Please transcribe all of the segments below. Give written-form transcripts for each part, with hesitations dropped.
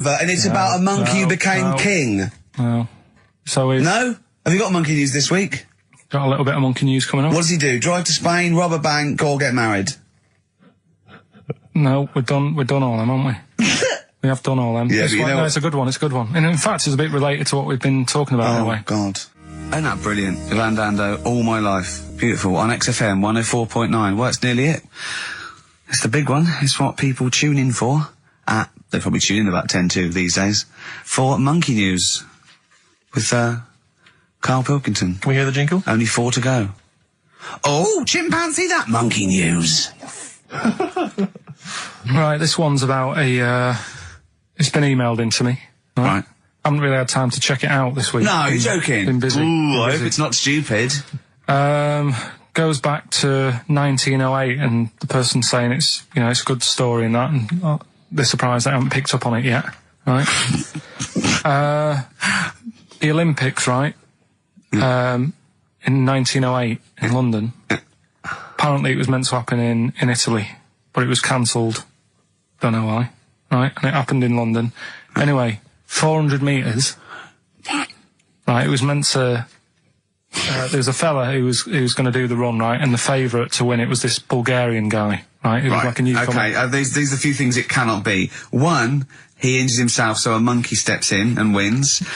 And it's about a monkey who became king. No. So it's... No? Have you got monkey news this week? Got a little bit of monkey news coming up. What does he do? Drive to Spain, rob a bank, or get married? No, we've done all them, haven't we? We have done all them. Yeah, no, it's a good one, it's a good one. And in fact, it's a bit related to what we've been talking about in a way. Oh, God. Isn't that brilliant? Ivan Dando, All My Life. Beautiful. On XFM 104.9. Well, that's nearly it. It's the big one. It's what people tune in for. They probably tune in about 10 to these days. For Monkey News. With, Karl Pilkington. Can we hear the jingle? Only 4 to go. Oh, chimpanzee, that Monkey News. Right, this one's about it's been emailed into me. Right. I haven't really had time to check it out this week. No, you're joking. Been busy. Ooh, I hope it's not stupid. Goes back to 1908, and the person's saying it's a good story and that, and they're surprised they haven't picked up on it yet. Right. The Olympics, right? In 1908 in London. Apparently it was meant to happen in Italy, but it was cancelled. Don't know why. Right, and it happened in London. Anyway, 400 metres. Right, it was meant to... there was a fella who was going to do the run, right, and the favourite to win it was this Bulgarian guy, right? It was like a newcomer. Okay, these are a few things it cannot be. 1, he injures himself, so a monkey steps in and wins.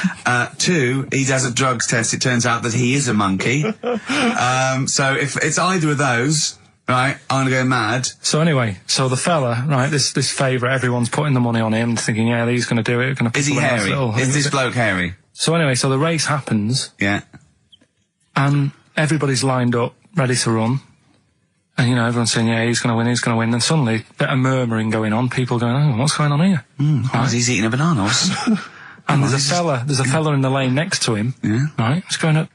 2, he does a drugs test, it turns out that he is a monkey. So if it's either of those... Right, I'm gonna go mad. So anyway, the fella, right, this favourite, everyone's putting the money on him, thinking, yeah, he's gonna do it. Is he hairy? Is this bloke hairy? So anyway, the race happens. Yeah. And everybody's lined up, ready to run. And, everyone's saying, yeah, he's gonna win. And suddenly, a bit of murmuring going on, people going, oh, what's going on here? Right. He's eating a banana. And there's a fella in the lane next to him. Yeah. Right, he's going up,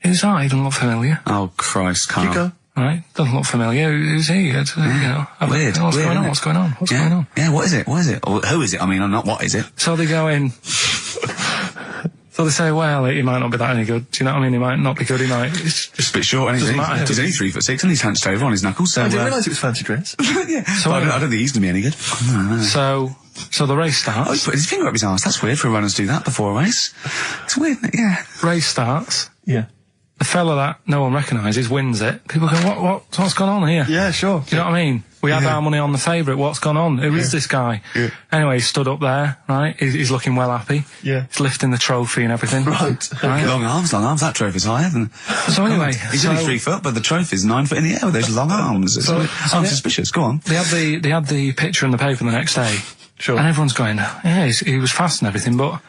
who's that? He doesn't look familiar. Oh, Christ, Carl. Chico? Right, doesn't look familiar. Who's he? Weird. What's going on? What's going on? What's going on? Yeah, what is it? Or who is it? I mean, not what is it? So they go in. So they say, well, he might not be that any good. Do you know what I mean? He might not be good. He might. It's just a bit short. Doesn't matter. He's only 3'6" and he's hunched over on his knuckles. So I didn't realise it was fancy dress. Yeah. So I don't think he's gonna be any good. No. So the race starts. Oh, he put his finger up his arse. That's weird for runners to do that before a race. It's weird. Yeah. Race starts. Yeah. The fella that no one recognises wins it. People go, what's gone on here? Yeah, sure. Do you know what I mean? We had our money on the favourite. What's gone on? Who is this guy? Yeah. Anyway, he stood up there, right? He's looking well happy. Yeah. He's lifting the trophy and everything. Right. Long arms. That trophy's higher than... So anyway... He's only 3 foot, but the trophy's 9 foot in the air with those long arms. I'm suspicious. Go on. They had the picture in the paper the next day. Sure. And everyone's going, yeah, he was fast and everything, but...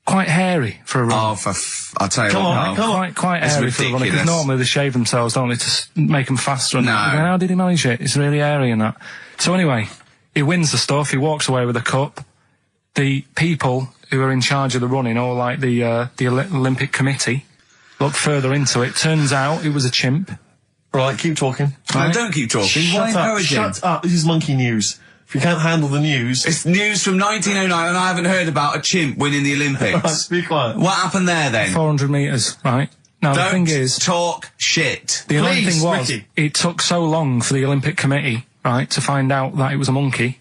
quite hairy for a run. Oh, I'll tell you Come what. on. Quite hairy for a run. Because normally they shave themselves, don't they, to make them faster. And how did he manage it? It's really hairy and that. So anyway, he wins the stuff. He walks away with a cup. The people who are in charge of the running, or like the Olympic Committee, look further into it. Turns out it was a chimp. Right, keep talking. Right? No, don't keep talking. Shut up. This is monkey news. If you can't handle the news... It's news from 1909 and I haven't heard about a chimp winning the Olympics. Right, be quiet. What happened there then? 400 metres, right? Now the thing is... talk shit. The only thing was, Ricky. it took so long for the Olympic Committee, right, to find out that it was a monkey.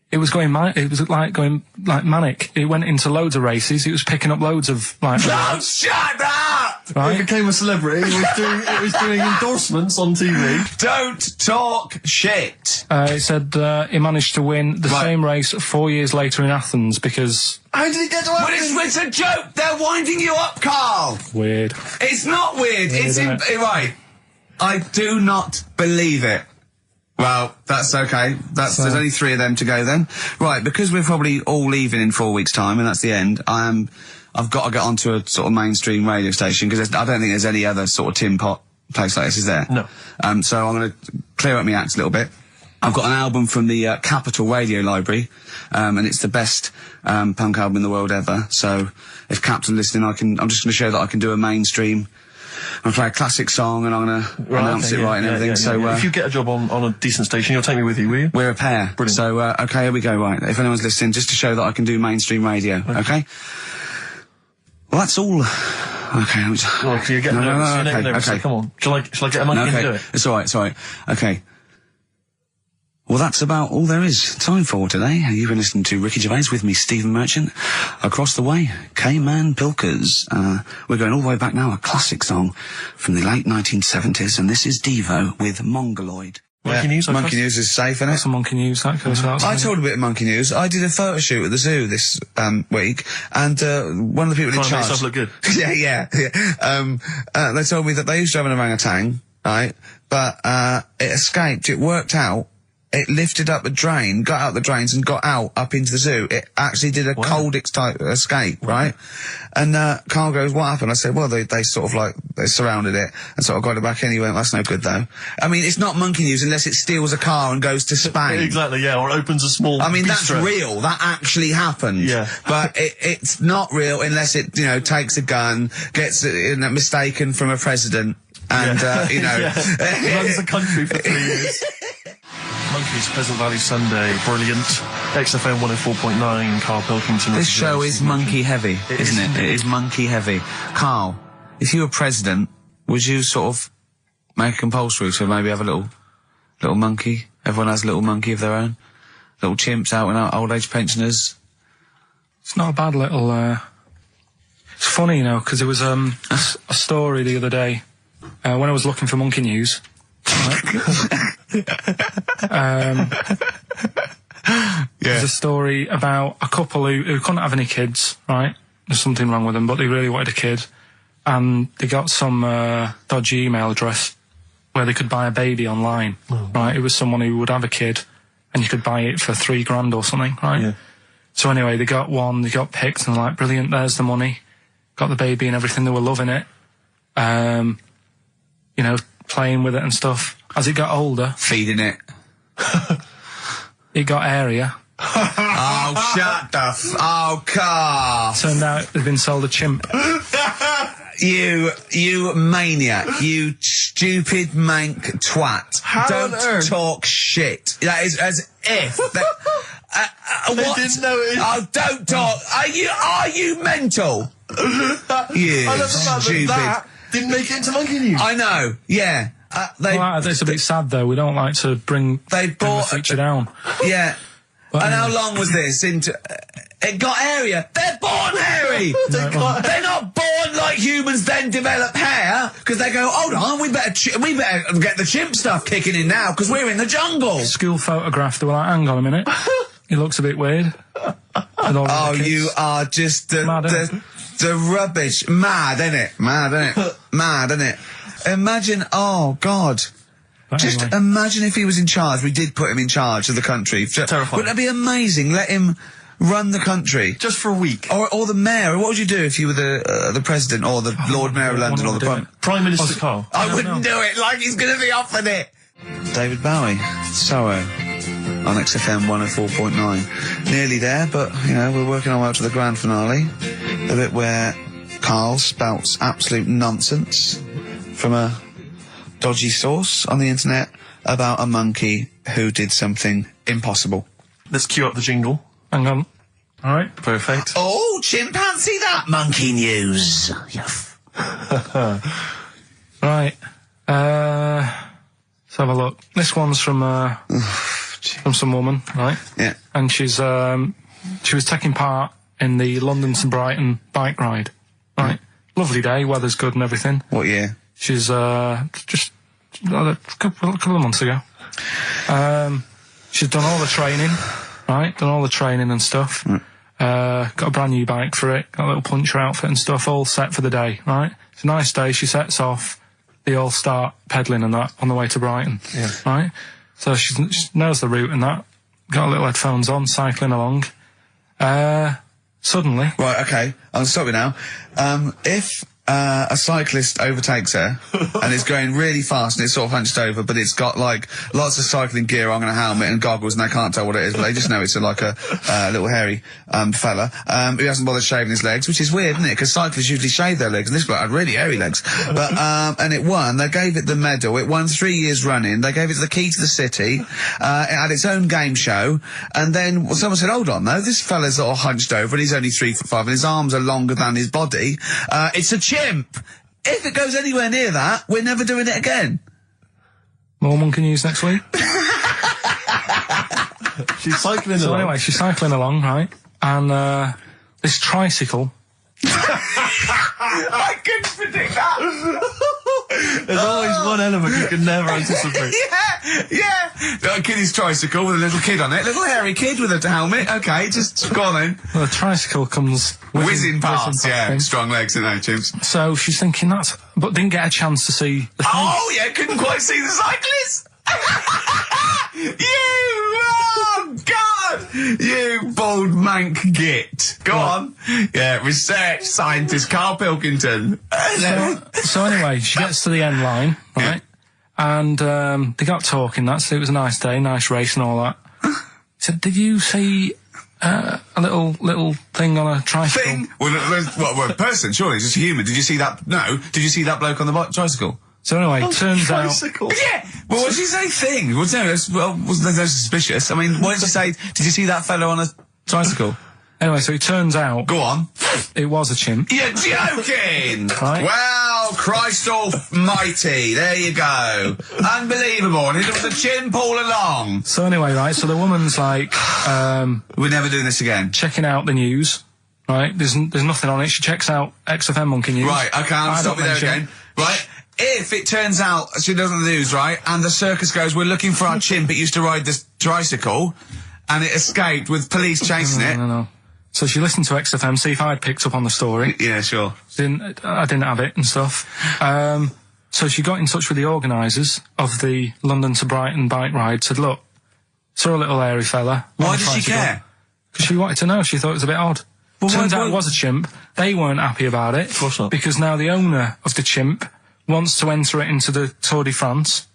It was going going manic. It went into loads of races. It was picking up loads of Don't shut up! Right? It became a celebrity. It was doing endorsements on TV. Don't talk shit. It said he managed to win the same race 4 years later in Athens because... How did he get to Athens? Well, it's a joke. They're winding you up, Carl. Weird. It's not weird. It's right. I do not believe it. Well, that's okay. There's only 3 of them to go then. Right, because we're probably all leaving in 4 weeks' time, and that's the end, I've got to get onto a sort of mainstream radio station, because I don't think there's any other sort of tin pot place like this, is there? No. So I'm going to clear up my act a little bit. I've got an album from the Capitol Radio Library, and it's the best punk album in the world ever. So if Cap's listening, I'm just going to show that I can do a mainstream. I'm going to play a classic song and I'm going to announce it right and everything. So if you get a job on a decent station, you'll take me with you, will you? We're a pair. Brilliant. So, okay, here we go, right. If anyone's listening, just to show that I can do mainstream radio, okay? Well, that's all. Okay, I'm just... Well, you're getting nervous. Okay. Come on. Shall I get a monkey and do it? It's alright. Okay. Well, that's about all there is time for today. You've been listening to Ricky Gervais with me, Stephen Merchant. Across the way, K-Man Pilkers. We're going all the way back now, a classic song from the late 1970s, and this is Devo with Mongoloid. Monkey News, Monkey News is safe, isn't it? That's a Monkey News, that goes without saying. I told a bit of Monkey News. I did a photo shoot at the zoo this week, and one of the people in charge... Trying to make yourself look good. yeah. They told me that they used to have an orangutan, right? But it escaped. It worked out. It lifted up a drain, got out the drains, and got out up into the zoo. It actually did a Coldix type escape, right? And Karl goes, "What happened?" I said, "Well, they sort of like they surrounded it and sort of got it back." And he went, "That's no good, though." I mean, it's not Monkey News unless it steals a car and goes to Spain. Exactly, yeah, or opens a small. I mean, bistro. that's real. That actually happened. Yeah. But it's not real unless it, takes a gun, gets mistaken from a president, and runs the country for 3 years. Monkeys, Pleasant Valley Sunday, brilliant. XFM 104.9, Karl Pilkington. This show is monkey heavy, isn't it? It is monkey heavy. Karl, if you were president, would you sort of make it compulsory to maybe have a little monkey? Everyone has a little monkey of their own. Little chimps out and out, old age pensioners. It's not a bad little, It's funny, because there was, a story the other day, when I was looking for Monkey News. There's a story about a couple who couldn't have any kids, right? There's something wrong with them, but they really wanted a kid. And they got some dodgy email address where they could buy a baby online, right? It was someone who would have a kid, and you could buy it for $3,000 or something, right? Yeah. So anyway, they got one, they got picked, and they're like, brilliant, there's the money. Got the baby and everything, they were loving it. Playing with it and stuff. As it got older... Feeding it. It got airier. Oh, shut the Oh, Karl! Turned out they'd been sold a chimp. You maniac. You stupid mank twat. Don't talk shit. That is as if... what? Didn't know it. Oh, don't talk. Are you mental? You stupid... That didn't make it into Monkey News. I know, yeah. It's a bit sad though. We don't like to bring the feature down. Yeah. But and how long was this? It got hairier. They're born hairy. They're not born like humans, then develop hair because they go, hold on, we better get the chimp stuff kicking in now because we're in the jungle. School photograph. They were like, hang on a minute. He looks a bit weird. Oh, you are just the rubbish. Mad, innit? Mad, innit? Imagine, oh, God. But Just anyway. imagine if he was in charge. We did put him in charge of the country. Terrifying. Wouldn't that be amazing? Let him run the country. Just for a week. Or the mayor. What would you do if you were the president or the Lord Mayor of London or the Prime Minister Karl. I wouldn't do it like he's going to be offered it. David Bowie, Sorrow, on XFM 104.9. Nearly there, but, we're working our way up to the grand finale. The bit where Karl spouts absolute nonsense from a dodgy source on the internet about a monkey who did something impossible. Let's cue up the jingle. Hang on. All right. Perfect. Oh, chimpanzee that Monkey News. Right. Let's have a look. This one's from some woman, right? Yeah. And she was taking part in the London to Brighton bike ride, right? Lovely day, weather's good and everything. What year? She's just a couple of months ago. She's done all the training, right? Done all the training and stuff. Got a brand new bike for it. Got a little puncher outfit and stuff, all set for the day, right? It's a nice day. She sets off. They all start pedalling and that on the way to Brighton, right? So she knows the route and that. Got her little headphones on, cycling along. Suddenly... Right, okay, I'll stop you now. If a cyclist overtakes her and is going really fast and it's sort of hunched over, but it's got like lots of cycling gear on and a helmet and goggles and they can't tell what it is, but they just know it's like a little hairy fella who hasn't bothered shaving his legs, which is weird, isn't it? Because cyclists usually shave their legs and this guy had really hairy legs. But and it won. They gave it the medal. It won 3 years running. They gave it the key to the city. It had its own game show. And then someone said, hold on though, this fella's all hunched over and he's only 3'5" and his arms are longer than his body. It's a chimp. If it goes anywhere near that, we're never doing it again. More Monkey News next week. She's cycling So along. anyway, she's cycling along, right? And this tricycle. I couldn't predict that. There's always one element you can never anticipate. Yeah. Got a kiddie's tricycle with a little kid on it. Little hairy kid with a helmet. Okay, just go on then. Well, the tricycle comes Whizzing past, yeah. thing. Strong legs in there, Chips. So she's thinking that, but didn't get a chance to see the thing. Oh, yeah, couldn't quite see the cyclist. Oh, God! You bald mank git. Go on. Yeah, research scientist Karl Pilkington. So anyway, she gets to the end line, right? And they got talking. It was a nice day, nice race and all that. He said, "Did you see a little thing on a tricycle?" Thing? Well, a person, surely, just a human. Did you see that? No. Did you see that bloke on the tricycle? So anyway, turns out. Tricycle. Yeah. Well, what did you say? Thing? Well, no, wasn't no suspicious. I mean, what did you say? Did you see that fellow on a tricycle? Anyway, so it turns out Go on. it was a chimp. You're joking! Right. Well, Christ almighty, there you go. Unbelievable, and it was a chimp all along. So anyway, right, so the woman's like, We're never doing this again. checking out the news, right? There's nothing on it. She checks out XFM Monkey News. Right, okay, I'll I stop don't you there mention again. Right, if it turns out she doesn't lose, right, and the circus goes, we're looking for our chimp, it used to ride this tricycle, and it escaped with police chasing it. No. So she listened to XFM, see if I'd picked up on the story. Yeah, sure. I didn't have it and stuff. So she got in touch with the organisers of the London to Brighton bike ride, said, look, saw a little hairy fella. Why did she care? Because she wanted to know. She thought it was a bit odd. Well, Turns why- out it was a chimp. They weren't happy about it. Of course not. Because now the owner of the chimp wants to enter it into the Tour de France.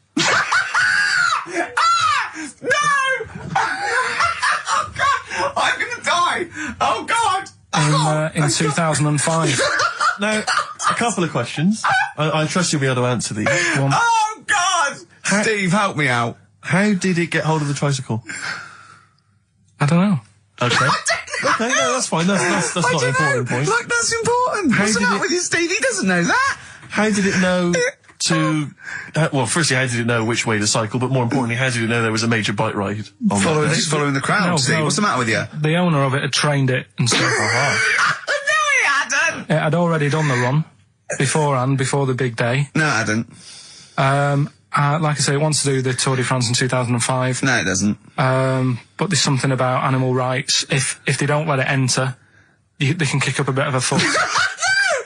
No! Oh, God! I'm gonna die! Oh, God! In 2005. Now, a couple of questions. I trust you'll be able to answer these. Oh, God! Steve, help me out. How did it get hold of the tricycle? I don't know. Okay. Okay, no, that's fine. That's not an important point. Like, that's important. How What's the did matter it- with you, Steve? He doesn't know that. How did it know to... well, firstly, how did it know which way to cycle? But more importantly, how did it know there was a major bike ride? Following the crowd, No, Steve. no. What's the matter with you? The owner of it had trained it and stuff. No, he hadn't. It had already done the run beforehand, before the big day. No, it hadn't. Like I say, it wants to do the Tour de France in 2005. No, it doesn't. But there's something about animal rights. If they don't let it enter, they can kick up a bit of a fuss. No!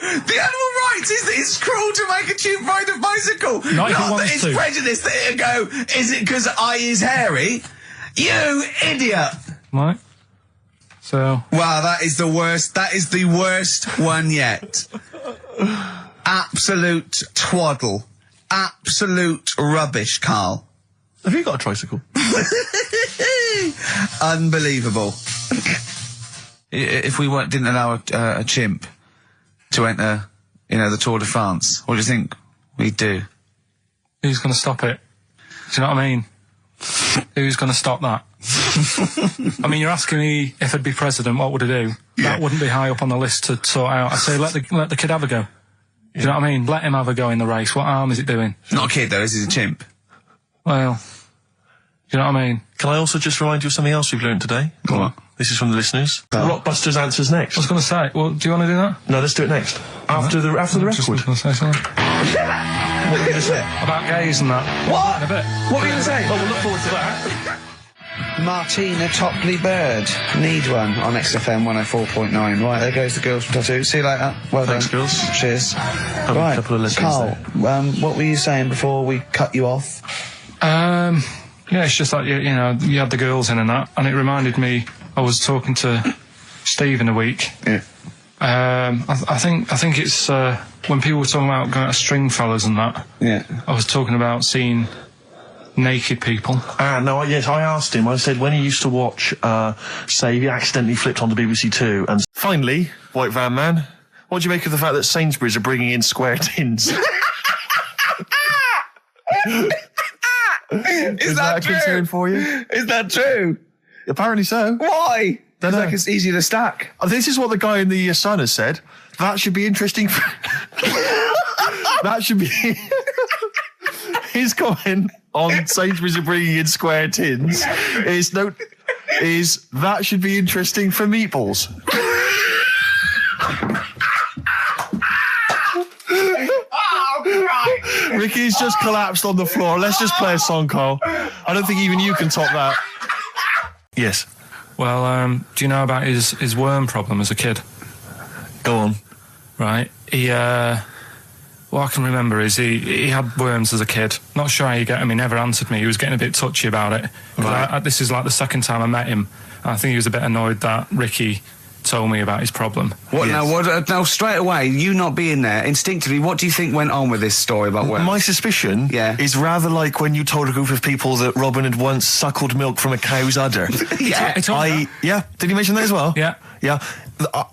The animal rights is that it's cruel to make a chimp ride a bicycle. Not if it that wants it's to. prejudice that it'll go, is it because I is hairy? You idiot! Right? So, Wow, that is the worst. That is the worst one yet. Absolute twaddle. Absolute rubbish, Carl. Have you got a tricycle? Unbelievable. If we didn't allow a chimp to enter, the Tour de France, what do you think we'd do? who's going to stop it? Do you know what I mean? Who's going to stop that? I mean, you're asking me if I'd be president, what would I do? Yeah. That wouldn't be high up on the list to sort out. I'd say let the kid have a go. Do you know what I mean? Let him have a go in the race. What harm is it doing? It's not a kid, though, is he? He's a chimp. Well, do you know what I mean? Can I also just remind you of something else we've learned today? What? This is from the listeners. Rockbusters answers next. I was going to say, well, do you want to do that? No, let's do it next. After the Just record. going to say something. What were you going to say? About gays and that. What? In a bit. What were you going to say? Oh, we'll look forward to that. Martina Topley Bird. Need one on XFM 104.9. Right, there goes the girls from Tattoo. See you later. Well Thanks, done. girls. Cheers. A Right, couple of listeners Carl, what were you saying before we cut you off? Yeah, it's just like, you had the girls in and that, and it reminded me, I was talking to Steve in a week. Yeah. I think it's, when people were talking about going to Stringfellas and that, Yeah. I was talking about seeing naked people. No, yes, I asked him. I said when he used to watch, say, he accidentally flipped onto BBC Two. And finally, White Van Man, what do you make of the fact that Sainsbury's are bringing in square tins? Is that a concern true? for you? Is that true? Apparently so. Why? Don't know. Like it's easier to stack. This is what the guy in the Sun has said. That should be interesting. That should be his comment on Sainsbury's are bringing in square tins. Is no. is that should be interesting for meatballs. Ricky's just collapsed on the floor. Let's just play a song, Carl. I don't think even you can top that. Yes. Well, do you know about his worm problem as a kid? Go on. Right. What I can remember is he had worms as a kid. Not sure how you get him. He never answered me. He was getting a bit touchy about it. Right. This is like the second time I met him. And I think he was a bit annoyed that Ricky told me about his problem. What Yes. now? Now, straight away, you not being there, instinctively, what do you think went on with this story about worms? My suspicion is rather like when you told a group of people that Robin had once suckled milk from a cow's udder. Yeah. Did he mention that as well? Yeah. Yeah.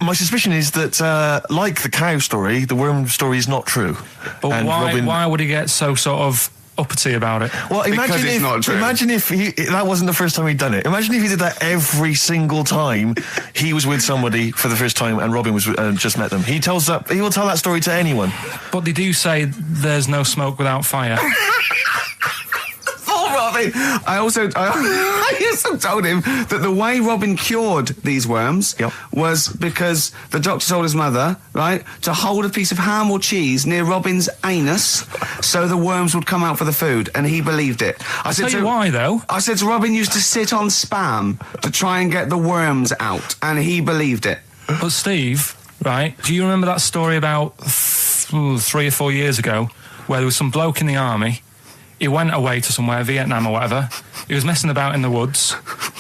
My suspicion is that, like the cow story, the worm story is not true. But And why would he get so sort of uppity about it? Well, Because it's not true. imagine if that wasn't the first time he'd done it. Imagine if he did that every single time he was with somebody for the first time and Robin was just met them. He will tell that story to anyone. But they do say there's no smoke without fire. Oh, Robin! I also told him that the way Robin cured these worms was because the doctor told his mother, right, to hold a piece of ham or cheese near Robin's anus so the worms would come out for the food, and he believed it. I'll tell you why, though. I said to Robin used to sit on spam to try and get the worms out, and he believed it. But Steve, right, do you remember that story about 3 or 4 years ago where there was some bloke in the army? He went away to somewhere, Vietnam or whatever. He was messing about in the woods.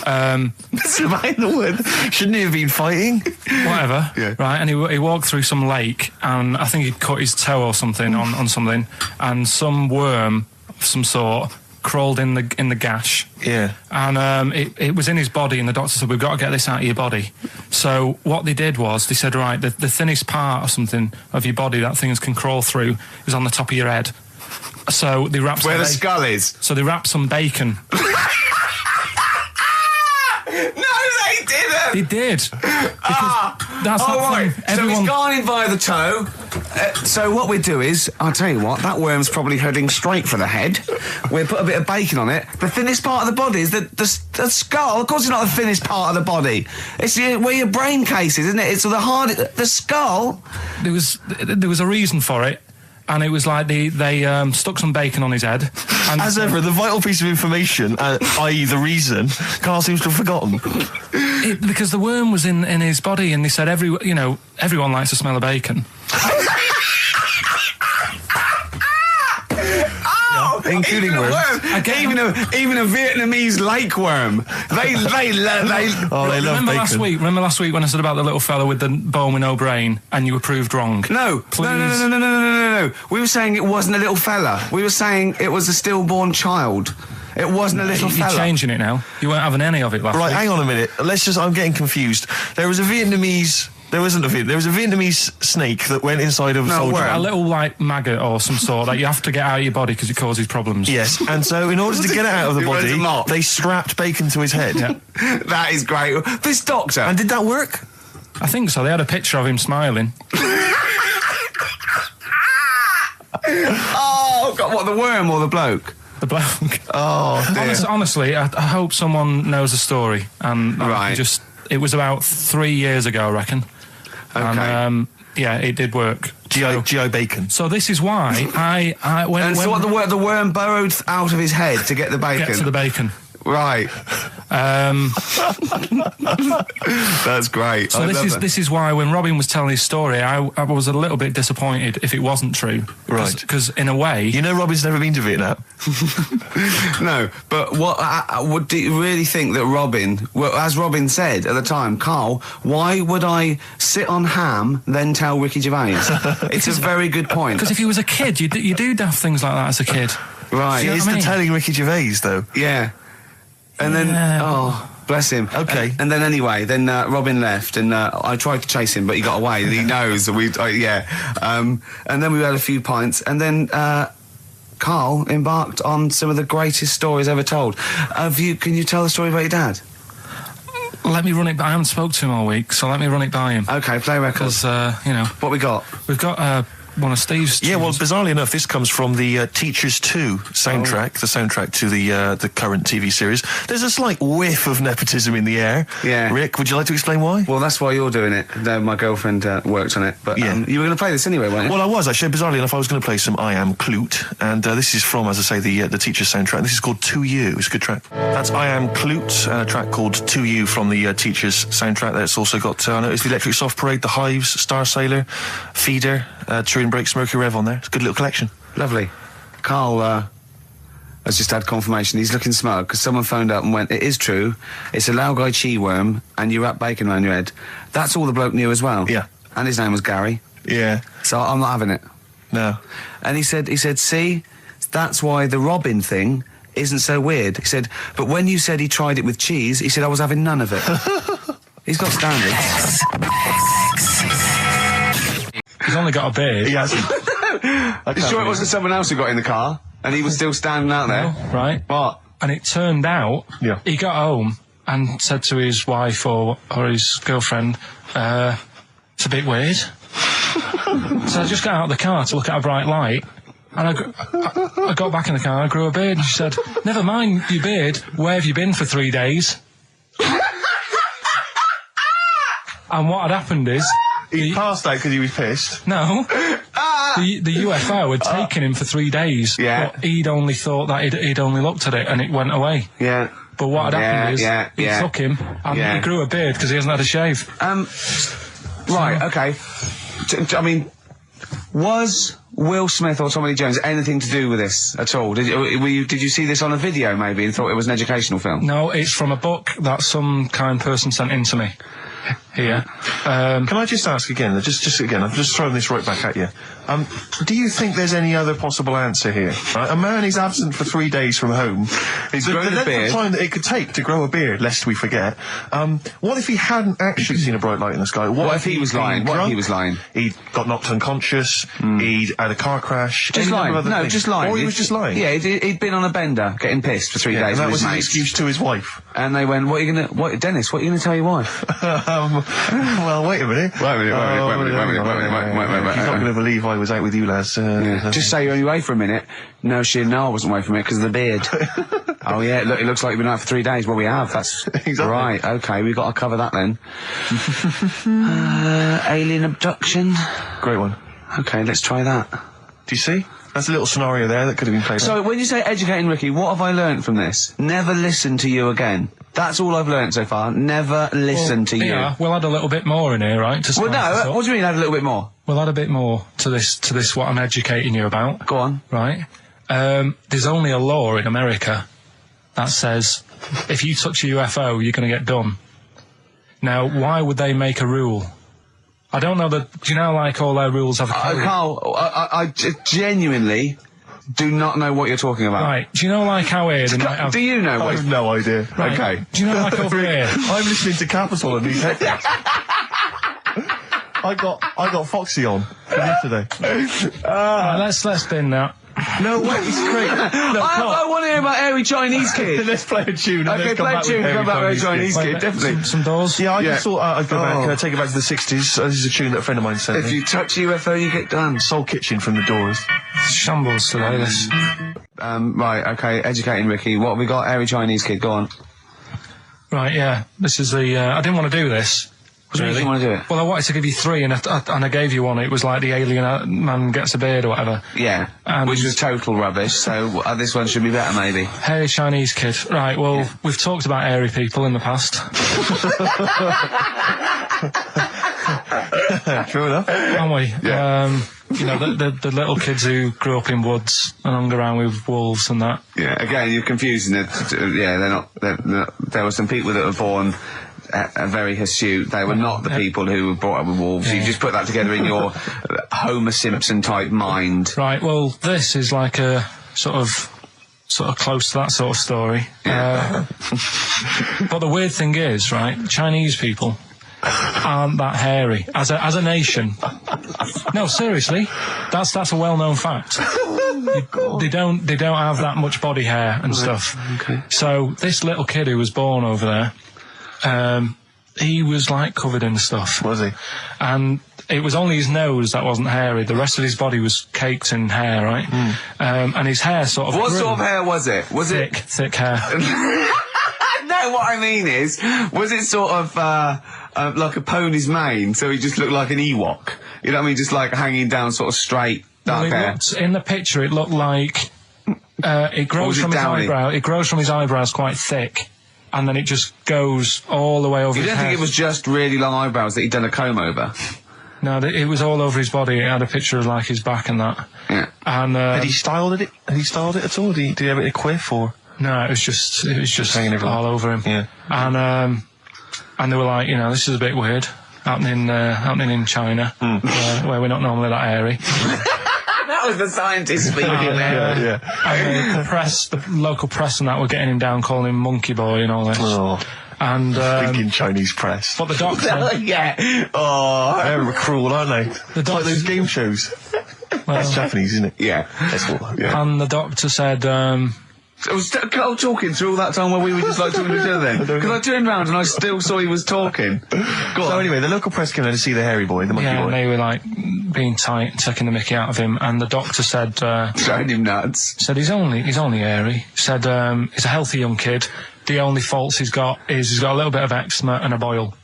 Messing about in the woods? Shouldn't he have been fighting? Whatever. Yeah. Right, and he walked through some lake, and I think he'd cut his toe or something on something, and some worm of some sort crawled in the gash. Yeah. And it was in his body, and the doctor said, we've got to get this out of your body. So what they did was, they said, right, the thinnest part or something of your body that things can crawl through is on the top of your head. So they wrapped Where the skull is. So they wrapped some bacon. No, they didn't! They did. Because that's that right. thing. So he's gone in via the toe. So what we do is, I'll tell you what, that worm's probably heading straight for the head. We'll put a bit of bacon on it. The thinnest part of the body is the skull. Of course it's not the thinnest part of the body. It's where your brain case is, isn't it? It's the skull. There was a reason for it. And it was like they stuck some bacon on his head. And As ever, the vital piece of information, i.e. the reason, Carl seems to have forgotten. Because the worm was in his body, and they said everyone likes the smell of bacon. Including worms. Even a Vietnamese lake worm. They love Remember bacon. Remember last week when I said about the little fella with the bone with no brain, and you were proved wrong? No. Please. No. We were saying it wasn't a little fella. We were saying it was a stillborn child. It wasn't a little fella. You're changing it now. You weren't having any of it last week. Right, hang on a minute. I'm getting confused. There was a Vietnamese snake that went inside of a soldier. A little, like, maggot or some sort that you have to get out of your body because it causes problems. Yes, and so in order to get it out of the body, they strapped bacon to his head. Yeah. That is great. This doctor. And did that work? I think so. They had a picture of him smiling. Oh, God, what, the worm or the bloke? The bloke. Oh, dear. Honestly, I hope someone knows the story. Right. It was about 3 years ago, I reckon. Okay. And, yeah, it did work. G.I. Bacon. So this is why the worm burrowed out of his head to get the bacon? Get to the bacon. Right. That's great. So this is why when Robin was telling his story, I was a little bit disappointed if it wasn't true. Right. Because in a way... You know Robin's never been to Vietnam. No, but what do you really think that Robin, well, as Robin said at the time, Carl, why would I sit on ham then tell Ricky Gervais? It's a very good point. Because if he was a kid, you do daft things like that as a kid. Right. He is telling Ricky Gervais, though. Yeah. And then, bless him. Okay. And then anyway, Robin left, and I tried to chase him, but he got away. He knows that and then we had a few pints, and then Carl embarked on some of the greatest stories ever told. Can you tell the story about your dad? Let me run it by. I haven't spoke to him all week, so let me run it by him. Okay, play records. Because What we got? We've got one of Steve's. Yeah, well, tunes. bizarrely enough, this comes from the Teachers 2 soundtrack, the soundtrack to the current TV series. There's a slight whiff of nepotism in the air. Yeah. Rick, would you like to explain why? Well, that's why you're doing it. No, my girlfriend worked on it. But Yeah. you were going to play this anyway, weren't you? Well, I was actually. Bizarrely enough, I was going to play some I Am Clute, and this is from, as I say, the Teachers soundtrack. This is called To You. It's a good track. That's I Am Clute, and a track called To You from the Teachers soundtrack. That's also got, I noticed the Electric Soft Parade, the Hives, Star Sailor, Feeder, Turin Break, Smoky Rev on there. It's a good little collection. Lovely. Carl has just had confirmation. He's looking smug because someone phoned up and went, it is true, it's a Laogai chi worm and you wrap bacon around your head. That's all the bloke knew as well. Yeah. And his name was Gary. Yeah. So I'm not having it. No. And he said, see, that's why the Robin thing isn't so weird. He said, but when you said he tried it with cheese, he said I was having none of it. He's got standards. He's only got a beard. He hasn't. You sure it wasn't someone else who got in the car and he was still standing out there? Right. What? And it turned out, Yeah. he got home and said to his wife or his girlfriend, it's a bit weird. So I just got out of the car to look at a bright light, and I got back in the car and I grew a beard. And she said, never mind your beard, where have you been for 3 days? And what had happened is... He passed out because he was pissed. No. The UFO had taken him for 3 days. Yeah. But he'd only thought that he'd only looked at it and it went away. Yeah. But what had happened is he took him and he grew a beard because he hasn't had a shave. Right, okay. I mean, was Will Smith or Tommy Lee Jones anything to do with this at all? Did you see this on a video maybe and thought it was an educational film? No, it's from a book that some kind person sent in to me. Here. Can I just ask again, just again, I'm just throwing this right back at you. Do you think there's any other possible answer here? Right? A man is absent for 3 days from home. He's grown a length beard. of time that it could take to grow a beard, lest we forget. What if he hadn't actually seen a bright light in the sky? What if he was lying? What if he was lying? He'd got knocked unconscious, he'd had a car crash. Just any lying. number of other No, things. just lying. Or he was just lying. Yeah, he'd been on a bender, getting pissed for 3 days and that with was his an mates. excuse to his wife. And they went, Dennis, what are you going to tell your wife? Well, wait a minute. Wait a minute. You're not going to believe I was out with you, lads. Just say you're only away for a minute. No, I wasn't away from it because of the beard. Oh, yeah, look, it looks like you've been out for 3 days. Well, we have. That's Exactly. right. Okay, we've got to cover that then. Alien abduction. Great one. Okay, let's try that. Do you see? That's a little scenario there that could have been played out. So, when you say educating Ricky, what have I learnt from this? Never listen to you again. That's all I've learnt so far. Never listen to you. Yeah, we'll add a little bit more in here, right? To Well, spice this no, up. what do you mean add a little bit more? We'll add a bit more to this what I'm educating you about. Go on. Right? There's only a law in America that says if you touch a UFO, you're going to get done. Now, why would they make a rule? I don't know that... Do you know, like, all their rules have a code? Carl, I genuinely do not know what you're talking about. Right. Do you know, like, how here they might have... Do you know I what... have no idea. Right. Okay. Do you know, like, over here... I'm listening to Capital and these headphones. I got Foxy on from yesterday. Right, let's bin that. No way, it's great. No, I want to hear about Airy Chinese Kid. let's play a tune. And Okay, then come play a back tune, with come back with Airy Chinese Kid, Wait, definitely. Some doors. Yeah, I Yeah. just thought I'd go back, Oh. take it back to the 60s. This is a tune that a friend of mine sent If me. you touch UFO, you get done. Soul Kitchen from the Doors. Shambles today, this. Right, okay, educating Ricky. What have we got? Airy Chinese Kid, go on. Right, yeah. This is the... I didn't want to do this. What do you mean you want to do it? Well, I wanted to give you three, and I gave you one. It was like the alien man gets a beard or whatever. Yeah, And- which was total rubbish, so this one should be better, maybe. Hairy Chinese kid. Right, well, we've talked about hairy people in the past. True enough. Haven't we? Yeah. You know, the little kids who grew up in woods and hung around with wolves and that. Yeah, again, you're confusing it. Yeah, they're not... There were some people that were born... very hirsute. They were not the people who were brought up with wolves. Yeah. You just put that together in your Homer Simpson type mind. Right, well, this is like a sort of close to that sort of story. But the weird thing is, right, Chinese people aren't that hairy as a nation. No, seriously, that's a well-known fact. They don't have that much body hair and stuff. Okay. So this little kid who was born over there, he was like covered in stuff. Was he? And it was only his nose that wasn't hairy. The rest of his body was caked in hair, right? And his hair sort of... What sort of hair was it? Was thick hair. No, what I mean is, was it sort of like a pony's mane, so he just looked like an Ewok? You know what I mean? Just like hanging down sort of straight, dark hair. In the picture, it looked like it grows from his eyebrow. It grows from his eyebrows quite thick, and then it just goes all the way over his head. You don't think it was just really long eyebrows that he'd done a comb over? No, it was all over his body. It had a picture of like his back and that. Yeah. And had he styled it? Had he styled it at all? Did he have it a quiff or? No, it was just hanging all over him. Yeah. And they were like, you know, this is a bit weird happening in China, where we're not normally that airy. That was the scientist speaking there. And the local press and that were getting him down, calling him monkey boy and all this. Oh. And thinking Chinese press. But the doctor, yeah. Oh, they're cruel, aren't they? It's like those game shows. Well, that's Japanese, isn't it? Yeah. And the doctor said. Was Carl talking through all that time while we were just like talking to each other then? Because I turned round and I still saw he was talking. So anyway, the local press came in to see the hairy boy, the monkey boy. Yeah, and they were like being tight and taking the mickey out of him, and the doctor said... showing him nuts. Said he's only airy. Said he's a healthy young kid. The only faults he's got is he's got a little bit of eczema and a boil.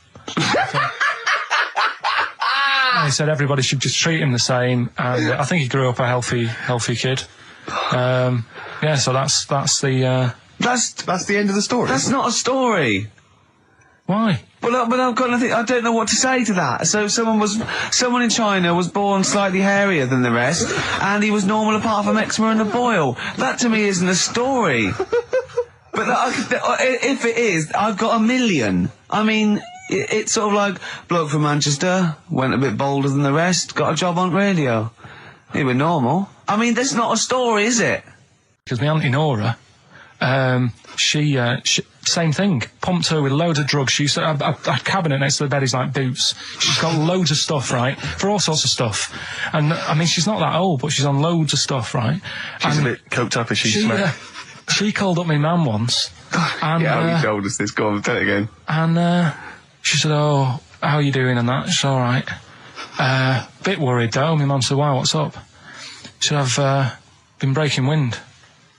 And he said everybody should just treat him the same, and I think he grew up a healthy kid. Yeah, so that's the end of the story. That's not a story. Why? But I've got nothing. I don't know what to say to that. So someone in China was born slightly hairier than the rest, and he was normal apart from eczema and a boil. That to me isn't a story. But if it is, I've got a million. I mean, it's sort of like bloke from Manchester went a bit bolder than the rest, got a job on radio. He was normal. I mean, that's not a story, is it? Because my auntie Nora, she same thing. Pumped her with loads of drugs. She used to have a cabinet next to the bed is like boots. She's got loads of stuff, right? For all sorts of stuff. And, I mean, she's not that old, but she's on loads of stuff, right? She's a bit coked up, is she? She called up my mum once. And, yeah, you told us this. Go on, tell it again. And, she said, oh, how are you doing and that? She's all right. Bit worried, though. My mum said, wow, what's up? She said, I've been breaking wind.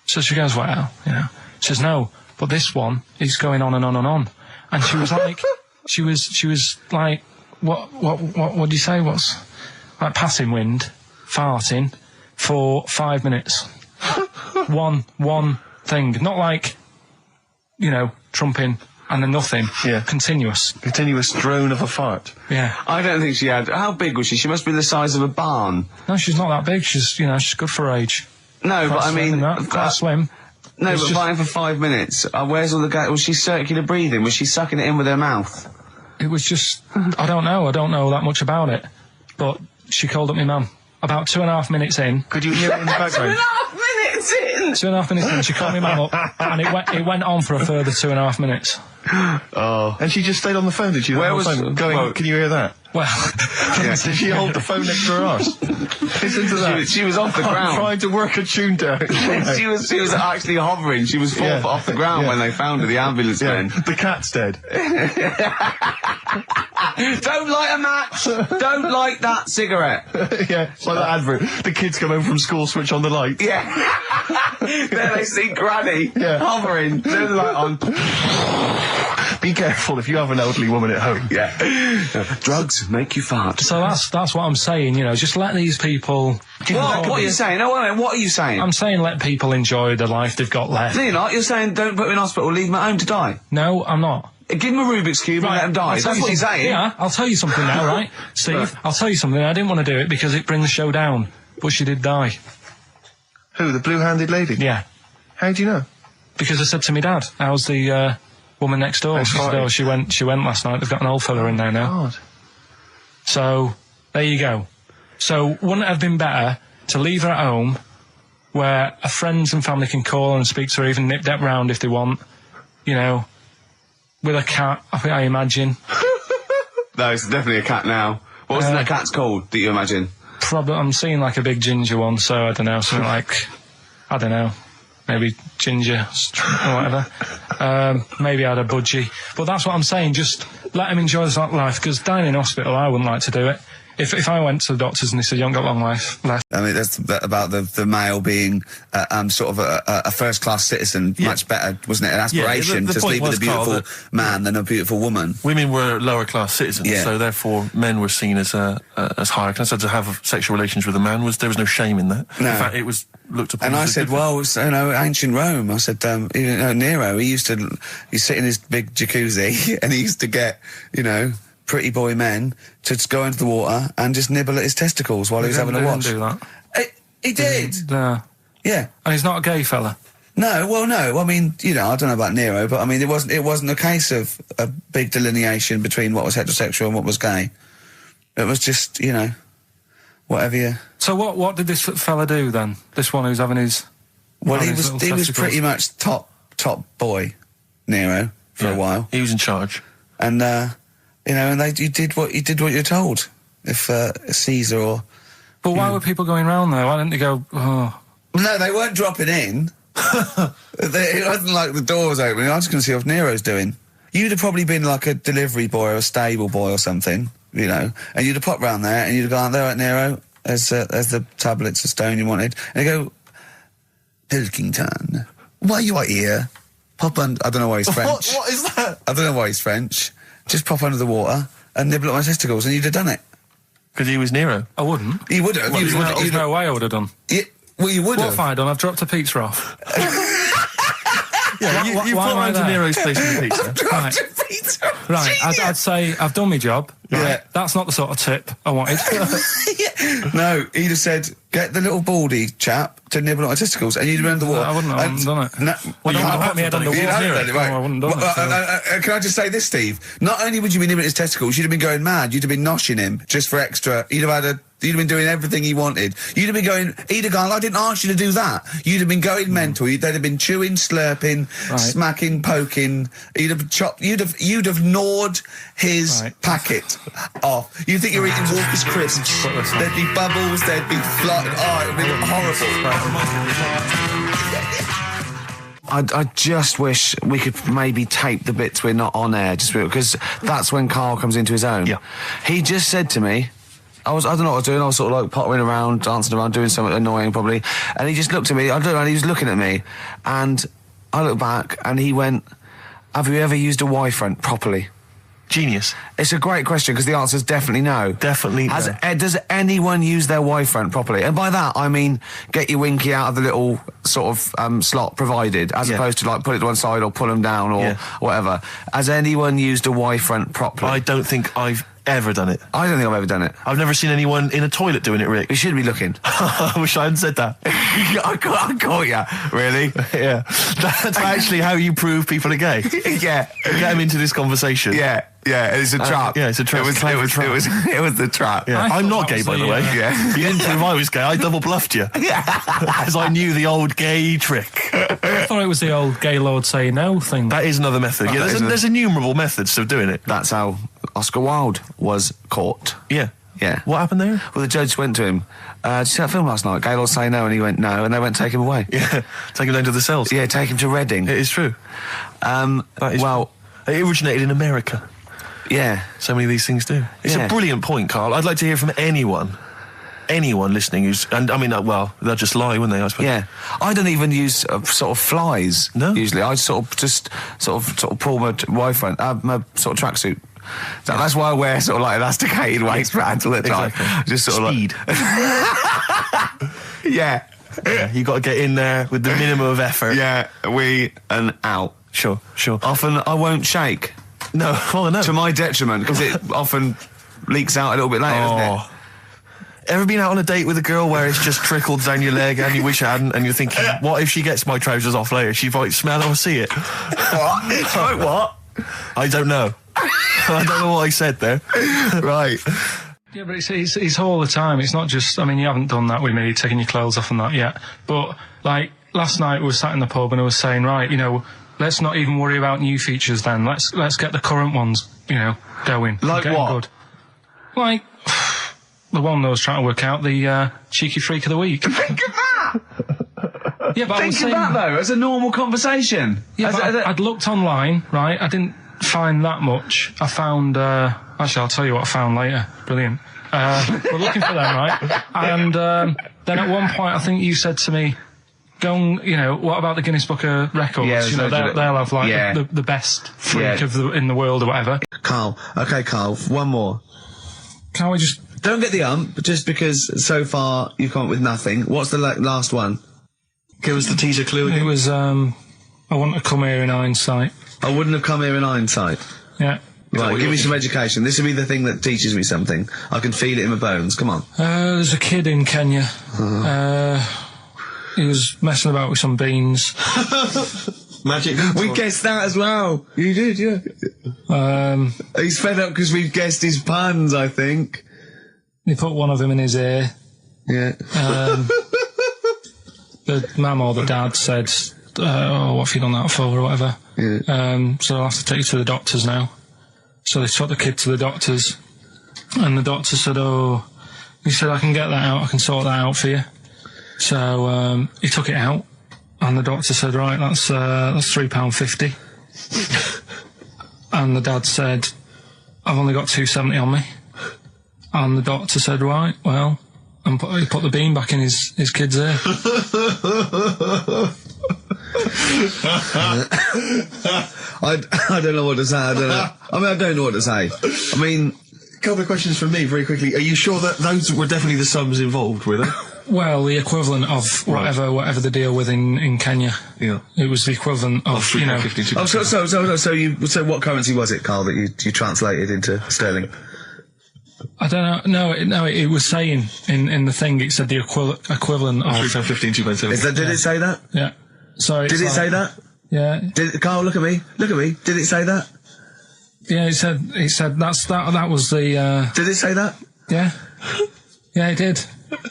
So she goes, well, you know. She says, no, but this one is going on and on and on. And she was like, she was like, what do you say? What's like passing wind, farting for 5 minutes. one thing, not like, you know, trumping and then nothing. Yeah. Continuous drone of a fart. Yeah. I don't think she had. How big was she? She must be the size of a barn. No, she's not that big. She's good for her age. No, but I mean, quite slim. No, but fine for 5 minutes. Where's all the gas? Was she circular breathing? Was she sucking it in with her mouth? It was just, I don't know that much about it. But she called up my mum. About 2.5 minutes in. Could you hear it in the background? 2.5 minutes in! 2.5 minutes in, she called my mum up, and it went on for a further 2.5 minutes. Oh. And she just stayed on the phone, did she? Where was going, can you hear that? Well, yeah. Did she hold the phone next to her arse? Listen to that. She was off the ground. Trying to work a tune down. she was actually hovering. She was 4 foot off the ground when they found her, the ambulance men. The cat's dead. Don't light a match! Don't light that cigarette! Yeah, it's like that advert. The kids come home from school, switch on the light. Yeah. Then they see Granny hovering, turn the light on. Be careful if you have an elderly woman at home. Yeah. Drugs make you fart. So that's what I'm saying, you know, just let these people... What are you saying? No, wait a minute, what are you saying? I'm saying let people enjoy the life they've got left. No, you're not. You're saying don't put them in hospital, leave them at home to die. No, I'm not. Give them a Rubik's Cube and let them die. That's what you're saying. Yeah, I'll tell you something now, right? Steve, right. I'll tell you something. I didn't want to do it because it brings the show down, but she did die. Who, the blue-handed lady? Yeah. How do you know? Because I said to my dad, how's the woman next door? She said, oh, she went last night. They've got an old fella in there now. God. So, there you go. So, wouldn't it have been better to leave her at home where her friends and family can call and speak to her, even nip that round if they want, you know, with a cat, I imagine. No, it's definitely a cat now. What was that cat's called that you imagine? Probably, I'm seeing like a big ginger one, so I don't know, something like, I don't know, maybe ginger or whatever. Maybe I had a budgie. But that's what I'm saying, just let him enjoy his life, because dying in hospital, I wouldn't like to do it. If I went to the doctors and they said, you haven't got long life left. I mean, that's about the male being sort of a first-class citizen, much better, wasn't it? An aspiration to sleep with a beautiful man than a beautiful woman. Women were lower-class citizens, so therefore men were seen as higher class. So to have sexual relations with a man, there was no shame in that. No. In fact, it was looked upon. And I said, well, ancient Rome. I said, Nero, he sit in his big jacuzzi and he used to get, pretty boy men to just go into the water and just nibble at his testicles while he was having a watch. He didn't do that. He did. Yeah. And he's not a gay fella. No, well, no. I mean, I don't know about Nero, but I mean, it wasn't a case of a big delineation between what was heterosexual and what was gay. It was just, whatever you... So what did this fella do then? This one who's having his... Well, he was pretty much top boy, Nero, for a while. He was in charge. And, you did what you're told. If Caesar or... But why were people going round there? Why didn't they go, oh... No, they weren't dropping in. It wasn't like the door was opening. I was just going to see what Nero's doing. You'd have probably been like a delivery boy or a stable boy or something, and you'd have popped round there and you'd have gone, there, right, Nero, there's the tablets of stone you wanted. And you go, Pilkington, why are you out here? Pop under... I don't know why he's French. What is that? I don't know why he's French. Just pop under the water and nibble at my testicles, and you'd have done it. Because he was Nero. I wouldn't. You would have. There's no way I would have done. Well, you would have. What have I done? I've dropped a pizza off. You put him to Nero's place with the pizza. I've dropped a pizza. Right, I'd say I've done my job. Right? Yeah. That's not the sort of tip I wanted. No, he'd have said, get the little baldy chap to nibble at my testicles, and you'd have been under the water. I wouldn't have done it. No, Well, you would have put me head under water. Right. No, I wouldn't have done it. Can I just say this, Steve? Not only would you be nibbling at his testicles, you'd have been going mad. You'd have been noshing him just for extra. You'd have been doing everything he wanted. You'd have been going, he'd have gone, I didn't ask you to do that. You'd have been going mental. They'd have been chewing, slurping, smacking, poking. You'd have chopped. You'd have gnawed his packet off. You think you're eating Walker's crisps? There'd be bubbles. There'd be flood. Oh, it'd be horrible. I just wish we could maybe tape the bits we're not on air, just because that's when Karl comes into his own. Yeah. He just said to me, I don't know what I was doing, I was sort of like pottering around, dancing around, doing something annoying probably, and he just looked at me, I don't know, and he was looking at me, and I looked back, and he went, have you ever used a Y-front properly? Genius. It's a great question, because the answer is definitely no. Definitely no. Does anyone use their Y-front properly? And by that, I mean, get your winky out of the little sort of slot provided, as opposed to like put it to one side or pull them down or whatever. Has anyone used a Y-front properly? I don't think I've ever done it. I don't think I've ever done it. I've never seen anyone in a toilet doing it, Rick. You should be looking. I wish I hadn't said that. I caught you. Really? Yeah. That's actually how you prove people are gay. Yeah. Get them into this conversation. Yeah. Yeah, it's a trap. Yeah, it's a trap. It was the trap. Yeah. I'm not gay, by the way. Yeah. You didn't prove I was gay. I double bluffed you. Yeah. As I knew the old gay trick. I thought it was the old gay lord say no thing. That is another method. Yeah, there's innumerable methods of doing it. That's how Oscar Wilde was caught. Yeah. Yeah. What happened there? Well, the judge went to him, did you see that film last night? Gay Lord Say No, and he went no, and they went take him away. Yeah. Take him down to the cells. Yeah, take him to Reading. It is true. It originated in America. Yeah. So many of these things do. It's a brilliant point, Karl. I'd like to hear from anyone listening who's... And, I mean, they'll just lie, wouldn't they, I suppose? Yeah. I don't even use sort of flies, usually. I sort of pull my Y-front, my sort of tracksuit. So that's why I wear sort of like elasticated waistbands all the time. Exactly. Just sort Speed. of like... Yeah. You got to get in there with the minimum of effort. Yeah, and out. Sure. Often I won't shake. No, no. To my detriment, because it often leaks out a little bit later, doesn't it? Ever been out on a date with a girl where it's just trickled down your leg and you wish you hadn't, and you're thinking, what if she gets my trousers off later? She might smell or see it. What? What? I don't know. I don't know what I said there. Right. Yeah, but it's all the time. It's not just... I mean, you haven't done that with me, taking your clothes off and that yet. But, like, last night we were sat in the pub and I was saying, right, let's not even worry about new features then. Let's get the current ones, going. Like what? Good. Like, the one that I was trying to work out, the cheeky freak of the week. Think of that! Yeah, but Think of that, though, as a normal conversation. Yeah, I'd looked online, right? I didn't find that much. I found, actually I'll tell you what I found later. Brilliant. We're looking for them, right? And then at one point I think you said to me, go and, you know, what about the Guinness Book of Records? Yeah, you know, they'll have like the best freak in the world or whatever. Carl, one more. Can't we just... Don't get the ump, just because so far you've come up with nothing. What's the last one? Give us the teaser clue again. It was, I wouldn't have come here in hindsight. I wouldn't have come here in hindsight. Yeah. Right, give me some education. This will be the thing that teaches me something. I can feel it in my bones. Come on. There's a kid in Kenya. He was messing about with some beans. Magic. We guessed that as well. You did, yeah. He's fed up because we've guessed his puns, I think. He put one of them in his ear. Yeah. The mum or the dad said, oh, what have you done that for, or whatever. Yeah. So I'll have to take you to the doctors now. So they took the kid to the doctors, and the doctor said, oh, he said, I can get that out, I can sort that out for you. So he took it out, and the doctor said, right, that's £3.50. And the dad said, I've only got £2.70 on me. And the doctor said, right, well, and he put the bean back in his kid's ear. I don't know what to say. I don't know what to say. I mean, a couple of questions from me very quickly. Are you sure that those were definitely the sums involved with it? Well, the equivalent of whatever the deal with in Kenya. Yeah. It was the equivalent of, you know. So what currency was it, Carl, that you translated into sterling? I don't know. No, it was saying in the thing, it said the equivalent of £3.15, £2.7. Did it say that? Yeah. So did it say that? Yeah. Carl, look at me. Did it say that? Yeah, it said that was the. Did it say that? Yeah. Yeah, it did.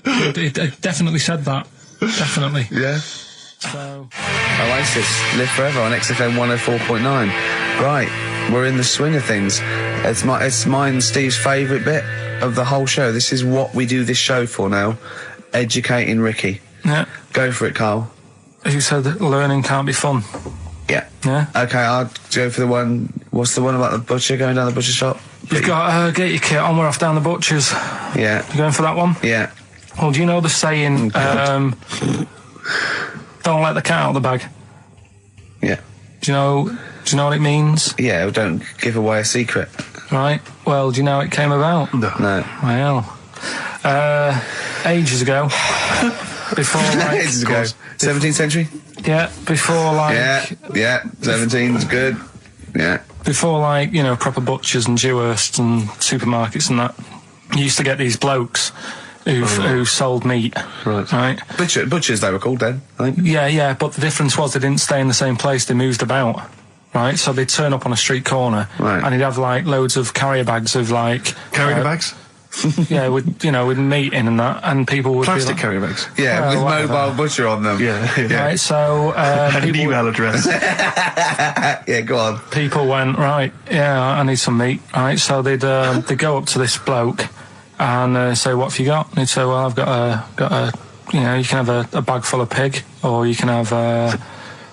It definitely said that. Definitely. Yeah. So. Oasis, Live Forever on XFM 104.9. Right, we're in the swing of things. It's mine and Steve's favourite bit of the whole show. This is what we do this show for now. Educating Ricky. Yeah. Go for it, Carl. Who said that learning can't be fun? Yeah. Yeah. Okay, I'll go for the one. What's the one about the butcher going down the butcher shop? You've got get your kit on. We're off down the butcher's. Yeah. You going for that one? Yeah. Well, do you know the saying? Don't let the cat out of the bag. Yeah. Do you know what it means? Yeah. Don't give away a secret. Right. Well, do you know how it came about? No. Well, ages ago. Before, like, ages ago. 17th century? Yeah, before, like... Yeah, 17's good. Yeah. Before, like, you know, proper butchers and Dewhursts and supermarkets and that, you used to get these blokes who sold meat. Right. Butchers, they were called then, I think. Yeah, but the difference was they didn't stay in the same place, they moved about. Right, so they'd turn up on a street corner, and he'd have, like, loads of carrier bags of, like... Carrier bags? Yeah, with meat in and that, and people would plastic be like, carrier bags. Yeah, with mobile butcher on them. Yeah. Right, so and an email address. Yeah, go on. People went, right, yeah, I need some meat. Right, so they'd go up to this bloke and say, what have you got? And he'd say, well, I've got a you know, you can have a bag full of pig, or you can have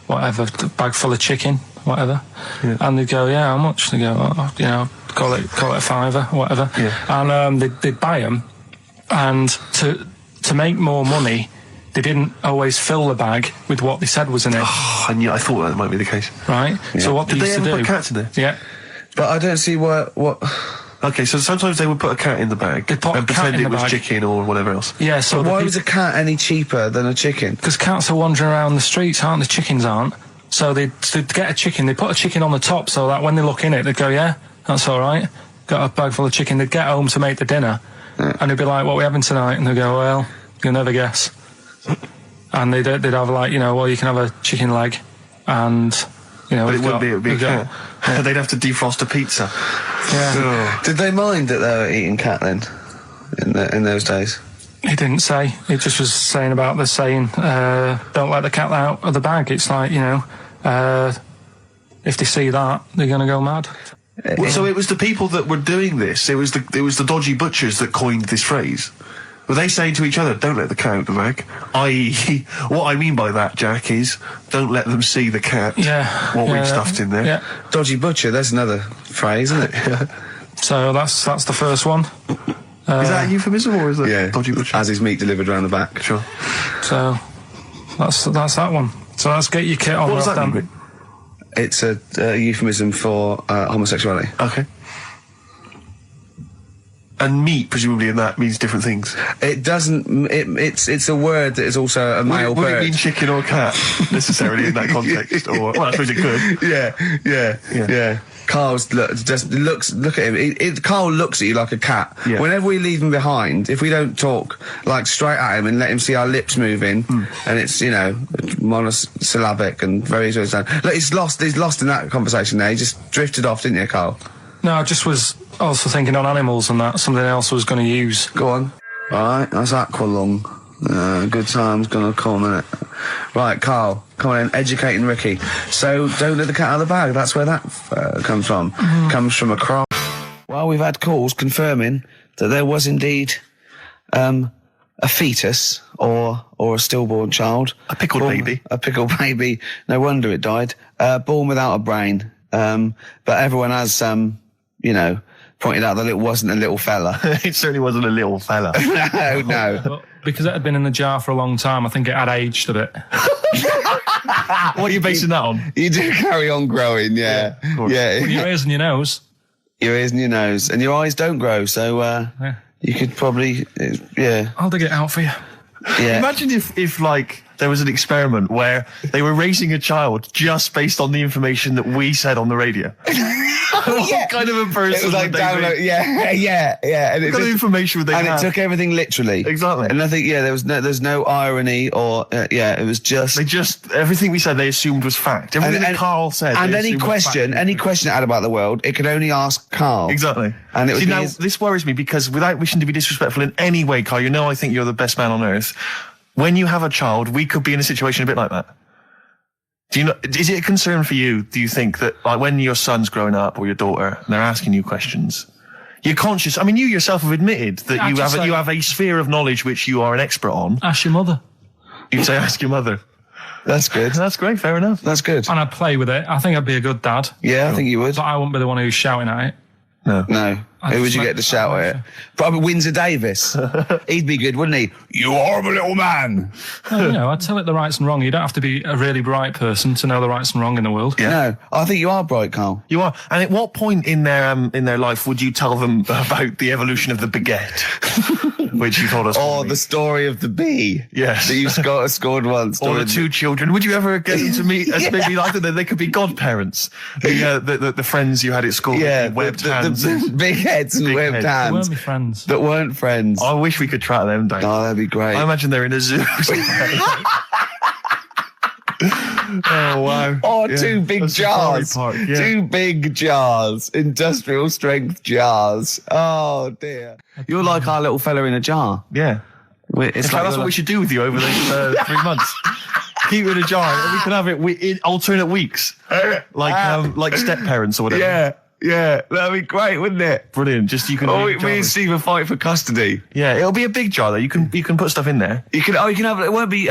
whatever, a bag full of chicken, whatever. Yeah. And they'd go, yeah, how much? They go, oh, you know, call it a fiver, whatever. Yeah. And they'd buy them, and to make more money, they didn't always fill the bag with what they said was in it. Oh, I thought that might be the case. Right. Yeah. So what did they used to do? Put cats in there? Yeah. But I don't see what. Okay, so sometimes they would put a cat in the bag and pretend it was chicken or whatever else. Yeah. So why was a cat any cheaper than a chicken? Because cats are wandering around the streets, aren't they? Chickens aren't. So they'd get a chicken. They put a chicken on the top so that when they look in it, they'd go, yeah, that's all right. Got a bag full of chicken. They'd get home to make the dinner, and they'd be like, what are we having tonight? And they'd go, well, you'll never guess. And they'd have, like, you know, well, you can have a chicken leg, and, you know... But it would be a cat. Yeah. They'd have to defrost a pizza. Yeah. Did they mind that they were eating cat then, in those days? He didn't say. He just was saying about the saying, don't let the cat out of the bag. It's like, you know, if they see that, they're going to go mad. Well, so it was the people that were doing this, it was the dodgy butchers that coined this phrase? Were they saying to each other, don't let the cat out the bag? I.e., what I mean by that, Jack, is don't let them see the cat. Yeah. What we've stuffed in there. Yeah. Dodgy butcher, there's another phrase, isn't it? So that's the first one. Is that a euphemism or is it dodgy butcher? As his meat delivered round the back. Sure. So that's that one. So let's get your kit on. What does that mean? It's a euphemism for homosexuality. Okay. And meat, presumably, in that means different things. It doesn't. It's a word that is also a male would bird. it mean chicken or cat necessarily in that context? Or well, I suppose it could. Yeah. Carl's look at him. Carl looks at you like a cat. Yeah. Whenever we leave him behind, if we don't talk like straight at him and let him see our lips moving, and it's monosyllabic and very look, he's lost in that conversation there. He just drifted off, didn't you, Carl? No, I just was also thinking on animals and that something else I was going to use. Go on. Alright, that's aqualung. Good time's gonna come, innit? Right, Carl, come on in, educating Ricky. So, don't let the cat out of the bag, that's where that comes from. Comes from a cry. Well, we've had calls confirming that there was indeed a fetus or a stillborn child. A pickled baby. A pickled baby. No wonder it died. Born without a brain. But everyone has, pointed out that it wasn't a little fella. It certainly wasn't a little fella. No. But because it had been in the jar for a long time, I think it had aged a bit. What are you basing that on? You do carry on growing, yeah. Well, your ears and your nose. Your ears and your nose. And your eyes don't grow, so you could probably, I'll dig it out for you. Yeah. Imagine if like, there was an experiment where they were raising a child just based on the information that we said on the radio. What kind of a person It was like would they download, be? yeah. And What kind of information would they have? it took everything literally. Exactly. And I think, there's no irony or, it was just... everything we said they assumed was fact. Everything that Karl said. And they any assumed was question fact. it had about the world, it could only ask Karl. Exactly. And it would See, be now, this worries me because without wishing to be disrespectful in any way, Karl, you know I think you're the best man on earth. When you have a child, we could be in a situation a bit like that. Do you know, is it a concern for you, do you think, that like when your son's growing up or your daughter and they're asking you questions, you're conscious, I mean, you yourself have admitted that you have a sphere of knowledge which you are an expert on. Ask your mother. You'd say ask your mother. That's good. That's great, fair enough. That's good. And I'd play with it. I think I'd be a good dad. Yeah, I think you would. But I wouldn't be the one who's shouting at it. No. Who would you get to shout at it? Probably Windsor Davis. He'd be good, wouldn't he? You horrible little man. No, I'd tell it the rights and wrong. You don't have to be a really bright person to know the rights and wrong in the world. Yeah. No, I think you are bright, Carl. You are. And at what point in their life would you tell them about the evolution of the baguette, which you told us? Or the story of the bee. Yes. That you scored once. Or the two children. Would you ever get them to meet as maybe like that? They could be godparents. The friends you had at school. Yeah, webbed hands. the big heads and webbed They hands. weren't my friends. That weren't friends. I wish we could track them down. Oh, that'd be great. I imagine they're in a zoo. Oh, wow. Or two big jars. Park, yeah. Two big jars. Industrial strength jars. Oh, dear. You're like our little fella in a jar. Yeah. It's That's what we should do with you over the 3 months. Keep it in a jar. And we can have it in alternate weeks. Like step parents or whatever. Yeah, that'd be great, wouldn't it? Brilliant. Just you can. Oh, me and Steve will fight for custody. Yeah, it'll be a big jar though. You can put stuff in there. You can have it. Won't be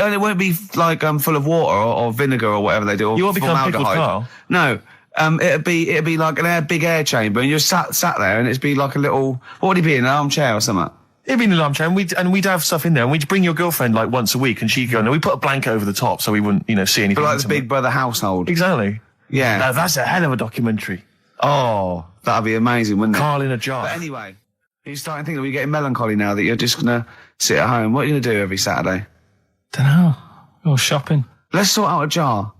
like full of water or vinegar or whatever they do. Or You won't become pickled Karl. No. It'd be like big air chamber, and you're sat there, and it'd be like a little. What would he be in, an armchair or something? It'd be in an armchair, and we'd have stuff in there, and we'd bring your girlfriend like once a week, and she'd go. No, we put a blanket over the top so we wouldn't see anything. But like the Big Brother household. Exactly. Yeah. Now, that's a hell of a documentary. Oh, that'd be amazing, wouldn't it? Karl in a jar. But anyway, you're starting to think that you're getting melancholy now that you're just gonna sit at home. What are you gonna do every Saturday? Dunno. Go shopping. Let's sort out a jar.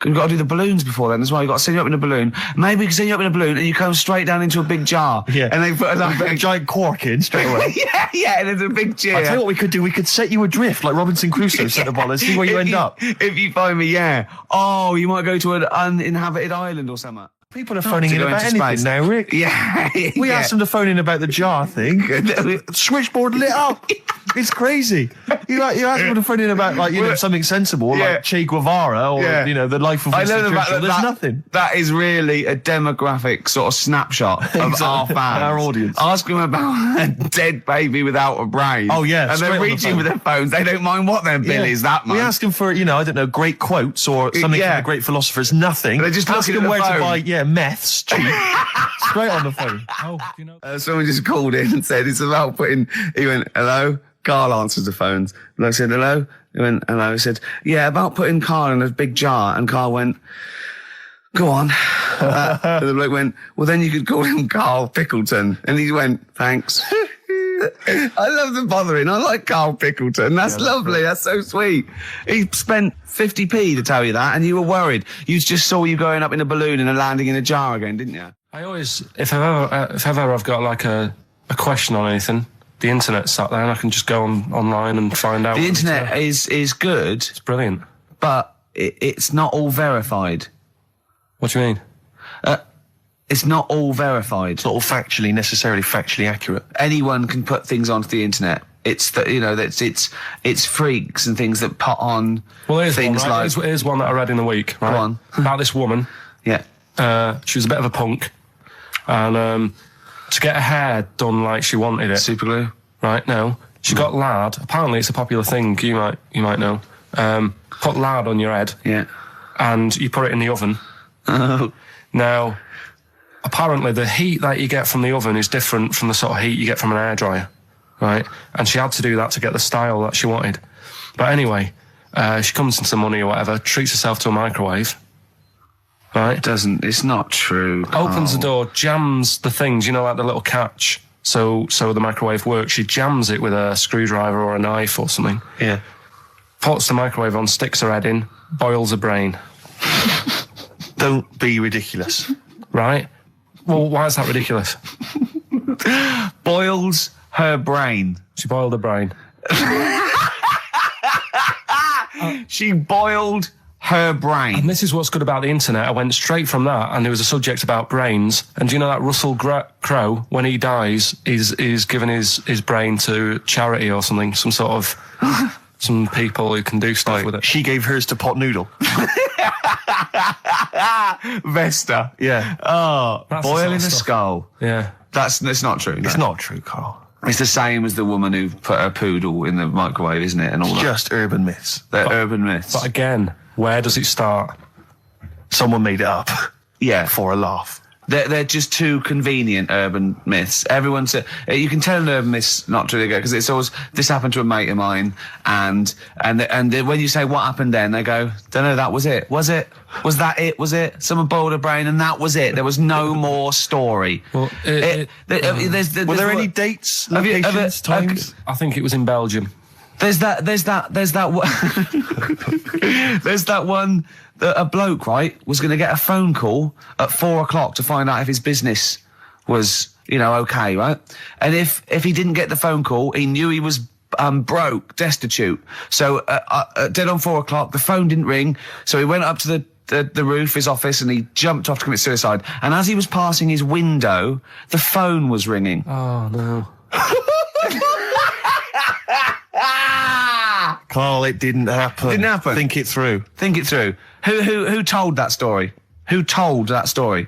We've got to do the balloons before then as well. You've got to send you up in a balloon. Maybe we can send you up in a balloon and you come straight down into a big jar. Yeah. And they put a giant cork in straight away. yeah, and there's a big chair. I'll tell you what we could do. We could set you adrift like Robinson Crusoe set the ball and see where you end up. If you find me, yeah. Oh, you might go to an uninhabited island or something. People are phoning in go about into anything space. now, Rick. Yeah. We asked them to phone in about the jar thing. Switchboard lit up. It's crazy. You ask them to phone in about, like, something sensible, like Che Guevara or, the life of Winston Churchill. There's nothing. That is really a demographic sort of snapshot of our fans. Our audience. Ask them about a dead baby without a brain. Oh, yeah. And they're reaching with their phones. They don't mind what their bill is that much. We ask them for, I don't know, great quotes or something from the great philosophers. Nothing. They're just ask looking them at the where phone. to buy, meths cheap. Straight on the phone. Oh, do you know? Someone just called in and said it's about he went, hello? Carl answers the phones. And I said, hello? He went, hello. He said, yeah, about putting Carl in a big jar. And Carl went, go on. And the bloke went, well, then you could call him Karl Pilkington. And he went, thanks. I love the bothering. I like Karl Pilkington. That's lovely. That's so sweet. He spent 50p to tell you that, and you were worried. You just saw you going up in a balloon and landing in a jar again, didn't you? I always, if ever I've got like a question on anything, the internet's sat there and I can just go online and find out. The internet is good. It's brilliant. But it's not all verified. What do you mean? It's not all verified. It's not all necessarily factually accurate. Anyone can put things onto the internet. It's it's freaks and things that put on things one, right? like. Here's one that I read in the week, right? Go on. About this woman. Yeah. She was a bit of a punk, and to get her hair done like she wanted it. Super glue. Right? No, she got lard. Apparently, it's a popular thing. You might know. Put lard on your head. Yeah. And you put it in the oven. Oh. Now, apparently, the heat that you get from the oven is different from the sort of heat you get from an hairdryer, right? And she had to do that to get the style that she wanted. But anyway, she comes into money or whatever, treats herself to a microwave, right? It's not true. Carl. Opens the door, jams the things, like the little catch, so the microwave works. She jams it with a screwdriver or a knife or something. Yeah. Puts the microwave on, sticks her head in, boils her brain. Don't be ridiculous. Right? Well, why is that ridiculous? Boils her brain. She boiled her brain. She boiled her brain. And this is what's good about the internet. I went straight from that, and there was a subject about brains. And do you know that Russell Crowe, when he dies, is given his brain to charity or something, some sort of some people who can do stuff with it. She gave hers to Pot Noodle. Vesta. Yeah. Oh, That's boiling the a sort of skull. Yeah. It's not true. It's not true, Carl. It's the same as the woman who put her poodle in the microwave, isn't it? And all that. Just urban myths. They're urban myths. But again, where does it start? Someone made it up. Yeah. For a laugh. They're just too convenient urban myths. Everyone said you can tell an urban myth's not true because it's always this happened to a mate of mine, and when you say what happened then, they go, don't know, that was it. Was it? Was that it? Was it? Someone boiled a brain and that was it. There was no more story. Well, Were there any dates, locations, times? I think it was in Belgium. There's that one that a bloke, right, was going to get a phone call at 4:00 to find out if his business was, okay, right? And if he didn't get the phone call, he knew he was broke, destitute. So dead on 4:00, the phone didn't ring. So he went up to the roof, his office, and he jumped off to commit suicide. And as he was passing his window, the phone was ringing. Oh no. Carl, it didn't happen. Didn't happen. Think it through. Think it through. Who told that story? Who told that story?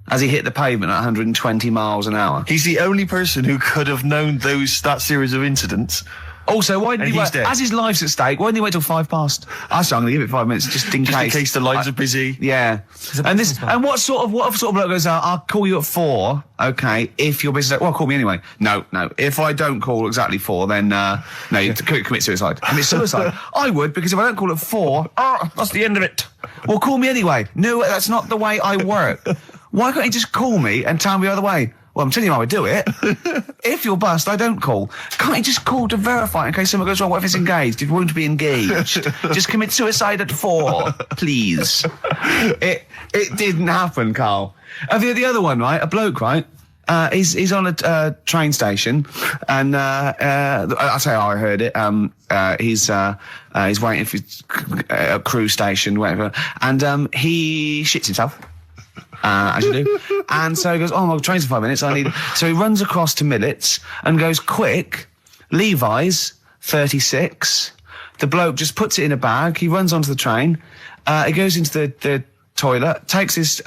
As he hit the pavement at 120 miles an hour. He's the only person who could have known that series of incidents. Also, why didn't he wait? Dead. As his life's at stake, why didn't he wait till 5:00? I'm going to give it 5 minutes just in case. In case the lines are busy. Yeah. And what sort of bloke goes out? I'll call you at 4. Okay, if your business. Well, call me anyway. No. If I don't call exactly 4, then no, you commit suicide. Commit suicide. I would, because if I don't call at 4, that's the end of it. Well, call me anyway. No, that's not the way I work. Why can't you just call me and tell me the other way? Well, I'm telling you how I do it. If you're bust, I don't call. Can't you just call to verify in case something goes wrong? What if it's engaged? It won't be engaged. Just commit suicide at 4, please. It didn't happen, Carl. The other one, right? A bloke, right? He's on a train station, and I'll tell you how I heard it. He's waiting for a cruise station, whatever, and he shits himself. as you do. And so he goes, oh, my train's in 5 minutes, So he runs across to Millets and goes, quick, Levi's, 36. The bloke just puts it in a bag, he runs onto the train, he goes into the toilet, takes his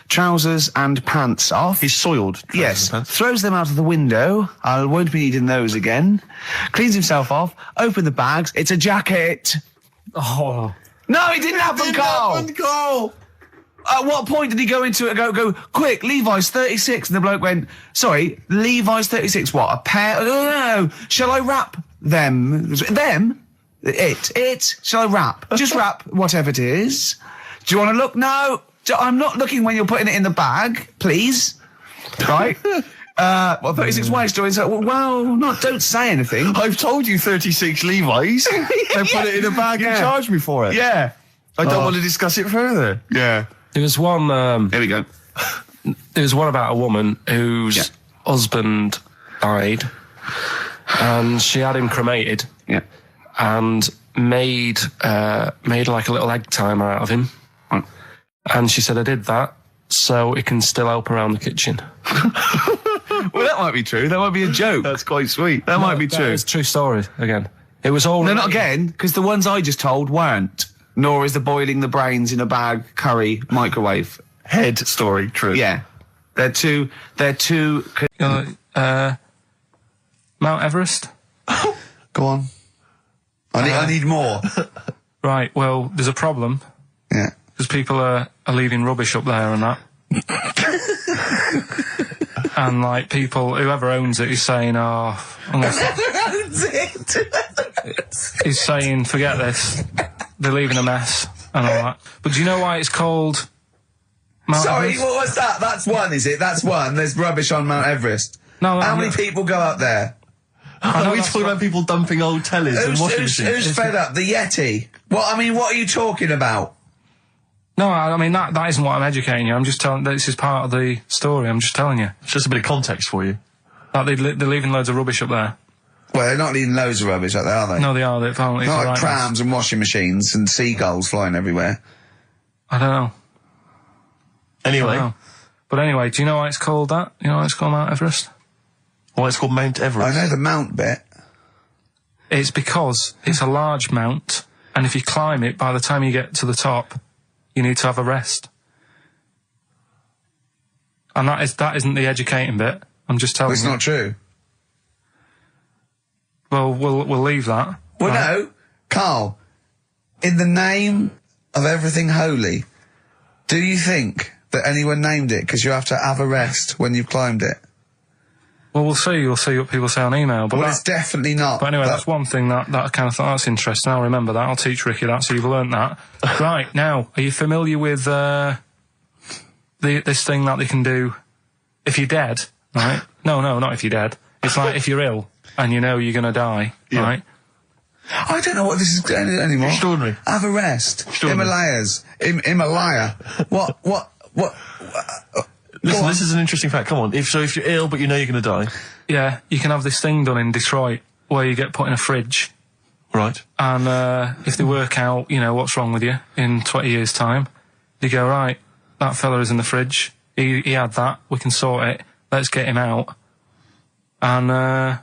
trousers and pants off. He's soiled. Yes. Throws them out of the window. I won't be needing those again. Cleans himself off. Open the bags. It's a jacket. Oh. No, he didn't happen, Carl. At what point did he go into it and go, quick, Levi's 36? And the bloke went, sorry, Levi's 36, what, a pair? No. Shall I wrap them? Them? It. Shall I wrap? Just wrap whatever it is. Do you want to look? No. I'm not looking when you're putting it in the bag, please. Right? 36 ways to it. Well, don't say anything. I've told you 36 Levi's. They put it in a bag and charged me for it. Yeah. I don't want to discuss it further. Yeah. There was one... Here we go. There was one about a woman whose husband died, and she had him cremated. Yeah. And made like a little egg timer out of him. And she said, I did that so it can still help around the kitchen. Well, that might be true. That might be a joke. That's quite sweet. That might be true. It's a true story, again. It was all... No, not again, because the ones I just told weren't. Nor is the boiling the brains in a bag curry microwave Head story true. Yeah. They're two... Mount Everest? Go on. I need more. Right, well, there's a problem. Yeah. Because people are leaving rubbish up there and that. And, like, people, whoever owns it is saying, Whoever owns it? he's saying, forget this. They're leaving a mess and all that. But do you know why it's called Mount Everest? What was that? That's one, is it? That's one. There's rubbish on Mount Everest. No, How many people go up there? Are we talking about people dumping old tellers and washing machines? Who's fed up? The Yeti? What are you talking about? No, I mean, that isn't what I'm educating you. I'm just telling, this is part of the story. I'm just telling you. It's just a bit of context for you. Like, they're leaving loads of rubbish up there. Well, they're not leaving loads of rubbish up there, are they? No, they are. They're apparently... Not like trams and washing machines and seagulls flying everywhere. I don't know. Anyway. But anyway, do you know why it's called that? You know why it's called Mount Everest? Why it's called Mount Everest? I know the mount bit. It's because it's a large mount, and if you climb it, by the time you get to the top, you need to have a rest. And that isn't the educating bit. I'm just telling you. It's not true. Well, we'll leave that. Well, no, Carl, in the name of everything holy, do you think that anyone named it because you have to have a rest when you've climbed it? Well, we'll see. You'll see what people say on email. But it's definitely not. But anyway, that's one thing that I kind of thought, that's interesting. I'll remember that. I'll teach Ricky that, so you've learnt that. Right, now, are you familiar with this thing that they can do if you're dead, right? No, not if you're dead. It's like if you're ill and you know you're going to die, right? I don't know what this is anymore. Extraordinary. Have a rest. Himalayas. Himalaya. What? Listen, this is an interesting fact. Come on. If you're ill but you know you're going to die. Yeah, you can have this thing done in Detroit where you get put in a fridge. Right. And if they work out, what's wrong with you in 20 years' time, they go, right, that fella is in the fridge. He had that. We can sort it. Let's get him out. And they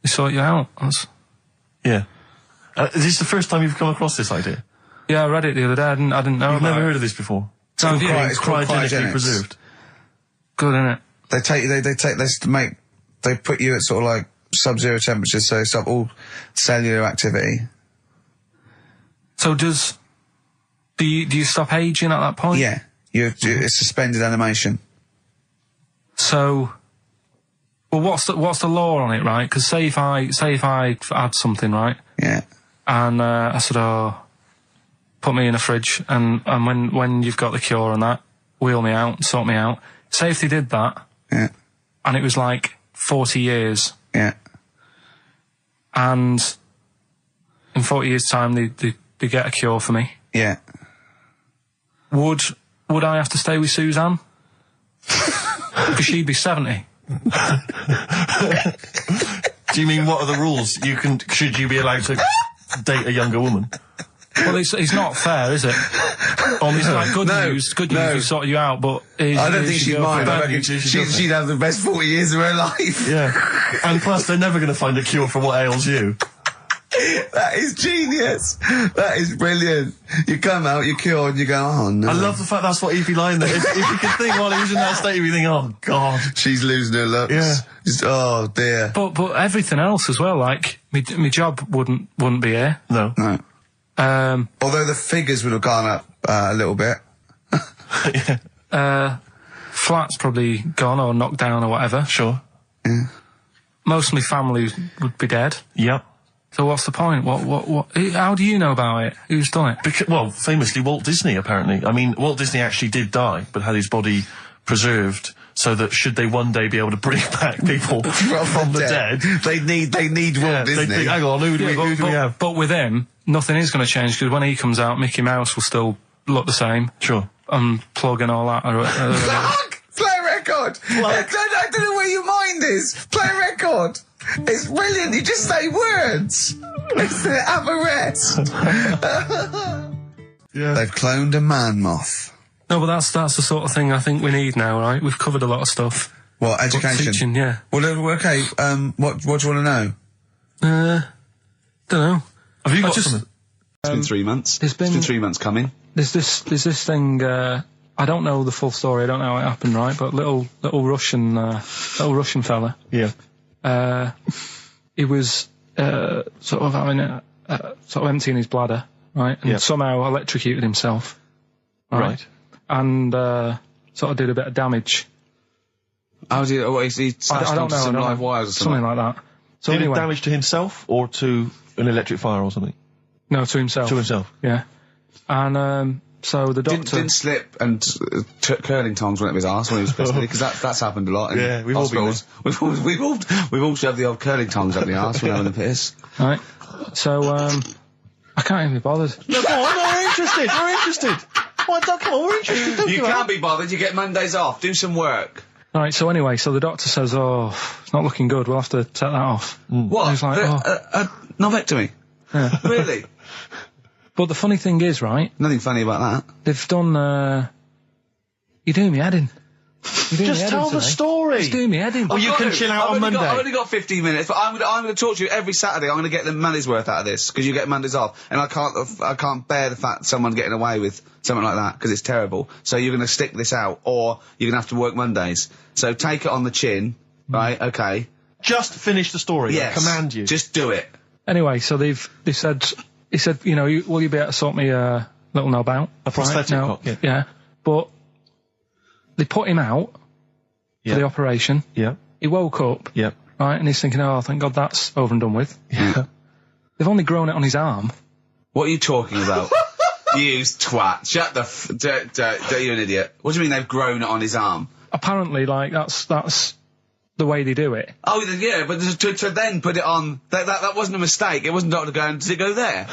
sort you out. Yeah. Is this the first time you've come across this idea? Yeah, I read it the other day. I didn't know You've about never it. heard of this before? It's cryogenically preserved. Good, isn't it? They put you at sort of like sub-zero temperatures, so stop all cellular activity. So do you stop aging at that point? Yeah, it's suspended animation. So, well, what's the law on it, right? Because say if I had something, right? Yeah. And I said, put me in a fridge, and when you've got the cure and that, wheel me out, sort me out. Say if they did that, yeah, and it was like 40 years, yeah, and in 40 years' time they get a cure for me. Yeah. Would I have to stay with Suzanne? Because she'd be 70. Do you mean what are the rules? Should you be allowed to date a younger woman? Well, it's not fair, is it? It's like good news we sort you out, but... I don't think she'd mind. I reckon she'd have the best 40 years of her life. Yeah. And plus, they're never going to find a cure for what ails you. That is genius. That is brilliant. You come out, you're cured, and you go, oh no. I love the fact that's what he'd be lying there. If you could think while he was in that state, you'd be thinking, oh god. She's losing her looks. Yeah. Just, oh dear. But everything else as well, like, my job wouldn't be here. No. No. Although the figures would have gone up a little bit. Yeah. Flat's probably gone or knocked down or whatever. Sure. Yeah. Most of my family would be dead. Yep. So what's the point? What? How do you know about it? Who's done it? Well, famously Walt Disney, apparently. I mean, Walt Disney actually did die, but had his body preserved so that should they one day be able to bring back people from the dead, they need Walt Disney. They'd think, hang on, who do we have? But with him, nothing is going to change, because when he comes out, Mickey Mouse will still look the same. Sure. Plug and all that. Play a record! I don't know where your mind is. Play a record! It's brilliant, you just say words! Have a rest! Yeah. They've cloned a man moth. No, but that's the sort of thing I think we need now, right? We've covered a lot of stuff. What, education? But teaching, yeah. Well, okay, what do you want to know? Don't know. Have you got something? It's been 3 months. It's been 3 months coming. There's this thing, I don't know the full story, I don't know how it happened, right? But little Russian fella. Yeah. He was sort of having sort of emptying his bladder, right? And somehow electrocuted himself. Right. And sort of did a bit of damage. How did he smashed onto some live wires or something? Something like that. So did anyway, it damage to himself or to an electric fire or something? No, to himself. To himself. Yeah. And so the doctor didn't slip and curling tongs went up his arse when he was pissed, because that's happened a lot. Yeah, we've all been there. We've all shoved the old curling tongs up the arse when having a piss. Right. So I can't even be bothered. No, go on, we're interested. We're interested. Come on, we're interested. Don't You can't be bothered. You get Mondays off. Do some work. All right. So anyway, so the doctor says, "Oh, it's not looking good. We'll have to take that off." What? And he's like, Novectomy. Yeah. Really? But the funny thing is, right? Nothing funny about that. They've done. You're doing me head in. Just tell the story. Just do me head in. Oh, you can chill out on Monday. I've only got 15 minutes, but I'm going to talk to you every Saturday. I'm going to get the money's worth out of this, because you get Mondays off, and I can't bear the fact someone getting away with something like that, because it's terrible. So you're going to stick this out, or you're going to have to work Mondays. So take it on the chin, right? Okay. Just finish the story. Yes. I command you. Just do it. Anyway, so they said, he said, you know, will you be able to sort me a little knob out? A prosthetic cock, yeah. But they put him out for the operation. Yeah. He woke up. Yeah. Right, and he's thinking, oh, thank God that's over and done with. Yeah. They've only grown it on his arm. What are you talking about? You twat. Shut the you're an idiot. What do you mean they've grown it on his arm? Apparently, like, that's the way they do it. Oh, yeah, but to then put it on, that wasn't a mistake. It wasn't doctor going, does it go there?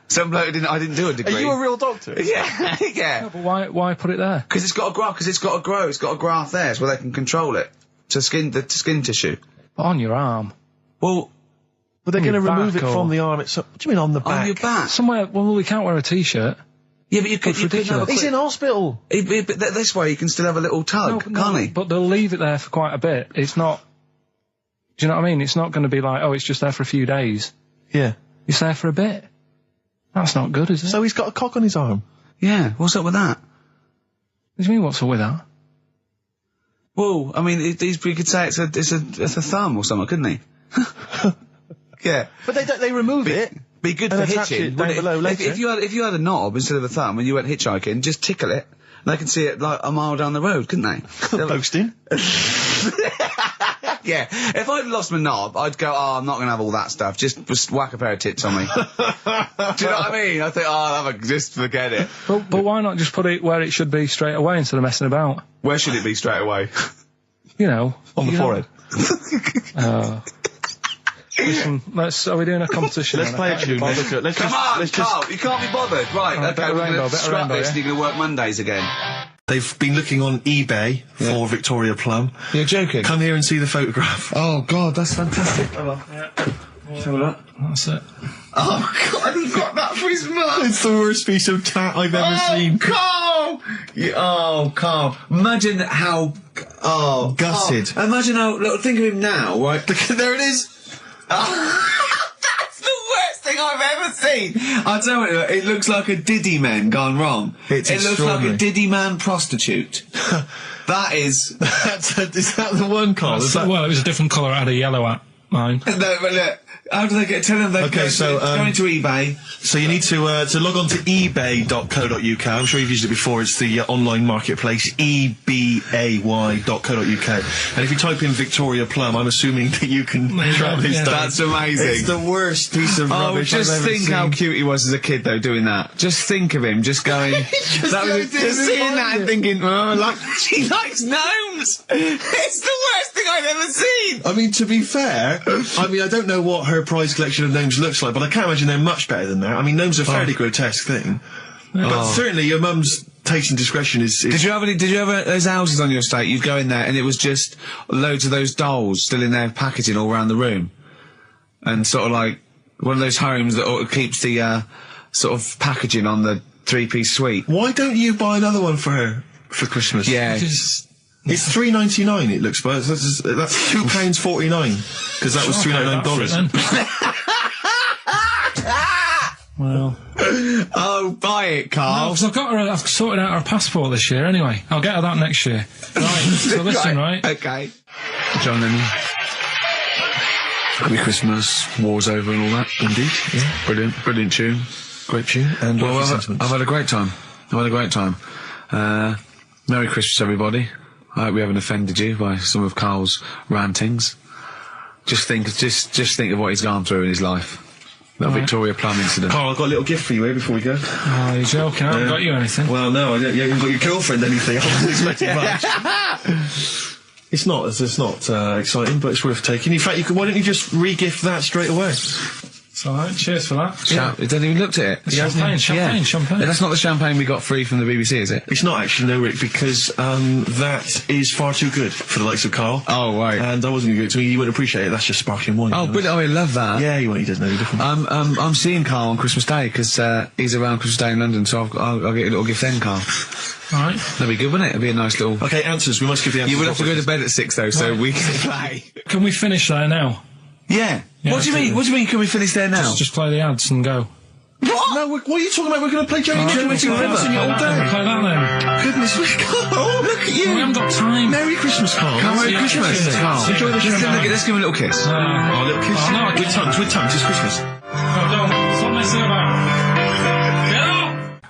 Some bloke I didn't do a degree. Are you a real doctor? Yeah, yeah. No, but why put it there? Because it's got to grow, it's got a graft there, so they can control it. To skin tissue. But on your arm. Well, but they're going to remove it or from the arm itself. What do you mean on the back? on your back. Somewhere, well, we can't wear a t-shirt. Yeah, but you could have He's in hospital. But this way he can still have a little tug, can't he? But they'll leave it there for quite a bit. It's not... Do you know what I mean? It's not going to be like, oh, it's just there for a few days. Yeah. It's there for a bit. That's not good, is it? So he's got a cock on his arm? Yeah, what's up with that? What do you mean, what's up with that? Well, I mean, we could say it's a thumb or something, couldn't he? Yeah. But they remove it. Be good and for attach hitching. it down below later. If you had a knob instead of a thumb and you went hitchhiking, just tickle it. And they can see it like a mile down the road, couldn't they? Boasting. Yeah. If I'd lost my knob, I'd go, oh, I'm not going to have all that stuff. Just whack a pair of tits on me. Do you know what I mean? I think, oh, just forget it. But why not just put it where it should be straight away instead of messing about? Where should it be straight away? You know. On the forehead. Listen, are we doing a competition? Let's play a tune. Come on, Carl, you can't be bothered. Right, okay, we're going to scrap this and you're going to work Mondays again. They've been looking on eBay for Victoria Plum. You're joking? Come here and see the photograph. Oh, God, that's fantastic. Oh, well. Yeah. Have a look. That's it. Oh, God, he got that for his mum. It's the worst piece of tat I've ever seen. Carl! Carl. Imagine how... Oh, gutted. Carl. Imagine how... Look, think of him now, right? There it is. That's the worst thing I've ever seen. I'll tell you, it looks like a Diddy man gone wrong. It's it looks like a extraordinary. Diddy man prostitute. That is... Is that the one, Carl? Well, it was a different colour. It had a yellow at mine. No, but look, how do they get... Tell them they Okay, so, go into eBay. So you need to log on to ebay.co.uk. I'm sure you've used it before. It's the online marketplace, ebay.co.uk. And if you type in Victoria Plum, I'm assuming that you can track this down. That's amazing. It's the worst piece of rubbish just I've ever think seen. how cute he was as a kid, though, doing that. Just think of him, just going... just seeing that and thinking, she likes gnomes! It's the worst thing I've ever seen! I mean, to be fair, I don't know what her prize collection of gnomes looks like, but I can't imagine they're much better than that. I mean, gnomes are a fairly grotesque thing. But certainly your mum's taste and discretion is... Did you ever those houses on your estate, you'd go in there and it was just loads of those dolls still in their packaging all around the room? And sort of like one of those homes that keeps the sort of packaging on the three-piece suite. Why don't you buy another one for her for Christmas? Yeah. It's $3.99. It looks, but that's £2.49 because that was $399. Well. Oh, buy it, Carl. No, 'cause I've sorted out her passport this year anyway. I'll get her that next year. Right, so listen, right? Okay. John Lennon. Happy Christmas, war's over and all that. Indeed, yeah. Brilliant tune. Great tune. And Well, I've had a great time. Merry Christmas, everybody. I hope we haven't offended you by some of Carl's rantings. Just think of what he's gone through in his life. That Victoria Plum incident. Carl, I've got a little gift for you here before we go. Oh, you're joking. I haven't got you anything. Well, no, you haven't got your girlfriend anything. I wasn't expecting much. It's not exciting, but it's worth taking. In fact, why don't you just re-gift that straight away? It's alright, cheers for that. He hasn't even looked at it. Champagne. That's not the champagne we got free from the BBC, is it? It's not actually, no, Rick, because that is far too good for the likes of Carl. Oh, right. And I wasn't going to give it to me. You wouldn't appreciate it. That's just sparkling wine. Oh, brilliant. Oh, I love that. Yeah, he doesn't know the difference. I'm seeing Carl on Christmas Day, because he's around Christmas Day in London, so I'll get a little gift then, Carl. Alright. That'd be good, wouldn't it? It'd be a nice little... Okay, answers. We must give the answers. You would have to go to bed at 6, though, so we can play. Can we finish there now? Yeah. What do you mean? What do you mean? Can we finish there now? Just play the ads and go. What? No, what are you talking about? We're going to play Jerry River all Play day. that then. Goodness me, Carl, look at you. We haven't got time. Merry Christmas, Carl. Merry Christmas, Carl. Enjoy the show. Let's give him a little kiss. Oh, a little kiss. Oh, no, with tongues, it's Christmas. No, don't. Stop messing about. Get up!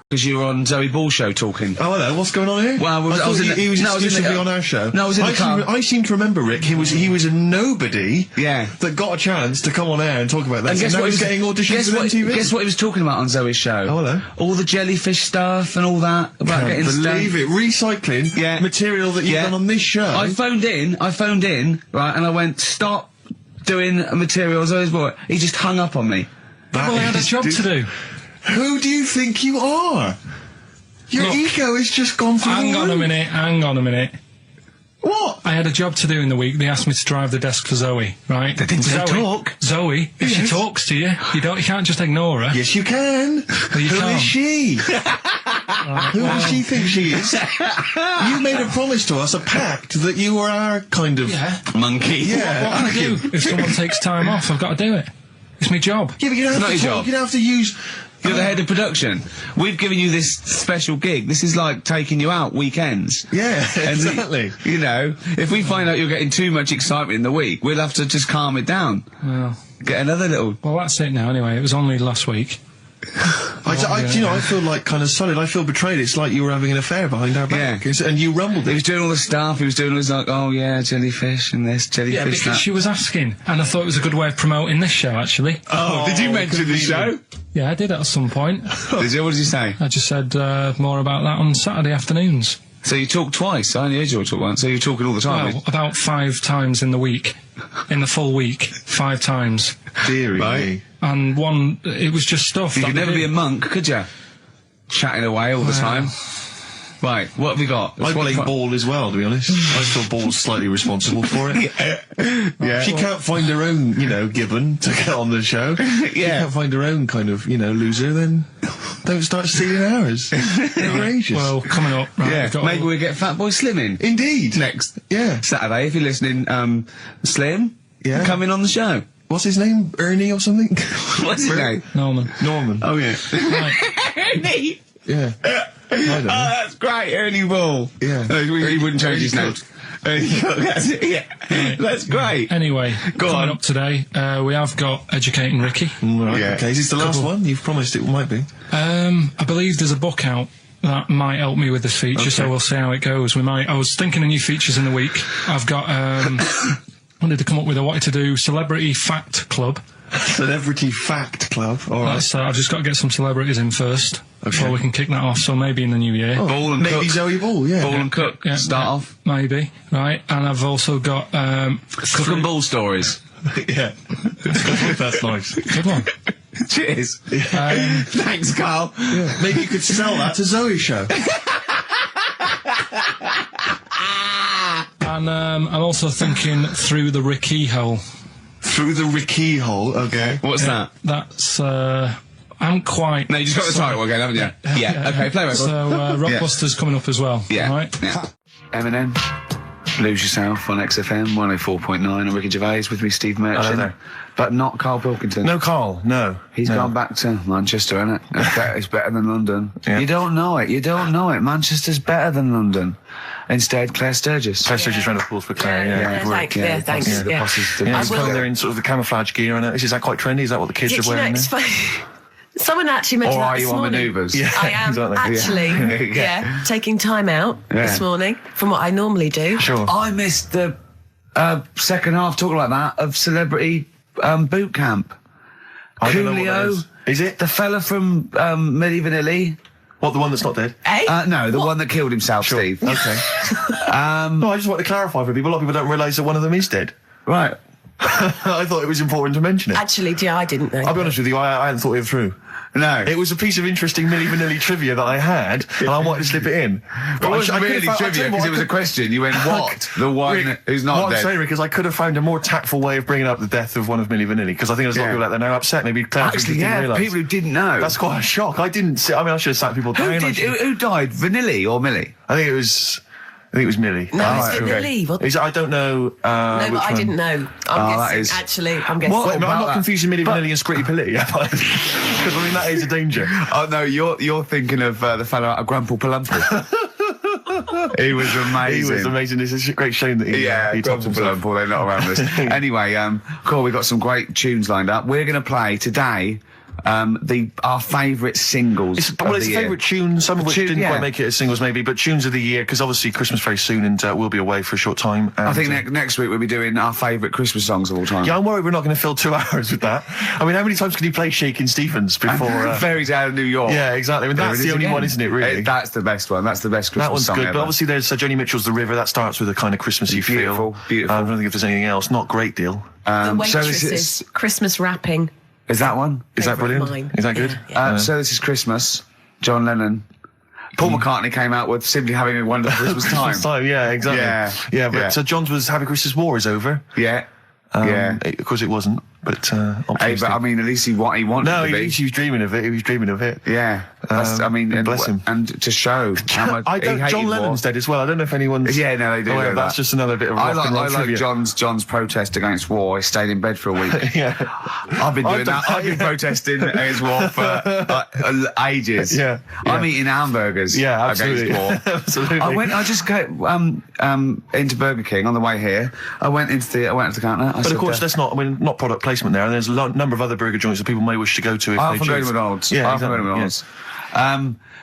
Because you were on Zoe Ball's show talking. Oh, hello, what's going on here? Well, I thought he was exclusively on our show. No, I was in the car. I seem to remember, Rick, he was a nobody that got a chance to come on air and talk about that. And guess now what he's getting auditions for MTV. Guess what he was talking about on Zoe's show? Oh, hello. All the jellyfish stuff and all that. About Can't getting believe it. Recycling material that you've done on this show. I phoned in, right, and I went, stop doing material on Zoe's boy. He just hung up on me. Well, I had a job to do. Who do you think you are? Your ego has just gone through the roof. Hang on a minute. What? I had a job to do in the week. They asked me to drive the desk for Zoe, right? They didn't say talk. Zoe, if she talks to you, you can't just ignore her. Yes, you can. Well, you Who can't. is she? Who does she think she is? You made a promise to us, a pact, that you were our kind of monkey. Yeah. What can I do? If someone takes time off, I've got to do it. It's my job. Yeah, but you don't have to talk. You don't have to use... You're the head of production. We've given you this special gig. This is like taking you out weekends. Yeah, exactly. And, you know, if we find out you're getting too much excitement in the week, we'll have to just calm it down. Well, get another little... Well, that's it now anyway. It was only last week. I feel like kind of solid. I feel betrayed. It's like you were having an affair behind our back. Yeah. And you rumbled it. He was doing all the stuff. He was doing all this like, oh yeah, jellyfish and this, jellyfish that. Yeah, because that. she was asking, and I thought it was a good way of promoting this show, actually. Oh, did you mention the show? Yeah, I did at some point. Did you? What did you say? I just said more about that on Saturday afternoons. So you talk twice? I only heard you talk once, so you're talking all the time? Well, about 5 times in the week. In the full week. 5 times. Deary me. And one, it was just stuff. You could never be a monk, could you? Chatting away all the time. Right, what have we got? I blame Ball as well, to be honest. I feel Ball's slightly responsible for it. Yeah. She can't find her own, Gibbon to get on the show. She can't find her own kind of, loser, then don't start stealing ours. Outrageous. Well, coming up, right? Yeah, maybe we get Fatboy Slim in. Indeed. Next. Yeah. Saturday, if you're listening, Slim, come in on the show. What's his name? Ernie or something? What's his name? Norman. Oh, yeah. Right. Ernie! Yeah. I don't know. Oh, that's great, Ernie Ball. Yeah. He wouldn't change his name. Ernie Cook, that's it, yeah. That's great. Anyway, coming up today, we have got Educating Ricky. Right, Yeah. okay. Is this the last one? You've promised it might be. I believe there's a book out that might help me with this feature, so we'll see how it goes. I was thinking of new features in the week. I've got, wanted to come up with, I wanted to do Celebrity Fact Club. Celebrity Fact Club. All right. I've just got to get some celebrities in first before we can kick that off, so maybe in the new year. Ball and Maybe Cook. Zoe Ball, yeah. Ball and Cook. Start off. Maybe, right? And I've also got... Cook and Ball stories. Yeah. That's nice. Good one. Cheers. Thanks, Carl. Yeah. Maybe you could sell that to Zoe's show. And I'm also thinking Through the Ricky Hole. Through the Ricky Hole, okay. What's that? That's... I'm quite... No, you just got the title again, haven't you? Yeah. Okay, play record. So, Rockbuster's coming up as well. Yeah. Right? Yeah. Eminem, Lose Yourself on XFM 104.9, and Ricky Gervais with me, Steve Merchant. Hello there. But not Karl Pilkington. No, Carl, no. He's gone back to Manchester, innit? It's better than London. Yeah. You don't know it. Manchester's better than London. Instead, Claire Sturgis. Claire Sturgis round of applause for Claire, yeah. Good work. Thanks. Yeah, the posse's Yeah, I it's will- coming there in sort of the camouflage gear, and is that quite trendy? Is that what the kids are wearing it's now? funny. Someone actually mentioned Or that are this you on morning. manoeuvres? Yeah, I am exactly. actually, taking time out this morning from what I normally do. Sure. I missed the second half, talking like that, of Celebrity Boot Camp. I don't know what that Coolio. is it? The fella from Milli Vanilli. What, the one that's not dead? Eh? No, the one that killed himself, Steve. Okay. No, I just want to clarify for people. A lot of people don't realise that one of them is dead. Right. I thought it was important to mention it. Actually, yeah, I didn't know. I'll be honest with you, I hadn't thought it through. No. It was a piece of interesting Milli Vanilli trivia that I had, and I wanted to slip it in. It wasn't I could really have found- trivia, because it was a question. You went, what? The one Rick, who's not what dead. I'm saying, Rick, is I could have found a more tactful way of bringing up the death of one of Milli Vanilli, because I think there's a lot of people out there now upset. Maybe Claire Actually, didn't yeah, realise. people who didn't know. That's quite a shock. I didn't see, I should have sat people down. Who died? Vanilli or Millie? I think it was Millie. No, Right, it's okay. Millie. What? I don't know. No, but I didn't know. I'm that guessing. is- Actually, I'm guessing. What? Wait, no, I'm about not that? confusing Milli Vanilli and Scritti Politti, because that is a danger. Oh, no, you're thinking of the fellow out of Grumple Palumple. He was amazing. He was amazing. It's a great shame that he topped Grumple himself. Palumple, they're not around this. Anyway, cool, we've got some great tunes lined up. We're going to play today our favourite singles It's of a the year. favourite tune, some of which Tune- didn't yeah. quite make it as singles maybe, but tunes of the year, because obviously Christmas very soon and we'll be away for a short time. And, I think next week we'll be doing our favourite Christmas songs of all time. yeah, I'm worried we're not going to fill 2 hours with that. I mean, how many times can you play Shakin' Stevens before... Fairies Out of New York. yeah, exactly. I mean, There that's it the is only again. one, isn't it, really? That's the best one. That's the best Christmas That one's song good, ever. but obviously there's Joni Mitchell's The River. That starts with a kind of Christmassy Beautiful, feel. beautiful. I don't think if there's anything else. Not a great deal. The so waitresses, this is Christmas wrapping. that one? Is that Favourite of brilliant? mine. Is that good? Yeah. So this is Christmas. John Lennon. Paul McCartney came out with Simply Having a Wonderful Christmas Time. Christmas time, yeah, exactly. Yeah, but yeah. So John's was Happy Christmas War is over. Yeah. Yeah. Of course it wasn't, but Hey, optimistic. but I mean, at least he wanted No, to be. he was dreaming of it. He was dreaming of it. Yeah. That's, I mean, and, bless him. and to show how much I he don't. hated John war. Lennon's dead as well. I don't know if anyone's. Yeah, no, they do. aware know of that. That's just another bit of I rock and roll like trivia. John's protest against war. He stayed in bed for a week. Yeah. I've been doing I've that. done- I've been protesting against war for ages. Yeah, I'm yeah. eating hamburgers Yeah, absolutely. against war. Absolutely. I just go into Burger King on the way here. I went into the counter. But of course, that's not. I mean, not product placement there. And there's a number of other burger joints that people may wish to go to. If I they often go to choose. McDonald's. Yeah, I often go to exactly, McDonald's.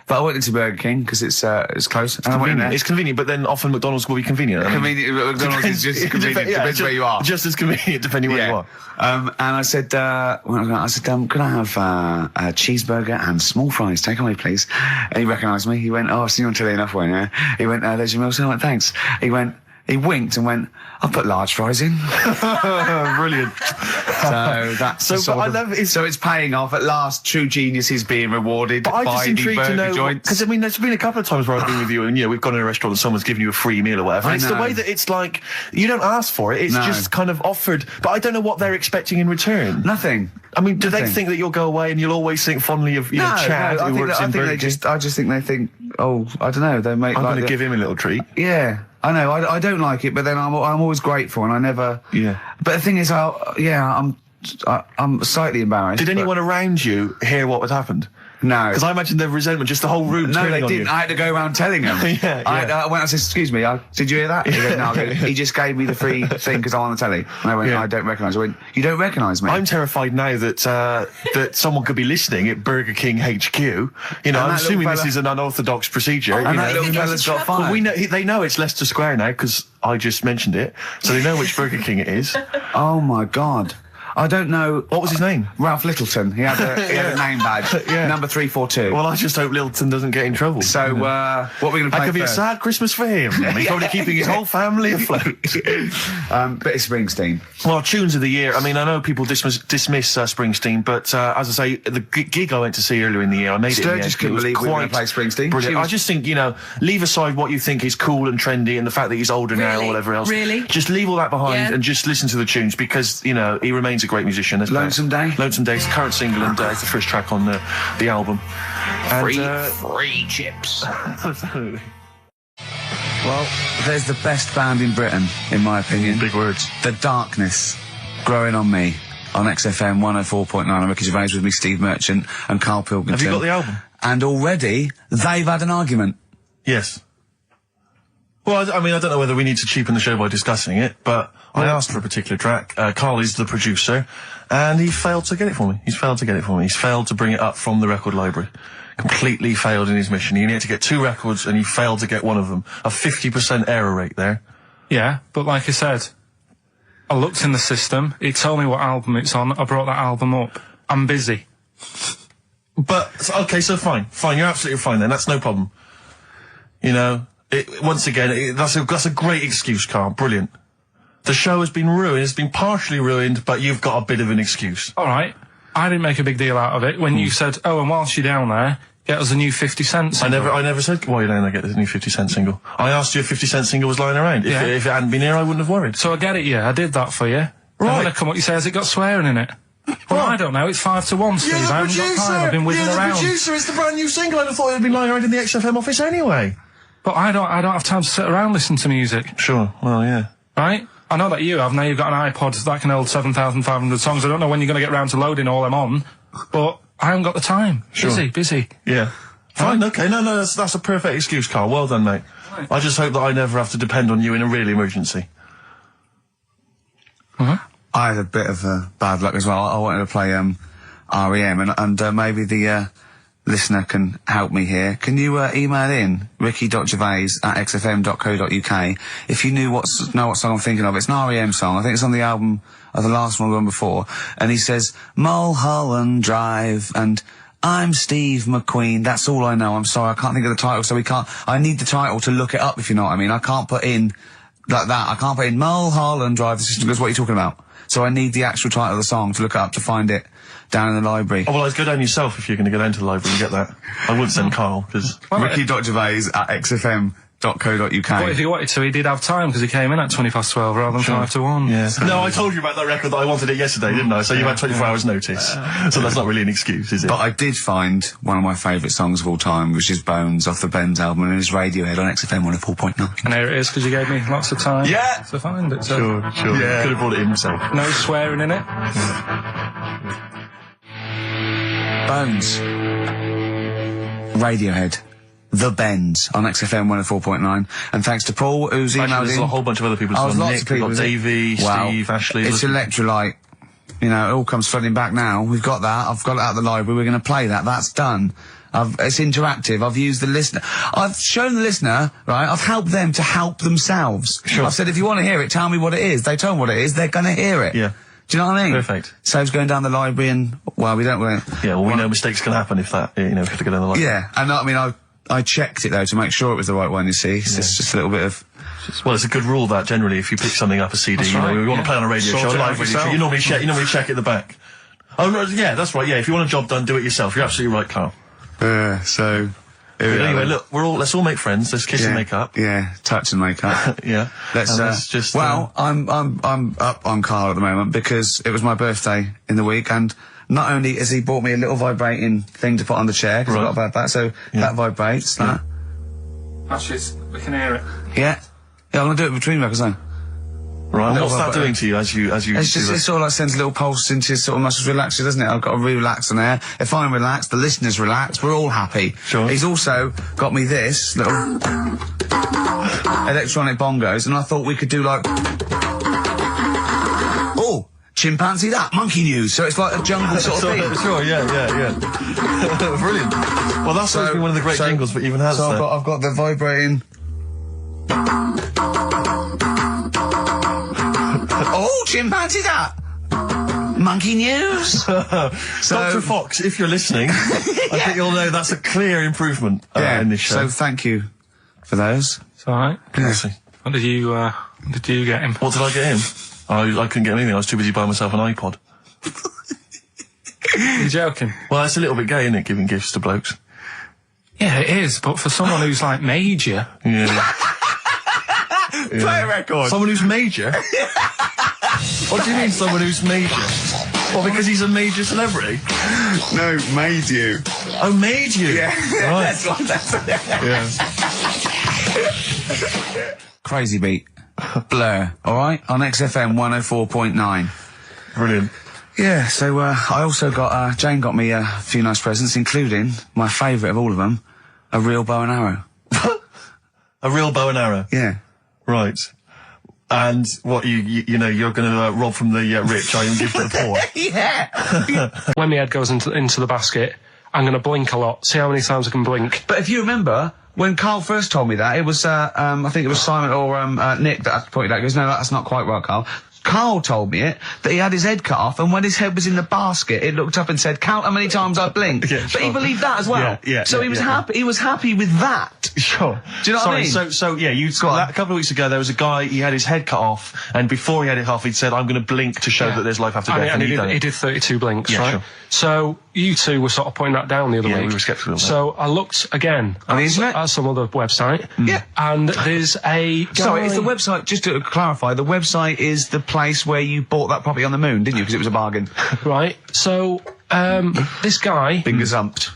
But I went into Burger King because it's close. And I went in there. It's convenient, but then often McDonald's will be convenient. I mean, Convenient. McDonald's is just convenient. Depends where you are. Just as convenient depending where you are. And I said, can I have a cheeseburger and small fries? Take away, please. And he recognised me. He went, oh, I've seen you on telly enough, won't you? He went, there's your meal. So I went, thanks. He went, he winked and went, "I'll put large fries in." Brilliant. So that's so it's paying off at last. True genius is being rewarded But I'm by just the intrigued to burger know, joints. because I mean, there's been a couple of times where I've been with you, and we've gone to a restaurant and someone's given you a free meal or whatever. I And it's the know. way that it's like you don't ask for it; it's No. just kind of offered. But I don't know what they're expecting in return. Nothing. I mean, do they Nothing. think that you'll go away and you'll always think fondly of Chad, I who think, works I in think Burger they King? I just think they think, oh, I don't know, they make I'm like going to give him a little treat. Yeah, I know. I don't like it, but then I'm always grateful, and I never. Yeah. But the thing is, I'm slightly embarrassed. Did anyone around you hear what had happened? No. Because I imagine the resentment, just the whole room No, turning they on didn't. you. I had to go around telling them. Yeah, I went. I said, "Excuse me, did you hear that?" He went, "No." I go, "He just gave me the free thing because I'm on the telly." And I went, Yeah. "I don't recognise." I went, "You don't recognise me?" I'm terrified now that that someone could be listening at Burger King HQ. You know, I'm that assuming little this fella- is an unorthodox procedure. and you that know. little fella's got fired. But we know they know it's Leicester Square now because I just mentioned it, so they know which Burger King it is. Oh my God. I don't know. What was his name? Ralph Littleton. He had a name badge. Yeah. Number 342. Well, I just hope Littleton doesn't get in trouble. So, what are we going to play That could be a first? sad Christmas for him. He's probably keeping his whole family afloat. Bit of Springsteen. Well, tunes of the year. I mean, I know people dismiss Springsteen, but as I say, the gig I went to see earlier in the year, I made it. in the Sturgis end. couldn't It was believe we were quite going to play Springsteen. Brilliant. She was- I just think, leave aside what you think is cool and trendy and the fact that he's older now or Really? whatever else. Really? Just leave all that behind Yeah. and just listen to the tunes because, he remains a great musician. Let's play it. Lonesome Day? Lonesome Day is the current single and it's the first track on the album. And, Free chips. absolutely. Well, there's the best band in Britain, in my opinion. Big words. The Darkness, Growing on Me, on XFM 104.9. I'm Ricky Gervais with me, Steve Merchant and Karl Pilkington. Have you got the album? And already, they've had an argument. Yes. Well, I mean, I don't know whether we need to cheapen the show by discussing it, but I asked for a particular track. Carl is the producer, and he failed to get it for me. He's failed to get it for me. He's failed to bring it up from the record library. Completely failed in his mission. He needed to get 2 records, and he failed to get one of them. A 50% error rate there. Yeah, but like I said, I looked in the system. It told me what album it's on. I brought that album up. I'm busy. But, okay, so fine. Fine, you're absolutely fine then. That's no problem. Once again, that's a great excuse, Carl. Brilliant. The show has been ruined. It's been partially ruined, but you've got a bit of an excuse. All right. I didn't make a big deal out of it when you said, "Oh, and whilst you're down there, get us a new 50 Cent single." I never said, "Why you down there get this new 50 Cent single?" I asked you if 50 Cent single was lying around. Yeah. If it hadn't been here, I wouldn't have worried. So I get it, yeah. I did that for you. Right. And when I come up, you say, "Has it got swearing in it?" Well, I don't know. It's 5-1, Steve. I haven't got time. I've been whizzing around. producer. It's the brand new single. I'd have thought it had been lying around in the XFM office anyway. But I don't have time to sit around and listen to music, Sure. Well, yeah. right? I know that you have. Now you've got an iPod that can hold 7,500 songs. I don't know when you're going to get round to loading all them on, but I haven't got the time. Sure. Busy. Yeah. Fine. Okay. No. That's a perfect excuse, Carl. Well done, mate. Right. I just hope that I never have to depend on you in a real emergency. I had a bit of bad luck as well. I wanted to play REM, and maybe the listener can help me here. Can you email in ricky.gervais@xfm.co.uk if you know what song I'm thinking of? It's an REM song. I think it's on the album of the last one before. And he says Mulholland Drive and I'm Steve McQueen. That's all I know. I'm sorry, I can't think of the title, so I need the title to look it up, if you know what I mean. I can't put in like that. I can't put in Mulholland Drive. The system goes, what are you talking about? So I need the actual title of the song to look up to find it down in the library. Oh, well, I'd go down yourself if you're going to go down to the library and get that. I wouldn't send Carl, because... Ricky.gervais@xfm.co.uk. But if he wanted to, he did have time because he came in at 12:20 rather than 5-1. Yeah. So- No, I told you about that record that I wanted it yesterday, didn't I? So you had 24 hours notice. So that's not really an excuse, is it? But I did find one of my favourite songs of all time, which is Bones off the Benz album, and it's Radiohead on XFM 104.9. And there it is, because you gave me lots of time Yeah. to find it. So Sure. Yeah. Could have brought it in himself. no swearing in it. Bones. Radiohead. The Bends on XFM 104.9. And thanks to Paul, who's Actually, emailed there's in. a whole bunch of other people. Oh, There's lots Nick, of people. we've got Davey, Wow. Steve, Ashley. It's Electrolyte. You know, it all comes flooding back now. We've got that. I've got it out of the library. We're going to play that. That's done. It's interactive. I've used the listener. I've shown the listener, right? I've helped them to help themselves. Sure. I've said, if you want to hear it, tell me what it is. They tell me what it is. They're going to hear it. Yeah. Do you know what I mean? Perfect. Saves going down the library and, well, we don't want to... Yeah, well, we know mistakes can happen if that, if you have to go down the line. Yeah, and I mean, I checked it though to make sure it was the right one, you see. It's just a little bit of Well, it's a good rule that generally, if you pick something up a CD, That's you know, right, we want yeah. to play on a radio Sort show, it a out live radio show. yourself. You normally check at the back. Oh, no, yeah, that's right. Yeah, if you want a job done, do it yourself. You're absolutely right, Carl. So. But anyway, look, let's all make friends. Let's kiss and make up. Yeah, touch and make up. Yeah. Let's just. Well, I'm up on Carl at the moment because it was my birthday in the week, and not only has he bought me a little vibrating thing to put on the chair because I got about that, so that vibrates. That. Actually, we can hear it. Yeah. Yeah, I'm gonna do it between records now. Right. Little What's that doing to you as you? It's just, do it sort of like sends a little pulse into your sort of muscles, relax you, doesn't it? I've got to relax on air. If I'm relaxed, the listeners relax, we're all happy. Sure. He's also got me this little electronic bongos, and I thought we could do like, oh, chimpanzee that, monkey news, so it's like a jungle sort of thing. Sure, yeah. Brilliant. Well, that's supposed to be one of the great jingles, but even has. So I've got the vibrating. Oh, chimpanzee that! Monkey news! Dr. Fox, if you're listening, I think you'll know that's a clear improvement in this show. So thank you for those. It's alright. Yeah. What did you get him? What did I get him? I couldn't get him anything. I was too busy buying myself an iPod. You're joking? Well, it's a little bit gay, isn't it, giving gifts to blokes? Yeah, it is, but for someone who's like major... Yeah. Play a record! Someone who's major? What do you mean, someone who's major? Well, because he's a major celebrity? No, made you. Oh, made you? Yeah. Right. That's Yeah. Crazy beat. Blur, alright? On XFM 104.9. Brilliant. Yeah, so I also got, Jane got me a few nice presents, including my favourite of all of them, a real bow and arrow. A real bow and arrow? Yeah. Right. And what, you know, you're going to rob from the rich, and give to the poor? Yeah! When my head goes into the basket, I'm going to blink a lot. See how many times I can blink. But if you remember, when Carl first told me that, it was, I think it was Simon or Nick that pointed out. He goes, no, that's not quite right, Carl. Carl told me that he had his head cut off, and when his head was in the basket, it looked up and said, count how many times I blinked. Yeah, sure. But he believed that as well. So he was happy. He was happy with that. Sure. Do you know what I mean? So yeah, a couple of weeks ago, there was a guy, he had his head cut off, and before he had it off, he'd said, I'm going to blink to show that there's life after death. And he did 32 blinks, Yeah, right? sure. So you two were sort of pointing that down the other week. Yeah, we were sceptical of that. So I looked again On the internet? at some other website. Yeah. And there's a guy... Sorry, it's the website, just to clarify, the website is the place where you bought that property on the moon, didn't you? Because it was a bargain. Right. So, this guy... Been gazumped.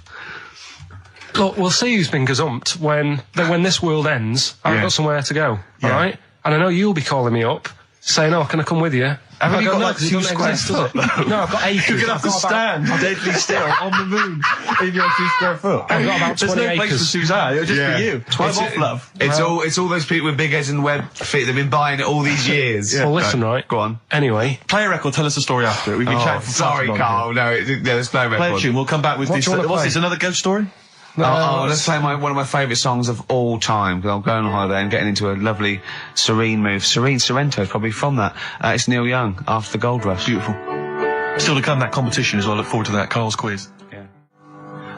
Look, we'll see who's been gazumped when this world ends. I've got somewhere to go, Yeah. alright? And I know you'll be calling me up, saying, oh, can I come with you? Haven't you got, no, like, 2 square foot? No, I've got acres. You're going to have to stand deadly still on the moon in your 2 square foot. I've got about 20 There's no place acres. for Suzanne, it'll just be you. 12 off, love. It's all those people with big heads and web feet that've been buying it all these years. Well, listen, right? Go on. Anyway. Play a record, tell us the story after it. We've been chatting for far too long. Carl. No, let's play a record. Play a tune, we'll come back with this. do you wanna What's play? this, another ghost story? Let's play one of my favourite songs of all time, because I'm going on holiday and getting into a lovely serene mood. Sorrento is probably from that. It's Neil Young, After the Gold Rush. Beautiful. Still to come, that competition as well. I look forward to that. Carl's quiz. Yeah.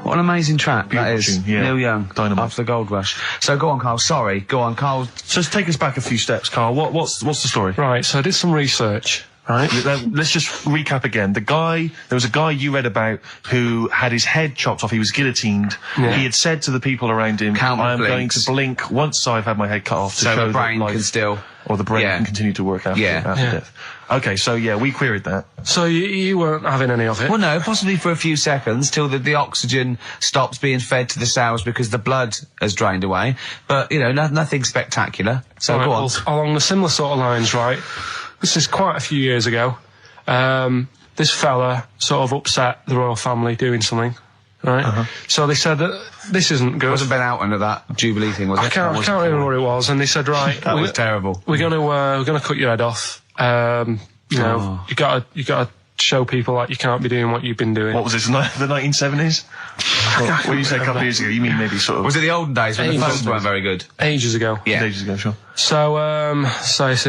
What an amazing track that is. Tune, yeah. Neil Young, Dynamite. After the Gold Rush. So go on, Carl. Sorry. Go on, Carl. So let's take us back a few steps, Carl. What's the story? Right, so I did some research. Right. Let's just recap again. There was a guy you read about who had his head chopped off. He was guillotined. Yeah. He had said to the people around him, Count I am blinks. going to blink once I've had my head cut off to So show the brain that life, can still... or the brain Yeah. can continue to work after Yeah. death. Okay, so yeah, we queried that. So you weren't having any of it? Well, no, possibly for a few seconds till the oxygen stops being fed to the cells because the blood has drained away. But, you know, nothing spectacular. So Right, go on. well, along the similar sort of lines, right? This is quite a few years ago. This fella sort of upset the royal family doing something, right? So they said that this isn't good. It wasn't Ben Alton at that Jubilee thing, was it? I can't remember what it was, and they said, right, That was terrible. we're gonna cut your head off. You know, you gotta show people like you can't be doing what you've been doing. What was this, the 1970s? What you say a couple of years ago, you mean maybe sort of... Was it the olden days when the Ages phones ago. weren't very good? Ages ago. Yeah. Ages ago, sure. So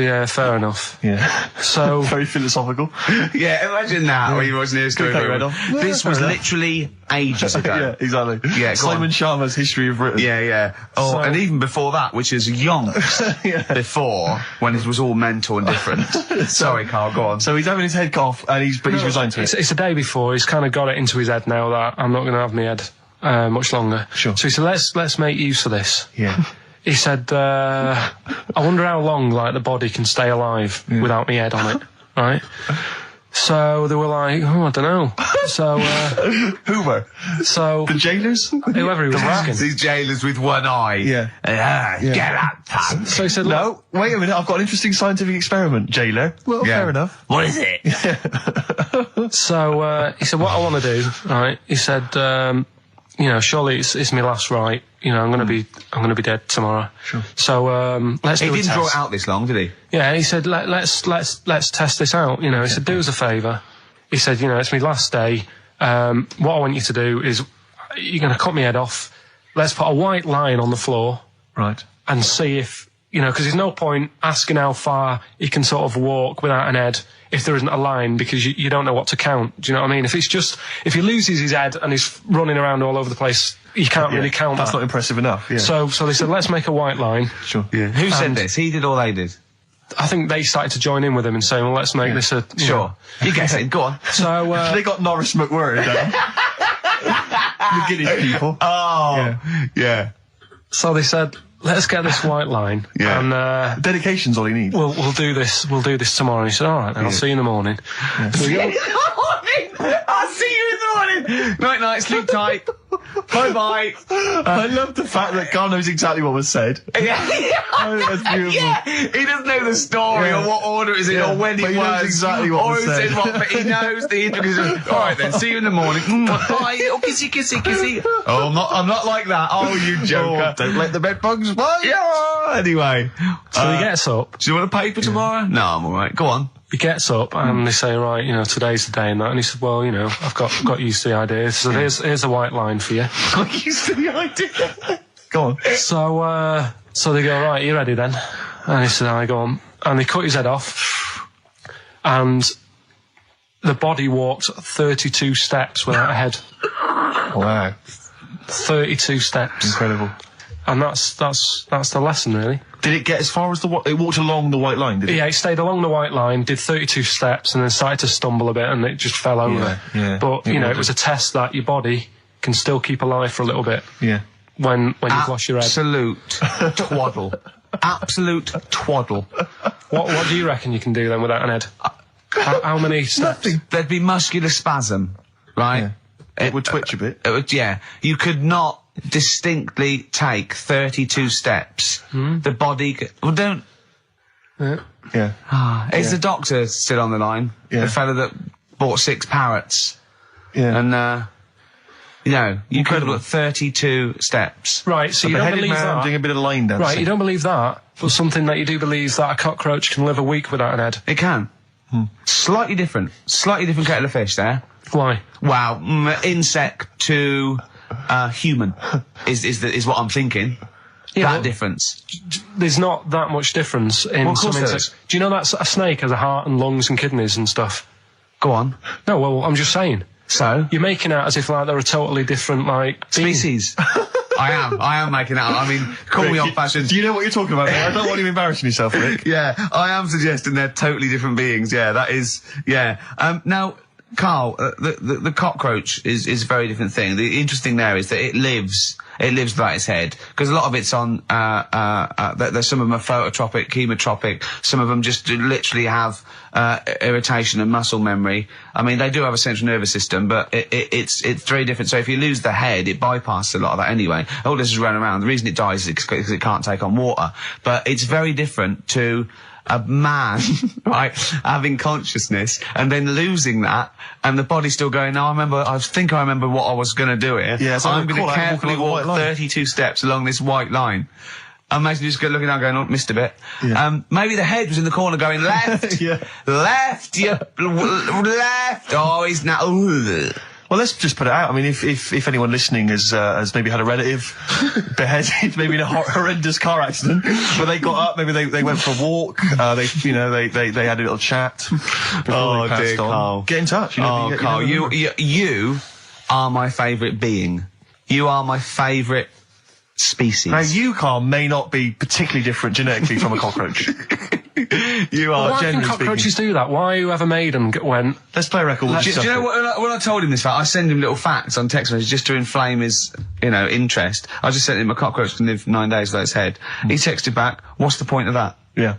yeah, fair enough. Yeah. So Very philosophical. Yeah, imagine that when you watch News Story. Take that off. This was literally ages ago. Yeah, exactly. Yeah, go Simon on. Sharma's History of Britain. Yeah. Oh, So- and even before that, which is yonks before, when it was all mental and different. Sorry, Carl, go on. So he's having his head cut off, and he's resigned to it. it's the day before. He's kind of got it into his head now that I'm not going to have my head much longer. Sure. So he said, let's make use of this. Yeah. He said, I wonder how long like the body can stay alive without my head on it, right? So they were like, oh, I don't know. So Who were? so The jailers? whoever he was asking. These jailers with one eye. Yeah. Get out, punk. So he said, No, wait a minute, I've got an interesting scientific experiment, jailer. Well, Yeah. fair enough. What is it? So he said, what I want to do, right? He said, surely it's my last right. I'm going to be dead tomorrow. Sure. So let's He do a didn't test. draw it out this long, did he? Yeah, he said, let's test this out. He said, do us a favour. He said, it's my last day. What I want you to do is, you're going to cut my head off. Let's put a white line on the floor Right. and see if, because there's no point asking how far he can sort of walk without an head if there isn't a line, because you don't know what to count. Do you know what I mean? If he loses his head and he's running around all over the place, you can't really count That's that. not impressive enough, yeah. So they said, let's make a white line. Sure. Yeah. Who said And- this? He did or they did? I think they started to join in with him and saying, well, let's make this a... Sure. You guess it. Go on. So, They got Norris McWhirr down. The Guinness people. Oh. Yeah. so they said, let's get this white line. Yeah. And Dedication's all he needs. we'll do this tomorrow. And he said, all right, then, I'll see you in the morning. So we go- I'll see you in the morning. Night, night. Sleep tight. Bye-bye. I love the fact that Carl knows exactly what was said. That's beautiful. Yeah, he doesn't know the story Yeah. or what order it's in Yeah, or when but it he knows was. exactly what or was who said. said what, but he knows the intricacies. All right then, see you in the morning. Bye. Oh, kissy, kissy, kissy. Oh, I'm not like that. Oh, you joker. Don't let the bed bugs fly. Yeah. Anyway, So he gets up. do you want a paper tomorrow? No, I'm all right. Go on. He gets up and they say, right, today's the day and that. And he said, well, I've got used to the idea. So here's a white line for you. Got used to the idea. Go on. So they go, right, you ready then? And he said, I go on. And they cut his head off. And the body walked 32 steps without a head. Wow. 32 steps. Incredible. And that's the lesson, really. Did it get as far as it walked along the white line, did it? Yeah, it stayed along the white line, did 32 steps, and then started to stumble a bit, and it just fell over. Yeah. But, It it was a test that your body can still keep alive for a little bit Yeah. when you've lost your head. Absolute twaddle. Absolute twaddle. What do you reckon you can do then without an head? How many steps? There'd be muscular spasm, right? Yeah. It would twitch a bit. It would, yeah. You could not distinctly take 32 steps. The body... Well, don't... Yeah. Is the doctor still on the line? Yeah. The fella that bought 6 parrots. Yeah. And, you could have got 32 steps. Right, so A you don't beheaded believe man that. doing a bit of line dancing. Right, you don't believe that, but something that you do believe is that a cockroach can live a week without an head. It can. Slightly different kettle of fish there. Why? Wow, insect to human is what I'm thinking. Yeah, that but difference. there's not that much difference in Well, of some course there insects. Do you know that a snake has a heart and lungs and kidneys and stuff? Go on. No, well, I'm just saying. So? You're making out as if like they're a totally different Species. I am making out. I mean, call me old-fashioned. Do you know what you're talking about, mate? I don't want you embarrassing yourself, Rick. Yeah, I am suggesting they're totally different beings. Yeah, that is. Yeah. Now, Carl, the cockroach is a very different thing. The interesting there is that it lives without its head, because a lot of it's on. There's some of them are phototropic, chemotropic. Some of them just literally have irritation and muscle memory. I mean, they do have a central nervous system, but it's very different. So if you lose the head, it bypasses a lot of that anyway. All this is running around. The reason it dies is because it can't take on water. But it's very different to a man, right, having consciousness and then losing that, and the body's still going, no, I think I remember what I was going to do here. Yeah, so I'm going to walking carefully along the walk white line. 32 steps along this white line. Imagine you just looking down going, oh, missed a bit. Yeah. Maybe the head was in the corner going, left, Yeah. left, left. Oh, he's now, Well, let's just put it out. I mean, if anyone listening has maybe had a relative beheaded, maybe in a horrendous car accident, but they got up, maybe they went for a walk, they had a little chat before they passed on. Carl. Get in touch. Carl, you are my favourite being. You are my favourite species. Now, you, Carl, may not be particularly different genetically from a cockroach. You are, why can generally cockroaches do that? Why whoever made them went... Let's play a record. Do you know what, when I told him this fact, I send him little facts on text messages just to inflame his, interest. I just sent him a cockroach can live 9 days without its head. He texted back, what's the point of that? Yeah.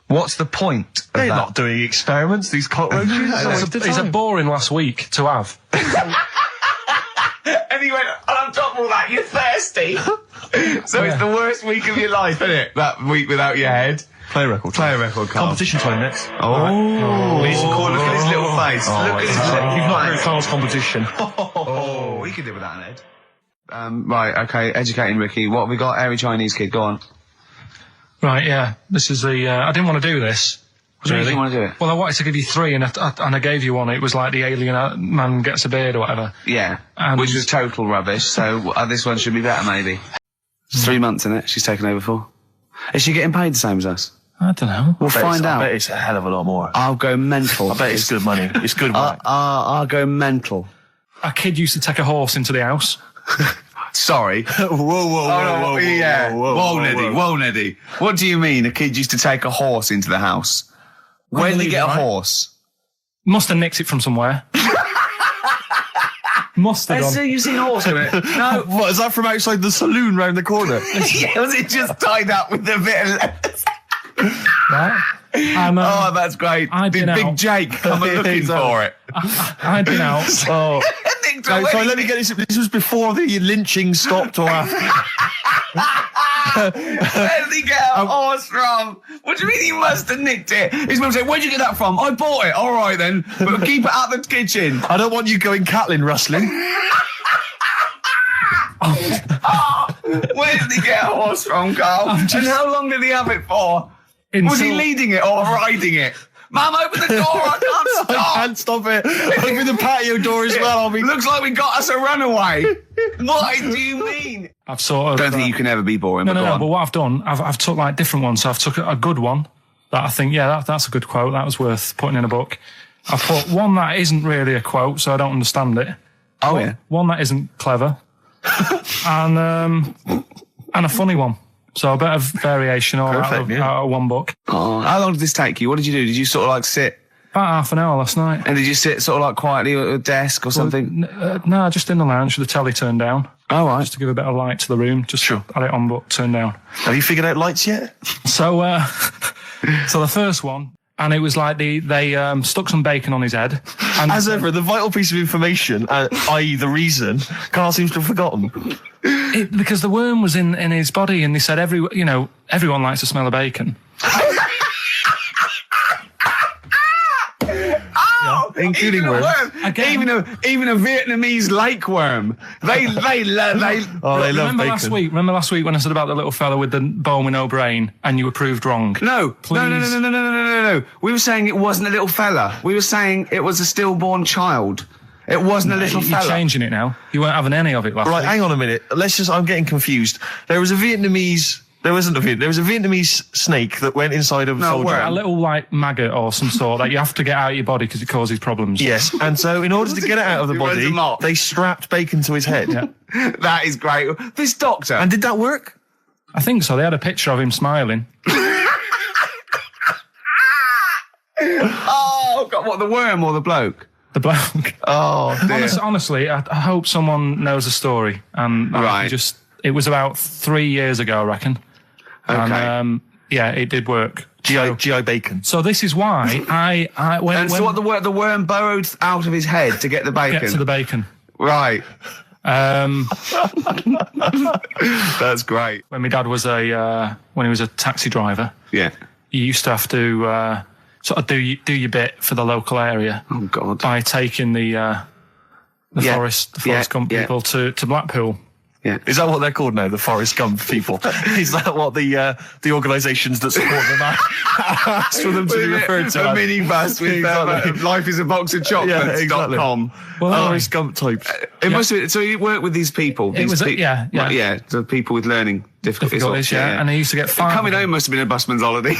What's the point of They're that? not doing experiments, these cockroaches. Is it boring last week to have? And he went, on top of all that, you're thirsty. So it's the worst week of your life, isn't it? That week without your head. Play a record. Carl. Competition time next. Oh. We should call, look at his little face. Look at his little face. You've not heard Carl's competition. Oh, we could do with that, Ed. Right, okay, educating Ricky. What have we got? Airy Chinese kid, go on. Right, yeah. This is the... I didn't want to do this. What do you want to do it? Well, I wanted to give you three, and I gave you one. It was like the alien man gets a beard or whatever. Yeah, And which was total rubbish, so this one should be better, maybe. It's 3 months, isn't it? She's taken over for. Is she getting paid the same as us? I don't know. We'll find out. I bet it's a hell of a lot more. I'll go mental. I bet it's good money. It's good work. I'll go mental. A kid used to take a horse into the house. Sorry. Whoa, Neddy. What do you mean a kid used to take a horse into the house? Where did he get a horse? Must have nicked it from somewhere. Must have done. So you've seen a horse in it? No. What, is that from outside the saloon round the corner? Yeah, was it just tied up with a bit of lettuce? Right? Oh, that's great. Did Big Jake come looking for it? I'd been out. Oh. No, sorry, let me get this. This was before the lynching stopped or after. Where did he get a horse from? What do you mean he must have nicked it? His mum said, where'd you get that from? I bought it. All right then, but keep it out the kitchen. I don't want you going Catlin rustling. Where did he get a horse from, Carl? And how long did he have it for? Was he leading it or riding it? Mum, open the door, I can't stop. I can't stop it. Open the patio door as well. Looks like we got us a runaway. What do you mean? I've sort of... Don't think you can ever be boring, No, but but what I've done, I've took like different ones. So I've took a good one that I think, that's a good quote. That was worth putting in a book. I've put one that isn't really a quote, so I don't understand it. Oh, yeah. One that isn't clever. and a funny one. So a bit of variation out of one book. Oh, how long did this take you? What did you do? Did you sort of like sit? About half an hour last night. And did you sit sort of like quietly at a desk or something? No, just in the lounge with the telly turned down. Oh, right. Just to give a bit of light to the room. Just had it on, but turned down. Have you figured out lights yet? So, so the first one, and it was like they stuck some bacon on his head. And as ever, the vital piece of information, i.e. the reason, Carl seems to have forgotten. Because the worm was in his body, and they said everyone likes the smell of bacon. Including worms. Again. Even a Vietnamese lake worm. They love bacon. Remember last week when I said about the little fella with the bone with no brain, and you were proved wrong? No. Please. No. We were saying it wasn't a little fella. We were saying it was a stillborn child. It wasn't a little fella. You're changing it now. You weren't having any of it last week. Right, hang on a minute. I'm getting confused. There was a Vietnamese snake that went inside of a soldier. A little like maggot or some sort that you have to get out of your body because it causes problems. Yes, and so in order to get it out of the body, they strapped bacon to his head. Yeah. That is great. This doctor. And did that work? I think so. They had a picture of him smiling. Oh, God, what, the worm or the bloke? The bloke. Oh, dear. Honestly, I hope someone knows the story. Right. It was about 3 years ago, I reckon. Okay. And, it did work. GI bacon. So this is why the worm burrowed out of his head to get the bacon? Get to the bacon. Right. That's great. When my dad was when he was a taxi driver, yeah, you used to have to sort of do your bit for the local area. Oh God! By taking the forest gump people to Blackpool. Yeah. Is that what they're called now, the Forrest Gump people? Is that what the organisations that support them ask for them to be referred to? A minibus with Life is a Box of Chocolates.com. Well, Forrest Gump types. It must have been, so you work with these people? The people with learning difficulties. And he used to get 5. Coming home must have been a busman's holiday.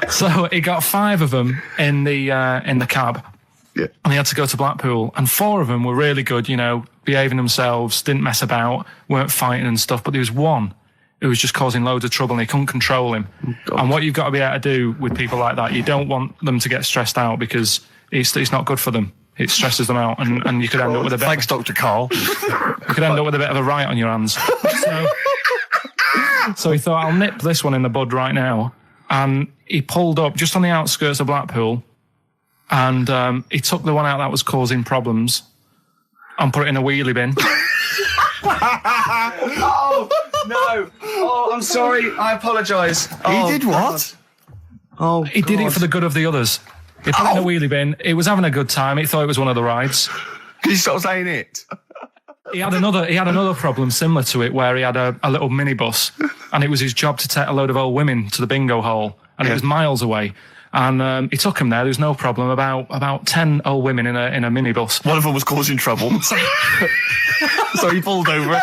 So he got 5 of them in the cab. Yeah. And he had to go to Blackpool, and 4 of them were really good, behaving themselves, didn't mess about, weren't fighting and stuff, but there was one who was just causing loads of trouble and he couldn't control him. And what you've got to be able to do with people like that, you don't want them to get stressed out because it's not good for them. It stresses them out, and you could end up with a bit. Thanks, Dr. Karl. You could end up with a bit of a riot on your hands. So he thought, I'll nip this one in the bud right now. And he pulled up just on the outskirts of Blackpool, and he took the one out that was causing problems and put it in a wheelie bin. Oh, no. Oh, I'm sorry. I apologise. He did what? Oh, he did it for the good of the others. He put it in a wheelie bin. He was having a good time. He thought it was one of the rides. Can you stop saying it? He had another problem similar to it where he had a little minibus, and it was his job to take a load of old women to the bingo hole, and it was miles away. And he took him there. There was no problem. About 10 old women in a minibus. One of them was causing trouble. So he pulled over it.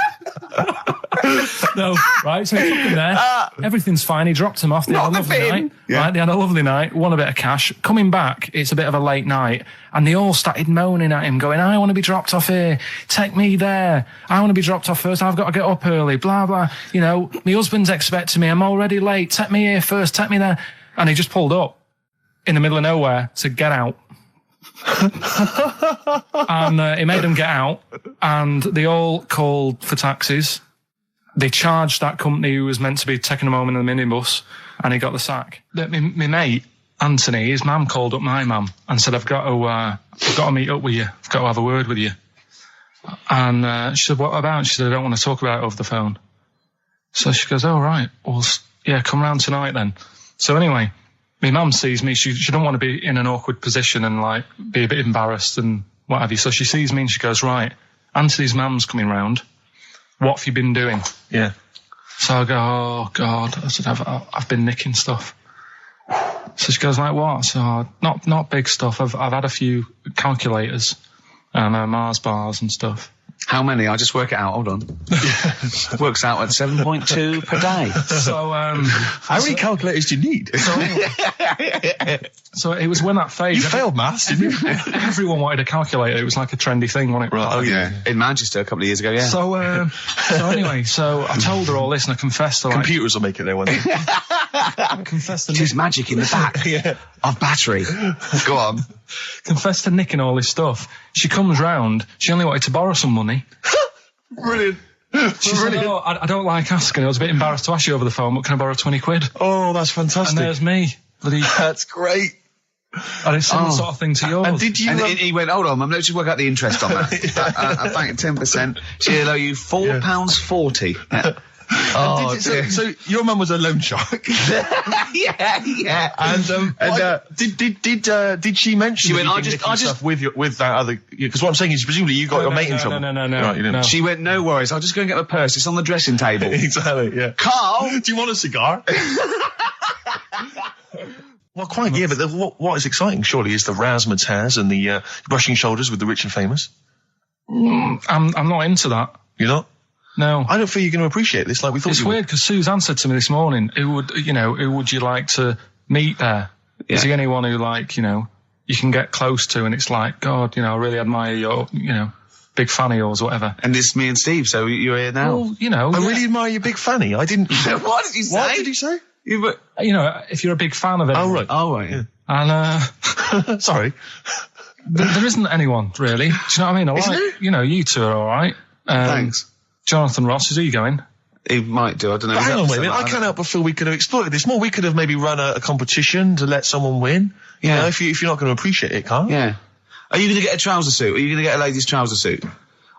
No, right? So he took him there. Everything's fine. He dropped him off. They had a lovely night. Yeah. Right? They had a lovely night. Won a bit of cash. Coming back, it's a bit of a late night, and they all started moaning at him, going, "I want to be dropped off here. Take me there. I want to be dropped off first. I've got to get up early. Blah blah. My husband's expecting me. I'm already late. Take me here first. Take me there." And he just pulled up in the middle of nowhere, said, "Get out." And he made them get out, and they all called for taxis. They charged that company who was meant to be taking him home in the minibus, and he got the sack. My mate, Anthony, his mum called up my mum and said, I've got to meet up with you. I've got to have a word with you. And she said, what about? She said, I don't want to talk about it over the phone. So she goes, oh, right. Well, yeah, come round tonight then. So anyway, my mum sees me. She don't want to be in an awkward position and be a bit embarrassed and what have you. So she sees me and she goes, right, Anthony's mum's coming round. What have you been doing? Yeah. So I go, oh God. I said, I've been nicking stuff. So she goes, like what? So not big stuff. I've had a few calculators and Mars bars and stuff. How many? I'll just work it out. Hold on. Works out at 7.2 per day. So, how many calculators do you need? So it was when that phase. You failed maths, didn't you? Everyone wanted a calculator. It was like a trendy thing, wasn't it? Right. Oh yeah. In Manchester a couple of years ago, yeah. So anyway, so I told her all this and I confessed to computers will make it there one day. I confessed to just magic in the back of battery. Go on. Confessed to nicking all this stuff. She comes round. She only wanted to borrow some money. Brilliant. She said, oh, I don't like asking. I was a bit embarrassed to ask you over the phone, but can I borrow 20 quid? Oh, that's fantastic. And there's me. That's great. And it's similar sort of thing to yours. And did you? And he went, hold on, let's just work out the interest on that. I think 10%. She'll owe you £4.40. Yeah. Oh, so your mum was a loan shark. yeah. And did she mention? She went, I just with that other, because what I'm saying is presumably you got your mate in trouble. No. Right, you didn't. She went, no worries, I'll just go and get my purse. It's on the dressing table. Exactly. Yeah. Karl, do you want a cigar? Well, quite. Yeah, but what is exciting surely is the razzmatazz and the brushing shoulders with the rich and famous. I'm not into that. You're not? No. I don't feel you're going to appreciate this like we thought you would. It's weird because Suzanne said to me this morning, who would you like to meet there? Yeah. Is he anyone who you can get close to and it's like, God, I really admire your, big fan of yours or whatever. And it's me and Steve, so you're here now. Well, I really admire your big fanny. I didn't. What did you say? What did he say? If you're a big fan of it. Oh, right. Oh, right, yeah. And, sorry. There isn't anyone, really. Do you know what I mean? You two are all right. Thanks. Jonathan Ross, is he going? He might do, I don't know. Hang on a minute, I can't help but feel we could have exploited this more. We could have maybe run a competition to let someone win. Yeah. If you're not going to appreciate it, Karl. Yeah. Are you going to get a trouser suit? Are you going to get a ladies' trouser suit?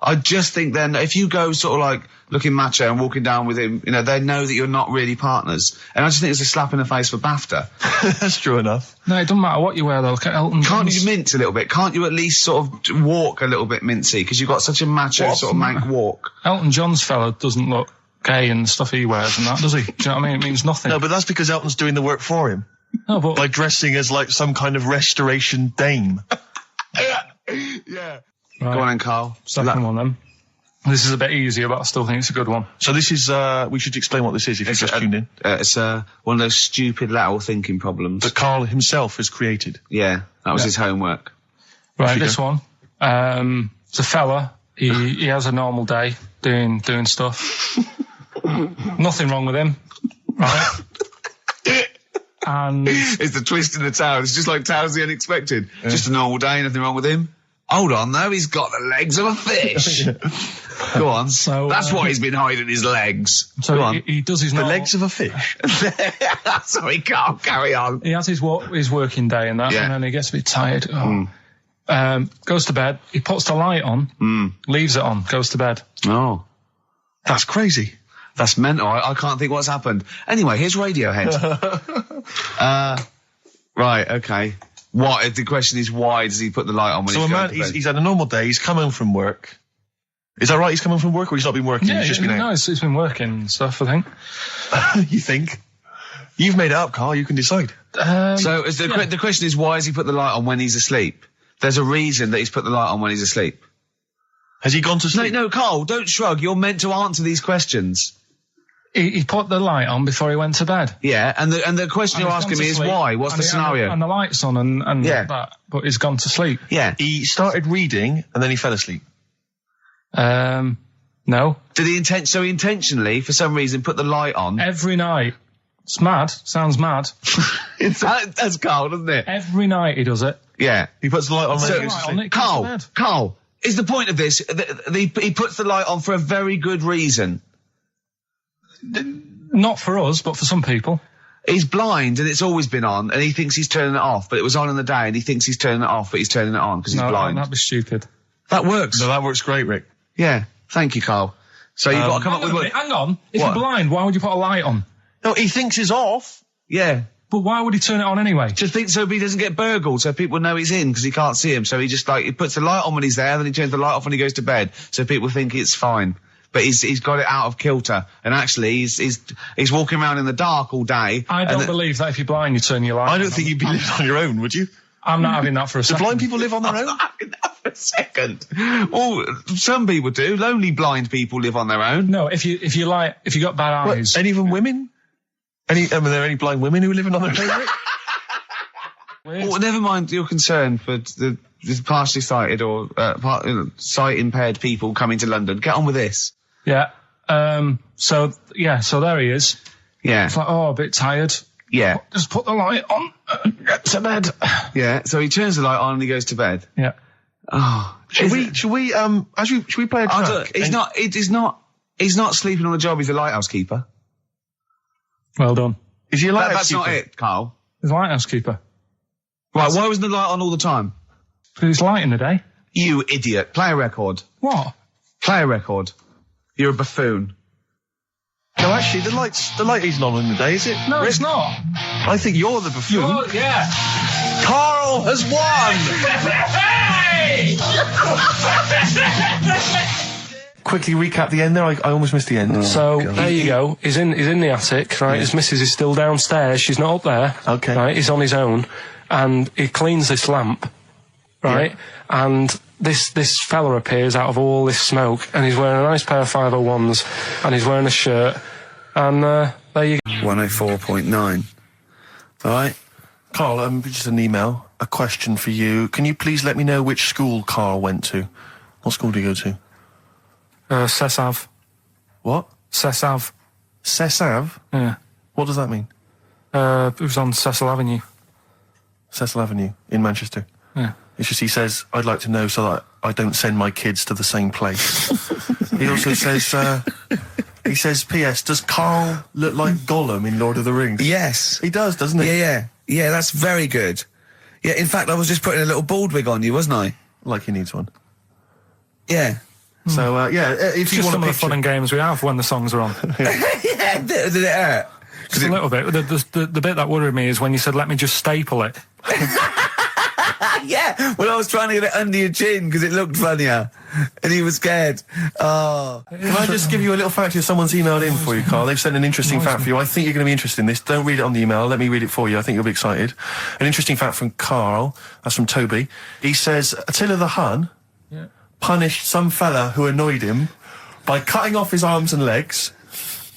I just think then if you go sort of like looking macho and walking down with him, you know, they know that you're not really partners. And I just think it's a slap in the face for BAFTA. That's true enough. No, it doesn't matter what you wear though. Look at Elton Can't John's. you mince a little bit? Can't you at least sort of walk a little bit mincy? Because you've got such a macho sort of mank walk. Elton John's fella doesn't look gay and the stuff he wears and that, does he? Do you know what I mean? It means nothing. No, but that's because Elton's doing the work for him. No, but By dressing as like some kind of restoration dame. Yeah. Right. Go on then, Carl. Second one then. This is a bit easier, but I still think it's a good one. So this is, we should explain what this is if you've just tuned in. It's one of those stupid lateral thinking problems. That Karl himself has created. Yeah, that was his homework. Right, this one. It's a fella. He has a normal day doing stuff. Nothing wrong with him. Right. And It's the twist in the tale. It's just like Tales of the Unexpected. Just a normal day, nothing wrong with him. Hold on, though, he's got the legs of a fish. Go on. So, that's why he's been hiding his legs. so Go on. he does his The normal, legs of a fish. Sorry, Carl, carry on. He has his working day and that, Yeah. and then he gets a bit tired. Goes to bed. He puts the light on, leaves it on, goes to bed. Oh, That's crazy. that's mental. I can't think what's happened. Anyway, here's Radiohead. Right, okay. What? The question is, why does he put the light on when So he's a going man, to bed? he's had a normal day, he's come home from work. Is that right? He's come home from work or he's not been working? Yeah, he's just been no, out? it's been working and stuff, I think. You think? You've made it up, Karl, you can decide. So is the question is, why has he put the light on when he's asleep? There's a reason that he's put the light on when he's asleep. Has he gone to sleep? No, Carl, don't shrug. You're meant to answer these questions. He put the light on before he went to bed. Yeah, and the question And you're he's gone asking to me is sleep, why? What's and the he- scenario? And the light's on and Yeah. that, but he's gone to sleep. Yeah. He started reading and then he fell asleep. No. Did he intentionally, for some reason, put the light on? Every night. It's mad. Sounds mad. That's Carl, doesn't it? Every night he does it. Yeah. He puts the light on when he goes to Light sleep. on, it goes to bed. Carl, is the point of this, he puts the light on for a very good reason. Not for us, but for some people. He's blind and it's always been on and he thinks he's turning it off, but it was on in the day and he thinks he's turning it off, but he's turning it on because he's No, blind. that'd be stupid. That works. No, that works great, Rick. Yeah. Thank you, Carl. So you've got to come up with what... Hang on. If What? you're blind, why would you put a light on? No, he thinks it's off. Yeah. But why would he turn it on anyway? Just think so he doesn't get burgled, so people know he's in because he can't see him. So he just he puts the light on when he's there, then he turns the light off when he goes to bed, so people think it's fine. But he's got it out of kilter, and actually he's walking around in the dark all day. I don't believe that if you're blind, you turn your light on. I don't think you'd be living on your own, would you? I'm not having that for a Do second. blind people live on their own? For a second. Well, some people do. Lonely blind people live on their own. No, if you got bad eyes. What, any of them women? Are there any blind women who are living on their own, Rick? Well, never mind your concern for the partially sighted or sight impaired people coming to London. Get on with this. Yeah. So there he is. Yeah. It's like, a bit tired. Yeah. Just put the light on and get to bed. Yeah. So he turns the light on and he goes to bed. Yeah. Oh. Should we play a track? He's not sleeping on the job. He's a lighthouse keeper. Well done. Is he a lighthouse That's not keeper? it, Carl. He's a lighthouse keeper. Right. Why wasn't the light on all the time? Because he's light in the day. You idiot. Play a record. What? Play a record. You're a buffoon. No, actually, the light isn't on in the day, is it? No, Rick? it's not. I think you're the buffoon. Oh, yeah. Karl has won! Quickly recap the end there. I almost missed the end. So there you go. He's in the attic, right? His missus is still downstairs. She's not up there. Okay. Right? He's on his own, and he cleans this lamp, right? Yeah. And this fella appears out of all this smoke, and he's wearing a nice pair of 501s, and he's wearing a shirt, and there you go. 104.9. All right. Karl, just an email, a question for you. Can you please let me know which school Karl went to? What school did he go to? Sesav. What? Sesav. Sesav? Yeah. What does that mean? It was on Cecil Avenue. Cecil Avenue in Manchester. Yeah. It's just he says, I'd like to know so that I don't send my kids to the same place. He also says, he says, P.S., does Karl look like Gollum in Lord of the Rings? Yes. He does, doesn't he? Yeah, that's very good. Yeah, in fact, I was just putting a little bald wig on you, wasn't I? Like he needs one. Yeah. So, if It's you just want some to of the fun and games we have when the songs are on. Yeah, did it hurt? Just a little bit. The bit that worried me is when you said, let me just staple it. Yeah, well, I was trying to get it under your chin because it looked funnier, and he was scared. Oh. Can I just give you a little fact here? Someone's emailed in for you, Carl. They've sent an interesting fact for you. I think you're going to be interested in this. Don't read it on the email. Let me read it for you. I think you'll be excited. An interesting fact from Carl. That's from Toby. He says, Attila the Hun punished some fella who annoyed him by cutting off his arms and legs.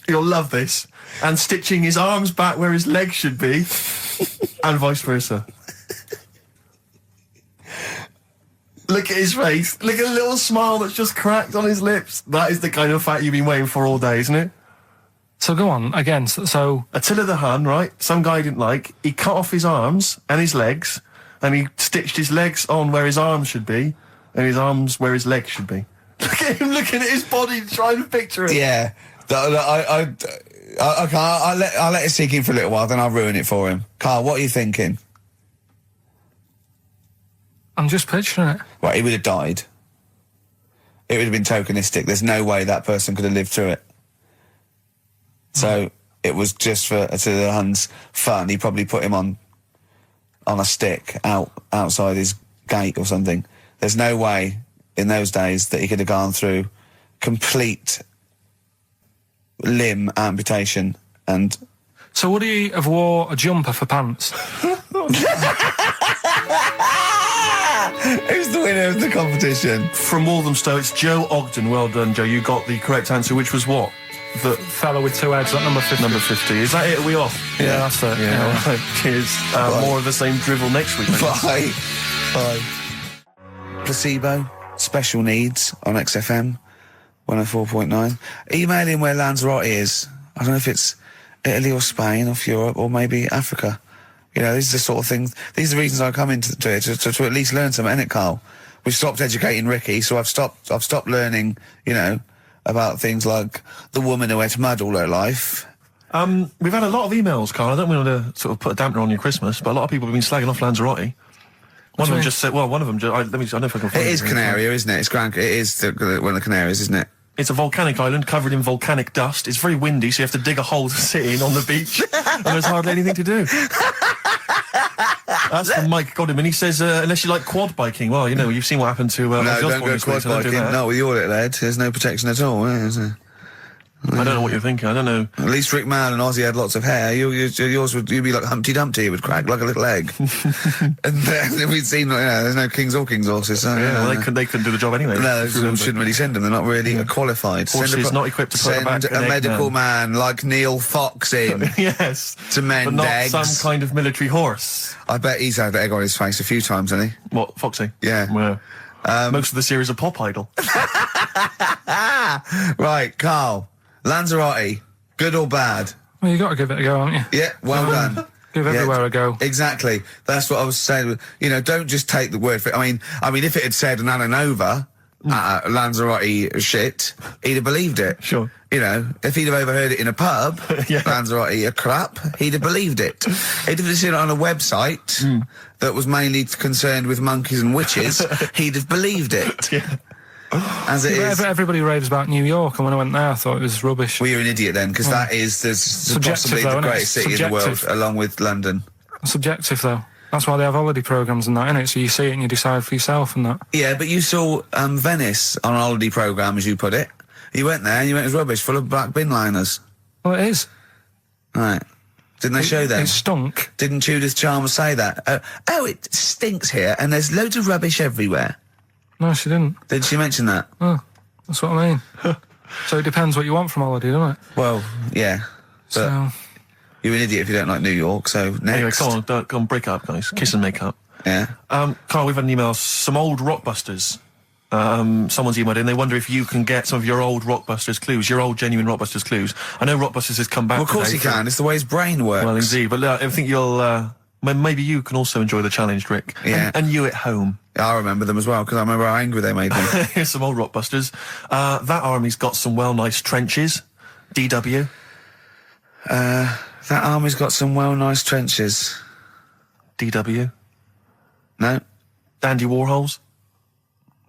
You'll love this. And stitching his arms back where his legs should be, and vice versa. Look at his face. Look at the little smile that's just cracked on his lips. That is the kind of fact you've been waiting for all day, isn't it? So go on, again, so... Attila the Hun, right? Some guy didn't like. He cut off his arms and his legs, and he stitched his legs on where his arms should be, and his arms where his legs should be. Look at him looking at his body, trying to picture it. Yeah. I'll let it sink in for a little while, then I'll ruin it for him. Carl, what are you thinking? I'm just picturing it. Right, he would have died. It would have been tokenistic. There's no way that person could have lived through it. So it was just for Attila the Hun's fun. He probably put him on a stick outside his gate or something. There's no way in those days that he could have gone through complete limb amputation and... So would he have wore a jumper for pants? Who's the winner of the competition? From Walthamstow, it's Joe Ogden. Well done, Joe. You got the correct answer, which was what? The fellow with two heads at number 50. Number 50. Is that it? Are we off? Yeah, that's it. Yeah. Cheers. More of the same drivel next week. Bye. Bye. Placebo, special needs on XFM 104.9. Email in where Lanzarote is. I don't know if it's Italy or Spain or Europe or maybe Africa. You know, these are the sort of things, these are the reasons I come into it, to at least learn something, innit, Carl? We've stopped educating Ricky, so I've stopped learning, you know, about things like the woman who ate mud all her life. We've had a lot of emails, Carl. I don't want to sort of put a dampener on your Christmas, but a lot of people have been slagging off Lanzarote. One of them just said, well, one of them, I don't know if I can find it. It is Canaria, isn't it? It is one of the Canaries, isn't it? It's a volcanic island covered in volcanic dust. It's very windy, so you have to dig a hole to sit in on the beach, and there's hardly anything to do. That's from Mike Godham, and he says, unless you like quad biking, well, you know, you've seen what happened to... no, don't go quad biking. Not with your little head. There's no protection at all, is there? I don't know what you're thinking. I don't know. At least Rick Mann and Ozzy had lots of hair. You'd be like Humpty Dumpty. It would crack like a little egg. And then we'd seen, there's no kings or king's horses. So, they couldn't do the job anyway. No, shouldn't really send them. They're not really qualified. Horses not equipped to put back a medical man like Neil Fox in. Yes. To mend but not eggs. Some kind of military horse. I bet he's had egg on his face a few times, hasn't he? What, Foxy? Yeah. Well, most of the series are Pop Idol. Right, Carl. Lanzarote, good or bad? Well, you got to give it a go, haven't you? Yeah, well done. Give everywhere a go. Exactly. That's what I was saying. You know, don't just take the word for it. I mean, if it had said an Ananova, Lanzarote shit, he'd have believed it. Sure. You know, if he'd have overheard it in a pub, Lanzarote a crap, he'd have believed it. He'd have seen it on a website that was mainly concerned with monkeys and witches, he'd have believed it. Yeah. As it is. Everybody raves about New York, and when I went there, I thought it was rubbish. Well, you're an idiot then, because that is possibly the greatest city in the world, along with London. Subjective, though. That's why they have holiday programmes and that, innit? So you see it and you decide for yourself and that. Yeah, but you saw Venice on a holiday programme, as you put it. You went there and you went, it was rubbish, full of black bin liners. Well, it is. Right. Didn't they show them? It stunk. Didn't Judith Chalmers say that? Oh, it stinks here, and there's loads of rubbish everywhere. No, she didn't. Did she mention that? Oh, that's what I mean. So it depends what you want from holiday, doesn't it? Well, yeah. But you're an idiot if you don't like New York, so next. Anyway, go on, break up, guys. Kiss and make up. Yeah. Carl, we've had an email. Some old Rockbusters. Someone's emailed in. They wonder if you can get some of your old Rockbusters clues, your old genuine Rockbusters clues. I know Rockbusters has come back. Well, of course he can. It's the way his brain works. Well, indeed. But I think you'll... maybe you can also enjoy the challenge, Rick. Yeah. And you at home. I remember them as well, because I remember how angry they made them. Here's some old Rockbusters. That army's got some nice trenches. DW. That army's got some nice trenches. DW. No. Dandy Warhols.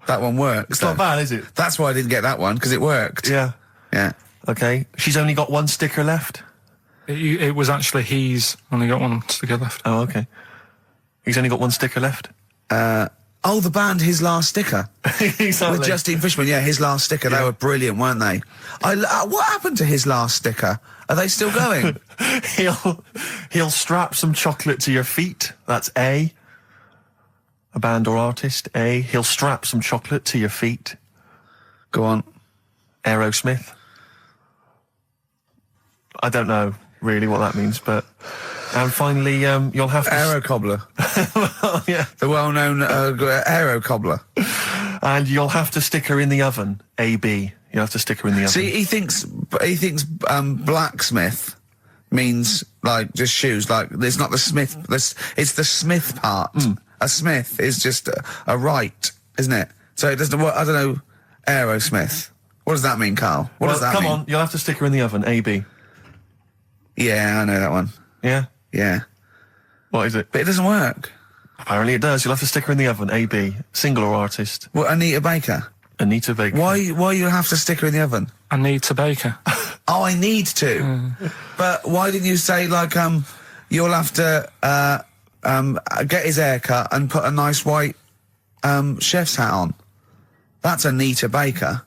That one works. It's not bad, is it? That's why I didn't get that one, because it worked. Yeah. Yeah. Okay. She's only got one sticker left? It was actually he's only got one sticker left. Oh, okay. He's only got one sticker left? Oh, the band His Last Sticker. Exactly. With Justine Fishman, yeah, His Last Sticker. They were brilliant, weren't they? What happened to His Last Sticker? Are they still going? He'll strap some chocolate to your feet. That's A. A band or artist, A. He'll strap some chocolate to your feet. Go on. Aerosmith. I don't know really what that means, but... And finally, you'll have to... Aero Cobbler. Well, yeah. The well-known Aero Cobbler. And you'll have to stick her in the oven, AB. You'll have to stick her in the oven. See, he thinks blacksmith means, like, just shoes. Like, it's not the smith, it's the smith part. A smith is just a right, isn't it? So it doesn't, I don't know, Aerosmith. What does that mean, Carl? What does that mean? Come on, you'll have to stick her in the oven, AB. Yeah, I know that one. Yeah? Yeah. What is it? But it doesn't work. Apparently it does. You'll have to stick her in the oven, AB. Single or artist. What, Anita Baker? Anita Baker. Why you have to stick her in the oven? Anita Baker. Oh, I need to. But why didn't you say, like, you'll have to, get his hair cut and put a nice white, chef's hat on? That's Anita Baker.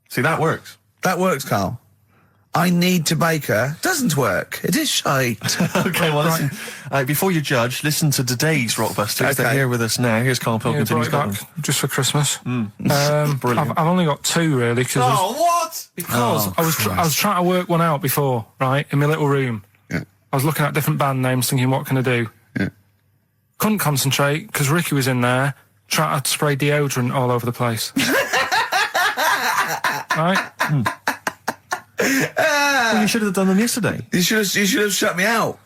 See, that works. That works, Carl. I need to bake her. Doesn't work. It is shite. Okay, well, listen. Before you judge, listen to today's Rockbusters. Okay. They're here with us now. Here's Karl Pilkington. Yeah, brought it back just for Christmas. Brilliant. I've only got two really. What? Because I was trying to work one out before, right, in my little room. Yeah. I was looking at different band names, thinking, what can I do? Yeah. Couldn't concentrate because Ricky was in there trying to spray deodorant all over the place. Right? Well, you should have done them yesterday. You should have shut me out.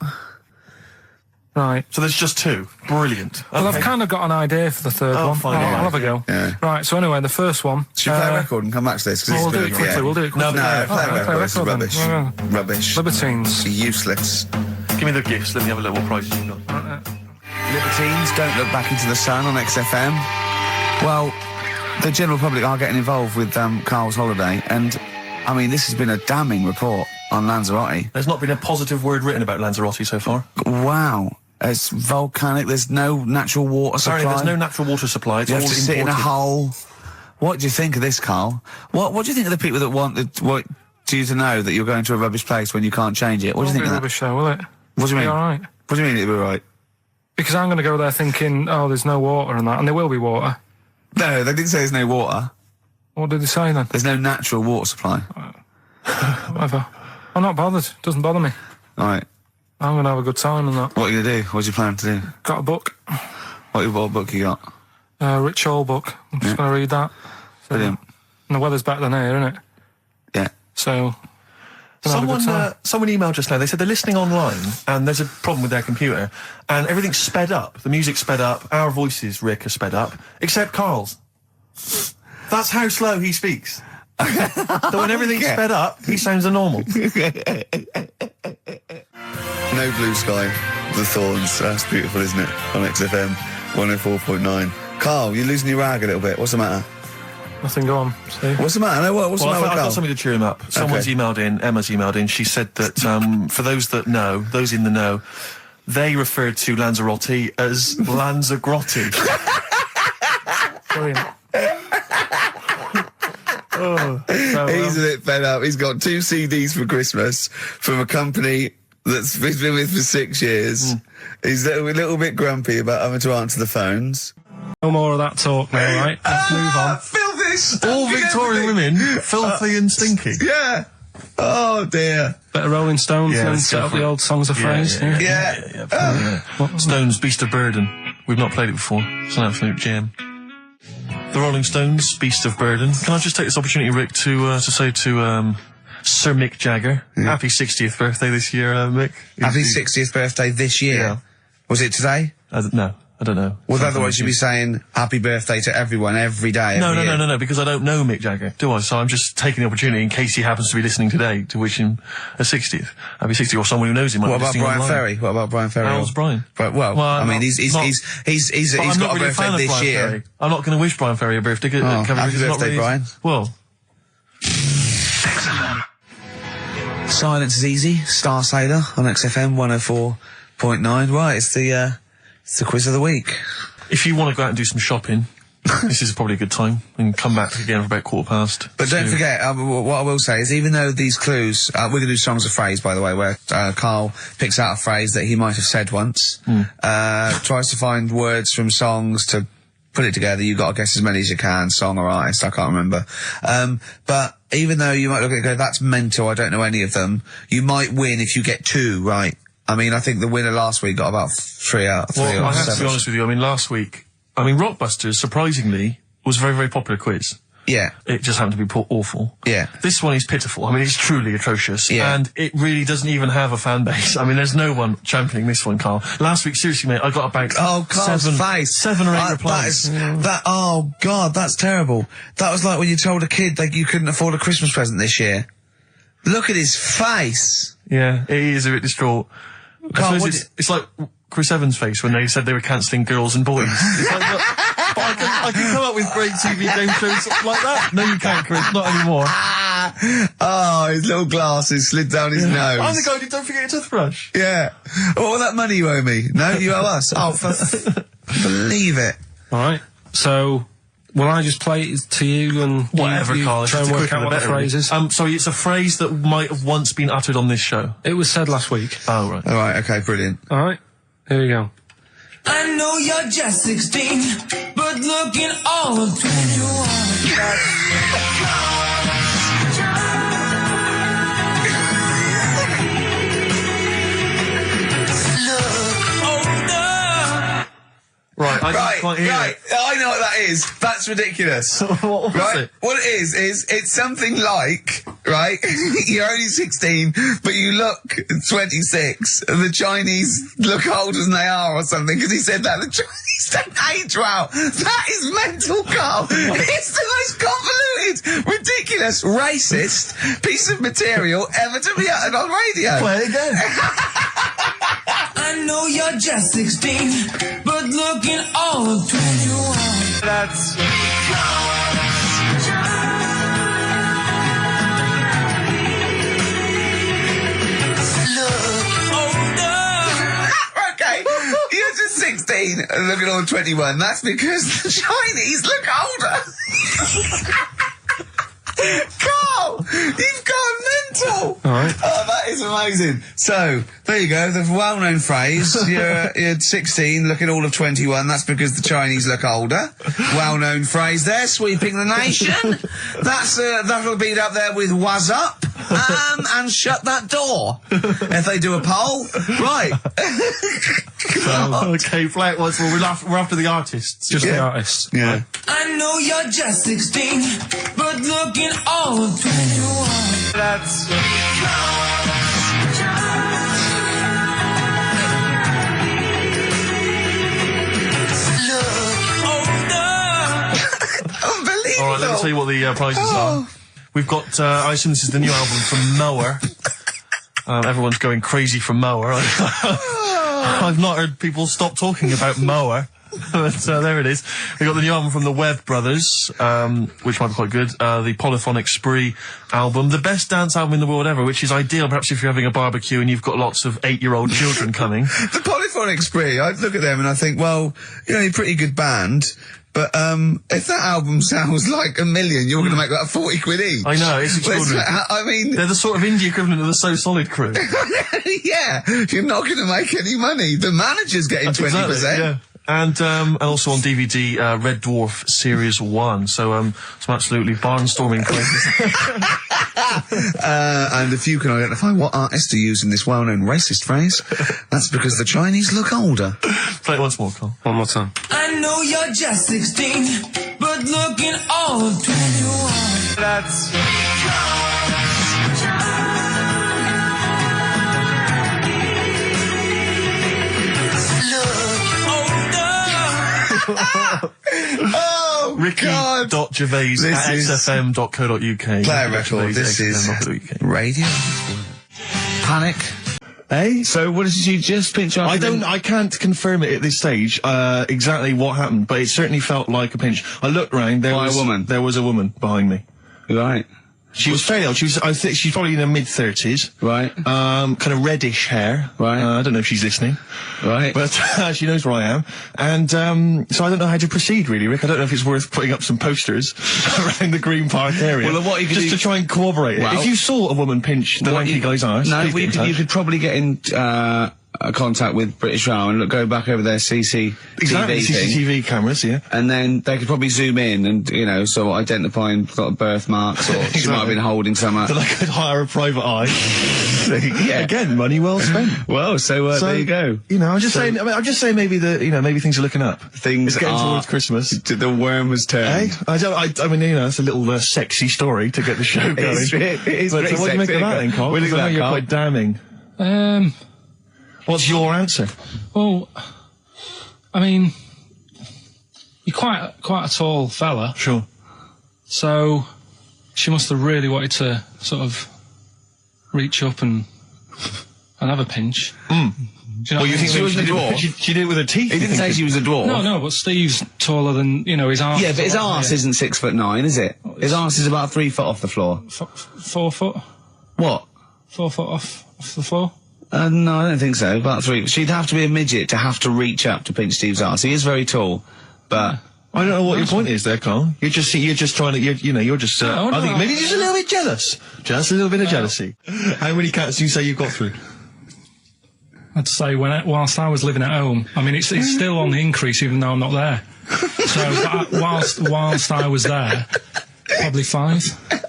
Right. So there's just two. Brilliant. Well, Okay. I've kind of got an idea for the third one. fine, I'll have a go. Yeah. Right, so anyway, the first one... Should we play a record and come back to this? 'Cause We'll it's do been it a- quickly, yeah. we'll do it quickly. No, play a record. This is then. rubbish. Yeah. Rubbish. Libertines. Useless. Give me the gifts. Let me have a look what prizes you got. Libertines, Don't Look Back Into the Sun on XFM. Well, the general public are getting involved with Carl's holiday, and, I mean, this has been a damning report on Lanzarote. There's not been a positive word written about Lanzarote so far. Wow. It's volcanic, there's no natural water supply. Apparently there's no natural water supply. It's You all have to sit in a imported. hole. What do you think of this, Carl? What do you think of the people that want you to know that you're going to a rubbish place when you can't change it? What do you think of that? Rubbish show, will it? What do you mean? Be all right. What do you mean it'll be right? Because I'm going to go there thinking, oh, there's no water and that, and there will be water. No, they didn't say there's no water. What did they say then? There's no natural water supply. Whatever. I'm not bothered. Doesn't bother me. All right. I'm going to have a good time and that. What are you going to do? What do you plan to do? Got a book. What book you got? Rich Hall book. I'm just going to read that. Brilliant. And the weather's better than here, isn't it? Yeah. So... gonna have a good time. Someone emailed just now. They said they're listening online and there's a problem with their computer and everything's sped up. The music's sped up. Our voices, Rick, are sped up. Except Carl's. That's how slow he speaks. So when everything's sped up, he sounds normal. No Blue Sky, The Thorns. That's beautiful, isn't it? On XFM 104.9. Carl, you're losing your rag a little bit. What's the matter? Nothing, go on. See? What's the matter? No, what's the matter with I've Carl? got something to cheer him up. Someone's emailed in, Emma's emailed in, she said that for those that know, those in the know, they referred to Lanzarote as Lanzagrotte. Brilliant. He's a bit fed up. He's got 2 CDs for Christmas from a company that's he's been with for 6 years. He's a little bit grumpy about having to answer the phones. No more of that talk now, right? Let's move on. Filthy! All Victorian women, filthy and stinky. Yeah. Oh, dear. Better Rolling Stones Yeah, and let's set go up for the it. old songs of phrase. Yeah. Stones, Beast of Burden. We've not played it before. It's an absolute jam. The Rolling Stones, Beast of Burden. Can I just take this opportunity, Rick, to say to Sir Mick Jagger, happy 60th birthday this year, Mick. Happy 60th birthday this year. Yeah. Was it today? No. I don't know. Well, otherwise you'd be saying happy birthday to everyone every day. No, every year. no, because I don't know Mick Jagger, do I? So I'm just taking the opportunity, in case he happens to be listening today, to wish him a 60th. Happy 60th, or someone who knows him. What about Brian Ferry? What about Brian Ferry? How's Brian? Well, I mean, he's got a birthday this year. Ferry. I'm not going to wish Brian Ferry a birthday. Happy birthday, Brian. Well. Silence is easy. Star Sailor on XFM 104.9. Right, it's the quiz of the week. If you want to go out and do some shopping, this is probably a good time, and come back again for about 2:15. But don't forget, what I will say is, even though these clues, we're going to do songs of phrase, by the way, where Karl picks out a phrase that he might have said once, tries to find words from songs to put it together. You've got to guess as many as you can, song or artist, I can't remember. But even though you might look at it and go, that's mental, I don't know any of them, you might win if you get 2 right. I mean, I think the winner last week got about 3 out of 3 Well, or I have 7. to be honest with you, I mean, last week, Rockbusters, surprisingly, was a very, very popular quiz. Yeah. It just happened to be awful. Yeah. This one is pitiful. I mean, it's truly atrocious. Yeah. And it really doesn't even have a fan base. I mean, there's no one championing this one, Karl. Last week, seriously, mate, I got about Karl's face. 7 or 8 replies. Oh, God, that's terrible. That was like when you told a kid that you couldn't afford a Christmas present this year. Look at his face. Yeah, he is a bit distraught. Karl, I suppose it's like Chris Evans' face when they said they were cancelling Girls and Boys. It's like, but I can come up with great TV game shows like that. No, you can't, Chris. Not anymore. Oh, his little glasses slid down his nose. I'm the guy who don't forget your toothbrush. Yeah. All that money you owe me. No, you owe us. Oh, believe it. All right. So, will I just play it to you and Whatever, you Karl. try and work out what the phrase is? Sorry, it's a phrase that might have once been uttered on this show. It was said last week. Oh, right. All right, okay, brilliant. All right. Here we go. I know you're just 16, but looking all of 21. Right, I can't hear it. I know what that is. That's ridiculous. What was it? What it is it's something like, right, you're only 16, but you look 26, and the Chinese look older than they are or something, because he said that. The Chinese don't age well. That is mental, Karl. It's the most convoluted, ridiculous, racist piece of material ever to be uttered on radio. Play it again. I know you're just 16, but looking all of 21. That's... Okay, you're just 16 and looking all 21. That's because the Chinese look older. Karl, you've gone mental. All right. Oh, that is amazing. So, there you go, the well-known phrase, you're 16, looking all of 21, that's because the Chinese look older. Well-known phrase there, sweeping the nation. That'll be up there with "was up," and "shut that door." If they do a poll, right. Okay, play it once more. We're after the artists. Just the artists. Yeah. I know you're just 16, but looking all of 21. That's... Unbelievable. All right, let me tell you what the prizes are. We've got, I assume this is the new album from Mower. Everyone's going crazy from Mower. I've not heard people stop talking about Mower. But there it is. We got the new album from the Webb Brothers, which might be quite good. The Polyphonic Spree album, the best dance album in the world ever, which is ideal perhaps if you're having a barbecue and you've got lots of 8-year-old children coming. The Polyphonic Spree, I look at them and I think, well, you know, you're a pretty good band, but if that album sounds like $1 million, you're going to make that 40 quid each. I know, it's extraordinary. I mean... They're the sort of indie equivalent of the So Solid crew. Yeah, you're not going to make any money. The manager's getting 20%. Exactly, yeah. And also on DVD, Red Dwarf Series 1. So, some absolutely barnstorming places. And if you can identify what artist to use in this well-known racist phrase, that's because the Chinese look older. Play it once more, Karl. One more time. I know you're just 16, but looking all of 21. That's... Oh, God. Ricky.Gervais This at is- xfm.co.uk. Play a record. This is radio. Panic. Eh? So what did you just pinch off? I can't confirm it at this stage, exactly what happened, but it certainly felt like a pinch. I looked round, there was a woman behind me. Right. She was fairly old. I think she's probably in her mid-30s. Right. Kind of reddish hair. Right. I don't know if she's listening. Right. But she knows where I am. And so I don't know how to proceed, really, Rick. I don't know if it's worth putting up some posters around the Green Park area. Well, what you could just do- to try and corroborate it. If you saw a woman pinch the lanky guy's arse, No, please get in touch. you could probably get in contact with British Rail and go back over their CCTV Exactly, thing. CCTV cameras, yeah. And then they could probably zoom in and, so identifying sort of birthmarks, or she might have been holding some. Then I could hire a private eye. Yeah. Again, money well spent. Well, so there you go. I'm just saying. I'm just saying. Maybe maybe things are looking up. Things it's getting are towards Christmas. The worm has turned. Hey, I mean, it's a little sexy story to get the show going. It is But pretty what do you make of that, then, Carl? What do you Because I know think, you're Carl? quite damning. What's your answer? Well, I mean, you're quite a tall fella, Sure. so she must have really wanted to sort of reach up and have a pinch. Do you know what I mean? she was a dwarf? She did it with her teeth. He didn't say she was a dwarf. No, but Steve's taller than, his arse. Yeah, but his arse isn't 6'9", is it? His arse is about 3 foot off the floor. 4 foot? What? 4 foot off the floor? No, I don't think so. About 3. She'd have to be a midget to have to reach up to pinch Steve's arse. He is very tall, but I don't know what your point is there, Carl. You're just trying to, you're just, No, I think no. maybe you're just a little bit jealous. Just a little bit of jealousy. How many cats do you say you've got through? I'd say whilst I was living at home, I mean, it's still on the increase even though I'm not there. So whilst I was there, probably 5.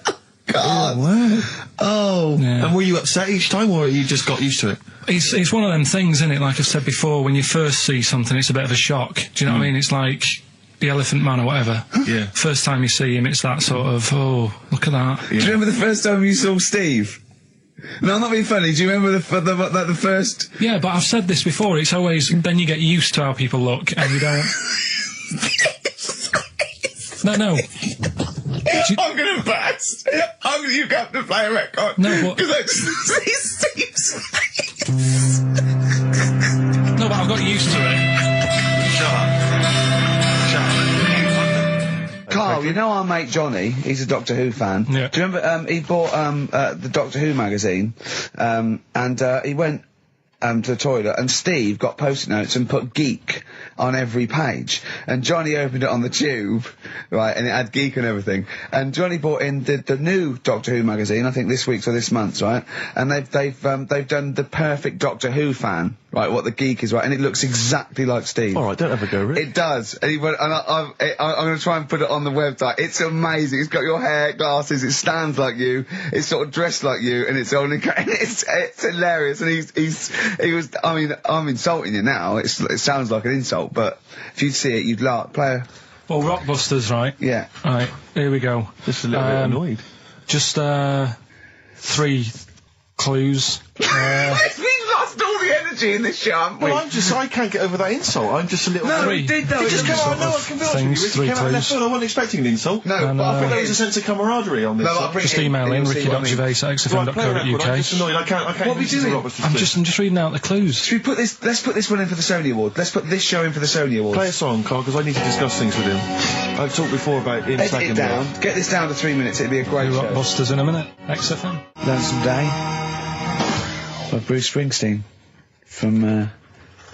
God. Wow. oh, Yeah. And were you upset each time, or you just got used to it? It's one of them things, isn't it? Like I've said before, when you first see something, it's a bit of a shock. Do you know what I mean? It's like the Elephant Man or whatever. Yeah. First time you see him, it's that sort of, oh, look at that. do you remember the first time you saw Steve? No, I'm not being funny. Do you remember the first? Yeah, but I've said this before. It's always then you get used to how people look, and you don't. No. I'm gonna burst. You have to play a record. No, but- because I just see Steve's. No, but I've got used to it. Shut up. Carl, you know our mate Johnny, he's a Doctor Who fan. Yeah. Do you remember, he bought, the Doctor Who magazine, and he went, to the toilet, and Steve got post-it notes and put geek on every page. And Johnny opened it on the tube, right, and it had geek and everything. And Johnny bought in the new Doctor Who magazine, I think this week's or this month's, right? And they've done the perfect Doctor Who fan, right, what the geek is, right, and it looks exactly like Steve. All right, don't have a go, Rick. It does. And he went, and I'm going to try and put it on the website. It's amazing. It's got your hair, glasses, it stands like you, it's sort of dressed like you, and it's only, it's hilarious. And he was, I mean, I'm insulting you now. It sounds like an insult, but if you'd see it, you'd laugh. Play Well, Rockbusters, right? yeah. Right, here we go. Just a little bit annoyed. Just 3 clues. We've lost all the energy in this show, haven't we? Well, I can't get over that insult. I'm just a little... No, Three. we did though. It It just was came out, sort no, of I can be honest with you, things, Rick, it 3 came out of left clues. field. I wasn't expecting an insult. No, And, but I I think think there was a sense of camaraderie on this. No, I'll bring Just it in, email and in you'll see what I mean. ricky.gervais at Right, play a record. I'm xfm.co.uk. just annoyed. I can't What are we listen to doing? Robert's I'm display. just reading out the clues. Should we put this? Let's put this one in for the Sony Award. Let's put this show in for the Sony Award. Play a song, Carl, because I need to discuss things with him. I've talked before about him Edit slacking it down. Get this down to 3 minutes. It'd be a great show. Rockbusters in a minute. XFM. Lonesome Day by Bruce Springsteen from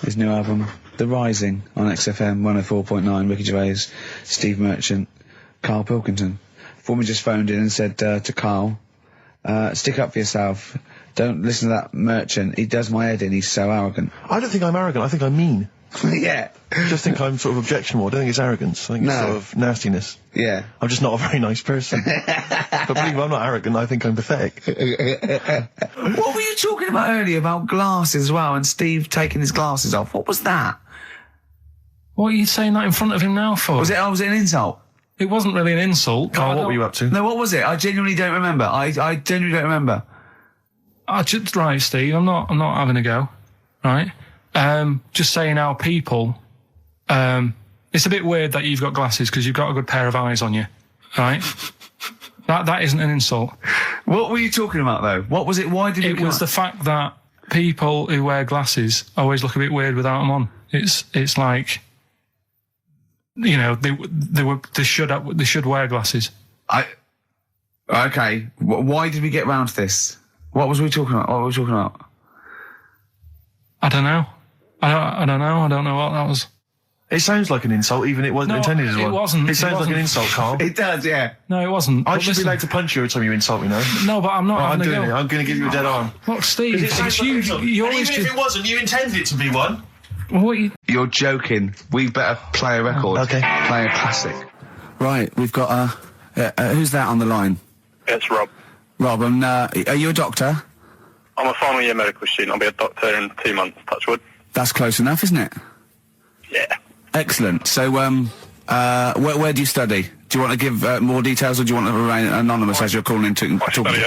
his new album The Rising on XFM 104.9. Ricky Gervais, Steve Merchant, Karl Pilkington. Foreman just phoned in and said to Karl, stick up for yourself. Don't listen to that Merchant. He does my head in. He's so arrogant. I don't think I'm arrogant. I think I'm mean. Yeah. I just think I'm sort of objectionable. I don't think it's arrogance. I think it's No. sort of nastiness. Yeah. I'm just not a very nice person. But believe me, I'm not arrogant. I think I'm pathetic. What were you talking about earlier about glasses as well, and Steve taking his glasses off? What was that? What are you saying that in front of him now for? Was it an insult? It wasn't really an insult. Carl, what were you up to? No, what was it? I genuinely don't remember. I genuinely don't remember. Right, Steve, I'm not having a go. Right? Just saying how people, It's a bit weird that you've got glasses because you've got a good pair of eyes on you, right? That isn't an insult. What were you talking about, though? What was it? Why did it was the fact that people who wear glasses always look a bit weird without them on. It's like, you know, they should wear glasses. Okay. Why did we get round to this? What was we talking about? I don't know. I don't know. I don't know what that was. It sounds like an insult, even it wasn't intended as one. It wasn't. It sounds like an insult, Carl. It does, yeah. No, it wasn't. I should be allowed to punch you every time you insult me, no? No, but I'm not. I'm doing it. I'm going to give you a dead arm. Look, Steve, it's you. You always even if it wasn't, you intended it to be one. You're joking. We better play a record. Okay. Play a classic. Right, we've got who's that on the line? It's Rob. Rob, and are you a doctor? I'm a final year medical student. I'll be a doctor in 2 months, touch wood. That's close enough, isn't it? Yeah. Excellent. So, where do you study? Do you want to give more details, or do you want to remain anonymous as you're calling in to I study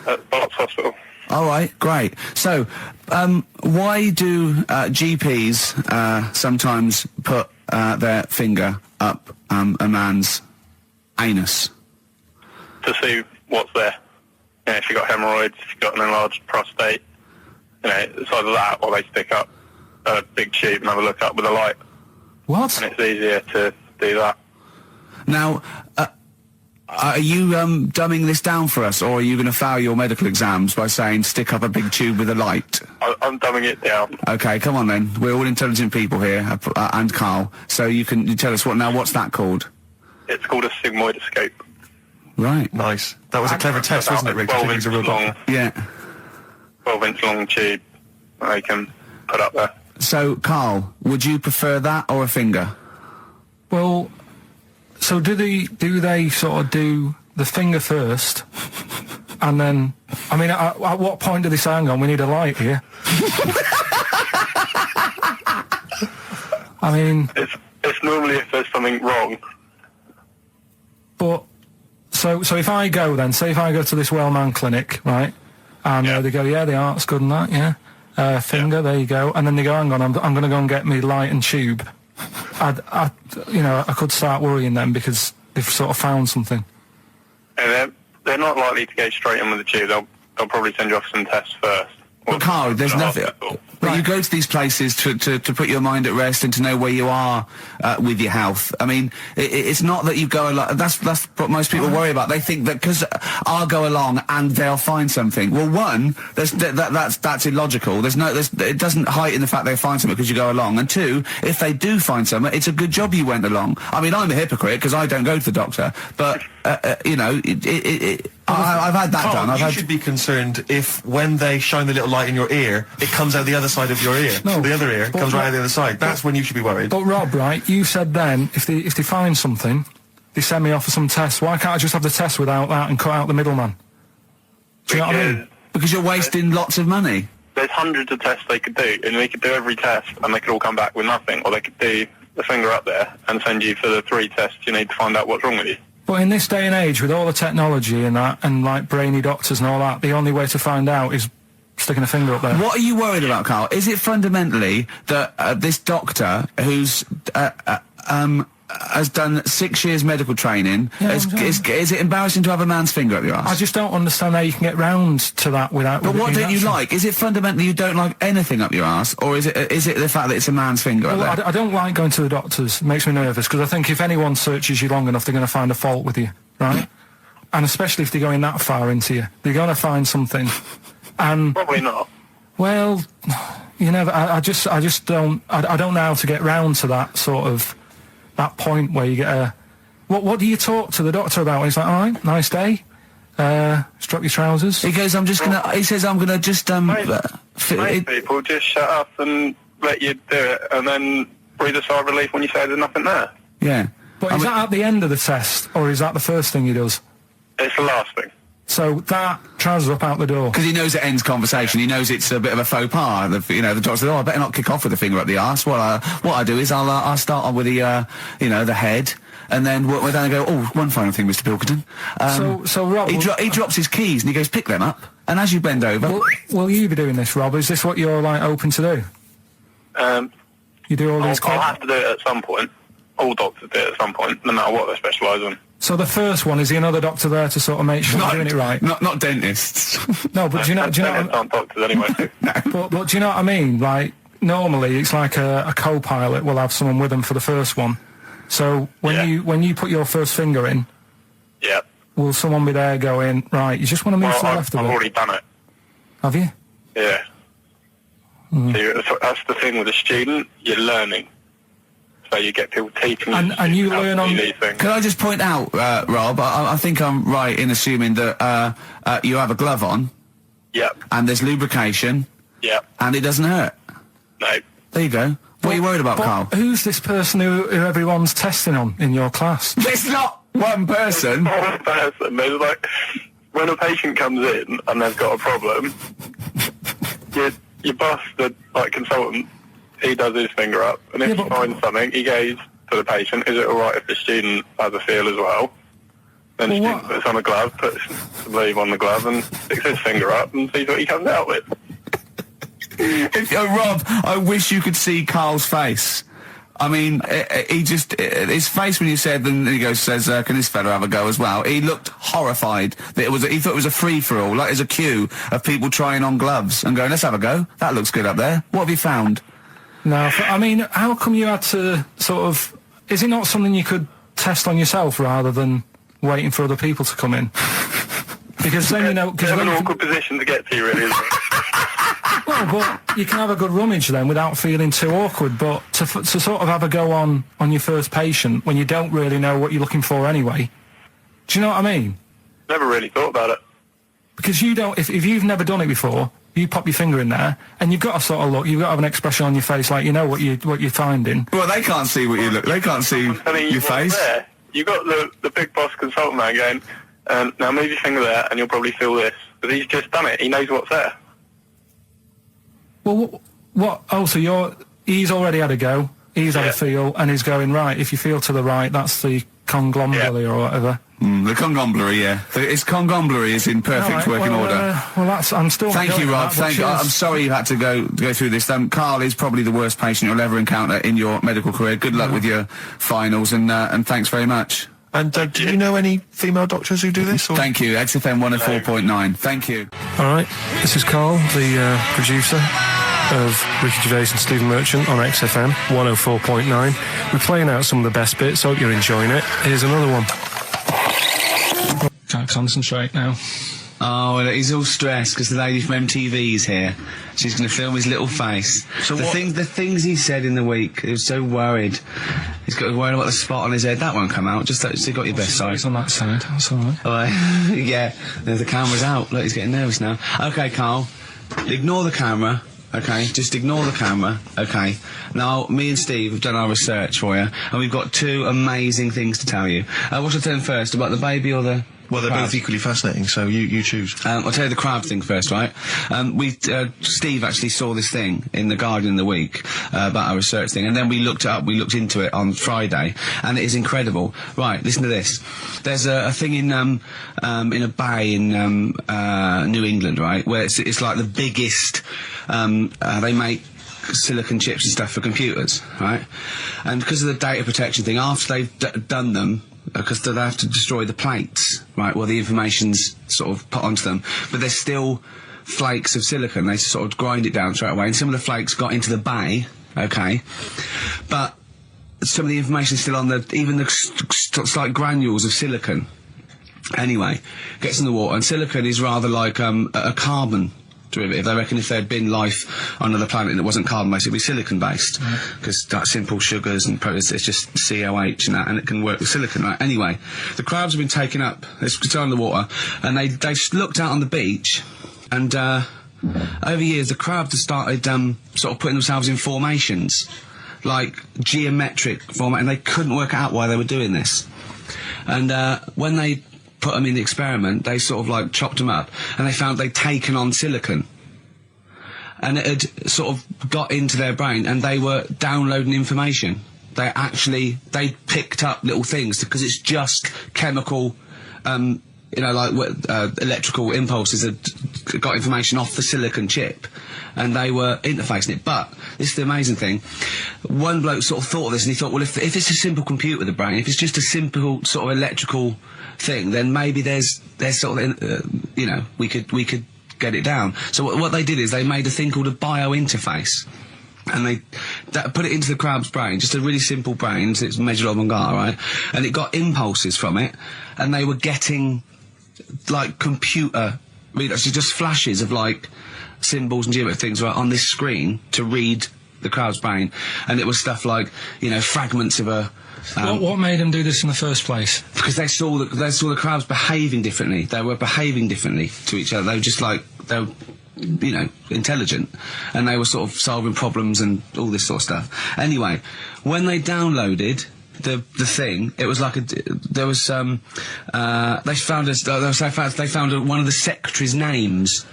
at Barts Hospital. All right, great. So, why do GPs sometimes put their finger up a man's anus? To see what's there. You know, if you've got hemorrhoids, if you've got an enlarged prostate, you know, it's either that or they stick up a big tube and have a look up with a light. What? And it's easier to do that. Now, are you dumbing this down for us, or are you going to fail your medical exams by saying stick up a big tube with a light? I'm dumbing it down. Okay, come on then. We're all intelligent people here, and Carl. So you tell us what's that called? It's called a sigmoidoscope. Right. Nice. That was a clever test, wasn't it, Rick? 12 inch long. Yeah. 12-inch long tube they can put up there. So, Carl, would you prefer that or a finger? Well, so do they sort of do the finger first, and then, I mean, at what point do they say, hang on, we need a light here? I mean... It's normally if there's something wrong. But, so if I go then, say if I go to this Wellman clinic, right, and they go, yeah, the art's good and that, yeah, finger, there you go, and then they go, hang on, I'm going to go and get me light and tube. I could start worrying then because they've sort of found something. And they're not likely to go straight in with the tube. They'll probably send you off some tests first. Well, Carl, there's nothing... But you go to these places to put your mind at rest and to know where you are with your health. I mean, it's not that you go along... That's what most people worry about. They think that because I'll go along and they'll find something. Well, one, that's illogical. It doesn't heighten the fact they'll find something because you go along. And two, if they do find something, it's a good job you went along. I mean, I'm a hypocrite because I don't go to the doctor, but, I've had that done. You should be concerned if when they shine the little light in your ear, it comes out the other side of your ear. No, the other ear comes right out the other side. That's when you should be worried. But Rob, right, you said then, if they find something, they send me off for some tests. Why can't I just have the test without that and cut out the middleman? Do you know what I mean? Because you're wasting lots of money. There's hundreds of tests they could do, and they could do every test, and they could all come back with nothing, or they could do the finger up there and send you for the 3 tests you need to find out what's wrong with you. But in this day and age, with all the technology and that, and like brainy doctors and all that, the only way to find out is sticking a finger up there. What are you worried about, Carl? Is it fundamentally that this doctor who's has done 6 years medical training, is it embarrassing to have a man's finger up your ass? I just don't understand how you can get round to that without... But what don't you like? Is it fundamentally you don't like anything up your ass, or is it the fact that it's a man's finger up there? I don't like going to the doctors. It makes me nervous, because I think if anyone searches you long enough, they're going to find a fault with you, right? And especially if they're going that far into you. They're going to find something. And probably not. Well, you know, I just don't... I don't know how to get round to that sort of... that point where you get a... What do you talk to the doctor about? He's like, all right, nice day. Strap your trousers. He goes, he says, I'm gonna just, Most people just shut up and let you do it, and then breathe a sigh of relief when you say there's nothing there. Yeah. But is that at the end of the test, or is that the first thing he does? It's the last thing. So that trousers up out the door. Because he knows it ends conversation. He knows it's a bit of a faux pas. The doctor says, I better not kick off with the finger up the arse. What I do is I'll start on with the, the head, and then we're down and go, one final thing, Mr. Pilkington. So Rob... He drops his keys and he goes, pick them up. And as you bend over... Will you be doing this, Rob? Is this what you're, like, open to do? You do all these... I'll have to do it at some point. all doctors do it at some point, no matter what they specialise in. So the first one, is the another doctor there to sort of make sure you're doing it right? Not dentists. No, but do you know? Dentists aren't doctors anyway. But do you know what I mean? Like, normally it's like a co-pilot will have someone with them for the first one. So when you put your first finger in, Yeah. will someone be there going, right, you just want to move to the left I've of it? already done it. Have you? Yeah. So that's the thing with a student, you're learning. So you get people teaching And you learn how to on- do these things. Can I just point out, Rob, I think I'm right in assuming that you have a glove on, Yep. and there's lubrication, Yep. and it doesn't hurt. No. There you go. What are you worried about, But Carl? who's this person who everyone's testing on in your class? It's not one person. One person. There's like, when a patient comes in and they've got a problem, your boss, the consultant, he does his finger up, and if Yeah, he but- finds something, he goes to the patient, is it alright if the student has a feel as well? Then the Well, student puts on a glove, puts the leave on the glove, and sticks his finger up and sees what he comes out with. Rob, I wish you could see Carl's face. I mean, he just, his face when you said, and he says, can this fella have a go as well? He looked horrified that he thought it was a free-for-all, like there's a queue of people trying on gloves and going, let's have a go. That looks good up there. What have you found? No, I mean, how come you had to sort of... Is it not something you could test on yourself rather than waiting for other people to come in? Because then, you know... It's Cause an when you awkward position to get to, really, isn't it? well, but you can have a good rummage then without feeling too awkward, but to sort of have a go on your first patient when you don't really know what you're looking for anyway, do you know what I mean? Never really thought about it. Because you don't... If you've never done it before... You pop your finger in there, and you've got to sort of look. You've got to have an expression on your face, like you know what you're finding. Well, they can't see what you look. They can't see I'm telling you your what's face. there. You got the big boss consultant man going, now move your finger there, and you'll probably feel this. But he's just done it. He knows what's there. Well, what? Oh, so he's already had a go. He's had a feel, and he's going right. If you feel to the right, that's the conglomerate or whatever. The conglomerate, yeah. Its conglomerate is in perfect working order. Well, that's. I'm still. Thank you, Rob. Thank you. I'm sorry you had to go through this. Carl is probably the worst patient you'll ever encounter in your medical career. Good luck with your finals, and thanks very much. And do you know any female doctors who do this? Or? Thank you. XFM 104.9. Thank you. All right. This is Carl, the producer of Ricky Gervais and Stephen Merchant on XFM 104.9. We're playing out some of the best bits. Hope you're enjoying it. Here's another one. Can't concentrate now. Oh, well, he's all stressed because the lady from MTV is here. She's going to film his little face. So the things he said in the week, he was so worried. He's got worried about the spot on his head. That won't come out. Just so you got your best side. It's on that side. That's all right. All right. Yeah, the camera's out. Look, he's getting nervous now. Okay, Carl, ignore the camera. Okay, just ignore the camera. Okay. Now, me and Steve have done our research for you, and we've got two amazing things to tell you. What should I tell him first, about the baby or the... Well, they're crab? both equally fascinating, so you choose. I'll tell you the crab thing first, right? Steve actually saw this thing in The Guardian in the week about our research thing, and then we looked it up, we looked into it on Friday, and it is incredible. Right, listen to this. There's a thing in a bay in New England, right, where it's like the biggest, they make silicon chips and stuff for computers, right? And because of the data protection thing, after they've done them, because they have to destroy the plates, right, well, the information's sort of put onto them, but there's still flakes of silicon. They sort of grind it down straight away, and some of the flakes got into the bay, okay, but some of the information's still on even the slight granules of silicon. Anyway, gets in the water, and silicon is rather like a carbon derivative. They reckon if there had been life on another planet that wasn't carbon-based, it'd be silicon-based. Because that simple sugars and proteins, it's just COH and that, and it can work with silicon, right? Anyway, the crabs have been taken up, it's still in the water, and they looked out on the beach, and over years the crabs have started sort of putting themselves in formations, like geometric format, and they couldn't work out why they were doing this. And when they put them in the experiment, they sort of like chopped them up, and they found they'd taken on silicon, and it had sort of got into their brain, and they were downloading information. They picked up little things, because it's just chemical you know, like electrical impulses had got information off the silicon chip, and they were interfacing it. But this is the amazing thing. One bloke sort of thought of this, and he thought, well, if it's a simple computer with a brain, if it's just a simple sort of electrical thing, then maybe there's sort of, you know, we could get it down. So what they did is they made a thing called a biointerface. And they put it into the crab's brain, just a really simple brain, so it's measured on Gar, right? And it got impulses from it, and they were getting, like, computer readouts, so just flashes of, like, symbols and geometric things right on this screen to read the crab's brain. And it was stuff like, you know, fragments of a... what made them do this in the first place? Because they saw the crabs behaving differently. They were behaving differently to each other. They were just like... They were, you know, intelligent, and they were sort of solving problems and all this sort of stuff. Anyway, when they downloaded the thing, it was like there was they found one of the secretary's names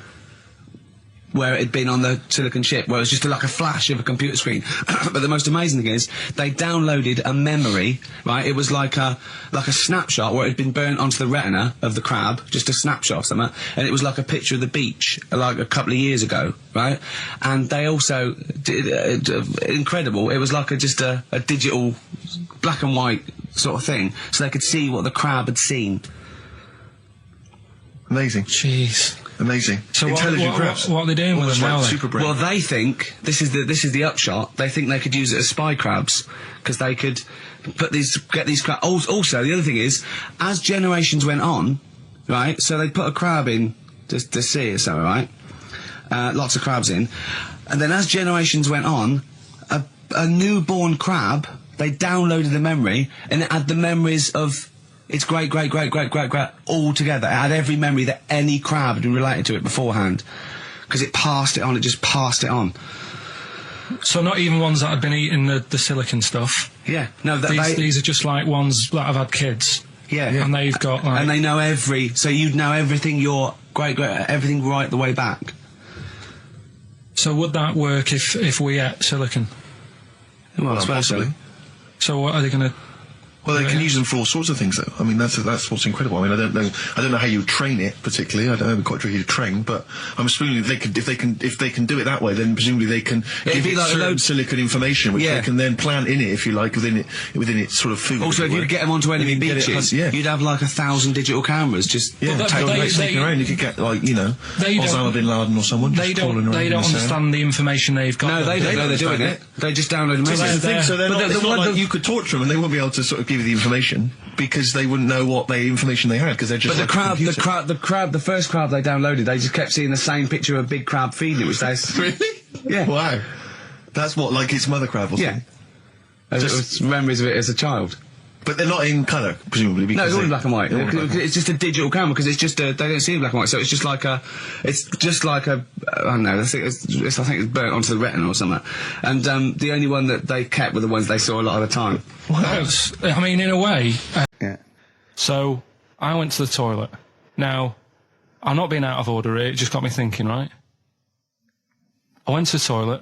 where it had been on the silicon chip, where it was just like a flash of a computer screen. But the most amazing thing is, they downloaded a memory, right? It was like a snapshot where it had been burnt onto the retina of the crab, just a snapshot of something, and it was like a picture of the beach, like a couple of years ago, right? And they also did, incredible, it was like just a digital black and white sort of thing, so they could see what the crab had seen. Amazing. Jeez. Amazing. So intelligent crabs. What are they doing with them now? Super brain. Well, they think this is the upshot. They think they could use it as spy crabs, because they could get these crabs. Also, the other thing is, as generations went on, right? So they put a crab in the sea or so, right? Lots of crabs in, and then as generations went on, a newborn crab, they downloaded the memory, and it had the memories of its great all together. It had every memory that any crab had been related to it beforehand, because it passed it on. It just passed it on. So not even ones that had been eating the silicon stuff. Yeah, no. These are just like ones that have had kids. Yeah, and they've got like. And they know so you'd know everything. Your everything right the way back. So would that work if we ate silicon? Well, I suppose so. So what are they going to? Well, they can use them for all sorts of things, though. I mean, that's what's incredible. I mean, I don't know how you train it particularly. I don't know, it'd be quite tricky to train, but I'm assuming if they can do it that way, then presumably they can give it like certain silicon information, which they can then plant in it, if you like, within its sort of food. Also, if you get them onto enemy beaches, you'd have like 1,000 digital cameras just sneaking around. You could get like, you know, Osama bin Laden or someone. They don't understand the information they've got. No, they don't know they're doing it. They just download them. So it's not like you could torture them and they won't be able to sort of give you the information, because they wouldn't know what information they had, because they're just. But the first crab they downloaded, they just kept seeing the same picture of a big crab feeding it, which they really, yeah, wow, that's what, like its mother crab or something. Yeah, just memories of it as a child. But they're not in colour, presumably. Because no, it's all in black and white. It's just a digital camera, because it's just they don't see in black and white, so it's just like a I don't know. I think it's burnt onto the retina or something. And the only one that they kept were the ones they saw a lot of the time. Well, I mean, in a way. Yeah. So I went to the toilet. Now, I'm not being out of order. It just got me thinking, right? I went to the toilet.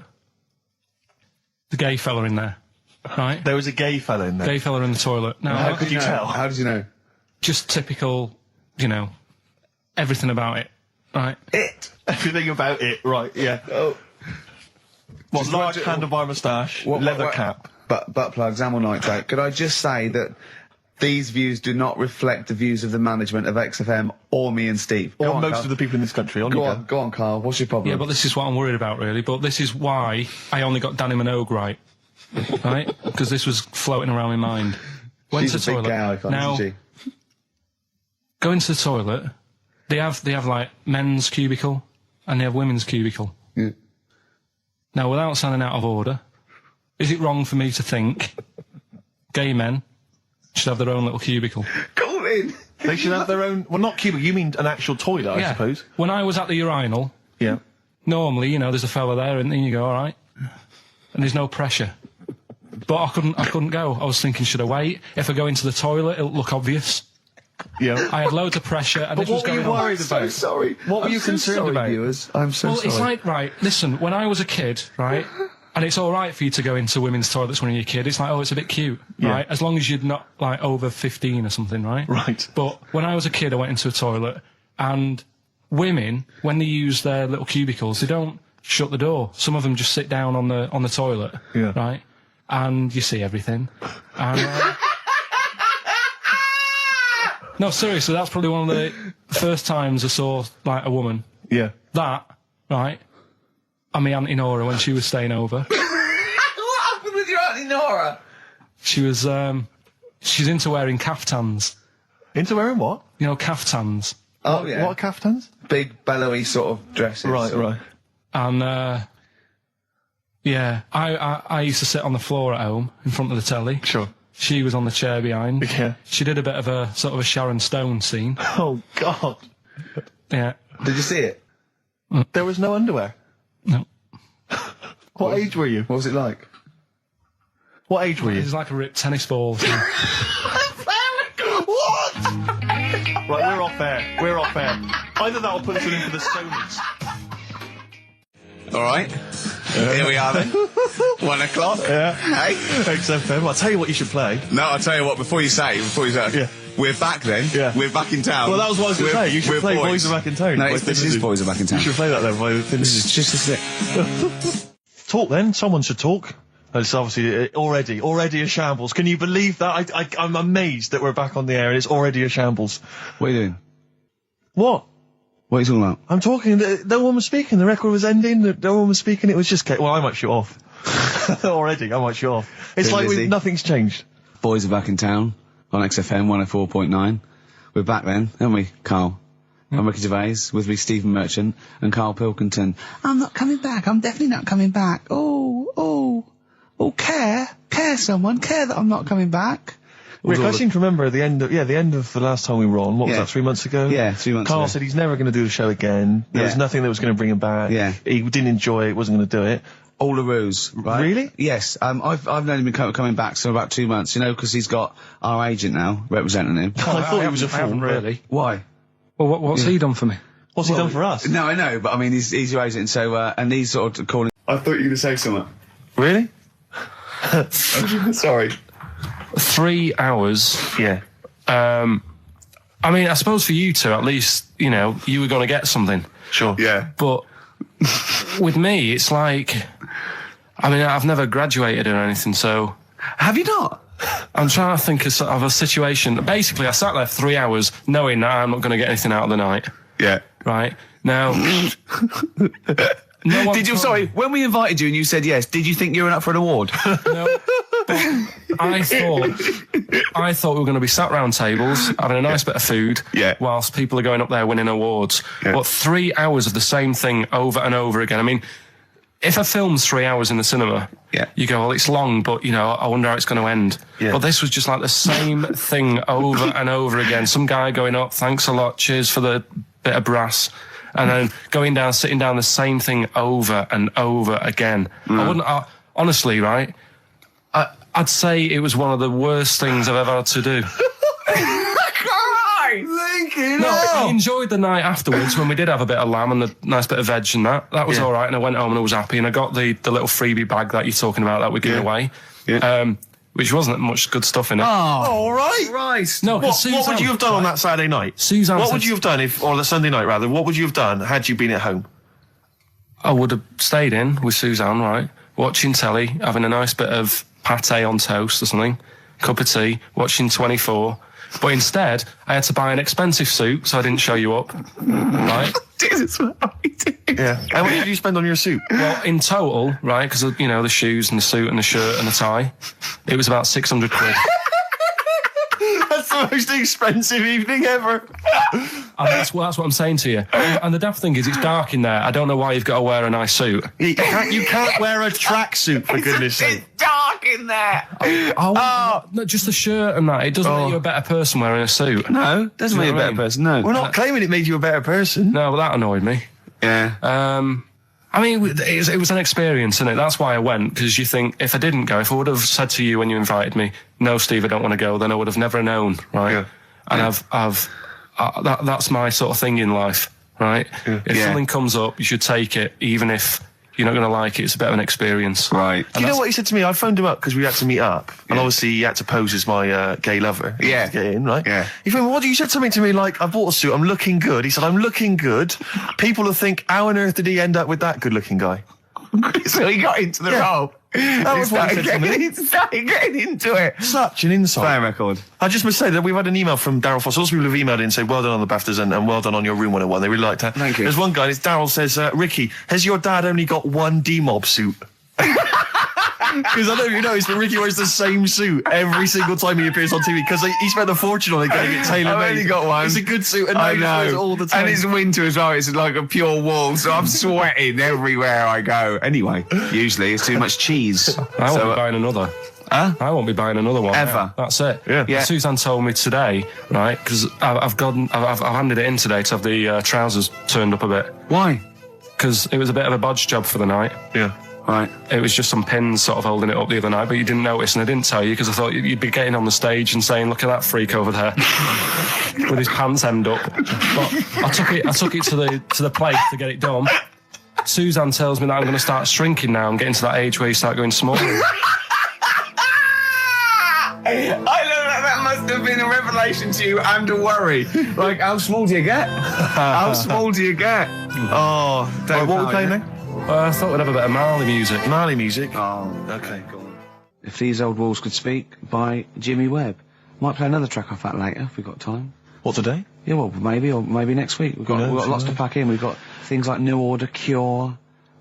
The gay fella in there. Right. There was a gay fella in there. Gay fella in the toilet. Now, how could you tell? How did you know? Just typical, you know, everything about it, right? Everything about it, right? Yeah. Oh. What? Large handlebar moustache, leather cap, butt plugs, amyl nitrate. Could I just say that these views do not reflect the views of the management of XFM or me and Steve. Or most of the people in this country. Go on, Carl. What's your problem? Yeah, but this is what I'm worried about, really. But this is why I only got Danny Minogue right. Right? Because this was floating around my mind. Went to the toilet. Icon, now, go into the toilet. They have like men's cubicle and they have women's cubicle. Yeah. Now, without sounding out of order, is it wrong for me to think gay men should have their own little cubicle? Call in. They should have their own. Well, not cubicle. You mean an actual toilet, I suppose. When I was at the urinal, normally, you know, there's a fella there, and then you go, all right, and there's no pressure. But I couldn't go. I was thinking, should I wait? If I go into the toilet, it'll look obvious. Yeah. I had loads of pressure, and but this was going on. What were you worried about? I'm so sorry. What were you concerned about? Viewers. I'm so sorry. Well, it's like, right, listen, when I was a kid, right, And it's all right for you to go into women's toilets when you're a kid. It's like, oh, it's a bit cute, right? As long as you're not, like, over 15 or something, right? Right. But when I was a kid, I went into a toilet, and women, when they use their little cubicles, they don't shut the door. Some of them just sit down on the toilet, right? And you see everything. And, no, seriously, that's probably one of the first times I saw, like, a woman. Yeah. That, right? And my Auntie Nora when she was staying over. What happened with your Auntie Nora? She was, she's into wearing caftans. Into wearing what? You know, caftans. Oh, yeah. What caftans? Big, bellowy sort of dresses. Right. And, yeah, I used to sit on the floor at home in front of the telly. Sure. She was on the chair behind. Yeah. She did a bit of a sort of a Sharon Stone scene. Oh, God. Yeah. Did you see it? There was no underwear. No. What age were you? What was it like? What age were It you? was like a ripped tennis ball. What? Right, we're off air. We're off air. Either that or put us in for the Stonys. All right. Here we are then. 1 o'clock. Yeah. Hey. XFM. I'll tell you what you should play. No, I'll tell you what, before you say, Yeah. we're back then. Yeah. We're back in town. Well, that was what I was going to say. You should we're play Boys Are Back in Town. No, by this Thin is Lizzy. Boys Are Back in Town. You should play that then by Thin Lizzy. It's just it. Talk then. Someone should talk. It's obviously already a shambles. Can you believe that? I'm amazed that we're back on the air and it's already a shambles. What are you doing? What? What are you talking about? I'm talking. No one was speaking. The record was ending. No one was speaking. It was just. Well, I might shoot off. Already, I might shoot off. It's Thin like Lizzy. nothing's changed. Boys Are Back in Town on XFM 104.9. We're back then, aren't we, Carl? I'm Ricky Gervais, with me Stephen Merchant and Karl Pilkington. I'm not coming back. I'm definitely not coming back. Oh, care someone, care that I'm not coming back. Rick, I seem to remember the end of the last time we were on. What was that, 3 months ago? Yeah, 3 months ago. Carl said he's never going to do the show again. There was nothing that was going to bring him back. Yeah. He didn't enjoy it, wasn't going to do it. All a ruse, right? Really? Yes. I've known him coming back for about 2 months, you know, because he's got our agent now representing him. I thought he was a I fool. haven't really. Why? Well, what's he done for me? What's he done for us? No, I know, but I mean, he's your agent, so, and he's sort of calling. I thought you were going to say something. Really? Sorry. 3 hours. Yeah. I mean, I suppose for you two, at least, you know, you were going to get something. Sure. Yeah. But with me, it's like, I mean, I've never graduated or anything, so Have you not? I'm trying to think of a situation. Basically, I sat there for 3 hours knowing that I'm not going to get anything out of the night. Yeah. Right? Now, no one Did you? told- Sorry, when we invited you and you said yes, did you think you were up for an award? No. But I thought we were going to be sat round tables, having a nice bit of food, whilst people are going up there winning awards. Yeah. But 3 hours of the same thing over and over again. I mean, if a film's 3 hours in the cinema, you go, well, it's long, but, you know, I wonder how it's going to end. Yeah. But this was just like the same thing over and over again. Some guy going up, thanks a lot, cheers for the bit of brass. And then going down, sitting down, the same thing over and over again. Honestly, right, I'd say it was one of the worst things I've ever had to do. No, I enjoyed the night afterwards when we did have a bit of lamb and a nice bit of veg and that. That was all right, and I went home and I was happy, and I got the little freebie bag that you're talking about that we're giving away, which wasn't much good stuff in it. Oh, all right. Christ. No, What Suzanne, would you have done on that Saturday night? Suzanne What said- would you have done or the Sunday night rather? What would you have done had you been at home? I would have stayed in with Suzanne, right, watching telly, having a nice bit of pate on toast or something, cup of tea, watching 24. But instead, I had to buy an expensive suit, so I didn't show you up, right? Jesus, what are we doing? Yeah. How much did you spend on your suit? Well, in total, right, because, you know, the shoes and the suit and the shirt and the tie, it was about 600 quid. That's the most expensive evening ever. And that's what I'm saying to you. And the daft thing is, it's dark in there. I don't know why you've got to wear a nice suit. You can't wear a tracksuit, for goodness sake. It's dark in there. No, just the shirt and that. It doesn't make you a better person wearing a suit. No, doesn't make you a better person, no. We're not claiming it made you a better person. No, but that annoyed me. Yeah. I mean, it was an experience, innit? That's why I went, because you think, if I didn't go, if I would have said to you when you invited me, no, Steve, I don't want to go, then I would have never known, right? Yeah. And that's my sort of thing in life, right? Yeah. If something comes up, you should take it, even if you're not going to like it. It's a bit of an experience. Right. Do you know what he said to me? I phoned him up because we had to meet up, and obviously he had to pose as my gay lover. Yeah. To get in, right? Yeah. He phoned me, what? You said something to me like, I bought a suit, I'm looking good. He said, I'm looking good. People will think, how on earth did he end up with that good-looking guy? So he got into the role. That was what he said to me. He started getting into it. Such an insight. Fair record. I just must say that we've had an email from Daryl Foss. Lots of people have emailed in and say, well done on the BAFTAs and well done on your Room 101. They really liked that. Thank you. There's one guy, it's Daryl says, Ricky, has your dad only got one D-Mob suit? Because I don't know if you noticed, but Ricky wears the same suit every single time he appears on TV because he spent a fortune on it getting it tailor-made. I've only got one. It's a good suit and I he wears it all the time. And it's winter as well. It's like a pure wool, so I'm sweating everywhere I go. Anyway, usually it's too much cheese. I won't be buying another. Huh? I won't be buying another one. Ever. Yeah, that's it. Yeah. Suzanne told me today, right, because I've handed it in today to have the trousers turned up a bit. Why? Because it was a bit of a bodge job for the night. Yeah. Right. It was just some pins sort of holding it up the other night, but you didn't notice, and I didn't tell you because I thought you'd be getting on the stage and saying, "Look at that freak over there with his pants hemmed up." But I took it to the place to get it done. Suzanne tells me that I'm going to start shrinking now and getting to that age where you start going small. I know that must have been a revelation to you and a worry. Like, how small do you get? How small do you get? Oh, Right, what are we playing now? I thought we'd have a bit of Marley music. Marley music. Oh, Okay, go on. If These Old Walls Could Speak by Jimmy Webb. Might play another track off that later if we've got time. What, today? Yeah, well, maybe, or maybe next week. We've got lots to pack in. We've got things like New Order, Cure.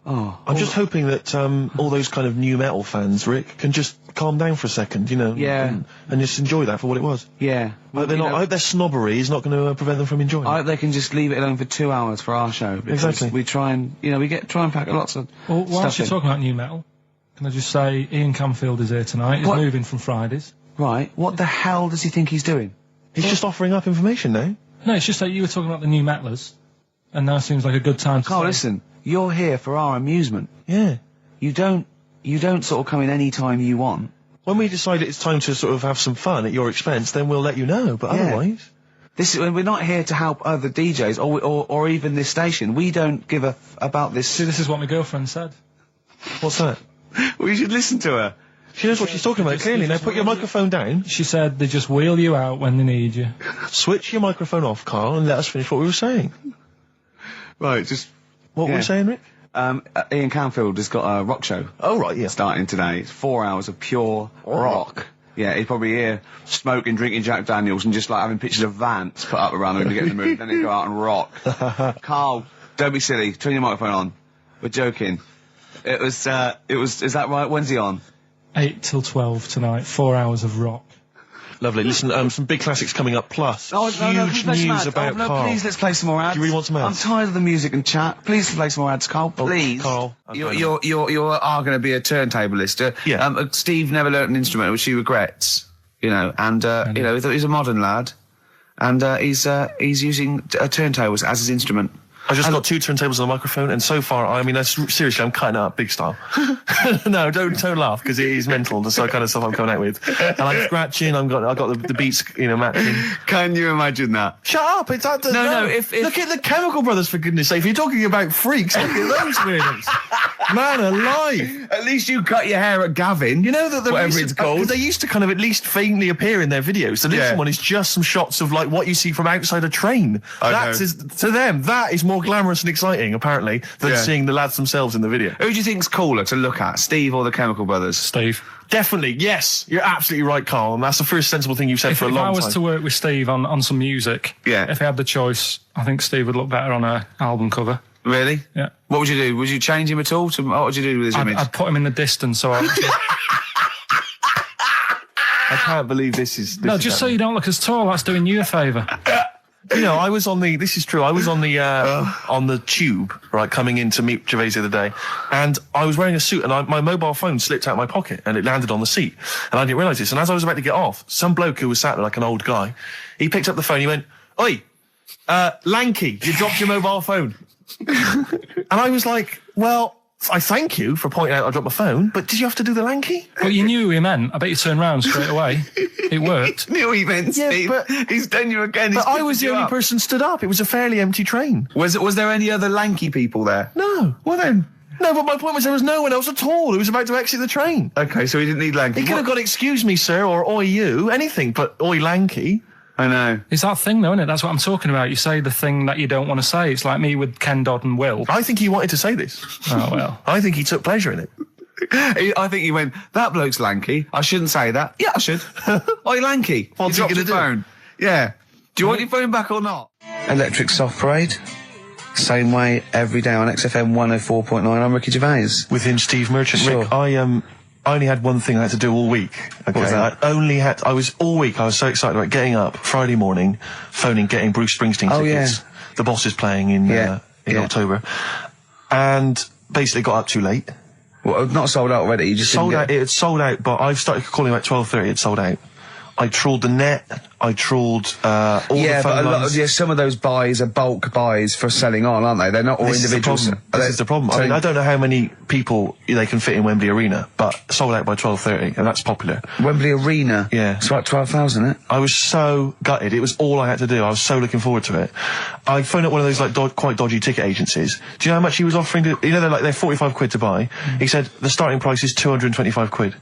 Oh, I'm just hoping that all those kind of new metal fans, Rick, can just calm down for a second, you know, Yeah. and just enjoy that for what it was. yeah. I hope their snobbery is not going to prevent them from enjoying I it. hope they can just leave it alone for 2 hours for our show. Because Exactly. we try and, try and pack lots of Well, whilst stuff you're in. talking about new metal, can I just say Ian Camfield is here tonight. He's What? moving from Fridays. Right, what the hell does he think he's doing? He's just offering up information now. No, it's just that you were talking about the new metalers, and now seems like a good time to Carl, say- listen, you're here for our amusement. Yeah. You don't sort of come in any time you want. When we decide it's time to sort of have some fun at your expense, then we'll let you know, but Yeah. otherwise... We're not here to help other DJs or even this station. We don't give a about this. See, this is what my girlfriend said. What's that? We should listen to her. She knows what she's talking about, clearly. Now put your microphone down, She said they just wheel you out when they need you. switch your microphone off, Carl, and let us finish what we were saying. Right, just What were Yeah. we saying, Rick? Ian Camfield has got a rock show Oh, right, yeah. starting today. It's 4 hours of pure rock. Yeah, he's probably here smoking, drinking Jack Daniels, and just like having pictures of Vance put up around him to get in the mood. Then he'll go out and rock. Carl, don't be silly. Turn your microphone on. We're joking. Is that right? When's he on? 8 till 12 tonight, 4 hours of rock. Lovely. Listen, some big classics coming up, plus huge please play some news ads. about no, Carl. please, let's play some more ads. Do you really want some ads? I'm tired of the music and chat. Please play some more ads, Carl. Please. Carl. You are going to be a turntablist. Yeah. Steve never learnt an instrument, which he regrets. And he's a modern lad, and he's using turntables as his instrument. I just got 2 turntables on the microphone, and so far, seriously, I'm cutting up big style. No, don't laugh, because it is mental, the kind of stuff I'm coming out with. And I'm scratching, I've got the beats, matching. Can you imagine that? Shut up! It's that. No, if- look at the Chemical Brothers, for goodness sake. If you're talking about freaks, look at those weirdos. Man alive! At least you cut your hair at Gavin. You know that whatever it's called. they used to kind of at least faintly appear in their videos. The next one is just some shots of like what you see from outside a train. To them, that is more glamorous and exciting, apparently, than seeing the lads themselves in the video. Who do you think's cooler to look at, Steve or the Chemical Brothers? Steve. Definitely, yes. You're absolutely right, Carl. And that's the first sensible thing you've said for a If long I time. was to work with Steve on some music, if he had the choice, I think Steve would look better on an album cover. Really? Yeah. What would you do? Would you change him at all? What would you do with his image? I'd put him in the distance, so I can't believe this is... No, just so you don't look as tall, that's doing you a favour. I was on the... This is true. I was on the on the tube, right, coming in to meet Gervais the other day, and I was wearing a suit, and my mobile phone slipped out of my pocket, and it landed on the seat, and I didn't realise this. And as I was about to get off, some bloke who was sat there like an old guy, he picked up the phone, he went, "Oi, Lanky, you dropped your mobile phone." And I was like, well, I thank you for pointing out I dropped my phone, but did you have to do the Lanky? But you knew who he meant. I bet you turned round straight away. It worked. Knew he meant, Yeah, Steve. but- He's done you again. But I was the only person stood up. It was a fairly empty train. Was there any other lanky people there? No. Well then, No, but my point was there was no one else at all who was about to exit the train. Okay, so he didn't need lanky. He could have got excuse me, sir, or oi you, anything but oi lanky. I know. It's that thing, though, isn't it? That's what I'm talking about. You say the thing that you don't want to say. It's like me with Ken Dodd and Will. I think he wanted to say this. Oh, well. I think he took pleasure in it. I think he went, that bloke's lanky. I shouldn't say that. Yeah, I should. Oi, lanky. What's he dropped gonna your do? phone. Yeah. Do you want your phone back or not? Electric Soft Parade. Same way every day on XFM 104.9. I'm Ricky Gervais. With him, Steve Merchant. Sure. Rick, I only had one thing I had to do all week. Okay? What was that? I was so excited about getting up Friday morning, phoning, getting Bruce Springsteen tickets. Yeah. The Boss is playing in October. And basically got up too late. Well, not sold out already. You just Sold out. It had sold out, but I started calling about 12:30. It sold out. I trawled the net. I trawled all the phone lines. Some of those buys are bulk buys for selling on, aren't they? They're not all individuals. This is the problem. I mean, I don't know how many people they can fit in Wembley Arena, but sold out by 12:30, and that's popular. Wembley Arena? Yeah. It's like 12,000, isn't it? I was so gutted. It was all I had to do. I was so looking forward to it. I phoned up one of those quite dodgy ticket agencies. Do you know how much he was offering to, they're 45 quid to buy. He said the starting price is 225 quid.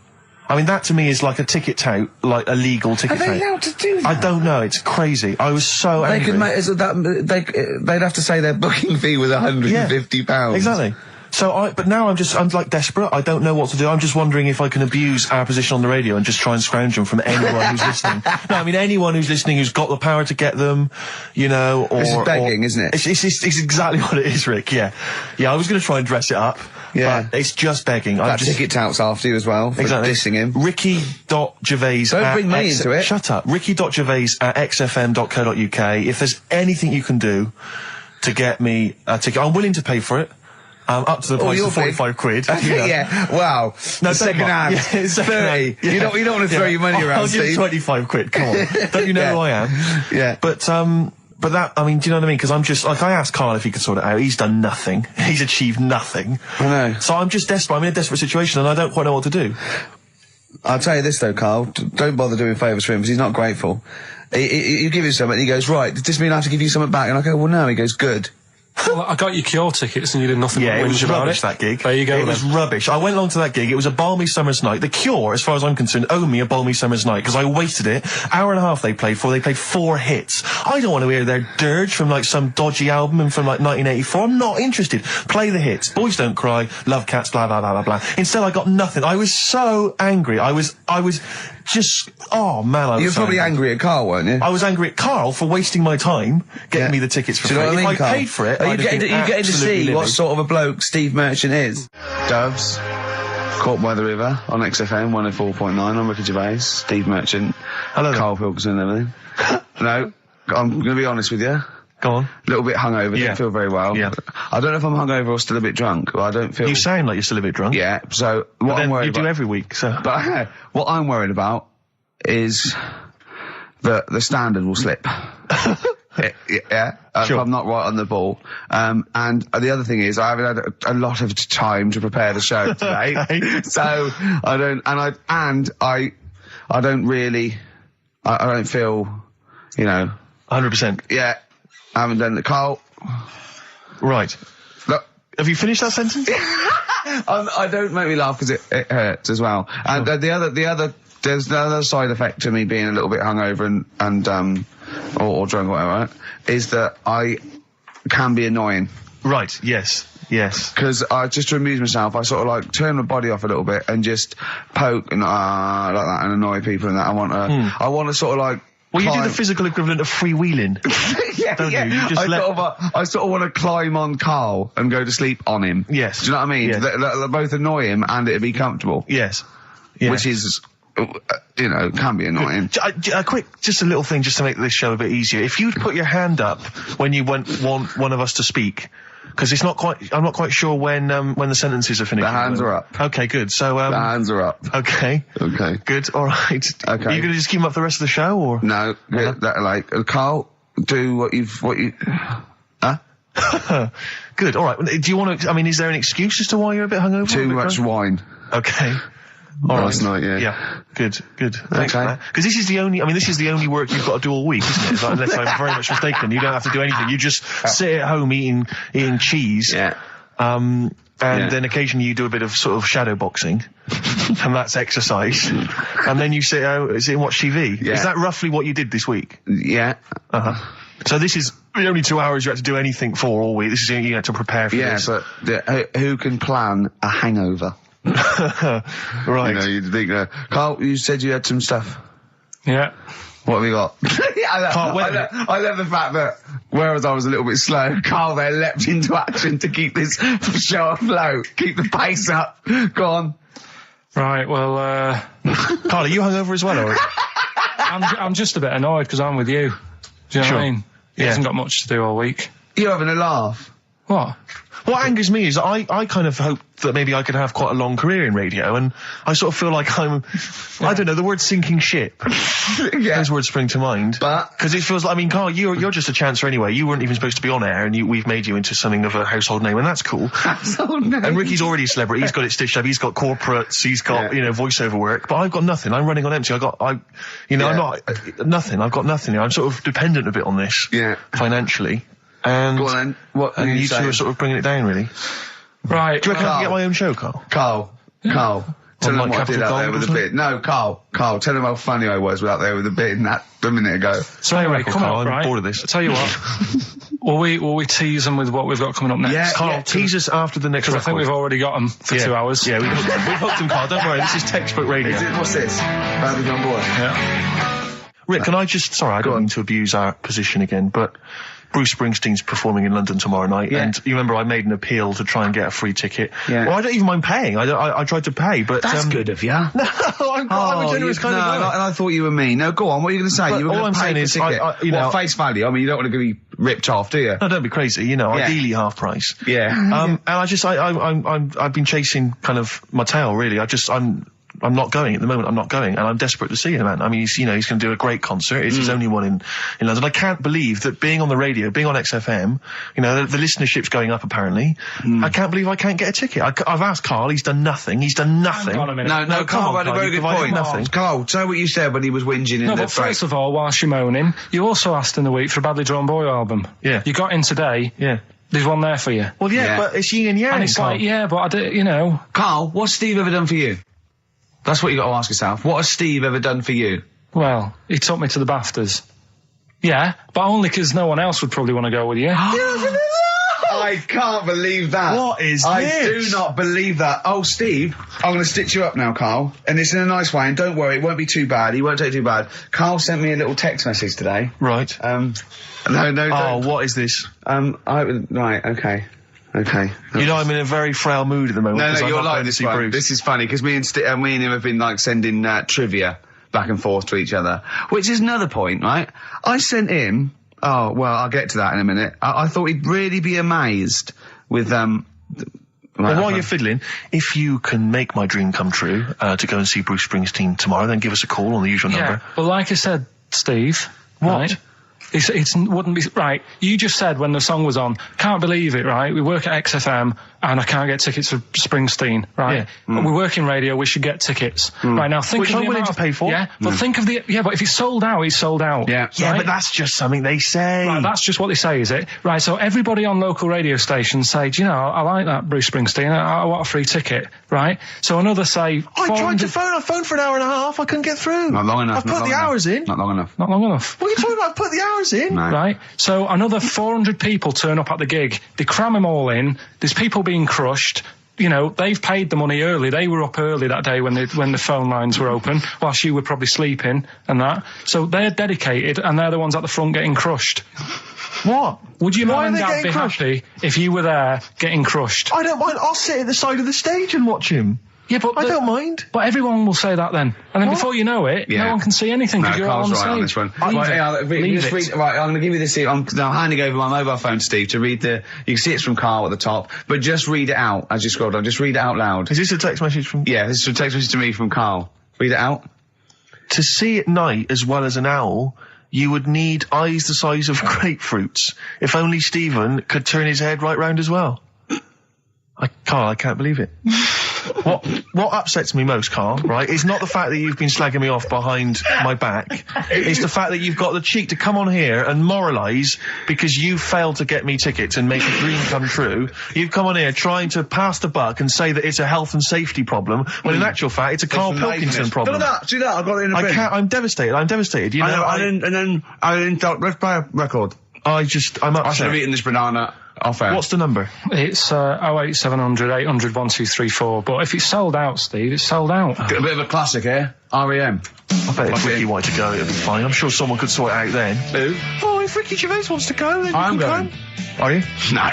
I mean, that to me is like a ticket tout, like a legal ticket tout. Are they allowed to do that? I don't know. It's crazy. I was so angry. They could make they'd have to say their booking fee was £150. Exactly. But now I'm like desperate. I don't know what to do. I'm just wondering if I can abuse our position on the radio and just try and scrounge them from anyone who's listening. No, I mean anyone who's listening who's got the power to get them, or... This is begging, isn't it? It's exactly what it is, Rick, yeah. Yeah, I was going to try and dress it up. Yeah. But it's just begging. That ticket touts after you as well, for dissing him. Ricky.Gervais. Don't bring me into it. Shut up. Ricky.gervais@xfm.co.uk. If there's anything you can do to get me a ticket, I'm willing to pay for it. Up to the price of 45 quid. Yeah, wow. No, second hand. Yeah, 30. Yeah. You don't want to throw your money around, I'll give Steve. 25 quid, come on. Don't you know who I am? Yeah. But that, I mean, do you know what I mean? Because I'm just, like, I asked Karl if he could sort it out. He's done nothing. He's achieved nothing. I know. So I'm just desperate. I'm in a desperate situation and I don't quite know what to do. I'll tell you this though, Karl, don't bother doing favours for him because he's not grateful. You give him something and he goes, right, does this mean I have to give you something back? And I go, well no. He goes, good. Well, I got you Cure tickets and you did nothing but it was whinge about rubbish, it. that gig. There you go. It was rubbish. I went along to that gig. It was a balmy summer's night. The Cure, as far as I'm concerned, owe me a balmy summer's night because I wasted it. Hour and a half they played for. They played 4 hits. I don't want to hear their dirge from like some dodgy album from like 1984. I'm not interested. Play the hits. Boys Don't Cry, Love Cats, blah, blah, blah, blah, blah. Instead I got nothing. I was so angry. I was just, oh man, I was You were probably angry at Karl, weren't you? I was angry at Karl for wasting my time getting me the tickets for free. Do you know what I mean, if Karl? I paid for it, Are you I'd have been getting to see absolutely what livid. sort of a bloke Steve Merchant is? Doves, Caught by the River on XFM 104.9. I'm Ricky Gervais, Steve Merchant, Hello. Karl Pilkington and everything. No, I'm going to be honest with you. Go on. A little bit hungover, Yeah. don't feel very well. Yeah. I don't know if I'm hungover or still a bit drunk. I don't feel... You sound like you're still a bit drunk. Yeah, so what I'm worried you about... do every week, so... But what I'm worried about is that the standard will slip. Yeah, Sure. if I'm not right on the ball. And the other thing is I haven't had a lot of time to prepare the show today. Okay. So I don't feel, 100%. yeah, I haven't done the Karl. Right. Look, Have you finished that sentence? I don't make me laugh because it hurts as well. And there's the other side effect to me being a little bit hungover or drunk or whatever, right, is that I can be annoying. Right, yes. Because just to amuse myself, I sort of like turn my body off a little bit and just poke and like that and annoy people and that. I want to sort of like. Well, you do the physical equivalent of freewheeling. Yeah, don't yeah. you? You just I sort of want to climb on Karl and go to sleep on him. Yes. Do you know what I mean? Yes. They'll both annoy him and it'd be comfortable. Yes. Which is, can be annoying. Just a little thing just to make this show a bit easier. If you'd put your hand up when you want one of us to speak, because I'm not quite sure when the sentences are finished. The hands are up. Okay, good. So, The hands are up. Okay. Okay. Good, alright. Okay. Are you gonna just keep them up the rest of the show, or? No, Karl, do what you, huh? Good, alright. Do you want to, is there an excuse as to why you're a bit hungover? Too much wine. Okay. Last night, yeah. Yeah. Good. Thanks for Okay. that. Because this is the only work you've got to do all week, isn't it? Unless I'm very much mistaken. You don't have to do anything. You just sit at home eating cheese. Yeah. and then occasionally you do a bit of sort of shadow boxing, and that's exercise, and then you sit and watch TV. Yeah. Is that roughly what you did this week? Yeah. So this is the only 2 hours you had to do anything for all week. This is you had to prepare for this. Yeah, but who can plan a hangover? Right. You know, you'd think, Carl, you said you had some stuff. Yeah. What have you got? I love the fact that, whereas I was a little bit slow, Carl there leapt into action to keep this show afloat, keep the pace up. Go on. Right, well, Carl, are you hungover as well, or? I'm just a bit annoyed because I'm with you. Do you know what I mean? He hasn't got much to do all week. You're having a laugh. What? What angers me is I kind of hope that maybe I could have quite a long career in radio, and I sort of feel like I don't know, the word sinking ship. Those words spring to mind. But because it feels like, I mean, Carl, you're just a chancer anyway. You weren't even supposed to be on air, and we've made you into something of a household name, and that's cool. Household name. And Ricky's already a celebrity. He's got it stitched up. He's got corporates. He's got voiceover work. But I've got nothing. I'm running on empty. I'm not nothing. I've got nothing. I'm sort of dependent a bit on this. Yeah. Financially. And go on then. What and you two are sort of bringing it down, really. Right. Do you reckon I can get my own show, Carl? Carl. Tell them what I did out there with a bit. No, Carl, tell them how funny I was out there with a bit in that a minute ago. So anyway, come on, I'm bored of this. I'll tell you what. will we tease them with what we've got coming up next? Yeah, Carl, tease us after the next record. I think we've already got them for 2 hours. Yeah, we've hooked them, Carl. Don't worry, this is textbook radio. What's this? Badly Done Boy. Yeah. Rick, can I just... Sorry, I don't mean to abuse our position again, but... Bruce Springsteen's performing in London tomorrow night, and you remember I made an appeal to try and get a free ticket. Yeah. Well, I don't even mind paying. I tried to pay, but that's good of you. No, I'm a generous kind of guy. And I thought you were mean. No, go on. What are you going to say? But you were all I'm saying is, face value. I mean, you don't want to be ripped off, do you? No, don't be crazy. You know, ideally half price. Yeah. And I've been chasing kind of my tail, really. I'm not going at the moment. I'm not going, and I'm desperate to see him, man. I mean, he's going to do a great concert. It's his only one in London. I can't believe that being on the radio, being on XFM, the listenership's going up apparently. I can't believe I can't get a ticket. I've asked Carl. He's done nothing. Hang on a minute. No, Carl had a very good point. Nothing. Carl, say what you said when he was whinging in the but first of all, whilst you're moaning, you also asked in the week for a Badly Drawn Boy album. Yeah. You got in today. Yeah. There's one there for you. Well, but it's yin and yang. And it's Carl. like, but I do, Carl, what's Steve ever done for you? That's what you got to ask yourself. What has Steve ever done for you? Well, he took me to the BAFTAs. Yeah, but only because no one else would probably want to go with you. I can't believe that. What is I this? do not believe that. Oh, Steve, I'm going to stitch you up now, Carl. And it's in a nice way, and don't worry, it won't be too bad. He won't take too bad. Carl sent me a little text message today. Right. No, Oh, what is this? Right, okay. Okay. I'm in a very frail mood at the moment. No, you're like this one. Bruce. This is funny, because me and him have been, sending trivia back and forth to each other. Which is another point, right? I sent him... Oh, well, I'll get to that in a minute. I thought he'd really be amazed with, Well, while you're fiddling, if you can make my dream come true, to go and see Bruce Springsteen tomorrow, then give us a call on the usual number. Well, like I said, Steve... What? Right? It wouldn't be... Right, you just said when the song was on, can't believe it, right? We work at XFM, and I can't get tickets for Springsteen, right? Yeah. We work in radio, we should get tickets. Right, now think Which of I'm the willing amount to pay for. Yeah, but think of the... Yeah, but if it's sold out, it's sold out. Yeah. Yeah, right? but that's just something they say. Right, that's just what they say, is it? Right, so everybody on local radio stations say, do you know, I like that Bruce Springsteen, I want a free ticket, right? So another say... I tried to phone, I phoned for an hour and a half, I couldn't get through. Not long enough. I've put the hours in. Not long enough. Not long enough. What are you talking about? I've put the hours in. No. Right, so another 400 people turn up at the gig. They cram them all in. There's people being crushed. They've paid the money early. They were up early that day when the phone lines were open, whilst you were probably sleeping and that. So they're dedicated, and they're the ones at the front getting crushed. What? Would you Why mind are they Dad getting be crushed? happy if you were there getting crushed? I don't mind. I'll sit at the side of the stage and watch him. Yeah, but I don't mind. But everyone will say that then. And then before you know it, no one can see anything because you're all on Carl's the right stage. on this one. Leave it. Right, I'm going to give you this. I'm handing over my mobile phone to Steve to read you can see it's from Carl at the top, but just read it out as you scroll down. Just read it out loud. Is this a text message from... Yeah, this is a text message to me from Carl. Read it out. To see at night as well as an owl, you would need eyes the size of grapefruits. If only Stephen could turn his head right round as well. Carl, I can't believe it. What upsets me most, Carl, right, is not the fact that you've been slagging me off behind my back. It's the fact that you've got the cheek to come on here and moralise because you failed to get me tickets and make a dream come true. You've come on here trying to pass the buck and say that it's a health and safety problem, when in actual fact it's a Karl Pilkington problem. See that? I've got it in a bin. I'm devastated. You know, and then let's play a record. I'm upset. I should have eaten this banana off air. What's the number? It's 08700 800 1234. But if it's sold out, Steve, it's sold out. A bit of a classic here. R.E.M. I bet if Ricky wanted to go, it'd be fine. I'm sure someone could sort it out then. Who? Oh, if Ricky Gervais wants to go, then I'm you can going. come. Are you? No.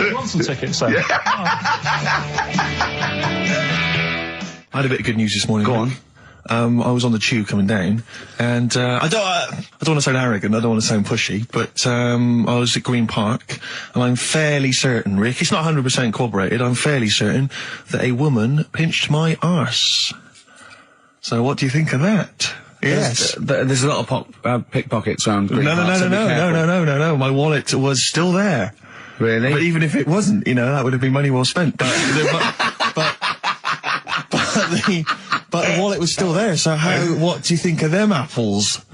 You want some tickets, then? I had a bit of good news this morning. Go on. I was on the tube coming down, and I don't want to sound arrogant, I don't want to sound pushy, but I was at Green Park, and I'm fairly certain, Rick, it's not 100% corroborated, I'm fairly certain that a woman pinched my arse. So what do you think of that? Yes. There's a lot of pickpockets around Green Park, so be careful. No, my wallet was still there. Really? But even if it wasn't, you know, that would have been money well spent. But the wallet was still there, so what do you think of them apples?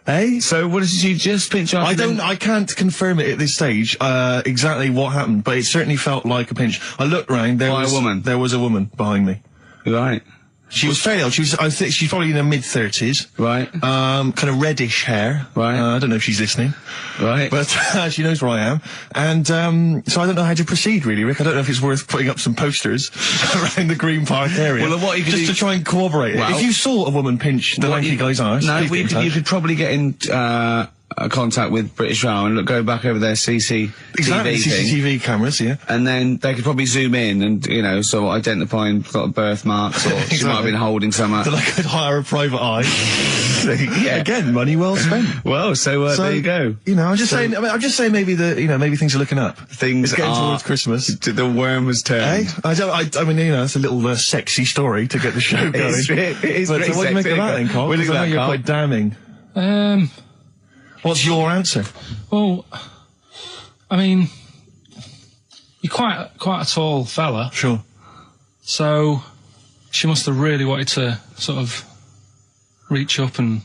Eh? So what did you just pinch off? I can't confirm it at this stage, exactly what happened, but it certainly felt like a pinch. I looked round, there was a woman behind me. Right. She was fairly old. I think she's probably in her mid-30s. Right. Kind of reddish hair. Right. I don't know if she's listening. Right. But she knows where I am. And so I don't know how to proceed, really, Rick. I don't know if it's worth putting up some posters around the Green Park area. Well, what you could just to try and corroborate it. If you saw a woman pinch the lanky guy's arse... No, you could probably get in contact with British Rail and go back over their CCTV CCTV cameras, yeah. And then they could probably zoom in and, you know, so identifying sort of birthmarks, or she might have been holding something. Then I could hire a private eye. Yeah. Again, money well spent. Well, so there you go. You know, I'm just saying maybe maybe things are looking up. Things it's getting are towards Christmas. The worm has turned. I mean, you know, it's a little sexy story to get the show going. It is but pretty what do you make of that then, Carl? What do you think of that, You're Carl? quite damning. What's your answer? Well, I mean, you're quite a tall fella. Sure. So she must have really wanted to sort of reach up and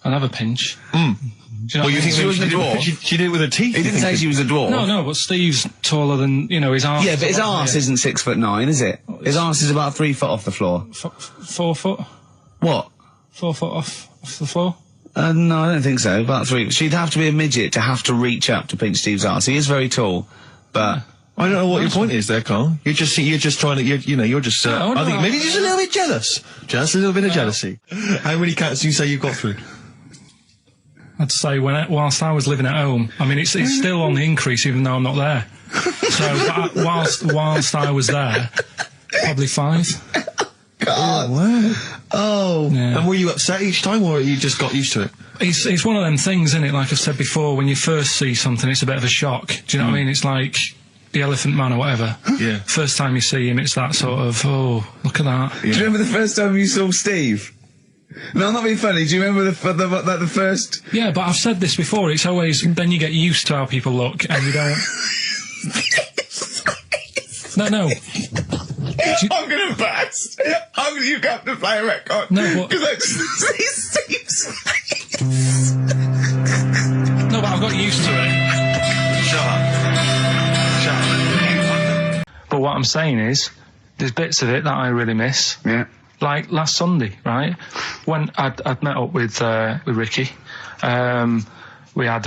have a pinch. Do you know what I mean? She wasn't a dwarf. She did it with her teeth. He didn't say she was a dwarf. No, but Steve's taller than, you know, his arse. Yeah, but his arse isn't 6'9", is it? His arse is about 3 foot off the floor. 4 foot? What? 4 foot off the floor? No, I don't think so. About 3. She'd have to be a midget to have to reach up to pinch Steve's arse. He is very tall, but I don't know what your point is there, Carl. You're just trying to, you're just. I think maybe just a little bit jealous. Just a little bit of jealousy. How many cats do you say you've got through? I'd say whilst I was living at home, I mean, it's still on the increase even though I'm not there. So whilst I was there, probably 5. God. Wow. Oh. Yeah. And were you upset each time, or you just got used to it? It's one of them things, isn't it? Like I've said before, when you first see something, it's a bit of a shock. Do you know what I mean? It's like the Elephant Man or whatever. Yeah. First time you see him, it's that sort of, oh, look at that. Yeah. Do you remember the first time you saw Steve? No, I'm not being funny. Do you remember the first? Yeah, but I've said this before. It's always, then you get used to how people look, and you don't... No. I'm gonna burst. You have to play a record. No, because I just see Steve's face. No, but I've got used to it. Shut up. But what I'm saying is, there's bits of it that I really miss. Yeah. Like last Sunday, right? When I'd met up with Ricky, we had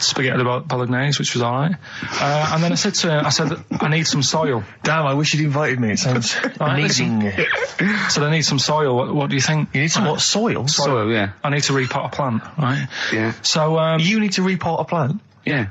spaghetti bolognese, which was all right. And then I said to her, I need some soil. Damn, I wish you'd invited me. It sounds amazing. So I need some soil. What do you think? You need some what? Soil? Soil, yeah. I need to repot a plant, right? Yeah. So you need to repot a plant? Yeah.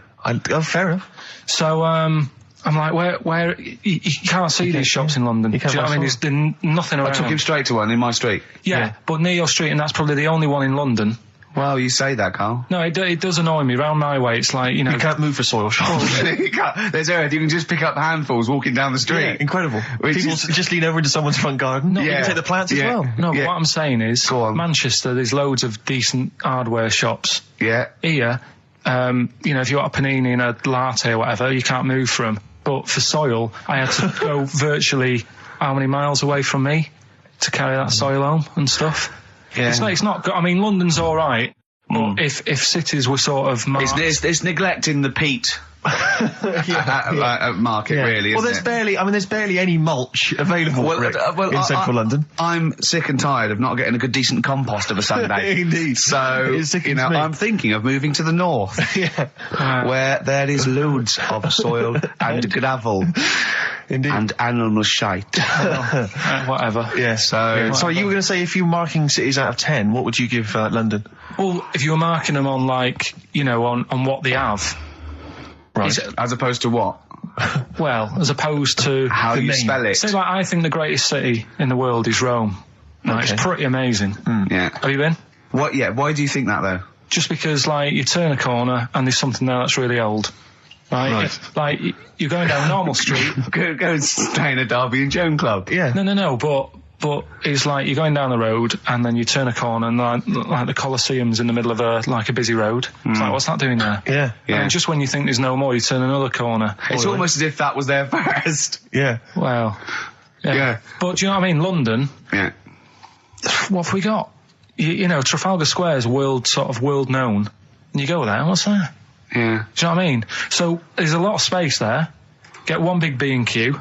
Fair enough. So I'm like, where you can't see these shops in London. Do you know what I mean? There's nothing around. I took him straight to one in my street. Yeah, but near your street, and that's probably the only one in London. Well, you say that, Carl. No, it does annoy me. Round my way, it's like, you know... You can't move for soil shops. There's earth. You can just pick up handfuls walking down the street. Yeah, incredible. People just lean over into someone's front garden. No, you can take the plants as well. No, but what I'm saying is, Go on. Manchester, there's loads of decent hardware shops. Yeah. Here, you know, if you want a panini and a latte or whatever, you can't move from. But for soil, I had to go virtually how many miles away from me to carry that soil home and stuff. Yeah. It's not good. I mean, London's all right, but if cities were sort of it's neglecting the peat market, really. Well, isn't there's barely any mulch available in central London. I'm sick and tired of not getting a good, decent compost of a Sunday. Indeed. So, I'm thinking of moving to the north, where there is loads of soil and gravel. Indeed. And animal shite. whatever. Yeah. So you were going to say, if you were marking cities out of 10, what would you give London? Well, if you were marking them on, like, on what they have. Right. As opposed to what? Well, as opposed to how you spell it. Say, like, I think the greatest city in the world is Rome. Right, Okay. It's pretty amazing. Yeah. Have you been? What? Yeah. Why do you think that, though? Just because, like, you turn a corner and there's something there that's really old. Right. Like, you're going down Normal Street. go and stay in a Derby and Joan club. Yeah. No, but it's like you're going down the road and then you turn a corner and like the Colosseum's in the middle of a busy road. It's like, what's that doing there? Yeah. And just when you think there's no more, you turn another corner. It's almost as if that was there first. Yeah. Well, Yeah. But do you know what I mean? London, Yeah. what have we got? Trafalgar Square is world known. And you go there, what's there? Yeah. Do you know what I mean? So there's a lot of space there. Get one big B&Q.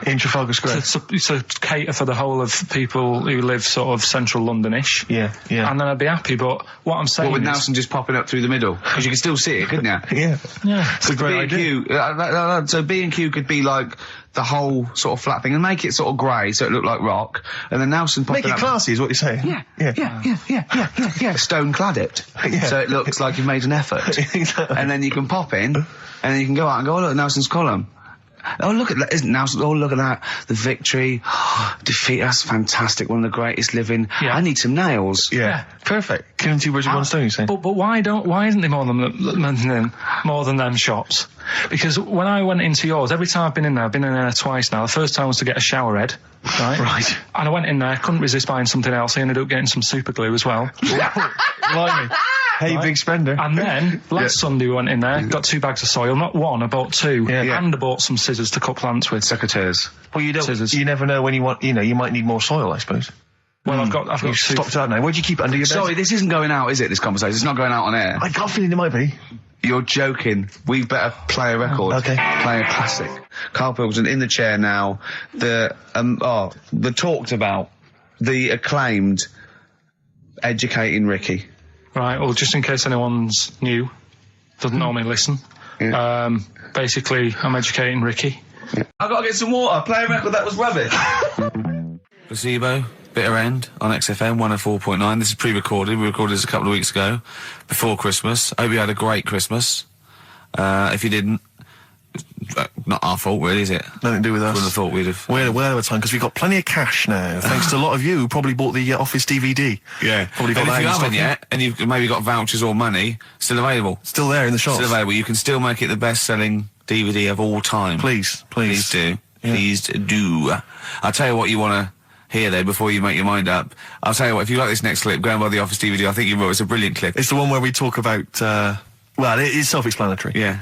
In Trafalgar Square. To cater for the whole of people who live sort of central London-ish. Yeah. And then I'd be happy, but what I'm saying With is... Nelson just popping up through the middle. Because you can still see it, couldn't you? Yeah. Yeah. It's a great idea. B&Q, so B&Q could be like the whole sort of flat thing and make it sort of grey so it looked like rock. And then Nelson popping Make it up... classy is what you're saying. Yeah. Stone clad it. Yeah. So it looks like you've made an effort. And then you can pop in, and then you can go out and go, oh, look, Nelson's column. Oh, look at that. Isn't Nelson? Oh, look at that. The victory. Defeat. That's fantastic. One of the greatest living. Yeah. I need some nails. Yeah. Perfect. Killing two birds with one stone, you say? But why isn't there more than them shops? Because when I went into yours, every time I've been in there twice now. The first time was to get a shower head, right? Right. And I went in there, couldn't resist buying something else. I ended up getting some super glue as well. Blimey. Hey, big spender. And then, last Sunday we went in there, got 2 bags of soil, not one, I bought 2. Yeah. And I bought some scissors to cut plants with. Secateurs. Well, Scissors. you never know when you want, you might need more soil, I suppose. Well, I've got You've stocked out now. Where'd you keep it under your bed? Sorry, this isn't going out, is it, this conversation? It's not going out on air. I got a feeling it might be. You're joking. We better play a record. Okay. Play a classic. Karl Pilkington in the chair now. The talked about, the acclaimed Educating Ricky. Right, well, just in case anyone's new, doesn't normally listen. Yeah. Basically, I'm educating Ricky. Yeah. I've got to get some water. Play a record that was rubbish. Placebo, Bitter End on XFM 104.9. This is pre-recorded. We recorded this a couple of weeks ago, before Christmas. I hope you had a great Christmas. If you didn't, not our fault, really, is it? Nothing to do with us. Wouldn't have thought we'd have. We're well over time because we've got plenty of cash now, thanks to a lot of you who probably bought the Office DVD. Yeah. Probably got And that if you in haven't stock. yet, and you've maybe got vouchers or money, still available. Still there in the shops. Still available. You can still make it the best-selling DVD of all time. Please. Please do. Yeah. Please do. I'll tell you what you want to hear, though, before you make your mind up. I'll tell you what, if you like this next clip, go and buy the Office DVD. I think you will. It's a brilliant clip. It's the one where we talk about, well, it is self-explanatory. Yeah.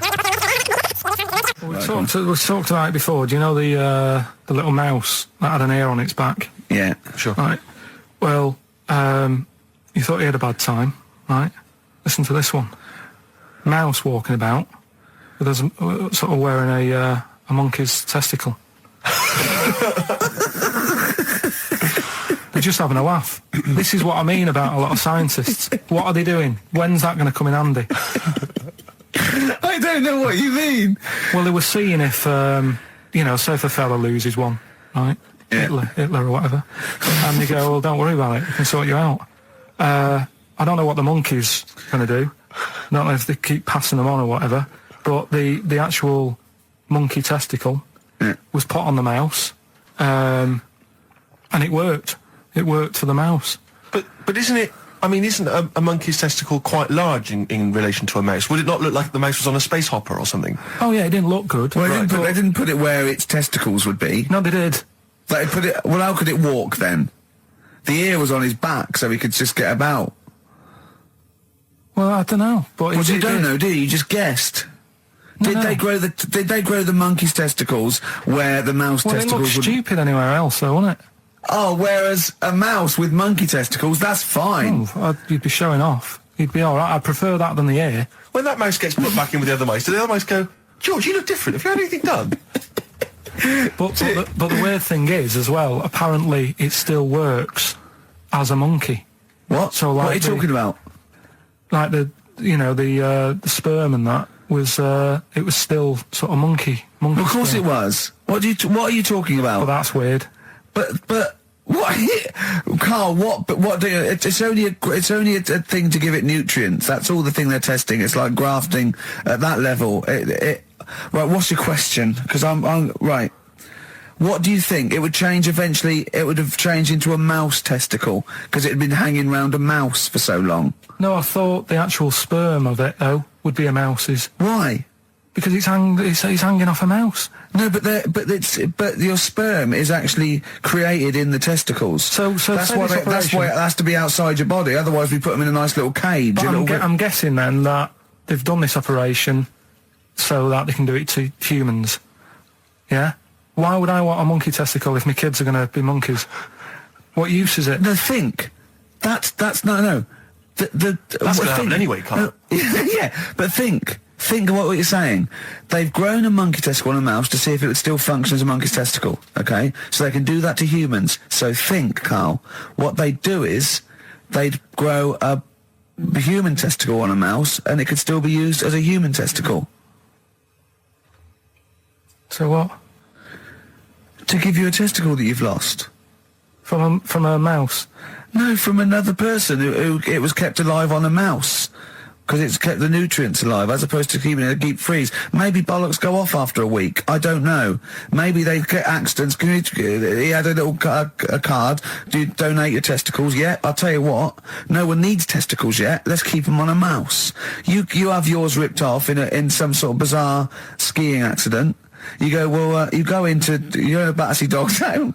We talked about it before. Do you know the little mouse that had an ear on its back? Yeah, sure. Right. Well, you thought he had a bad time, right? Listen to this one. Mouse walking about with us, sort of wearing a monkey's testicle. They're just having a laugh. This is what I mean about a lot of scientists. What are they doing? When's that going to come in handy? I don't know what you mean. Well, they were seeing if, say if a fella loses one, right? Yeah. Hitler or whatever. And they go, well, don't worry about it, we can sort you out. I don't know what the monkey's going to do. I don't know if they keep passing them on or whatever. But the actual monkey testicle was put on the mouse, and it worked. It worked for the mouse. But isn't it... I mean, isn't a monkey's testicle quite large in relation to a mouse? Would it not look like the mouse was on a space hopper or something? Oh, yeah, it didn't look good. Well, they didn't put it where its testicles would be. No, they did. They put it... Well, how could it walk, then? The ear was on his back, so he could just get about. Well, I don't know. But Well, you don't know, do you? You just guessed. Did they grow the monkey's testicles where the mouse testicles it looks would... stupid anywhere else, though, wouldn't it? Oh, whereas a mouse with monkey testicles, that's fine. Oh, you'd be showing off. You'd be all right. I prefer that than the ear. When that mouse gets put back in with the other mice, do the other mice go, George, you look different. Have you had anything done? But the weird thing is, as well, apparently it still works as a monkey. What? So, like, what are you talking about? Like the sperm and that was it was still sort of monkey. Of course sperm. it was. What are you talking about? Well, that's weird. But what, Carl? What do you? It's only a thing to give it nutrients. That's all the thing they're testing. It's like grafting at that level. Right. What's your question? Because I'm right. What do you think? It would change eventually. It would have changed into a mouse testicle because it had been hanging round a mouse for so long. No, I thought the actual sperm of it though would be a mouse's. Why? Because it's hanging off a mouse. No, but your sperm is actually created in the testicles. So that's why it has to be outside your body. Otherwise, we put them in a nice little cage. But I'm guessing then that they've done this operation so that they can do it to humans. Yeah. Why would I want a monkey testicle if my kids are going to be monkeys? What use is it? No, think. That's no. That's going to happen anyway, Carl. Yeah, but think. Think of what you're saying. They've grown a monkey testicle on a mouse to see if it would still function as a monkey's testicle, okay? So they can do that to humans. So think, Carl. What they'd do is they'd grow a human testicle on a mouse and it could still be used as a human testicle. So what? To give you a testicle that you've lost. From a mouse? No, from another person who it was kept alive on a mouse. Because it's kept the nutrients alive, as opposed to keeping it in a deep freeze. Maybe bollocks go off after a week. I don't know. Maybe they get accidents. He had a little a card. Do you donate your testicles? Yeah, I'll tell you what. No one needs testicles yet. Let's keep them on a mouse. You have yours ripped off in some sort of bizarre skiing accident. You go, well, you're in a Battersea dog town.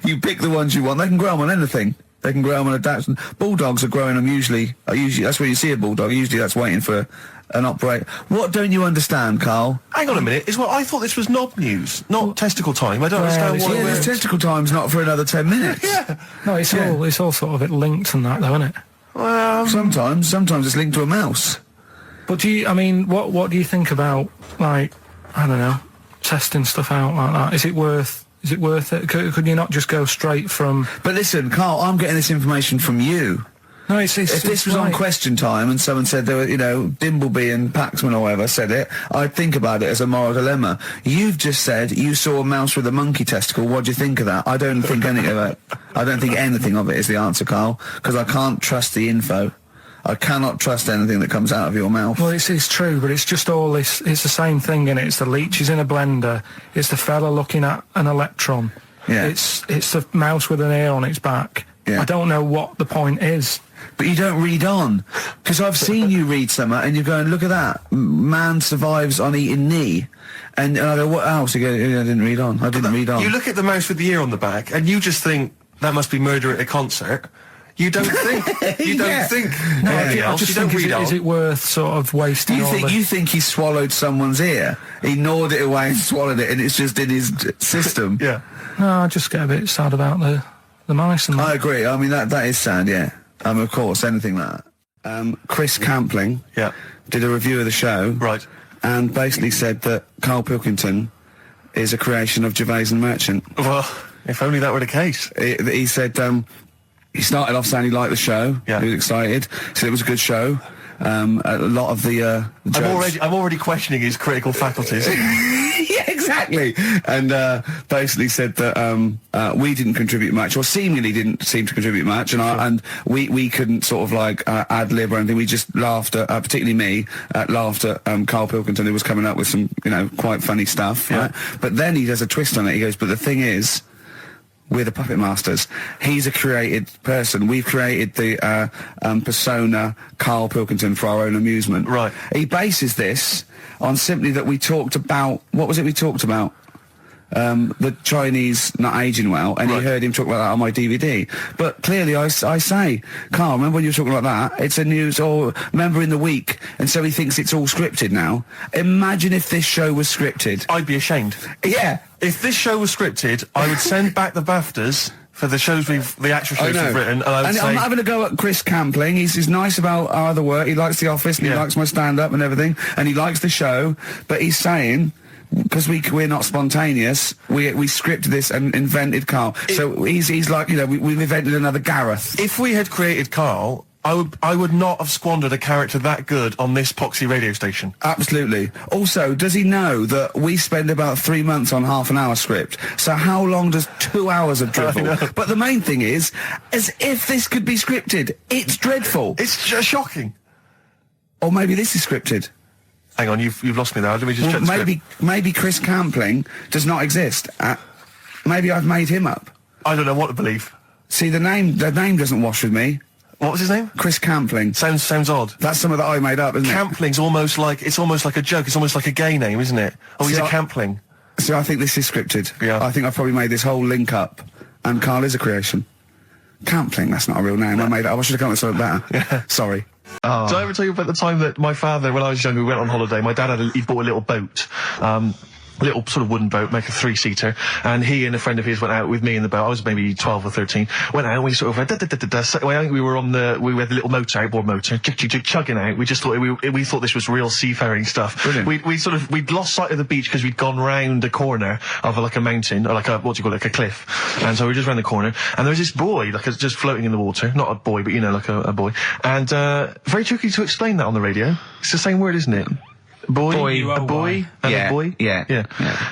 You pick the ones you want. They can grow them on anything. They can grow them on a Dachshund. Bulldogs are growing them usually, that's where you see a bulldog. Usually that's waiting for an operator. What don't you understand, Carl? Hang on a minute. I thought this was knob news, not testicle time. I don't understand why. Yeah, testicle time's not for another 10 minutes. Yeah. No, it's all sort of linked and that, though, isn't it? Well, sometimes it's linked to a mouse. But what do you think about, like, I don't know, testing stuff out like that? Is it worth it? Could you not just go straight from... But listen, Carl, I'm getting this information from you. No, if this was on Question Time and someone said there were, Dimbleby and Paxman or whatever said it, I'd think about it as a moral dilemma. You've just said you saw a mouse with a monkey testicle. What do you think of that? I don't think anything of it. I don't think anything of it is the answer, Carl, because I can't trust the info. I cannot trust anything that comes out of your mouth. Well, it's true, but it's just all this. It's the same thing, innit? It's the leeches in a blender. It's the fella looking at an electron. Yeah. It's the mouse with an ear on its back. Yeah. I don't know what the point is. But you don't read on. Because I've seen you read something and you're going, look at that. Man survives on eating knee. And I go, what else? You go, I didn't read on. I didn't read on. You look at the mouse with the ear on the back and you just think, that must be murder at a concert. You don't think. You don't think. No, anything I else. just You don't think, read is it worth sort of wasting all You think he swallowed someone's ear? He gnawed it away and swallowed it and it's just in his system? Yeah. No, I just get a bit sad about the mice and that. I agree. I mean, that is sad, yeah. Of course, anything like that. Chris Campling did a review of the show. Right. And basically said that Karl Pilkington is a creation of Gervais and Merchant. Well, if only that were the case. He said... he started off saying he liked the show. Yeah. He was excited. Said it was a good show. A lot of the jokes... I'm already questioning his critical faculties. Yeah, exactly. And basically said that we didn't contribute much, or seemingly didn't seem to contribute much, and we couldn't sort of like ad lib or anything. We just laughed at, particularly me, laughed at Karl Pilkington, who was coming up with some quite funny stuff. Yeah. Right? But then he does a twist on it. He goes, but the thing is, we're the puppet masters. He's a created person. We've created the persona Karl Pilkington for our own amusement. Right. He bases this on simply that we talked about... What was it we talked about? the Chinese not aging well, and he heard him talk about that on my DVD. But clearly, I say, Carl, remember when you were talking about that? It's a news or member in the week, and so he thinks it's all scripted now. Imagine if this show was scripted. I'd be ashamed. Yeah. If this show was scripted, I would send back the BAFTAs for the shows the actual shows we've written, and I would say... I'm not having a go at Chris Campling. He's nice about our other work. He likes The Office, and he likes my stand-up and everything, and he likes the show, but he's saying... Because we're not spontaneous, we scripted this and invented Carl. So he's like, you know, we've invented another Gareth. If we had created Carl, I would not have squandered a character that good on this poxy radio station. Absolutely. Also, does he know that we spend about 3 months on half an hour script? So how long does 2 hours of drivel? But the main thing is, as if this could be scripted, it's dreadful. It's just shocking. Or maybe this is scripted. Hang on, you've lost me there. Let me just check the script. Maybe Chris Campling does not exist. Maybe I've made him up. I don't know what to believe. See, the name doesn't wash with me. What was his name? Chris Campling. Sounds odd. That's something that I made up, isn't it? Campling's almost like a joke. It's almost like a gay name, isn't it? Oh, he's a Campling. See, I think this is scripted. Yeah. I think I've probably made this whole link up, and Carl is a creation. Campling, that's not a real name. I made it up. I should have come up with something better. Yeah. Sorry. Oh. Did I ever tell you about the time that my father, when I was younger, we went on holiday, my dad he bought a little boat, a little sort of wooden boat, make a 3-seater, and he and a friend of his went out with me in the boat. I was maybe 12 or 13. Went out, and we sort of so I think we were we had the little motor, outboard motor, chugging out. We just thought we thought this was real seafaring stuff. Brilliant. We'd lost sight of the beach because we'd gone round a corner of like a mountain, or like a, what do you call it, like a cliff. And so we were just round the corner, and there was this boy, just floating in the water. Not a boy, but you know, like a boy. And, very tricky to explain that on the radio. It's the same word, isn't it? Boy, a boy, and a boy. Yeah.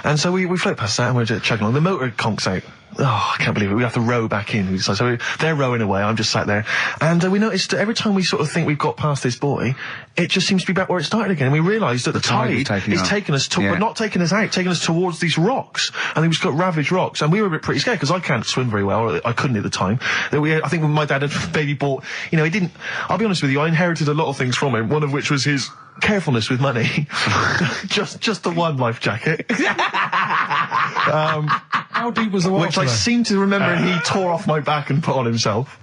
And so we float past that, and we're just chugging along. The motor conks out. Oh, I can't believe it. We have to row back in. So they're rowing away. I'm just sat there. And we noticed that every time we sort of think we've got past this buoy, it just seems to be back where it started again. And we realised that the tide is taking us but not taking us out, taking us towards these rocks. And we've got ravaged rocks. And we were pretty scared because I can't swim very well, or I couldn't at the time. I think when my dad had maybe bought, you know, he didn't, I'll be honest with you, I inherited a lot of things from him, one of which was his carefulness with money. just the one life jacket. How deep was the water? Which I seem to remember he tore off my back and put on himself.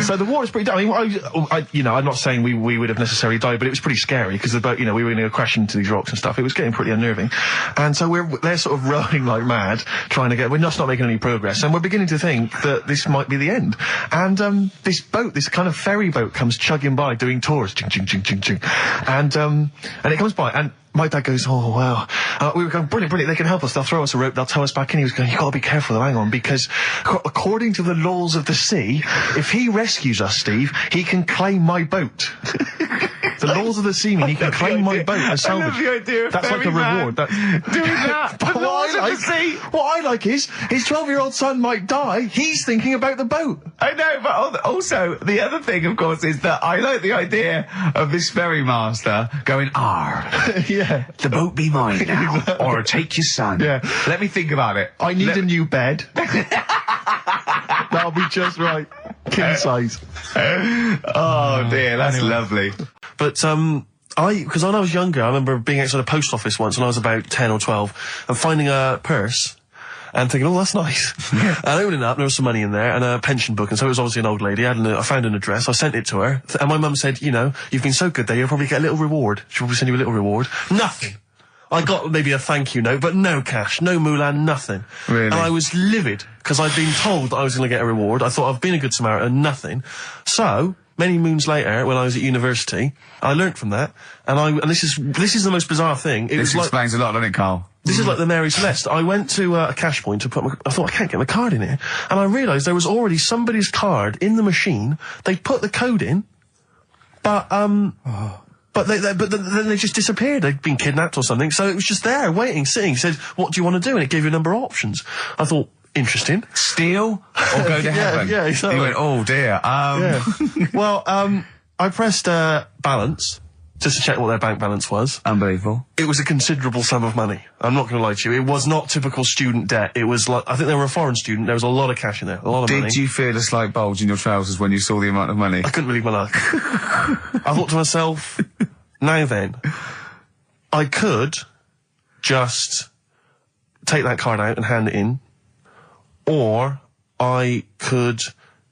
So the water's pretty... I mean, I'm not saying we would have necessarily died, but it was pretty scary because the boat, you know, we were going to crash into these rocks and stuff. It was getting pretty unnerving. And so they're sort of rowing like mad, trying to we're just not making any progress. And we're beginning to think that this might be the end. And this boat, this kind of ferry boat, comes chugging by doing tours. Ching, ching, ching, ching, ching. And it comes by, and my dad goes, oh, wow. We were going, brilliant, they can help us. They'll throw us a rope, they'll tow us back in. He was going, you've got to be careful though, hang on, because according to the laws of the sea, if he rescues us, Steve, he can claim my boat. The laws of the sea mean he can claim my boat as salvage. I love the idea of that's like a reward. Doing that. But what I like is, his 12-year-old son might die, he's thinking about the boat. I know, but also, the other thing, of course, is that I like the idea of this ferry master going, Yeah. The boat be mine now, or take your son. Yeah. Let me think about it. I need a new bed. That'll be just right. King size. Oh dear, that's lovely. But, because when I was younger, I remember being outside a post office once when I was about 10 or 12, and finding a purse, and thinking, oh, that's nice. And opening it up, there was some money in there, and a pension book, and so it was obviously an old lady. I found an address, I sent it to her, and my mum said, you know, you've been so good there, you'll probably get a little reward. She'll probably send you a little reward. Nothing. I got maybe a thank you note, but no cash, no moolah, nothing. Really? And I was livid, because I'd been told that I was going to get a reward. I thought I've been a good Samaritan, nothing. So, many moons later, when I was at university, I learnt from that, and this is the most bizarre thing. This explains a lot, doesn't it, Carl? This is like the Mary Celeste. I went to a cash point to I thought, I can't get my card in here. And I realised there was already somebody's card in the machine. They put the code in, but then they just disappeared. They'd been kidnapped or something. So it was just there, waiting, sitting. It said, what do you want to do? And it gave you a number of options. I thought, interesting. Steal or go to heaven? Yeah, exactly. You went, oh dear. Yeah. Well, I pressed balance just to check what their bank balance was. Unbelievable. It was a considerable sum of money. I'm not going to lie to you. It was not typical student debt. It was like, I think they were a foreign student. There was a lot of cash in there. A lot of money. Did you feel a slight bulge in your trousers when you saw the amount of money? I couldn't believe my luck. I thought to myself, now then, I could just take that card out and hand it in, or I could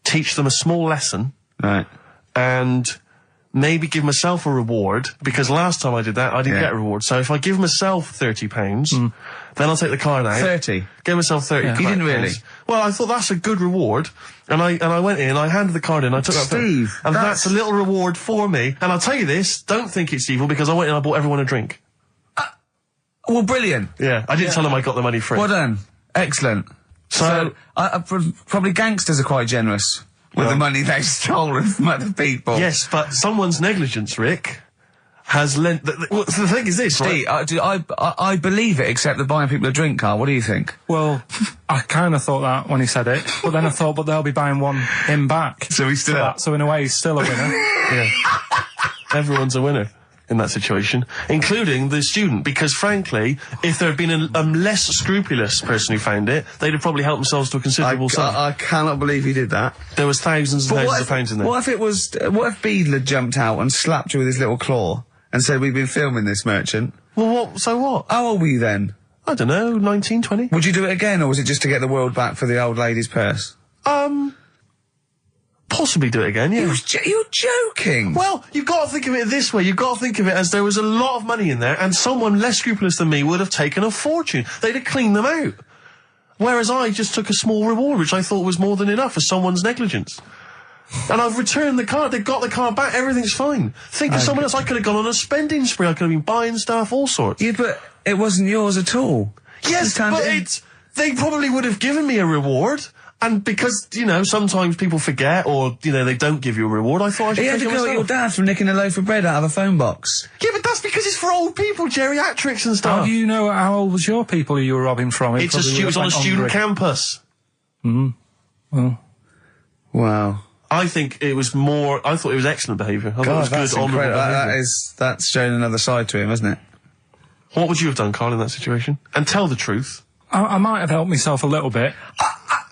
teach them a small lesson. Right. And maybe give myself a reward, because last time I did that, I didn't get a reward. So if I give myself £30, then I'll take the card out. 30? Give myself 30. You didn't really? Well, I thought that's a good reward. And I went in, I handed the card in, I took that. Steve, and that's a little reward for me. And I'll tell you this, don't think it's evil, because I went in and I bought everyone a drink. Well, brilliant. Yeah, I didn't tell them I got the money free. Well done. Excellent. So probably gangsters are quite generous with the money they've stolen from other people. Yes, but someone's negligence, Rick, has lent... the thing is this, Steve, right? I believe it, except that buying people a drink, Carl. What do you think? Well, I kind of thought that when he said it, but then I thought, but they'll be buying him back. So he's still... that, so in a way, he's still a winner. Yeah. Everyone's a winner in that situation, including the student, because frankly, if there had been a less scrupulous person who found it, they'd have probably helped themselves to a considerable sum. I cannot believe he did that. There was thousands and thousands of pounds in there. What if Beadle had jumped out and slapped you with his little claw and said, we've been filming this, merchant? Well, so what? How old were you then? I don't know, 19, 20? Would you do it again, or was it just to get the world back for the old lady's purse? Possibly do it again, yeah. You're joking! Well, you've got to think of it this way. You've got to think of it as there was a lot of money in there, and someone less scrupulous than me would have taken a fortune. They'd have cleaned them out. Whereas I just took a small reward, which I thought was more than enough for someone's negligence. And I've returned the card. They've got the card back. Everything's fine. Think of someone else. I could have gone on a spending spree. I could have been buying stuff, all sorts. Yeah, but it wasn't yours at all. Yes, but they probably would have given me a reward. And because, you know, sometimes people forget or, you know, they don't give you a reward, I thought I should You had to go at your dad for nicking a loaf of bread out of a phone box. Yeah, but that's because it's for old people, geriatrics and stuff. How do you know how old was your people who you were robbing from? It was on a student campus. Well. Wow. I thought it was excellent behaviour. I thought it was that's good, honourable behaviour. That's showing another side to him, isn't it? What would you have done, Carl, in that situation? And tell the truth. I might have helped myself a little bit.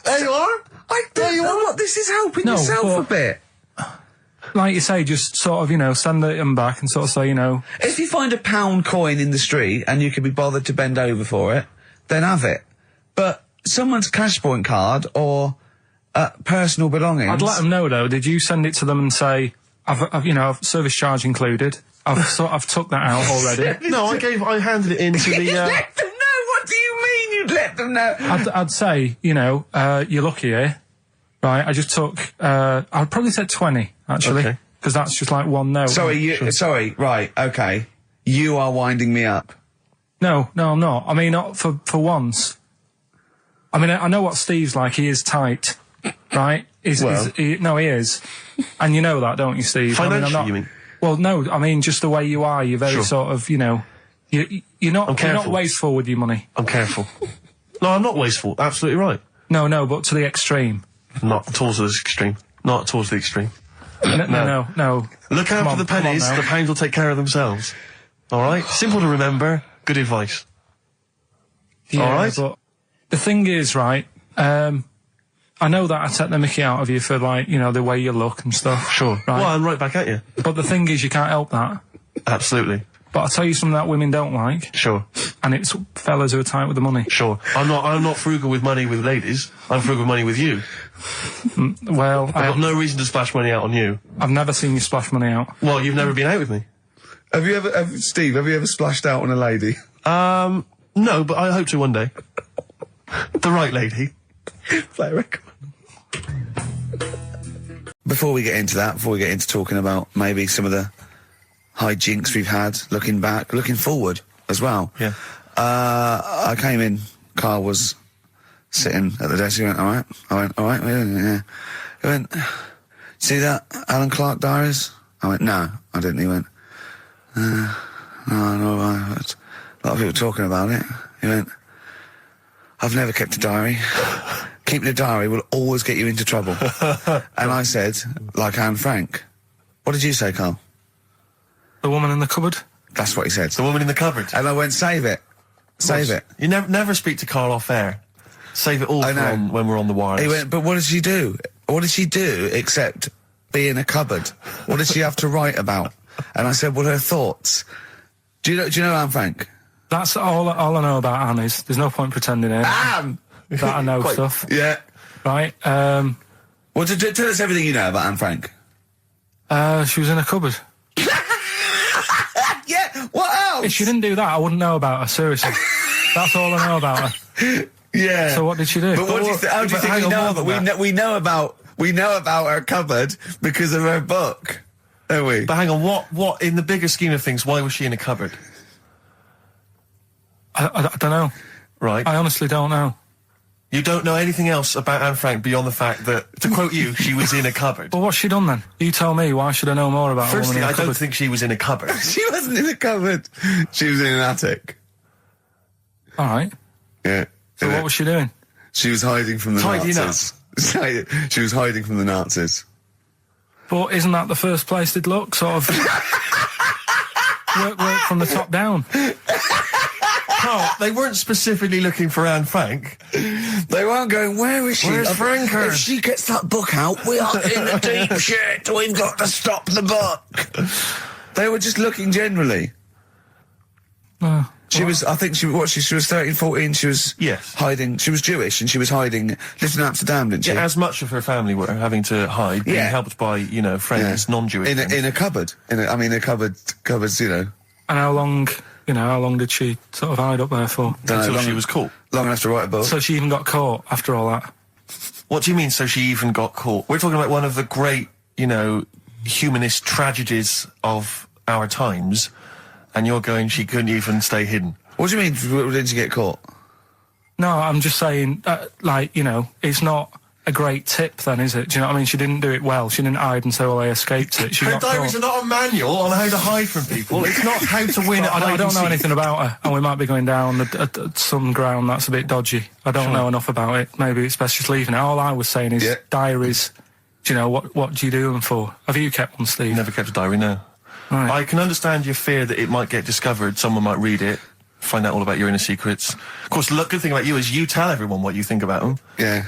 There you are. I don't know what this is helping yourself a bit. Like you say, just sort of, you know, send them back and sort of say, you know... If you find a £1 coin in the street and you can be bothered to bend over for it, then have it. But someone's cash point card or personal belongings... I'd let them know, though. Did you send it to them and say, I've service charge included. I've took that out already. No, I handed it in to the... You let them know? What do you mean you'd let them know? I'd say, you know, you're lucky here. Right, I just took, I'd probably said 20, actually. Okay. Because that's just like one note. Sorry, right, okay. You are winding me up. No, I'm not. I mean, not for once. I mean, I know what Steve's like. He is tight, right? He is. And you know that, don't you, Steve? Financially, you mean? Well, no, I mean, just the way you are. You're very sort of, you know, you're not wasteful with your money. I'm careful. No, I'm not wasteful. Absolutely right. No, but to the extreme. Not towards the extreme. Not towards the extreme. No. Look after the pennies, the pounds will take care of themselves. Alright? Simple to remember, good advice. Yeah, alright? But the thing is, right, I know that I take the mickey out of you for, like, you know, the way you look and stuff. Sure. Right? Well, I'm right back at you. But the thing is, you can't help that. Absolutely. But I'll tell you something that women don't like. Sure. And it's fellas who are tight with the money. Sure. I'm not frugal with money with ladies. I'm frugal with money with you. Well, I've got no reason to splash money out on you. I've never seen you splash money out. Well, you've never been out with me. Steve, have you ever splashed out on a lady? No, but I hope to one day. The right lady. Play a record. Before we get into talking about maybe some of the hijinks we've had, looking back, looking forward as well. Yeah. I came in, Carl was sitting at the desk, he went, alright? I went, alright, yeah. He went, see that Alan Clark diaries? I went, no, I didn't. He went, no, I heard a lot of people talking about it. He went, I've never kept a diary. Keeping a diary will always get you into trouble. And I said, like Anne Frank. What did you say, Carl? The woman in the cupboard? That's what he said. The woman in the cupboard. And I went, save it. Save it. You never speak to Carl off air. Save it all for when we're on the wires. He went, but what did she do? What did she do except be in a cupboard? What did she have to write about? And I said, well, her thoughts. Do you know Anne Frank? That's all I know about Anne is. There's no point pretending here. Anne! That I know stuff. Yeah. Right, Well, tell us everything you know about Anne Frank. she was in a cupboard. Yeah, what else? If she didn't do that, I wouldn't know about her, seriously. That's all I know about her. Yeah. So what did she do? But what do you how do you think we know about we know about her cupboard because of her book, don't we? But hang on, what in the bigger scheme of things, why was she in a cupboard? I don't know. Right. I honestly don't know. You don't know anything else about Anne Frank beyond the fact that, to quote you, she was in a cupboard. But what's she done then? You tell me, why should I know more about her? Firstly, woman in a I cupboard? don't think she was in a cupboard. She wasn't in a cupboard. She was in an attic. Alright. Yeah. So what was she doing? She was hiding from the Tidying Nazis. She was hiding from the Nazis. But isn't that the first place they'd look? Sort of work from the top down. Oh, they weren't specifically looking for Anne Frank. They weren't going, where is she? Where's Franker? If she gets that book out, we are in the deep shit. We've got to stop the book. They were just looking generally. She was, I think she was 13, 14, she was hiding, she was Jewish and she was hiding, lived in Amsterdam, didn't she? Yeah, as much of her family were having to hide, being helped by, friends, non-Jewish friends. In a cupboard. A cupboards, And how long did she sort of hide up there for? Until she was caught. Long enough to write a book. So she even got caught after all that? What do you mean, so she even got caught? We're talking about one of the great, humanist tragedies of our times, and you're going, she couldn't even stay hidden. What do you mean, didn't she get caught? No, I'm just saying, it's not a great tip then, is it? Do you know what I mean? She didn't do it well. She didn't hide until they escaped it. She Her got diaries caught. are not a manual on how to hide from people. It's not how to win at hide I and don't know seek. anything about her, and we might be going down some ground that's a bit dodgy. I don't know enough about it. Maybe it's best just leaving it. All I was saying is diaries. Do you know, what do you do them for? Have you kept one, Steve? Never kept a diary, no. Right. I can understand your fear that it might get discovered, someone might read it, find out all about your inner secrets. Of course, the good thing about you is you tell everyone what you think about them. Yeah.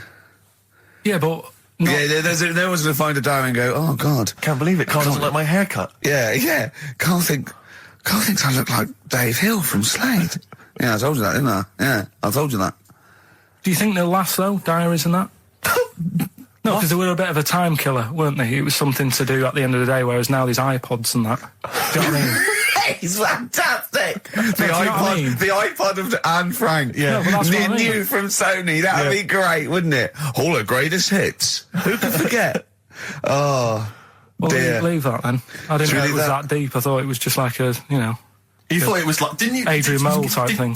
Yeah, but... No one's going to find a diary and go, oh, God. Can't believe it. Carl doesn't like my haircut. Yeah. Carl thinks I look like Dave Hill from Slade. Yeah, I told you that, didn't I? Yeah, I told you that. Do you think they'll last, though, diaries and that? No, because they were a bit of a time killer, weren't they? It was something to do at the end of the day, whereas now there's iPods and that. Do you know what I mean? It's fantastic! The iPod, the iPod of Anne Frank. Yeah, but that's what I mean. New from Sony. That would be great, wouldn't it? All her greatest hits. Who could forget? Oh, well, dear. Leave that then. I didn't know it was that deep. I thought it was just like a, You thought it was like, didn't you? Adrian Mole type thing.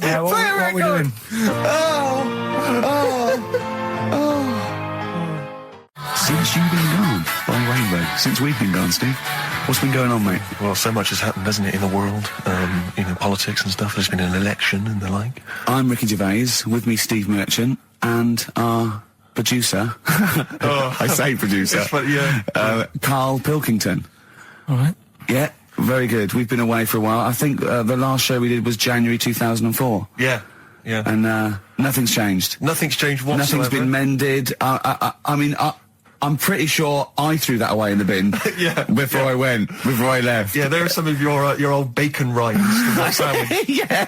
Yeah, what are we doing? Since you've been gone, by Rainbow. Since we've been gone, Steve. What's been going on, mate? Well, so much has happened, hasn't it, in the world? Politics and stuff. There's been an election and the like. I'm Ricky Gervais, with me Steve Merchant, and our producer. I say producer. Karl Pilkington. All right. Yeah, very good. We've been away for a while. I think the last show we did was January 2004. Yeah. And nothing's changed. Nothing's changed whatsoever. Nothing's been mended. I'm pretty sure I threw that away in the bin before I left. Yeah, there are some of your old bacon rinds from that sandwich. yeah.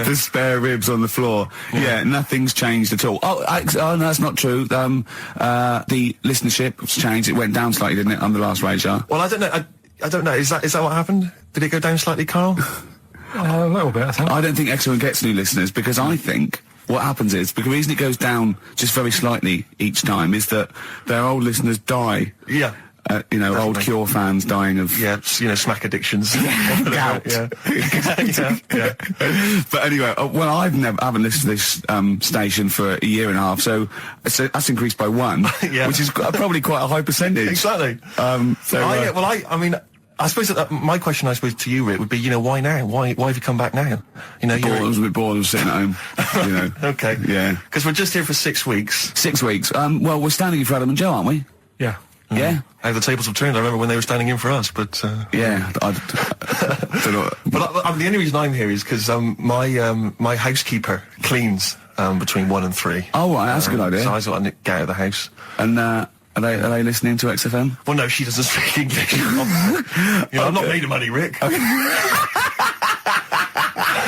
The spare ribs on the floor. Yeah, nothing's changed at all. Oh, no, that's not true. The listenership's changed. It went down slightly, didn't it, on the last radio? Well, I don't know. I don't know. Is that what happened? Did it go down slightly, Carl? A little bit, I think. I don't think XFM gets new listeners because I think what happens is, the reason it goes down just very slightly each time is that their old listeners die. Yeah. Definitely. Old Cure fans dying of... Yeah, smack addictions. Gout. Yeah. But anyway, I haven't listened to this station for a year and a half, so that's increased by 1, which is probably quite a high percentage. Exactly. I suppose that my question, to you, Rick, would be, why now? Why have you come back now? I was a bit bored of sitting at home. Okay. Yeah. Because we're just here for 6 weeks. 6 weeks. Well, we're standing in for Adam and Joe, aren't we? Yeah. Yeah. How the tables have turned. I remember when they were standing in for us, but... Yeah. I don't know. But the only reason I'm here is because my housekeeper cleans between 1 and 3. Oh, right, that's a good idea. So I thought I'd get out of the house. And Are they listening to XFM? Well, no, she doesn't speak English. I'm not made of money, Rick.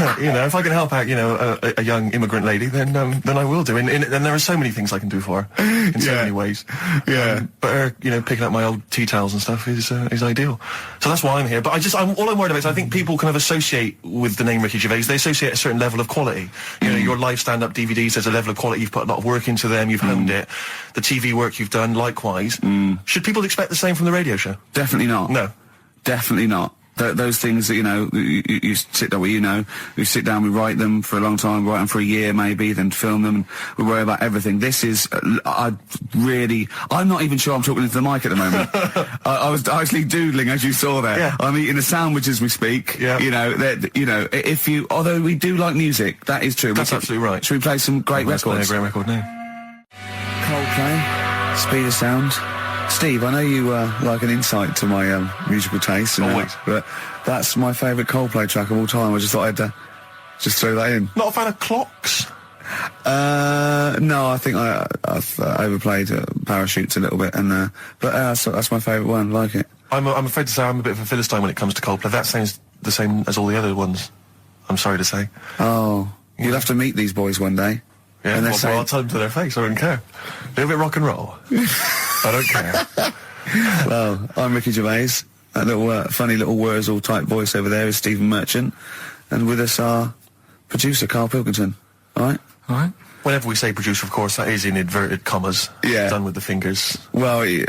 If I can help out, a young immigrant lady, then I will do. And there are so many things I can do for her in so many ways. Yeah. But her, picking up my old tea towels and stuff is ideal. So that's why I'm here. But all I'm worried about is I think people kind of associate with the name Ricky Gervais. They associate a certain level of quality. Your live stand-up DVDs, there's a level of quality. You've put a lot of work into them. You've honed it. The TV work you've done, likewise. Should people expect the same from the radio show? Definitely not. No. Definitely not. Those things that, you sit down, we sit down, we write them for a long time, write them for a year maybe, then film them, and we worry about everything. This is, I'm not even sure I'm talking into the mic at the moment. I was actually doodling, as you saw there. Yeah. I'm eating a sandwich as we speak. Yeah. Although we do like music, that is true. That's absolutely right. Should we play some great records? Let's play a great record now. Coldplay, Speed of Sound. Steve, I know you like an insight to my musical taste, but that's my favourite Coldplay track of all time. I just thought I'd just throw that in. Not a fan of clocks? No, I think I've overplayed Parachutes a little bit, but that's my favourite one. Like it. I'm afraid to say I'm a bit of a Philistine when it comes to Coldplay. That sounds the same as all the other ones. I'm sorry to say. Oh, you'll have to meet these boys one day. Yeah, and I'll tell them to their face. I don't care. A little bit rock and roll. I don't care. Well, I'm Ricky Gervais. That little funny little Wurzel type voice over there is Stephen Merchant, and with us our producer Karl Pilkington. All right. Whenever we say producer, of course, that is in inverted commas. Yeah. Done with the fingers. Well, he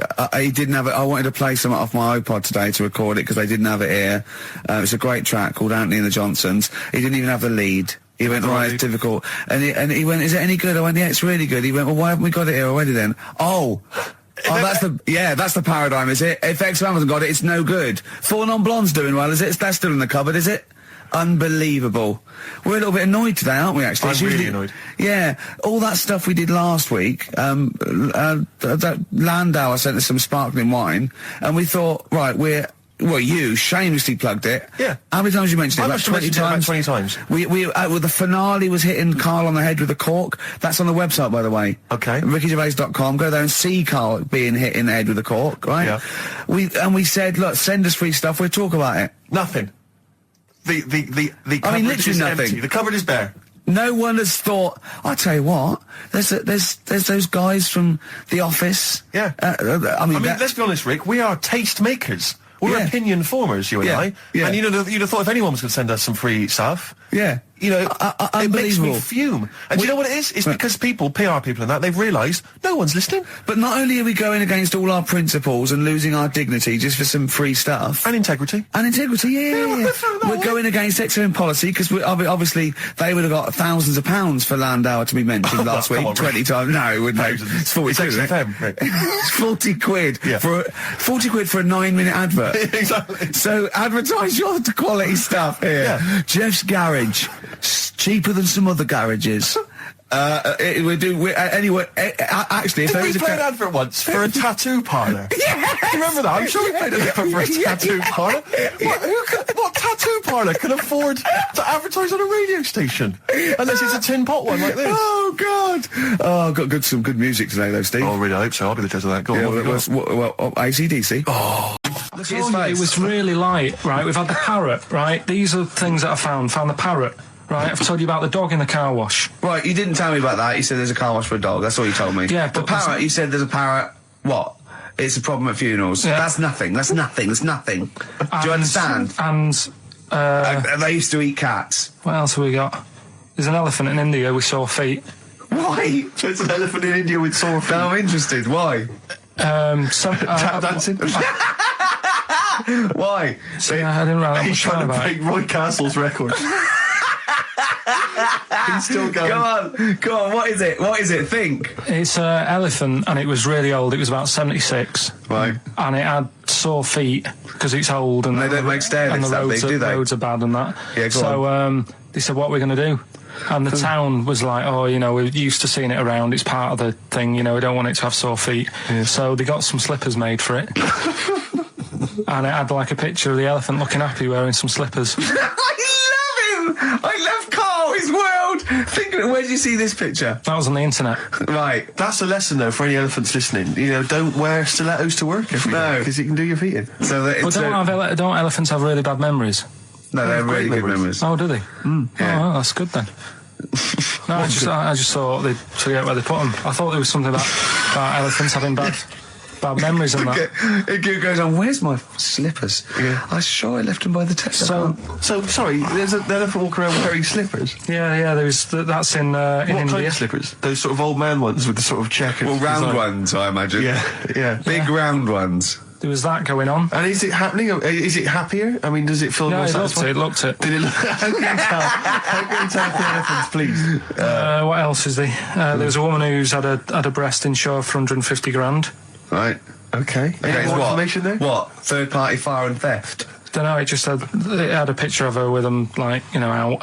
didn't have it. I wanted to play some off my iPod today to record it because they didn't have it here. It's a great track called Anthony and the Johnsons. He didn't even have the lead. He went, right, it's difficult. And he went, is it any good? I went, yeah, it's really good. He went, well, why haven't we got it here already then? Oh, that's the paradigm, is it? If XFM hasn't got it, it's no good. Four Non-Blondes doing well, is it? That's still in the cupboard, is it? Unbelievable. We're a little bit annoyed today, aren't we, actually? I'm really annoyed. Yeah. All that stuff we did last week, that Landau, I sent us some sparkling wine, and we thought, right, you shamelessly plugged it. Yeah. How many times you mentioned it? I Like 20 times? about 20 times. Well, the finale was hitting Carl on the head with a cork. That's on the website, by the way. Okay. RickyGervais.com. Go there and see Carl being hit in the head with a cork, right? Yeah. We said, look, send us free stuff. We'll talk about it. Nothing. The cupboard literally is nothing. empty. The cupboard is bare. No one has thought. I tell you what, there's those guys from The Office. Yeah. Let's be honest, Rick. We are taste makers. We're opinion formers, you and I. Yeah. And you'd have thought if anyone was going to send us some free stuff. Yeah. It makes me unbelievable. fume. And do you know what it is? It's because people, PR people and that, they've realised no one's listening. But not only are we going against all our principles and losing our dignity just for some free stuff. And integrity. Yeah. We're going against XFM policy because obviously they would have got thousands of pounds for Landau to be mentioned last week. 20 times. No, it wouldn't. It's 40 quid, isn't it? It's 40 quid. Yeah. For 40 quid for a 9-minute advert. Exactly. So advertise your quality stuff here. Yeah. Jeff's Garage. Cheaper than some other garages. Actually, if Did we play an advert once for a tattoo parlour? Yeah. Do you remember that? I'm sure we played an advert for a tattoo parlour. What tattoo parlour can afford to advertise on a radio station? Unless it's a tin pot one like this. Oh, God. Oh, got some good music today, though, Steve. Oh, really? I hope so. I'll be the judge of that. Go on. AC/DC. Oh. It was really light, right? We've had the parrot, right? These are things that I found the parrot. Right, I've told you about the dog in the car wash. Right, you didn't tell me about that. You said there's a car wash for a dog. That's all you told me. Yeah, the but parrot, you said there's a parrot. What? It's a problem at funerals. Yeah. That's nothing. That's nothing. Do you understand? And they used to eat cats. what else have we got? There's an elephant in India with sore feet. Why? There's an elephant in India with sore feet. Now I'm interested. Why? Tap dancing. Why? I didn't write that He's much trying down to about break it. Roy Castle's record. He's still going. Go on. What is it? Think. It's an elephant, and it was really old. It was about 76. Right. And it had sore feet because it's old, and they don't make stair and lifts the that roads, big, do they? roads are bad and that. Yeah, go on. They said, what are we going to do? And the town was like, we're used to seeing it around. It's part of the thing, we don't want it to have sore feet. Yeah. So they got some slippers made for it. And it had like a picture of the elephant looking happy wearing some slippers. I love him! I love Carl, his world! Where did you see this picture? That was on the internet. Right. That's a lesson, though, for any elephants listening. You know, don't wear stilettos to work every day, because it can do your feet in. So that it's Don't elephants have really bad memories? no, they're really good memories. Oh, do they? Yeah. Oh, well, that's good then. No, I just thought they'd forget where they put them. I thought there was something about elephants having bad memories and that. It goes on, where's my slippers? Yeah. I'm sure I left them by the test. So, sorry, there's an elephant walking around wearing slippers? Yeah, there was, that's in What India. kind of slippers? Those sort of old man ones with the sort of check. Well, round ones, I imagine. Yeah. Big round ones. There was that going on. And is it happening? Is it happier? I mean, does it feel No, more it satisfying? looked it. Did it look? How can you tell? How can you tell if the elephant's pleased? What else is there? There was a woman who's had a breast insured for 150 grand. Right. Okay. Any more information there? What? Third party fire and theft? Don't know, it had a picture of her with them, like, you know, out.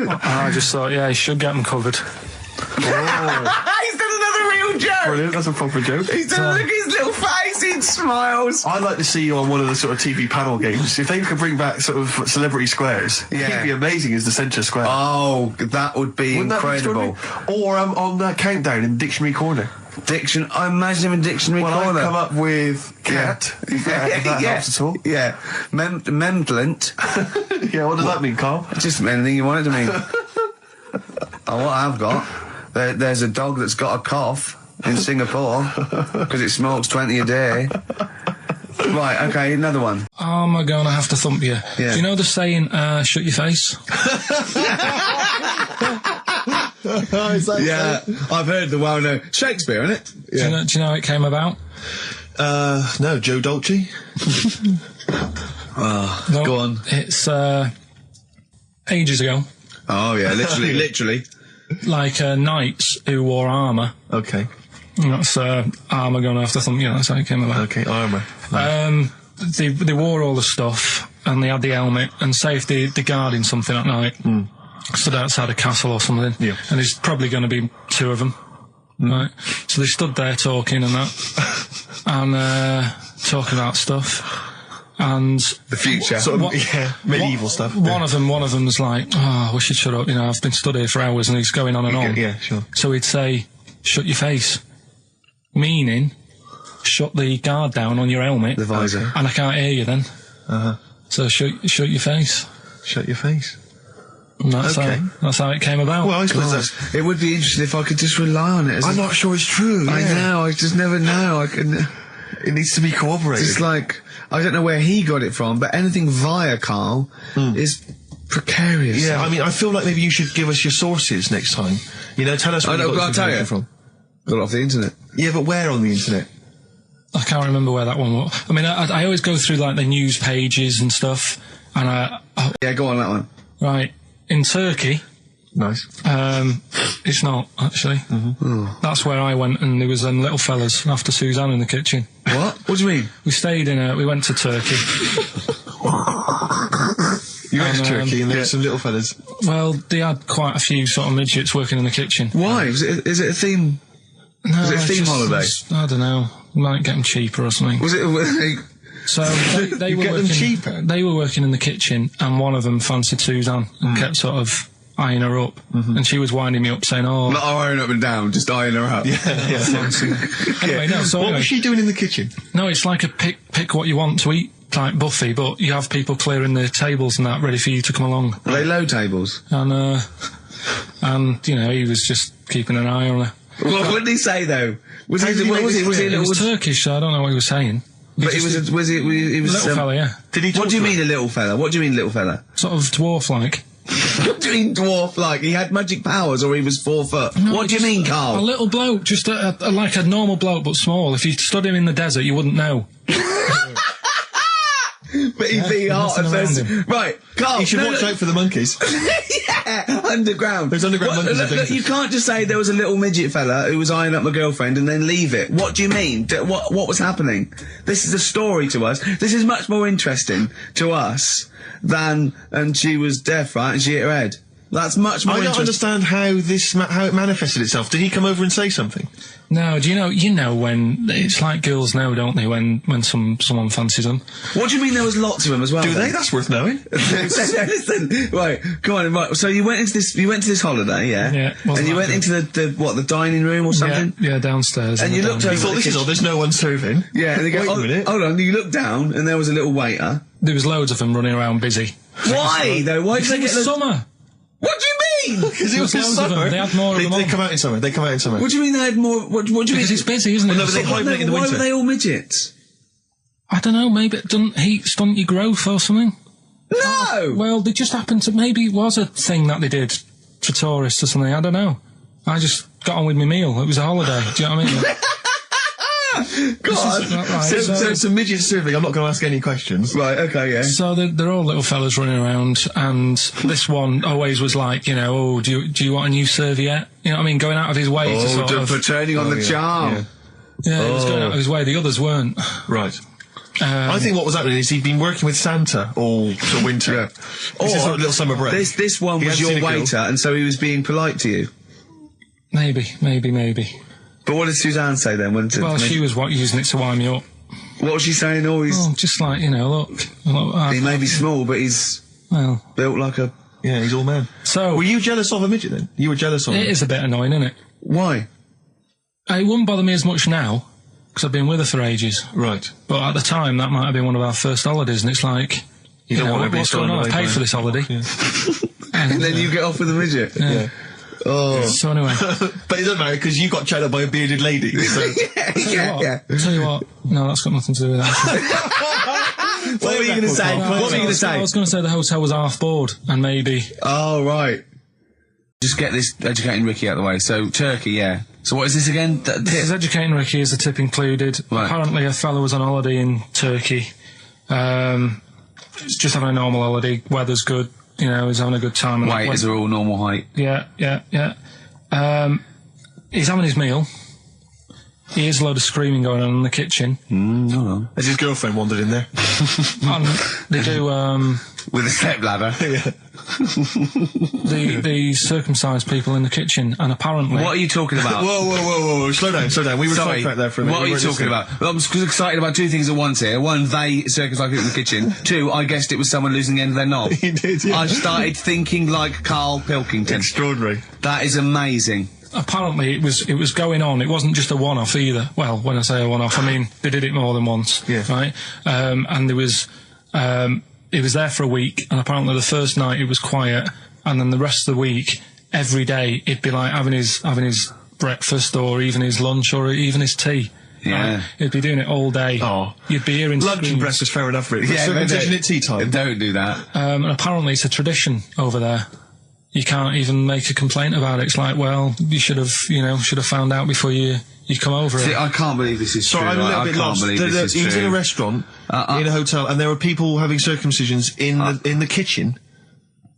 I just thought, yeah, he should get them covered. He's done another real joke! Brilliant, that's a proper joke. He's done, look at his little face, he smiles. I'd like to see you on one of the sort of TV panel games. If they could bring back sort of celebrity squares, he'd be amazing as the centre square. Oh, that would be Wouldn't incredible. That be or on that countdown in Dictionary Corner. I imagine him in Dictionary Corner. I'd come up with cat. If that helps at all. Yeah. Memblant. Yeah, what does that mean, Carl? Just anything you want it to mean. What I've got, there's a dog that's got a cough in Singapore because it smokes 20 a day. Right, okay, another one. Oh, am I going to have to thump you? Yeah. Do you know the saying, shut your face? Yeah, I've heard the well-known Shakespeare, innit? Yeah. Do you know how it came about? No, Joe Dolce. No, Go on. It's ages ago. Oh, yeah, literally. Like knights who wore armour. Okay. That's armour going to have to thump you. That's how it came about. Okay, armour. They wore all the stuff and they had the helmet, and say if they're guarding something at night, stood outside a castle or something, and there's probably going to be two of them, right? So they stood there talking and that, and talking about stuff, and The future. medieval stuff. One of them's like, oh, we should shut up, you know, I've been stood here for hours, and he's going on and on. Yeah, sure. So he'd say, shut your face, meaning shut the guard down on your helmet, The visor. and I can't hear you then. So shut your face. Shut your face. And that's how it came about. Well, I suppose that's... It would be interesting if I could just rely on it. I'm not sure it's true. I know, I just never know. It needs to be corroborated. It's like, I don't know where he got it from, but anything via Carl is precarious. Yeah, I mean, I feel like maybe you should give us your sources next time. You know, tell us where you got this information from. Got it off the internet. Yeah, but where on the internet? I can't remember where that one was. I mean, I always go through like the news pages and stuff, and Yeah, go on that one. right, in Turkey, Nice. it's not, actually. That's where I went, and there was them little fellas after Suzanne in the kitchen. What? What do you mean? We went to Turkey. You went to And, Turkey and there were some little fellas. Well, they had quite a few sort of midgets working in the kitchen. Why? Is it a theme? No, Was it a it's theme holiday? I don't know. Might get them cheaper or something. Was it? So they You were get them working, cheaper? They were working in the kitchen, and one of them fancied Suzanne and kept sort of eyeing her up, and she was winding me up saying, "Oh, Not eyeing up and down, just eyeing her up. fancy." Anyway, no. So What anyway, was she doing in the kitchen? no, it's like a pick what you want to eat type buffet, but you have people clearing the tables and that ready for you to come along. Are they low tables? And you know, he was just keeping an eye on her. What did he say though? Was he? did he What make was this he? Was he? clear? It was Turkish, so I don't know what he was saying. But he was. He was. Little fella, yeah, Did he talk What do you to mean her? a little fella? What do you mean little fella? sort of dwarf-like. What do you mean dwarf like? He had magic powers or he was 4 foot? No, What do you just mean, A Carl? little bloke, just like a normal bloke, but small. If you stood him in the desert, you wouldn't know. But he'd be hot and nothing around says, right, Carl. You should watch out for the monkeys. Yeah, underground. There's underground monkeys Look, in look, you can't just say there was a little midget fella who was eyeing up my girlfriend and then leave it. What do you mean? What was happening? This is a story to us. This is much more interesting to us than, and she was deaf, right, and she hit her head. That's much more I don't understand how it manifested itself. Did he come over and say something? No, do you know when it's like girls know, don't they? When someone fancies them. What do you mean there was lots of them as well? Do then? they? That's worth knowing. Listen, right, go on. Right, so you went to this holiday, yeah? Yeah. And you went into the dining room or something? Yeah, downstairs. And you looked over. You thought, this is all. There's no one serving. Yeah. And they go, Wait a minute. Hold on. You looked down, and there was a little waiter. There was loads of them running around busy. Why though? Why did they get summer? What do you mean? Because it was Loads of them. summer. They had more of them They on. come out in summer. They come out in summer. What do you mean they had more? What do you mean? Because it's busy, isn't it? Well, no, but they hibernate in the Why winter. were they all midgets? I don't know, maybe it doesn't heat stunt your growth or something. No! Well, they just happened to, maybe it was a thing that they did for tourists or something, I don't know. I just got on with my meal, it was a holiday, do you know what I mean? God. Right, So it's a midget serving. I'm not going to ask any questions. Right, okay, yeah. So they're all little fellas running around, and this one always was like, you know, oh, do you want a new serviette? You know what I mean? Going out of his way to sort of... for turning on the charm. Yeah, he was going out of his way, the others weren't. Right. I think what was happening is he'd been working with Santa all the winter. Yeah. This is sort of little summer break. This one He was hadn't your seen a girl. waiter, and so he was being polite to you. Maybe. But what did Suzanne say then? Well, she was using it to wind me up. What was she saying? Oh, he's... Oh, just like, you know, look he may be small, but he's well, built like a... Yeah, he's all man. so Were you jealous of a midget then? You were jealous of him? it is a bit annoying, isn't it? Why? It wouldn't bother me as much now, because I've been with her for ages. Right. But at the time, that might have been one of our first holidays, and it's like, you don't know, want to be what's going thrown on? away I paid by- for this holiday. Yeah. And then you get off with a midget? Yeah. Oh. So anyway, But it doesn't matter because you got chatted up by a bearded lady. So. yeah. tell you what, no, that's got nothing to do with that. What were you going to say? What were you going to say? I was going to say the hotel was half board, and maybe... Oh, right. Just get this educating Ricky out of the way. So, Turkey, yeah. So what is this again? This is educating Ricky, is the tip included. Right. Apparently a fellow was on holiday in Turkey. He's just having a normal holiday, weather's good, you know, he's having a good time. And Waiters are all normal height. Yeah. He's having his meal. He hears a load of screaming going on in the kitchen. Hold on. Has his girlfriend wandered in there? And they do, With a step ladder. Yeah. the circumcised people in the kitchen, and apparently... What are you talking about? Whoa. Slow down. We were Sorry, sidetracked there for a minute. what are you talking about? Well, I'm excited about two things at once here. One, they circumcised people in the kitchen. Two, I guessed it was someone losing the end of their knob. You did, yeah. I started thinking like Karl Pilkington. Extraordinary. That is amazing. Apparently it was going on. It wasn't just a one-off either. Well, when I say a one-off, I mean they did it more than once. Yeah. Right. And there was it was there for a week, and apparently the first night it was quiet, and then the rest of the week, every day it'd be like having his breakfast or even his lunch or even his tea. Yeah. Right? He'd be doing it all day. Oh. You'd be hearing Lunch and screams. breakfast, fair enough, really. Yeah, Circumcision at tea time. Don't do that. And apparently it's a tradition over there. You can't even make a complaint about it. It's like, well, you should have found out before you come over See, it. I can't believe this is Sorry, true. I'm a little I bit can't lost. believe this is He was true. in a restaurant, in a hotel, and there were people having circumcisions in the kitchen.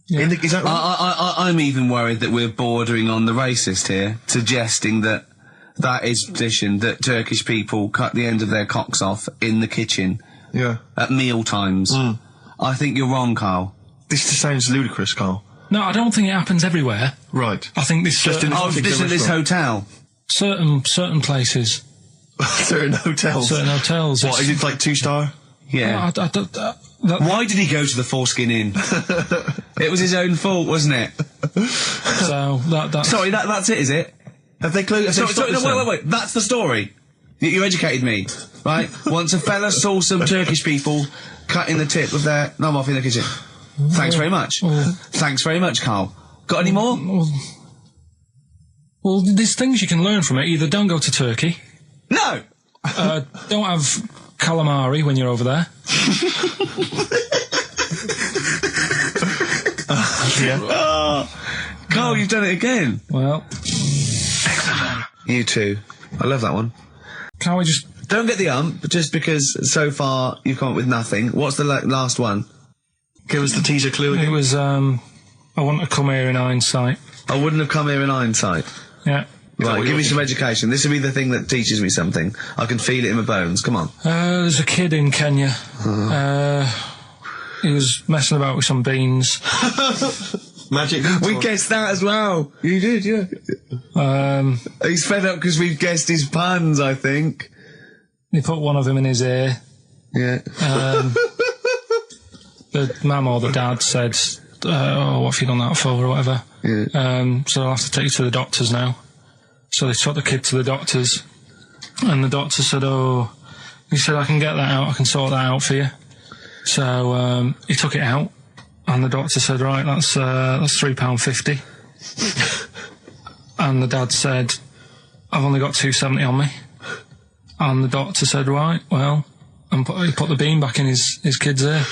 Yeah. Is that right? I'm even worried that we're bordering on the racist here, suggesting that is tradition, that Turkish people cut the end of their cocks off in the kitchen Yeah. at meal times. I think you're wrong, Carl. This sounds ludicrous, Carl. No, I don't think it happens everywhere. Right. I think this Just in Oh, particular this restaurant. hotel. certain places, Certain hotels. certain hotels. What, is it like 2-star? Yeah. Why did he go to the Foreskin Inn? It was his own fault, wasn't it? That's Sorry, that's it, is it? Have they closed? Sorry, no, wait. That's the story. You educated me, right? Once a fella saw some Turkish people cutting the tip of their knob off in the kitchen. Thanks very much. Thanks very much, Carl. Got any more? Well, there's things you can learn from it. Either don't go to Turkey, No! don't have calamari when you're over there. Carl, you've done it again. Well, You too. I love that one. can't we just... Don't get the but just because so far you've come up with nothing. What's the last one? Give us the teaser clue It again. was, I want to come here in hindsight. I wouldn't have come here in hindsight. Yeah. Right, give me some education. This will be the thing that teaches me something. I can feel it in my bones. Come on. There's a kid in Kenya. He was messing about with some beans. Magic. We guessed that as well. You did, yeah. He's fed up because we've guessed his puns, I think. He put one of them in his ear. Yeah. The mum or the dad said, "Oh, what have you done that for?" or whatever. Yeah. So I'll have to take you to the doctors now. So they took the kid to the doctors, and the doctor said, "Oh," he said, "I can get that out. I can sort that out for you." So he took it out, and the doctor said, "Right, that's £3.50." And the dad said, "I've only got £2.70 on me." And the doctor said, "Right, well," and he put the bean back in his kid's ear.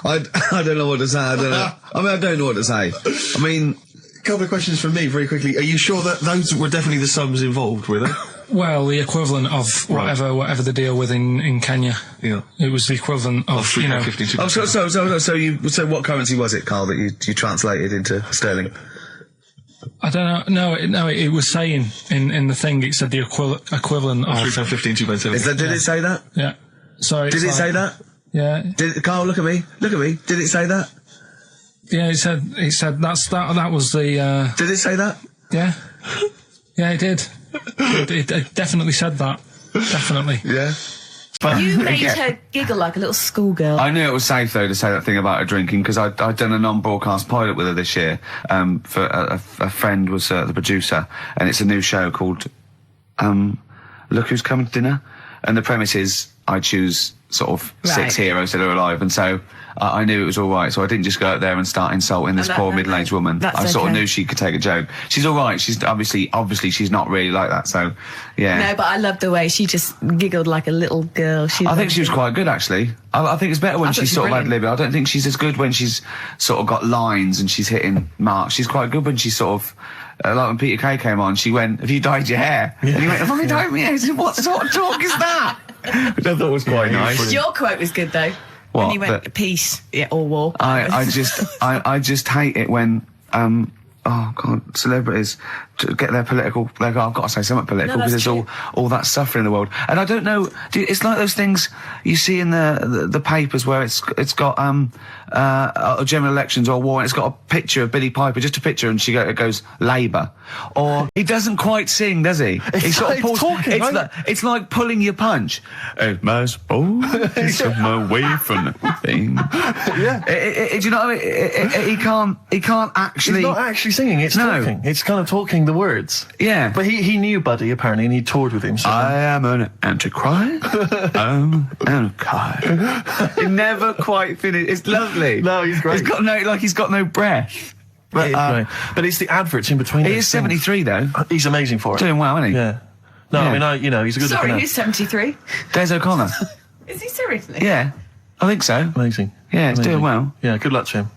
I don't know what to say. I don't know. I mean, I don't know what to say. I mean, A couple of questions from me, very quickly. Are you sure that those were definitely the sums involved, were they? Well, the equivalent of whatever the deal with in Kenya. Yeah. It was the equivalent of, you know. oh, so what currency was it, Carl, that you translated into sterling? I don't know. No, it was saying in the thing. It said the equivalent of £3.15, £2.70. Did it say that? Yeah. So Did it say that? Yeah. Carl, look at me. Look at me. Did it say that? Yeah. It said that was the. Did it say that? Yeah. Yeah, it did. It definitely said that. Definitely. Yeah. You made her giggle like a little schoolgirl. I knew it was safe though to say that thing about her drinking because I'd done a non-broadcast pilot with her this year. For a friend was the producer, and it's a new show called Look Who's Coming to Dinner, and the premise is I choose sort of 6 heroes that are alive, and so I knew it was all right. So I didn't just go out there and start insulting this poor middle-aged woman. I sort of knew she could take a joke. She's all right. She's obviously she's not really like that. So yeah. No, but I loved the way she just giggled like a little girl. I think she was quite good actually. I think it's better when she's sort of ad-libbing. I don't think she's as good when she's sort of got lines and she's hitting marks. She's quite good when she's sort of like when Peter Kay came on, she went, "Have you dyed your hair?" Yeah. And he went, "Have I dyed my hair?" I said, "What sort of talk is that?" Which I thought was quite nice. Your quote was good though. What? When you went peace, or war. I just hate it when oh god, celebrities to get their political. They go, I've got to say something political because there's all that suffering in the world, and I don't know. It's like those things you see in the papers where it's got general elections or war, and it's got a picture of Billie Piper, just a picture, and it goes Labour, or he doesn't quite sing, does he? He sort of pulls. Talking, it's like pulling your punch. It's my way from the thing. Yeah. Do you know what I mean? He can't actually. It's not actually singing, it's talking. It's kind of talking the words. Yeah. But he knew Buddy, apparently, and he toured with him. So. I am an antichrist. I'm an antichrist. He never quite finished. It's lovely. No, he's great. He's got no breath. But, but it's the adverts in between. He is 73 though. He's amazing for it. Doing well, isn't he? Yeah. No, Yeah. I mean, he's a good Sorry, looking who's 73? Des O'Connor. Is he seriously? Yeah, I think so. Amazing. Yeah, he's Amazing. doing well. Yeah, good luck to him.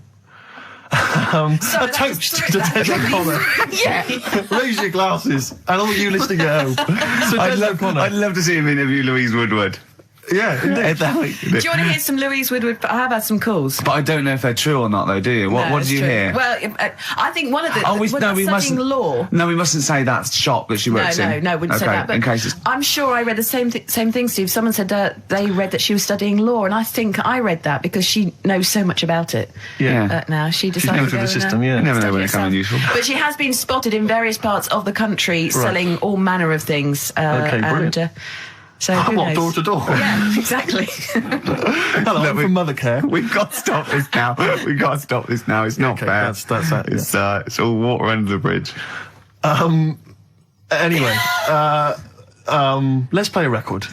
Sorry, A toast to Des O'Connor. Yeah. Raise your glasses. And all you listening at home. So Des O'Connor. I'd love to see him interview Louise Woodward. Yeah, indeed. Do you want to hear some Louise Woodward? I have had some calls. But I don't know if they're true or not, though, do you? What did you hear? Well, I think one of the... we studying mustn't. law... No, we mustn't say that shop that she works in. No, wouldn't say that. But in case it's... I'm sure I read the same thing, Steve. Someone said they read that she was studying law, and I think I read that because she knows so much about it. Yeah. Now she decided known to through go the system, yeah. You never know study when they're coming herself. useful. But she has been spotted in various parts of the country selling all manner of things. Okay, brilliant. And, so who knows? Door to door? Yeah, exactly. Hello, I'm from Mothercare. We've got to stop this now. We've got to stop this now. It's not fair. That's that. It's all water under the bridge. Anyway, let's play a record.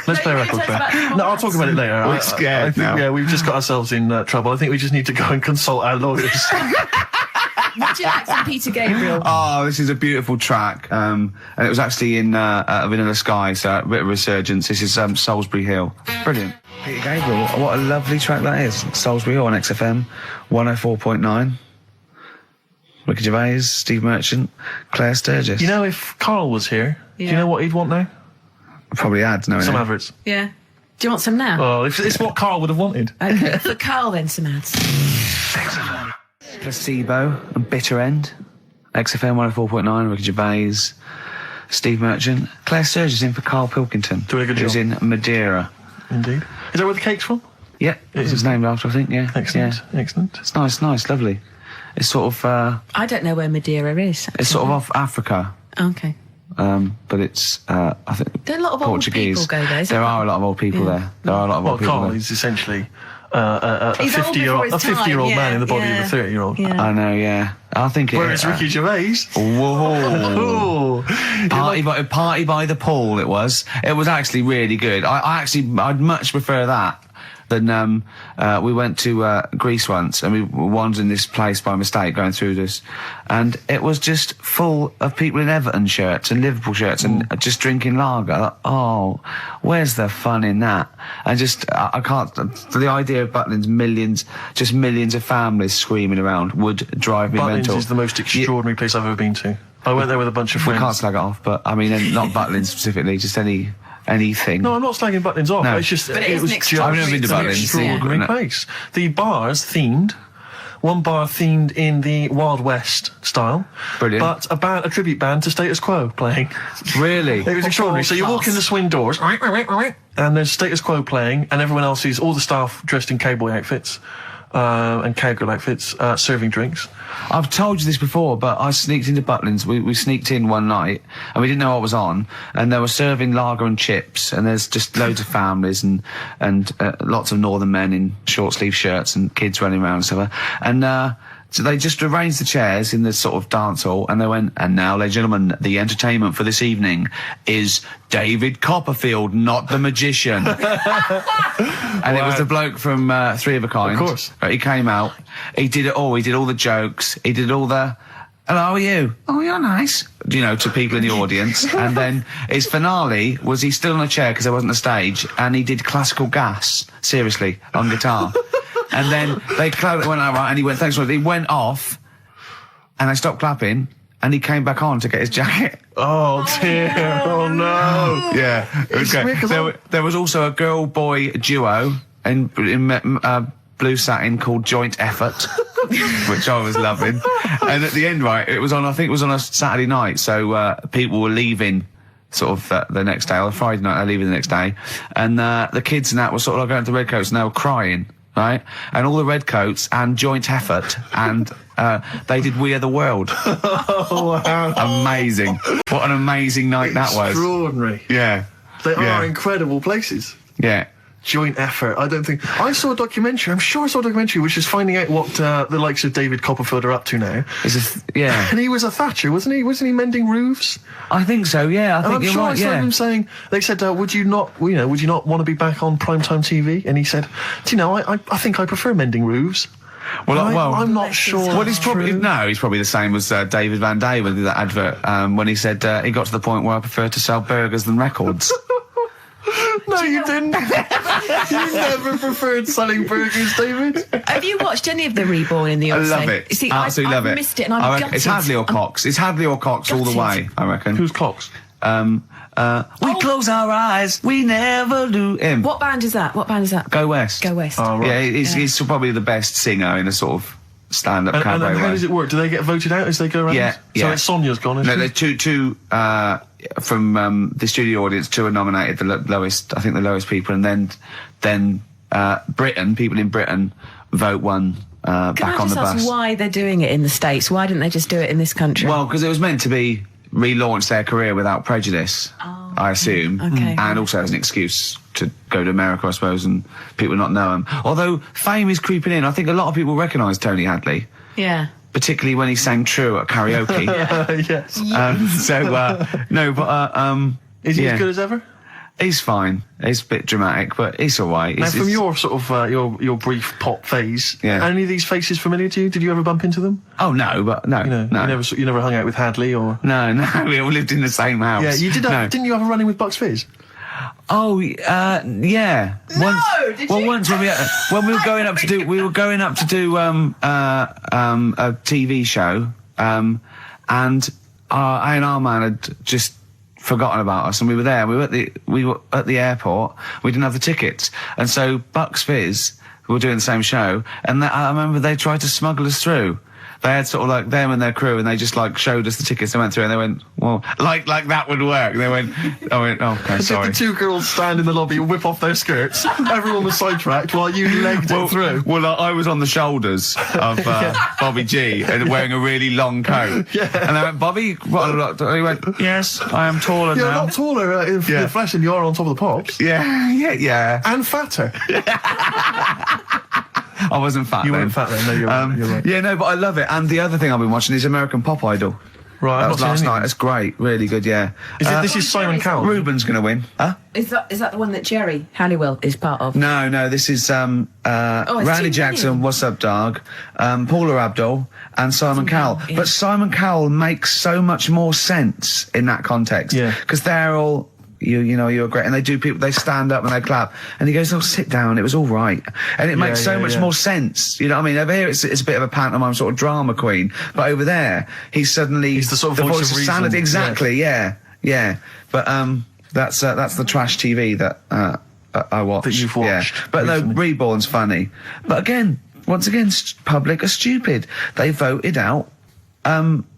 Let's play a record. No, I'll talk about it later. We're scared now. Yeah, we've just got ourselves in trouble. I think we just need to go and consult our lawyers. Would you like some Peter Gabriel? Oh, this is a beautiful track. And it was actually in Vanilla Sky, so a bit of resurgence. This is Salisbury Hill. Brilliant. Peter Gabriel, what a lovely track that is. Salisbury Hill on XFM 104.9. Ricky Gervais, Steve Merchant, Claire Sturgis. You know, if Carl was here, do you know what he'd want now? Probably ads, no. Some adverts. Yeah. Do you want some now? Oh, it's what Carl would have wanted. Okay, for Carl then, some ads. Placebo and Bitter End. XFM 104.9, Ricky Gervais, Steve Merchant. Claire Sturgis in for Karl Pilkington. Doing a good who's job. in Madeira. Indeed. Is that where the cake's from? Yeah, it's named after, I think, yeah. Excellent, yeah. excellent. It's nice, lovely. It's sort of, I don't know where Madeira is. Actually. it's sort of off Africa. Okay. But it's, I think, There are a lot of Portuguese. old people go there. There are a lot of old people there. There are a lot of old people Carl there. is essentially a He's old before his 50-year-old time, man in the body yeah, of a 30-year-old. Yeah. I know, yeah. I think Whereas Ricky Gervais... Whoa. Oh. Party by the pool, it was. It was actually really good. I'd much prefer that than, we went to, Greece once, and we wandered in this place by mistake, going through this, and it was just full of people in Everton shirts and Liverpool shirts and just drinking lager. Oh, where's the fun in that? I can't, the idea of Butlins, millions of families screaming around would drive me Butlins mental. is the most extraordinary place I've ever been to. I went there with a bunch of friends. We can't slag it off, but I mean, not Butlins specifically, just anything. No, I'm not slagging Butlins off. No. It's just But it it is was an just I've never been to an Butlins. extraordinary Yeah. place. The bars themed. One bar themed in the Wild West style. Brilliant. But a tribute band to Status Quo playing. Really? It was extraordinary. So you walk in the swing doors, and there's Status Quo playing, and everyone else is all the staff dressed in cowboy outfits and cowgirl outfits, serving drinks. I've told you this before, but I sneaked into Butlins. We sneaked in one night, and we didn't know what was on, and they were serving lager and chips, and there's just loads of families and lots of northern men in short sleeve shirts and kids running around and stuff. And so they just arranged the chairs in this sort of dance hall, and they went, and now, ladies and gentlemen, the entertainment for this evening is David Copperfield, not the magician. And it was the bloke from Three of a Kind. Of course. He came out, he did it all, he did all the jokes, he did all the, hello, how are you? Oh, you're nice. You know, to people in the audience. And then his finale was he stood on a chair because there wasn't a stage, and he did classical gas, seriously, on guitar. And then they went out, right, and he went, thanks for it. He went off, and they stopped clapping, and he came back on to get his jacket. Oh dear! Oh no! Yeah, it was great. There was also a girl-boy duo in blue satin called Joint Effort, which I was loving. And at the end, right, it was on, I think it was on a Saturday night, so people were leaving sort of the next day, or Friday night, they're leaving the next day, and the kids and that were sort of like going to Redcoats, and they were crying. Right, and all the Redcoats and Joint Effort, and they did We Are the World. Oh wow! Amazing! What an amazing night that was. Extraordinary. Yeah, They Yeah. are incredible places. yeah. Joint effort. I don't think I saw a documentary. I'm sure I saw a documentary which is finding out what the likes of David Copperfield are up to now. Yeah. And he was a Thatcher, wasn't he? Wasn't he mending roofs? I think so. Yeah, I And think I'm you're sure right. I saw Yeah. him saying, they said, would you not want to be back on primetime TV? And he said, do you know, I think I prefer mending roofs. Well, I'm not sure. Well, he's that's probably true. he's probably the same as David Van Day with that advert when he said he got to the point where I prefer to sell burgers than records. No, you didn't. You never preferred selling burgers, David. Have you watched any of the Reborn in the I USA? love it. You see, Absolutely I've love it. missed it, and I I'm reckon gutted. it's Hadley or Cox. It's Hadley or Cox all the gutted. way, I reckon. Who's Cox? We close our eyes, we never do him. What band is that? What band is that? Go West. Go West. Oh, right. Yeah, he's probably the best singer in a sort of stand-up And cabaret how way. does it work? Do they get voted out as they go around? Yeah, So yeah. like Sonia's gone, No, isn't there's two from the studio audience. Two are nominated, the lowest, I think the lowest people, and then Britain, people in Britin vote one Can back I on the just ask bus. why they're doing it in the States? Why didn't they just do it in this country? Well, because it was meant to be relaunch their career without prejudice, I assume, Okay. and also as an excuse to go to America, I suppose, and people not know him. Although fame is creeping in, I think a lot of people recognise Tony Hadley, yeah. particularly when he sang True at karaoke. Yes. Is he yeah. as good as ever? He's fine. He's a bit dramatic, but he's all right. Now, He's- from he's- your sort of your brief pop phase, Yeah. are any of these faces familiar to you? Did you ever bump into them? Oh no, but no, You know, no, you never hung out with Hadley or. no. We all lived in the same house. Yeah, you did. No. Didn't you have a run-in with Bucks Fizz? Oh, yeah. did Well, you? once when we were going up to do a TV show, and A&R man had just forgotten about us, and we were there. We were at the airport. We didn't have the tickets, and so Bucks Fizz were doing the same show, and I remember they tried to smuggle us through. they had sort of like them and their crew, and they just like showed us the tickets. They went through and they went, well, like that would work. They went, oh, okay, sorry. The two girls stand in the lobby, whip off their skirts. Everyone was sidetracked while you legged it through. Well, I was on the shoulders of Bobby G and wearing a really long coat. Yeah. And they went, Bobby, what a lot? He went, yes, I am taller You're now. not taller in the flesh than you are on top of the pops. Yeah. And fatter. I wasn't fat You then. weren't fat then, no, you're right. Yeah, no, but I love it. And the other thing I've been watching is American Pop Idol. Right, That was last night. It's great. Really good, yeah. This is Simon Cowell? Ruben's going to win. Huh? Is that the one that Jerry Halliwell is part of? No, this is Randy Jackson, What's Up Dog, Paula Abdul, and Simon Cowell. Yeah. But Simon Cowell makes so much more sense in that context. Yeah. Because they're all... you're great, and they stand up and they clap, and he goes, "Oh, sit down. It was all right," and it makes so much more sense. You know what I mean? Over here, it's a bit of a pantomime sort of drama queen, but over there, he's the sort of voice of sanity. Exactly. Yeah. But that's the trash TV that I watch. That you've watched. Yeah. But no, Reborn's funny. But once again, public are stupid. They voted out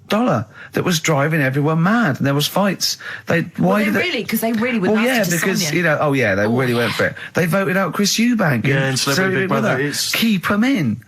Dollar that was driving everyone mad, and there was fights. Because they really were nasty to because Sonia. they really went for it. They voted out Chris Eubank. And Celebrity Big Brother. Keep him in.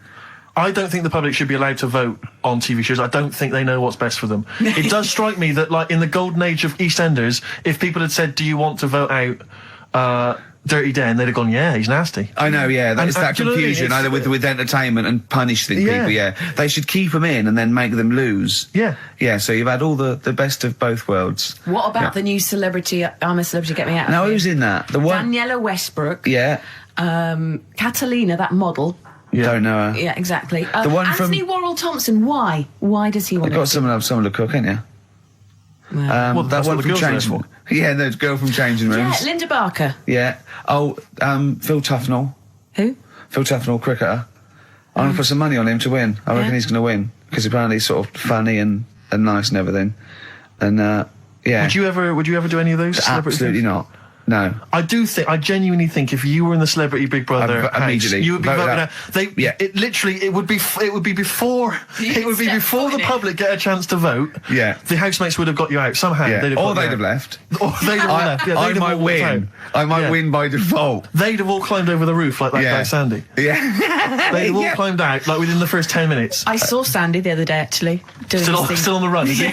I don't think the public should be allowed to vote on TV shows. I don't think they know what's best for them. It does strike me that, like, in the golden age of EastEnders, if people had said, "Do you want to vote out Dirty Dan?" they'd have gone, "Yeah, he's nasty." I know, yeah. It's that confusion, either with entertainment and punishing people, yeah. They should keep them in and then make them lose. Yeah. Yeah, so you've had all the best of both worlds. What about the new celebrity, I'm a Celebrity, Get Me Out of Now, Here? who's in that? The one... Daniela Westbrook. Yeah. Catalina, that model. Yeah. Don't know her. Yeah, exactly. The one Anthony from... Worrell Thompson, why? Why does he want You've got someone to cook, ain't you? Well, that's what the girls are there for. Yeah, the girl from Changing Rooms. yeah, Linda Barker. Yeah. Oh, Phil Tufnell. Who? Phil Tufnell, cricketer. I'm going to put some money on him to win. I reckon he's going to win. Because apparently he's sort of funny and nice and everything. And, yeah. Would you ever do any of those? Absolutely not. No. I genuinely think if you were in the Celebrity Big Brother house, immediately you would be voted out. It would be before the public get a chance to vote. Yeah. The housemates would have got you out somehow. Yeah. They'd have left. Or they'd have left. Yeah, I might win. I might win by default. They'd have all climbed over the roof like that guy Sandy. Yeah. They'd have all climbed out like within the first 10 minutes. I saw Sandy the other day, actually. Still on the run, is he?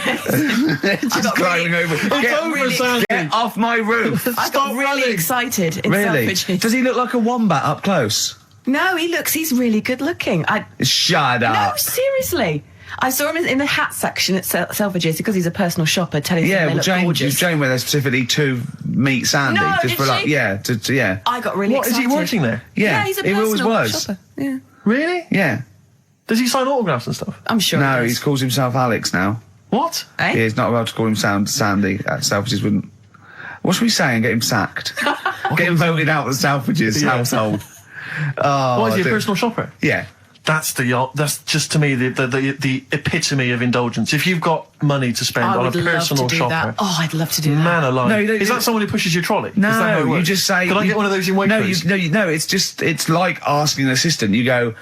Just climbing over. Get off my roof. I got really excited in Really? Selfridges. Does he look like a wombat up close? No, he's really good looking. Shut up. No, seriously. I saw him in the hat section at Selfridges because he's a personal shopper telling them they look gorgeous. Jane went there specifically to meet Sandy. No, just did for she? Yeah. I got really excited. Is he working there? Yeah, he's a he always personal was. shopper. Yeah. Really? Yeah. Does he sign autographs and stuff? I'm sure No, he he calls himself Alex now. What? Yeah, he's not allowed to call him Sandy. Selfridges wouldn't. What should we say and get him sacked? Get him voted out of the Selfridges household. Oh, Why is he a personal shopper? Yeah. That's just to me the epitome of indulgence. If you've got money to spend on a personal shopper, that. Oh, I'd love to do that. Man alive. No, is that someone who pushes your trolley? No, is that how it works? you just say. Can I get one of those in Waitrose? No. It's like asking an assistant. You go,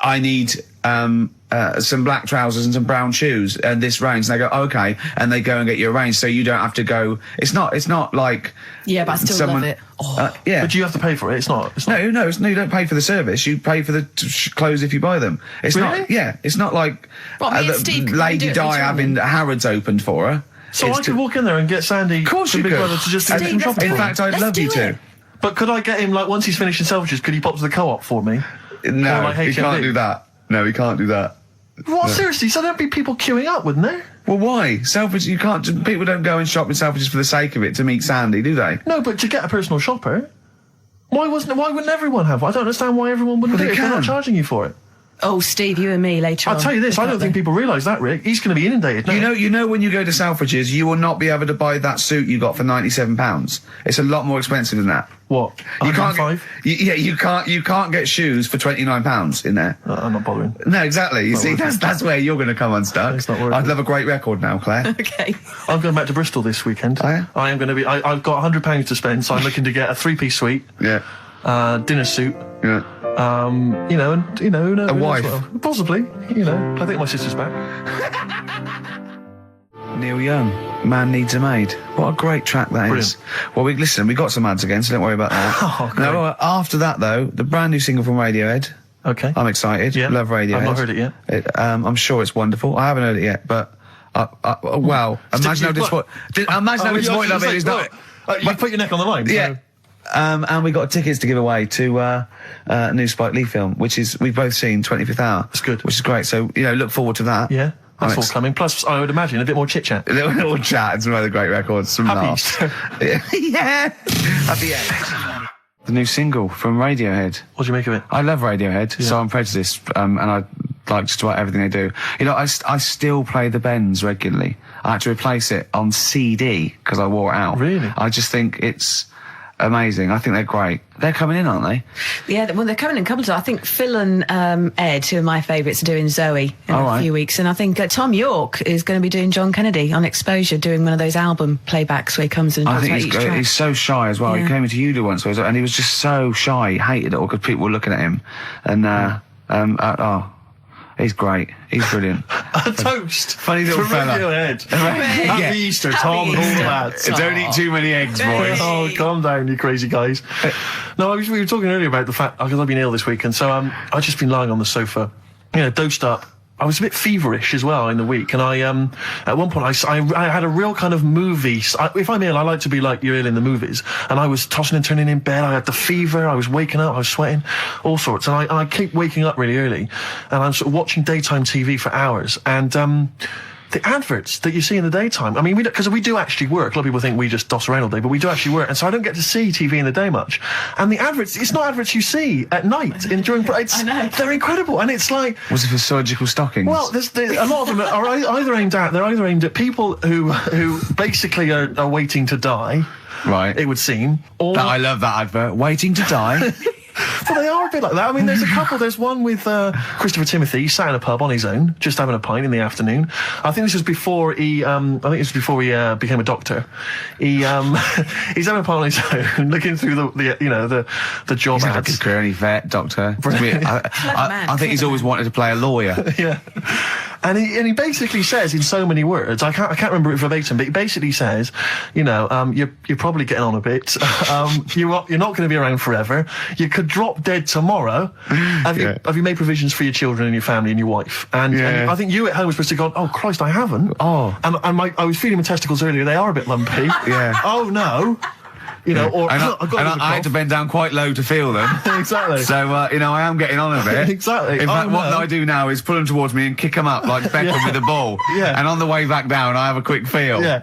I need some black trousers and some brown shoes and this range, and they go, okay, and they go and get you a range, so you don't have to go. It's not like. Yeah, but I still love it. Yeah, but you have to pay for it. It's not. No, you don't pay for the service. You pay for the clothes if you buy them. It's really? not. Yeah, it's not like Lady Di having Harrods opened for her. So I could walk in there and get Sandy, of course, the Big Brother, to just do some shopping. In fact, I'd love you to. But could I get him, like, once he's finished in Selfridges, could he pop to the Co-op for me? No, like he can't do that. No, he can't do that. What? No. Seriously? So there'd be people queuing up, wouldn't there? Well, why? Selfridges, you can't. People don't go and shop in Selfridges for the sake of it to meet Sandy, do they? No, but to get a personal shopper, why wouldn't everyone have one? I don't understand why everyone wouldn't do it if they're not charging you for it. Oh, Steve, you and me later on. I'll tell you this, I don't think people realise that, Rick. He's going to be inundated now. You know when you go to Selfridges, you will not be able to buy that suit you got for £97. It's a lot more expensive than that. What? You can't. You can't get shoes for £29 in there. I'm not bothering. No, exactly. You see, that's where you're going to come unstuck. It's not worth I'd it. love a great record now, Claire. Okay. I'm going back to Bristol this weekend. Oh, yeah? I am going to be. I've got £100 to spend, so I'm looking to get a 3-piece suite. Yeah. Dinner suit. Yeah. You know, and you know, who knows? A wife. Well, possibly. You know, I think my sister's back. Neil Young, Man Needs a Maid. What a great track that is. Well, we got some ads again, so don't worry about that. Oh, great. No, after that, though, the brand new single from Radiohead. Okay. I'm excited. Yeah. Love Radiohead. I've not heard it yet. I'm sure it's wonderful. I haven't heard it yet, but wow. Imagine how disappointed I've been. It's not. You put your neck on the line. Yeah. So. And we got tickets to give away to a new Spike Lee film, which is we've both seen, 25th Hour. That's good. Which is great. So look forward to that. Yeah. That's all coming. Plus, I would imagine a bit more chit chat. A little chat and some other great records. Some Happy laughs. Easter. Yeah. Happy Easter. The new single from Radiohead. What do you make of it? I love Radiohead, so I'm prejudiced, and I like just about everything they do. You know, I still play the Bends regularly. I had to replace it on CD because I wore it out. Really? I just think it's amazing. I think they're great. They're coming in, aren't they? Yeah, well, they're coming in a couple of times. I think Phil and Ed, who are my favourites, are doing Zoe in a few weeks. And I think Tom York is going to be doing John Kennedy on Exposure, doing one of those album playbacks where he comes and talks about each track. He's so shy as well. Yeah. He came into Udo once, and he was just so shy. He hated it all because people were looking at him. And, he's great. He's brilliant. A toast. Funny little for fella. Radiohead. Yeah. Happy Easter, Tom, and all that. Don't eat too many eggs, boys. Oh, calm down, you crazy guys. No, we were talking earlier about the fact, because I've been ill this week, and so I've just been lying on the sofa, dosed up. I was a bit feverish as well in the week, and I at one point I had a real kind of movie. If I'm ill, I like to be like you're ill in the movies, and I was tossing and turning in bed. I had the fever. I was waking up. I was sweating, all sorts, and I keep waking up really early, and I'm sort of watching daytime TV for hours, and the adverts that you see in the daytime, I mean, because we do actually work. A lot of people think we just doss around all day, but we do actually work, and so I don't get to see TV in the day much. And the adverts, it's not adverts you see at night during. I know. They're incredible, and it's like. Was it for surgical stockings? Well, there's a lot of them are either aimed at people who basically are waiting to die. Right. It would seem. Or I love that advert. Waiting to die. Well, they are a bit like that. I mean, there's a couple. There's one with Christopher Timothy. He sat in a pub on his own, just having a pint in the afternoon. I think this was before he. Became a doctor. He's having a pint on his own, looking through the job He's had a ads. good career, any vet, doctor. I think he's always wanted to play a lawyer. Yeah. And he basically says in so many words, I can't remember it verbatim, but he basically says, you're probably getting on a bit. You're not going to be around forever. You could drop dead tomorrow. Have you made provisions for your children and your family and your wife? And I think you at home were supposed to go, oh Christ, I haven't. Oh. And I was feeling my testicles earlier. They are a bit lumpy. Yeah. Oh no. Or I had to bend down quite low to feel them. Exactly. So, I am getting on a bit. Exactly. In fact, what I do now is pull them towards me and kick them up like Beckham with the ball. Yeah. And on the way back down, I have a quick feel. Yeah.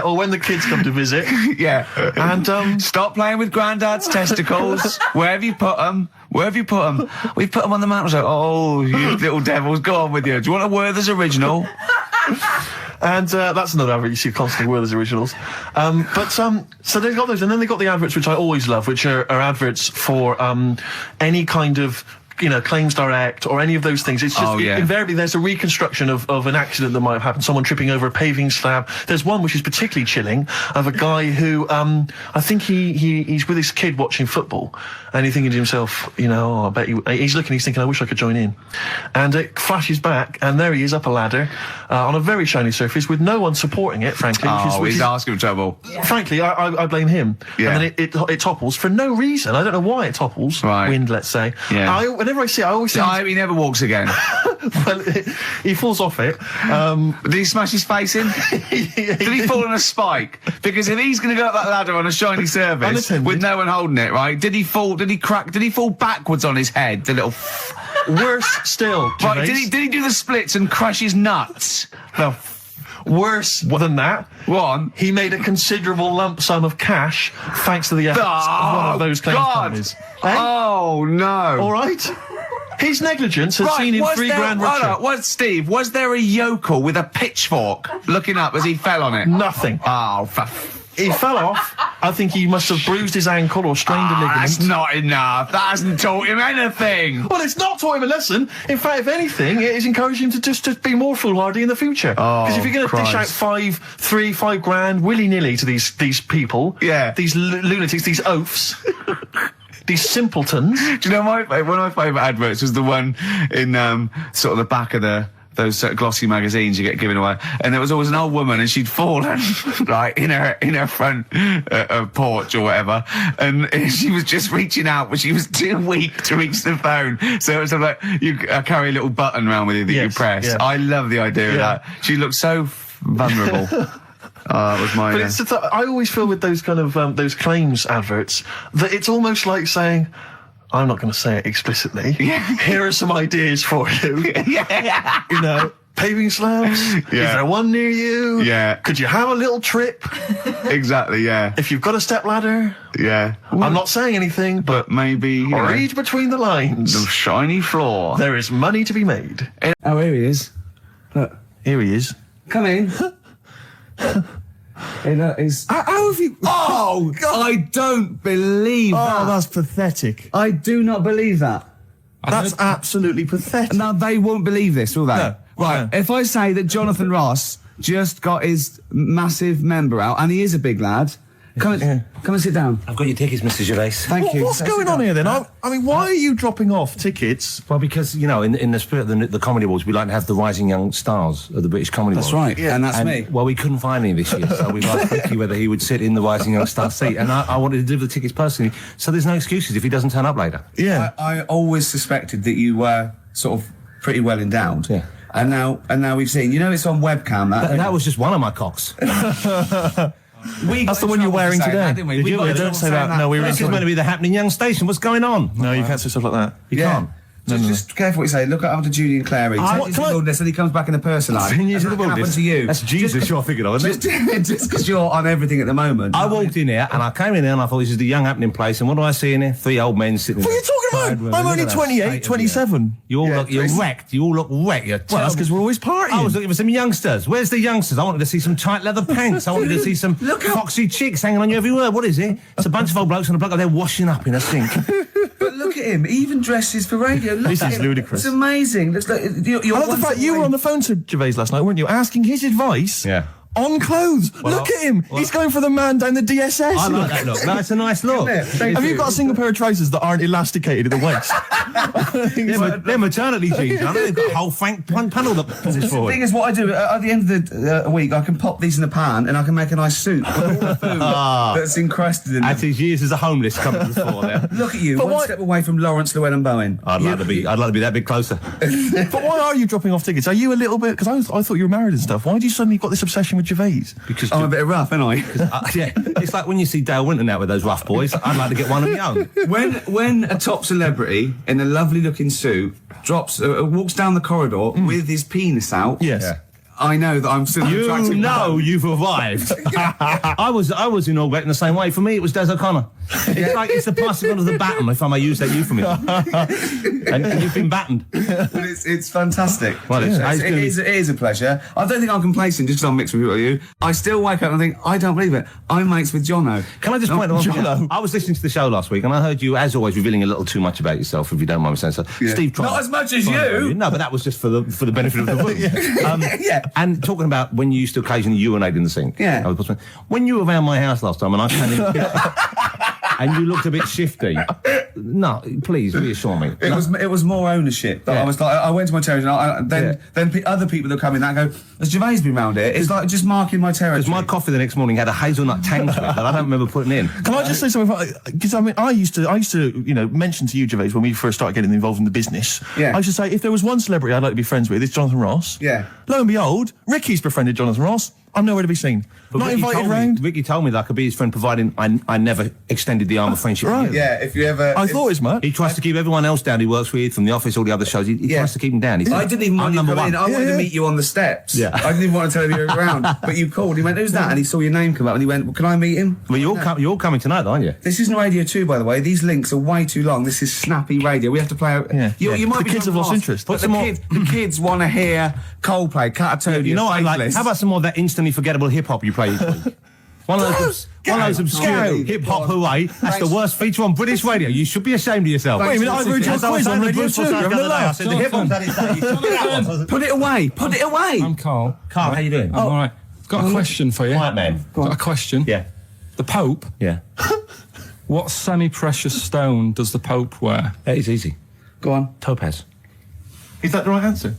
Or when the kids come to visit. Yeah. And, stop playing with Grandad's testicles. Where have you put them? Where have you put them? We've put them on the mountain. So, oh, you little devils, go on with you. Do you want a Werther's original? And that's another advert you see constantly, Werther's originals. So they've got those, and then they've got the adverts which I always love, which are adverts for any kind of Claims Direct or any of those things. It's just invariably there's a reconstruction of an accident that might have happened, someone tripping over a paving slab. There's one which is particularly chilling of a guy who I think he's with his kid watching football, and he's thinking to himself, I bet he's thinking, I wish I could join in. And it flashes back, and there he is up a ladder on a very shiny surface with no one supporting it, frankly. He's asking for trouble. Frankly, I blame him. Yeah. And then it topples for no reason. I don't know why it topples. Right. Wind, let's say. Yeah. Whenever I see it, I always think... I hope he never walks again. Well, he falls off it. Did he smash his face in? Did he fall on a spike? Because if he's going to go up that ladder on a shiny surface with no one holding it, right? Did he fall backwards on his head? The little... Worse still, Gervais. Right, did he do the splits and crash his nuts? Worse than that. One. He made a considerable lump sum of cash thanks to the efforts of one of those claims companies. Oh, no. All right. His negligence has seen him $3,000 richer. Steve, was there a yokel with a pitchfork looking up as he fell on it? Nothing. Oh, he fell off. I think he must have bruised his ankle or strained a ligament. That's not enough. That hasn't taught him anything. Well, it's not taught him a lesson. In fact, if anything, it has encouraged him to be more foolhardy in the future. Because if you're going to dish out $5 grand willy-nilly to these people, these lunatics, these oafs, these simpletons. Do you know one of my favourite adverts was the one in sort of the back of those glossy magazines you get given away, and there was always an old woman, and she'd fallen like in her front porch or whatever, and she was just reaching out, but she was too weak to reach the phone. So it was sort of like you carry a little button around with you that you press. Yeah. I love the idea of that. She looked so vulnerable. It was mine. But I always feel with those kind of those claims adverts that it's almost like saying, I'm not going to say it explicitly. Here are some ideas for you. You know, paving slabs. Is there one near you? Could you have a little trip? Exactly. If you've got a stepladder. I'm not saying anything, but maybe read between the lines. The shiny floor. There is money to be made. Oh, here he is. Look, here he is. Come in. How have you... Oh, God. I don't believe that. Oh, that's pathetic. I do not believe that. That's absolutely pathetic. Now, they won't believe this, will they? No. Right, if I say that Jonathan Ross just got his massive member out, and he is a big lad, come and sit down. I've got your tickets, Mr. Gervais. Thank you. What's going on here, then? I mean, why are you dropping off tickets? Well, because, you know, in the spirit of the Comedy Awards, we like to have the rising young stars of the British Comedy Awards. That's right, and that's me. Well, we couldn't find any this year, so we've asked Ricky whether he would sit in the rising young star seat, and I wanted to deliver the tickets personally, so there's no excuses if he doesn't turn up later. I always suspected that you were sort of pretty well endowed. And now we've seen. You know, it's on webcam. That was just one of my cocks. That's the one you're wearing today. That, didn't we? Don't say that. No, this is meant to be the happening young station. What's going on? No, you can't say stuff like that. You can't. Just careful what you say. Look after Julian Clary. 10 years in the wilderness, and he comes back in the person line. 10 years in the wilderness. To you. That's Jesus you're thinking of, isn't it? Just because you're on everything at the moment. I walked in here, and I came in there, and I thought, this is the young happening place, and what do I see in here? 3 old men sitting there. What are you talking about? I'm only 28, 27. You're wrecked. You all look wrecked. Well, that's because we're always partying. I was looking for some youngsters. Where's the youngsters? I wanted to see some tight leather pants. I wanted to see some foxy chicks hanging on you every word. What is it? It's a bunch of old blokes on a block up there washing up in a sink. But look at him. He even dresses for radio. Look this at is him. ludicrous. It's amazing. Looks like I love the fact you were on the phone to Gervais last night, weren't you? Asking his advice. On clothes. Look at him. He's going for the man down the DSS. I like that look. No, it's a nice look. Have you got a single pair of trousers that aren't elasticated at the waist? They're maternity jeans, aren't they? They've got a whole Frank panel that pushes forward. The thing is, what I do, at the end of the week, I can pop these in the pan and I can make a nice soup with all the food that's encrusted in them. As his years as a homeless coming before there. Look at you, one step away from Lawrence Llewellyn-Bowen. I'd like to be that bit closer. But why are you dropping off tickets? Are you a little bit... Because I thought you were married and stuff. Why do you suddenly got this obsession with Gervais? Because I'm a bit rough, ain't I? It's like when you see Dale Winton out with those rough boys. I'd like to get one of my own. When a top celebrity in a lovely looking suit walks down the corridor with his penis out, I know that I'm still attractive. You know you've arrived. I was inaugurating the same way. For me, it was Des O'Connor. It's like it's the passing on of the baton, if I may use that euphemism. and you've been battened. But it's fantastic. Well, it is a pleasure. I don't think I'm complacent just because I'm mixed with you. I still wake up and think, I don't believe it. I'm mates with Jono. Can I just point out one thing? I was listening to the show last week and I heard you, as always, revealing a little too much about yourself, if you don't mind me saying so. Steve tried. Not as much as you. No, but that was just for the benefit of the room. And talking about when you used to occasionally urinate in the sink. When you were around my house last time and I came in and you looked a bit shifty. No, please reassure me. It was more ownership. I was like, I went to my territory and then other people that come in and go, has Gervais been round here? It's like just marking my territory. Because my coffee the next morning had a hazelnut tang to it that I don't remember putting in. Can I just say something? Because I mean, I used to mention to you, Gervais, when we first started getting involved in the business. I used to say, if there was one celebrity I'd like to be friends with, it's Jonathan Ross. Lo and behold, Ricky's befriended Jonathan Ross. I'm nowhere to be seen. But not invited round. Ricky told me that I could be his friend, providing I never extended the arm of friendship. Right. If you ever... I thought as much. He tries to keep everyone else down he works with, from the office, all the other shows. He tries to keep them down. I didn't even want you to come in. I wanted to meet you on the steps. I didn't even want to tell him you were around. But you called. He went, who's that? And he saw your name come up and he went, well, can I meet him? Well, you're coming tonight, aren't you? This isn't Radio 2, by the way. These links are way too long. This is snappy radio. We have to play out... You might the kids have lost interest. But the kids want to hear Coldplay, Catatonia, you know what I like? How about some more of that instantly forgettable hip-hop you play each week? One of those obscure hip-hop hooey. That's the worst feature on British radio. You should be ashamed of yourself. Wait a minute, I read your quiz on radio too. I said the hip-hop that is Put it away. Put it away. I'm Carl. Carl, how you doing? I'm all right. Got a question for you. Right, man. Got a question. Yeah. The Pope. Yeah. What semi-precious stone does the Pope wear? That is easy. Go on. Topaz. Is that the right answer?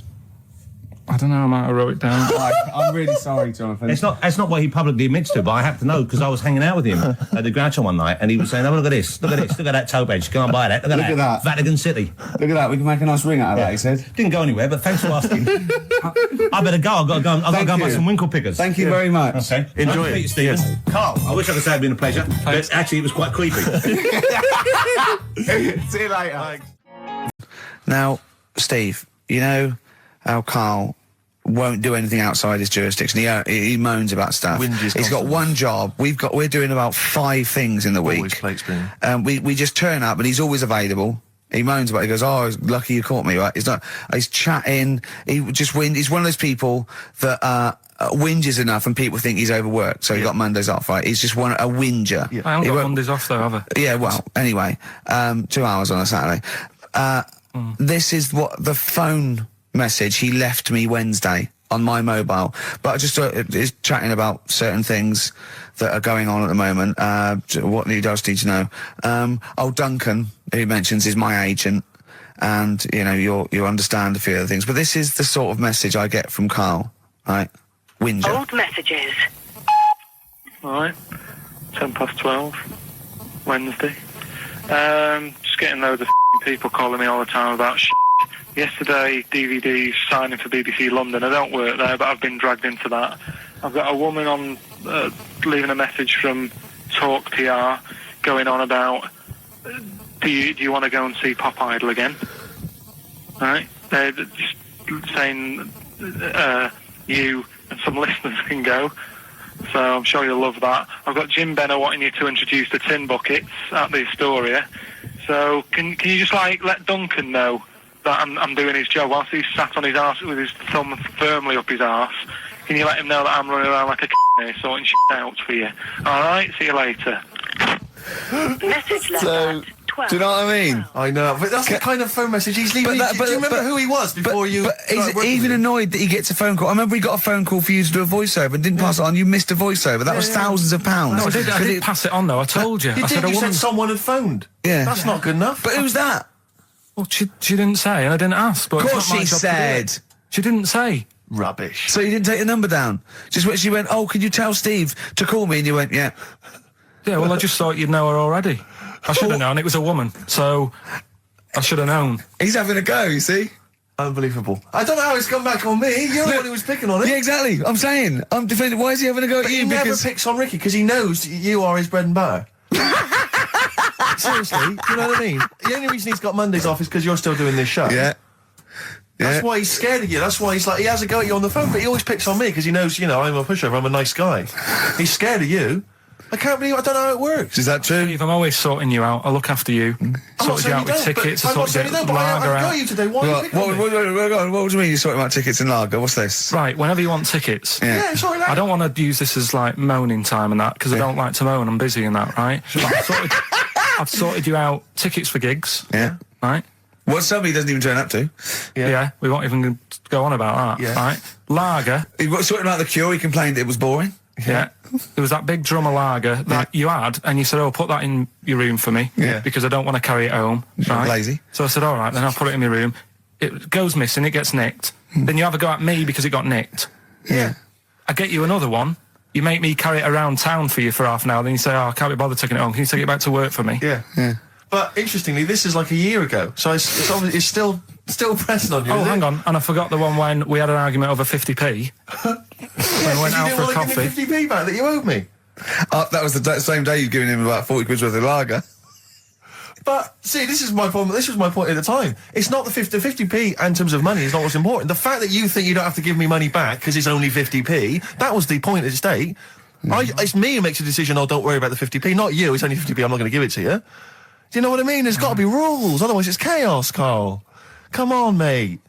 I don't know. I might have wrote it down. I'm really sorry, Jonathan. It's not what he publicly admits to, but I have to know because I was hanging out with him at the Groucho one night and he was saying, oh, look at this, look at that topaz, go and buy that, look at that. Vatican City. Look at that, we can make a nice ring out of that, he said. Didn't go anywhere, but thanks for asking. I better go, I've got to go and buy some winkle pickers. Thank you very much. Okay. Enjoy Nice to it. meet you, Stephen. Yes. Carl, I wish I could say it's been a pleasure, but actually it was quite creepy. See you later. Now, Steve, you know how Carl won't do anything outside his jurisdiction. He moans about stuff. He's got one job. We're doing about 5 things in the week. Always plate spinning. We just turn up and he's always available. He moans about it. He goes, oh, lucky you caught me, right? He's chatting. He's one of those people that whinges enough and people think he's overworked. So he got Mondays off, right? He's just a whinger. I haven't got Mondays off though, have I? Yeah, well, anyway, 2 hours on a Saturday. This is what the phone message he left me Wednesday on my mobile, but I just is chatting about certain things that are going on at the moment. What he does need to know. Duncan, who he mentions, is my agent, and you know you understand a few other things. But this is the sort of message I get from Carl, right? Whinger. Old messages. Alright, 12:10, Wednesday. Just getting loads of people calling me all the time about Yesterday, DVD's signing for BBC London. I don't work there, but I've been dragged into that. I've got a woman on leaving a message from Talk PR going on about do you want to go and see Pop Idol again? Right? They're just saying you and some listeners can go. So I'm sure you'll love that. I've got Jim Benner wanting you to introduce the tin buckets at the Astoria. So can you just let Duncan know that I'm doing his job whilst he's sat on his arse with his thumb firmly up his arse? Can you let him know that I'm running around like a here sorting shit out for you? Alright, see you later. Message left So, at 12. do you know what I mean? I know, but that's the kind of phone message he's leaving. Do you remember who he was before you... But he's even annoyed that he gets a phone call. I remember he got a phone call for you to do a voiceover and didn't pass it on. You missed a voiceover. That was thousands of pounds. No, I did pass it on though. I told you. You I said you said someone had phoned. Yeah. That's not good enough. But who's that? Well, she didn't say, and I didn't ask. But Of course it's not my she job to do said. it. She didn't say. Rubbish. So you didn't take the number down? Just when she went, oh, could you tell Steve to call me? And you went, yeah. Yeah, well, I just thought you'd know her already. I should have known. It was a woman, so I should have known. He's having a go, you see? Unbelievable. I don't know how it's come back on me. You're the one who was picking on it. Yeah, exactly. I'm saying. I'm defending. Why is he having a go at But you? he never picks on Ricky because he knows you are his bread and butter. Seriously, do you know what I mean? The only reason he's got Mondays off is because you're still doing this show. Yeah. That's why he's scared of you. That's why he has a go at you on the phone, but he always picks on me because he knows, I'm a pushover, I'm a nice guy. He's scared of you. I can't believe I don't know how it works. Is that true? Steve, I'm always sorting you out. I look after you. Sorted you out with tickets. I sorted you out with lager I got out. you today. Why are you picking on me? What do you mean you're sorting about tickets and lager? What's this? Right, whenever you want tickets. Yeah, sorry, I don't want to use this as moaning time and that because I don't like to moan. I'm busy and that, right? I've sorted you out tickets for gigs. Yeah. Right? What somebody doesn't even turn up to. Yeah, we won't even go on about that. Yeah. Right? Lager. He was sorting out the Cure. He complained it was boring. Yeah. There was that big drum of lager that you had, and you said, oh, put that in your room for me. Yeah. Because I don't want to carry it home. Right? Lazy. So I said, all right, then I'll put it in my room. It goes missing, it gets nicked. Then you have a go at me because it got nicked. Yeah. I get you another one. You make me carry it around town for you for half an hour. Then you say, oh, I can't be bothered taking it home. Can you take it back to work for me? Yeah. But interestingly, this is like a year ago, so it's obviously still pressing on you. Oh, hang on. And I forgot the one when we had an argument over 50p. When I went out for a coffee. You didn't want to give me 50p back that you owed me. That was the same day you'd given him about 40 quid worth of lager. But see, this is my problem. This was my point at the time. It's not the 50p in terms of money is not what's important. The fact that you think you don't have to give me money back because it's only 50p, that was the point at stake. It's me who makes a decision. Oh, don't worry about the 50p, not you. It's only 50p. I'm not going to give it to you. Do you know what I mean? There's got to be rules, otherwise it's chaos, Carl. Come on, mate.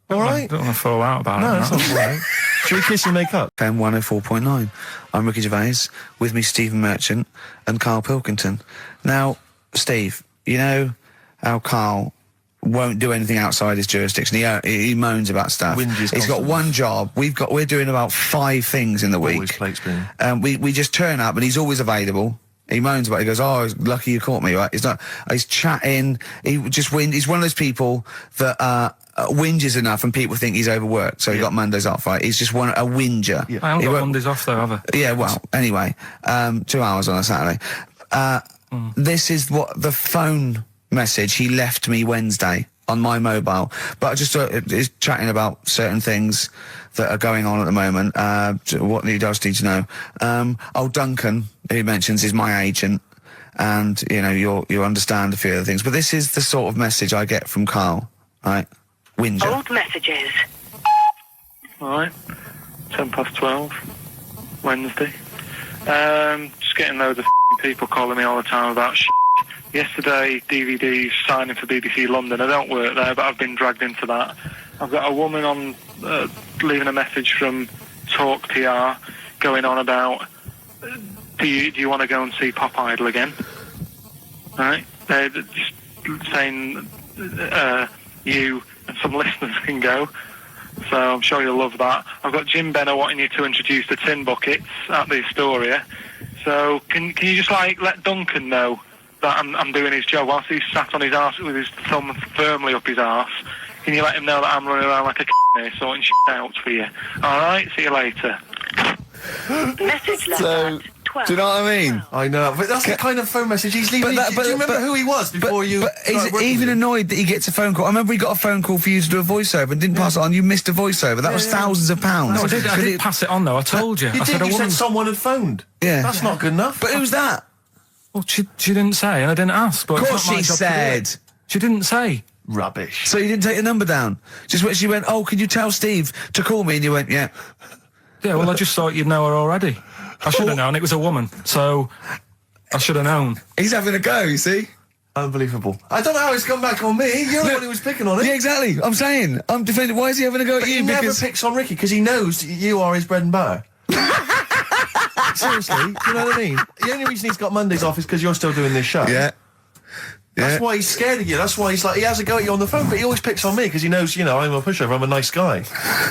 All right? I don't want to fall out about it. No, that's not right. Should we kiss and make up? FM 104.9. I'm Ricky Gervais, with me Stephen Merchant and Karl Pilkington. Now, Steve, you know how Karl won't do anything outside his jurisdiction. He moans about stuff. He's got one job. We're doing about 5 things in the week. Always plates spinning. We just turn up and he's always available. He moans about it. He goes, "Oh, lucky you caught me," right? He's chatting. He just He's one of those people that whinges enough and people think he's overworked. So he got Mondays off, right? He's just a whinger. Yeah. I haven't got Mondays off though, have I? Yeah, well, anyway, 2 hours on a Saturday. This is what the phone message he left me Wednesday on my mobile, but I just is chatting about certain things that are going on at the moment. What he does need to know. Duncan, who he mentions, is my agent, and you know you'll understand a few of the things. But this is the sort of message I get from Karl, right? Whinger. Old messages. Alright, 12:10, Wednesday. Just getting loads of people calling me all the time about Yesterday, DVD's signing for BBC London. I don't work there, but I've been dragged into that. I've got a woman on leaving a message from Talk PR going on about do you want to go and see Pop Idol again? Right? They're just saying you and some listeners can go. So I'm sure you'll love that. I've got Jim Benner wanting you to introduce the tin buckets at the Astoria. So can you just let Duncan know that I'm doing his job whilst he's sat on his arse with his thumb firmly up his arse? Can you let him know that I'm running around like a here sorting shit out for you? Alright, see you later. Message left So, at 12. do you know what I mean? I know, but that's the kind of phone message he's leaving. Do you remember who he was before you... But he's even annoyed that he gets a phone call. I remember he got a phone call for you to do a voiceover and didn't pass it on. You missed a voiceover. That was thousands of pounds. No, I did pass it on though. I told you. You I did, you woman... said someone had phoned. Yeah. That's not good enough. But who's that? Well, she didn't say, and I didn't ask. But Of it's course not my she job to do said. it. She didn't say. Rubbish. So you didn't take the number down? Just when she went, "Oh, can you tell Steve to call me?" And you went, "Yeah." Yeah, well, I just thought you'd know her already. I should have known. It was a woman, so I should have known. He's having a go, you see? Unbelievable. I don't know how it's come back on me. You're the one who was picking on it. Yeah, exactly. I'm saying. I'm defending. Why is he having a go at you? He never picks on Ricky because he knows you are his bread and butter. Seriously, do you know what I mean? The only reason he's got Mondays off is because you're still doing this show. Yeah. That's why he's scared of you. That's why he has a go at you on the phone, but he always picks on me because he knows, I'm a pushover, I'm a nice guy.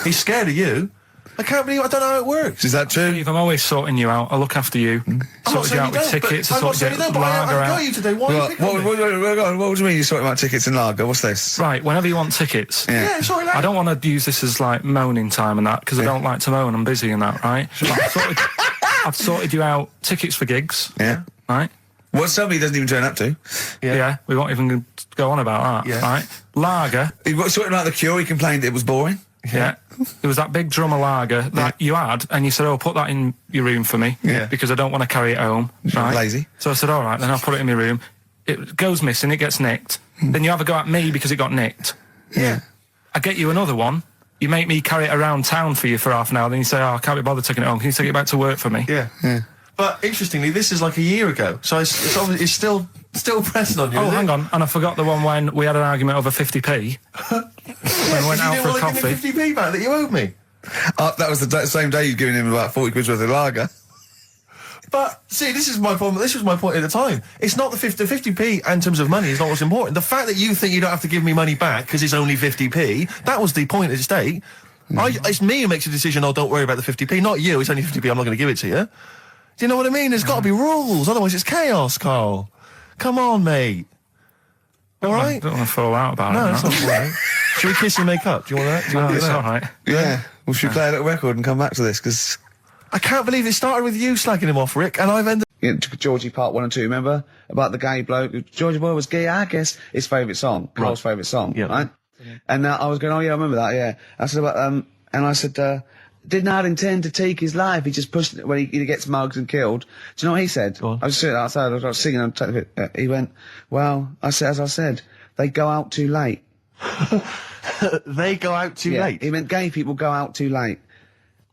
He's scared of you. I can't believe I don't know how it works. Is that true? Steve, I'm always sorting you out. I look after you. Sorted you out with tickets. I sorted you out with lager I got out. you today. Why are you picking on me? What do you mean you're sorting about tickets and lager? What's this? Right, whenever you want tickets. Yeah, sorry, I don't want to use this as moaning time and that because I don't like to moan. I'm busy and that, right? I've sorted you out tickets for gigs. Yeah. Right? What somebody doesn't even turn up to. Yeah, we won't even go on about that. Yeah. Right? Lager. He was sorting about the Cure. He complained it was boring. Yeah. There was that big drum of lager that you had, and you said, "Oh, put that in your room for me, because I don't want to carry it home." Right? Lazy. So I said, "All right, then I'll put it in my room." It goes missing, it gets nicked. Then you have a go at me because it got nicked. Yeah. I get you another one. You make me carry it around town for you for half an hour. Then you say, "Oh, I can't be bothered taking it home. Can you take it back to work for me?" Yeah. But interestingly, this is like a year ago, so it's obviously it's still pressing on you. Oh, hang on, and I forgot the one when we had an argument over 50p. When we went out for a coffee. You didn't want to give me 50p back that you owed me. That was the same day you'd given him about 40 quid worth of lager. But see, this is my problem. This was my point at the time. It's not the 50p in terms of money is not what's important. The fact that you think you don't have to give me money back because it's only 50p, that was the point at stake. It's me who makes a decision. Oh, don't worry about the 50p, not you. It's only 50p. I'm not going to give it to you. Do you know what I mean? There's got to be rules, otherwise it's chaos, Karl. Come on, mate. All right? I don't want to fall out about it. No, it's not all right. Should we kiss and make up? Do you want that? Do you want to do It's that? all right. Yeah. Well, should we play a little record and come back to this? Because I can't believe it started with you slagging him off, Rick, and I've ended... Georgie Part 1 and 2, remember? About the gay bloke. Georgie Boy was gay, I guess. His favourite song. Carl's favourite song. Yeah. Right? And I was going, oh yeah, I remember that, yeah. I said about, and I said, did not intend to take his life. He just pushed it when he gets mugged and killed. Do you know what he said? Go on. I was sitting outside, I was singing, and he went, well, as I said, they go out too late. They go out too late? He meant gay people go out too late.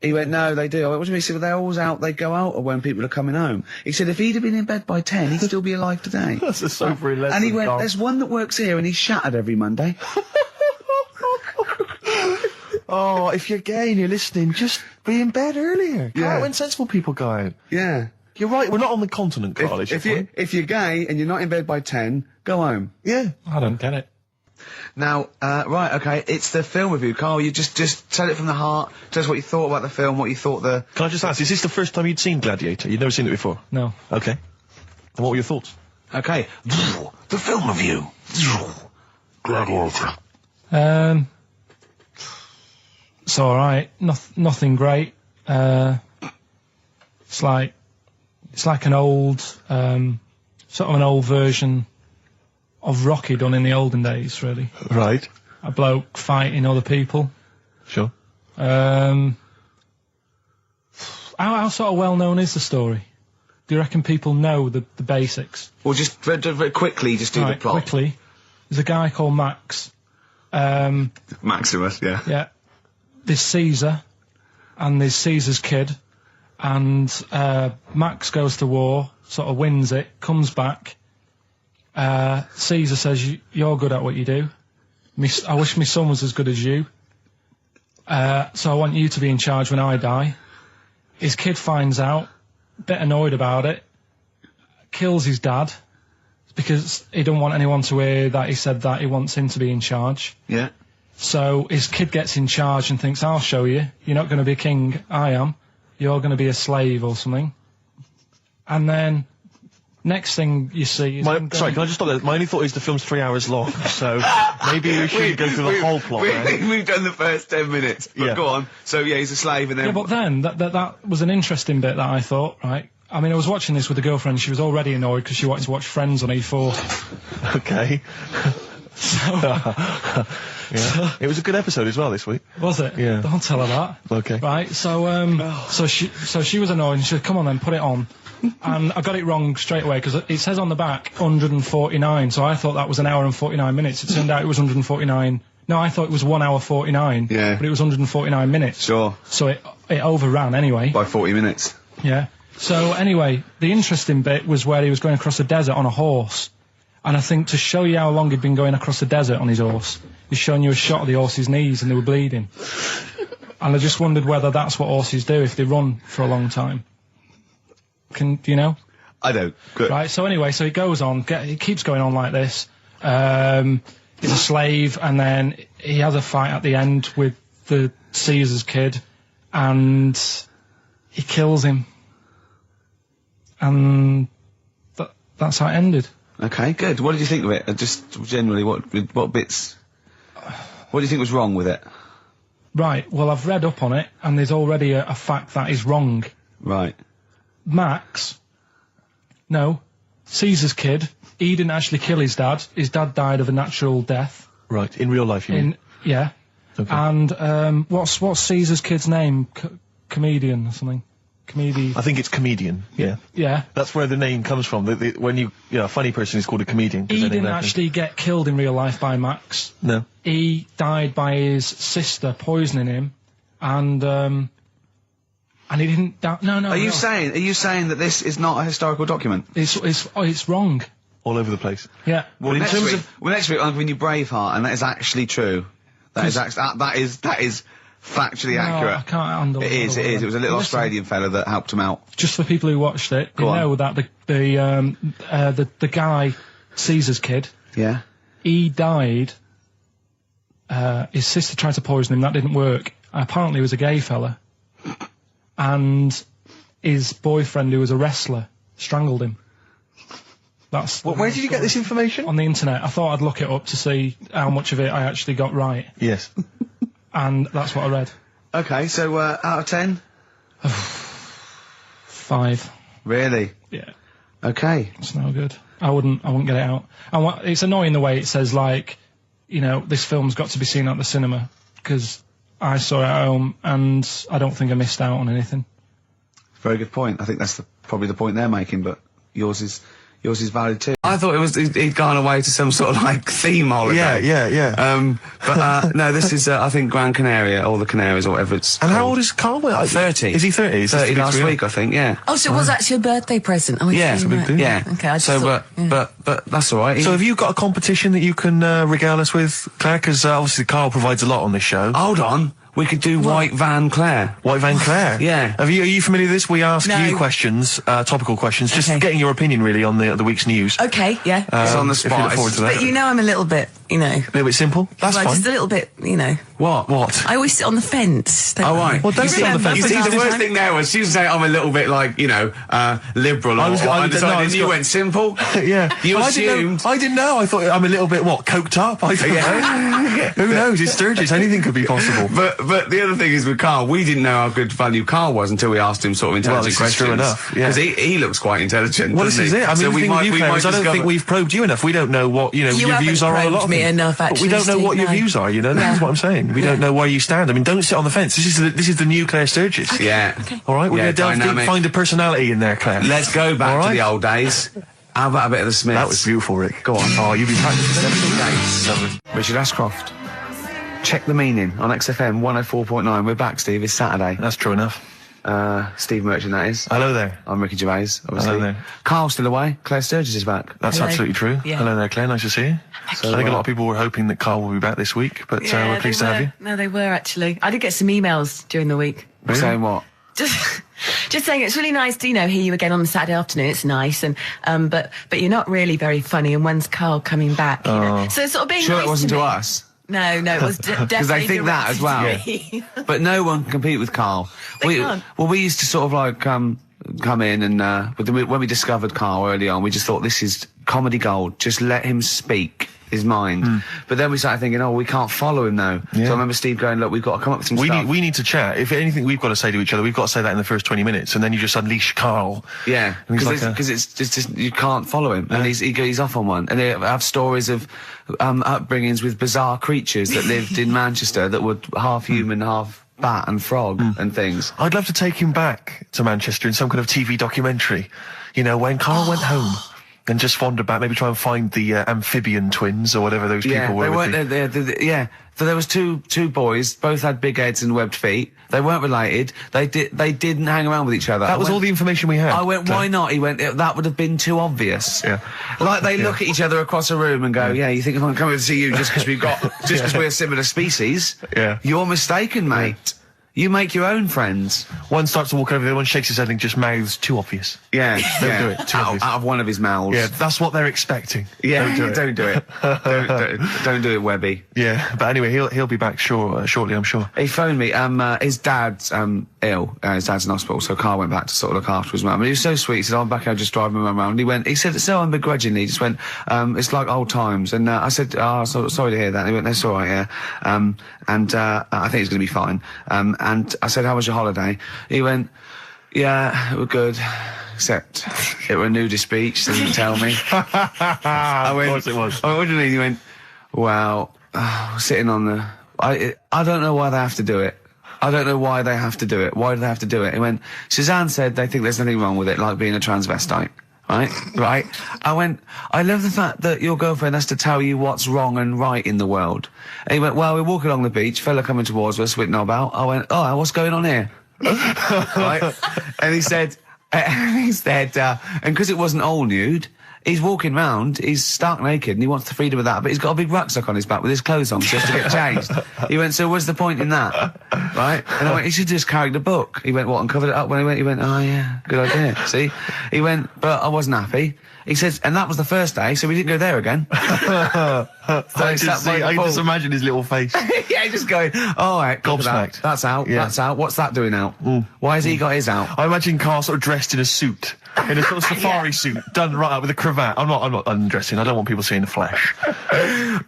He went, no, they do. I went, what do you mean? He said, well, they're always out, they go out when people are coming home. He said, if he'd have been in bed by 10, he'd still be alive today. That's a sobering lesson. And he went, Karl. there's one that works here and he's shattered every Monday. Oh, if you're gay and you're listening, just be in bed earlier. Go out when sensible people go out. Yeah. You're right, we're not on the continent, Carl. If you're gay and you're not in bed by 10, go home. Yeah. I don't get it. Now, right, okay, it's the film review. Carl, you just tell it from the heart. Tell us what you thought about the film, what you thought the... Can I just ask, is this the first time you'd seen Gladiator? You'd never seen it before? No. Okay. And what were your thoughts? Okay. The film review. Gladiator. It's alright. Nothing great. It's like an old, sort of an old version of Rocky done in the olden days, really. Right. A bloke fighting other people. Sure. How sort of well known is the story? Do you reckon people know the basics? Well, just very quickly, just do the plot. Quickly. There's a guy called Max. Maximus, yeah. Yeah. There's Caesar, and there's Caesar's kid, and Max goes to war, sort of wins it, comes back. Caesar says, you're good at what you do. I wish my son was as good as you. So I want you to be in charge when I die. His kid finds out, a bit annoyed about it, kills his dad, because he don't want anyone to hear that he said that, he wants him to be in charge. Yeah. So his kid gets in charge and thinks, I'll show you. You're not going to be king, I am. You're going to be a slave or something. And then, next thing you see is... Sorry, can I just stop there? My only thought is the film's 3 hours long, so maybe we shouldn't go through the whole plot. We've done the first 10 minutes, but go on. So, yeah, he's a slave and then... Yeah, but then, that was an interesting bit that I thought, right? I mean, I was watching this with a girlfriend, she was already annoyed because she wanted to watch Friends on E4. Okay. Yeah. It was a good episode as well this week. Was it? Yeah. Don't tell her that. Okay. Right, so she was annoyed and she said, come on then, put it on. And I got it wrong straight away because it says on the back 149, so I thought that was an hour and 49 minutes. It turned out it was 149. No, I thought it was 1 hour 49. Yeah. But it was 149 minutes. Sure. So it overran anyway. By 40 minutes. Yeah. So anyway, the interesting bit was where he was going across the desert on a horse. And I think to show you how long he'd been going across the desert on his horse, he's showing you a shot of the horse's knees and they were bleeding. And I just wondered whether that's what horses do if they run for a long time. Do you know? I don't. Good. Right, so anyway, so he goes on, he keeps going on like this. He's a slave, and then he has a fight at the end with the Caesar's kid, and he kills him. And that's how it ended. Okay, good. What did you think of it? Just generally, what bits... What do you think was wrong with it? Right, well, I've read up on it, and there's already a fact that is wrong. Right. Caesar's kid, he didn't actually kill his dad. His dad died of a natural death. Right, in real life, you mean? Yeah. Okay. And, what's Caesar's kid's name? Comedian or something? I think it's comedian, yeah. Yeah. That's where the name comes from. When a funny person is called a comedian. He didn't actually get killed in real life by Max. No. He died by his sister poisoning him, and he didn't die. No. Are you saying that this is not a historical document? It's wrong. All over the place. Yeah. Well, next week I'm giving you Braveheart, and that is actually true. That is factually accurate. I can't handle it. It is. It was a little Australian fella that helped him out. Just for people who watched it, they know that the guy, Caesar's kid, yeah, he died. His sister tried to poison him. That didn't work. Apparently, he was a gay fella, and his boyfriend, who was a wrestler, strangled him. Where did you get this information? On the internet. I thought I'd look it up to see how much of it I actually got right. Yes. And that's what I read. Okay, so out of 10? 5. Really? Yeah. Okay. It's no good. I wouldn't get it out. And it's annoying the way it says, like, this film's got to be seen at the cinema, because I saw it at home and I don't think I missed out on anything. Very good point. I think that's probably the point they're making, but yours is valid too. I thought he'd gone away to some sort of like theme holiday. Yeah. But no, this is I think Gran Canaria, or the Canaries, or whatever it's And called. how old is Carl? 30. Is he 30? 30 last week, I think. Yeah. Oh, so it was actually a birthday present. Oh, yeah. Yeah. Okay. I just thought, but that's all right. So have you got a competition that you can regale us with, Claire? Because obviously Carl provides a lot on this show. Hold on. We could do White Van Claire. White Van Claire? Yeah. Are you familiar with this? We ask No. you questions, topical questions, just Okay. getting your opinion really on the week's news. Okay, yeah. It's on the If you spot. look forward to that. But you know I'm a little bit, A little bit simple? That's well, fine. just a little bit, What? I always sit on the fence. Don't Oh, I? right. Well, don't sit on the fence. You see, the worst thing there was she was saying I'm a little bit like, liberal or undecided, and you went simple. Yeah. You Well, assumed. I didn't know. I thought I'm a little bit, coked up? I don't know. Who knows? It's Sturgis. Anything could be possible. But the other thing is with Karl, we didn't know how good value Karl was until we asked him sort of intelligent this is questions. true enough, yeah. Because he looks quite intelligent. Well, this doesn't is he? it. I mean, So the thing with you, Claire, is I don't think we've probed you enough. We don't know what, your haven't views are on a lot of probed me things. enough, But we actually, don't know what Steve, your no. views are, This is what I'm saying. We don't know where you stand. I mean, don't sit on the fence. This is the new Claire Sturgis. Yeah. All right, we're Yeah, going to delve deep, dynamic. find a personality in there, Claire. Let's go back All to right. the old days. How about a bit of the Smiths? That was beautiful, Rick. Go on. Oh, you've been practicing days. Lovely. Richard Ashcroft. Check the meaning on XFM 104.9. We're back, Steve. It's Saturday. That's true enough. Steve Merchant, that is. Hello there. I'm Ricky Gervais, obviously. Hello there. Carl's still away. Claire Sturgis is back. That's Hello. absolutely true. Yeah. Hello there, Claire. Nice to see you. So, I think a lot of people were hoping that Carl will be back this week, but we're pleased to have you. No, they were actually. I did get some emails during the week. Really? Saying what? Just saying it's really nice to hear you again on the Saturday afternoon. It's nice, and but you're not really very funny. And when's Carl coming back? You know? So it's sort of being Sure nice it wasn't to to me. us. No, it was definitely Because they think that as well. directed to me. But no one can compete with Carl. They can't. Well, we used to sort of like come in and when we discovered Carl early on, we just thought this is comedy gold. Just let him speak his mind. But then we started thinking, we can't follow him now. Yeah. So I remember Steve going, look, we've got to come up with some stuff. We need to chat. If anything we've got to say to each other, we've got to say that in the first 20 minutes, and then you just unleash Carl. Yeah, And he's because like it's just you can't follow him, and he's off on one. And they have stories of upbringings with bizarre creatures that lived in Manchester that were half human, half bat and frog and things. I'd love to take him back to Manchester in some kind of TV documentary. When Carl went home and just wandered back, maybe try and find the amphibian twins or whatever those people were. They with weren't. the- Yeah. So there was two boys, both had big heads and webbed feet. They weren't related. They didn't hang around with each other. That was all the information we had. I went, why not? He went, that would have been too obvious. Yeah. Like they look at each other across a room and go, you think I'm coming to see you just because we're similar species? Yeah. You're mistaken, mate. You make your own friends. One starts to walk over, the other one shakes his head and just mouths too obvious. Yeah. Don't do it. Too Out obvious. of one of his mouths. Yeah, that's what they're expecting. Yeah. Don't do it. Don't do it, Webby. Yeah, but anyway, he'll be back shortly, I'm sure. He phoned me. His dad's ill. His dad's in hospital, so Carl went back to sort of look after his mum. And he was so sweet. He said, "I'm back. I'll just drive my mum around." He said, so unbegrudgingly, he just went, "It's like old times." And I said, sorry to hear that." And he went, "That's all right, yeah." I think it's going to be fine. And I said, "How was your holiday?" He went, "Yeah, it was good. Except it were a nudist beach, so didn't tell me." Of course it was. I went, "What do you mean?" He went, "Well, sitting on the... I don't know why they have to do it. I don't know why they have to do it. Why do they have to do it?" He went, "Suzanne said they think there's nothing wrong with it, like being a transvestite." Right? I went, "I love the fact that your girlfriend has to tell you what's wrong and right in the world." And he went, "Well, we're walking along the beach, fella coming towards us with knob out." I went, "Oh, what's going on here?" Right? And he said, and because it wasn't all nude, he's walking round, he's stark naked, and he wants the freedom of that, but he's got a big rucksack on his back with his clothes on just to get changed. He went, "So what's the point in that?" Right? And I went, "He should just carry the book." He went, "What, and covered it up?" When he went, "Oh yeah, good idea." See? He went, "But I wasn't happy." He says, and that was the first day, so we didn't go there again. I can just imagine his little face. Yeah, just going, "All right, Gobsmacked. That's out, Yeah. that's out. What's that doing out? Why has he got his out?" I imagine Carl sort of dressed in a suit, in a sort of safari suit, done right up with a cravat. I'm not undressing. I don't want people seeing the flesh.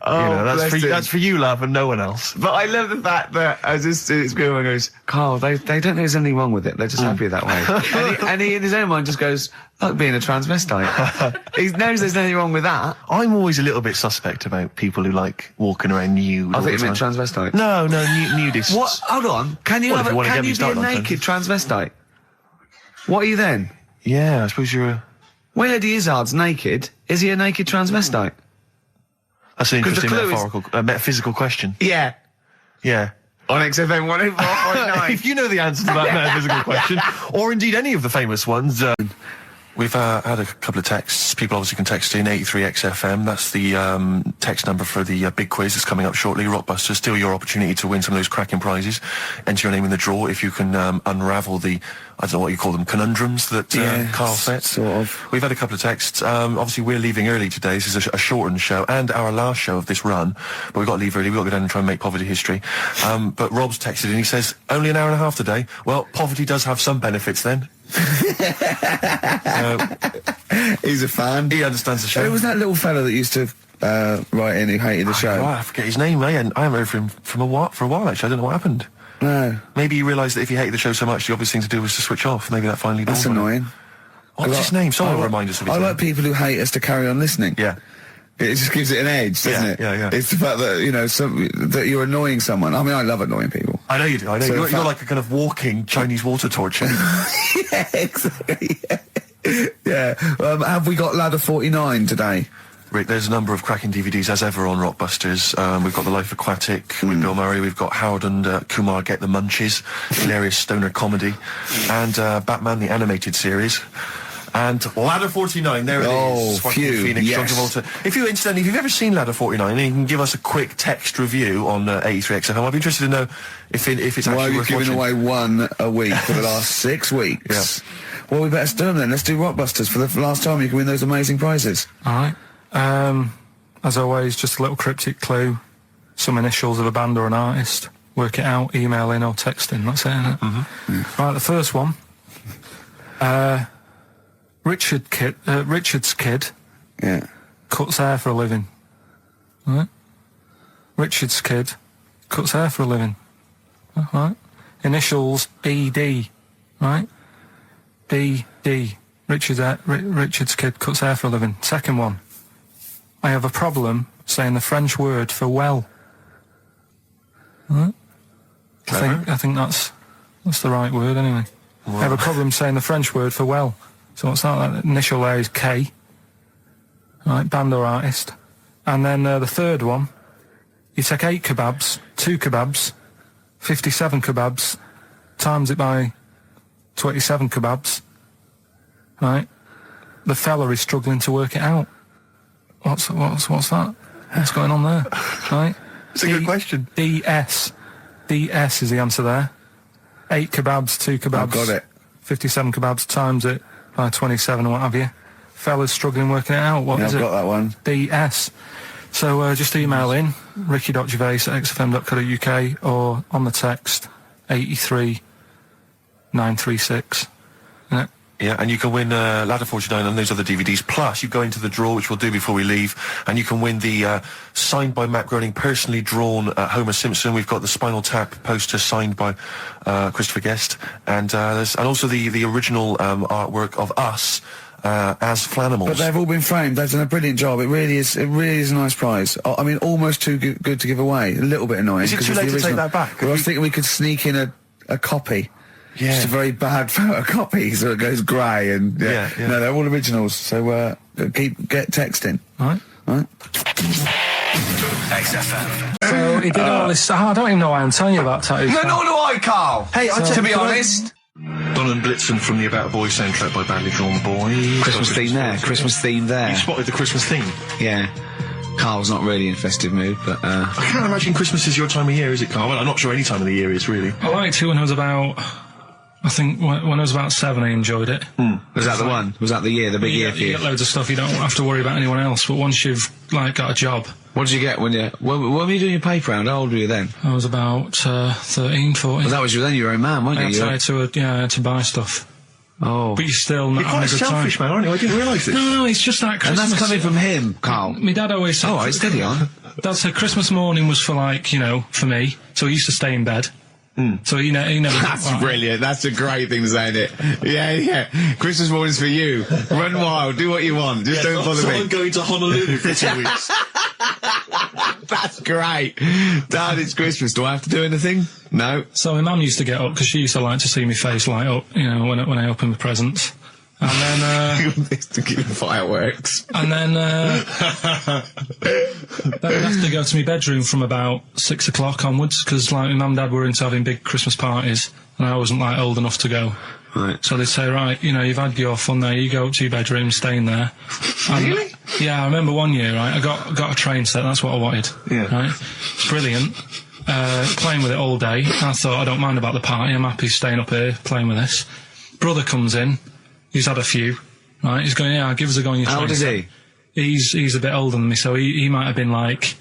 That's for you, love, and no one else. But I love the fact that it's going, goes, "Carl, they don't think there's anything wrong with it. They're just happy that way." and he in his own mind just goes, "Like being a transvestite." He knows there's nothing wrong with that. I'm always a little bit suspect about people who like walking around nude. I all think the you meant time. transvestite. No, nudists. What? Hold on. Can you Well, if you wanna can get me you be a started on naked transvestite? What are you then? Yeah, I suppose you're a... When Eddie Izzard's naked, is he a naked transvestite? That's an 'Cause the interesting clue is- metaphysical question. Yeah. Yeah. On XFM 104.9. If you know the answer to that metaphysical question, or indeed any of the famous ones, We've had a couple of texts. People obviously can text in 83XFM. That's the text number for the big quiz that's coming up shortly. Rockbusters, still your opportunity to win some of those cracking prizes. Enter your name in the draw if you can unravel the, I don't know what you call them, conundrums that Karl sets. Sort of. We've had a couple of texts. Obviously, we're leaving early today. This is a shortened show and our last show of this run. But we've got to leave early. We've got to go down and try and make poverty history. But Rob's texted and he says, only an hour and a half today. Well, poverty does have some benefits then. He's a fan. He understands the show. Who was that little fella that used to write in who hated the show? I forget his name. I haven't heard from him for a while, actually. I don't know what happened. No. Maybe he realised that if he hated the show so much, the obvious thing to do was to switch off. Maybe that finally dawned That's on him. annoying. What's his name? Someone remind us of his name. I like people who hate us to carry on listening. Yeah. It just gives it an edge, doesn't it? Yeah. It's the fact that, that you're annoying someone. I mean, I love annoying people. I know you do. I know. So You're like a kind of walking Chinese water torch. Yeah, exactly. Yeah. Have we got Ladder 49 today? Rick, there's a number of cracking DVDs, as ever, on Rockbusters. We've got The Life Aquatic with Bill Murray. We've got Howard and Kumar Get the Munchies, hilarious stoner comedy. And Batman, the animated series. And Ladder 49, there it is. Phew, Phoenix, yes. John Travolta. If you've ever seen Ladder 49, then you can give us a quick text review on 83XFM. I'd be interested to know if it's actually Why are you worth giving watching. away one a week for the last 6 weeks? Yeah. Well, we better do them then. Let's do Rockbusters for the last time. You can win those amazing prizes. All right. As always, just a little cryptic clue, some initials of a band or an artist. Work it out, email in or text in. That's it, isn't it? Mm-hmm. Right, the first one. Richard's kid. Yeah. Cuts hair for a living. Right? Richard's kid cuts hair for a living. Right? Initials ED. Right? ED. Richard's kid cuts hair for a living. Second one. I have a problem saying the French word for well. Right? I think that's the right word anyway. Wow. I have a problem saying the French word for well. So what's that? That initial there is K. Right, band or artist. And then the third one, you take 8 kebabs, 2 kebabs, 57 kebabs, times it by 27 kebabs. Right? The fella is struggling to work it out. What's that? What's going on there? Right? It's a good question. DS is the answer there. 8 kebabs, 2 kebabs. I've got it. 57 kebabs, times it by 27 or what have you. Fella's struggling working it out. What is it? I've got that one. DS. So just email in, ricky.gervais@xfm.co.uk or on the text 83936. Yeah, and you can win Ladder 49 and those other DVDs. Plus, you go into the draw, which we'll do before we leave, and you can win the signed by Matt Groening, personally drawn Homer Simpson. We've got the Spinal Tap poster signed by Christopher Guest, and also the original artwork of us as Flanimals. But they've all been framed. They've done a brilliant job. It really is a nice prize. I mean, almost too good to give away. A little bit annoying. Is it too late to take that back? Well, I was thinking we could sneak in a copy. Yeah. Just a very bad photocopy, so it goes grey and yeah. No, they're all originals. So get texting. All right. XFM. So he did all this. I don't even know why I'm telling you about tattoos. No, nor do I, Karl. Hey, to be honest. Donald Blitzen from the About a Boy soundtrack by Badly Drawn Boys. Christmas theme there. You spotted the Christmas theme? Yeah. Karl's not really in a festive mood, but I can't imagine Christmas is your time of year, is it, Karl? Well, I'm not sure any time of the year is, really. I liked it when I was about... I think when I was about 7, I enjoyed it. Was that the one? Was that the year, the big year for you? You get loads of stuff, you don't have to worry about anyone else, but once you've, got a job... What did you get when were you doing your paper round? How old were you then? I was about 13, 14. Well, that was then you were your own man, weren't you? I had to buy stuff. Oh. But you're still not You're quite having a good selfish, time. man, aren't you? I didn't realise this. No, it's just that Christmas... And that's coming from him, Karl. My dad always said... Oh, right, steady on. Dad said Christmas morning was for, for me, so he used to stay in bed. So he never... That's brilliant. That's a great thing to say, isn't it? Yeah. Christmas morning's for you. Run wild. Do what you want. Just don't bother me. I'm going to Honolulu for 2 weeks. That's great. Dad, it's Christmas. Do I have to do anything? No. So my mum used to get up, because she used to like to see my face light up, when I opened the presents. And then... to keep fireworks. And then... I'd have to go to my bedroom from about 6 o'clock onwards, because my mum and dad were into having big Christmas parties, and I wasn't old enough to go. Right. So they'd say, right, you know, you've had your fun there, you go up to your bedroom, stay in there. Really? Yeah, I remember one year, right, I got a train set, that's what I wanted. Yeah. Right? It's brilliant. Playing with it all day. I thought, I don't mind about the party, I'm happy staying up here, playing with this. Brother comes in, he's had a few, right, he's going, yeah, give us a go on your train. How old is he? He's a bit older than me, so he might have been like,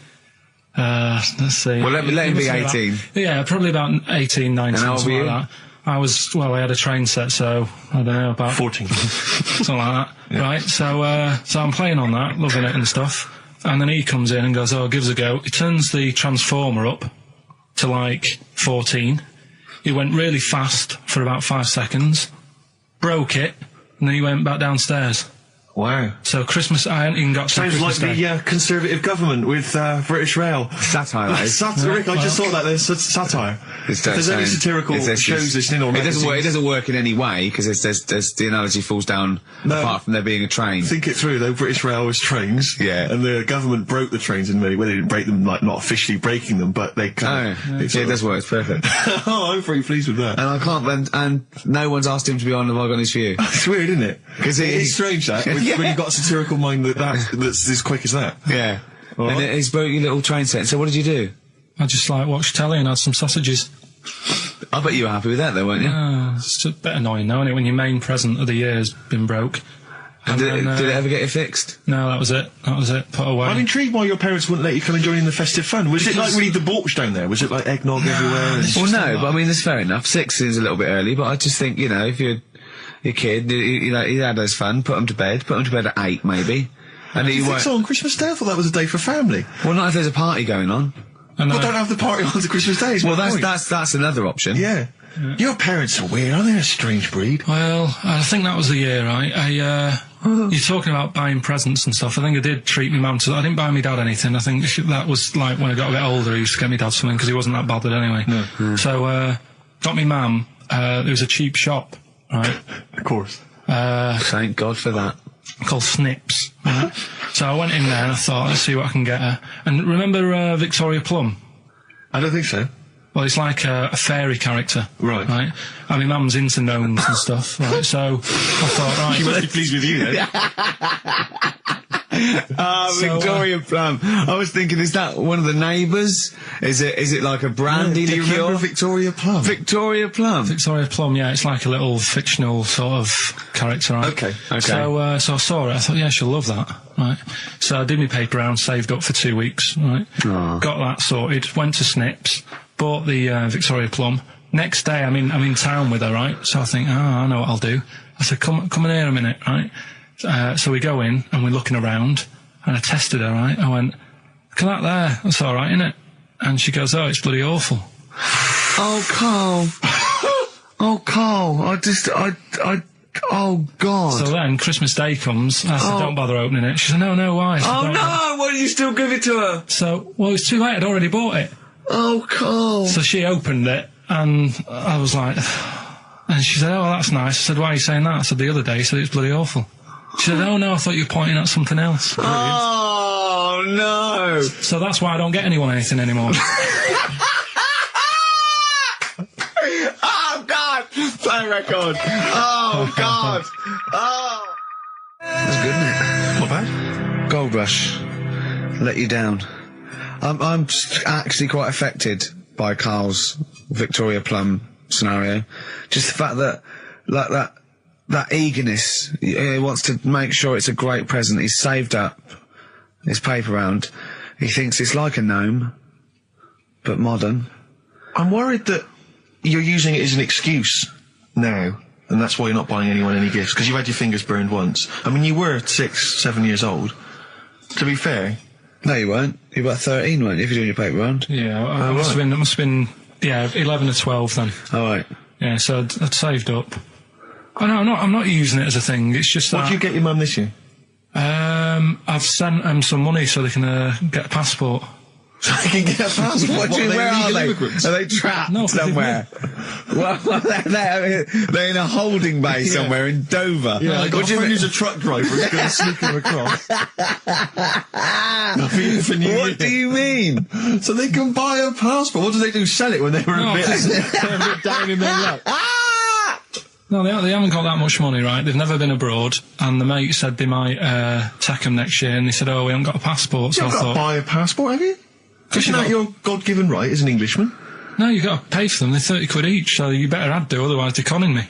let's see. Well, let him be 18. Probably about 18, 19, how old something were like that. I had a train set, so, I don't know, about 14. something like that, right? So I'm playing on that, loving it and stuff, and then he comes in and goes, oh, give us a go. He turns the transformer up to like 14. He went really fast for about 5 seconds, broke it, and then he went back downstairs. Wow. So Christmas, I hadn't even got to Sounds Christmas like Day. the Conservative government with British Rail. Satire, that is. Rick, I just thought that there's satire. If there's any satirical shows listening or it doesn't work in any way, because there's the analogy falls down apart from there being a train. Think it through, though. British Rail was trains. Yeah. And the government broke the trains in many ways. They didn't break them, like, not officially breaking them, but they kind of... Yeah, it does work. It's perfect. Oh, I'm very pleased with that. And I can't, and no one's asked him to be on the Vlog on his view. It's weird, isn't it? Because it's strange, that, when you've got a satirical mind that's as quick as that. Yeah. All and right. he's broke your little train set. So what did you do? I just like watched telly and had some sausages. I bet you were happy with that though, weren't you? It's a bit annoying though, isn't it, when your main present of the year has been broke. And did it ever get it fixed? No, that was it. Put away. I'm intrigued why your parents wouldn't let you come and join in the festive fun. Was it like really debauched down there? Was it like eggnog everywhere? Well, no, but I mean, that's fair enough. 6 is a little bit early, but I just think, you know, if you're a kid, you know, he had his fun, put him to bed at 8 maybe. And you think so on Christmas Day? I thought that was a day for family. Well, not if there's a party going on. Well, don't have the party on to Christmas Day. Well, that's another option. Yeah. Your parents are weird, aren't they? A strange breed. Well, I think that was the year, right? You're talking about buying presents and stuff. I think I did treat my mum to that. I didn't buy my dad anything. I think that was like when I got a bit older, he used to get me dad something because he wasn't that bothered anyway. No. So, got me mum, there was a cheap shop, right? Of course. Thank God for that. Called Snips, right? So I went in there and I thought, let's see what I can get her. And remember Victoria Plum? I don't think so. Well, it's like a fairy character. Right. Right? I mean, Mum's into gnomes and stuff, right? So I thought, right. She must be pleased with you then. Victoria Plum. I was thinking, is that one of the neighbours? Is it like a brandy Do you liqueur? remember Victoria Plum? Victoria Plum. Victoria Plum, yeah, it's like a little fictional sort of character, right? Okay. So I saw it, I thought, yeah, she'll love that, right? So I did my paper round, saved up for 2 weeks, right? Aww. Got that sorted, went to Snips, bought the Victoria Plum. Next day, I'm in town with her, right? So I think, I know what I'll do. I said, come in here a minute, right? So we go in and we're looking around, and I tested her, right? I went, look at that there, that's all right, innit? And she goes, oh, it's bloody awful. Oh, Carl. Oh, Carl. Oh, God. So then Christmas Day comes, I said, don't bother opening it. She said, no, why? I said, Oh, no, why did you still give it to her? So, well, it's too late, I'd already bought it. Oh, Carl. So she opened it, and I was like, and she said, oh, that's nice. I said, why are you saying that? I said, the other day, you said it's bloody awful. She said, oh, no, I thought you were pointing at something else. Oh, no. So that's why I don't get anyone anything anymore. Oh, God. Play record. Oh, God. Oh. That's good, isn't it? Not bad. Gold Rush. Let you down. I'm actually quite affected by Carl's Victoria Plum scenario. Just the fact that, like, that eagerness, he wants to make sure it's a great present. He's saved up his paper round. He thinks it's like a gnome, but modern. I'm worried that you're using it as an excuse now, and that's why you're not buying anyone any gifts, because you've had your fingers burned once. I mean, you were 6, 7 years old. To be fair. No, you weren't. You were about 13, weren't you, if you're doing your paper round? Yeah, I must have been, 11 or 12 then. All right. Yeah, so I'd saved up. Oh, no, I'm not using it as a thing, it's just that... What did you get your mum this year? I've sent them some money so they can get a passport. So they can get a passport? Where are they? Immigrants? Are they trapped somewhere? Well, they're in a holding bay somewhere in Dover. Yeah, I got a friend who's a truck driver who's going to sneak them across. What do you mean? So they can buy a passport. What do they do? Sell it when they were a bit down in their luck? No, they haven't got that much money, right? They've never been abroad, and the mate said they might take them next year, and they said, oh, we haven't got a passport, so You've got to buy a passport, have you? Isn't that your God-given right as an Englishman? No, you've got to pay for them. They're 30 quid each, so you better had to, otherwise they're conning me.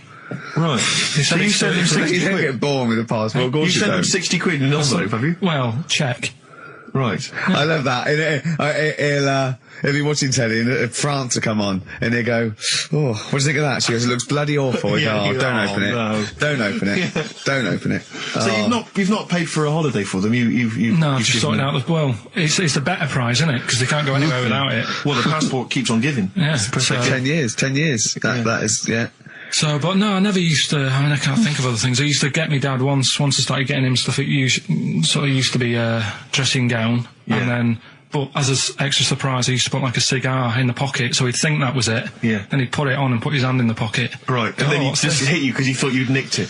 Right. So you sent them 60 You don't quid? get born with a passport, of course You you sent them don't. 60 quid in an envelope, have you? Well, check. Right. I love that. He'll be watching telly and France will come on and he'll go, oh, what do you think of that? She goes, it looks bloody awful. Yeah, Don't open it. no. Don't open it. Don't open it. So you've not paid for a holiday for them? No, you've just given sorting them- out well, it's the better prize, isn't it? Because they can't go anywhere without it. Well, the passport keeps on giving. Yeah, That's so- 10 years. That is, yeah. So, but no, I never used to. I mean, I can't think of other things. I used to get me dad once I started getting him stuff. It used to be a dressing gown, and then. But as an extra surprise, he used to put like a cigar in the pocket, so he'd think that was it. Yeah. Then he'd put it on and put his hand in the pocket. Right. And then he just hit you because he thought you'd nicked it.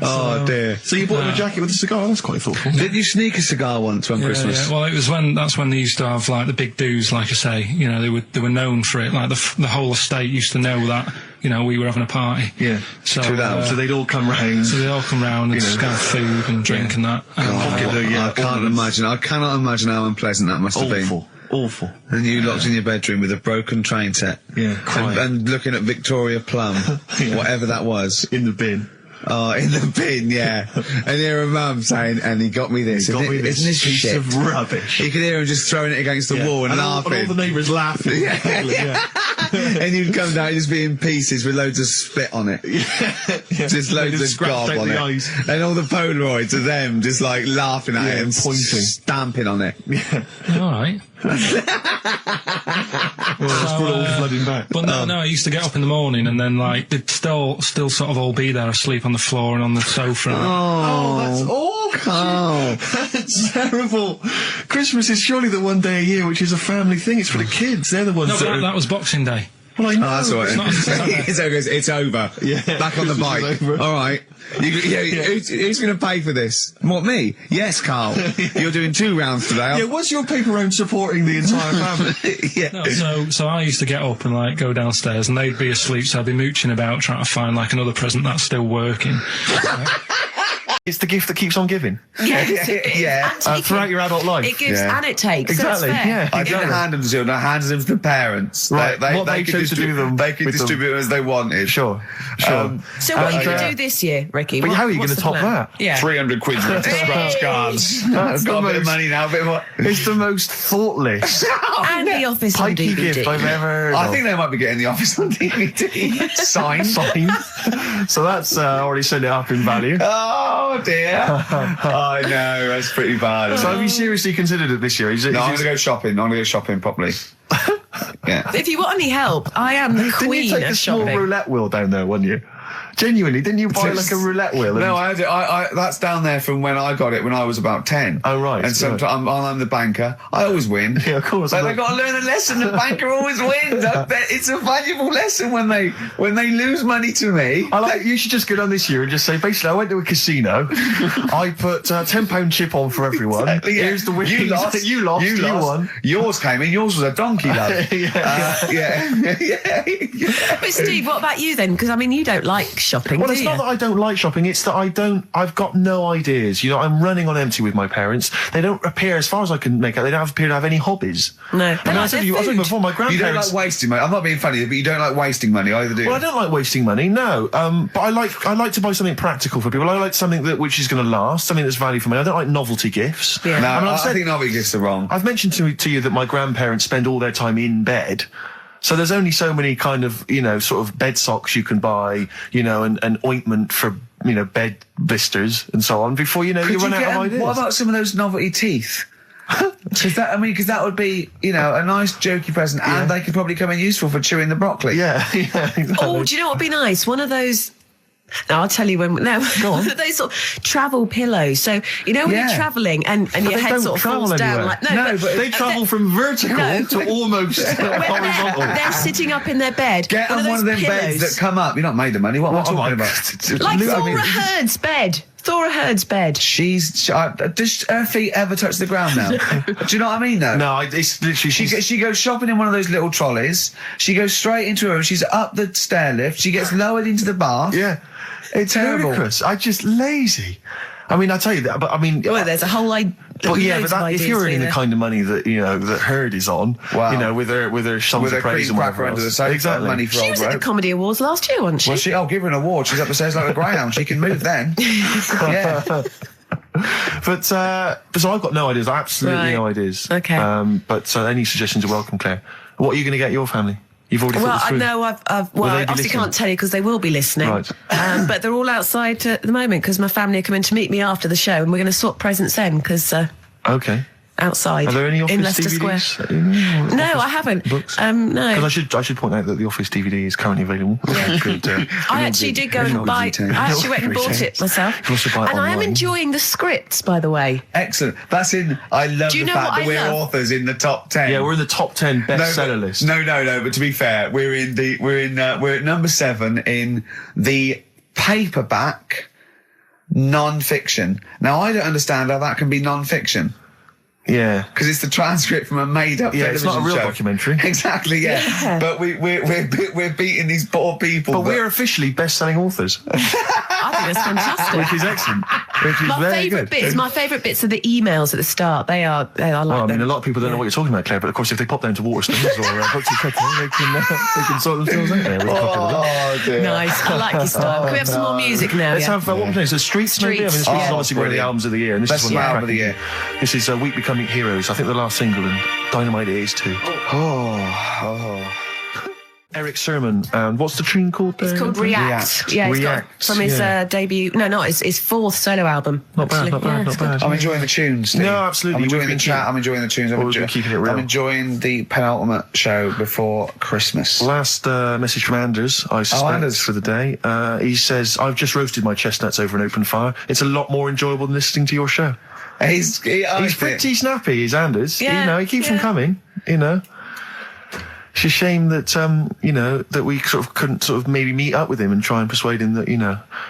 Oh dear. So you bought him a jacket with a cigar? That's quite thoughtful. Did you sneak a cigar once on Christmas? Yeah. Well, that's when they used to have like the big do's, like I say. You know, they were known for it. Like the whole estate used to know that. You know, we were having a party. Yeah. So they'd all come round. So they'd all come round and just have food and drink and that. I cannot imagine how unpleasant that must have been. Awful. And you locked in your bedroom with a broken train set. Yeah, crying. And looking at Victoria Plum, whatever that was. In the bin. Oh, in the bin, yeah. And hear a mum saying, and he got me this. Isn't this piece shit? of rubbish. You could hear him just throwing it against the wall and laughing. And all the neighbours laughing. And you'd come down just be in pieces with loads of spit on it. Just loads of gob on it. Eyes. And all the Polaroids of them just like laughing at it and pointing. Stamping on it. Yeah. All right. Flooding back. But no, I used to get up in the morning and then like they'd still sort of all be there asleep on the floor and on the sofa. Oh, that's awful. Oh. That's terrible. Christmas is surely the one day a year which is a family thing. It's for the kids. They're the ones that was Boxing Day. Well, I know. Oh, that's all right. It's over. Yeah. Back on the bike. All right. Who's going to pay for this? What, me? Yes, Carl. You're doing 2 rounds today. Yeah, what's your paper round supporting the entire family? Yeah. No, so I used to get up and like go downstairs and they'd be asleep, so I'd be mooching about trying to find like another present that's still working. It's the gift that keeps on giving. Yes, it is. Yeah. And Throughout your adult life. it gives and it takes. Exactly, So it's fair. yeah. I didn't hand them to children, I handed them to the parents. Right, They what they could chose to do them They could with distribute them as they wanted. Sure. So what are you going And, to do this year, Ricky? But how are you What's going to the top plan? that? Yeah. 300 quid worth of scratch cards. That's Got the a bit of most- money now, a bit more. It's the most thoughtless, And the office on pikey DVD. gift I've ever heard I of. think they might be getting the office on DVD. Signed. So that's already sent it up in value. Oh dear. I know, that's pretty bad. So have you seriously considered it this year? No, I'm going to go shopping. I'm going to go shopping properly. Yeah. If you want any help, I am the Didn't you queen take a of small shopping. roulette wheel down there, wasn't you? Genuinely, didn't you buy like a roulette wheel? No, I had it. That's down there from when I got it when I was about 10. Oh, right. And sometimes I'm the banker. I always win. Yeah, of course. But they've got to learn a lesson. The banker always wins. It's a valuable lesson when they lose money to me. You should just go down this year and just say, basically, I went to a casino. I put £10 chip on for everyone. Exactly, yeah. Here's the winnings. You lost. You won. Yours came in. Yours was a donkey, love. Yeah. But Steve, what about you then? Because I mean, you don't like shopping, Well, do it's you? not that I don't like shopping, it's that I've got no ideas. You know, I'm running on empty with my parents. They don't appear, as far as I can make out, they don't appear to have any hobbies. No. I mean, I told you before, my grandparents... You don't like wasting money. I'm not being funny, but you don't like wasting money either, do you? Well, I don't like wasting money, no. But I like to buy something practical for people. I like something which is going to last, something that's value for money. I don't like novelty gifts. Yeah. No, I mean, I think novelty gifts are wrong. I've mentioned to you that my grandparents spend all their time in bed. So there's only so many kind of, sort of bed socks you can buy, and ointment for, bed blisters and so on before, you run out of ideas. What about some of those novelty teeth? Because that would be, a nice jokey present, and they could probably come in useful for chewing the broccoli. Yeah, exactly. Oh, do you know what would be nice? One of those... No, I'll tell you when... No, go on. those sort of travel pillows. So, when you're travelling and your they head don't sort of travel falls down anywhere. like... but they travel from vertical to almost horizontal. They're sitting up in their bed. Get on one of them beds that come up. You're not made of money. What am I talking about? Like Laura Heard's bed. Thora Heard's bed? Does her feet ever touch the ground now? Do you know what I mean, though? No, it's literally... She goes shopping in one of those little trolleys. She goes straight into her room. She's up the stair lift. She gets lowered into the bath. Yeah. It's terrible. Ludicrous. I just lazy. I mean, I tell you that, but I mean... Well, there's a whole But if you're earning the kind of money that, that Heard is on, wow. With her songs of praise and whatever under the else. sofa, Exactly. money for She was at the Comedy Awards last year, wasn't she? Well, I'll give her an award. She's up the stairs like a greyhound. She can move then. Yeah. But so I've got no ideas. Absolutely no ideas. Okay. But any suggestions are welcome, Claire. What are you going to get your family? You've already thought this I through. know I obviously listening? can't tell you because they will be listening. Right. But they're all outside at the moment because my family are coming to meet me after the show and we're going to swap presents then because okay. outside. Are there any Office in Leicester DVDs? Square? No, I haven't. Books? No. Because I should point out that the Office DVD is currently available. Yeah. I actually did go and buy. I actually went and bought it myself. You can also buy it and I am online. enjoying the scripts, by the way. Excellent. That's in. I love Do you the know fact what that I we're love? authors in the top 10. Yeah, we're in the top 10 bestseller list. No. But to be fair, we're at number 7 in the paperback non-fiction. Now I don't understand how that can be non-fiction. Yeah. Because it's the transcript from a made-up television it's not a real show. documentary. Exactly, yeah. But we're beating these poor people. But we're officially best-selling authors. I think that's fantastic. Which is excellent. Which is very good. My favourite bits are the emails at the start. They are like Well, I mean, them. a lot of people don't know what you're talking about, Claire, but of course if they pop down to Waterstones or Books and Kettle, they can sort themselves out there with a copy of that. dear. Nice. I like your style. Can we have some more music now? Let's have, what we're playing? So Streets, maybe? I mean, Streets is obviously one of the albums of the year, and this Best is one album of of the year. This is Week Becoming Heroes, I think the last single, and Dynamite it is too. Eric Sermon, and what's the tune called there? It's called React. Yeah, it's got from his debut. No, his fourth solo album. Not bad, actually. not bad. I'm enjoying the tunes, Steve. No, absolutely. I'm enjoying We've the been chat. I'm enjoying the tunes. We've been keeping it real. I'm enjoying the penultimate show before Christmas. Last message from Anders, I suspect, Anders. for the day. He says, I've just roasted my chestnuts over an open fire. It's a lot more enjoyable than listening to your show. He's pretty snappy, is Anders. Yeah, He keeps them coming, It's a shame that, that we sort of couldn't sort of maybe meet up with him and try and persuade him that,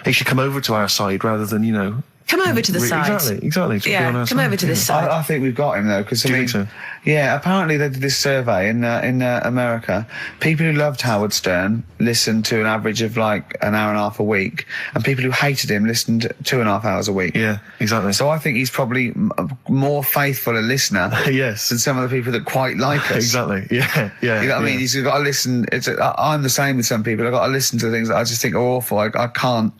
he should come over to our side rather than, Come over to the side. Exactly. To be on our come side. over to this side. I think we've got him though, because Do you think so? Yeah, apparently they did this survey in America. People who loved Howard Stern listened to an average of like an hour and a half a week, and people who hated him listened 2.5 hours a week. Yeah, exactly. So I think he's probably more faithful a listener yes. than some of the people that quite like us. Exactly. Yeah. You know what I mean? He's got to listen. I'm the same with some people. I've got to listen to things that I just think are awful. I can't.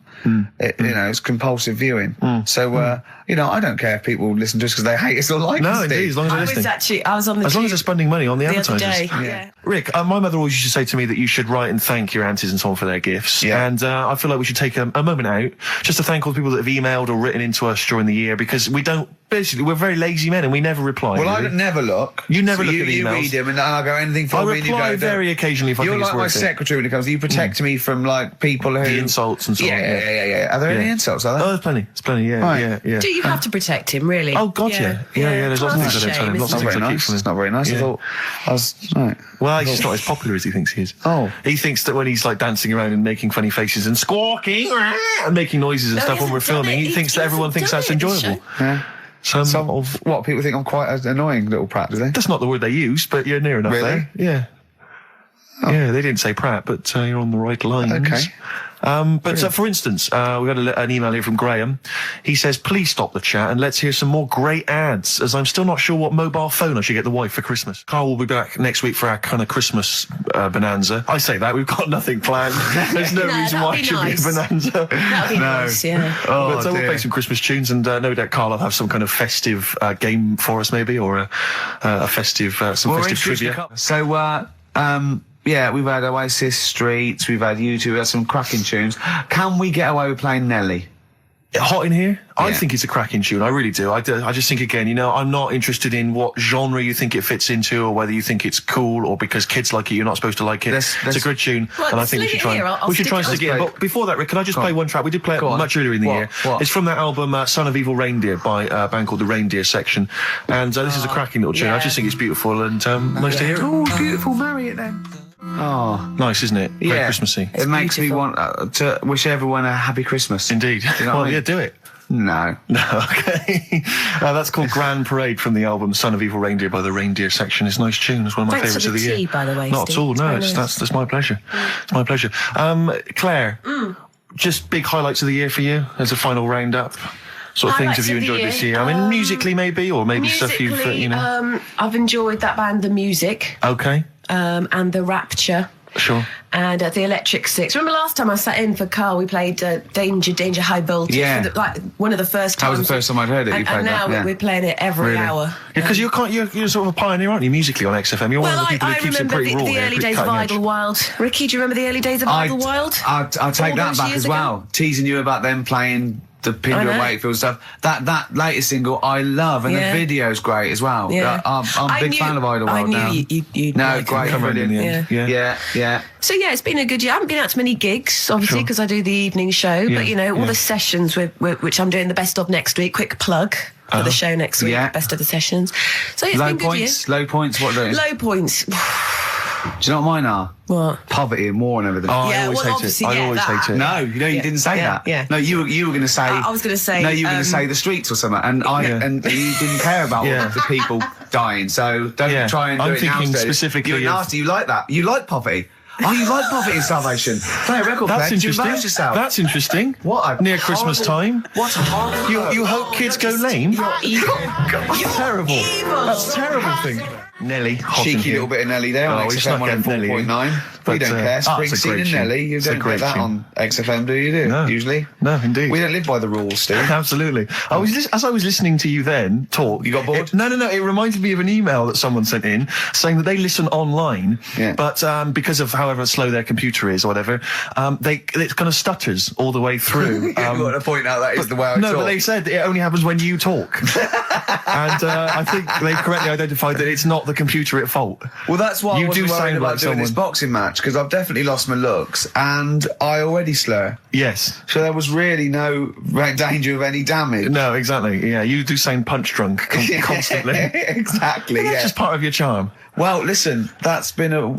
It's compulsive viewing. So, I don't care if people listen to us because they hate us or like us. No, indeed, as long as they're listening. I was on the as long as they're spending money on the other advertisers. day. Yeah. Rick, my mother always used to say to me that you should write and thank your aunties and so on for their gifts. Yeah. And I feel like we should take a moment out just to thank all the people that have emailed or written into us during the year, because we don't. Basically, we're very lazy men and we never reply. Well, really. I never look. You never look at You emails. read them and I'll go anything for I me. And you reply go, very occasionally if I You're think like it's my worth it. secretary when it comes to you protect me from like people who The insults and so on. Yeah. Are there any insults? Are there? Oh, there's plenty. There's plenty. Yeah, Right. yeah. Do you have to protect him, really? Oh God, yeah. There's lots of things I don't tell him. Lots of things I keep from him. It's not very nice. I thought I was right. Well, he's just not as popular as he thinks he is. Oh. He thinks that when he's like dancing around and making funny faces and squawking and making noises and stuff when we're filming, he thinks that everyone thinks that's enjoyable. Yeah. Some of what people think I'm quite an annoying little prat, do they? that's not the word they use, but you're near enough Really? there. Yeah. Yeah, they didn't say prat, but you're on the right lines. Okay. But for instance, we got an email here from Graham. He says, please stop the chat and let's hear some more great ads, as I'm still not sure what mobile phone I should get the wife for Christmas. Carl will be back next week for our kind of Christmas bonanza. I say that, we've got nothing planned. There's no reason why it should be a bonanza. That'd be nice, yeah. But we'll play some Christmas tunes, and no doubt Carl will have some kind of festive game for us maybe, or a festive, festive trivia. So, yeah, we've had Oasis, Streets, we've had U2, we've had some cracking tunes. Can we get away with playing Nelly? Hot in here? I Yeah. think it's a cracking tune. I really do. I just think, again, I'm not interested in what genre you think it fits into, or whether you think it's cool, or because kids like it, you're not supposed to like it. It's a good tune, Well, and I think we should try. I'll We should try and stick stick it it in. on. But before that, Rick, can I just play one track? We did play it much earlier in the year. What? It's from that album, Son of Evil Reindeer, by a band called The Reindeer Section, and this is a cracking little tune. I just think it's beautiful and nice to hear. Oh, beautiful, marry it then. Oh, Nice, isn't it? Very yeah. Christmassy. It makes me want to wish everyone a happy Christmas. Indeed. You know what Well, I mean? yeah, do it. No. No, okay. That's called Grand Parade from the album Son of Evil Reindeer by the Reindeer Section. It's a nice tune. It's one of my favourites of the year. Thanks for the tea, by the way, Not Steve. at all, no. It's That's my pleasure. It's my pleasure. Claire, just big highlights of the year for you as a final roundup? Sort of things Highlights have you of the enjoyed year? this year? I mean, musically maybe, or maybe stuff you've, I've enjoyed that band, The Music, Okay, and The Rapture. sure. And the Electric Six. Remember last time I sat in for Carl, we played Danger High Voltage. Yeah. For one of the first That times. was the first time I'd heard it. You And played now that. Yeah. we're playing it every hour. Yeah, because you're sort of a pioneer, aren't you, musically on XFM? You're one of the people who keeps it remember pretty raw. the early days of Idlewild. Ricky, do you remember the early days of Idlewild? I'll take All that those back years as ago? well. Teasing you about them playing the Pinder I know. and Wakefield stuff. That latest single I love, and Yeah. the video's great as well. Yeah. I'm a big fan of Idlewild I knew now. you'd No, like great, it. brilliant. Yeah. So yeah, it's been a good year. I haven't been out to many gigs, obviously, Sure. because I do the evening show. Yeah, But all yeah. the sessions which I'm doing the best of next week. Quick plug for the show next week. Yeah. Best of the sessions. So it's Low been good points. Low points. What do? Low points. Do you know what mine are? What? Poverty and war and everything. Oh, I Yeah, always well, hate it. obviously, I yeah, always that. hate it. No, you didn't say Yeah, that. yeah. No, you were going to say. I was gonna say, No, you were going to say the streets or something, and and you didn't care about Yeah. the people dying. So don't Yeah. try and do I'm it now. thinking Steve. specifically You're of- nasty. You like that. You like poverty. Oh, you like poverty and starvation. Play a record That's player. interesting. Embarrass yourself. That's interesting. What a Near Christmas horrible- time. What a horrible. You hope kids go lame? You're evil. That's terrible. That's a terrible thing. Nelly, hot in Cheeky here. little bit of Nelly there on we XFM snuck in Nelly in. 104.9. But, We don't care. it's a great Springsteen and tune. Nelly, you It's a don't great get that tune. on XFM, do you? No. Usually? No, indeed. We don't live by the rules, Steve. Absolutely. As I was listening to you then talk, You got bored? No. It reminded me of an email that someone sent in saying that they listen online, Yeah. but because of however slow their computer is or whatever, it kind of stutters all the way through. I've got to point out that is the way I No, talk. but they said it only happens when you talk. And I think they correctly identified that it's not the computer at fault. Well, that's why You I wasn't do worried sound about like doing this someone- boxing match, because I've definitely lost my looks, and I already slur. Yes. So there was really no danger of any damage. No, exactly. Yeah, you do sound punch drunk constantly. Exactly, That's yeah. just part of your charm. Well, listen, that's been a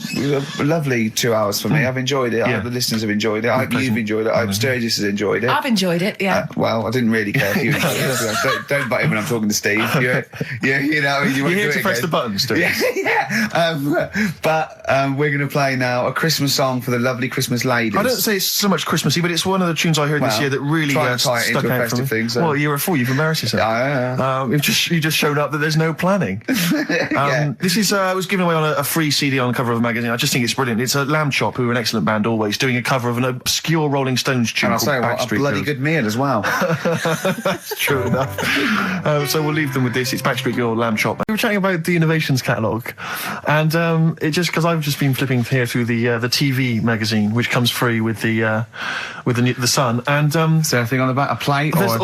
lovely 2 hours for me. I've enjoyed it. I Yeah. hope the listeners have enjoyed it. I hope you've enjoyed it. I hope Sturgis has enjoyed it. I've enjoyed it, yeah. Well, I didn't really care if you enjoyed it. Don't butt in when I'm talking to Steve. You know, you won't You're here do to it press again. the buttons, Stu. But we're going to play now a Christmas song for the lovely Christmas ladies. I don't say it's so much Christmassy, but it's one of the tunes I heard this Well, year that really try and tie it stuck into a out for me. festive thing, so- Well, you're a fool. You've embarrassed yourself. Yeah. You just showed up that there's no planning. Yeah. This is was given away on a free CD on the cover of a magazine. I just think it's brilliant. It's a Lamb Chop, who are an excellent band always, doing a cover of an obscure Rolling Stones tune And I'll called say what, a Backstreet bloody Girls. good meal as well. That's true enough. So we'll leave them with this. It's Backstreet Girl, Lamb Chop. We were chatting about the Innovations catalogue, and it just because I've just been flipping here through the TV magazine, which comes free with the Sun, and Is there anything on the back? A plate or there's a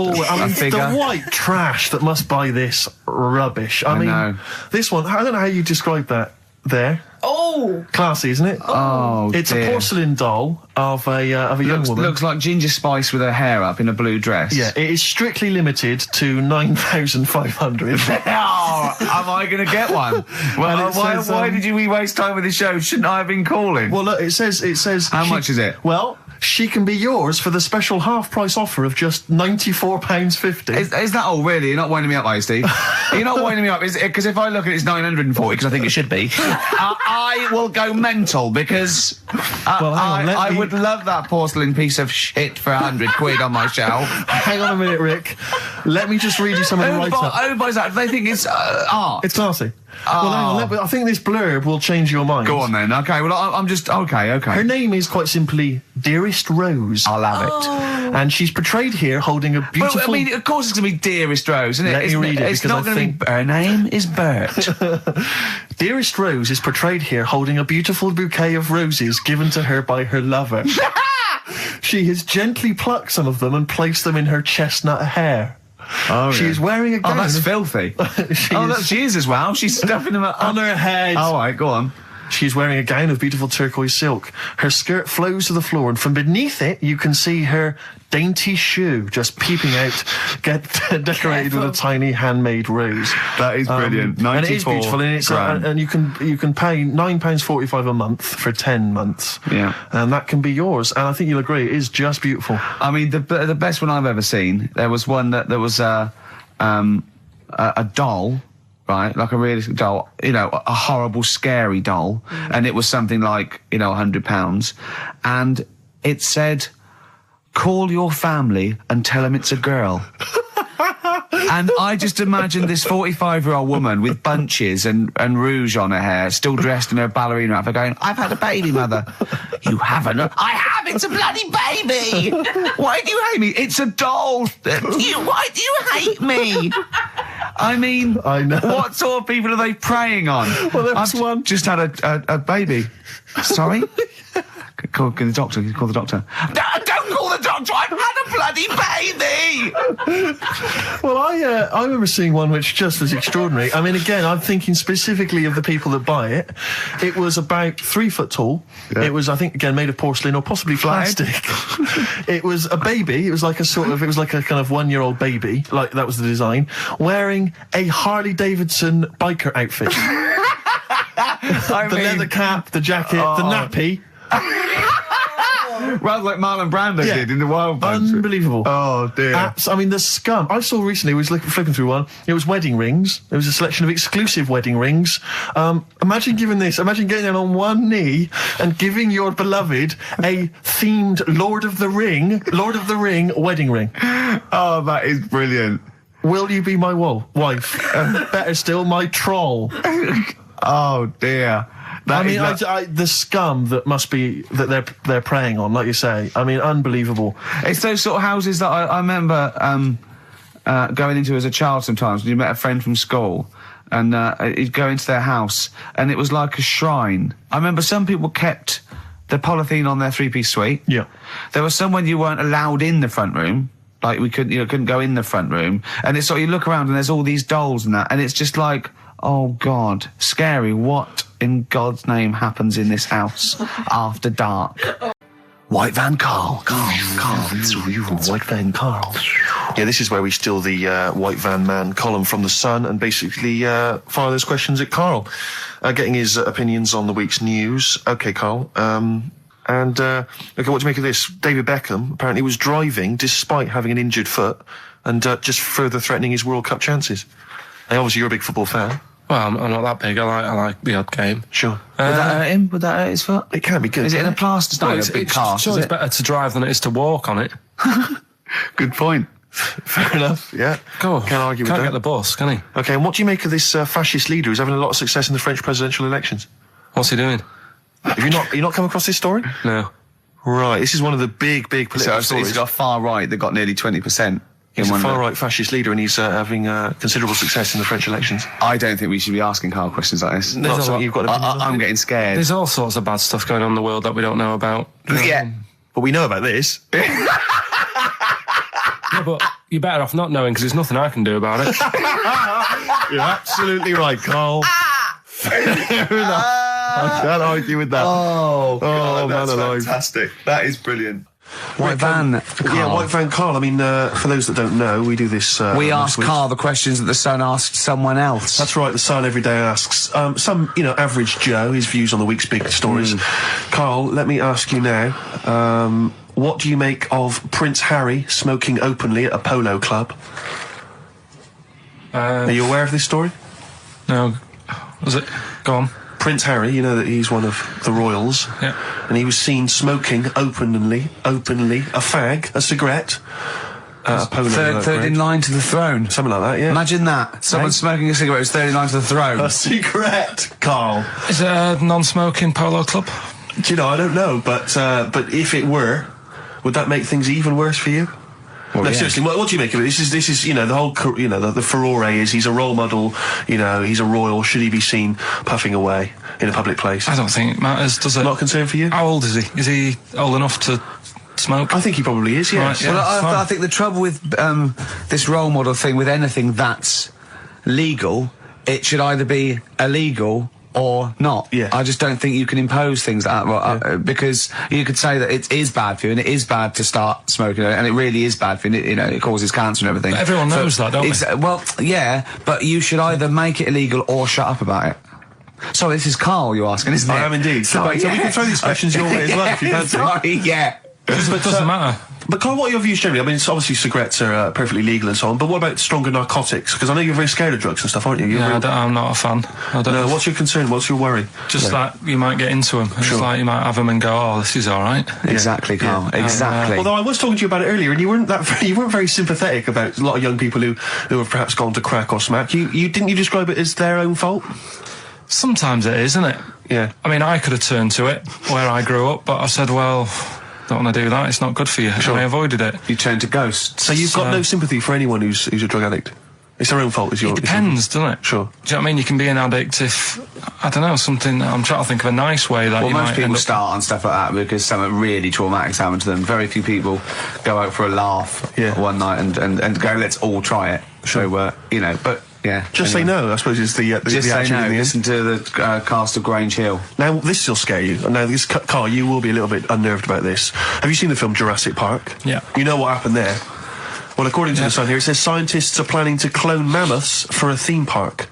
the figure? white trash that must buy this rubbish. I mean, know. this one. I don't know how you describe that. There, Oh! classy, isn't it? Oh, It's dear. a porcelain doll of a young woman. Looks like Ginger Spice with her hair up in a blue dress. Yeah, it is strictly limited to 9,500. Oh, am I going to get one? Well, And it says, why did we waste time with this show? Shouldn't I have been calling? Well, look, it says. How much is it? Well, she can be yours for the special half-price offer of just £94.50. Is that all, really? You're not winding me up, are you, Steve? You're not winding me up, because if I look at it, it's 940, because I think it should be. I will go mental, because Well, hang on, I would love that porcelain piece of shit for 100 quid on my shelf. Hang on a minute, Rick. Let me just read you some of the write-up. Who buys that? Do they think it's art? It's classy. Well, hang on. I think this blurb will change your mind. Go on then. Okay, well, I'm just... Okay. Her name is quite simply Dearest Rose. I'll have it. And she's portrayed here holding a beautiful... Well, I mean, of course it's going to be Dearest Rose, isn't it? Let me read it, It's because not I going think- to be... Her name is Bert. Dearest Rose is portrayed here holding a beautiful bouquet of roses given to her by her lover. She has gently plucked some of them and placed them in her chestnut hair. Oh, She is wearing a gown. Oh, that's filthy. She She is as well. She's stuffing them up on her head. All right, go on. She is wearing a gown of beautiful turquoise silk. Her skirt flows to the floor, and from beneath it, you can see her dainty shoe just peeping out, decorated with a tiny handmade rose. That is brilliant. And it is beautiful, and it's and you can pay £9.45 a month for 10 months. Yeah, and that can be yours. And I think you'll agree, it is just beautiful. I mean, the best one I've ever seen. There was one that there was a doll. Right, like a realistic doll, you know, a horrible, scary doll, and it was something like, you know, £100, and it said, "Call your family and tell them it's a girl." And I just imagined this 45-year-old woman with bunches and rouge on her hair, still dressed in her ballerina outfit, going, "I've had a baby, mother." "You haven't?" "I have, it's a bloody baby." "Why do you hate me?" "It's a doll." "Why do you hate me?" I mean, I know. What sort of people are they preying on? Well, there was one. Just had a baby. Sorry? Call the doctor. Call the doctor. Don't call the doctor. I've had a bloody baby. Well, I remember seeing one which just was extraordinary. I mean, again, I'm thinking specifically of the people that buy it. It was about 3 foot tall. Yeah. It was, I think, again, made of porcelain or possibly plastic. It was a baby. It was like a kind of 1-year-old baby. Like, that was the design. Wearing a Harley Davidson biker outfit. The leather cap, the jacket, the nappy. Rather like Marlon Brando did in The Wild Bunch. Unbelievable. Oh, dear. I mean, the scum. I saw recently, I was flipping through one, it was wedding rings. There was a selection of exclusive wedding rings. Imagine getting down on one knee and giving your beloved a themed Lord of the Ring wedding ring. Oh, that is brilliant. Will you be my wife? Better still, my troll. Oh, dear. The scum that must be that they're preying on, like you say. I mean, unbelievable. It's those sort of houses that I remember going into as a child sometimes when you met a friend from school, and you'd go into their house and it was like a shrine. I remember some people kept the polythene on their 3-piece suite. Yeah. There was some when you weren't allowed in the front room. Like we couldn't go in the front room, and it's sort of, you look around and there's all these dolls and that, and it's just like, oh God, scary. What in God's name happens in this house after dark? White Van Karl. It's you, White Van Karl. Yeah, this is where we steal the White Van Man column from The Sun and basically fire those questions at Karl, getting his opinions on the week's news. Okay, Karl. Okay, what do you make of this? David Beckham apparently was driving despite having an injured foot and just further threatening his World Cup chances. And obviously you're a big football fan. Well, I'm not that big. I like the odd game. Sure. Would that hurt him? Would that hurt his foot? It can be good. Is it in a plaster? It's not a big cast, Sure, it's better to drive than it is to walk on it. Good point. Fair enough, yeah. Go on. Can't argue with that. Can't get the bus, can he? Okay, and what do you make of this fascist leader who's having a lot of success in the French presidential elections? What's he doing? Have you not come across this story? No. Right, this is one of the big political stories. He's got far right that got nearly 20%. He's a far-right fascist leader, and he's having considerable success in the French elections. I don't think we should be asking Karl questions like this. Not something you've got to I'm getting scared. There's all sorts of bad stuff going on in the world that we don't know about. Yeah. But we know about this. Yeah, but you're better off not knowing, because there's nothing I can do about it. You're absolutely right, Karl. Fair enough. I can't argue with that. Oh, God, man, that's alive. fantastic. That is brilliant. White Van Karl. Yeah, White Van Karl. I mean, for those that don't know, we do this. We ask Karl the questions that The Sun asked someone else. That's right. The Sun every day asks some, average Joe his views on the week's big stories. Karl, let me ask you now. What do you make of Prince Harry smoking openly at a polo club? Are you aware of this story? No. Was it? Go on. Prince Harry, you know that he's one of the royals. Yeah. And he was seen smoking openly, a fag, a cigarette, a polo. Third in line to the throne. Something like that, yeah. Imagine that. Someone smoking a cigarette who's third in line to the throne. A cigarette, Karl. Is it a non-smoking polo club? Do you know, I don't know, but if it were, would that make things even worse for you? Well, no, seriously, what do you make of it? This is, the whole, the furore is he's a role model, he's a royal. Should he be seen puffing away in a public place? I don't think it matters, does it? Not a concern for you? How old is he? Is he old enough to smoke? I think he probably is, yes. Right, yeah. Well, I think the trouble with this role model thing, with anything that's legal, it should either be illegal or not. Yeah. I just don't think you can impose things like that, because you could say that it is bad for you, and it is bad to start smoking, and it really is bad for you, you know, it causes cancer and everything. But everyone knows that, don't they? Well, yeah, but you should either make it illegal or shut up about it. So this is Carl you're asking, isn't it? I am indeed. Sorry, So we can throw these questions your way as well if you fancy. Sorry, yeah. It doesn't matter. But Carl, what are your views generally? I mean, it's obviously cigarettes are perfectly legal and so on, but what about stronger narcotics? Because I know you're very scared of drugs and stuff, aren't you? I'm not a fan. No, what's your concern? What's your worry? Just like you might get into them. It's like you might have them and go, oh, this is all right. Exactly, Carl. Exactly. Although I was talking to you about it earlier, and you weren't very sympathetic about a lot of young people who have perhaps gone to crack or smack. You didn't you describe it as their own fault? Sometimes it is, isn't it? Yeah. I mean, I could have turned to it where I grew up, but I said, well, don't want to do that. It's not good for you. Sure. And I avoided it. You turned to ghosts. So you've got no sympathy for anyone who's a drug addict? It's their own fault, It depends, doesn't it? Sure. Do you know what I mean? You can be an addict if, I don't know, something, I'm trying to think of a nice way that well, you most might people start on stuff like that because something really traumatic's happened to them. Very few people go out for a laugh one night and go, let's all try it. Sure. So, you know, but... Yeah. Just say no, I suppose, is the just say action no. in the Listen to the cast of Grange Hill. Now, this will scare you. Now, Carl, you will be a little bit unnerved about this. Have you seen the film Jurassic Park? Yeah. You know what happened there? Well, according to the Sun here, it says scientists are planning to clone mammoths for a theme park.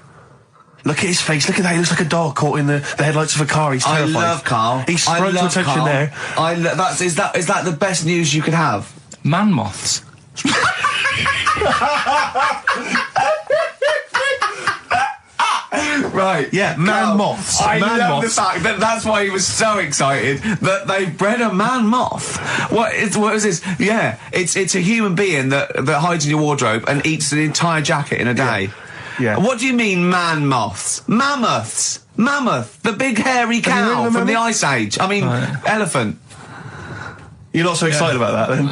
Look at his face. Look at that. He looks like a dog caught in the headlights of a car. He's terrified. I love Carl. He's sprung to attention Carl. there. Is that the best news you could have? Man moths. Right, yeah, man moths. I love the fact that that's why he was so excited that they bred a man moth. What is this? Yeah, it's a human being that hides in your wardrobe and eats an entire jacket in a day. Yeah. What do you mean, man moths? Mammoths. Mammoth, the big hairy cow from the Ice Age. I mean, elephant. You're not so excited about that, then?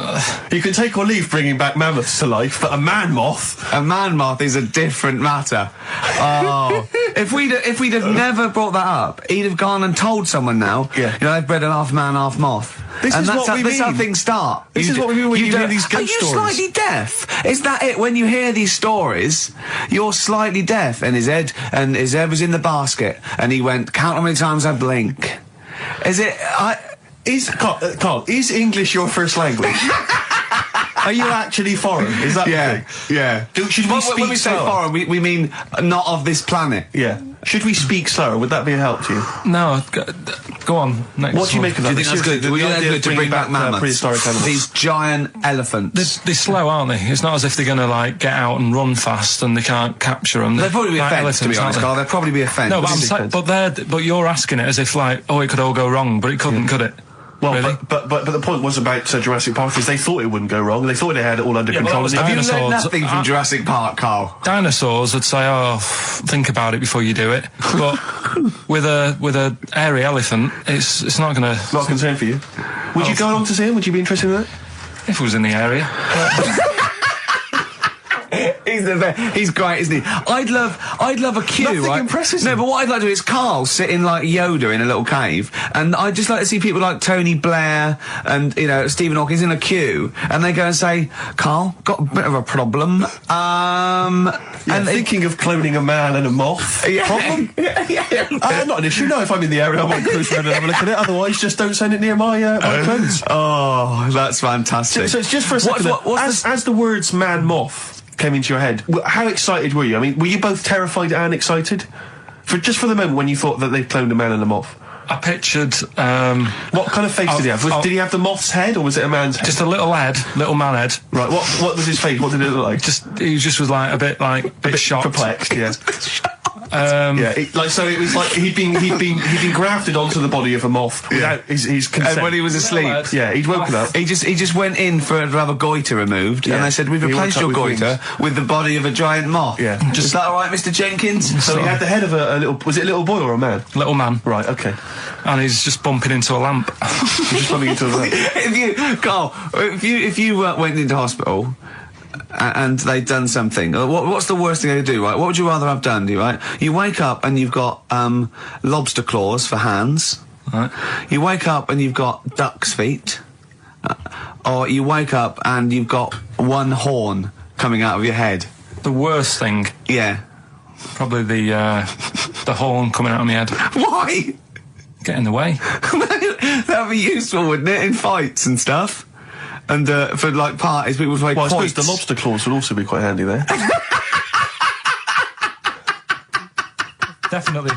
You can take or leave bringing back mammoths to life, but a man moth... A man moth is a different matter. Oh. If we'd have never brought that up, he'd have gone and told someone now, you know, they've bred an half man, half moth. This is how things start. This is what we mean when you hear these ghost stories. Are you slightly deaf? Is that it? When you hear these stories, you're slightly deaf, and his head was in the basket, and he went, count how many times I blink. Is it... Carl, is English your first language? Are you actually foreign? Is that the thing? Yeah. Should we speak when we say foreign, we mean not of this planet. Yeah. Should we speak slower? Would that be a help to you? No. Go on. Next what do you make of that? Do you think that's good? Would you think good to bring back mammoths? Prehistoric animals. These giant elephants. They're slow, aren't they? It's not as if they're going to, like, get out and run fast and they can't capture them. They'd probably be a fence, to be honest, Carl. They'd probably be a fence. No, but you're asking it as if, like, oh, it could all go wrong, but it couldn't, could it? Well, really? but the point was about Jurassic Park is they thought it wouldn't go wrong. They thought they had it all under control. Have you learned nothing from Jurassic Park, Carl? Dinosaurs would say, "Oh, think about it before you do it." But with a hairy elephant, it's not going to. Not a concern for you. Would you go along to see him? Would you be interested in that? If it was in the area. He's great, isn't he? I'd love a queue, Nothing right? impresses No, him. but what I'd like to do is Carl sitting like Yoda in a little cave, and I'd just like to see people like Tony Blair and, you know, Stephen Hawking in a queue, and they go and say, Carl, got a bit of a problem. And thinking of cloning a man and a moth. Problem? Not an issue. No, if I'm in the area, I might cruise around and have a look at it. Otherwise, just don't send it near my clothes. Oh, that's fantastic. So it's just for a second. As the words man moth came into your head, how excited were you? I mean, were you both terrified and excited? Just for the moment when you thought that they'd cloned a man and a moth? I pictured... what kind of face did he have? Did he have the moth's head, or was it a man's head? Just a little man head. Right, what was his face? What did it look like? He was like, a bit shocked. Perplexed, yeah. So it was like he'd been grafted onto the body of a moth without his consent. And when he was asleep, he'd woken up. He just went in to have a goiter removed, and they said, "We've replaced your goiter with the body of a giant moth." Yeah, is that all right, Mr. Jenkins? So he had the head of a little. Was it a little boy or a man? Little man. Right. Okay. And he's just bumping into a lamp. He's just bumping into a lamp. If you went into hospital and they'd done something, what's the worst thing they could do, right? What would you rather have done, right? You wake up and you've got lobster claws for hands. Right. You wake up and you've got duck's feet. Or you wake up and you've got one horn coming out of your head. The worst thing? Yeah. Probably the the horn coming out of my head. Why? Get in the way. That'd be useful, wouldn't it, in fights and stuff? And for like parties, people would play Well, I quoits. suppose the lobster claws would also be quite handy there. Definitely.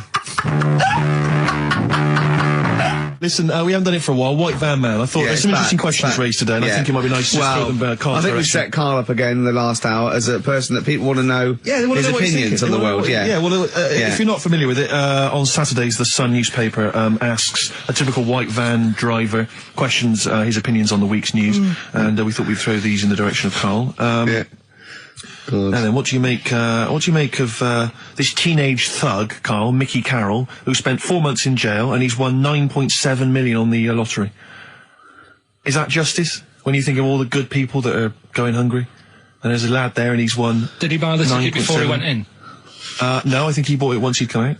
Listen, we haven't done it for a while. White Van Man. I thought there's some interesting questions raised today, and I think it might be nice to throw them Carl's I think we direction. set Carl up again in the last hour as a person that people want to know his opinions on the world. If you're not familiar with it, on Saturdays, the Sun newspaper asks a typical white van driver questions his opinions on the week's news, and we thought we'd throw these in the direction of Carl. And then, what do you make of this teenage thug, Carl, Mickey Carroll, who spent 4 months in jail and he's won 9.7 million on the lottery? Is that justice? When you think of all the good people that are going hungry, and there's a lad there and he's won. Did he buy the ticket before he went in? No, I think he bought it once he'd come out.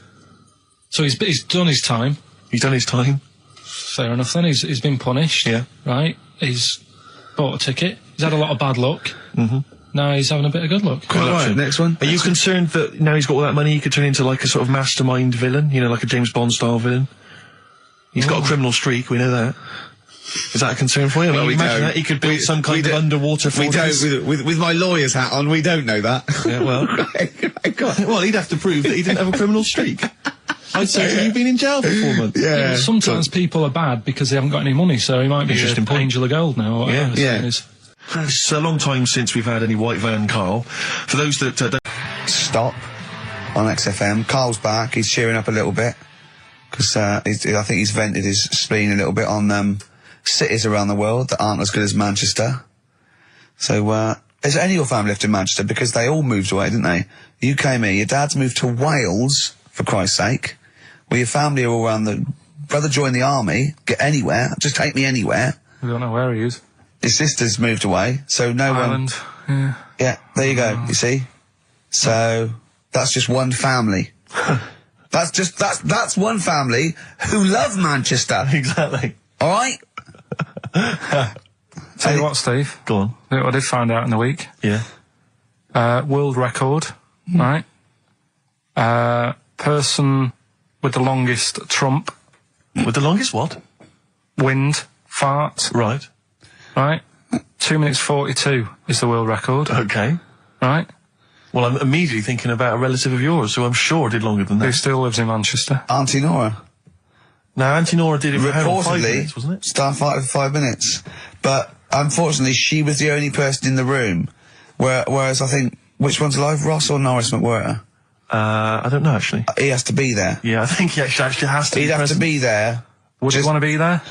So he's done his time. He's done his time. Fair enough then. He's been punished. Yeah. Right. He's bought a ticket. He's had a lot of bad luck. Mm-hmm. Now he's having a bit of good luck. Right, next one. Are you concerned that now he's got all that money, he could turn into like a sort of mastermind villain? You know, like a James Bond style villain? He's got a criminal streak, we know that. Is that a concern for you? I mean, imagine that he could build some kind of underwater fortress. With my lawyer's hat on, we don't know that. Yeah, well. Well, he'd have to prove that he didn't have a criminal streak. I'd say you've been in jail for 4 months. Yeah, but sometimes people are bad because they haven't got any money, so he might be just an angel of gold now. Or whatever it is. It's a long time since we've had any white van, Carl. For those that don't... Stop on XFM. Carl's back. He's cheering up a little bit because I think he's vented his spleen a little bit on cities around the world that aren't as good as Manchester. So, is there any of your family left in Manchester? Because they all moved away, didn't they? You came here. Your dad's moved to Wales, for Christ's sake. Well, your family are all around the... Brother joined the army. Get anywhere. Just take me anywhere. We don't know where he is. His sister's moved away, so no Ireland, one... Yeah, there you go, you see? So, that's just one family. That's one family who love Manchester. Exactly. Alright? Tell you what, Steve. Go on. I did find out in the week. Yeah. World record, right? Person with the longest trump. With the longest what? Wind, fart. Right. Right? 2 minutes 42 is the world record. Okay. Right? Well, I'm immediately thinking about a relative of yours who I'm sure did longer than that. Who still lives in Manchester. Auntie Nora. Now, Auntie Nora did it for Reportedly, 5 minutes, wasn't it? Starfighter for 5 minutes. But, unfortunately, she was the only person in the room. Whereas I think, which one's alive, Ross or Norris McWhirter? I don't know, actually. He has to be there. Yeah, I think he actually has to He'd be have present. to be there. Would you want to be there?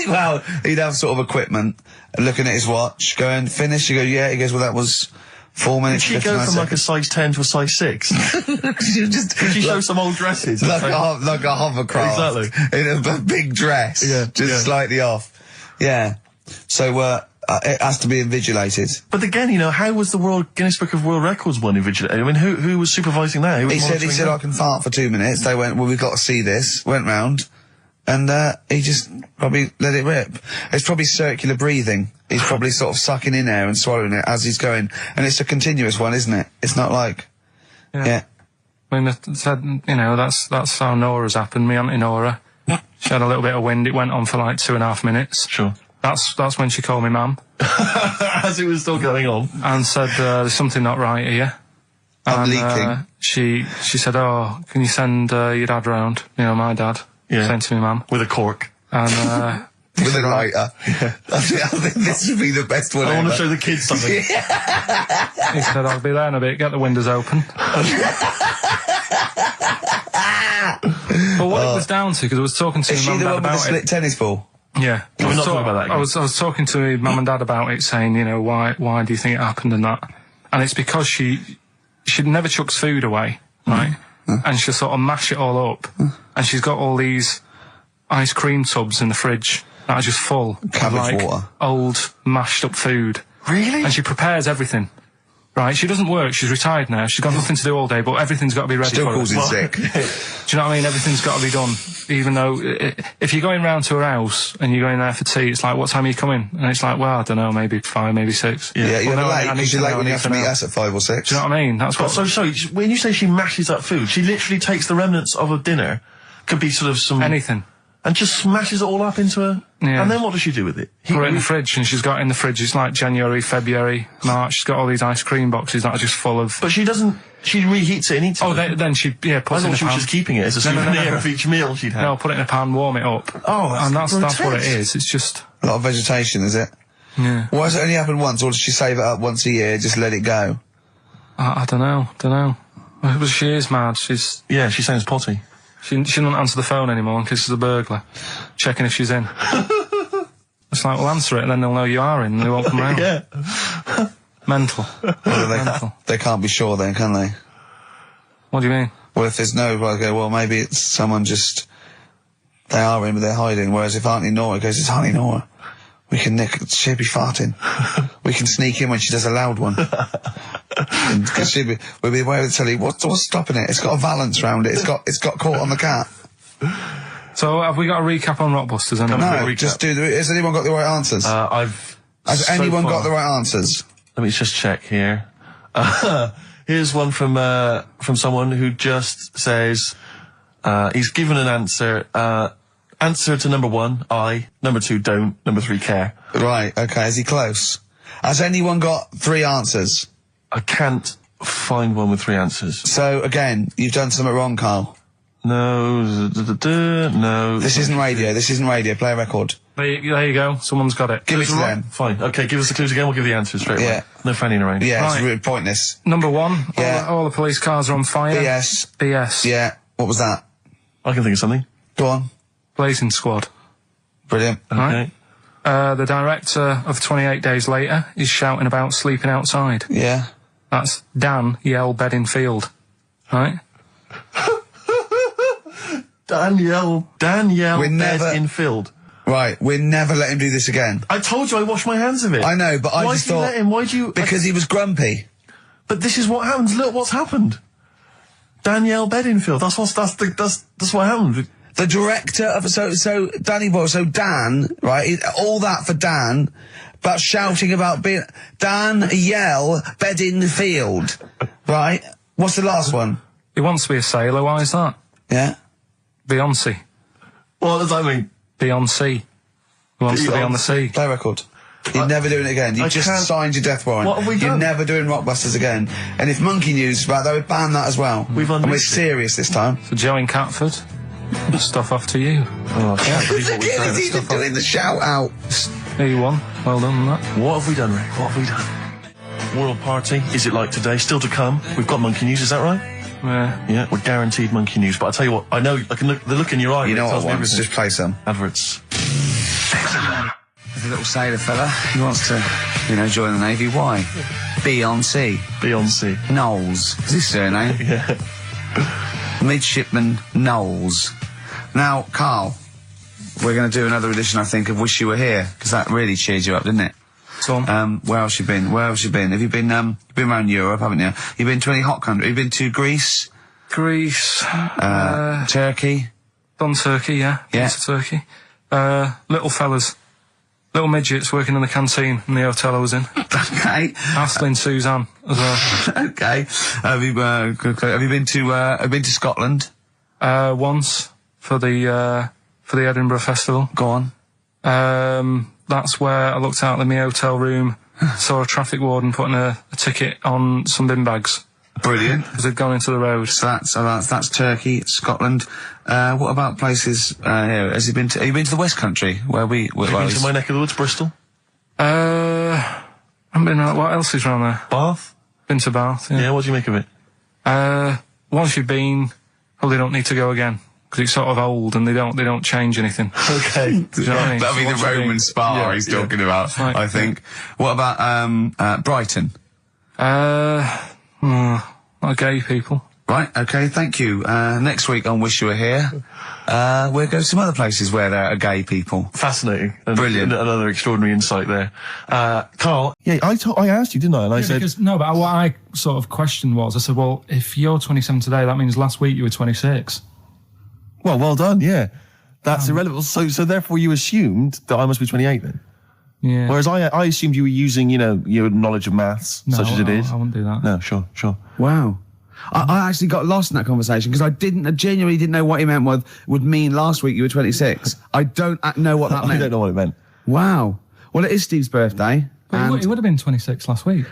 Well, he'd have sort of equipment, looking at his watch, going, finish, you go, yeah, he goes, well, that was 4 minutes, Did she go from like a size 10 to a size 6? Did she show some old dresses? Like a hovercraft. Exactly. In a big dress. Yeah. Just slightly off. Yeah. So, it has to be invigilated. But again, you know, how was the Guinness Book of World Records one invigilated? I mean, who was supervising that? Who was He said, I can fart for 2 minutes. They went, well, we've got to see this. Went round. And, he just probably let it rip. It's probably circular breathing. He's probably sort of sucking in air and swallowing it as he's going. And it's a continuous one, isn't it? It's not like, yeah. I mean, it said, you know, that's how Nora's happened. Me Auntie Nora. She had a little bit of wind. It went on for like 2.5 minutes. Sure. That's when she called me ma'am. As it was still going on. And said, there's something not right here. I'm leaking. She said, oh, can you send your dad round? You know, my dad. Yeah. Sent to me ma'am. With a cork. And, with a lighter. Yeah. I think this would be the best one I ever. want to show the kids something. He said, I'll be there in a bit, get the windows open. But what it was down to, because I was talking to Is my she mum and the dad one with about the split it. tennis ball? Yeah. Can we not talk about that again? I was talking to my mum and dad about it, saying, you know, why do you think it happened and that? And it's because she never chucks food away, right? And she'll sort of mash it all up. And she's got all these ice cream tubs in the fridge that are just full Cabbage of, like, water. old, mashed up food. Really? And she prepares everything. Right, she doesn't work, she's retired now, she's got nothing to do all day, but everything's got to be ready Still for calls her. in sick. Do you know what I mean? Everything's got to be done. Even though, if you're going round to her house and you're going there for tea, it's like, what time are you coming? And it's like, well, I don't know, maybe 5, maybe 6. Yeah, you're Well, late, because you're late when you have to meet know. us at 5 or 6. Do you know what I mean? That's what... So, sorry, when you say she mashes up food, she literally takes the remnants of a dinner, could be sort of some... Anything. And just smashes it all up into a... Yeah. And then what does she do with it? Put it in the fridge, and she's got it in the fridge. It's like January, February, March. She's got all these ice cream boxes that are just full of... But she doesn't... She reheats it and eats it. Oh, then she, puts it in a pan. I thought she was just keeping it as a souvenir of each meal she'd had. No, put it in a pan, warm it up. Oh, that's what it is. It's just... A lot of vegetation, is it? Yeah. Why does it only happen once, or does she save it up once a year, just let it go? I don't know. Well, she is mad. Yeah, she sounds potty. She doesn't answer the phone anymore in case there's a burglar checking if she's in. It's like, well, answer it and then they'll know you are in and they won't come round. Yeah. Mental. Well, they can't be sure then, can they? What do you mean? Well, if there's no, well, maybe it's someone just, they are in but they're hiding, whereas if Auntie Nora goes, it's Auntie Nora, we can she'll be farting. We can sneak in when she does a loud one. Because we'll be aware of the telly, what's stopping it? It's got a valance round it, it's got caught on the cat. So, have we got a recap on Rockbusters? No, just has anyone got the right answers? Has anyone got the right answers? Let me just check here. Here's one from someone who just says, he's given an answer, answer to number 1, I, number 2, don't, number 3, care. Right, okay, is he close? Has anyone got 3 answers? I can't find one with 3 answers. So, again, you've done something wrong, Carl. No, no. This isn't radio, play a record. There you go, someone's got it. Give it to them. Fine, okay, give us the clues again, we'll give the answers straight away. No fanning around. Yeah, right. It's really pointless. Number 1, all the police cars are on fire. BS. Yeah, what was that? I can think of something. Go on. Blazing Squad. Brilliant. Okay. Right. The director of 28 Days Later is shouting about sleeping outside. Yeah. That's Dan Yell Bedingfield. Right? Danielle Bedingfield. Right, we'll never let him do this again. I told you I washed my hands of it. I know, but I just thought... Why'd you let him? Why'd you... Because he was grumpy. But this is what happens. Look what's happened. Danielle Bedingfield. That's what happened. The director of... So Danny Boyle, so Dan, right, all that for Dan, but shouting about being... Dan Yell Bedingfield, right? What's the last one? He wants to be a sailor, why is that? Yeah? Beyonce. What does that mean? Beyonce. He wants to be on the sea. Play record. You're never doing it again. You just signed your death warrant. What have we done? You're never doing Rockbusters again. And if Monkey News about, they would ban that as well. And we're serious this time. So Joe in Catford, stuff off to you. Oh, I can't believe what we've done. He's even doing the shout out. There you won. Well done on that. What have we done, Rick? What have we done? World Party, is it like today? Still to come. We've got Monkey News, is that right? Yeah. Yeah, we're guaranteed Monkey News. But I tell you what, I know, I can look, the look in your eye. You know tells what I me want? everything. Just play some. Adverts. There's a little sailor fella. He wants to, join the Navy. Why? Beyonce. Knowles. Is his surname? Yeah. Midshipman Knowles. Now, Carl, we're going to do another edition, I think, of Wish You Were Here, because that really cheered you up, didn't it? So, where else you been? Have you been around Europe, haven't you? You've been to any hot country? You've been to Greece? Turkey? Done Turkey, yeah. Yeah. To Turkey. Little fellas. Little midgets working in the canteen in the hotel I was in. Okay. Astley Suzanne as well. Okay. Have you been to Scotland? Once for the Edinburgh Festival. Go on. That's where I looked out in my hotel room, saw a traffic warden putting a ticket on some bin bags. Brilliant. Because they'd gone into the road. So that's Turkey, Scotland. What about places here? Have you been to the West Country where Have you been to my neck of the woods, Bristol? I haven't been around. What else is around there? Bath? Been to Bath, yeah. Yeah, what do you make of it? Once you've been, probably don't need to go again. Because it's sort of old and they don't change anything. Okay. Do you know what I mean? That'll be the Roman spa he's talking about, Right. I think. What about Brighton? Not gay people. Right. Right, okay, thank you. Next week on Wish You Were Here, we'll go to some other places where there are gay people. Fascinating. Brilliant. Another extraordinary insight there. Carl, yeah, I asked you, didn't I? And I said... But what I sort of questioned was, I said, well, if you're 27 today, that means last week you were 26. Well done, yeah. That's irrelevant. So therefore you assumed that I must be 28 then? Yeah. Whereas I assumed you were using, your knowledge of maths, such as it is. I wouldn't do that. No, sure. Wow. I actually got lost in that conversation because I genuinely didn't know what he meant would mean last week you were 26. I don't know what that meant. I don't know what it meant. Wow. Well, it is Steve's birthday. But he would have been 26 last week.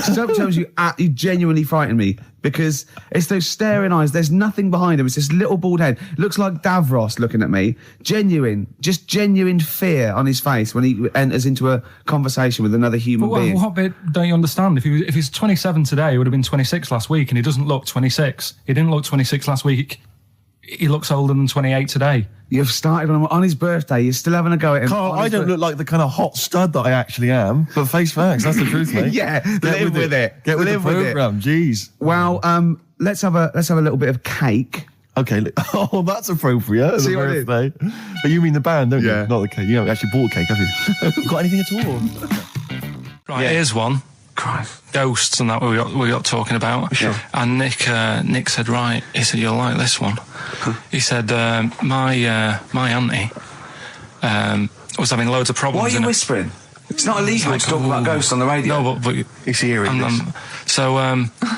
Stuff tells you genuinely frighten me because it's those staring eyes. There's nothing behind him. It's this little bald head. Looks like Davros looking at me. Genuine fear on his face when he enters into a conversation with another human being. What bit don't you understand? If he's 27 today, he would have been 26 last week, and he doesn't look 26. He didn't look 26 last week. He looks older than 28 today. You've started on his birthday. You're still having a go at him. Carl, I don't look like the kind of hot stud that I actually am, but face facts, that's the truth, mate. Yeah, live with it. Get with the programme, jeez. Well, let's have a little bit of cake. Okay, that's appropriate. See the what I did? birthday. But you mean the band, don't Yeah. you? Not the cake. You haven't actually bought a cake, have you? Got anything at all? Right, here's one. Christ. Ghosts and that we got talking about. Sure. And Nick said, right, he said, you'll like this one. He said, my auntie was having loads of problems. Why are you whispering? It's not illegal to talk about ghosts on the radio. No, but It's hearing this. so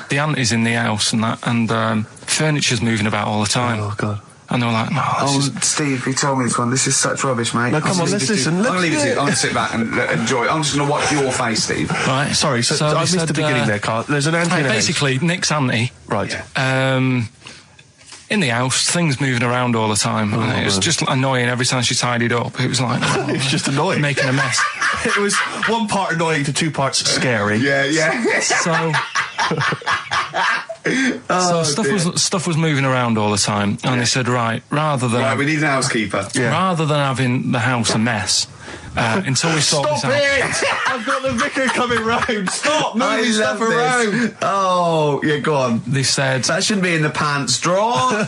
the auntie's in the house and that, and furniture's moving about all the time. Oh, God. And they were like, no, Steve, you told me this one. This is such rubbish, mate. No, come on, let's listen. I'm going to leave it to you. I'm going to sit back and enjoy it. I'm just going to watch your face, Steve. Right. Sorry, so I missed the beginning there, Carl. There's an auntie in the house. Basically, Nick's auntie. Right. In the house, things moving around all the time. And it was just annoying every time she tidied up. It was like... It was just annoying. Making a mess. It was one part annoying to two parts scary. Yeah. So... stuff was moving around all the time, and they said, right, we need an housekeeper. rather than having the house a mess, until we sort this out. I've got the vicar coming round. Stop moving stuff around. Oh, yeah, go on. They said, That shouldn't be in the pants drawer.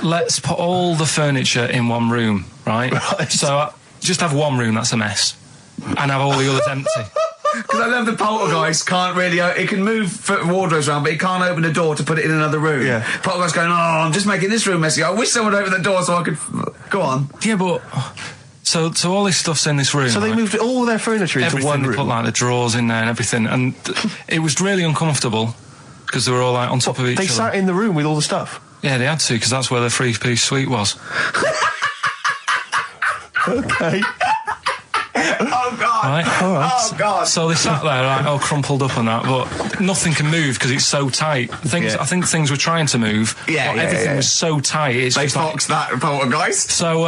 let's put all the furniture in one room, right? So just have one room that's a mess, and have all the others empty. Because I love the poltergeist can't really... It can move wardrobes around, but it can't open a door to put it in another room. Yeah. Poltergeist going, I'm just making this room messy. I wish someone would open the door so I could... Go on. Yeah, but... So all this stuff's in this room. So they moved all their furniture into everything, one room. They put like the drawers in there and everything, and it was really uncomfortable because they were all like on top of each other. They sat in the room with all the stuff? Yeah, they had to, because that's where the three-piece suite was. Okay. Oh, God. Right? All right. Oh, God. So they sat there, like, all crumpled up and that, but nothing can move because it's so tight. I think things were trying to move, but everything was so tight. It's They just foxed that poltergeist. So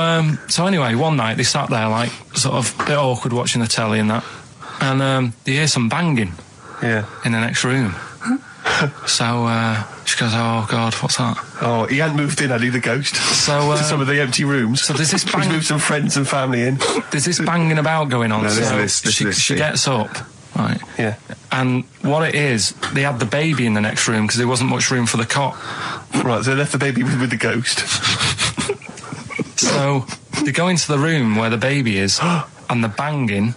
anyway, one night they sat there, like, sort of a bit awkward watching the telly and that, and they hear some banging in the next room. So she goes, oh, God, what's that? Oh, he hadn't moved in, had he, the ghost? So to some of the empty rooms. So there's this He's moved some friends and family in. There's this banging about going on. She gets up, right? Yeah. And what it is, they had the baby in the next room because there wasn't much room for the cot. Right, so they left the baby with the ghost. So they go into the room where the baby is, and the banging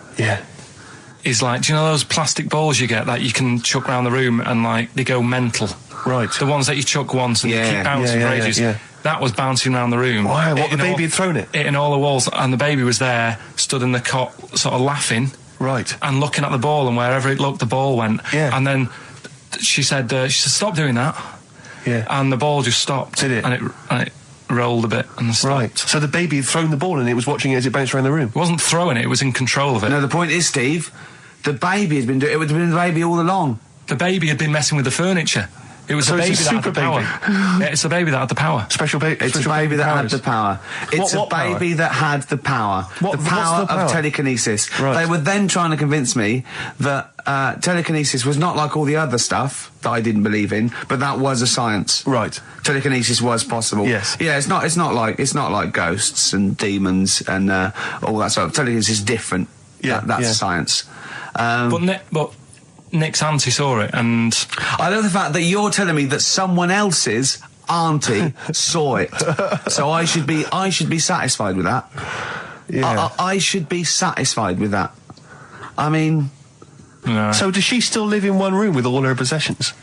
is like, do you know those plastic balls you get that you can chuck around the room and like they go mental? Right. The ones that you chuck once and you keep bouncing for ages. Yeah. That was bouncing around the room. Wow, what, the baby had thrown it? Hitting all the walls, and the baby was there, stood in the cot, sort of laughing. Right. And looking at the ball, and wherever it looked, the ball went. Yeah. And then she said, stop doing that. Yeah. And the ball just stopped. Did it? And it rolled a bit and stopped. Right. So the baby had thrown the ball and it was watching it as it bounced around the room? It wasn't throwing it, it was in control of it. No, the point is, Steve, the baby had been doing... It would have been the baby all along. The baby had been messing with the furniture. It was a baby that had the power. Yeah, it's a baby that had the power. Special baby. It's a baby that had the power. It's a baby that had the power. The power of telekinesis. Right. They were then trying to convince me that telekinesis was not like all the other stuff that I didn't believe in, but that was a science. Right. Telekinesis was possible. Yes. Yeah, it's not like ghosts and demons and all that sort of. Telekinesis is different. Yeah. That's a science. But Nick's auntie saw it, and I love the fact that you're telling me that someone else's auntie saw it. So I should be satisfied with that. Yeah. I should be satisfied with that. I mean... no. So does she still live in one room with all her possessions?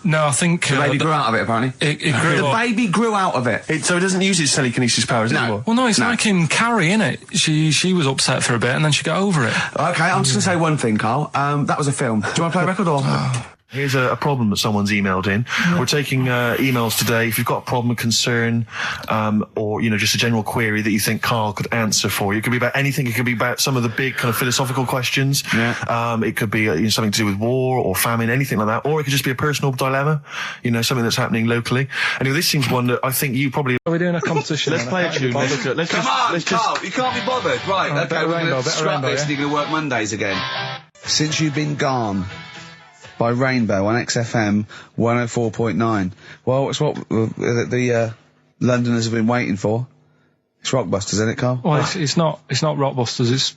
No, I think The baby grew out of it, apparently. It grew The up. baby grew out of it. So it doesn't use its telekinesis powers anymore? Well, no, it's like in Carrie, innit? She was upset for a bit, and then she got over it. Okay, I'm just going to say one thing, Carl. That was a film. Do you want to play a record or...? Here's a problem that someone's emailed in. We're taking emails today. If you've got a problem, a concern, or, you know, just a general query that you think Carl could answer for you. It could be about anything. It could be about some of the big kind of philosophical questions. Yeah. It could be you know, something to do with war or famine, anything like that. Or it could just be a personal dilemma, you know, something that's happening locally. Anyway, this seems one that I think you probably... Are we doing a competition? Let's play a tune. Come on, Carl, you can't be bothered. Right, okay, we're going to scrap this and you're going to work Mondays again. Since you've been gone... by Rainbow on XFM 104.9. Well, it's what the Londoners have been waiting for. It's Rockbusters, isn't it, Carl? Well, it's not Rockbusters.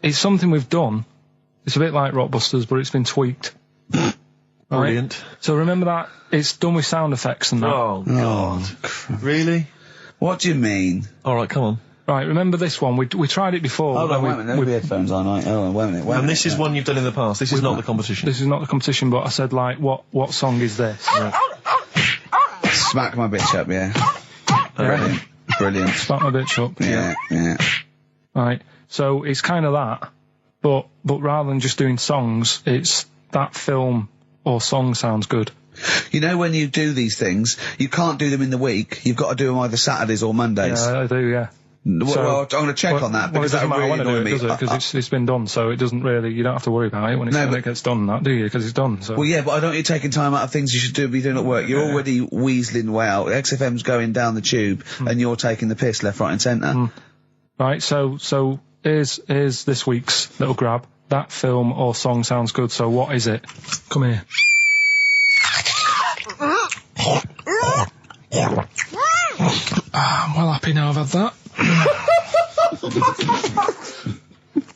It's something we've done. It's a bit like Rockbusters, but it's been tweaked. Brilliant. Right? So remember that it's done with sound effects and that. Oh, God. Really? What do you mean? All right, come on. Right, remember this one? We tried it before. Hold on, wait a minute. No headphones on, right? Hold on, wait a minute. And this is one you've done in the past. This is not the competition. This is not the competition, but I said, like, what song is this? Smack my bitch up, yeah. Brilliant. Smack my bitch up. Yeah. Right, so it's kind of that, but rather than just doing songs, it's that film or song sounds good. You know, when you do these things, you can't do them in the week. You've got to do them either Saturdays or Mondays. Yeah, I do, yeah. Well, I'm going to check on that because that really annoyed me. Because it's been done, so it doesn't really. You don't have to worry about it when it gets done, that do you? Because it's done. So. Well, yeah, but I don't want you taking time out of things you should be doing at work. You're already weaseling way out. XFM's going down the tube, and you're taking the piss left, right, and centre. Right. So here's this week's little grab. That film or song sounds good. So what is it? Come here. I'm well happy now I've had that.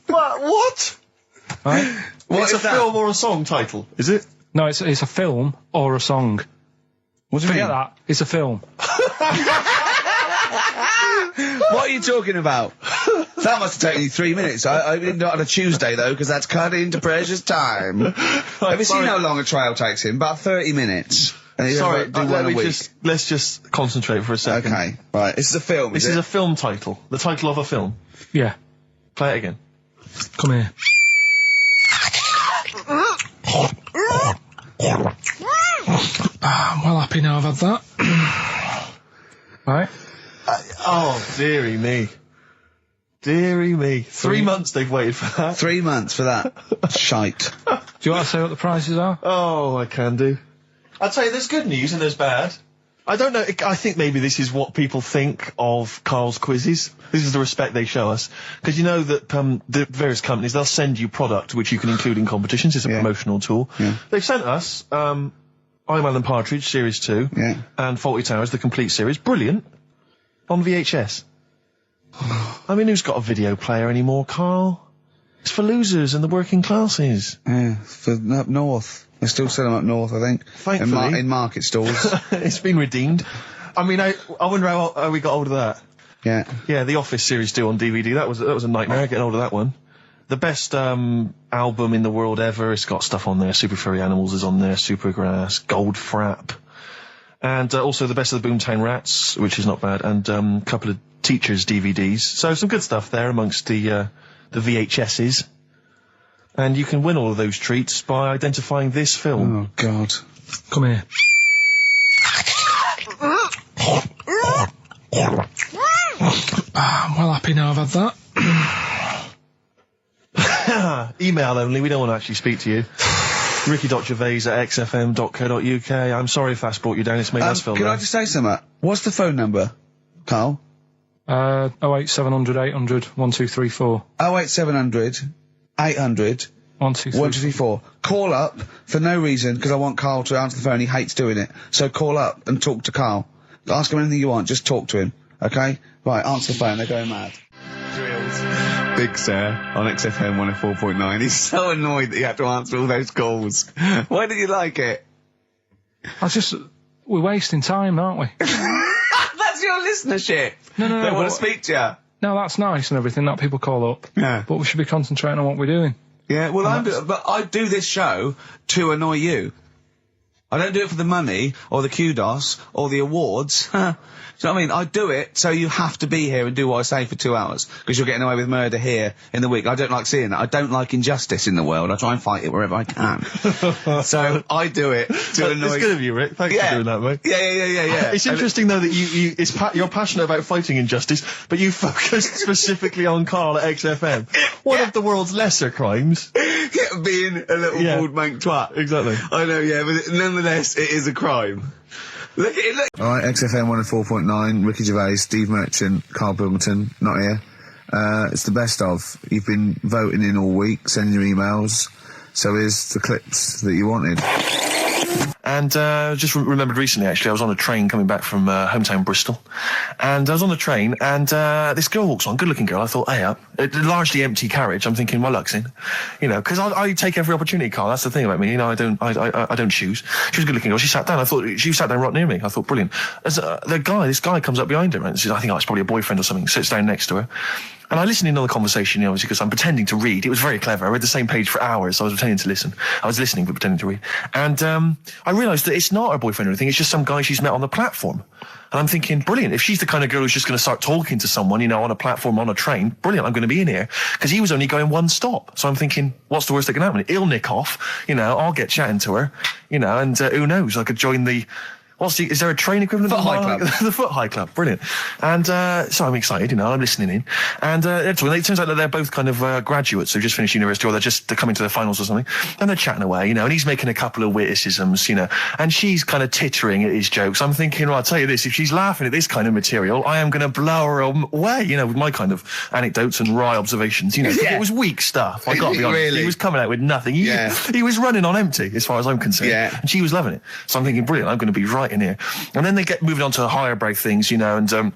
What? Right? It's a film or a song title, is it? No, it's a film or a song. What do you mean? Forget that. It's a film. What are you talking about? That must have taken you 3 minutes. I mean, not on a Tuesday, though, because that's cut into precious time. Have you seen how long a trial takes him? About 30 minutes. Sorry, let's just concentrate for a second. Okay, right. This is a film, This is a film title. The title of a film. Yeah. Play it again. Come here. I'm well happy now I've had that. Right? Oh, dearie me. Dearie me. 3 months they've waited for that. 3 months for that. Shite. Do you want to say what the prices are? Oh, I can do. I'll tell you, there's good news and there's bad. I don't know, I think maybe this is what people think of Carl's quizzes. This is the respect they show us. Because you know that the various companies, they'll send you product which you can include in competitions. It's a promotional tool. Yeah. They've sent us I'm Alan Partridge, Series 2, and Fawlty Towers, the complete series. Brilliant. On VHS. I mean, who's got a video player anymore, Carl? It's for losers and the working classes. Yeah, for up north. They still sell them up north, I think. Thankfully. In market stalls. It's been redeemed. I mean, I wonder how we got hold of that. Yeah. Yeah, The Office Series 2 on DVD. That was a nightmare, getting hold of that one. The best album in the world ever. It's got stuff on there. Super Furry Animals is on there. Supergrass. Gold Frap. And also the best of the Boomtown Rats, which is not bad. And a couple of Teachers DVDs. So some good stuff there amongst the VHSs. And you can win all of those treats by identifying this film. Oh, God. Come here. I'm well happy now I've had that. Email only, we don't want to actually speak to you. ricky.gervais@xfm.co.uk. I'm sorry if that's brought you down, it's made us feel Can bad. I just say something? What's the phone number, Carl? 08700 800 1234. 08700 800 1234. Call up for no reason, because I want Carl to answer the phone. He hates doing it. So call up and talk to Carl. Ask him anything you want, just talk to him. Okay? Right, answer the phone, they're going mad. Drills. Big Sir on XFM 104.9. He's so annoyed that you have to answer all those calls. Why do you like it? We're wasting time, aren't we? That's your listenership. No. They want to speak to you. No, that's nice and everything that people call up. Yeah. But we should be concentrating on what we're doing. Yeah, well, but I do this show to annoy you. I don't do it for the money, or the kudos, or the awards. Do you know what I mean? I do it so you have to be here and do what I say for 2 hours, because you're getting away with murder here in the week. I don't like seeing that. I don't like injustice in the world. I try and fight it wherever I can. So I do it to annoy... It's good of you, Rick. Thanks for doing that, mate. Yeah. It's interesting, though, that you're passionate about fighting injustice, but you focus specifically on Karl at XFM. One of the world's lesser crimes. Being a little bald mank twat. Exactly. I know, yeah, but nonetheless, it is a crime. Look at it, look. Alright, XFM 104.9, Ricky Gervais, Steve Merchant, Karl Pilkington, not here. It's the best of. You've been voting in all week, sending your emails, so here's the clips that you wanted. And just remembered recently, actually, I was on a train coming back from hometown Bristol, and I was on the train, and this girl walks on, good-looking girl. I thought, hey up, a largely empty carriage. I'm thinking, my luck's in, you know, because I take every opportunity, Karl. That's the thing about me, you know. I don't choose. She was a good-looking girl. She sat down. I thought she sat down right near me. I thought, brilliant. As this guy comes up behind her, and says, I think it's probably a boyfriend or something. Sits down next to her. And I listened in on the conversation, you know, because I'm pretending to read. It was very clever. I read the same page for hours, so I was pretending to listen. I was listening but pretending to read. And I realised that it's not her boyfriend or anything, it's just some guy she's met on the platform. And I'm thinking, brilliant, if she's the kind of girl who's just going to start talking to someone, you know, on a platform, on a train, brilliant, I'm going to be in here. Because he was only going one stop. So I'm thinking, what's the worst that can happen? He'll nick off, you know, I'll get chatting to her, you know, and who knows, I could join the... is there a train equivalent? Foot High Club. The Foot High Club, brilliant. And so I'm excited, you know, I'm listening in. And it turns out that they're both kind of graduates who just finished university, or they're coming to their finals or something. And they're chatting away, you know, and he's making a couple of witticisms, you know, and she's kind of tittering at his jokes. I'm thinking, well, I'll tell you this, if she's laughing at this kind of material, I am going to blow her away, you know, with my kind of anecdotes and wry observations, you know. Yeah. It was weak stuff, I got to be honest. Really? He was coming out with nothing. He was running on empty, as far as I'm concerned. Yeah. And she was loving it. So I'm thinking, brilliant, I'm going to be right in here. And then they get moving on to higher brow things, you know, and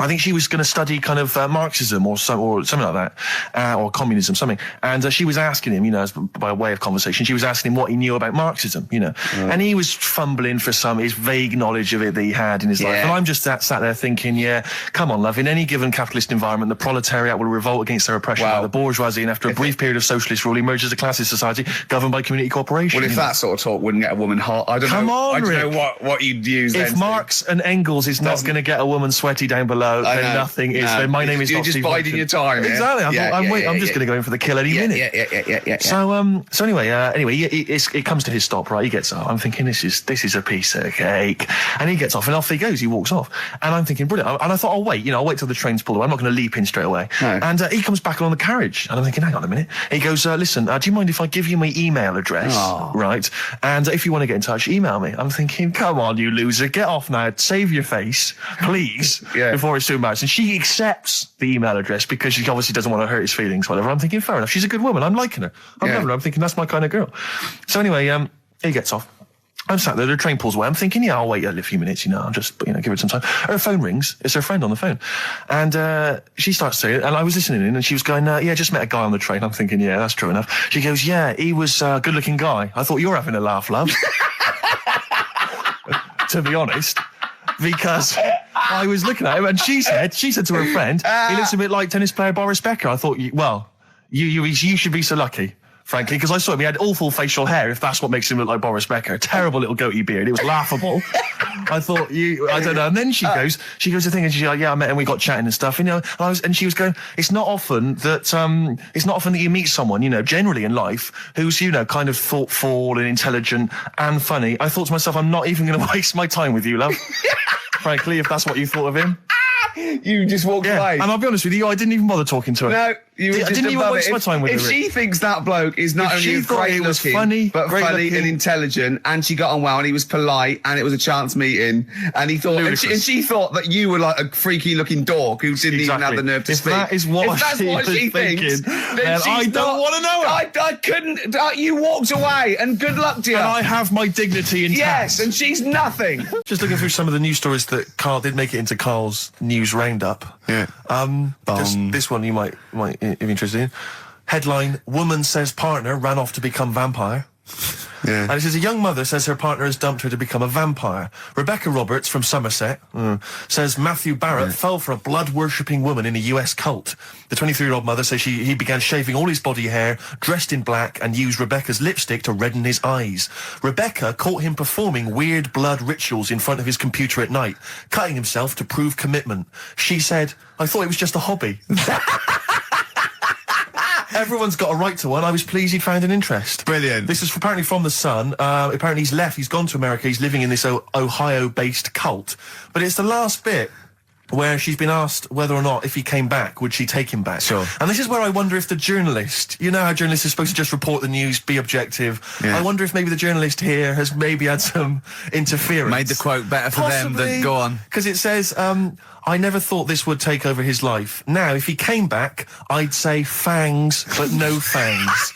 I think she was going to study kind of Marxism or something like that, or communism, something. And she was asking him, you know, by way of conversation, she was asking him what he knew about Marxism, you know. And he was fumbling for his vague knowledge of it that he had in his life. And I'm just sat there thinking, yeah, come on, love, in any given capitalist environment, the proletariat will revolt against their oppression by the bourgeoisie, and after a brief period of socialist rule, emerges a classist society governed by community cooperation. Well, if that sort of talk wouldn't get a woman hot, I don't know what you'd use then. If Marx and Engels is not going to get a woman sweaty down below, then nothing is. Then my name is You're not just Steve biding your time. Exactly. I'm just going to go in for the kill any minute. Yeah. So anyway, it comes to his stop, right? He gets up. I'm thinking, this is a piece of cake. And he gets off, and off he goes. He walks off. And I'm thinking, brilliant. And I thought, I'll wait till the train's pulled away. I'm not going to leap in straight away. No. And he comes back along the carriage. And I'm thinking, hang on a minute. He goes, listen, do you mind if I give you my email address? Oh. Right. And if you want to get in touch, email me. I'm thinking, come on, you loser. Get off now. Save your face, please, before it's too embarrassing. And she accepts the email address because she obviously doesn't want to hurt his feelings, whatever. I'm thinking, fair enough. She's a good woman. I'm liking her. I'm loving her. I'm thinking, that's my kind of girl. So anyway, he gets off. I'm sat there, the train pulls away. I'm thinking, I'll wait a few minutes, you know, I'll just, give it some time. Her phone rings. It's her friend on the phone. And she starts saying, and I was listening in, and she was going, just met a guy on the train. I'm thinking, yeah, that's true enough. She goes, yeah, he was a good-looking guy. I thought, you're having a laugh, love. To be honest. Because I was looking at him, and she said to her friend, he looks a bit like tennis player Boris Becker. I thought, you should be so lucky, frankly, because I saw him. He had awful facial hair, if that's what makes him look like Boris Becker. Terrible little goatee beard. It was laughable. I thought, I don't know. And then she goes to thing, and she's like, yeah, I met him, we got chatting and stuff, you know. And she was going, it's not often that you meet someone, you know, generally in life, who's, you know, kind of thoughtful and intelligent and funny. I thought to myself, I'm not even going to waste my time with you, love. Frankly, if that's what you thought of him. You just walked away. And I'll be honest with you, I didn't even bother talking to her. No, I didn't even waste my time with her. If she thinks that bloke is not only great looking, funny and intelligent, and she got on well, and he was polite, and it was a chance meeting, and he thought, and she thought that you were like a freaky looking dog who didn't even have the nerve to speak. That is what she thinks, then I don't want to know her. I couldn't. You walked away, and good luck to you. And I have my dignity intact. Yes, and she's nothing. Just looking through some of the news stories that Karl did make it into Karl's news roundup. Yeah. This one you might if you're interested in. Headline, woman says partner ran off to become vampire. Yeah. And it says a young mother says her partner has dumped her to become a vampire. Rebecca Roberts from Somerset says Matthew Barrett fell for a blood-worshipping woman in a US cult. The 23-year-old mother says he began shaving all his body hair, dressed in black, and used Rebecca's lipstick to redden his eyes. Rebecca caught him performing weird blood rituals in front of his computer at night, cutting himself to prove commitment. She said, I thought it was just a hobby. Everyone's got a right to one. I was pleased he found an interest. Brilliant. This is apparently from The Sun. Apparently he's left. He's gone to America. He's living in this Ohio-based cult. But it's the last bit where she's been asked whether or not, if he came back, would she take him back? Sure. And this is where I wonder if the journalist, you know how journalists are supposed to just report the news, be objective. Yeah. I wonder if maybe the journalist here has maybe had some interference. Made the quote better for them than go on. Because it says, I never thought this would take over his life. Now, if he came back, I'd say fangs, but no fangs.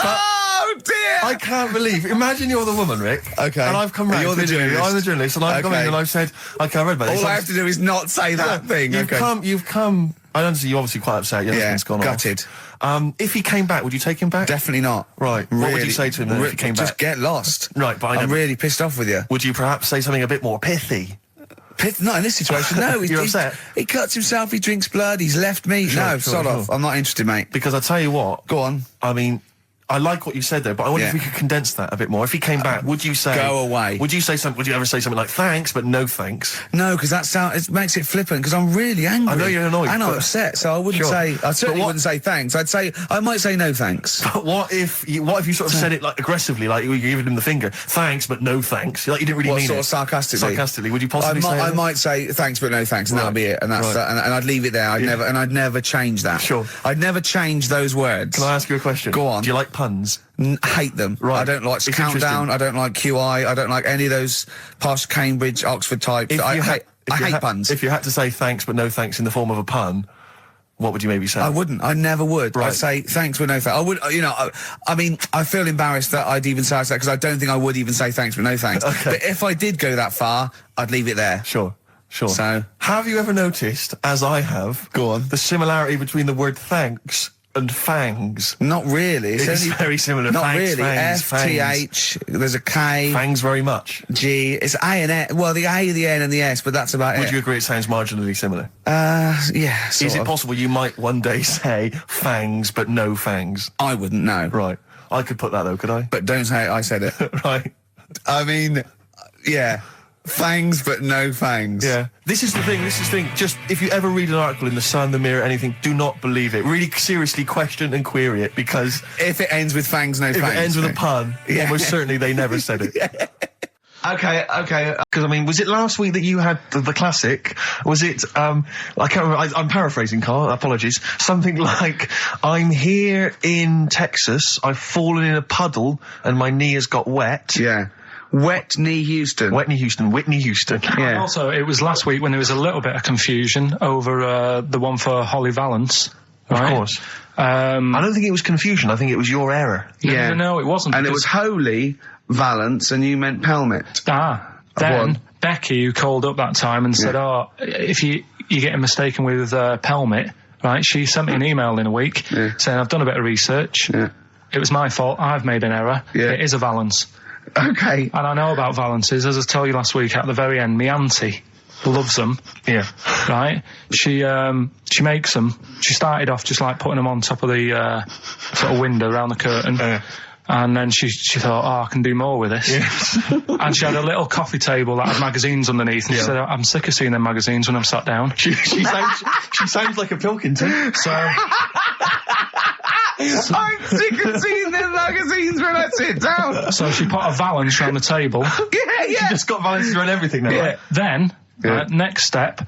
Oh dear! I can't believe. Imagine you're the woman, Rick. Okay. And I've come round. You're the journalist. I'm the journalist, and I've come in and I've said, okay, I read about this. All I have to do is not say that thing. You've come. I understand you're obviously quite upset. Your husband's gone gutted. off. If he came back, would you take him back? Definitely not. Right. Really, what would you say to him then if he came back? Just get lost. Right, but I'm really pissed off with you. Would you perhaps say something a bit more pithy? Not in this situation, no. You're upset? He cuts himself, he drinks blood, he's left me. Sod off. I'm not interested, mate. Because I tell you what. Go on. I mean, I like what you said there, but I wonder if we could condense that a bit more. If he came back, would you say... Go away. Would you ever say something like, thanks, but no thanks? No, because it makes it flippant, because I'm really angry. I know you're annoyed. And I'm upset, so I wouldn't say... I certainly wouldn't say thanks. I might say no thanks. But what if you sort of said it like aggressively, like you were giving him the finger, thanks, but no thanks? Like you didn't really mean sort it. of sarcastically? Sarcastically, would you possibly say I might say thanks, but no thanks, and that'll be it. And that's and I'd leave it there. I'd never change that. Sure. I'd never change those words. Can I ask you a question? Go on. Do you like puns? Hate them. Right. I don't like Countdown. I don't like QI. I don't like any of those posh Cambridge, Oxford types. I hate puns. If you had to say thanks but no thanks in the form of a pun, what would you maybe say? I wouldn't. I never would. Right. I'd say thanks but no thanks. I would. I mean, I feel embarrassed that I'd even say that because I don't think I would even say thanks but no thanks. Okay. But if I did go that far, I'd leave it there. Sure. So, have you ever noticed, as I have, go on, the similarity between the word thanks and fangs? Not really. It's very similar. Not thanks, really. Fangs, F-T-H, there's a K. Fangs very much. G, it's A and S. Well, the A, the N and the S, but that's about it. Would you agree it sounds marginally similar? Yeah, Is it possible you might one day say fangs but no fangs? I wouldn't know. Right. I could put that though, could I? But don't say I said it. Right. I mean, yeah. Fangs, but no fangs. Yeah. This is the thing. Just, if you ever read an article in The Sun, The Mirror, anything, do not believe it. Really seriously question and query it, because... If it ends with fangs, no fangs. If it ends with a pun, almost certainly they never said it. Yeah. Okay. Because, I mean, was it last week that you had the classic? Was it, I can't remember, I'm paraphrasing, Carl, apologies. Something like, I'm here in Texas, I've fallen in a puddle, and my knee has got wet. Yeah. Whitney Houston. Whitney Houston. Yeah. And also, it was last week when there was a little bit of confusion over the one for Holly Valance. Right? Of course. I don't think it was confusion. I think it was your error. No, it wasn't. And it was Holy Valance, and you meant Pelmet. Then Becky, who called up that time and said, if you're getting mistaken with Pelmet, right, she sent me an email in a week saying, I've done a bit of research. Yeah. It was my fault. I've made an error. Yeah. It is a Valance. Okay. And I know about Valances. As I told you last week, at the very end, my auntie loves them. Yeah. Right? She makes them. She started off just like putting them on top of the sort of window around the curtain. And then she thought, I can do more with this. Yeah. And she had a little coffee table that had magazines underneath. And she said, I'm sick of seeing them magazines when I'm sat down. She sounds like a Pilkington. So... I'm sick of seeing them magazines when I sit down. So she put a Valance around the table. She just got Valances around everything now. Yeah. Then, next step,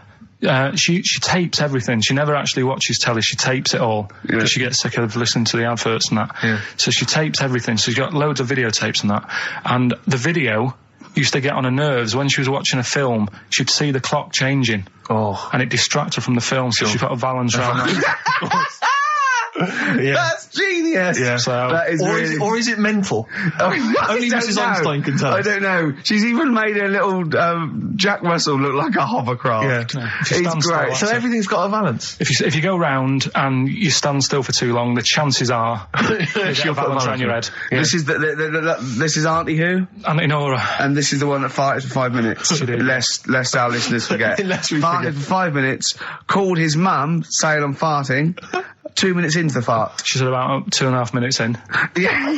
she tapes everything. She never actually watches telly. She tapes it all because she gets sick of listening to the adverts and that. Yeah. So she tapes everything. So she's got loads of videotapes and that. And the video used to get on her nerves. When she was watching a film, she'd see the clock changing. And it distracted her from the film. So she put a Valance around that. That's genius. Yeah. So, That is really... or is it mental? Only Mrs. Einstein can tell. I don't know. She's even made a little Jack Russell look like a hovercraft. Yeah. He's great. So everything's got a balance. If you go round and you stand still for too long, the chances are you'll balance around your head. Yeah. This is this is Auntie who? Auntie Nora. And this is the one that farted for 5 minutes. She did. Lest our listeners forget. Lest we farted forget. for 5 minutes, called his mum, saying I'm farting, 2 minutes into the fart. She said about 2.5 minutes in. Yeah.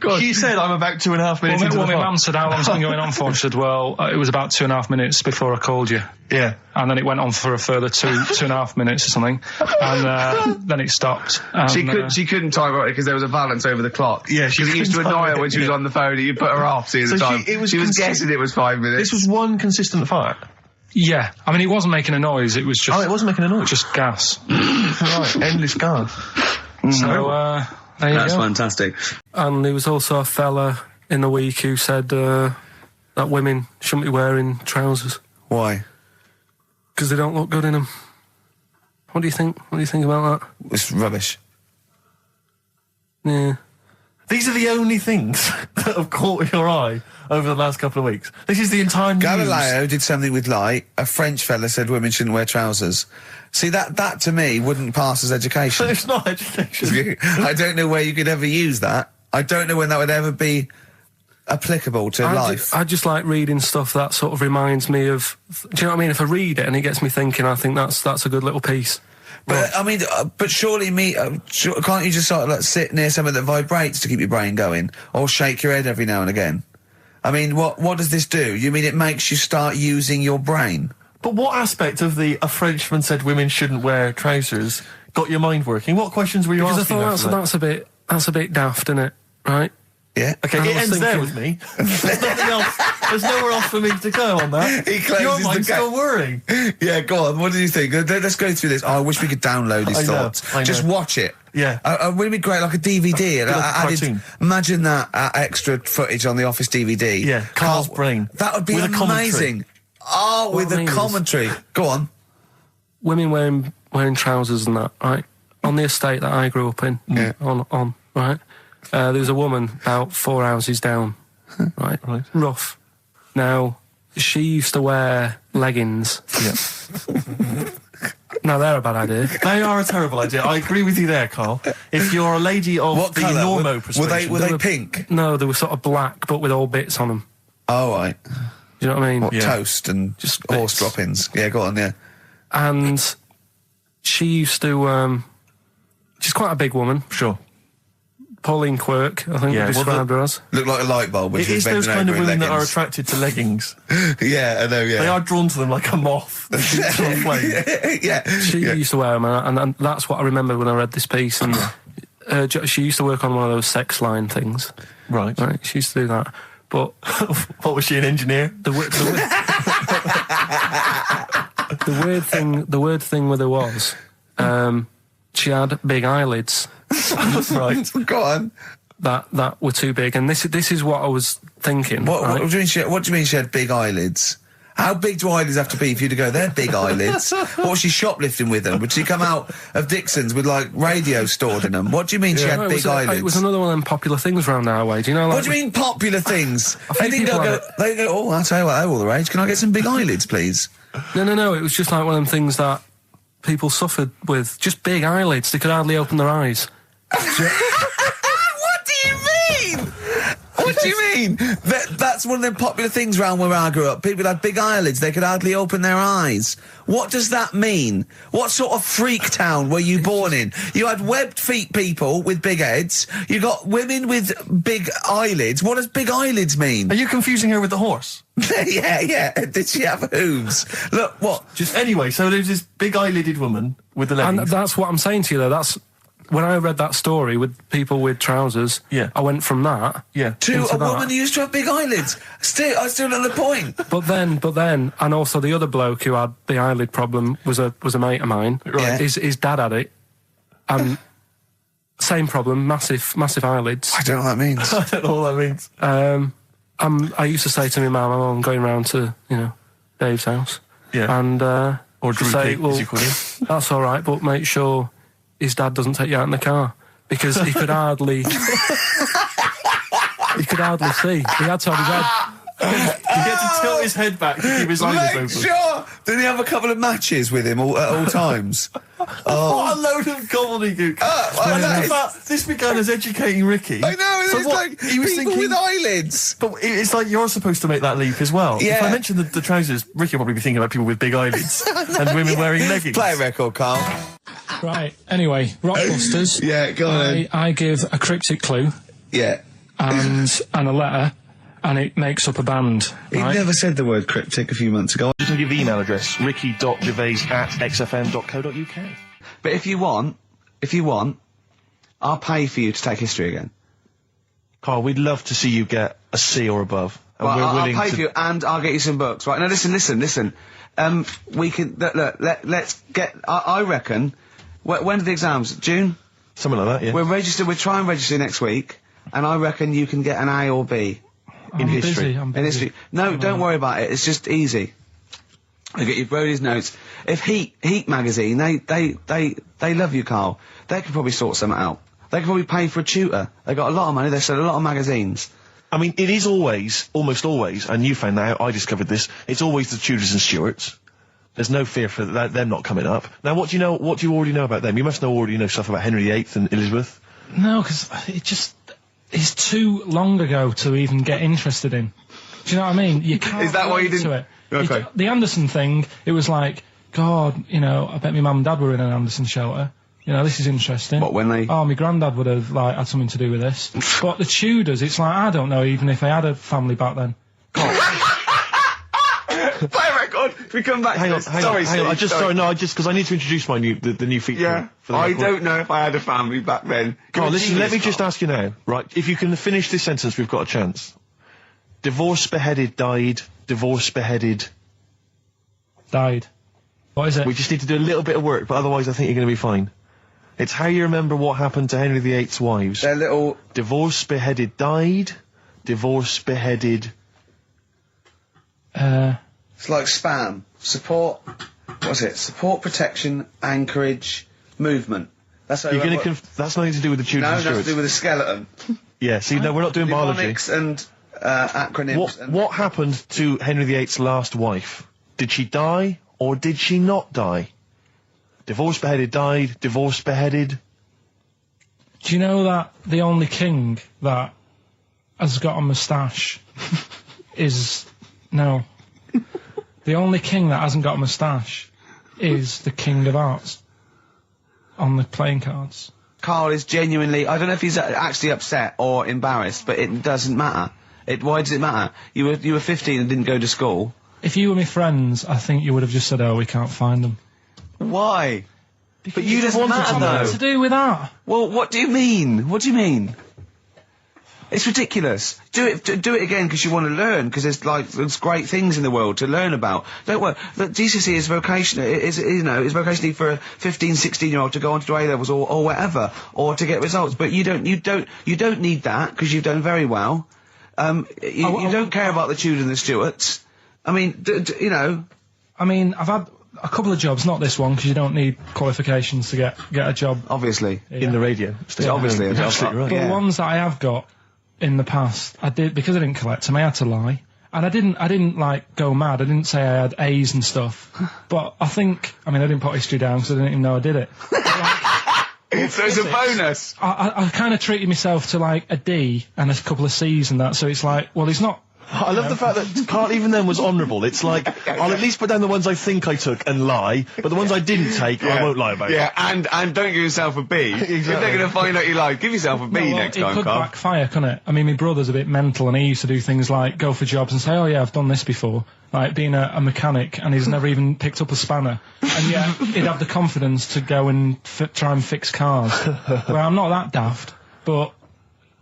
God. She said I'm about 2.5 minutes into the my fart. mum said, how long's it been going on for? She said, well, it was about 2.5 minutes before I called you. Yeah. And then it went on for a further 2.5 minutes or something. And then it stopped. And, She couldn't time it because there was a balance over the clock. Yeah, she Because it used to couldn't annoy time her it, when she was yeah. on the phone and you put her off seeing the So time. she was guessing it was 5 minutes. This was one consistent fart. yeah. I mean, it wasn't making a noise. It was just... Oh, it wasn't making a noise. Just gas. Right, endless gas. So, there you That's go. fantastic. And there was also a fella in the week who said that women shouldn't be wearing trousers Why? because they don't look good in them. What do you think? What do you think about that? It's rubbish. Yeah. These are the only things that have caught your eye over the last couple of weeks. This is the entire news. Galileo did something with light. A French fella said women shouldn't wear trousers. See, that to me wouldn't pass as education. It's not education. I don't know where you could ever use that. I don't know when that would ever be applicable to life. I just like reading stuff that sort of reminds me of. Do you know what I mean? If I read it and it gets me thinking, I think that's a good little piece. But I mean, but surely can't you just sort of like sit near something that vibrates to keep your brain going, or shake your head every now and again? I mean, what does this do? You mean it makes you start using your brain? But what aspect of a Frenchman said women shouldn't wear trousers got your mind working? What questions were you Because I asking? thought that's a bit daft, isn't it? Right? Yeah. Okay, And I it was ends there thinking- with me. There's nothing else. There's nowhere else for me to go on that. He closes Your the mind's gap. still worrying. Yeah, go on. What do you think? Let's go through this. Oh, I wish we could download his I know, thoughts. I know. Just watch it. Yeah. Wouldn't it be great, like a DVD? Like a cartoon. Imagine that extra footage on the Office DVD. Yeah, Carl's brain. That would be With a commentary. amazing. Oh, with I a mean is- commentary. Go on. Women wearing trousers and that, right? On the estate that I grew up in, Yeah. on right? There was a woman about 4 houses down, right? Right. Rough. Now, she used to wear leggings. Yeah. Now, they're a bad idea. They are a terrible idea. I agree with you there, Carl. If you're a lady of What the colour? normo Were persuasion... they pink? No, they were sort of black, but with all bits on them. Oh, right. Do you know what I mean? What, Yeah. toast and Just horse bits. droppings? Yeah, go on, yeah. And she used to... she's quite a big woman. Sure. Pauline Quirk, I think Yeah, we well, described her as. Look like a light bulb when It she's is those bending kind of over in women that are leggings. attracted to leggings. Yeah, I know, yeah. They are drawn to them like a moth. to a flame. Yeah. She yeah. used to wear them, and that's what I remember when I read this piece. And she used to work on one of those sex line things. Right. Right, she used to do that. But What was she, an engineer? the weird thing with her was, she had big eyelids Right. Go on. that were too big, and this is what I was thinking. What right? do you mean she had big eyelids? How big do eyelids have to be for you to go, they're big eyelids? What was she shoplifting with them? Would she come out of Dixon's with, like, radio stored in them? What do you mean she had No, big eyelids? It was another one of them popular things round our way. Do you know? Like, What do you mean popular things? think They people go, oh, I'll tell you what, they're all the rage. Can I get some big eyelids, please? No. It was just like one of them things that people suffered with. Just big eyelids. They could hardly open their eyes. What do you mean? What do you mean? That's one of them popular things round where I grew up. People had big eyelids. They could hardly open their eyes. What does that mean? What sort of freak town were you born in? You had webbed feet people with big heads. You got women with big eyelids. What does big eyelids mean? Are you confusing her with the horse? yeah. Did she have hooves? Look, what? Anyway, so there's this big eyelidded woman with the And leggings. that's what I'm saying to you, though. That's when I read that story with people with trousers. Yeah. I went from that. Yeah. To into a that. woman who used to have big eyelids. I still know the point. But then, and also the other bloke who had the eyelid problem was a mate of mine. Right. His dad had it, and same problem, massive eyelids. I don't know what that means. I don't know what that means. I used to say to my mum, I'm going round to Dave's house. Yeah. And Or to Drew say, Pig, well, as you call him. that's all right, but make sure his dad doesn't take you out in the car because he could hardly see. He had to have his head. He had to tilt his head back to keep his eyes open. Sure. Didn't he have a couple of matches with him at all times? What a load of gobbledygook. This began as educating Ricky. I know, it's like he was people with eyelids. But it's like you're supposed to make that leap as well. Yeah. If I mention the trousers, Ricky will probably be thinking about people with big eyelids and women wearing leggings. Play a record, Carl. Right, anyway, Rockbusters. Yeah, go on. I give a cryptic clue. Yeah. And a letter, and it makes up a band. He never said the word cryptic a few months ago. Just give the email address, ricky.gervais@xfm.co.uk. But if you want, I'll pay for you to take history again. Carl, we'd love to see you get a C or above. And Well, we're I'll willing pay to... for you, and I'll get you some books. Right, now listen. We can, look, let's get, I reckon, when are the exams? June? Something like that, yeah. We'll try and register next week, and I reckon you can get an A or B. I'm history. Busy, I'm busy. In history. No, don't worry about it, it's just easy. I get you Brody's notes. If Heat magazine, they love you, Carl. They could probably sort something out. They could probably pay for a tutor. They got a lot of money, they sell a lot of magazines. I mean, it is always, almost always, and you found that out, I discovered this, it's always the Tudors and Stuarts. There's no fear for them not coming up. Now, what do you already know about them? You must already know stuff about Henry VIII and Elizabeth. No, because it's too long ago to even get interested in. Do you know what I mean? You can't. Is that why you relate didn't? To it. Okay. The Anderson thing, it was like, God, I bet my mum and dad were in an Anderson shelter. This is interesting. What, when they... Oh, my granddad would have, had something to do with this. But the Tudors, it's like, I don't know even if they had a family back then. Play a record. We come back. Hang on. Sorry. Because I need to introduce my the new feature. Yeah. For the I record. don't know if I had a family back then. Carl, listen. Let me just ask you now, right? If you can finish this sentence, we've got a chance. Divorced, beheaded, died. Divorced, beheaded, died. What is it? We just need to do a little bit of work, but otherwise, I think you're going to be fine. It's how you remember what happened to Henry VIII's wives. They're little... Divorced, beheaded, died. Divorced, beheaded... It's like spam. Support... What's it? Support, protection, anchorage, movement. That's how you're going to... That's nothing to do with the Tudors and Stuarts. No, to do with the skeleton. Yeah, see, no, we're not doing biology. Mnemonics and acronyms. What happened to Henry VIII's last wife? Did she die, or did she not die? Divorced, beheaded, died. Divorced, beheaded. Do you know that the only king that has got a moustache is... No. The only king that hasn't got a moustache is the King of Hearts on the playing cards. Carl is genuinely... I don't know if he's actually upset or embarrassed, but it doesn't matter. Why does it matter? You were 15 and didn't go to school. If you were my friends, I think you would have just said, oh, we can't find them. Why? But you doesn't matter, though. What's to do with that? Well, what do you mean? What do you mean? It's ridiculous. Do it again because you want to learn, because there's great things in the world to learn about. Don't worry. Look, GCSE is vocational. Is vocationally for a 15, 16-year-old to go on to do A-levels or whatever, or to get results. But you don't need that because you've done very well. You don't care about the Tudors and the Stuarts. I mean, I mean, I've had a couple of jobs, not this one, because you don't need qualifications to get a job. Obviously. In the radio. Yeah. Obviously. You're absolutely right. But the ones that I have got in the past, I did, because I didn't collect them, I had to lie. And I didn't go mad. I didn't say I had A's and stuff. But I didn't put history down because I didn't even know I did it. So it's a bonus. I kind of treated myself to a D and a couple of C's and that, so it's like, well, it's not... I love the fact that Carl even then was honourable. It's like, I'll at least put down the ones I think I took and lie, but the ones I didn't take, I won't lie about. Yeah, and don't give yourself a B. Exactly. If they're going to find out you lied, give yourself a B next time, It could Carl. backfire, couldn't it? I mean, my brother's a bit mental, and he used to do things like go for jobs and say, oh yeah, I've done this before, like being a mechanic, and he's never even picked up a spanner. And yet, he'd have the confidence to go and try and fix cars. Well, I'm not that daft, but,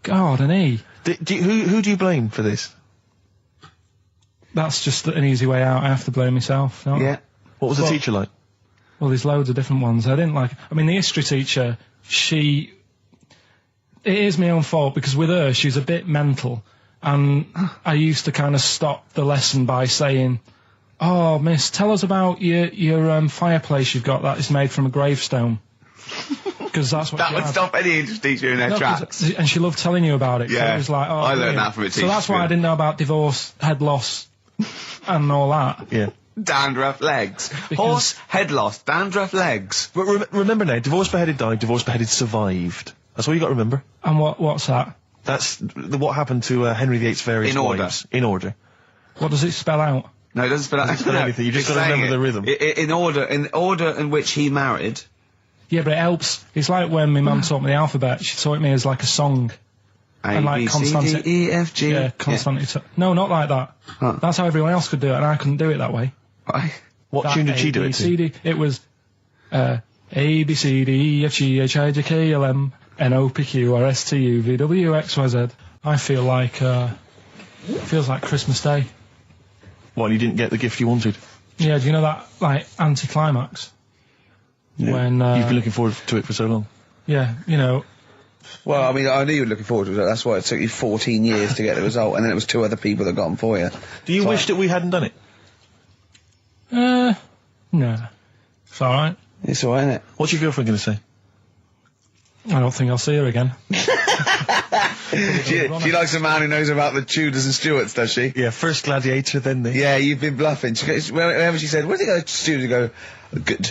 God, and he... Who do you blame for this? That's just an easy way out. I have to blame myself. No? Yeah. What was the teacher like? Well, there's loads of different ones. I didn't like... I mean, the history teacher, it is my own fault, because with her, she's a bit mental. And I used to kind of stop the lesson by saying, oh, miss, tell us about your fireplace you've got that is made from a gravestone. Because that's what that she would had. stop any English teacher in their No, tracks. and she loved telling you about it. Yeah. So it was like, oh, I learned brilliant. that from a teacher. So that's why I didn't know about divorce, head loss, and all that. Yeah. Dandruff legs. Horse, head loss, dandruff legs. But remember now, divorce beheaded died, divorce beheaded survived. That's all you got to remember. And what's that? That's what happened to Henry VIII's various wives. In order. What does it spell out? No, it doesn't spell out anything. You just got to remember the rhythm. In order in which he married. Yeah, but it helps. It's like when my mum taught me the alphabet. She taught me as like a song. A, B, C, D, E, F, G. Yeah, consonant. No, not like that. Huh. That's how everyone else could do it, and I couldn't do it that way. Right. What tune did she do it to? It was A, B, C, D, E, F, G, H, I, J, K, L, M, N, O, P, Q, R, S, T, U, V, W, X, Y, Z. I feel like, it feels like Christmas Day. What, you didn't get the gift you wanted? Yeah, do you know that, like, anticlimax? Yeah. When, you've been looking forward to it for so long. Yeah, you know. Well, I mean, I knew you were looking forward to it. That's why it took you 14 years to get the result, and then it was 2 other people that got them for you. Do you wish that we hadn't done it? No. It's alright. It's alright, isn't it? What's your girlfriend going to say? I don't think I'll see her again. She likes a man who knows about the Tudors and Stuarts, does she? Yeah, first Gladiator, then the... Yeah, you've been bluffing. Whenever she said, where did you go to Stuarts? You go, good.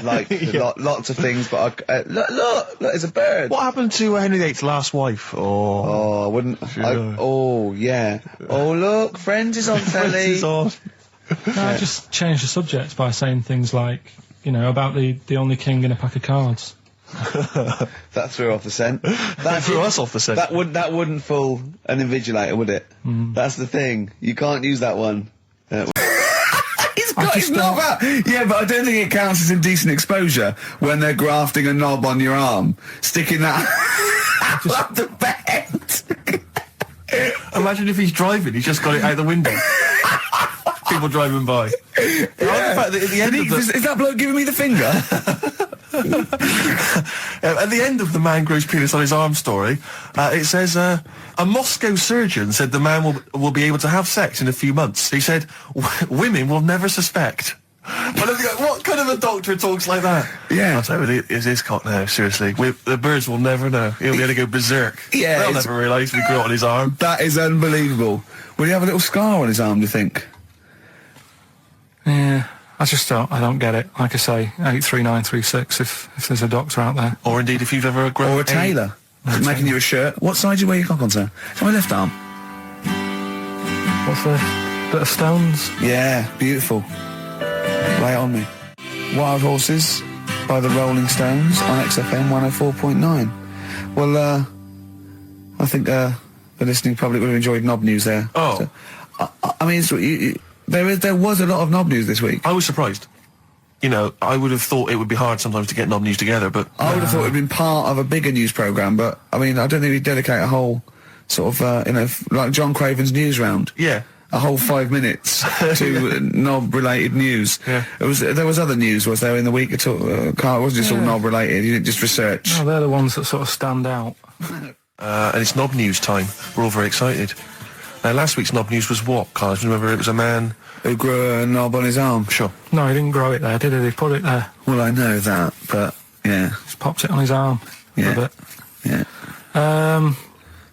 Like, lots of things, but look, it's a bird. What happened to Henry VIII's last wife? Oh, I wouldn't... oh, yeah. Oh, look, Friends is on telly. Friends is on. No, I just changed the subject by saying things like, you know, about the only king in a pack of cards. That threw off the scent. That threw us off the scent. That wouldn't fool an invigilator, would it? That's the thing. You can't use that one. It's not that. Yeah, but I don't think it counts as indecent exposure when they're grafting a knob on your arm, sticking that up the bed. Imagine if he's driving, he's just got it out the window. People driving by. Yeah. The fact that at the end is that bloke giving me the finger? At the end of the man grows penis on his arm story, it says, a Moscow surgeon said the man will be able to have sex in a few months. He said, women will never suspect. But what kind of a doctor talks like that? Yeah. I'll tell you, it is his cock now, seriously. The birds will never know. He'll be able to go berserk. Yeah. They'll never realise we grew it on his arm. That is unbelievable. Will he have a little scar on his arm, do you think? Yeah, I don't get it. Like I say, 83936 if there's a doctor out there. Or indeed if you've ever grown... Or a tailor. Making you a shirt. What side do you wear your cock on, sir? It's on my left arm. What's this? Bit of stones? Yeah, beautiful. Lay it on me. Wild Horses by the Rolling Stones on XFM 104.9. Well, I think the listening public would have enjoyed knob news there. Oh. So, I mean, there was a lot of knob news this week. I was surprised. You know, I would have thought it would be hard sometimes to get knob news together, but... I would have thought it would have been part of a bigger news programme, but, I mean, I don't think we'd dedicate a whole sort of, like John Craven's news round. Yeah. A whole 5 minutes to knob-related news. Yeah. There was other news, was there, in the week at all? Carl, it wasn't just all knob-related, you didn't just research. No, they're the ones that sort of stand out. And it's knob news time. We're all very excited. Now, last week's knob news was what, Carl? Do you remember it was a man... who grew a knob on his arm? Sure. No, he didn't grow it there, did he? He put it there. Well, I know that, but, yeah. Just popped it on his arm. Yeah. A bit. Yeah.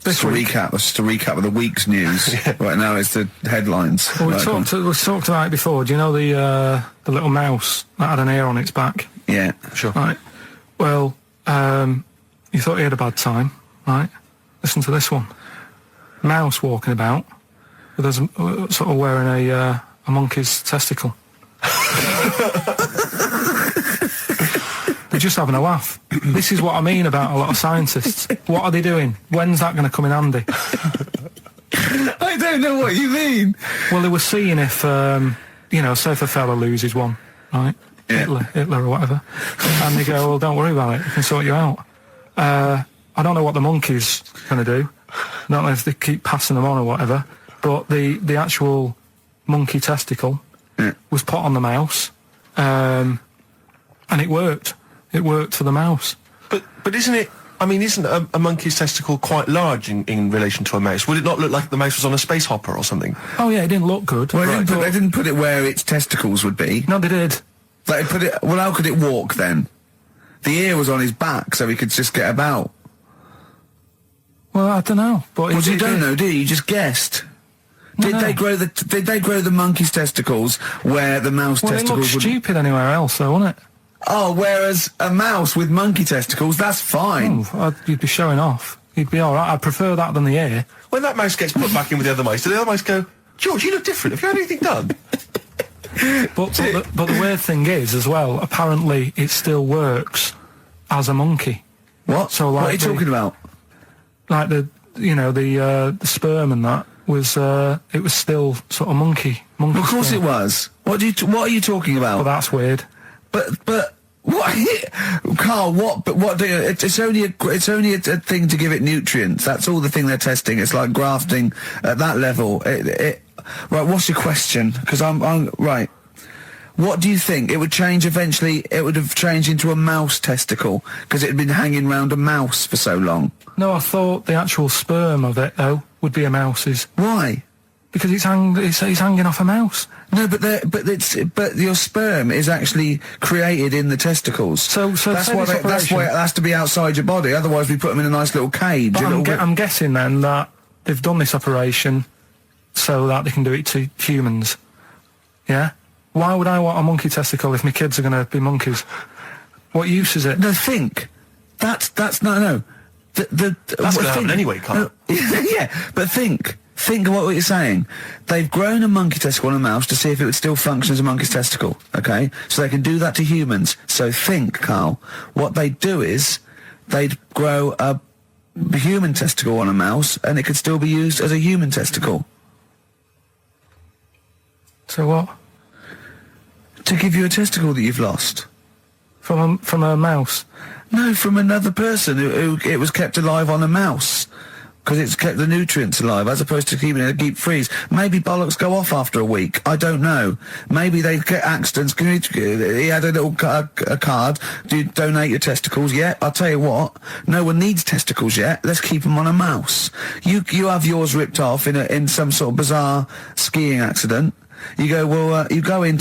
This week... Just a recap of the week's news. Right now it's the headlines. Well, we talked about it before. Do you know the little mouse that had an ear on its back? Yeah. Sure. Right. Well, you thought he had a bad time, right? Listen to this one. Mouse walking about with us sort of wearing a monkey's testicle. They're just having a laugh. This is what I mean about a lot of scientists. What are they doing? When's that going to come in handy? I don't know what you mean. Well, they were seeing if, say if a fella loses one, right? Yeah. Hitler or whatever. And they go, well, don't worry about it. We can sort you out. I don't know what the monkey's going to do. I don't know if they keep passing them on or whatever. But the actual monkey testicle was put on the mouse. And it worked. It worked for the mouse. But isn't it... I mean, isn't a monkey's testicle quite large in relation to a mouse? Would it not look like the mouse was on a space hopper or something? Oh, yeah, it didn't look good. Well, they didn't put it where its testicles would be. No, they did. Like, how could it walk then? The ear was on his back, so he could just get about. Well, I don't know. But you don't know, do you? You just guessed. Did they grow the monkey's testicles where the mouse testicles would... Well, it looked stupid anywhere else, though, wouldn't it? Oh, whereas a mouse with monkey testicles, that's fine. Oh, you'd be showing off. You'd be all right. I'd prefer that than the ear. When that mouse gets put back in with the other mice, do the other mice go, George, you look different. Have you had anything done? but the weird thing is, as well, apparently it still works as a monkey. What? So, like, what are you talking about? Like the sperm and that was, it was still sort of monkey Of course sperm. it was. What are you talking about? Well, that's weird. But what, Carl? What do you? It's only a thing to give it nutrients. That's all the thing they're testing. It's like grafting at that level. Right. What's your question? Because I'm right. What do you think? It would change eventually. It would have changed into a mouse testicle because it had been hanging round a mouse for so long. No, I thought the actual sperm of it though would be a mouse's. Why? Because it's hanging off a mouse. No, but your sperm is actually created in the testicles. So that's why it has to be outside your body. Otherwise, we put them in a nice little cage. But I'm guessing then that they've done this operation so that they can do it to humans. Yeah. Why would I want a monkey testicle if my kids are going to be monkeys? What use is it? No, think. That's no. That's going to happen anyway, Carl. Yeah, but think. Think of what you're saying. They've grown a monkey testicle on a mouse to see if it would still function as a monkey's testicle, okay? So they can do that to humans. So think, Carl. What they'd do is they'd grow a human testicle on a mouse and it could still be used as a human testicle. So what? To give you a testicle that you've lost. From a mouse? No, from another person who it was kept alive on a mouse. Because it's kept the nutrients alive, as opposed to keeping it in a deep freeze. Maybe bollocks go off after a week. I don't know. Maybe they get accidents. He had a little a card. Do you donate your testicles yet? I'll tell you what. No one needs testicles yet. Let's keep them on a mouse. You have yours ripped off in some sort of bizarre skiing accident. You go, well, you're in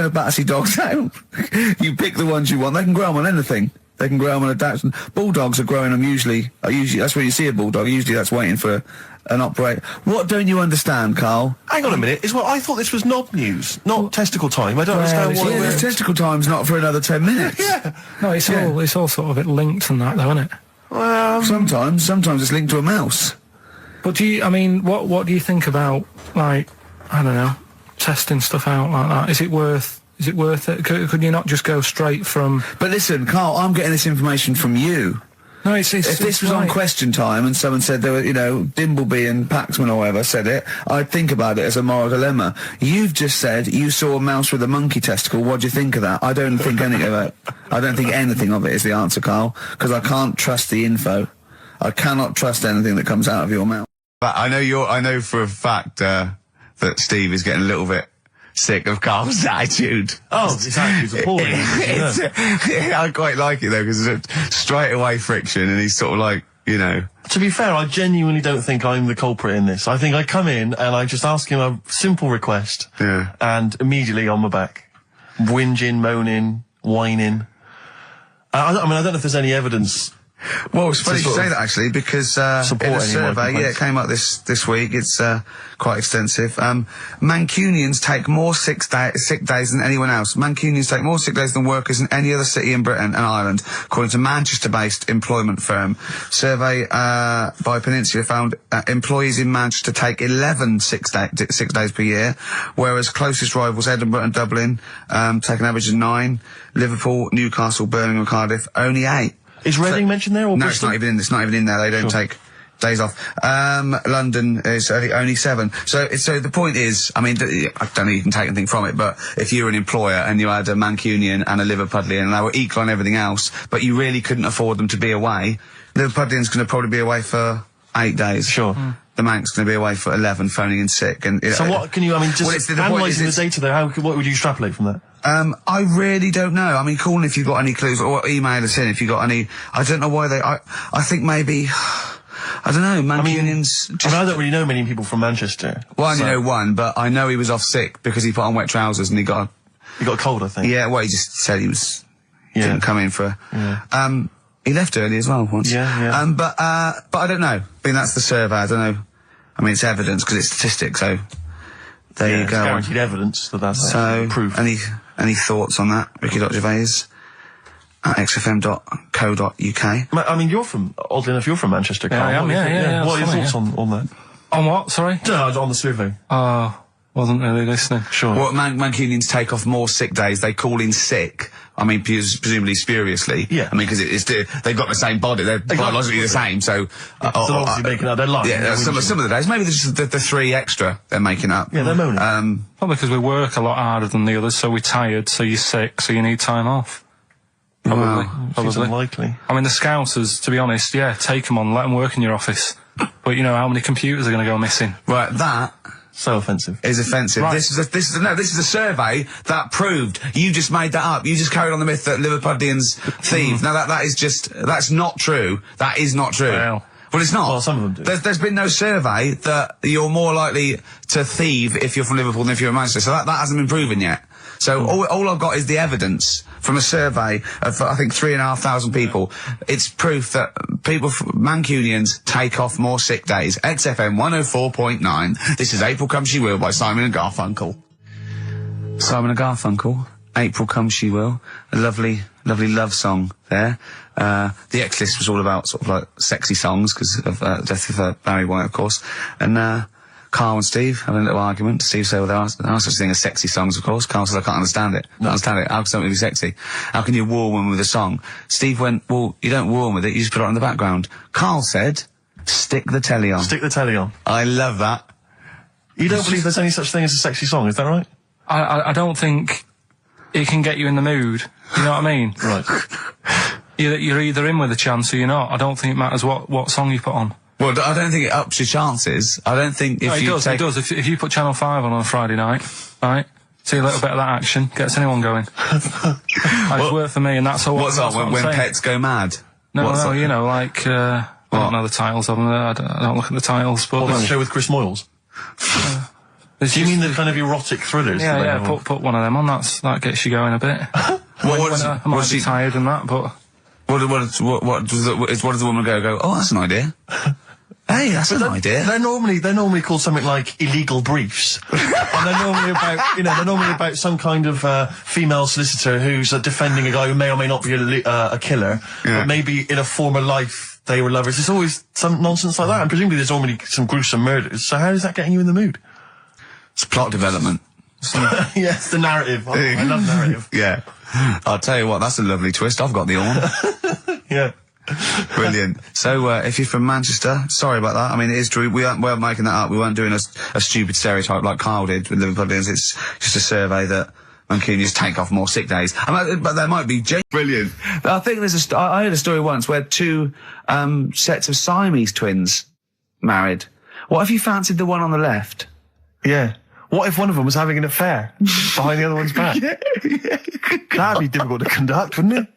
a Battersea dog town. You pick the ones you want. They can grow them on anything. They can grow them on a Dachshund. Bulldogs are growing them usually, that's where you see a bulldog. Usually that's waiting for an operator. What don't you understand, Carl? Hang on a minute. I thought this was knob news, not testicle time. I don't understand why. Yeah, testicle time's not for another 10 minutes. Yeah. No, it's all sort of linked and that, though, isn't it? Well, sometimes it's linked to a mouse. But what do you think about, like, I don't know, testing stuff out like that? Is it worth it? Could you not just go straight from... But listen, Carl, I'm getting this information from you. No, if this was on Question Time and someone said there were, Dimbleby and Paxman or whatever said it, I'd think about it as a moral dilemma. You've just said you saw a mouse with a monkey testicle. What do you think of that? I don't think anything of it. I don't think anything of it is the answer, Carl, because I can't trust the info. I cannot trust anything that comes out of your mouth. But I know for a fact that Steve is getting a little bit sick of Carl's attitude. Oh, his attitude's appalling. I quite like it though, because it's straight away friction, and he's sort of like, To be fair, I genuinely don't think I'm the culprit in this. I think I come in and I just ask him a simple request, and immediately on my back, whinging, moaning, whining. I don't know if there's any evidence. Well, it's funny you say that actually, because in a survey, it came up this week. It's quite extensive. Mancunians take more sick days than anyone else. Mancunians take more sick days than workers in any other city in Britain and Ireland, according to Manchester-based employment firm. Survey by Peninsula found employees in Manchester take 11 sick days per year, whereas closest rivals Edinburgh and Dublin take an average of 9. Liverpool, Newcastle, Birmingham, Cardiff only 8. Is Reading mentioned there? Or no, Bristol? it's not even in there. They don't take days off. London is only 7. So the point is, I mean, I don't know if you can take anything from it, but if you were an employer and you had a Mancunian and a Liverpudlian and they were equal on everything else, but you really couldn't afford them to be away, Liverpudlian's going to probably be away for 8 days. Sure. The Manc's going to be away for 11, phoning in sick. And so what can you, just analysing the data there, what would you extrapolate from that? I really don't know. I mean, call in if you've got any clues, or email us in if you've got any. I don't know why I think maybe, I don't know, Mancunians... I don't really know many people from Manchester. Well, I only know one, but I know he was off sick because he put on wet trousers and he got a cold, I think. Yeah, well, he just said he was didn't come in for. He left early as well once. But I don't know. I mean, that's the survey. I don't know. I mean, it's evidence because it's statistics. So there you go. It's guaranteed evidence that's proof. Any thoughts on that, Ricky.Gervais at xfm.co.uk? I mean, oddly enough, you're from Manchester, Carl. I am, yeah. What are your thoughts on that? On what, sorry? No, on the survey. Wasn't really listening. Sure. Well, Mancunians take off more sick days. They call in sick. I mean, presumably spuriously. Yeah. I mean, because they've got the same body. They're biologically the same, so... They're obviously making up their life. Yeah, some of the days. Maybe just the 3 extra they're making up. Yeah, they're moaning. Probably because we work a lot harder than the others, so we're tired, so you're sick, so you need time off. Probably. Seems unlikely. I mean, the Scousers, to be honest, take them on, let them work in your office. But you know how many computers are going to go missing? Right, that... So offensive. Is offensive. Right. This is a survey that proved you just made that up. You just carried on the myth that Liverpudlians thieve. Now that's not true. That is not true. Well, it's not. Well, some of them do. There's been no survey that you're more likely to thieve if you're from Liverpool than if you're in Manchester. So that hasn't been proven yet. So all I've got is the evidence from a survey of, I think, 3,500 people. It's proof that Mancunians take off more sick days. XFM 104.9. This is April Come She Will by Simon and Garfunkel. Simon and Garfunkel, April Come She Will. A lovely love song there. The X-List was all about sort of like sexy songs because of death of Barry White, of course. And Carl and Steve having a little argument. Steve said, well, there are such thing as sexy songs, of course. Carl said, I can't understand it. How can something be sexy? How can you woo one with a song? Steve went, well, you don't woo one with it, you just put it on the background. Carl said, stick the telly on. Stick the telly on. I love that. You don't believe there's any such thing as a sexy song, is that right? I don't think it can get you in the mood. You know what I mean? Right. You're either in with a chance or you're not. I don't think it matters what song you put on. Well, I don't think it ups your chances. I don't think if it does. If you put Channel 5 on a Friday night, right, see a little bit of that action, gets anyone going. It's worked for me, and that's all. What's on when pets go mad? No, you know, like, I don't know the titles of them. I don't look at the titles, but... What, that show with Chris Moyles? Do you mean the kind of erotic thrillers? Yeah, put one of them on, that gets you going a bit. I might be tired and that, but... What does the woman go, oh, that's an idea. Hey, that's an idea. They're normally called something like illegal briefs. And they're normally about some kind of female solicitor who's defending a guy who may or may not be a killer, but maybe in a former life they were lovers. There's always some nonsense like that, and presumably there's normally some gruesome murders. So how is that getting you in the mood? It's plot development. Yes, the narrative. I love narrative. Yeah. I'll tell you what, that's a lovely twist. I've got the horn. Yeah. Brilliant. So, if you're from Manchester, sorry about that. I mean, it is true. We weren't making that up. We weren't doing a stupid stereotype like Kyle did with Liverpudlians. It's just a survey that Mancunians take off more sick days. But there might be brilliant. I think I heard a story once where 2 sets of Siamese twins married. What if you fancied the one on the left? Yeah. What if one of them was having an affair behind the other one's back? That'd be difficult to conduct, wouldn't it?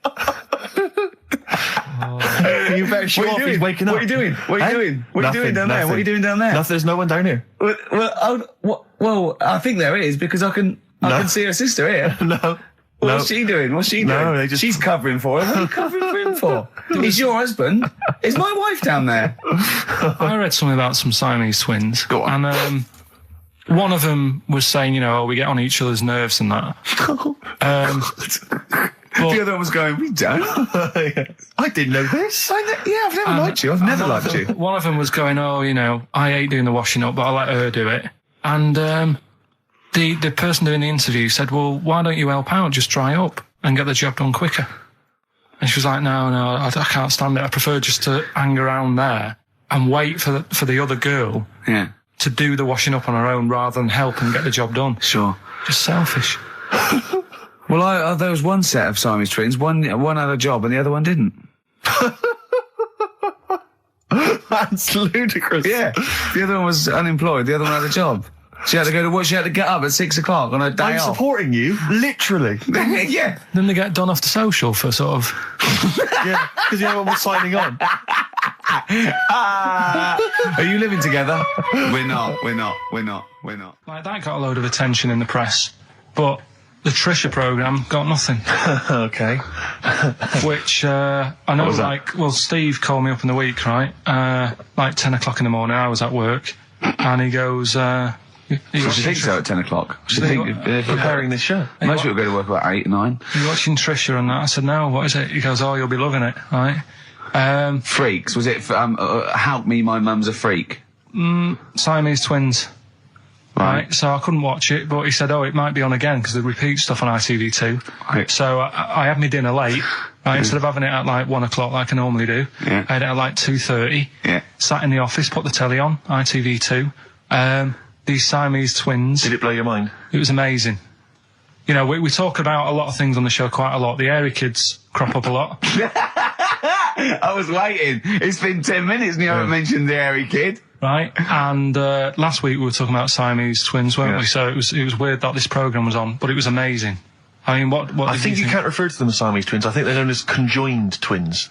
You better show off. He's waking up. What are you doing? What are you doing? What are you doing down there? What are you doing down there? Nothing. There's no one down here. Well, I think there is because I can see her sister here. No. What's she doing? What's she doing? No, she's covering for him. What are you covering for him for? He's your husband. Is my wife down there? I read something about some Siamese twins. Go on. And one of them was saying, we get on each other's nerves and that. The other one was going, we don't. I didn't know this. I've never liked you. I've never liked you. One of them was going, I hate doing the washing up, but I let her do it. And the person doing the interview said, well, why don't you help out? Just dry up and get the job done quicker. And she was like, no, I can't stand it. I prefer just to hang around there and wait for the other girl to do the washing up on her own rather than help and get the job done. Sure. Just selfish. Well, there was one set of Siamese twins. One had a job and the other one didn't. That's ludicrous. Yeah. The other one was unemployed. The other one had a job. She had to go to work. She had to get up at 6 o'clock on her day I'm off. supporting you, literally. Yeah. Then they get done off the social for sort of... Yeah, because the other one was signing on. Are you living together? We're not. Like, that got a load of attention in the press. But the Trisha programme got nothing. Okay. Which, I know, like, well, Steve called me up in the week, right? Like 10 o'clock in the morning, I was at work, and he goes, What do you think so at 10 o'clock? What do you think they're preparing this show? Most people go to work about 8, 9. You watching Trisha and that? I said, no, what is it? He goes, oh, you'll be loving it, right? Freaks, was it, Help Me, My Mum's a Freak? Siamese twins. Right, so I couldn't watch it, but he said, oh, it might be on again, because they repeat stuff on ITV2. Right. So I had my dinner late, right, instead of having it at like 1 o'clock like I normally do, I had it at like 2:30, sat in the office, put the telly on, ITV2, these Siamese twins. Did it blow your mind? It was amazing. You know, we talk about a lot of things on the show quite a lot. The Airy Kids crop up a lot. I was waiting. It's been 10 minutes and you haven't mentioned the Airy Kid. Right, and last week we were talking about Siamese twins, weren't we? So it was weird that this programme was on, but it was amazing. I mean, what I think you can't refer to them as Siamese twins. I think they're known as conjoined twins.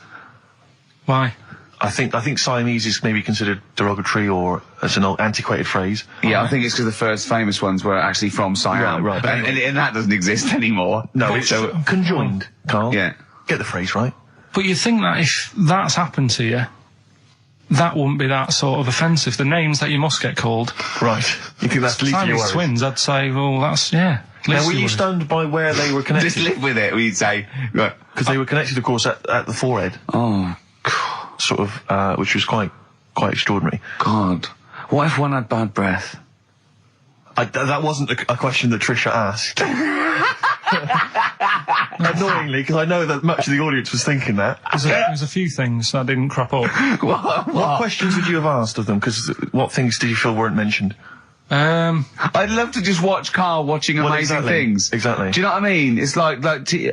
Why? I think Siamese is maybe considered derogatory or as an old antiquated phrase. Yeah, I think it's because the first famous ones were actually from Siam. Right. And that doesn't exist anymore. No, it's conjoined, Carl. Yeah. Get the phrase right. But you think that if that's happened to you, that wouldn't be that sort of offensive. The names that you must get called. Right. You think that's least of your worries? Twins, I'd say, well, that's, yeah. Now, were you stunned by where they were connected? Just live with it, we'd say. Because they were connected, of course, at the forehead. Oh. Sort of, which was quite extraordinary. God. What if one had bad breath? That wasn't a question that Trisha asked. Annoyingly, because I know that much of the audience was thinking that. There's a few things that didn't crop up. What questions would you have asked of them? Because what things did you feel weren't mentioned? I'd love to just watch Carl watching amazing things. Exactly. Do you know what I mean? It's like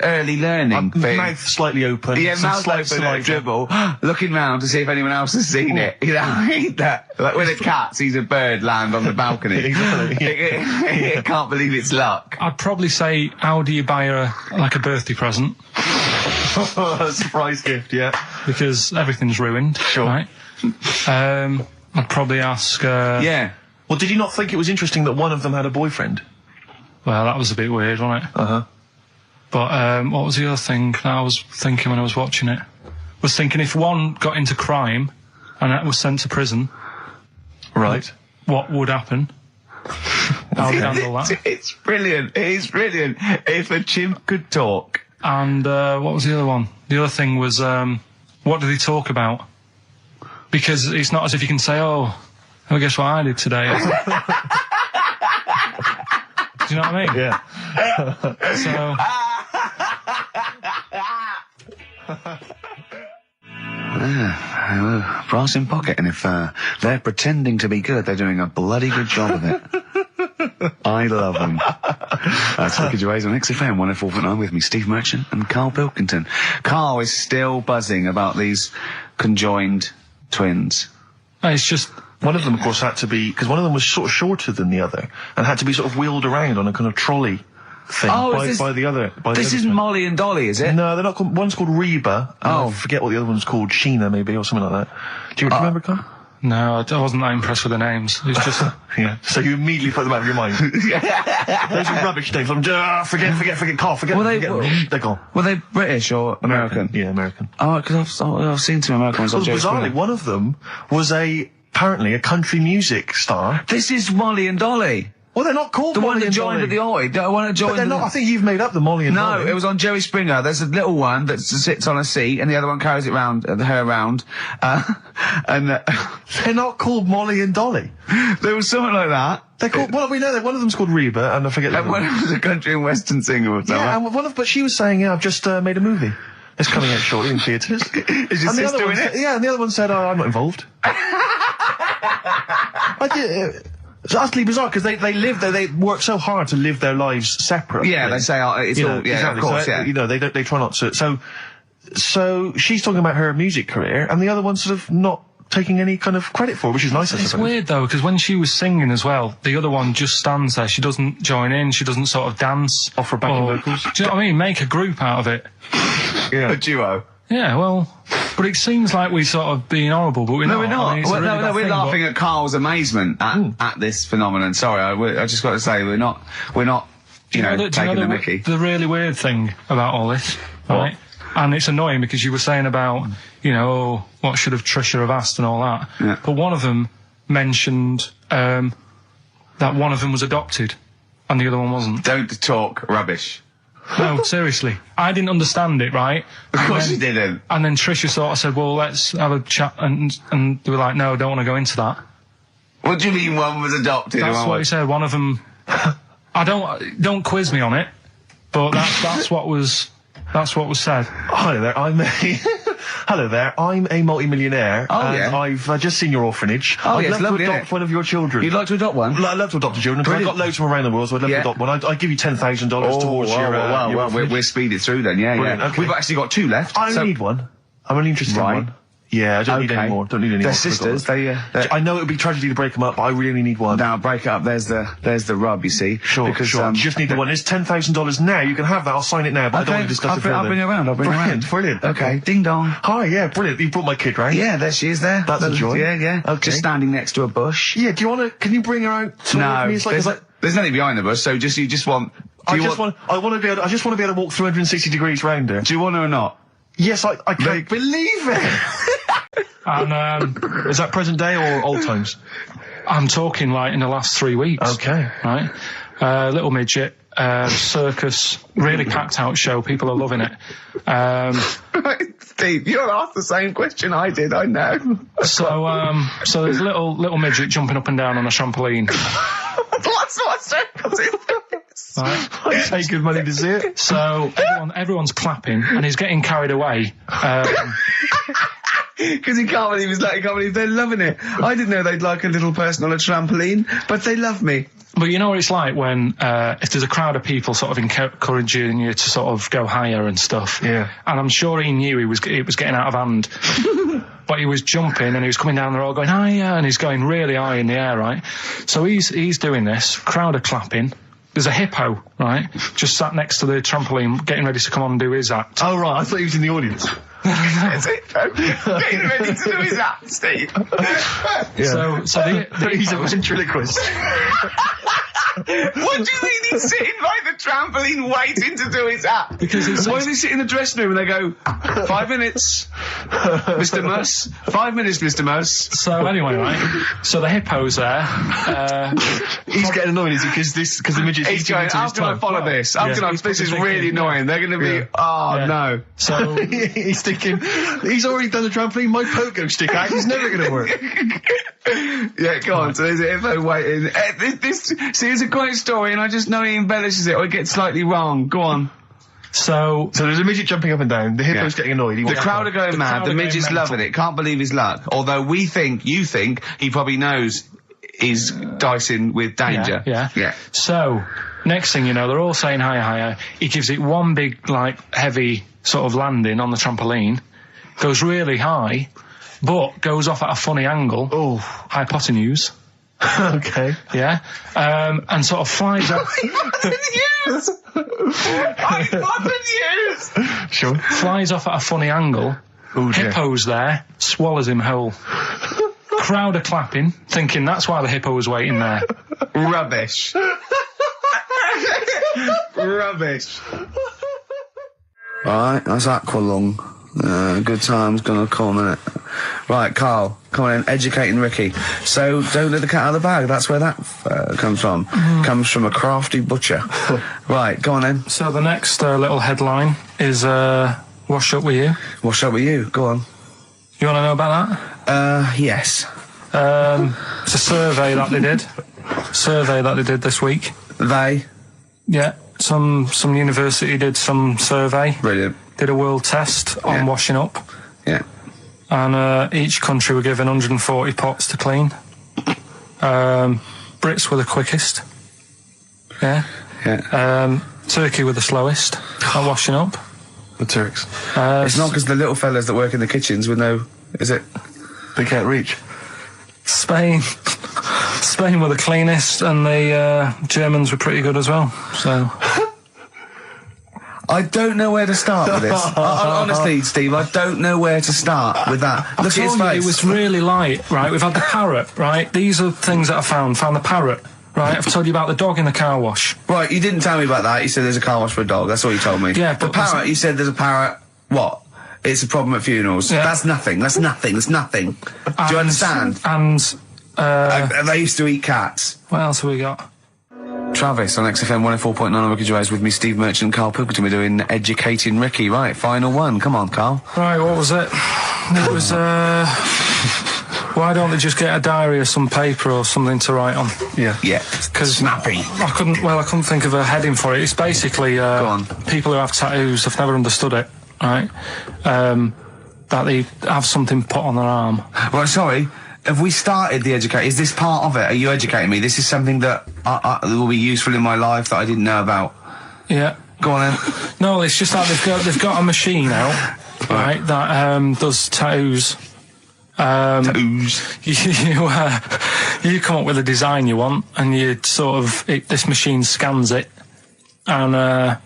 early learning thing. Mouth slightly open. Yeah, mouth open, dribble, looking round to see if anyone else has seen it. You know, I hate that. Like when a cat sees a bird land on the balcony. Exactly. It can't believe it's luck. I'd probably say, how do you buy her, like, a birthday present? A surprise gift, yeah. Because everything's ruined. Sure. Right? I'd probably ask, Yeah. Well, did you not think it was interesting that one of them had a boyfriend? Well, that was a bit weird, wasn't it? Uh-huh. But what was the other thing that I was thinking when I was watching it? I was thinking if one got into crime and that was sent to prison, right, what would happen? How would you handle that? It's brilliant. It is brilliant. If a chimp could talk. And what was the other one? The other thing was, what did he talk about? Because it's not as if you can say, oh, well, guess what I did today? Do you know what I mean? Yeah. So... brass in pocket, and if they're pretending to be good, they're doing a bloody good job of it. I love them. That's Ricky Gervais on XFM 104.9 with me, Steve Merchant and Karl Pilkington. Karl is still buzzing about these conjoined twins. It's just... One of them, of course, had to be... Because one of them was sort of shorter than the other and had to be sort of wheeled around on a kind of trolley thing by the other. This isn't Molly and Dolly, is it? No, they're not called... One's called Reba. I forget what the other one's called. Sheena, maybe, or something like that. Do you remember, Carl? No, I wasn't that impressed with the names. It's just... Yeah. So you immediately put them out of your mind. Those are rubbish names. Forget, Carl, forget. They're gone. Were they British or American? Yeah, American. Oh, because I've seen some American ones on Joe bizarrely, Springer. one of them was apparently a country music star. This is Molly and Dolly. Well, they're not called the Molly one that joined at the Oi. The one that joined. But they're not. I think you've made up the Molly and Dolly. No, it was on Joey Springer. There's a little one that sits on a seat, and the other one carries it round, her around. They're not called Molly and Dolly. There was something like that. They're called. Well, we know that one of them's called Reba, and I forget. And one was a country and western singer or something. Yeah, and but she was saying, "Yeah, I've just made a movie. It's coming out shortly in theatres." Is your sister in it? Yeah, and the other one said, "Oh, I'm not involved." It's utterly bizarre because they live there. They work so hard to live their lives separately. Yeah, they say it's all. Yeah, exactly. of course. So, yeah, they try not to. So she's talking about her music career, and the other one's sort of not taking any kind of credit for it, which is nice. It's weird though, because when she was singing as well, the other one just stands there. She doesn't join in. She doesn't sort of dance. Offer backing vocals. Do you know what I mean? Make a group out of it. Yeah, a duo. Yeah, well, but it seems like we're sort of being horrible, but we're not. No, we're not. I mean, no, we're laughing at Carl's amazement at this phenomenon. Sorry, I just got to say we're not taking the mickey. The really weird thing about all this, right? And it's annoying because you were saying about, what should have Trisha have asked and all that. Yeah. But one of them mentioned that one of them was adopted and the other one wasn't. Don't talk rubbish. No, seriously. I didn't understand it, right? Of course you didn't. And then Trisha sort of said, well, let's have a chat. And they were like, no, I don't want to go into that. What do you mean one was adopted? That's what he said. One of them... don't quiz me on it, but that's what was said. Hello there, I'm a multi-millionaire. And I've just seen your orphanage. I'd love to adopt one of your children. You'd like to adopt one? I'd love to adopt a children, because I've got loads from around the world, so I'd love to adopt one. I'd give you $10,000 towards your orphanage. We'll speed it through then, yeah. Okay. We've actually got 2 left. I only need one. I'm only interested in one. Yeah, I don't need any more. They're sisters. I know it would be tragedy to break them up, but I really need one. Now, break it up. There's the rub, you see. Sure. You just need the one. It's $10,000 now. You can have that. I'll sign it now, but I don't want to discuss it further. I'll bring it around. Brilliant. Okay. Ding dong. Hi, yeah, brilliant. You brought my kid round. Yeah, there she is there. That's a joy. Yeah. Okay. Just standing next to a bush. Yeah, can you bring her out to me? There's nothing behind the bush, so you just want... I just want to be able to walk 360 degrees round her. Do you want her or not? Yes, I can't believe it. And is that present day or old times? I'm talking like in the last 3 weeks. Okay. Right? Little midget, circus, really packed out show. People are loving it. Steve, you'll ask the same question I did, I know. So there's a little midget jumping up and down on a trampoline. What sort of circus is this? Right. I pay good money to see it. So everyone's clapping and he's getting carried away. Because he can't believe they're loving it. I didn't know they'd like a little person on a trampoline, but they love me. But you know what it's like when, if there's a crowd of people sort of encouraging you to sort of go higher and stuff. Yeah. And I'm sure he knew it was getting out of hand. But he was jumping and he was coming down the road going, higher, and he's going really high in the air, right? So he's doing this, crowd are clapping. There's a hippo, right, just sat next to the trampoline, getting ready to come on and do his act. Oh, right, I thought he was in the audience. That's it, getting ready to do his act, Steve. Yeah. So he's a ventriloquist. What do you mean he's sitting by the trampoline waiting to do his act? Because why does he sit in the dressing room and they go, 5 minutes, Mr. Mus, 5 minutes, Mr. Mus. So anyway, right, so the hippo's there. He's getting annoyed, is he? Because the midget's he's going, how can I follow this? This is really annoying. They're going to be, no. So he's thinking, he's already done the trampoline, my pogo stick act is never going to work. Yeah, go on. So there's a hippo waiting. It's a great story, and I just know he embellishes it or it gets slightly wrong. Go on. So there's a midget jumping up and down. The hippo's getting annoyed. The crowd are going mad. The midget's loving it. Can't believe his luck. Although you think he probably knows he's dicing with danger. Yeah. So next thing you know, they're all saying higher. He gives it one big, heavy sort of landing on the trampoline. Goes really high, but goes off at a funny angle. Oh, hypotenuse. Okay. Yeah. And sort of flies up. Hypotenuse! Sure. Flies off at a funny angle. Ooh, Hippo's there, swallows him whole. Crowd are clapping, thinking that's why the hippo was waiting there. Rubbish. Rubbish. Right, that's Aqualung. Good time's gonna come, innit? Right, Carl, come on in, educating Ricky. So, don't let the cat out of the bag, that's where that comes from. Comes from a crafty butcher. Right, go on then. So the next little headline is, Wash Up With You. Wash Up With You, go on. You want to know about that? Yes. It's a survey that they did this week. They? Yeah, some university did some survey. Brilliant. Did a world test on washing up. Yeah. And each country were given 140 pots to clean. Brits were the quickest. Yeah. Turkey were the slowest at washing up. The Turks. It's not because the little fellas that work in the kitchens with no... Is it? They can't reach. Spain were the cleanest, and the Germans were pretty good as well. So... I don't know where to start with this. Honestly, Steve, I don't know where to start with that. Look at his face. It was really light, right? We've had the parrot, right? These are things that I found. Found the parrot, Right, I've told you about the dog in the car wash. Right, you didn't tell me about that. You said there's a car wash for a dog. That's all you told me. Yeah, the but parrot, you said there's a parrot. What? It's a problem at funerals. Yeah. That's nothing. That's nothing. That's nothing. Do you understand? And, they used to eat cats. what else have we got? Travis on XFM 104.9 on Ricky Gervais with me, Steve Merchant and Karl Pilkington. We're doing Educating Ricky. Right, final one. Come on, Karl. Right, what was it? It was, why don't they just get a diary or some paper or something to write on? Yeah. Because snappy. I couldn't think of a heading for it. It's basically, Go on. people who have tattoos, I've never understood it, right? That they have something put on their arm. Right, sorry. Have we started the educate? Is this part of it? Are you educating me? This is something that will be useful in my life that I didn't know about. Yeah. Go on then. No, it's just that they've got a machine out, right, that does tattoos. Tattoos. You come up with a design you want, and you sort of this machine scans it, and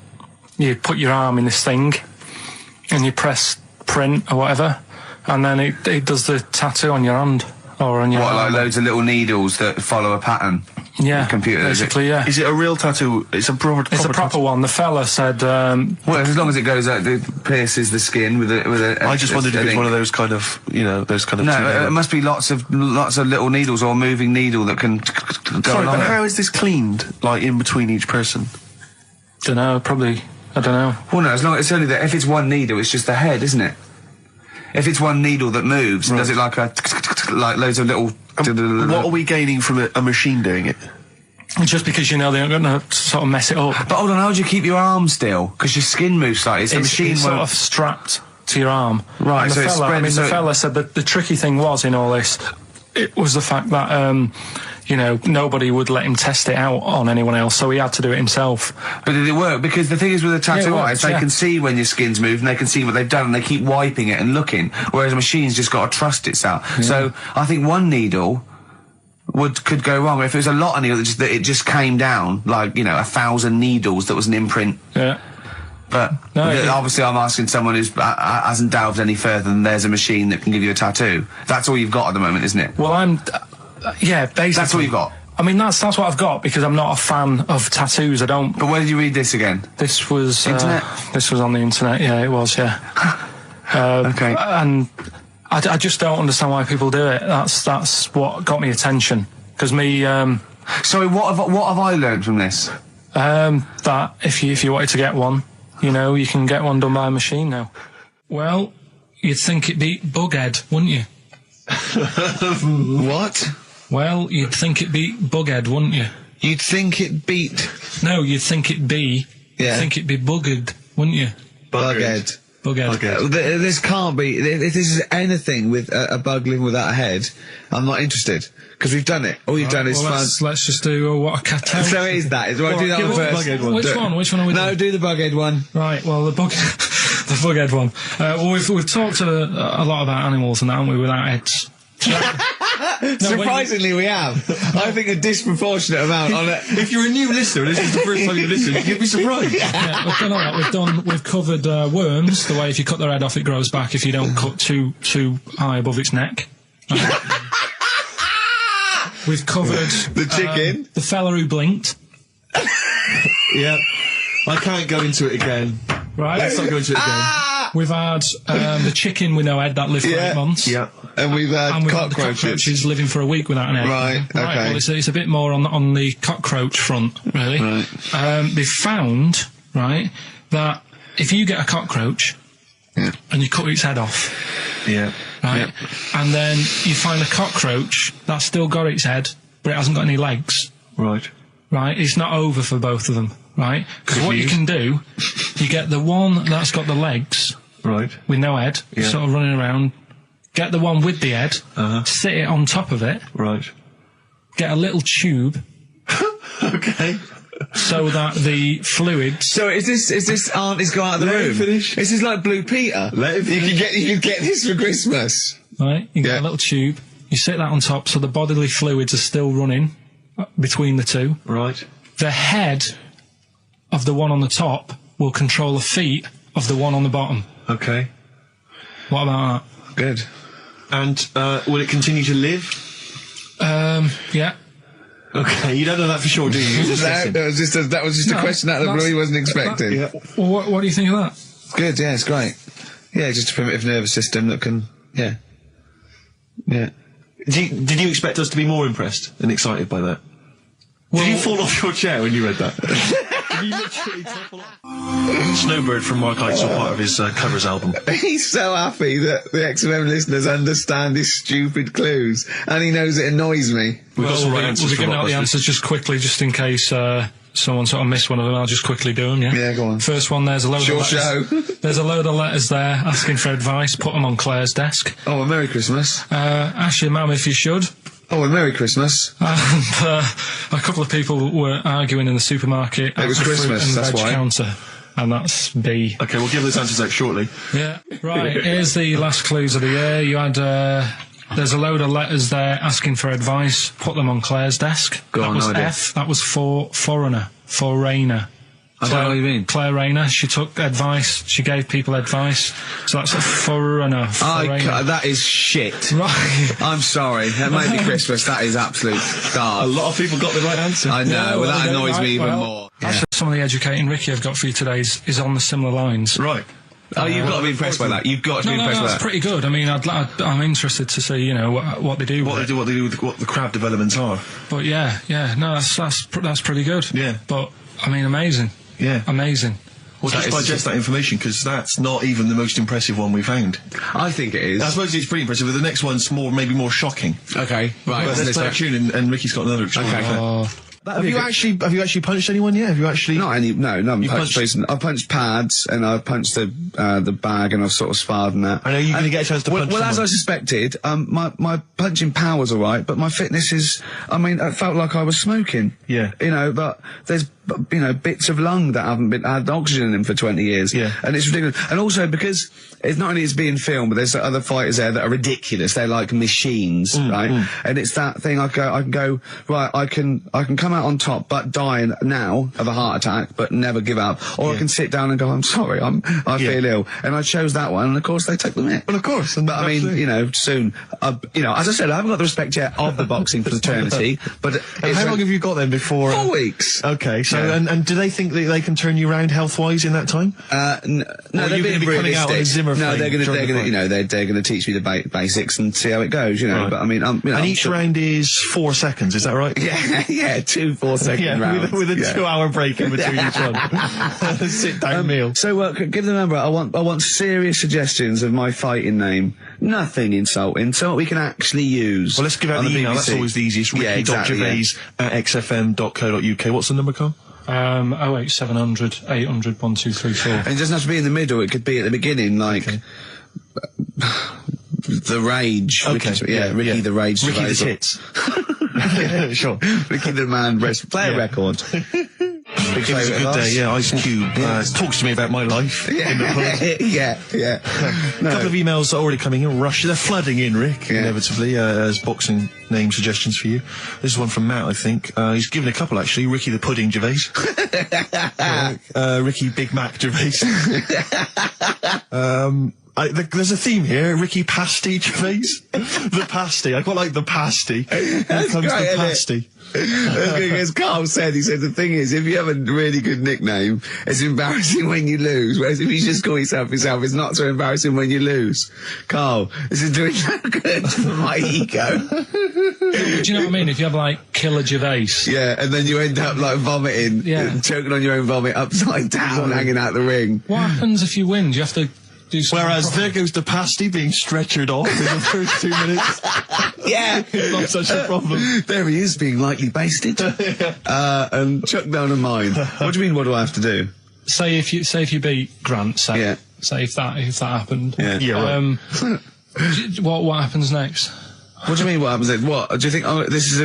you put your arm in this thing, and you press print or whatever, and then it does the tattoo on your hand or on your What, like arm. loads of little needles that follow a pattern? Yeah, the computer, basically, yeah. Is it a real tattoo? It's a proper It's a proper one. The fella said, well, as long as it goes out, it pierces the skin with a. I just wondered if it's one of those kind of, those kind of. No, it must be lots of little needles or a moving needle that can go Sorry, along but it. how is this cleaned? Like in between each person? don't know, probably, I don't know. Well, no, as long it's only that if it's one needle, it's just the head, isn't it? If it's one needle that moves, does it like like loads of little. What are we gaining from a machine doing it? Just because you know they're going to sort of mess it up. But hold on, how do you keep your arm still? Because your skin moves slightly. So the machine it's won't. sort of strapped to your arm. Right, And so the it's fella, spread- I mean, so the it- fella said that the tricky thing was in all this, it was the fact that, nobody would let him test it out on anyone else, so he had to do it himself. But did it work? Because the thing is with a tattoo Yeah, it works, artist, they yeah. can see when your skin's moved and they can see what they've done and they keep wiping it and looking, whereas a machine's just got to trust itself. So I think one needle could go wrong. If it was a lot of needles that it just came down, like, 1,000 needles that was an imprint. Yeah. But obviously I'm asking someone who hasn't delved any further than there's a machine that can give you a tattoo. That's all you've got at the moment, isn't it? Well, basically. That's all you've got. I mean, that's what I've got because I'm not a fan of tattoos. I don't. But where did you read this again? This was Internet? This was on the internet. Yeah, it was. Yeah. Okay. And I just don't understand why people do it. That's what got me attention. Because me. Sorry, what have I learned from this? That if you wanted to get one, you can get one done by a machine now. Well, you'd think it'd be Bughead, wouldn't you? What? Well, you'd think it'd be Bughead, wouldn't you? You'd think it beat No, you'd think it'd be. Yeah. You'd think it'd be Buggered, wouldn't you? Bughead. Bughead. This can't be. If this is anything with a bug living without a head, I'm not interested. Because we've done it. All you've done is fun. Let's just do what a cat. So it is that. Well, do that one first. Which one? Which one are we doing? No, do the Bughead one. Right, well, the Bughead one. Well, we've talked a lot about animals and that, haven't we, without heads. Surprisingly, we have. I think a disproportionate amount on it. If you're a new listener, this is the first time you listen, you'd be surprised. Yeah, we've done all that. We've covered worms, the way if you cut their head off, it grows back if you don't cut too high above its neck. We've covered The chicken. the fella who blinked. Yeah. I can't go into it again. Right. Let's not go into it again. We've had the chicken with no head that lived for 8 months. Yeah. And we've had And we've had the cockroaches. cockroaches living for a week without an egg. Right, okay. Well, it's a bit more on the cockroach front, really. Right. They found, right, that if you get a cockroach and you cut its head off, Yeah. right, and then you find a cockroach that's still got its head, but it hasn't got any legs, Right. right, it's not over for both of them, right? Because what you can do, you get the one that's got the legs Right. with no head, Yeah. sort of running around, get the one with the head, sit it on top of it, Right. get a little tube Okay. so that the fluids. So is this auntie's gone out of the Let room? him finish. This is like Blue Peter. Let him finish. You could get this for Christmas. Right, you get Yeah. a little tube, you sit that on top so the bodily fluids are still running between the two. Right. The head of the one on the top will control the feet of the one on the bottom. Okay. What about Good. And will it continue to live? that? Yeah. Okay, you don't know that for sure, do you? That was just a question out of the blue he wasn't expecting. Well, what do you think of that? Good, yeah, it's great. Yeah, just a primitive nervous system that can, yeah. Did you expect us to be more impressed and excited by that? Did you fall off your chair when you read that? Did you literally topple off? Snowbird from Mark Ikes are part of his covers album. He's so happy that the XFM listeners understand his stupid clues, and he knows it annoys me. We've got some right answers. We'll be giving out the answers just quickly, just in case someone sort of missed one of them. I'll just quickly do them, yeah? Yeah, go on. First one, there's a load of letters. There's a load of letters there asking for advice. Put them on Claire's desk. Oh, a Merry Christmas. Ask your mum if you should. Oh, a Merry Christmas. And a couple of people were arguing in the supermarket. It was at the Christmas, fruit and that's veg why. counter. And that's B. Okay, we'll give those answers out shortly. Yeah. Right, here's the last clues of the year. You had, there's a load of letters there asking for advice. Put them on Claire's desk. Go on, that was no idea. F. That was for foreigner. For Rayner. I don't know what you mean. Claire Rayner. She took advice. She gave people advice. So that's a foreigner. That is shit. Right. I'm sorry. That might be Christmas. That is absolute garbage. A lot of people got the right answer. I know. Yeah, well, that they don't annoys me even well, more. Actually, some of the educating Ricky I've got for you today is on the similar lines. Right. Oh, you've got to be impressed by that. You've got to be impressed by that's that. pretty good. I mean, I'm interested to see, what they do. What they do with what the crab developments are. But yeah, no, that's pretty good. Yeah. But I mean, amazing. Yeah. Amazing. Well, just digest that information, because that's not even the most impressive one we found. I think it is. I suppose it's pretty impressive, but the next one's maybe more shocking. Okay, right. But let's play a tune, and Ricky's got another extraordinary fact. Have you actually punched anyone yet? Have you actually? Not any. No, no. You punched? I've punched pads, and I've punched the bag, and I've sort of sparred and that. I know you're going to get a chance to punch. Well, as someone. I suspected, my punching power was all right, but my fitness is. I mean, it felt like I was smoking. Yeah. But there's bits of lung that haven't had oxygen in them for 20 years. Yeah. And it's ridiculous. And also because it's not only it's being filmed, but there's other fighters there that are ridiculous. They're like machines, right? And it's that thing. I can go right. I can come out on top, but die now of a heart attack, but never give up. Or I can sit down and go, I'm sorry, I feel ill. And I chose that one, and of course they took the mick. Well, of course. But I mean, soon. As I said, I haven't got the respect yet of the boxing fraternity. But how long have you got then before? 4 weeks. Okay. So and do they think that they can turn you around health wise in that time? No, they're being being coming out on a Zimmer No, they're frame gonna, they're gonna teach me the basics and see how it goes, Right. But I mean, and each round is 4 seconds. Is that right? Yeah, 2 4-second rounds. with a 2-hour break in between each one. Sit down meal. So give the number. I want serious suggestions of my fighting name. Nothing insulting, so we can actually use. Well, let's give out the email. That's always the easiest. Ricky.Gervais at xfm.co.uk. What's the number, Carl? 08700 800 1234. And it doesn't have to be in the middle. It could be at the beginning, like the Rage. Okay. Ricky the Rage. Ricky the Tits. Sure. Ricky the Man. Play a record. It was a good day, yeah. Ice Cube talks to me about my life in the pub. Yeah. A couple of emails are already coming in. They're flooding in, Rick, inevitably, as boxing name suggestions for you. This is one from Matt, I think. He's given a couple, actually. Ricky the Pudding Gervais. Ricky Big Mac Gervais. There's a theme here. Ricky Pasty Gervais. The pasty. I quite like the pasty. Here comes the pasty. As Carl said, he said the thing is, if you have a really good nickname, it's embarrassing when you lose. Whereas if you just call yourself, it's not so embarrassing when you lose. Carl, this is doing no good for my ego. Do you know what I mean? If you have like Killer Gervais. Yeah, and then you end up like vomiting, choking on your own vomit upside down, hanging out the ring. What happens if you win? Do you have to do something? Whereas there goes the pasty being stretchered off in the first 2 minutes. Yeah. It's not such a problem. There he is, being lightly basted. And chucked down a mine. What do you mean, what do I have to do? Say if you beat Grant, say if that happened. Yeah. What happens next? What do you mean, what happens then? What? Do you think, this is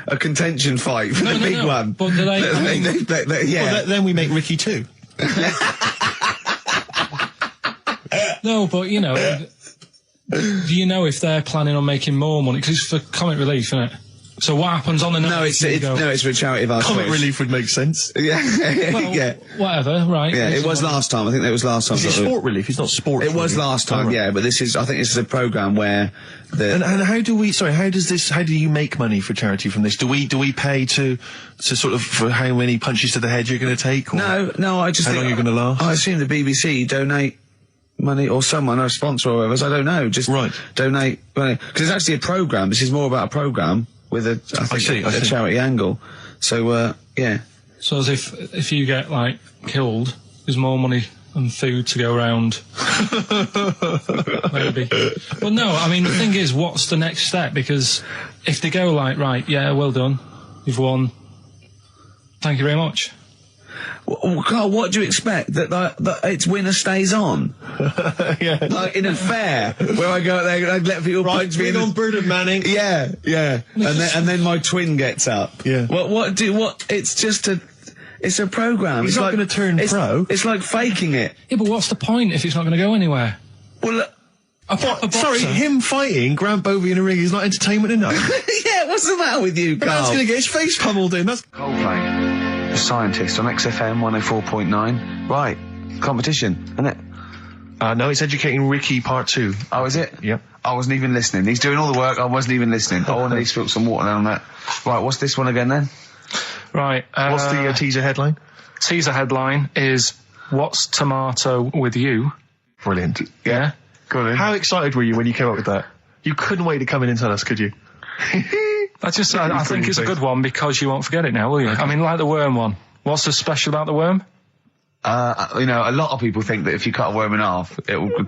a contention fight for the big one? But do they... Well, then we make Ricky 2. No, but, do you know if they're planning on making more money? Because it's for comic relief, isn't it? So what happens on the night? No, it's for a charity of our Comic choice. relief would make sense. Yeah, Well, yeah. Whatever, right. Yeah, it was last time. I think that was last time. Is it sport relief? It's not sport. It was relief. last time, yeah. But this is, I think, this is a program where And how do we? Sorry, how do you make money for charity from this? Do we pay to sort of for how many punches to the head you're going to take? Or No. I just how think long you're going to last? I assume the BBC donate money, or someone, or a sponsor, or whatever. I don't know. Just donate money, because it's actually a program. This is more about a program with a charity angle. So yeah. So as if you get like killed, there's more money and food to go around. Maybe. Well, no, I mean, the thing is, what's the next step? Because if they go like, right, yeah, well done, you've won, thank you very much. Well, Carl, what do you expect? That it's winner stays on? Yeah. Like in a fair, where I go there, I let people punch me. On Bernard Manning. Yeah. And then my twin gets up. Yeah. It's just it's a program. He's not going to turn pro. It's like faking it. Yeah, but what's the point if it's not going to go anywhere? Well, sorry, him fighting Grant Bovey in a ring is not entertainment enough. Yeah, what's the matter with you, Carl? Man's going to get his face pummeled in. That's Coldplay, The Scientist on XFM 104.9. Right, competition, isn't it? No, it's Educating Ricky Part 2. Oh, is it? Yep. I wasn't even listening. He's doing all the work. I wasn't even listening. I want to spill some water down on that. Right, what's this one again then? Right. What's the teaser headline? Teaser headline is, "What's tomato with you?" Brilliant. Yeah. Go on. How excited were you when you came up with that? You couldn't wait to come in and tell us, could you? I think it's a good one because you won't forget it now, will you? I mean, like the worm one. What's so special about the worm? A lot of people think that if you cut a worm in half,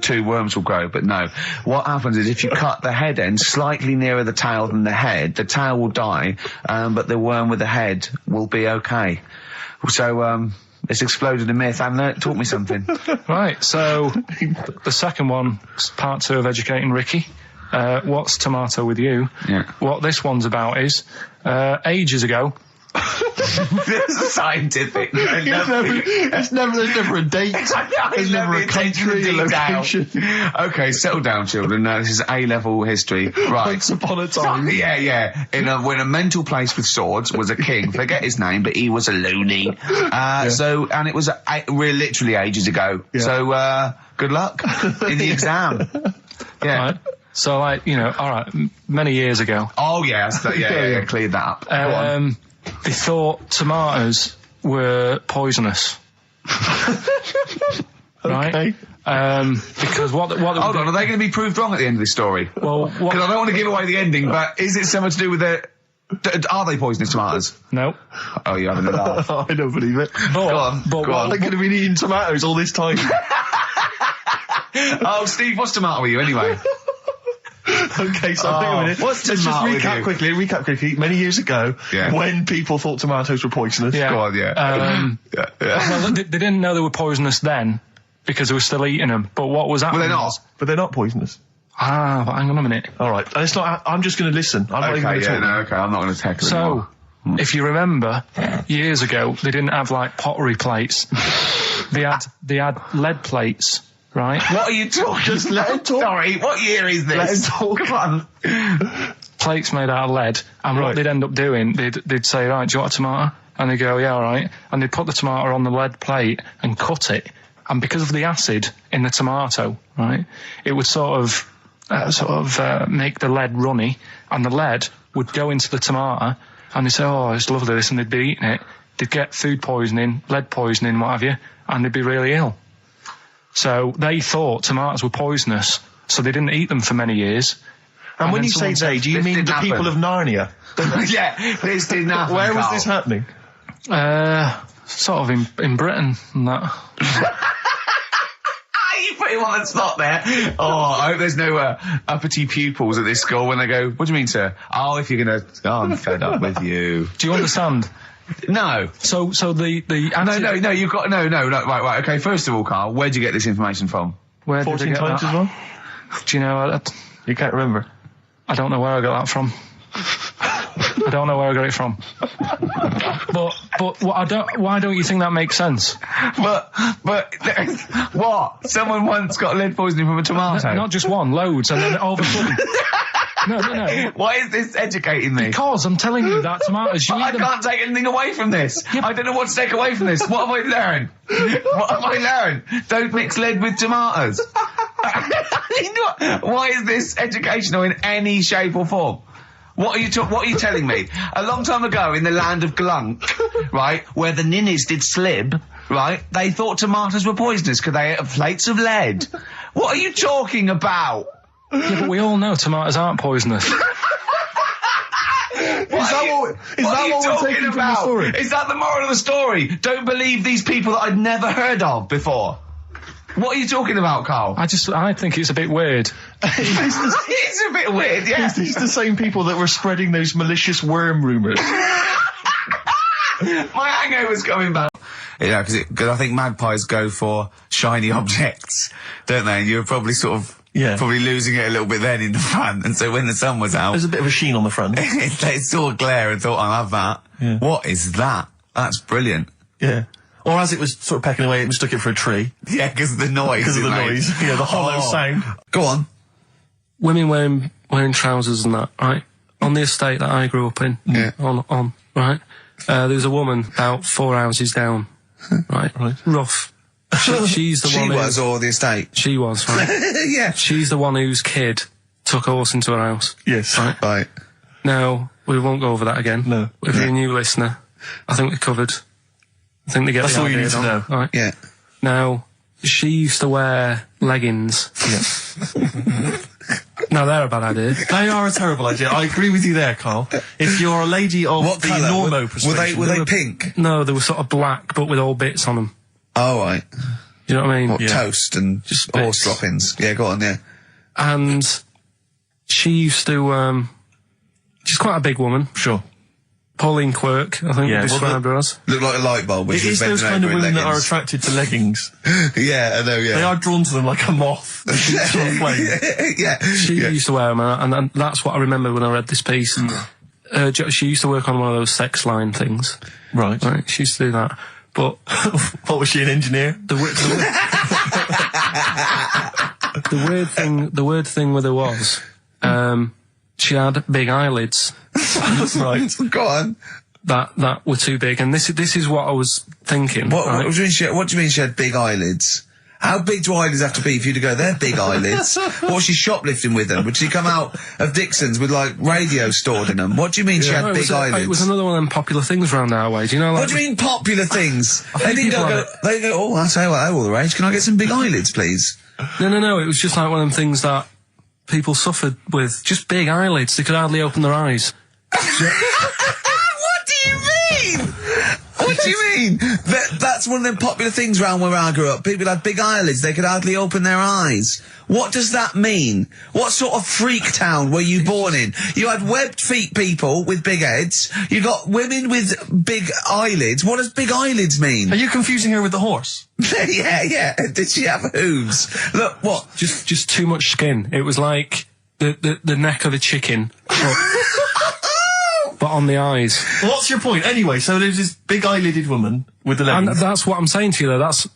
two worms will grow, but no. What happens is if you cut the head end slightly nearer the tail than the tail will die, but the worm with the head will be okay. So, it's exploded a myth. And taught me something. Right, so the second one, part 2 of Educating Ricky. What's tomato with you? Yeah. What this one's about is, ages ago, It's scientific. There's never a date. There's never a country, a location. Okay, settle down, children. This is A-level history. Right. Once upon a time. Yeah. When a mental place with swords was a king. Forget his name, but he was a loony. So, and it was literally ages ago. Yeah. So, good luck in the exam. Yeah. Right. So, alright, many years ago. Oh, yeah, cleared that up. Go on. They thought tomatoes were poisonous. Right? Okay. Because what Hold on, are they going to be proved wrong at the end of this story? Well, because I don't want to give away the ending, but is it something to do with are they poisonous tomatoes? No. Oh, you're having a laugh. I don't believe it. Go on. They could have been eating tomatoes all this time. Oh, Steve, what's tomato with you anyway? Okay, so hang on a minute. Let's just recap quickly. Many years ago, when people thought tomatoes were poisonous. Yeah. Go on, Well, they didn't know they were poisonous then because they were still eating them. But what was happening? But they're not poisonous. But hang on a minute. All right, and it's not. I'm just going to listen. I'm not even going to talk. I'm not going to tackle it anymore. If you remember, years ago they didn't have like pottery plates. They had lead plates. Right? What are you talking? Just let him talk. Sorry, what year is this? Let him talk. Come on. Plates made out of lead, and what they'd end up doing, they'd say, right, do you want a tomato? And they'd go, yeah, all right. And they'd put the tomato on the lead plate and cut it. And because of the acid in the tomato, right, it would sort of make the lead runny, and the lead would go into the tomato, and they'd say, oh, it's lovely this, and they'd be eating it. They'd get food poisoning, lead poisoning, what have you, and they'd be really ill. So they thought tomatoes were poisonous, so they didn't eat them for many years. And when you say they, do you mean the people of Narnia? Yeah, this didn't happen. Where was this happening? Sort of in Britain and that. You put him on the spot there. Oh, I hope there's no uppity pupils at this school when they go, what do you mean, sir? Oh, if you're going to... Oh, I'm fed up with you. Do you understand? No. So the No, you've got... No, right, okay, first of all, Carl, where'd you get this information from? Where 14 did I get times that? as well? Do you know... You can't remember? I don't know where I got that from. I don't know where I got it from. But why don't you think that makes sense? But what? Someone once got lead poisoning from a tomato? Not just one, loads, and then all of a sudden... No. Why is this educating me? Because I'm telling you that tomatoes. I can't take anything away from this. I don't know what to take away from this. What have I learned? What have I learned? Don't mix lead with tomatoes. Why is this educational in any shape or form? What are you telling me? A long time ago in the land of Glunk, right, where the ninnies did slib, right, they thought tomatoes were poisonous because they ate plates of lead. What are you talking about? Yeah, but we all know tomatoes aren't poisonous. Is that what we're taking from the story? Is that the moral of the story? Don't believe these people that I'd never heard of before. What are you talking about, Carl? I think it's a bit weird. It's a bit weird, yeah. It's the same people that were spreading those malicious worm rumours. My hangover's coming back. Yeah, because I think magpies go for shiny objects, don't they? And you're probably probably losing it a little bit then in the front. And so when the sun was out, there's a bit of a sheen on the front. They saw a glare and thought, I'll have that. Yeah. What is that? That's brilliant. Yeah. Or as it was sort of pecking away, it mistook it for a tree. Yeah, because of the noise. Because of the noise. Yeah, the hollow sound. Go on. Women wearing trousers and that, right? On the estate that I grew up in, on, right? There was a woman about 4 houses down, right? Rough. She's the one. She was, or the estate? She was, right? Yeah. She's the one whose kid took a horse into her house. Yes. Right. Now, we won't go over that again. No. If you're a new listener, I think we covered. I think they get That's the all you idea need to know. Right. Yeah. Now, she used to wear leggings. Yeah. No, they're a bad idea. They are a terrible idea. I agree with you there, Carl. If you're a lady of what the colour? normo persuasion... Were they pink? No, they were sort of black, but with all bits on them. Oh, right. You know what I mean? What, toast and just horse droppings. Yeah, go on, yeah. And she used to, she's quite a big woman. Sure. Pauline Quirk, I think, described her as. Look like a light bulb. It is those kind of women that are attracted to leggings. Yeah, I know, yeah. They are drawn to them like a moth. Yeah. She used to wear them, and that's what I remember when I read this piece. She used to work on one of those sex line things. Right. She used to do that. But what, was she, an engineer? The weird thing with her was, she had big eyelids. Right. Go on. That were too big, and this is what I was thinking. What do you mean she had big eyelids? How big do eyelids have to be for you to go, they're big eyelids? What was she shoplifting with them? Would she come out of Dixon's with, like, radio stored in them? What do you mean she had big eyelids? It was another one of them popular things around our way. Do you know, like... What do you mean popular things? They go, oh, I'll tell you what, they're all the rage. Can I get some big eyelids, please? No, it was just like one of them things that people suffered with. Just big eyelids. They could hardly open their eyes. What do you mean? What do you mean? That's one of them popular things around where I grew up. People had big eyelids. They could hardly open their eyes. What does that mean? What sort of freak town were you born in? You had webbed feet people with big heads. You got women with big eyelids. What does big eyelids mean? Are you confusing her with the horse? Yeah. Did she have hooves? Look, what? Just too much skin. It was like the neck of a chicken. But on the eyes. Well, what's your point? Anyway, so there's this big eyelided woman with the leggings. And that's what I'm saying to you there. That's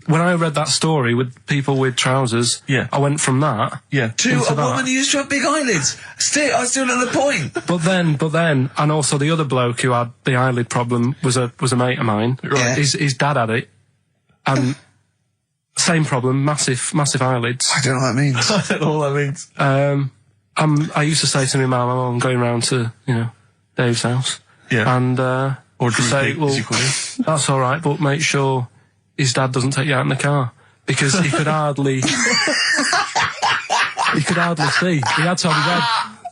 when I read that story with people with trousers. Yeah. I went from that. Yeah. To a woman who used to have big eyelids. I still know the point. But then, and also the other bloke who had the eyelid problem was a mate of mine. Right. His dad had it, and same problem, massive eyelids. I don't know what that means. I don't know what that means. I used to say to my mum, I'm going round to Dave's house. Yeah. And or say, well, that's all right, but make sure his dad doesn't take you out in the car, because he could hardly see. He had to have his head.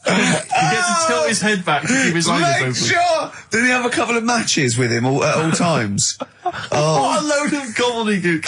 He gets to tilt his head back to keep his eyes open. Make sure! Did he have a couple of matches with him at all times? What a load of gobbledygook.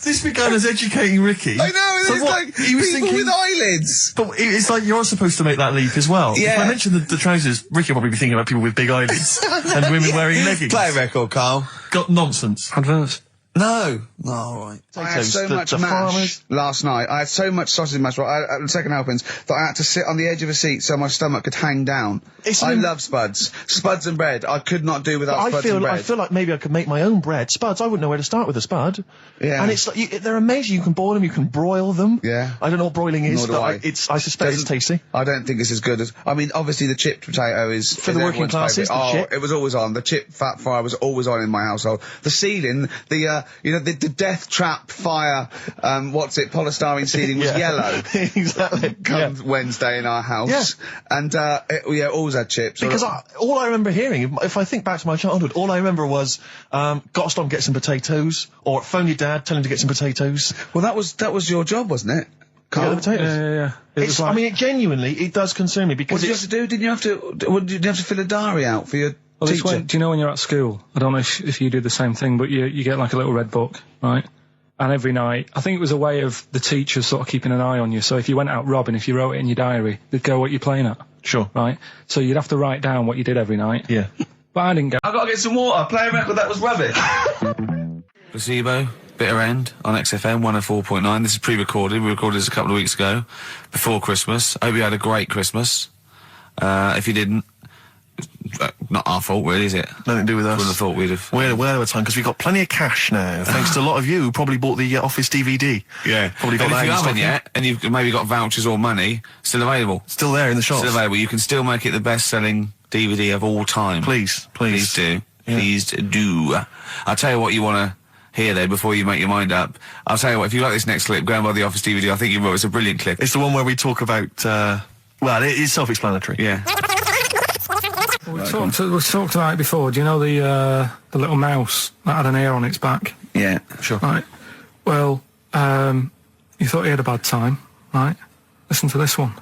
This began as educating Ricky. I know, so it's like he was people with eyelids. But it's like you're supposed to make that leap as well. Yeah. If I mentioned the trousers, Ricky will probably be thinking about people with big eyelids and women wearing leggings. Play a record, Carl. Got nonsense. Adverts. No. No, all right. I had so much mash last night. I had so much sausage mash, the second helpings, that I had to sit on the edge of a seat so my stomach could hang down. I love spuds. Spuds and bread. I could not do without spuds and bread. I feel like maybe I could make my own bread. Spuds, I wouldn't know where to start with a spud. Yeah. And it's like, they're amazing. You can boil them, you can broil them. Yeah. I don't know what broiling is, but I suspect it's tasty. I don't think it's as good as... I mean, obviously the chipped potato is... For the working classes, it was always on. The chip fat fryer was always on in my household. The ceiling, the death trap fire, polystyrene ceiling was yellow. Exactly. Come Wednesday in our house. Yeah. And, always had chips. Because all I remember hearing, if I think back to my childhood, all I remember was, gotta stop and get some potatoes, or phone your dad, tell him to get some potatoes. Well, that was your job, wasn't it? Carl? Yeah, the potatoes. Yeah. I mean, it does concern me because what did you have to do? Didn't you have to fill a diary out for your teacher? Do you know when you're at school? I don't know if you do the same thing, but you get like a little red book, right? And every night, I think it was a way of the teachers sort of keeping an eye on you. So if you went out robbing, if you wrote it in your diary, they'd go, what you're playing at. Sure. Right? So you'd have to write down what you did every night. Yeah. But I didn't go. I've got to get some water. Play a record, that was rubbish. Placebo, Bitter End on XFM 104.9. This is pre-recorded. We recorded this a couple of weeks ago, before Christmas. I hope you had a great Christmas. If you didn't, not our fault, really, is it? Nothing to do with us. Wouldn't have thought we'd have. We're of time because we've got plenty of cash now, thanks to a lot of you who probably bought the Office DVD. Yeah. Probably got and that if you in haven't stock yet, and you've maybe got vouchers or money, still available. Still there in the shops. Still available. You can still make it the best-selling DVD of all time. Please do. Yeah. Please do. I'll tell you what you want to hear there before you make your mind up. I'll tell you what, if you like this next clip, go and buy the Office DVD. I think you will. It's a brilliant clip. It's the one where we talk about, well, it is self-explanatory. Yeah. We talked about it before. Do you know the little mouse that had an ear on its back? Yeah, sure. Right. Well, you thought he had a bad time, right? Listen to this one.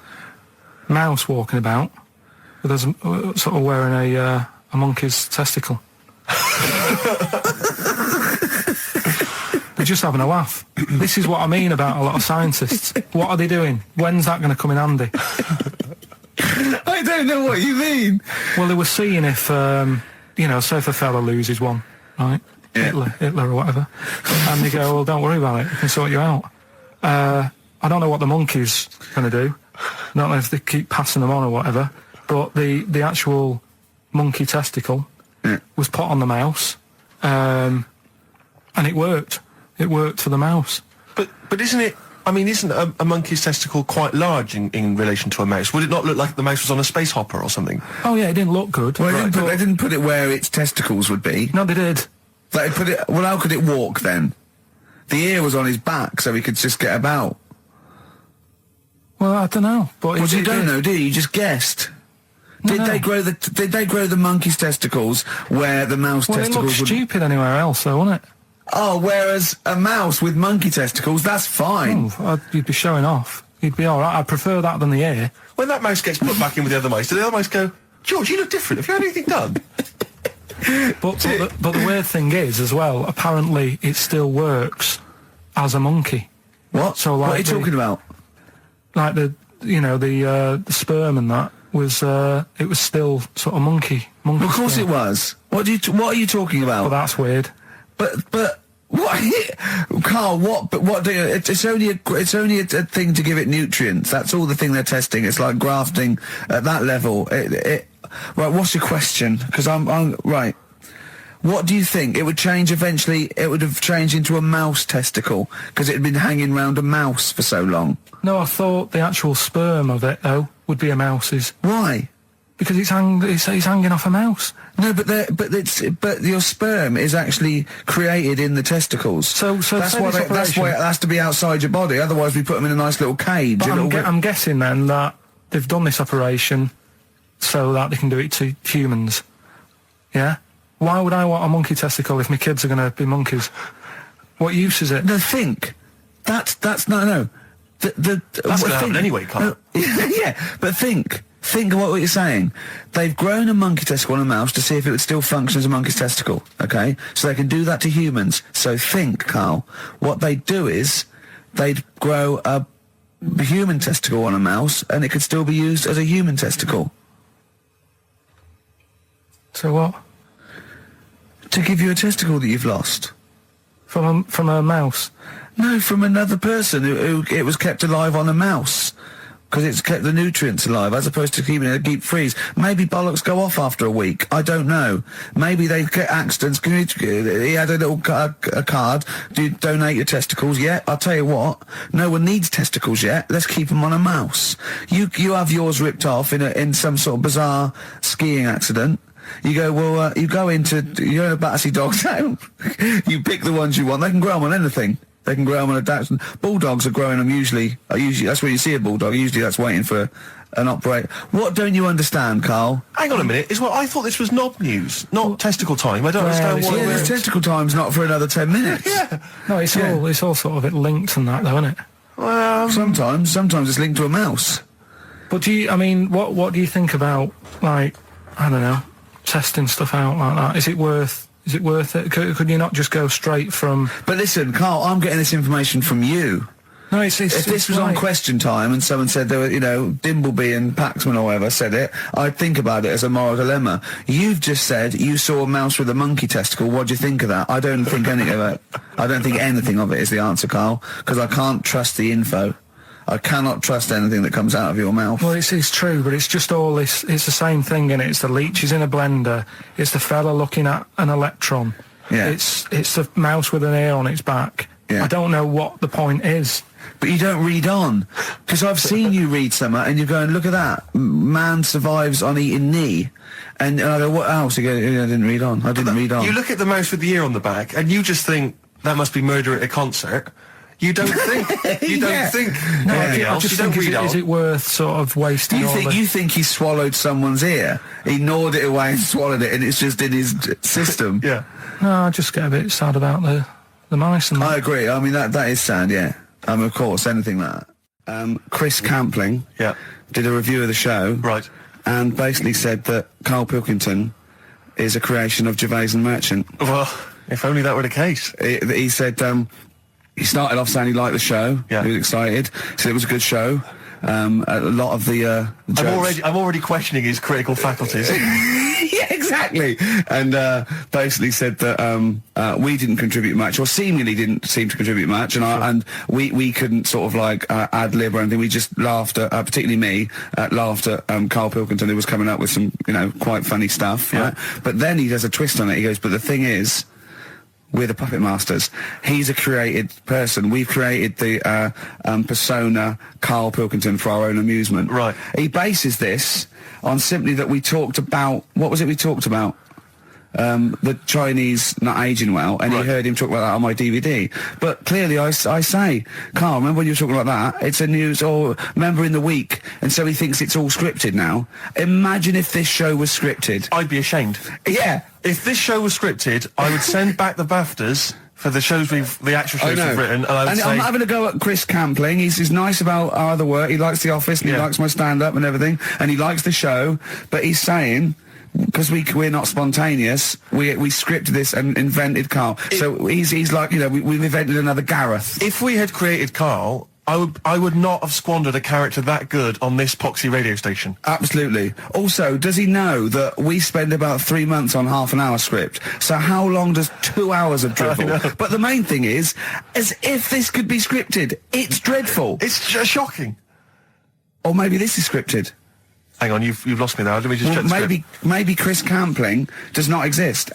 Mouse walking about with us, sort of wearing a monkey's testicle. They're just having a laugh. This is what I mean about a lot of scientists. What are they doing? When's that going to come in handy? I don't know what you mean. Well, they were seeing if, say if a fella loses one, right? Yeah. Hitler or whatever. And they go, well, don't worry about it. We can sort you out. I don't know what the monkey's going to do. I don't know if they keep passing them on or whatever. But the actual monkey testicle was put on the mouse. And it worked. It worked for the mouse. But isn't it... I mean, isn't a monkey's testicle quite large in relation to a mouse? Would it not look like the mouse was on a space hopper or something? Oh, yeah, it didn't look good. Well, they didn't put it where its testicles would be. No, they did. They put it... Well, how could it walk, then? The ear was on his back, so he could just get about. Well, I don't know. But you don't know, do you? You just guessed. Did they grow the monkey's testicles where the mouse testicles would... Well, it looked stupid anywhere else, though, wouldn't it? Oh, whereas a mouse with monkey testicles, that's fine. Oh, you'd be showing off. You'd be all right. I'd prefer that than the ear. When that mouse gets put back in with the other mice, do the other mice go, George, you look different. Have you had anything done? but the weird thing is, as well, apparently it still works as a monkey. What? So, like, what are you talking about? Like the sperm and that was it was still sort of monkey. Of course it was. What are you talking about? Well, that's weird. But what, Carl? What do you? It's only a thing to give it nutrients. That's all the thing they're testing. It's like grafting at that level. Right. What's your question? Because I'm right. What do you think? It would change eventually. It would have changed into a mouse testicle because it had been hanging round a mouse for so long. No, I thought the actual sperm of it though would be a mouse's. Why? Because it's hanging off a mouse. No, but your sperm is actually created in the testicles. So that's why it has to be outside your body. Otherwise, we put them in a nice little cage. I'm guessing then that they've done this operation so that they can do it to humans. Yeah. Why would I want a monkey testicle if my kids are going to be monkeys? What use is it? No, think. That's no. That's going to happen anyway, Carl. Yeah, but think. Think of what you're saying. They've grown a monkey testicle on a mouse to see if it would still function as a monkey's testicle, okay? So they can do that to humans. So think, Carl. What they'd do is they'd grow a human testicle on a mouse and it could still be used as a human testicle. So what? To give you a testicle that you've lost. From a mouse? No, from another person who it was kept alive on a mouse. Because it's kept the nutrients alive, as opposed to keeping it in a deep freeze. Maybe bollocks go off after a week. I don't know. Maybe they get accidents. He had a little a card. Do you donate your testicles? Yeah, I'll tell you what. No one needs testicles yet. Let's keep them on a mouse. You have yours ripped off in some sort of bizarre skiing accident. You go, well, you're in a Battersea Dog Town. You pick the ones you want. They can grow them on anything. They can grow them on a Dachshund. Bulldogs are growing them usually, that's where you see a bulldog. Usually that's waiting for an operate. What don't you understand, Carl? Hang on a minute. I thought this was knob news, not testicle time. I don't understand why. Yeah, testicle time's not for another 10 minutes. Yeah. No, it's all sort of linked and that, though, isn't it? Well, sometimes it's linked to a mouse. But what do you think about, like, I don't know, testing stuff out like that? Is it worth it? Could you not just go straight from... But listen, Carl, I'm getting this information from you. No, if this was on Question Time and someone said there were, Dimbleby and Paxman or whatever said it, I'd think about it as a moral dilemma. You've just said you saw a mouse with a monkey testicle. What do you think of that? I don't think anything of it. I don't think anything of it is the answer, Carl, because I can't trust the info. I cannot trust anything that comes out of your mouth. Well, it's true, but it's just all this. It's the same thing, innit? It's the leeches in a blender. It's the fella looking at an electron. Yeah. It's the mouse with an ear on its back. Yeah. I don't know what the point is. But you don't read on. Because I've seen you read something and you're going, look at that. Man survives on eating knee. And I go, what else? You go, I didn't read on. I didn't read on. You look at the mouse with the ear on the back and you just think, that must be murder at a concert. You don't think. You don't think. No, I just think, is it worth sort of wasting You think he swallowed someone's ear? He gnawed it away and swallowed it and it's just in his system? Yeah. No, I just get a bit sad about the mice and that. I agree. I mean, that is sad, yeah. Of course, anything like that. Chris Campling did a review of the show. Right. And basically said that Karl Pilkington is a creation of Gervais and Merchant. Well, if only that were the case. He said... he started off saying he liked the show. Yeah. He was excited. Said it was a good show. A lot of the jokes. I'm already questioning his critical faculties. Yeah, exactly. And basically said that we didn't contribute much, or seemingly didn't seem to contribute much, and we couldn't sort of like ad lib or anything. We just laughed at, particularly me, laughed at Karl Pilkington, who was coming up with some quite funny stuff. Yeah. Right? But then he does a twist on it. He goes, but the thing is, we're the puppet masters. He's a created person. We've created the persona Karl Pilkington for our own amusement. Right. He bases this on simply that we talked about... What was it we talked about? The Chinese not aging well, and he heard him talk about that on my DVD. But clearly I say, Carl, remember when you were talking like that? It's a news, or remember in the week, and so he thinks it's all scripted now. Imagine if this show was scripted. I'd be ashamed. Yeah. If this show was scripted, I would send back the BAFTAs for the actual shows we've written, and I would say... I'm not having a go at Chris Campling. He's nice about our other work. He likes The Office, and he likes my stand-up and everything, and he likes the show, but he's saying... Because we're not spontaneous, we scripted this and invented Karl. So he's like, we've invented another Gareth. If we had created Karl, I would not have squandered a character that good on this poxy radio station. Absolutely. Also, does he know that we spend about 3 months on half an hour script? So how long does 2 hours of drivel? But the main thing is, as if this could be scripted, it's dreadful. It's shocking. Or maybe this is scripted. Hang on, you've lost me there. Let me just check the script. Maybe Chris Campling does not exist.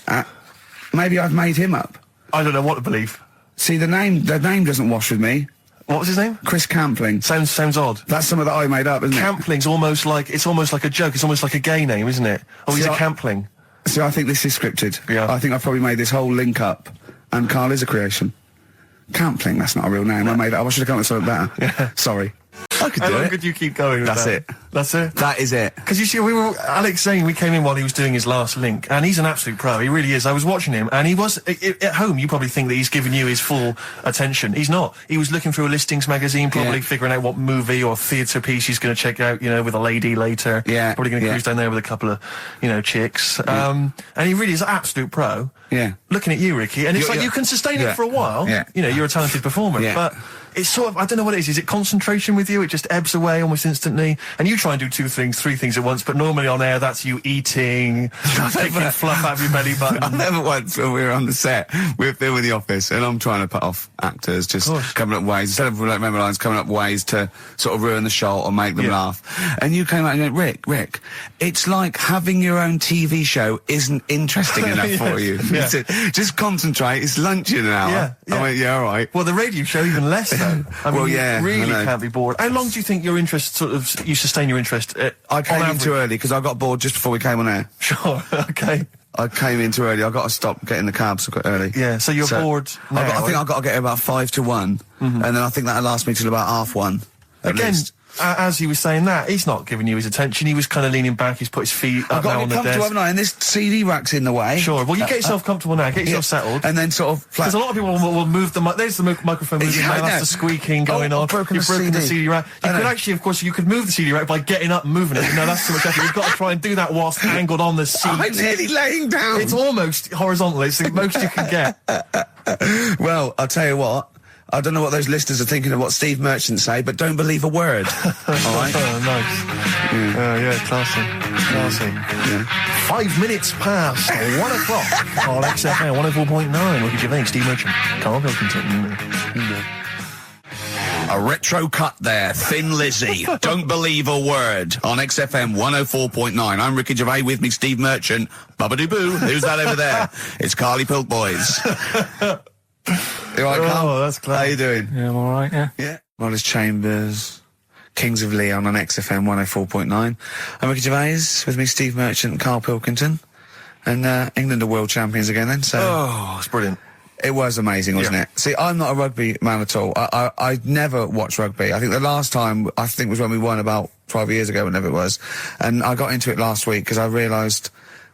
Maybe I've made him up. I don't know what to believe. See, the name doesn't wash with me. What was his name? Chris Campling. Sounds odd. That's something that I made up, isn't it? Campling's almost like a joke. It's almost like a gay name, isn't it? Oh, he's a Campling. See, I think this is scripted. Yeah. I think I've probably made this whole link up, and Karl is a creation. Campling, that's not a real name. I made it up. I should have come up with something better. Yeah. Sorry. I could do it. How long could you keep going with That's that? it. That's it? That is it. Because you see, Alex saying we came in while he was doing his last link, and he's an absolute pro. He really is. I was watching him, and he was, at home, you probably think that he's giving you his full attention. He's not. He was looking through a listings magazine, probably figuring out what movie or theatre piece he's going to check out, with a lady later. Yeah. Probably going to cruise down there with a couple of, chicks. And he really is an absolute pro. Yeah. Looking at you, Ricky, and it's like you can sustain it for a while. Yeah. You're a talented performer, but it's sort of, I don't know what it is. Is it concentration with you? It just ebbs away almost instantly. And you try and do 2 things, 3 things at once, but normally on air, that's you eating, taking fluff out of your belly button. I never once, when we were on the set, we're filming The Office, and I'm trying to put off actors, just coming up ways, instead of like member lines, coming up ways to sort of ruin the shot or make them laugh. And you came out and went, Rick, it's like having your own TV show isn't interesting enough for you. Yeah. Just concentrate, it's lunch in an hour. I went, yeah, all right. Well, the radio show even less, though. I mean, yeah, you really can't be bored. How long do you think your interest, you sustain your interest? I came in too early, because I got bored just before we came on air. Sure, okay. I came in too early. I got to stop getting the cabs quite early. Yeah, so you're bored now. I think I've got to get about 5 to 1, and then I think that'll last me till about 1:30. Again, as he was saying that, he's not giving you his attention. He was kind of leaning back. He's put his feet up now on the desk. I've got to get comfortable, haven't I? And this CD rack's in the way. Sure. Well, you get yourself comfortable now. Get yourself settled. And then sort of... Because a lot of people will move the... There's the microphone moving now. That's the squeaking going on. You've broken the CD rack. You could actually, of course, you could move the CD rack by getting up and moving it. No, that's too much effort. You've got to try and do that whilst angled on the seat. I'm nearly laying down. It's almost horizontal. It's the most you can get. Well, I'll tell you what. I don't know what those listeners are thinking of what Steve Merchant say, but don't believe a word. All right? Oh, nice. Yeah, classy. Yeah. 5 minutes past 1 o'clock on XFM 104.9. Look at your name, Steve Merchant. Karl Pilkington. A retro cut there, Thin Lizzy. Don't believe a word on XFM 104.9. I'm Ricky Gervais, with me Steve Merchant. Bubba-doo-boo. Who's that over there? It's Carly Pilk Boys. You all right, Carl? Oh, that's clever. How you doing? Yeah, I'm all right, yeah. Yeah. Wallace Chambers, Kings of Leon on XFM 104.9. I'm Ricky Gervais, with me Steve Merchant and Karl Pilkington. And England are world champions again then, so... Oh, it's brilliant. It was amazing, wasn't it? See, I'm not a rugby man at all. I never watched rugby. I think the last time, was when we won about 12 years ago, whenever it was. And I got into it last week because I realised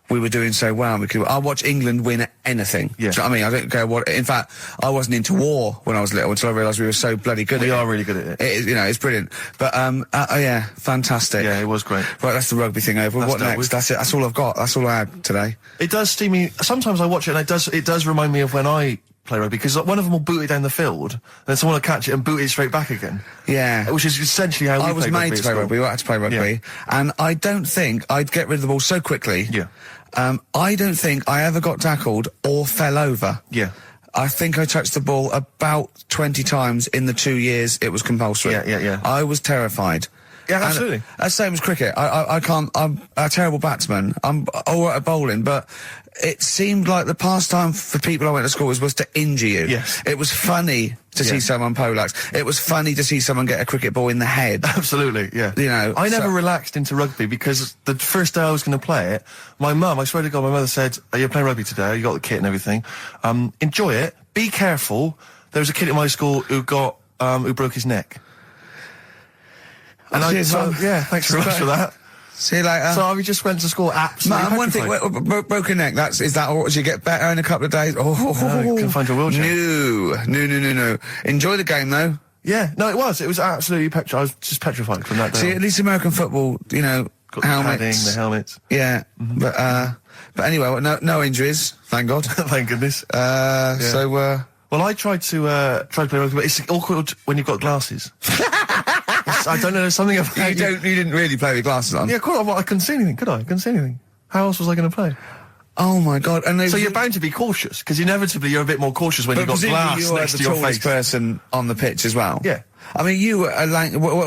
we were doing so well. I watch England win anything. Yeah. Do you know what I mean? I don't care what... In fact, I wasn't into war when I was little until I realised we were so bloody good at it. We are really good at it. It's brilliant. But, yeah, fantastic. Yeah, it was great. Right, that's the rugby thing over. What next? That's it. That's all I've got. That's all I had today. It does steam me... Sometimes I watch it and it does remind me of when I play rugby, because one of them will boot it down the field, and then someone will catch it and boot it straight back again. Yeah. Which is essentially how I was made to play rugby. I had to play rugby. And I don't think I'd get rid of the ball so quickly. Yeah. I don't think I ever got tackled or fell over. Yeah. I think I touched the ball about 20 times in the 2 years it was compulsory. Yeah. I was terrified. Yeah, absolutely. And, that's the same as cricket. I can't... I'm a terrible batsman. I'm all right at bowling, but it seemed like the pastime for people I went to school was to injure you. Yes. It was funny to see someone poleaxe. It was funny to see someone get a cricket ball in the head. Absolutely, yeah. You know, I never relaxed into rugby because the first day I was going to play it, my mum, I swear to God, my mother said, "You're playing rugby today, you got the kit and everything. Enjoy it, be careful." There was a kid at my school who broke his neck. And thanks very much for that. See you later. So we just went to school absolutely Man, one thing, broken neck, is that or you get better in a couple of days? Oh, no, can find your wheelchair. No. Enjoy the game, though. Yeah, no, it was absolutely I was just petrified from that day. See, at least American football, you know, got helmets. the helmets. Yeah, but anyway, no injuries, thank God. Thank goodness. So, well, I tried to play rugby, but it's awkward when you've got glasses. I don't know, there's something about you didn't really play with glasses on? Yeah, of course, I couldn't see anything, could I? I couldn't see anything. How else was I going to play? Oh my God! And so you're bound to be cautious, because inevitably you're a bit more cautious when you've got glass next to your face. You were the tallest person on the pitch as well. Yeah. I mean, you were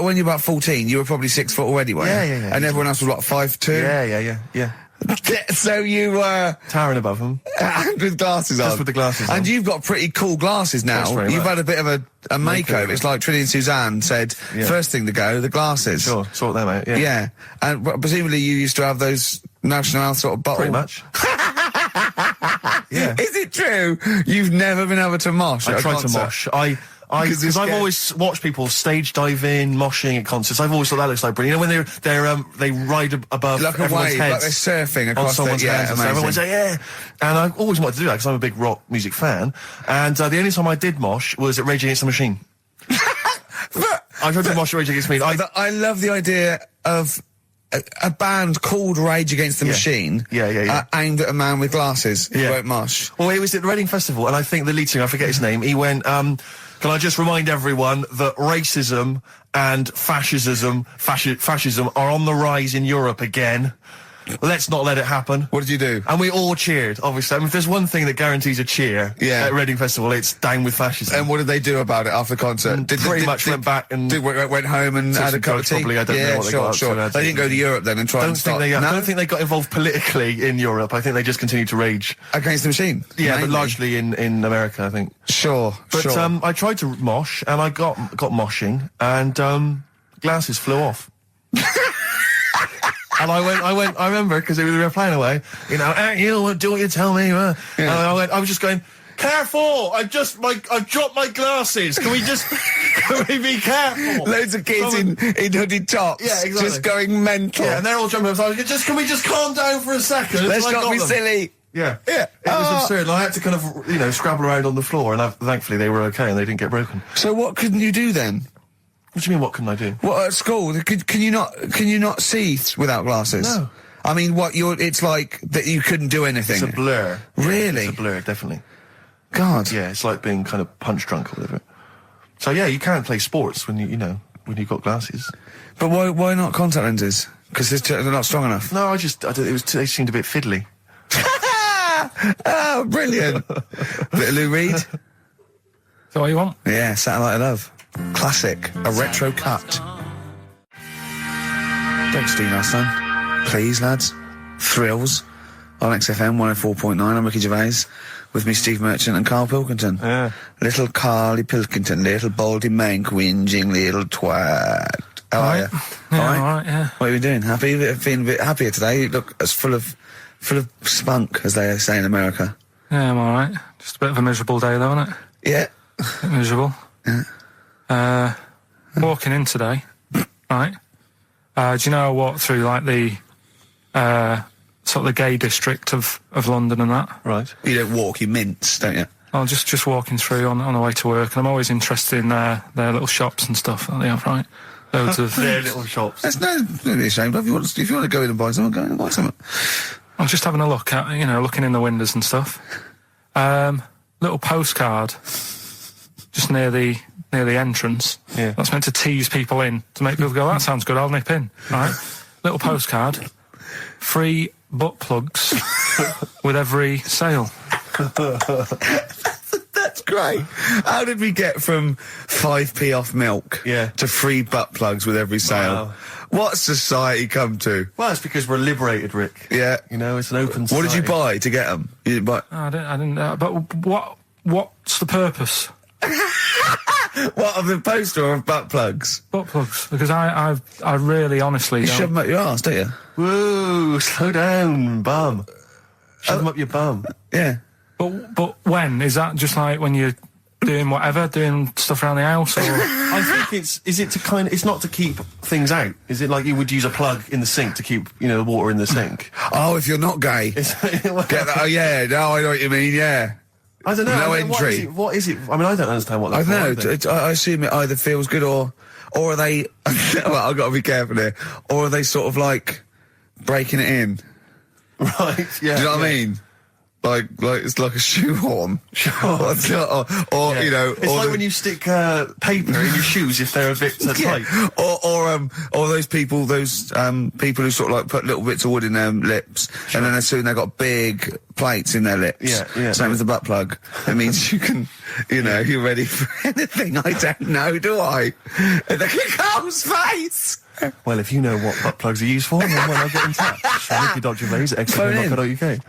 when you were about 14, you were probably 6 foot already, weren't you? Yeah. And everyone else was, what, 5'2"? Yeah. So you were... towering above them. With glasses on. Just with the glasses on. And you've got pretty cool glasses now. You've had a bit of a makeover. It's like Trinity and Suzanne said, first thing to go, the glasses. Sure, sort them out, yeah. Yeah. And presumably you used to have those National sort of bottle... Pretty much. Yeah. Is it true? You've never been able to mosh at a concert? I tried to mosh. Because I've always watched people stage dive in, moshing at concerts. I've always thought that looks like brilliant. You know, when they ride above like everyone's wave, heads, like they're surfing across someone's heads. And everyone's like, yeah. And I always wanted to do that because I'm a big rock music fan. And the only time I did mosh was at Rage Against the Machine. I tried to mosh at Rage Against the Machine. I love the idea of a band called Rage Against the Machine. Aimed at a man with glasses who won't mosh. Well, it was at the Reading Festival, and I think the lead singer, I forget his name, he went, can I just remind everyone that racism and fascism are on the rise in Europe again. Let's not let it happen. What did you do? And we all cheered, obviously. I mean, if there's one thing that guarantees a cheer at Reading Festival, it's down with fascism. And what did they do about it after the concert? Pretty much went back and... went home and had a cup of tea? Probably, I don't know what they got up to. They didn't go to Europe then and try and start... I don't think they got involved politically in Europe. I think they just continued to rage. Against the machine? Yeah, but largely in America, I think. Sure. I tried to mosh, and I got moshing, and glasses flew off. And I remember, because we were playing away, you know, you do what you tell me. And I was just going, careful! I dropped my glasses. Can we be careful? Loads of kids in hooded tops. Yeah, exactly. Just going mental. Yeah, and they're all jumping up. So can we just calm down for a second? Let's not be silly. Yeah. It was absurd. And I had to kind of, you know, scrabble around on the floor, and thankfully they were okay and they didn't get broken. So what couldn't you do then? What do you mean, what couldn't I do? What, at school? Can you not see without glasses? No. I mean, it's like that you couldn't do anything. It's a blur. Really? It's a blur, definitely. God. Yeah, it's like being kind of punch drunk or whatever. So yeah, you can't play sports when when you've got glasses. But why not contact lenses? Because they're not strong enough. No, they seemed a bit fiddly. Oh, brilliant. Bit of Lou Reed. Is that what you want? Yeah, Satellite of Love. Classic. A retro cut. Don't steal our son. Please, lads. Thrills. On XFM 104.9. I'm Ricky Gervais. With me, Steve Merchant and Karl Pilkington. Yeah. Little Carly Pilkington. Little baldy mank whinging little twat. How are you? Yeah, all right, yeah. What are you doing? Happy? Feeling a bit happier today? You look as full of spunk, as they say in America. Yeah, I'm alright. Just a bit of a miserable day, though, isn't it? Yeah. A bit miserable. Yeah. Walking in today, right? Do you know I walked through, like, the, sort of the gay district of London and that? Right. You don't walk, you mince, don't you? I'm just walking through on the way to work, and I'm always interested in their little shops and stuff that they have, right? Loads of... Their little shops. That's no be ashamed of. If you want to go in and buy something, go in and buy something. I'm just having a look at, looking in the windows and stuff. Little postcard just near the entrance. Yeah. That's meant to tease people in, to make people go, that sounds good, I'll nip in. Right? Little postcard. Free butt plugs with every sale. That's great. How did we get from 5p off milk to free butt plugs with every sale? Wow. What's society come to? Well, it's because we're liberated, Rick. Yeah. You know, it's an open society. What did you buy to get them? You didn't buy... I didn't but what's the purpose? What, of the poster or of butt plugs? Butt plugs. Because I really, honestly You don't... shove them up your arse, don't you? Whoa, slow down, bum. Shove them up your bum. Yeah. But when? Is that just like when you're doing whatever, doing stuff around the house, or...? I think it's not to keep things out. Is it like you would use a plug in the sink to keep, the water in the sink? Oh, if you're not gay. Get that, oh, yeah, no, I know what you mean, yeah. I don't know. No entry. What is it? I mean, I don't understand what that's I don't know. I assume it either feels good or are they... well, I've got to be careful here. Or are they sort of like breaking it in? Right, yeah. Do you know what I mean? Like it's like a shoehorn. Sure. or It's like when you stick paper in your shoes if they're a bit tight. Or those people who sort of like put little bits of wood in their lips, and then as soon they've got big plates in their lips. Yeah. Same with the butt plug. It means you can, you're ready for anything. I don't know, do I? Look at Carl's face. Well, if you know what butt plugs are used for, then why not get in touch? Ricky.Gervais at XFM.co.uk.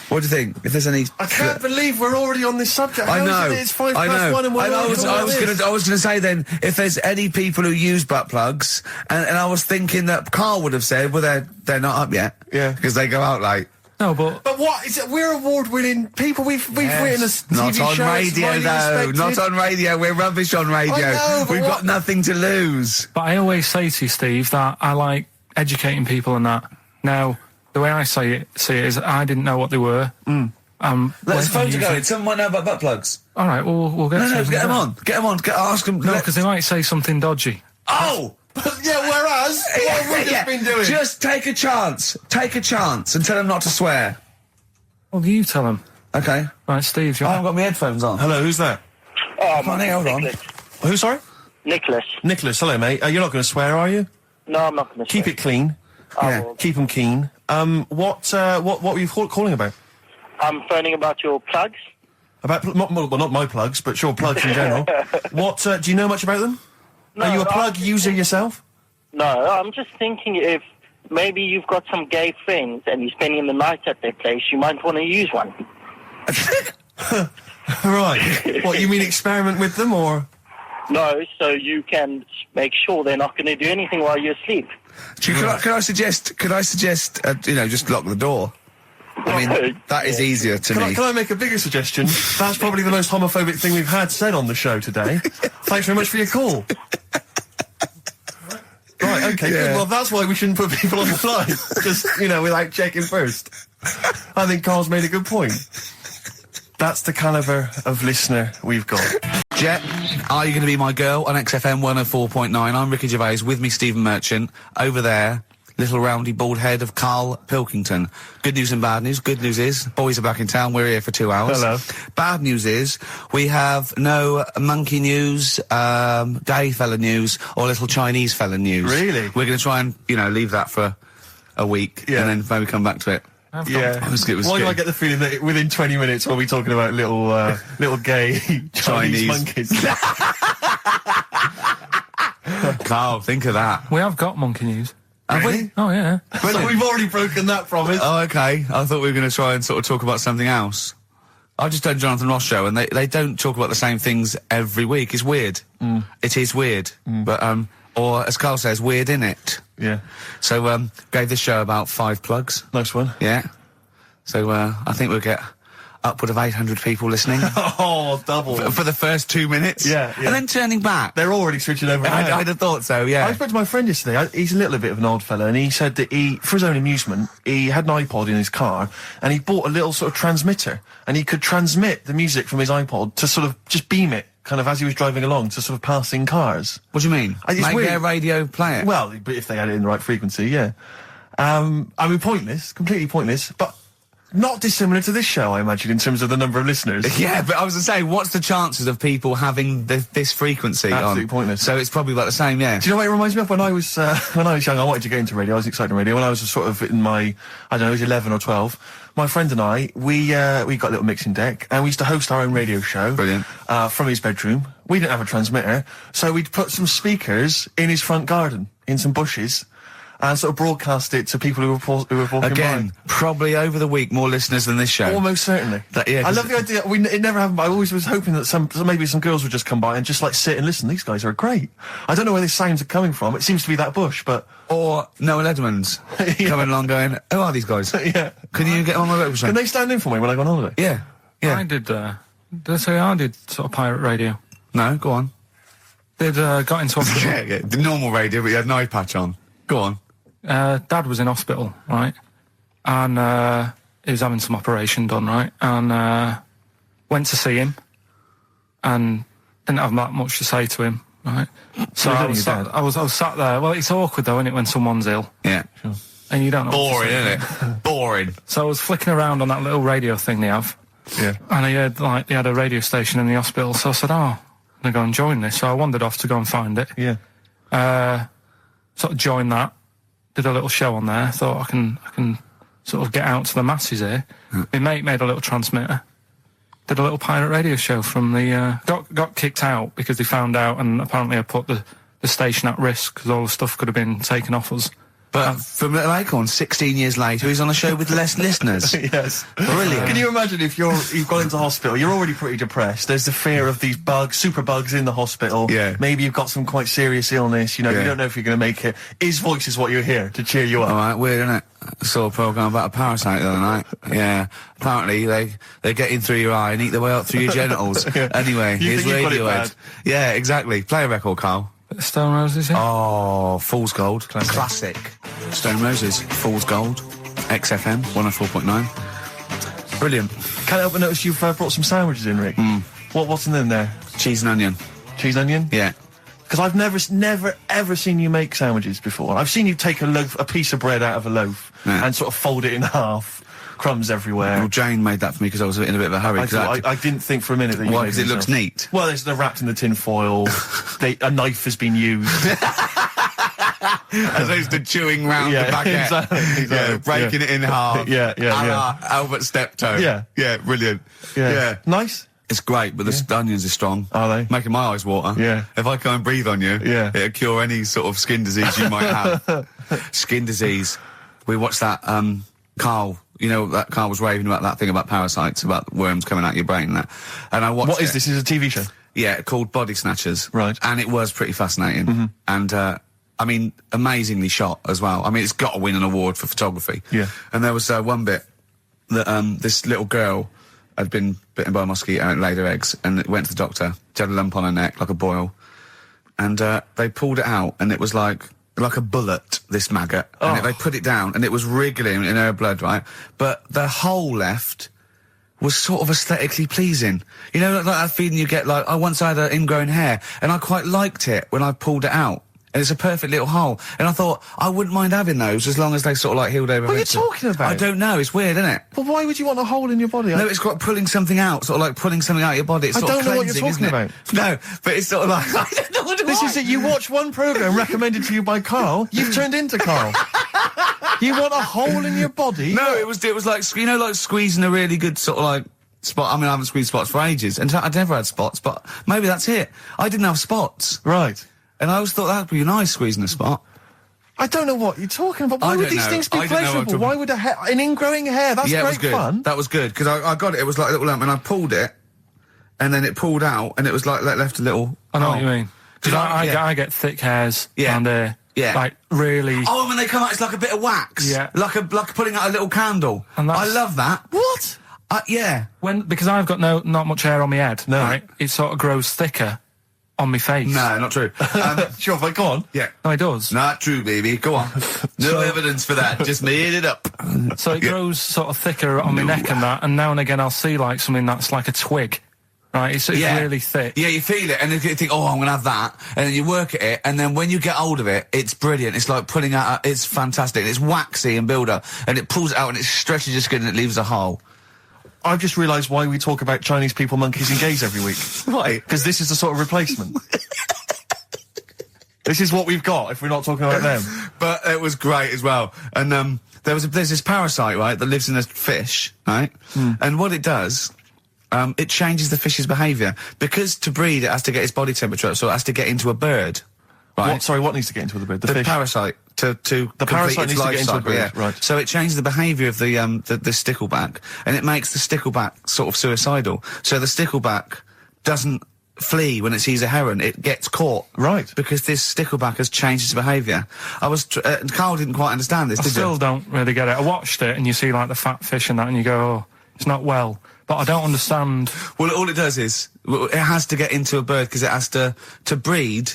What do you think? If there's any... I can't believe we're already on this subject. I know. It's 5 past 1 and we're I was going to say then, if there's any people who use butt plugs, and I was thinking that Carl would have said, well, they're not up yet. Yeah. Because they go out late. No, but what is it? We're award-winning people. We've written a TV Not on show, radio, though. respected. Not on radio. We're rubbish on radio. I know, but We've got nothing to lose. But I always say to you, Steve, that I like educating people and that. Now, the way I see it is I didn't know what they were. Let's phone to go. Someone might know about butt plugs. All right, we'll get No, get them on. Get them on. Ask them. No, because they might say something dodgy. Oh! Yeah, whereas, what have we just been doing? Just take a chance. Take a chance and tell him not to swear. Well, you tell him. Okay. Right, Steve, I haven't got my headphones on. Hello, who's that? Hold on. Who, sorry? Nicholas. Nicholas, hello, mate. You're not going to swear, are you? No, I'm not going to Keep it clean. Yeah. Keep them keen. What were you calling about? I'm phoning about your plugs. About, not my plugs, but sure, plugs in general. What, do you know much about them? No, Are you a plug user yourself? No, I'm just thinking if maybe you've got some gay friends and you're spending the night at their place, you might want to use one. Right. What, you mean experiment with them, or...? No, so you can make sure they're not going to do anything while you're asleep. Could I suggest, just lock the door? I mean, that is easier to me. Can I make a bigger suggestion? That's probably the most homophobic thing we've had said on the show today. Thanks very much for your call. Right, okay, good. Well, that's why we shouldn't put people on the line. Just, without checking first. I think Carl's made a good point. That's the calibre of listener we've got. Jet, are you going to be my girl on XFM 104.9? I'm Ricky Gervais, with me Stephen Merchant. Over there, little roundy bald head of Karl Pilkington. Good news and bad news. Good news is, boys are back in town, we're here for 2 hours. Hello. Bad news is, we have no monkey news, gay fella news, or little Chinese fella news. Really? We're going to try and, then leave that for a week, and then maybe come back to it. Yeah. Why do I get the feeling that within 20 minutes we'll be talking about little gay Chinese monkeys? Carl, think of that. We have got monkey news. Have we? Oh, yeah. So we've already broken that promise. Oh, okay. I thought we were going to try and sort of talk about something else. I just done Jonathan Ross show, and they don't talk about the same things every week. It's weird. It is weird. But, or as Carl says, weird innit? Yeah. So, gave this show about 5 plugs. Nice one. Yeah. So, I think we'll get upward of 800 people listening. Oh, double. For the first 2 minutes. Yeah. And then turning back. They're already switching over. I'd have thought so, yeah. I spoke to my friend yesterday. He's a little bit of an old fella, and he said that for his own amusement, he had an iPod in his car, and he bought a little sort of transmitter, and he could transmit the music from his iPod to sort of just beam it, kind of as he was driving along, to sort of passing cars. What do you mean? Make their radio play it? Well, but if they had it in the right frequency, yeah. I mean, pointless, completely pointless, but not dissimilar to this show, I imagine, in terms of the number of listeners. Yeah, but I was going to say, what's the chances of people having this frequency on? Absolutely pointless. So it's probably about the same, yeah. Do you know what it reminds me of? When I was young, I wanted to get into radio. I was excited in radio. When I was sort of in my, I don't know, I was 11 or 12, my friend and I, we got a little mixing deck, and we used to host our own radio show. Brilliant. From his bedroom. We didn't have a transmitter, so we'd put some speakers in his front garden, in some bushes, and sort of broadcast it to people who were walking Again, by. probably over the week more listeners than this show. Almost certainly. Yeah, I love the idea. It never happened, but I always was hoping that maybe some girls would just come by and just like sit and listen. These guys are great. I don't know where these sounds are coming from. It seems to be that bush, but... Or Noel Edmonds coming along going, who are these guys? Yeah. Can you get on my website? Can they stand in for me when I go on holiday? Yeah. Yeah. I did sort of pirate radio. No, go on. Got into hospital. Yeah, the normal radio, but you had an eye patch on. Go on. Dad was in hospital, right? And he was having some operation done, right? And went to see him, and didn't have that much to say to him, right? So I was sat there. Well, it's awkward though, isn't it, when someone's ill? Yeah. Sure. And you don't know. Boring, isn't it? Boring. So I was flicking around on that little radio thing they have. Yeah. And I heard they had a radio station in the hospital, so I said, I'm gonna go and join this. So I wandered off to go and find it. Yeah. Sort of joined that. Did a little show on there. Thought I can sort of get out to the masses here. My mate made a little transmitter. Did a little pirate radio show from the got kicked out because they found out, and apparently I put the station at risk because all the stuff could have been taken off us. But from Little Acorn, 16 years later, he's on a show with less listeners. Yes. Brilliant. Can you imagine if you've gone into hospital, you're already pretty depressed, there's the fear of these super bugs in the hospital. Yeah. Maybe you've got some quite serious illness, you don't know if you're going to make it. His voice is what you hear to cheer you up. All right, weird, isn't it? I saw a programme about a parasite the other night. Yeah. Apparently, they get in through your eye and eat their way up through your genitals. Anyway, here's Radiohead. Yeah, exactly. Play a record, Carl. Stone Roses, yeah? Oh, Fool's Gold. Classic. Stone Roses, Fool's Gold. XFM, 104.9. Brilliant. Can't help but notice you've brought some sandwiches in, Rick. What's in them there? Cheese and onion. Cheese and onion? Yeah. Because I've never, ever seen you make sandwiches before. I've seen you take a piece of bread out of a loaf and sort of fold it in half, crumbs everywhere. Well, Jane made that for me because I was in a bit of a hurry. I didn't think for a minute that you Why? Because it looks neat. Well, they're wrapped in the tin foil. A knife has been used. As opposed to chewing round the baguette. Exactly. Yeah, breaking it in half. Yeah. Albert Steptoe. Yeah, brilliant. Yeah. Nice. It's great, but the onions are strong. Are they? Making my eyes water. Yeah. If I go and breathe on you, it'll cure any sort of skin disease you might have. Skin disease. We watched that, Karl, you know, that Karl was raving about that thing about parasites, about worms coming out your brain and that. And I watched What is this? Is it a TV show? Yeah, called Body Snatchers. Right. And it was pretty fascinating. And, I mean, amazingly shot as well. I mean, it's got to win an award for photography. Yeah. And there was one bit that this little girl had been bitten by a mosquito and laid her eggs, and it went to the doctor. She had a lump on her neck, like a boil. And they pulled it out, and it was like a bullet, this maggot. And they put it down, and it was wriggling in her blood, right? But the hole left was sort of aesthetically pleasing. You know, like that feeling you get, like, I once had an ingrown hair, and I quite liked it when I pulled it out. And it's a perfect little hole. And I thought, I wouldn't mind having those as long as they sort of like healed over. What are you talking about? I don't know, it's weird, isn't it? But why would you want a hole in your body? No, it's got pulling something out, sort of like pulling something out of your body. It's I sort don't of know what you're cleansing, talking isn't it? No, but it's sort of like, I don't know what it This is it, you watch one programme recommended to you by Karl, you've turned into Karl. You want a hole in your body? No, it was like, you know, like squeezing a really good sort of like spot. I mean, I haven't squeezed spots for ages, and I'd never had spots, but maybe that's it. I didn't have spots. Right. And I always thought that'd be nice, squeezing a spot. I don't know what you're talking about. Why would these things be pleasurable? Why would an ingrowing hair? That's great great fun. That was good, because I got it. It was like a little lump, and I pulled it, and then it pulled out, and it was like left a little. I know what you mean. Because I get thick hairs around there. Yeah. Like, really. Oh, when they come out, it's like a bit of wax. Yeah. Like putting out a little candle. And I love that. What? Yeah. Because I've got not much hair on my head. No. Right? It sort of grows thicker on my face. No, not true. Sure, but go on. Yeah. No, it does. Not true, baby. Go on. No evidence for that. Just made it up. So it grows sort of thicker on my neck and that, and now and again I'll see like something that's like a twig. Right, it's really thick. Yeah, you feel it, and then you think, oh, I'm gonna have that, and then you work at it, and then when you get hold of it, it's brilliant. It's like pulling out, it's fantastic. It's waxy and build up, and it pulls it out, and it stretches your skin, and it leaves a hole. I've just realised why we talk about Chinese people, monkeys and gays every week. Why? Because this is the sort of replacement. This is what we've got if we're not talking about them. But it was great as well. And there's this parasite, right, that lives in a fish, right? And what it does, it changes the fish's behaviour. Because to breed, it has to get its body temperature up, so it has to get into a bird. Right? What needs to get into the bird? The fish? Parasite. The parasite needs to get into a bird, yeah. right. So it changes the behaviour of the stickleback, and it makes the stickleback sort of suicidal. So the stickleback doesn't flee when it sees a heron, it gets caught. Right. Because this stickleback has changed its behaviour. Karl didn't quite understand this, I still don't really get it. I watched it, and you see like the fat fish and that, and you go, oh, it's not well. But I don't understand. Well, all it does is, it has to get into a bird, because it has to breed,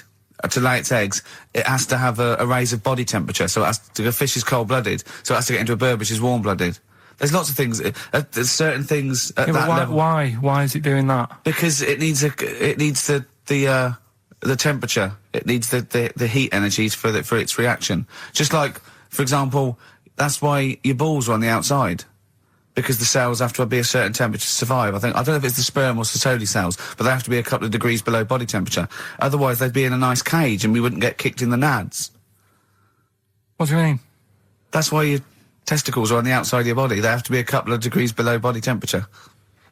to lay its eggs, it has to have a raise of body temperature. So the fish is cold-blooded, so it has to get into a bird which is warm-blooded. There's lots of things. There's certain things at that level. Why is it doing that? Because it needs the temperature. It needs the heat energies for its reaction. Just like, for example, that's why your balls are on the outside. Because the cells have to be a certain temperature to survive. I don't know if it's the sperm or Sertoli cells, but they have to be a couple of degrees below body temperature. Otherwise, they'd be in a nice cage and we wouldn't get kicked in the nads. What do you mean? That's why your testicles are on the outside of your body. They have to be a couple of degrees below body temperature.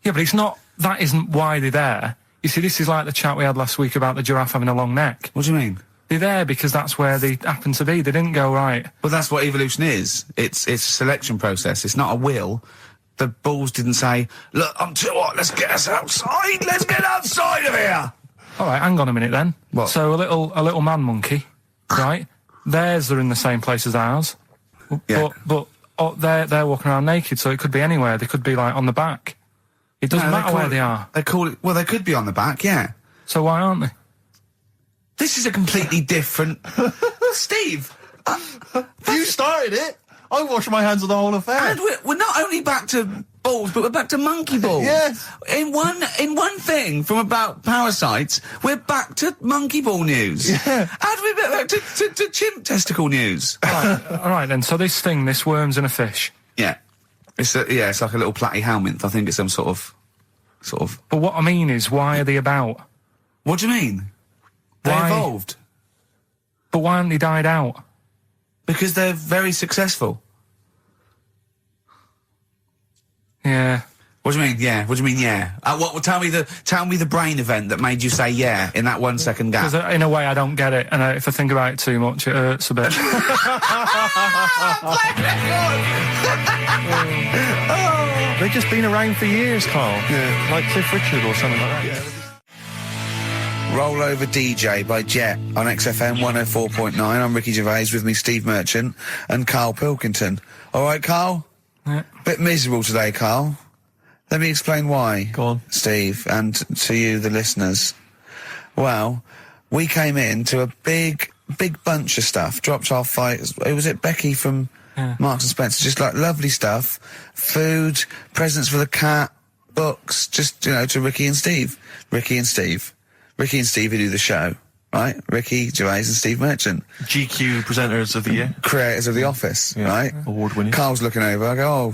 Yeah, but that isn't why they're there. You see, this is like the chat we had last week about the giraffe having a long neck. What do you mean? They're there because that's where they happen to be. They didn't go, right. Well, that's what evolution is. It's a selection process. It's not a will. The balls didn't say, look, I'm too hot, let's get us outside, let's get outside of here! Alright, hang on a minute then. What? So a little man monkey, right? Theirs are in the same place as ours. Yeah. But they're walking around naked, so it could be anywhere. They could be, like, on the back. It doesn't matter where they are. They call it, well, they could be on the back, yeah. So why aren't they? This is a completely different... Steve! You started it! I wash my hands of the whole affair. And we're not only back to balls, but we're back to monkey balls. Yes. In one thing from about parasites, we're back to monkey ball news. Yeah. And we're back to chimp testicle news. All right then. So this worms in a fish. Yeah. It's like a little platyhelminth. I think it's some sort of. But what I mean is, why are they about? What do you mean? They evolved. But why haven't they died out? Because they're very successful. Yeah. What do you mean? Yeah. What do you mean? Yeah. Tell me the brain event that made you say yeah in that 1 second gap. Because in a way I don't get it, and if I think about it too much, it hurts a bit. They've just been around for years, Carl. Yeah. Like Cliff Richard or something like that. Yeah. Roll Over DJ by Jet on XFM 104.9. I'm Ricky Gervais, with me Steve Merchant and Karl Pilkington. All right, Karl? Yeah. Bit miserable today, Karl. Let me explain why. Go on. Steve, and to you, the listeners. Well, we came in to a big bunch of stuff. Dropped off was it Becky from Marks and Spencer? Just like lovely stuff. Food, presents for the cat, books, just, to Ricky and Steve. Ricky and Steve who do the show, right? Ricky Gervais and Steve Merchant. GQ presenters of the year. Creators of The Office, right? Award winners. Carl's looking over, I go,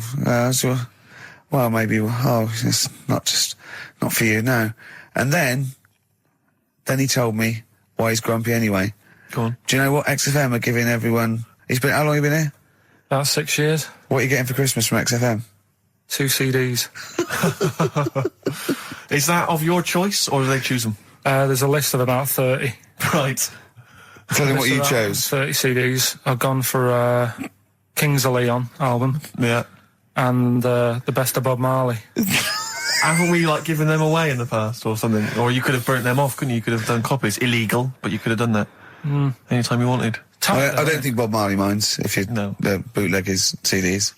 maybe, it's not for you, no. And then he told me why he's grumpy anyway. Go on. Do you know what XFM are giving everyone? How long have you been here? About 6 years. What are you getting for Christmas from XFM? 2 CDs. Is that of your choice, or do they choose them? There's a list of about 30. Right. Tell them what you chose. 30 CDs. I've gone for Kings of Leon album. Yeah. And the Best of Bob Marley. Haven't we, given them away in the past or something? Or you could have burnt them off, couldn't you? You could have done copies. Illegal, but you could have done that. Anytime you wanted. I don't think Bob Marley minds if you bootleg his CDs.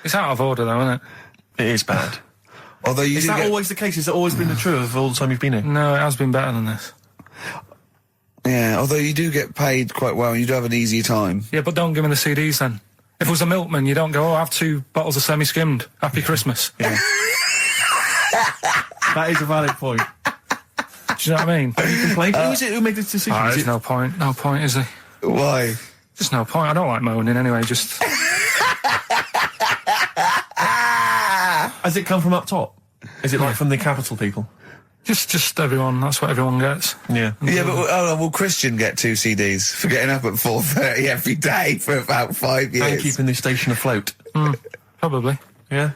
It's out of order, though, isn't it? It is bad. Although is that always the case? Has it always been the truth of all the time you've been here? No, it has been better than this. Yeah, although you do get paid quite well and you do have an easier time. Yeah, but don't give me the CDs then. If it was a milkman, you don't go, have 2 bottles of semi-skimmed. Happy Christmas. Yeah. That is a valid point. Do you know what I mean? Have you complained? Who is it who made this decision? There's no point. No point, is there? Why? Just no point. I don't like moaning anyway, just... Has it come from up top? Is it from the capital people? Just everyone. That's what everyone gets. Yeah. Yeah, but will Christian get 2 CDs for getting up at 4:30 every day for about 5 years? And keeping the station afloat. Probably. Yeah.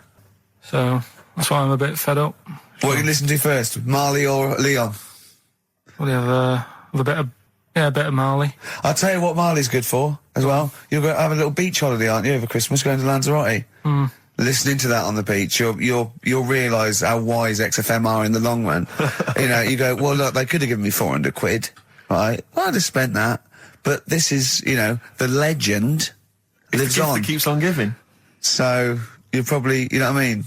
So that's why I'm a bit fed up. What are you listening to first, Marley or Leon? Well, you have a bit of Marley. I'll tell you what Marley's good for as well. You're going to have a little beach holiday, aren't you, over Christmas, going to Lanzarote? Listening to that on the beach, you'll realise how wise XFM are in the long run. You go, well, look, they could have given me 400 quid, right? Well, I'd have spent that. But this is, the legend lives on. It keeps on giving. So you're probably, you know what I mean?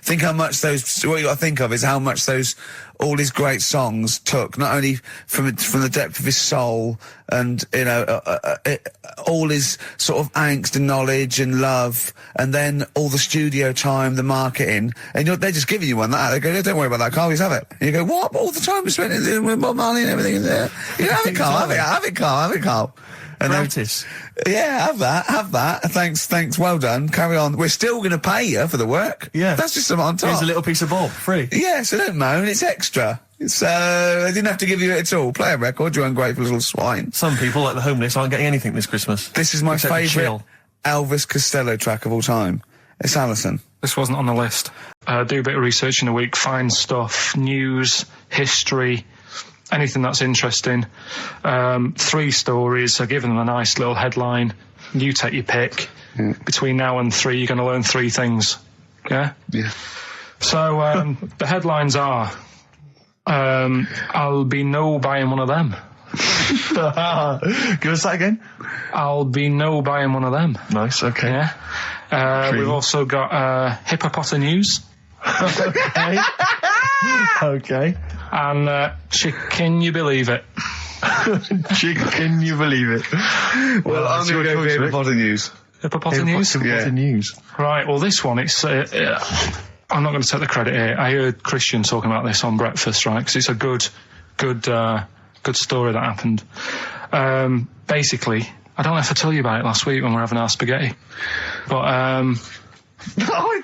Think how much what you got to think of is how much all his great songs took, not only from the depth of his soul and, all his sort of angst and knowledge and love, and then all the studio time, the marketing, and they're just giving you one like that. They go, don't worry about that, Carl, just have it. And you go, what? All the time we spent with Bob Marley and everything in there. Have it, Carl, have it, Carl. And Practice. Yeah, have that. Thanks, well done. Carry on. We're still going to pay you for the work. Yeah. That's just something on top. Here's a little piece of Bob, free. Yeah, so don't moan, it's extra. So, they didn't have to give you it at all. Play a record, you ungrateful little swine. Some people, like the homeless, aren't getting anything this Christmas. This is my favourite Elvis Costello track of all time. It's Alison. This wasn't on the list. Do a bit of research in a week, find stuff, news, history, anything that's interesting. 3 stories. I give them a nice little headline. You take your pick. Between now and 3, you're going to learn 3 things. Yeah? Yeah. So, the headlines are, I'll be no buying one of them. Give us that again. I'll be no buying one of them. Nice, okay. Yeah. We've also got Hippopotamus News. Okay. Okay. And Chicken You Believe It. Chicken You Believe It. Well, I'm going to go for Hippopotamus News. Hippopotamus? Hippopotamus. Right, well, this one, it's... I'm not going to take the credit here. I heard Christian talking about this on breakfast, right? Because it's a good story that happened. Basically, I don't know if I told you about it last week when we were having our spaghetti, but I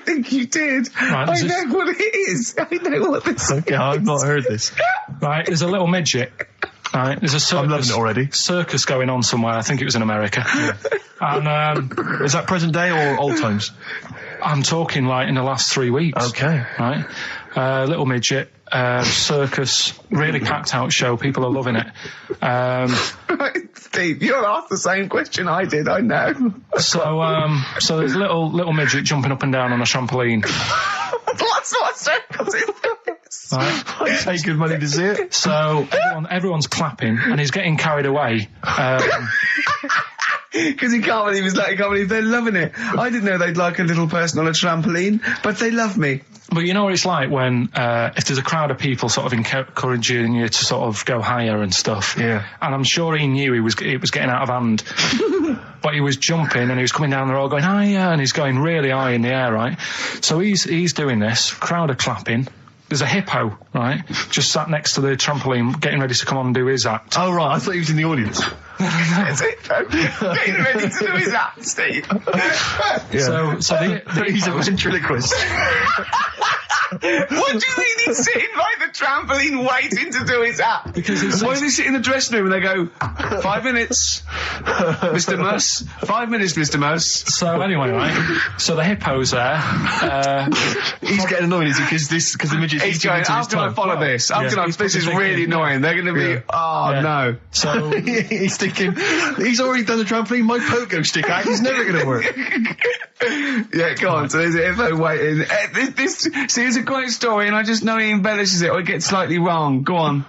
think you did. Right, I know what it is. I know what this is. Okay, I've not heard this. Right, there's a little midget. Right, there's a circus, I'm loving it already. Circus going on somewhere. I think it was in America. And is that present day or old times? I'm talking like in the last 3 weeks. Okay. Right, little midget. Circus, really packed out show. People are loving it. Right, Steve, you'll ask the same question I did. I know. So there's a little midget jumping up and down on a trampoline. That's what circus is. Right. I pay good money to see it. So everyone's clapping, and he's getting carried away. Because he can't believe they're loving it. I didn't know they'd like a little person on a trampoline, but they love me. But you know what it's like when, if there's a crowd of people sort of encouraging you to sort of go higher and stuff. Yeah. And I'm sure he knew it was getting out of hand. But he was jumping and he was coming down the road going higher, and he's going really high in the air, right? So he's doing this, crowd are clapping. There's a hippo, right, just sat next to the trampoline, getting ready to come on and do his act. Oh, right, I thought he was in the audience. There's a hippo getting ready to do his act, Steve. Yeah. So he's a ventriloquist. What do you mean he's sitting by the trampoline waiting to do his act? Because why does he sit in the dressing room and they go, 5 minutes, Mr. Mus, 5 minutes, Mr. Mus. So anyway, right, so the hippo's there. He's getting annoyed, is he? Because the midget's he's going, how can I follow this? This is really annoying. They're going to be, no. So he's thinking, he's already done the trampoline, my pogo stick act is never going to work. Yeah, go on. So there's a hippo waiting. It's a great story, and I just know he embellishes it or it gets slightly wrong. Go on.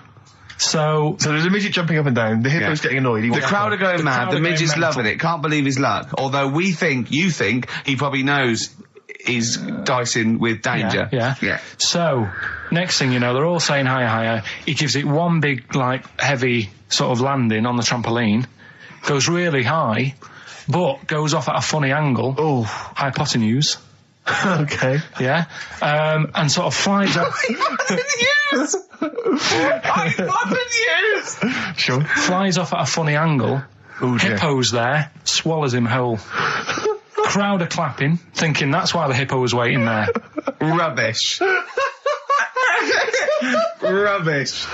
So there's a midget jumping up and down. The hippo's getting annoyed. The crowd are going mad. The midget's loving it. Can't believe his luck. Although you think he probably knows he's dicing with danger. Yeah. So next thing you know, they're all saying higher. He gives it one big, like, heavy sort of landing on the trampoline. Goes really high, but goes off at a funny angle. Oh, hypotenuse. Okay. Yeah. And sort of flies up. Hypotenuse! Sure. Flies off at a funny angle. Ooh, Hippo's there, swallows him whole. Crowd are clapping, thinking that's why the hippo was waiting there. Rubbish. Rubbish.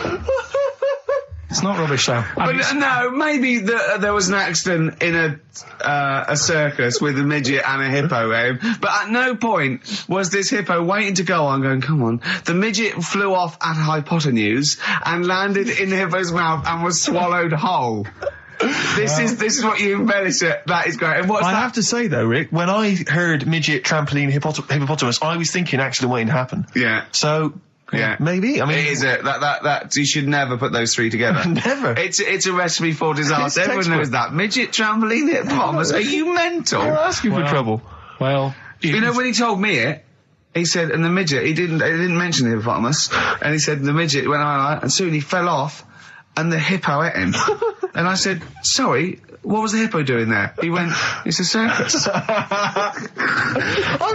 It's not rubbish, though. But no, maybe there was an accident in a circus with a midget and a hippo, but at no point was this hippo waiting to go on, going, come on. The midget flew off at hypotenuse and landed in the hippo's mouth and was swallowed whole. This is what you embellish it. That is great. And I have to say, though, Rick, when I heard midget, trampoline, hippopotamus, I was thinking accident waiting to happen. Yeah. So... Yeah, maybe. I mean, it is that you should never put those three together. Never. It's a recipe for disaster. Everyone knows that. Midget, trampoline, hippopotamus. Are you mental? You're asking for trouble. Well, you know when he told me it, he said, and the midget, he didn't mention the hippopotamus, and he said the midget went on, and soon he fell off, and the hippo ate him. And I said, sorry. What was the hippo doing there? He went, it's a circus. I've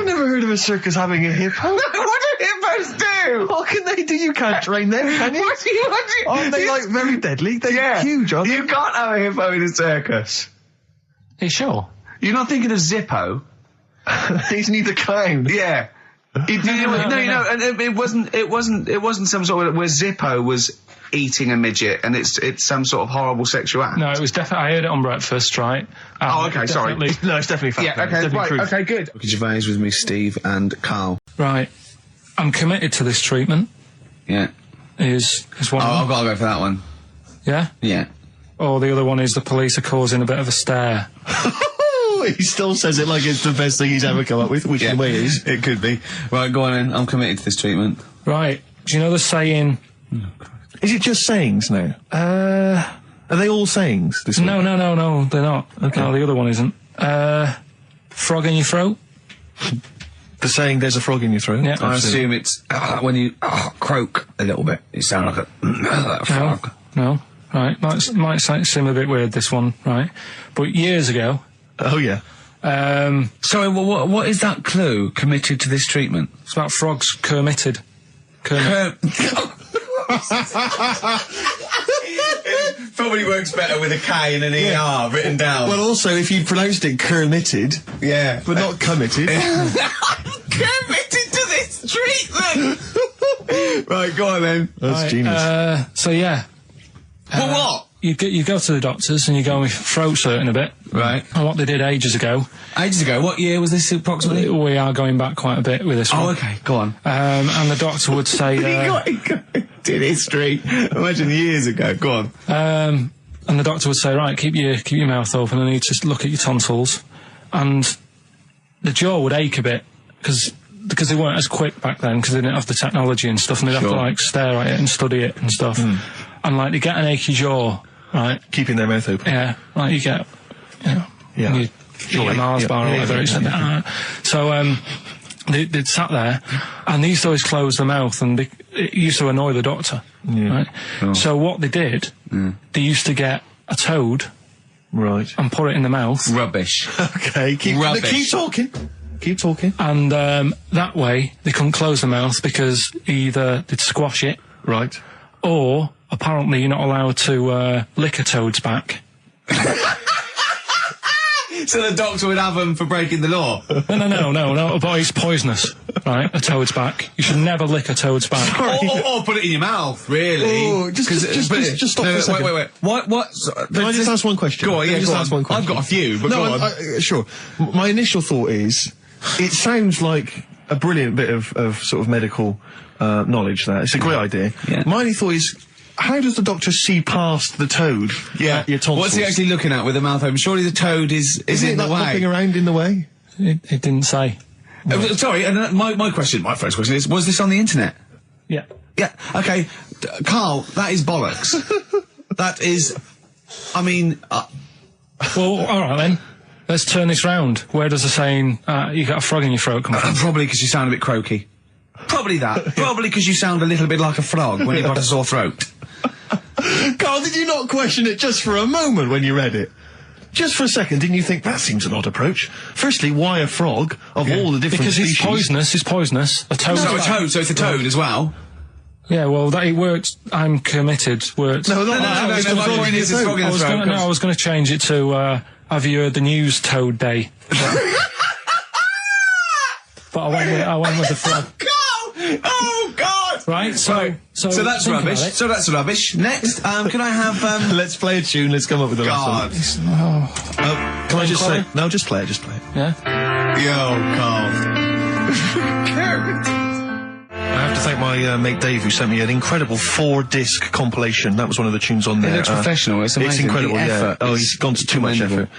never heard of a circus having a hippo. No, what do hippos do? What can they do? You can't train them, can you? What do you Aren't they, like, very deadly? They're huge, aren't they? You can't have a hippo in a circus. Are you sure? You're not thinking of Zippo? He's neither kind. Yeah. No, and it wasn't some sort of where Zippo was eating a midget and it's some sort of horrible sexual act. No, it was definitely, I heard it on breakfast, right? Oh, okay, sorry. No, it's definitely fact. Yeah, okay, right, okay, good. Gervais with me, Steve and Karl. Right. I'm committed to this treatment. Yeah. Is one of them. I've got to go for that one. Yeah? Yeah. Or the other one is the police are causing a bit of a stir. He still says it like it's the best thing he's ever come up with, which in a way it is. It could be. Right, go on in. I'm committed to this treatment. Right. Do you know the saying... Is it just sayings now? Are they all sayings this week? No, they're not. Okay. No, the other one isn't. Frog in your throat? The saying, there's a frog in your throat? Yeah. I assume it's when you croak a little bit. You sound like a frog. No. Right. Might seem a bit weird, this one, right? But years ago... Oh, yeah. Sorry, what is that clue? Committed to this treatment? It's about frogs kermitted. Probably works better with a K and an ER written down. Well, also, if you pronounced it kermitted, yeah, but not committed. Committed to this treatment. Right, go on then. That's genius. So yeah. Well, what? You go to the doctors and you go with throat hurting a bit. Right. And what they did ages ago. Ages ago? What year was this approximately? We are going back quite a bit with this one. Oh, okay. Go on. And the doctor would say... did history. Imagine years ago. Go on. And the doctor would say, right, keep your mouth open. I need to look at your tonsils. And the jaw would ache a bit because they weren't as quick back then because they didn't have the technology and stuff, and they'd have to like stare at it and study it and stuff. And like they get an achy jaw, right? Keeping their mouth open. Yeah, like you get, you get a Mars bar or whatever. So they'd sat there, and they used to always close their mouth, and it used to annoy the doctor. Right? Oh. So what they did, they used to get a toad, right, and put it in the mouth. Rubbish. Okay, keep talking. Keep talking. And that way they couldn't close the mouth because either they'd squash it, right, or apparently you're not allowed to lick a toad's back. So the doctor would have them for breaking the law? No, but it's poisonous, right? A toad's back. You should never lick a toad's back. Or put it in your mouth, really. Oh, just stop for a second. Wait. What? Can I just ask one question? Go on, yeah, ask one question. I've got a few, but go on. Sure. My initial thought is, it sounds like a brilliant bit of sort of medical knowledge there. It's a great idea. Yeah. My only thought is, how does the doctor see past the toad? Yeah. Your tonsils? What's he actually looking at with the mouth open? Surely the toad is in the way. Hopping around in the way? It didn't say. Sorry, and my first question is, was this on the internet? Yeah. Yeah, okay. Carl, that is bollocks. That is, I mean... Well, alright then. Let's turn this round. Where does the saying, you got a frog in your throat come from? Probably because you sound a bit croaky. Probably that. Probably because you sound a little bit like a frog when you've got a sore throat. Carl, did you not question it just for a moment when you read it? Just for a second, didn't you think, that seems an odd approach? Firstly, why a frog, of all the different because species? It's poisonous. A toad. So it's a toad as well? Yeah, well, it worked. I'm committed. Worked. No, I was going to change it to, have you heard the news Toad Day? But I went with the frog. Oh God! Right, so that's rubbish. So that's rubbish. Next, can I have? Let's play a tune. Let's come up with a God. Can I just say? No, just play it. Just play it. Yeah. Yo, Carl. I have to thank my mate Dave, who sent me an incredible 4-disc compilation. That was one of the tunes on there. It looks professional. It's amazing. It's incredible. Yeah. Oh, he's gone to too much effort.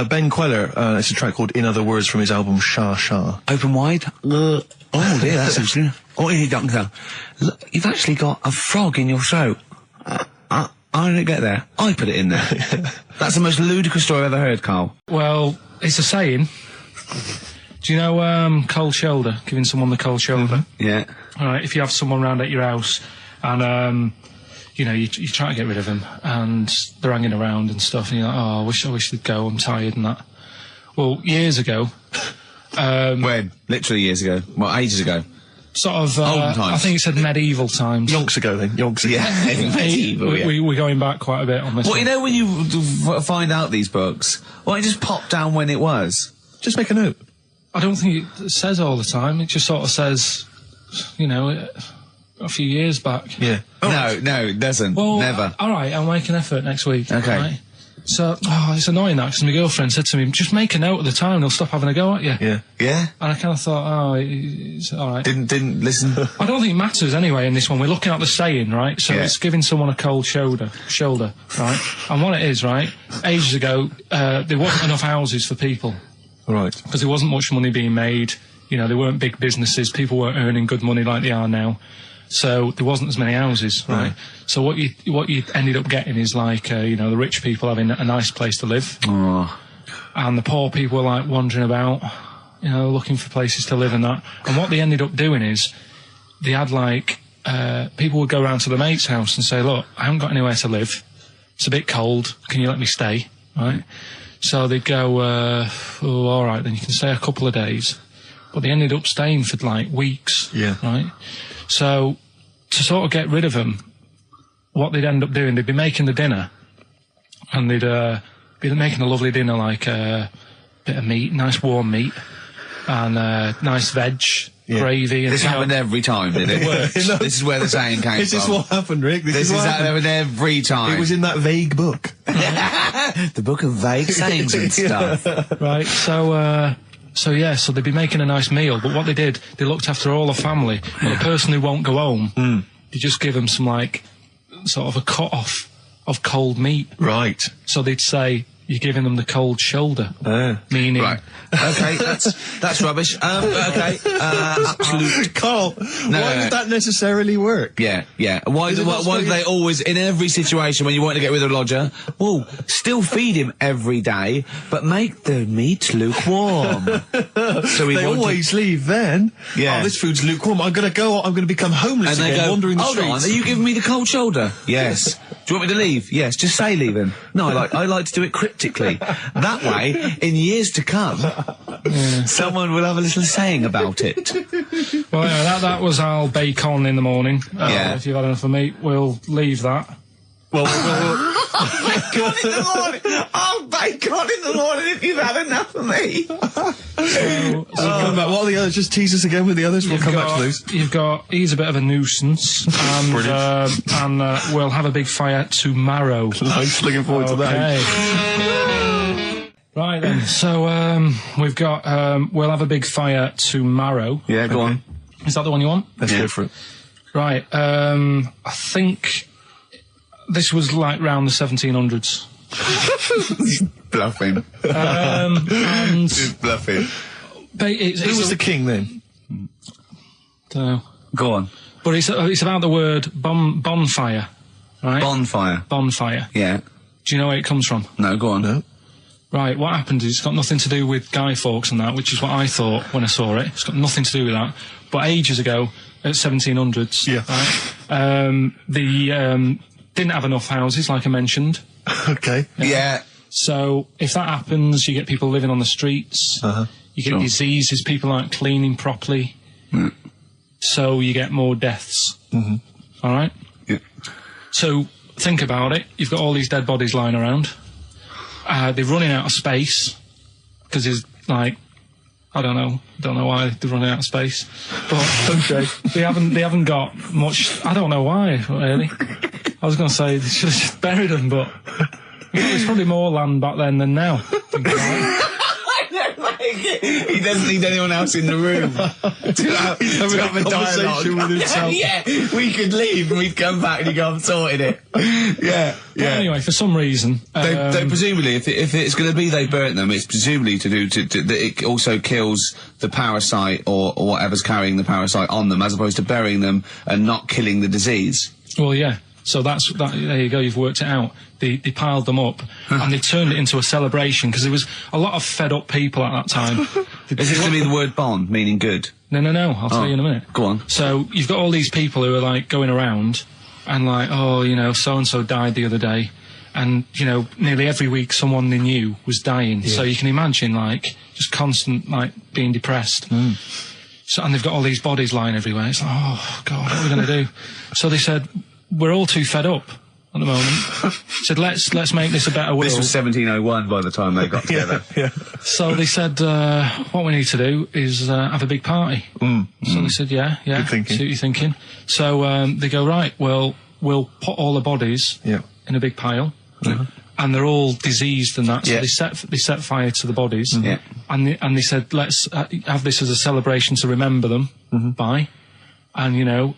Ben Queller. It's a track called "In Other Words" from his album Sha Sha. Open wide. Oh dear, that's interesting. Oh, here, doctor. Look, you've actually got a frog in your throat. I didn't get there. I put it in there. That's the most ludicrous story I've ever heard, Carl. Well, it's a saying. Do you know cold shoulder? Giving someone the cold shoulder. Yeah. All right. If you have someone round at your house, and you try to get rid of them, and they're hanging around and stuff, and you're like, oh, I wish they'd go. I'm tired and that. Well, years ago. When? Literally years ago. Well, ages ago. Sort of, Olden times. I think it said medieval times. Yonks ago, then. Yonks ago. Yeah, medieval, We're going back quite a bit on this Well, one. you know when you find out these books, why don't you just pop down when it was? Just make a note. I don't think it says all the time. It just sort of says, a few years back. Yeah. No, it doesn't. Well, never. All right, I'll make an effort next week. Okay. Right? So, it's annoying that, because my girlfriend said to me, just make a note at the time and they'll stop having a go at you. Yeah. Yeah? And I kind of thought, it's all right. Didn't listen? I don't think it matters anyway in this one. We're looking at the saying, right? So it's giving someone a cold shoulder, right? And what it is, right, ages ago, there wasn't enough houses for people. Right. Because there wasn't much money being made. There weren't big businesses. People weren't earning good money like they are now. So there wasn't as many houses, right? So what you ended up getting is like, the rich people having a nice place to live. Oh. And the poor people were like wandering about, looking for places to live and that. And what they ended up doing is they had like, people would go around to the mate's house and say, look, I haven't got anywhere to live. It's a bit cold. Can you let me stay? Right? So they'd go, all right, then you can stay a couple of days. But they ended up staying for like weeks. Yeah. Right? So to sort of get rid of them, what they'd end up doing, they'd be making the dinner, and they'd be making a lovely dinner, like a bit of meat, nice warm meat, and nice veg, gravy. And this happened every time, did it? This is where the saying came from. This is what happened, Rick. This is what happened every time. It was in that vague book. The book of vague sayings and stuff. Right, so they'd be making a nice meal, but what they did, they looked after all the family. But the person who won't go home, they just give them some, like, sort of a cut-off of cold meat. Right. So they'd say, you're giving them the cold shoulder. Meaning... Right. Okay, that's rubbish. Okay, absolute... Carl, why would that necessarily work? Yeah. Why do they always, in every situation when you want to get rid of a lodger, well, still feed him every day, but make the meat lukewarm. So they always leave then. Yeah. Oh, this food's lukewarm. I'm going to become homeless and again, they go, wandering the hold streets. on, are you giving me the cold shoulder? Yes. Do you want me to leave? Yes, just say leaving. No, I like to do it cryptically. That way, in years to come, someone will have a little saying about it. Well, that was our bacon in the morning. If you've had enough of meat, we'll leave that. Well, bacon in the morning! Oh, bacon in the morning if you've had enough of me! Come back. What are the others? Just tease us again with the others. We'll come back to those. He's a bit of a nuisance. And we'll have a big fire tomorrow. Nice, looking forward to that. Right then, so we've got, we'll have a big fire tomorrow. Yeah, go on. Is that the one you want? Let's go for it. Right, I think this was like round the 1700s. Bluffing. And He's bluffing. Who was the king then? Don't know. Go on. But it's about the word bonfire, right? Bonfire. Yeah. Do you know where it comes from? No, go on. No. Right, what happened is it's got nothing to do with Guy Fawkes and that, which is what I thought when I saw it. It's got nothing to do with that. But ages ago, at 1700s, they didn't have enough houses, like I mentioned. Okay. Yeah. So if that happens, you get people living on the streets. You get diseases, people aren't cleaning properly. So you get more deaths. All right? Yeah. So think about it. You've got all these dead bodies lying around. They're running out of space because there's like, I don't know why they're running out of space, but they haven't got much. I don't know why really. I was going to say they should have just buried them, but there's probably more land back then than now. He doesn't need anyone else in the room to have a conversation with himself. Yeah, we could leave and we'd come back and he'd go, I've sorted it. Yeah. But anyway, for some reason... They presumably, if it's going to be they burnt them, it's presumably to do that it also kills the parasite or whatever's carrying the parasite on them, as opposed to burying them and not killing the disease. Well, yeah. So there you go, you've worked it out. They piled them up and they turned it into a celebration because there was a lot of fed up people at that time. Is this going to be the word bon, meaning good? No, I'll tell you in a minute. Go on. So you've got all these people who are like going around and like, oh, you know, so-and-so died the other day. And, you know, nearly every week someone they knew was dying. Yeah. So you can imagine like just constant like being depressed. So, and they've got all these bodies lying everywhere. It's like, oh, God, what are we going to do? So they said, we're all too fed up at the moment. Said, let's make this a better world. This was 1701 by the time they got together. Yeah. So they said, what we need to do is have a big party. So they said, yeah. Good thinking. See what you're thinking. So they go, right, well, we'll put all the bodies in a big pile. And they're all diseased and that. So they set fire to the bodies. And they said, let's have this as a celebration to remember them by. And, you know,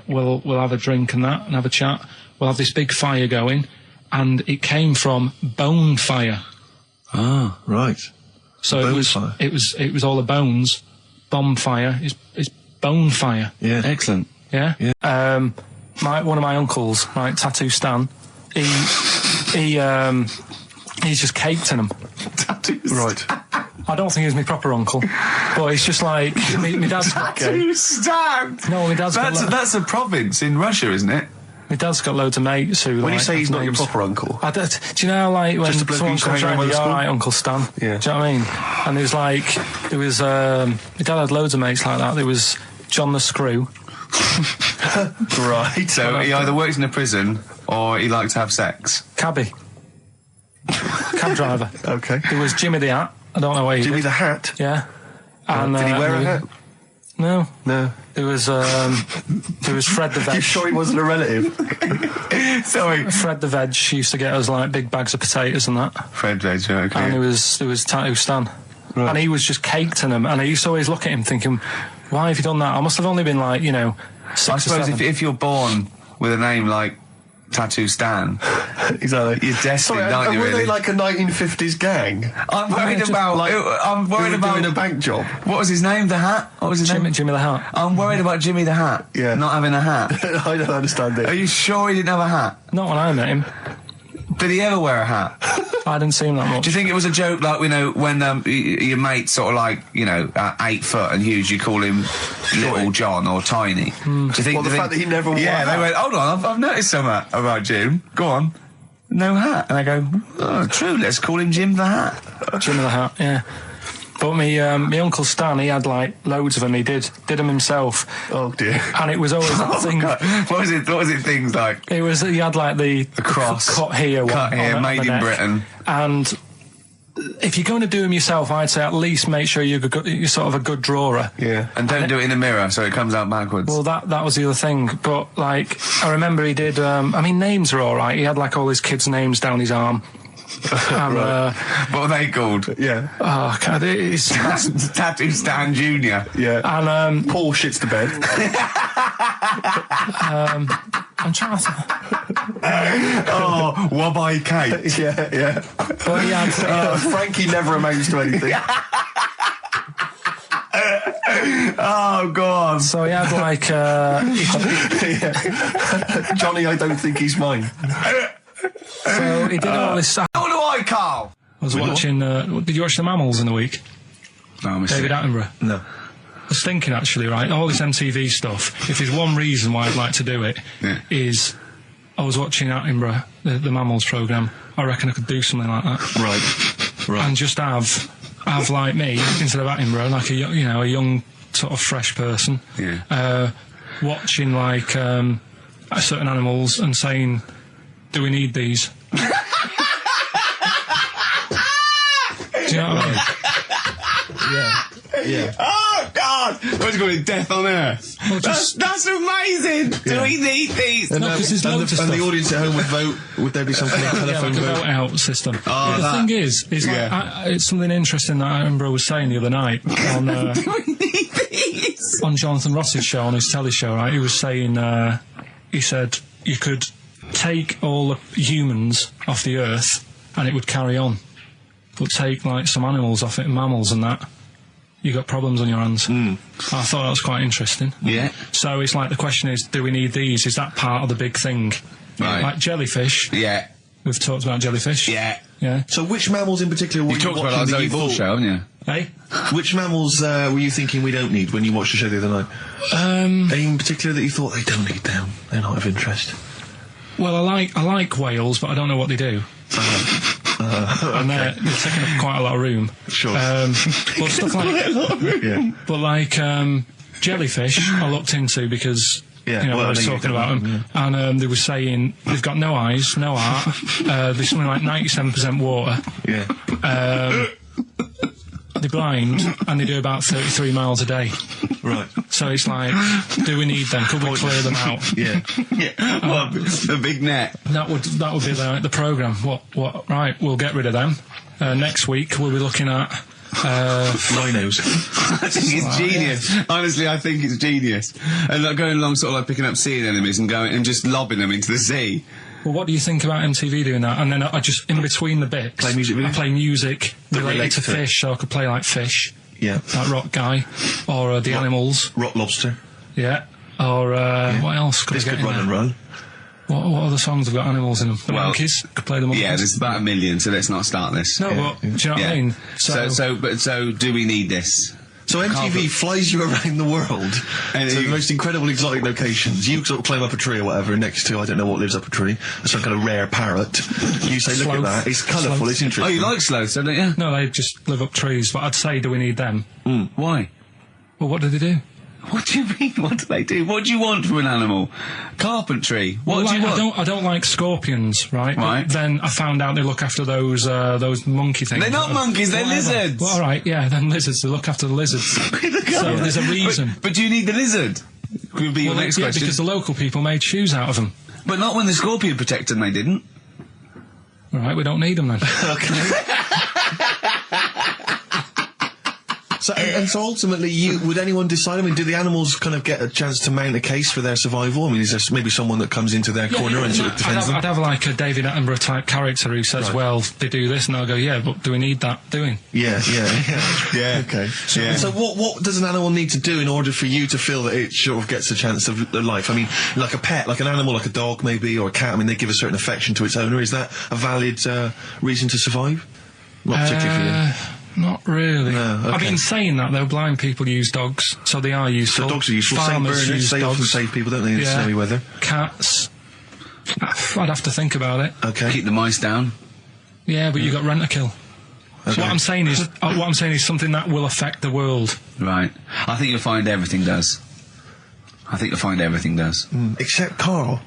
we'll have a drink and that and have a chat. We'll have this big fire going. And it came from bone fire. Ah, right. So it was all the bones. Bonfire is bone fire. Yeah. Excellent. Yeah? One of my uncles, right, Tattoo Stan, he's just caked in them. Right. I don't think he's my proper uncle, but it's just like my dad's Tattoo Stan. No, my dad's That's a province in Russia, isn't it? My dad's got loads of mates who. When you like, say he's not your names. proper uncle, Do you know how, like, when Just a bloke someone who used to comes hang around, around you're at school? alright, Uncle Stan? Yeah. Do you know what I mean? And there was my dad had loads of mates like that. There was John the Screw. right? So he either works in a prison or he likes to have sex. Cabbie. Cab driver. Okay. There was Jimmy the Hat. I don't know where he Jimmy did. the Hat. Yeah. And, Did he wear a hat? No. No. There was Fred the Veg. You sure he wasn't a relative? Sorry. Fred the Veg used to get us like big bags of potatoes and that. Fred Veg, okay. And there was Tattoo Stan. Right. And he was just caked in them. And I used to always look at him thinking, why have you done that? I must have only been like, 6 I or suppose 7. if you're born with a name like Tattoo Stan, Exactly. you're destined, Sorry, aren't you, were really? they like a 1950s gang? I'm worried about... I'm worried about... doing a bank job. What was his name? The Hat? What was his name? Jimmy the Hat. I'm worried about Jimmy the Hat. Yeah. Not having a hat. I don't understand Are it. you sure he didn't have a hat? Not when I met him. Did he ever wear a hat? I didn't see him that much. Do you think it was a joke, like, when your mate's sort of like, 8 foot and huge, you call him Little John or Tiny? Do you think... Well, the fact that he never wore a Yeah, hat. they went, hold on, I've noticed something about Jim. Go on. No hat. And I go, oh, true, let's call him Jim the Hat. Jimmy the Hat, yeah. But me Uncle Stan, he had like loads of them. He did them himself. Oh dear. And it was always that thing. God. What was it things like? He had like the cross. cut here, Cut here, on made the in neck. Britain. And if you're going to do them yourself, I'd say at least make sure you're sort of a good drawer. Yeah. And don't do it in the mirror so it comes out backwards. Well, that was the other thing. But like, I remember he did. Names are all right. He had like all his kids' names down his arm. And, what are they called? Yeah. Oh, God, it's Tattoo Stan Jr. Yeah. And Paul shits to bed. I'm trying to. Oh, Wobby Kate. yeah. But he had. Frankie never amounts to anything. Oh, God. So he had like. Johnny, I don't think he's mine. So he did all this stuff. How do I, Carl? I was watching. Did you watch The Mammals in the week? No, I missed David it. Attenborough. No. I was thinking actually, right, all this MTV stuff, if there's one reason why I'd like to do it, is I was watching Attenborough, the Mammals programme. I reckon I could do something like that. Right. And just have like me, instead of Attenborough, like a young sort of fresh person, watching like certain animals and saying, do we need these? Do you know what I mean? Yeah. Oh, God! What's going to Death on Earth? Well, That's amazing! Do we need these? And, No, 'cause there's loads of and the stuff. audience at home would vote. Would there be something like Yeah, telephone like a vote? vote out system. Oh, The that- thing is like, it's something interesting that Attenborough was saying the other night on Do we need these? on Jonathan Ross's show, on his telly show, right? He was saying, he said you could take all the humans off the earth and it would carry on, but take like some animals off it, mammals and that, you got problems on your hands. I thought that was quite interesting. Yeah. So it's like the question is, do we need these? Is that part of the big thing? Right. Like jellyfish. Yeah. We've talked about jellyfish. Yeah. Yeah. So which mammals in particular were You you talked about watching that that you Zoe Ball thought? show, haven't you? Hey? Which mammals were you thinking we don't need when you watched the show the other night? Any in particular that you thought they don't need them? They're not of interest. Well, I like whales, but I don't know what they do. And they're taking up quite a lot of room. Sure. But stuff like Yeah. but like jellyfish, I looked into because Yeah, I well, was I know you talking do, about them, and they were saying they've got no eyes, no heart. There's something like 97% water. Yeah. They're blind and they do about 33 miles a day. Right. So it's like, do we need them? Could we clear them out? Yeah. Yeah. Well, the big net. That would be the programme. What? Right, we'll get rid of them. Next week we'll be looking at rhinos. I think it's genius. Honestly, I think it's genius. And like going along, sort of like picking up sea anemones and going and just lobbing them into the sea. Well, what do you think about MTV doing that? And then I just, in between the bits, Play music I play music related to fish, so I could play like Fish. Yeah. Like Rock Guy. Or The Animals. Rock Lobster. Yeah. Or, what else could I This get could in Run there? and Run. What other songs have got animals in them? The Monkeys? Could play the Monkeys. Yeah, there's about 1 million, so let's not start this. No, but, do you know what I mean? So do we need this? So MTV flies you around the world to the most incredible exotic locations. You sort of climb up a tree or whatever, next to, I don't know what lives up a tree, some kind of rare parrot. You say, look at that, it's colourful, it's interesting. Oh, you like sloths, don't you? No, they just live up trees, but I'd say, do we need them? Why? Well, what do they do? What do you mean? What do they do? What do you want from an animal? Carpentry. What do you want? I don't like scorpions, right? Right. But then I found out they look after those monkey things. They're not monkeys, they're lizards. Well, all right, yeah, then lizards. They look after the lizards. So there's a reason. But do you need the lizard? Would be your next question. Because the local people made shoes out of them. But not when the scorpion protected them, they didn't. All right, we don't need them then. Okay. So ultimately, would anyone decide? I mean, do the animals kind of get a chance to mount a case for their survival? I mean, is there maybe someone that comes into their corner and sort of defends them? I'd have like a David Attenborough type character who says, well, they do this, and I'll go, yeah, but do we need that doing? Yeah. Okay. So what does an animal need to do in order for you to feel that it sort of gets a chance of life? I mean, like a pet, like an animal, like a dog maybe, or a cat, I mean, they give a certain affection to its owner. Is that a valid reason to survive? Not particularly for you. Not really. No, okay. I've been saying that, though. Blind people use dogs, so they are useful. So dogs are useful. Farmers Save birds, use dogs. often save people, don't they, in snowy weather? Cats. I'd have to think about it. Okay. Keep the mice down. Yeah, but you got rent a kill. Okay. So what I'm saying is something that will affect the world. Right. I think you'll find everything does. Except Karl.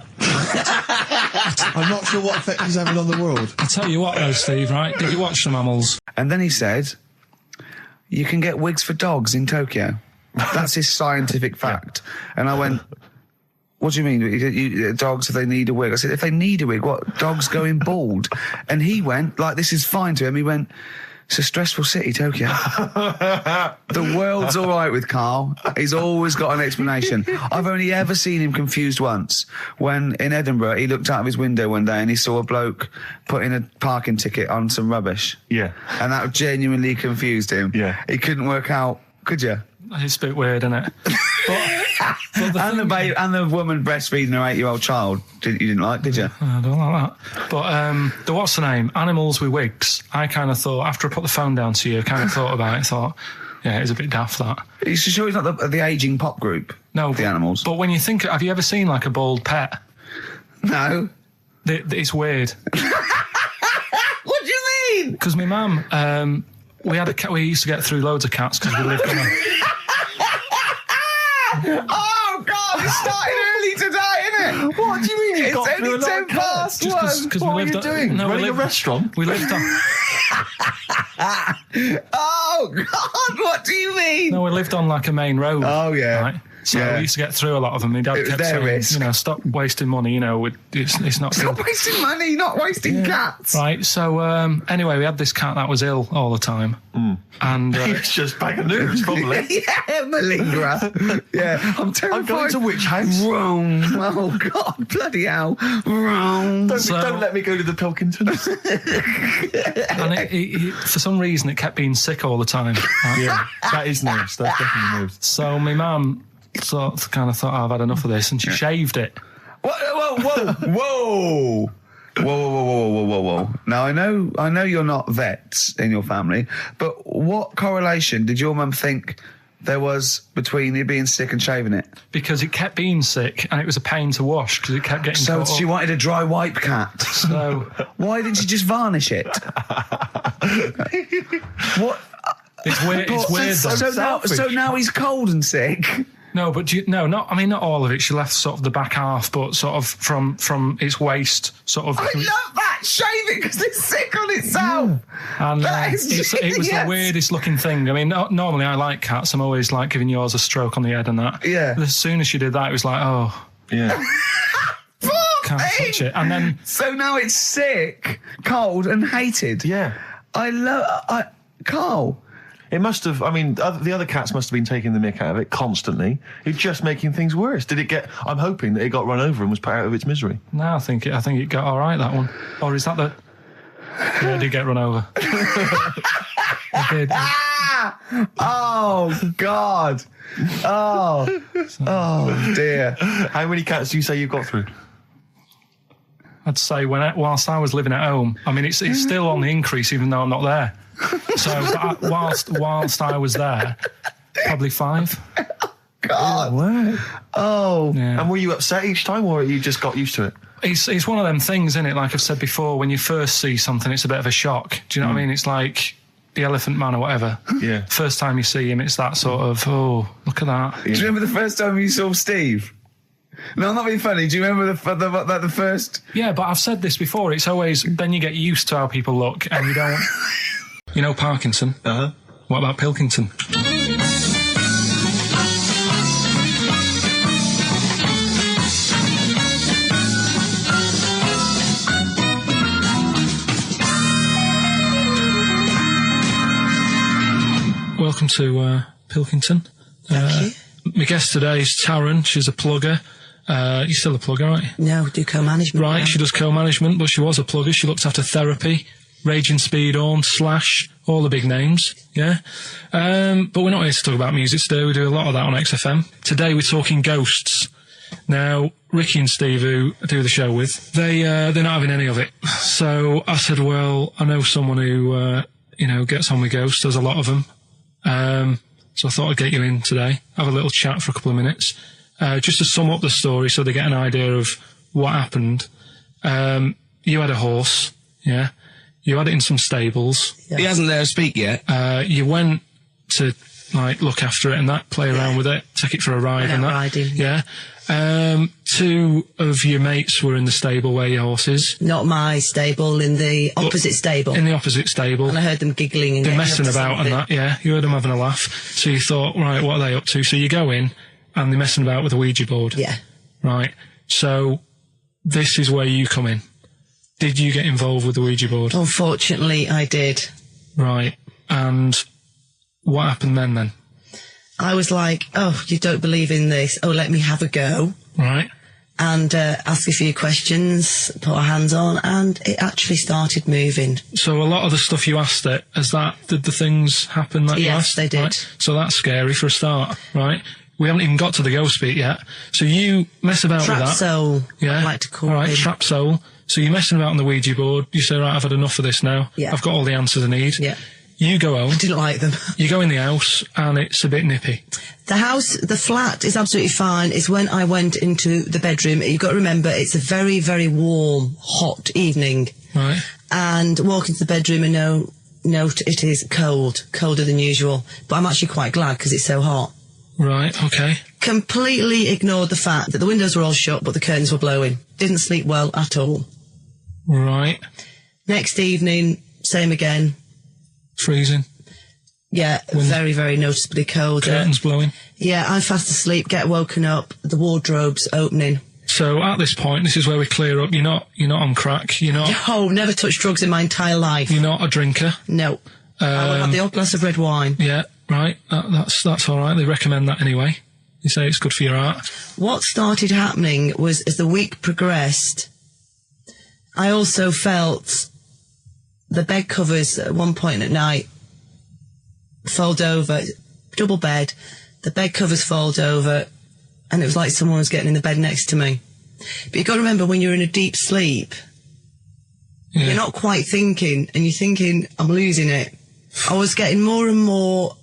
I'm not sure what effect he's having on the world. I'll tell you what, though, Steve, right? Did you watch some mammals? And then he said, you can get wigs for dogs in Tokyo. That's his scientific fact. And I went, what do you mean? Dogs, if they need a wig? I said, if they need a wig, what? Dogs going bald? And he went, like, this is fine to him. He went, it's a stressful city, Tokyo. The world's all right with Karl. He's always got an explanation. I've only ever seen him confused once. When in Edinburgh, he looked out of his window one day and he saw a bloke putting a parking ticket on some rubbish. Yeah. And that genuinely confused him. Yeah. He couldn't work out, could you? It's a bit weird, isn't it? And the woman breastfeeding her 8-year-old child, you didn't like, did you? I don't like that. But what's the name? Animals with wigs. I kind of thought, after I put the phone down to you, I kind of thought about it, thought, yeah, it's a bit daft, that. Are you sure he's not the ageing pop group? No. The Animals? But when you think, have you ever seen, like, a bald pet? No. It's weird. What do you mean? Because my mum, we had a cat, we used to get through loads of cats because we lived on a... Oh, God, it started early today, innit? What do you mean you got through a lot of cats? Just because What were you doing? No, Running a restaurant? We lived on... Oh, God, what do you mean? No, we lived on, like, a main road. Oh, yeah. Right? So we used to get through a lot of them. My dad kept saying, risk. you know, stop wasting money, you know, it's not... Stop wasting money, not wasting cats. Right, so, anyway, we had this cat that was ill all the time. And... It's just bag of nerves, probably. Yeah, malingerer. Yeah, I'm terrified. I'm going to which house? Rome. Oh, God, bloody hell. Rome. Don't let me go to the Pilkingtons. And it, for some reason, it kept being sick all the time. Right? Yeah, that is nerves. That's definitely nerves. So my mum kind of thought, I've had enough of this, and she shaved it. Whoa. Whoa. Now, I know you're not vets in your family, but what correlation did your mum think there was between you being sick and shaving it? Because it kept being sick, and it was a pain to wash, because it kept getting caught she up. wanted a dry wipe cat. So... Why didn't she just varnish it? What? It's weird, though. So now he's cold and sick? No, but not all of it. She left sort of the back half, but sort of from its waist, sort of. I love that. Shave it because it's sick on itself. And it was the weirdest looking thing. I mean, normally I like cats. I'm always like giving yours a stroke on the head and that. Yeah. But as soon as she did that, it was like, oh. Yeah. Can't touch it. And then. So now it's sick, cold, and hated. Yeah. Karl. It must have, I mean, the other cats must have been taking the mick out of it constantly. It's just making things worse. I'm hoping that it got run over and was put out of its misery. No, I think it got all right, that one. Or is that the... Yeah, it did get run over. It did. Oh, God. Oh, dear. How many cats do you say you've got through? I'd say whilst I was living at home, I mean, it's still on the increase even though I'm not there. So whilst I was there, Probably 5. God. Wow. Oh. Yeah. And were you upset each time, or you just got used to it? It's one of them things, isn't it? Like I've said before, when you first see something, it's a bit of a shock. Do you know what I mean? It's like the Elephant Man or whatever. Yeah. First time you see him, it's that sort of, oh, look at that. Do you remember the first time you saw Steve? No, I'm not being funny. Do you remember the first? Yeah, but I've said this before. It's always, then you get used to how people look and you don't... You know Parkinson? Uh-huh. What about Pilkington? Welcome to Pilkington. Thank you. My guest today is Taryn. She's a plugger. You're still a plugger, right? No, do co-management. Right, now. she does co-management, but she was a plugger. She looked after Therapy, Raging Speedhorn, Slash, all the big names, yeah? But we're not here to talk about music today. We do a lot of that on XFM. Today we're talking ghosts. Now, Ricky and Steve, who I do the show with, they're not having any of it. So I said, well, I know someone who, gets on with ghosts. There's a lot of them. So I thought I'd get you in today, have a little chat for a couple of minutes, just to sum up the story so they get an idea of what happened. You had a horse, yeah? You had it in some stables. Yeah. He hasn't there to speak yet. You went to, look after it and that, play around with it, take it for a ride and that. Riding. Yeah. 2 of your mates were in the stable where your horse is. Not my stable, in the opposite stable. In the opposite stable. And I heard them giggling and they're getting messing up to about and something. that, yeah. You heard them having a laugh. So you thought, right, what are they up to? So you go in and they're messing about with a Ouija board. Yeah. Right. So this is where you come in. Did you get involved with the Ouija board? Unfortunately, I did. Right. And what happened then? I was like, oh, you don't believe in this. Oh, let me have a go. Right. And ask a few questions, put our hands on, and it actually started moving. So a lot of the stuff you asked it, did the things happen that you asked? Yes, they did. Right? So that's scary for a start, right? We haven't even got to the ghost bit yet. So you mess about Trap with that. soul, Yeah. I like to call All right, it. trap soul. So you're messing about on the Ouija board. You say, right, I've had enough of this now. Yeah. I've got all the answers I need. Yeah. You go home. I didn't like them. You go in the house and it's a bit nippy. The flat is absolutely fine. It's when I went into the bedroom. You've got to remember, it's a very, very warm, hot evening. Right. And walk into the bedroom and note it is cold, colder than usual. But I'm actually quite glad because it's so hot. Right, okay. Completely ignored the fact that the windows were all shut but the curtains were blowing. Didn't sleep well at all. Right. Next evening, same again. Freezing. Yeah, very, very noticeably cold. Curtains blowing. Yeah, I'm fast asleep, get woken up, the wardrobe's opening. So at this point, this is where we clear up. You're not on crack. You're not. Oh, never touched drugs in my entire life. You're not a drinker. No. I will have the odd glass of red wine. Yeah, right. That's all right. They recommend that anyway. They say it's good for your heart. What started happening was, as the week progressed, I also felt the bed covers at one point at night fold over, double bed, the bed covers fold over, and it was like someone was getting in the bed next to me. But you've got to remember, when you're in a deep sleep, you're not quite thinking, and you're thinking, I'm losing it. I was getting more and more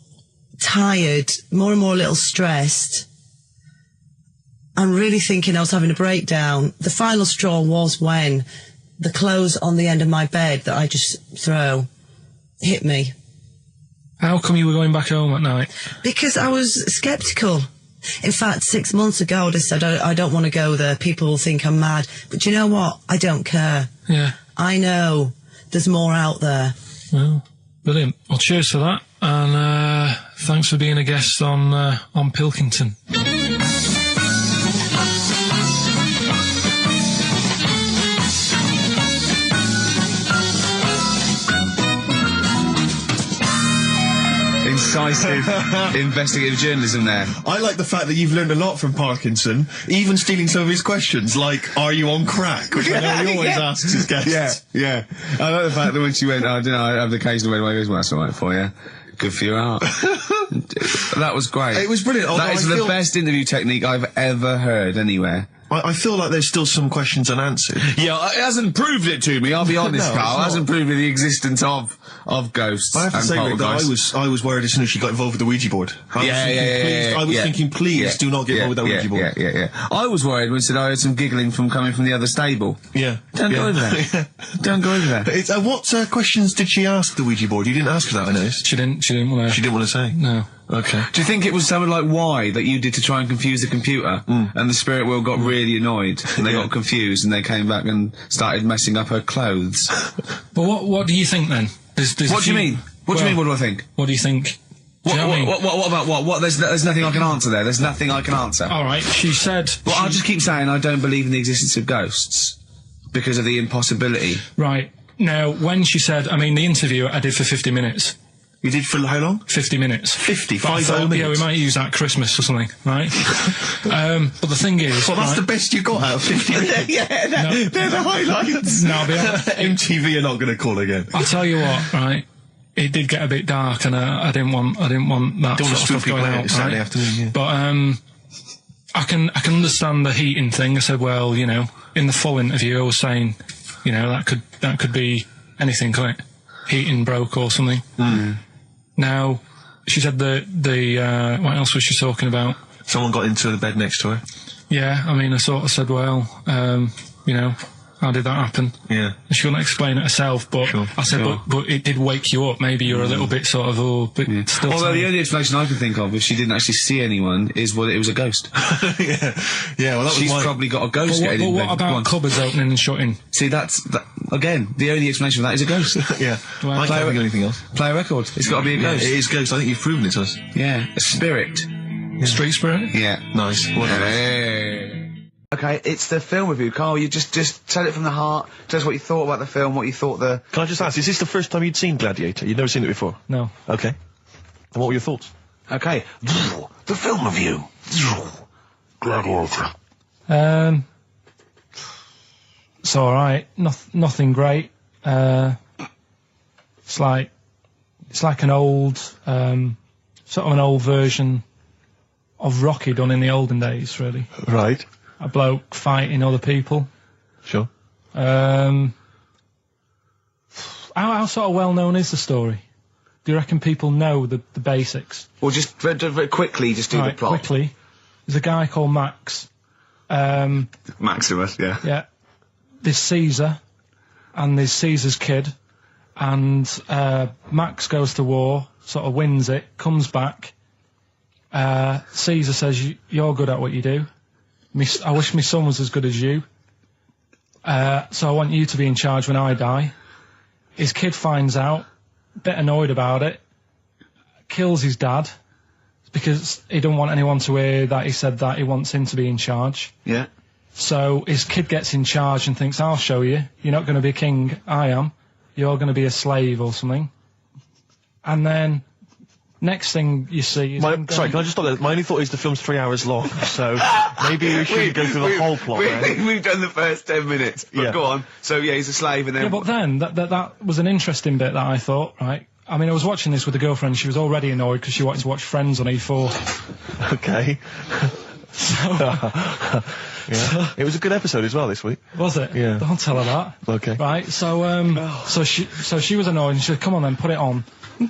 tired, more and more a little stressed, and really thinking I was having a breakdown. The final straw was when the clothes on the end of my bed that I just throw hit me. How come you were going back home at night? Because I was sceptical. In fact, 6 months ago, I just said, I don't want to go there. People will think I'm mad. But you know what? I don't care. Yeah. I know there's more out there. Well, brilliant. Well, cheers for that. And thanks for being a guest on Pilkington. Incisive investigative journalism there. I like the fact that you've learned a lot from Parkinson, even stealing some of his questions, like, are you on crack? Which I know he always asks his guests. Yeah. I like the fact that when she went, I don't know, I have the occasional way, goes, well, that's all right for you. Good for your heart. That was great. It was brilliant. That is the best interview technique I've ever heard anywhere. I feel like there's still some questions unanswered. Yeah, it hasn't proved it to me, I'll be honest, Carl. It hasn't proved the existence of ghosts. I have to say, Rick, that I was worried as soon as she got involved with the Ouija board. I was thinking, please do not get involved with that Ouija board. Yeah. I was worried when she said I heard some giggling coming from the other stable. Yeah. Don't go over there. Don't go over there. What questions did she ask the Ouija board? You didn't ask her that, I noticed. She didn't want to. She didn't want to say? No. Okay. Do you think it was something like why that you did to try and confuse the computer, and the spirit world got really annoyed, and they got confused, and they came back and started messing up her clothes? But what do you think then? What do you mean? What do you mean? What do I think? What do you think? What about what? There's nothing I can answer there. There's nothing I can answer. All right. She said. Well, I'll just keep saying I don't believe in the existence of ghosts because of the impossibility. Right. Now, when she said, I mean, the interview I did for 50 minutes. You did for how long? 50 minutes. 55 minutes? Yeah, we might use that at Christmas or something, right? But the thing is... Well, that's the best you got out of 50 minutes. They're the highlights. No, MTV are not going to call again. I'll tell you what, right? It did get a bit dark, and I didn't want that sort of stuff going out. Saturday afternoon, yeah. But I can understand the heating thing. I said, well, you know, in the full interview, I was saying, you know, that could be anything, couldn't it? Heating broke or something. Now, she said what else was she talking about? Someone got into the bed next to her. Yeah, I mean, I sort of said, well, you know, how did that happen? Yeah. She couldn't explain it herself, but I said, but it did wake you up. Maybe you're a little bit sort of, still. Although the only explanation I can think of, if she didn't actually see anyone, is it was a ghost. Yeah, well, she's probably got a ghost getting in bed. But what about cupboards opening and shutting? See, again, the only explanation for that is a ghost. Yeah. I can't think of anything else. Play a record. It's got to be a ghost. It is ghost. I think you've proven it to us. Yeah. A spirit. Yeah. Street spirit? Yeah. Nice. Hey. Okay, it's the film review. Carl, you just tell it from the heart. Tell us what you thought about the film, what you thought Can I just ask, is this the first time you'd seen Gladiator? You'd never seen it before? No. Okay. And what were your thoughts? Okay. The film review. Gladiator. It's alright. Nothing great. It's like an old, sort of an old version of Rocky done in the olden days, really. Right. A bloke fighting other people. Sure. How sort of well known is the story? Do you reckon people know the basics? Well, just very quickly, just do the plot. Quickly. There's a guy called Max. Maximus, yeah. Yeah. There's Caesar, and there's Caesar's kid, and Max goes to war, sort of wins it, comes back. Caesar says, you're good at what you do. I wish my son was as good as you. So I want you to be in charge when I die. His kid finds out, a bit annoyed about it, kills his dad, because he don't want anyone to hear that he said that he wants him to be in charge. Yeah. So his kid gets in charge and thinks, I'll show you. You're not going to be king, I am. You're going to be a slave or something. And then... next thing you see is... Sorry, can I just stop there? My only thought is the film's 3 hours long, so maybe we shouldn't go through the whole plot. We've done the first 10 minutes, but go on. So, yeah, he's a slave and then... Yeah, but then, that was an interesting bit that I thought, right? I mean, I was watching this with a girlfriend, she was already annoyed because she wanted to watch Friends on E4. Okay. Yeah. It was a good episode as well this week. Was it? Yeah. Don't tell her that. Okay. Right, so she was annoyed and she said, come on then, put it on.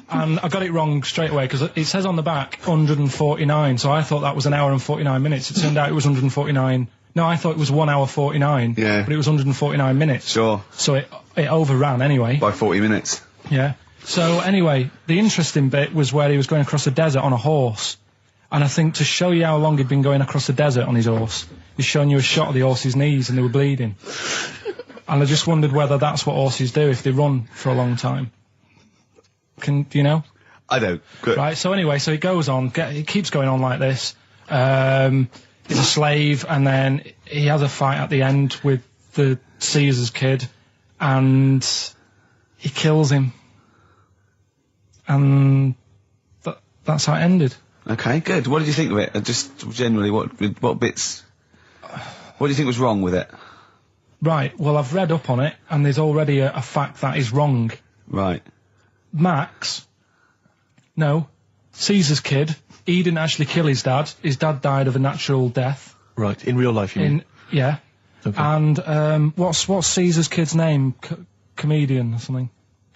And I got it wrong straight away because it says on the back 149, so I thought that was an hour and 49 minutes. It turned out it was 149. No, I thought it was 1 hour 49. Yeah. But it was 149 minutes. Sure. So it overran anyway. By 40 minutes. Yeah. So anyway, the interesting bit was where he was going across the desert on a horse. And I think to show you how long he'd been going across the desert on his horse, he's showing you a shot of the horse's knees and they were bleeding. And I just wondered whether that's what horses do if they run for a long time. Do you know? I don't. Good. Right, so anyway, so he goes on, he keeps going on like this. He's a slave, and then he has a fight at the end with the Caesar's kid, and he kills him. And that's how it ended. Okay, good. What did you think of it? Just generally, what bits... what do you think was wrong with it? Right, well, I've read up on it, and there's already a fact that is wrong. Right. Caesar's kid, he didn't actually kill his dad. His dad died of a natural death. Right, in real life, you mean? Yeah. Okay. And what's Caesar's kid's name? Comedian or something?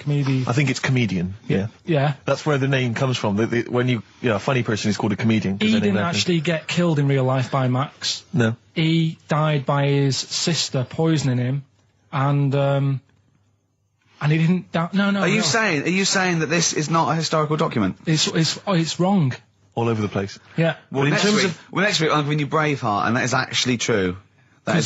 I think it's comedian. Yeah. Yeah. That's where the name comes from. When a funny person is called a comedian. He didn't actually get killed in real life by Max. No. He died by his sister poisoning him, and he didn't die. No. Are you saying that this is not a historical document? It's wrong. All over the place. Yeah. Well, next week I'm giving you Braveheart, and that is actually true. That is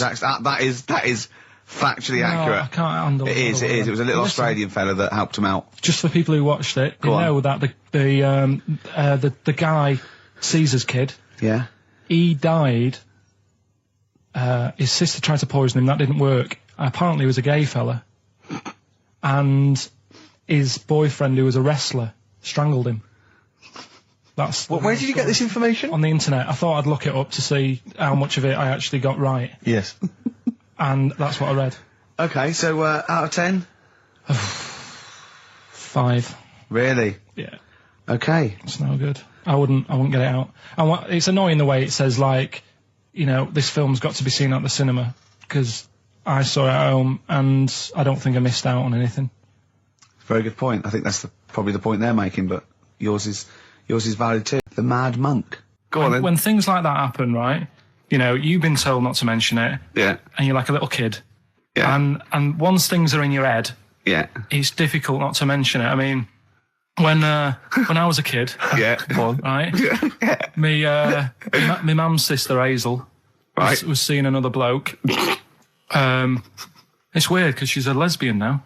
factually accurate. I can't handle it. It is. It was a little Australian fella that helped him out. Just for people who watched it, they know that the guy, Caesar's kid. Yeah. He died. His sister tried to poison him. That didn't work. Apparently, he was a gay fella, and his boyfriend, who was a wrestler, strangled him. Where did you get this information? On the internet. I thought I'd look it up to see how much of it I actually got right. Yes. And that's what I read. Okay, so out of 10? 5. Really? Yeah. Okay. It's no good. I wouldn't get it out. And it's annoying the way it says, like, this film's got to be seen at the cinema, because I saw it at home and I don't think I missed out on anything. Very good point. I think that's probably the point they're making, but yours is valid too. The Mad Monk. Go on then. When things like that happen, right? You've been told not to mention it. Yeah. And you're like a little kid. Yeah. And once things are in your head, yeah, it's difficult not to mention it. I mean, when I was a kid, yeah, right? Yeah. My mum's sister Hazel, right, was seeing another bloke. It's weird because she's a lesbian now.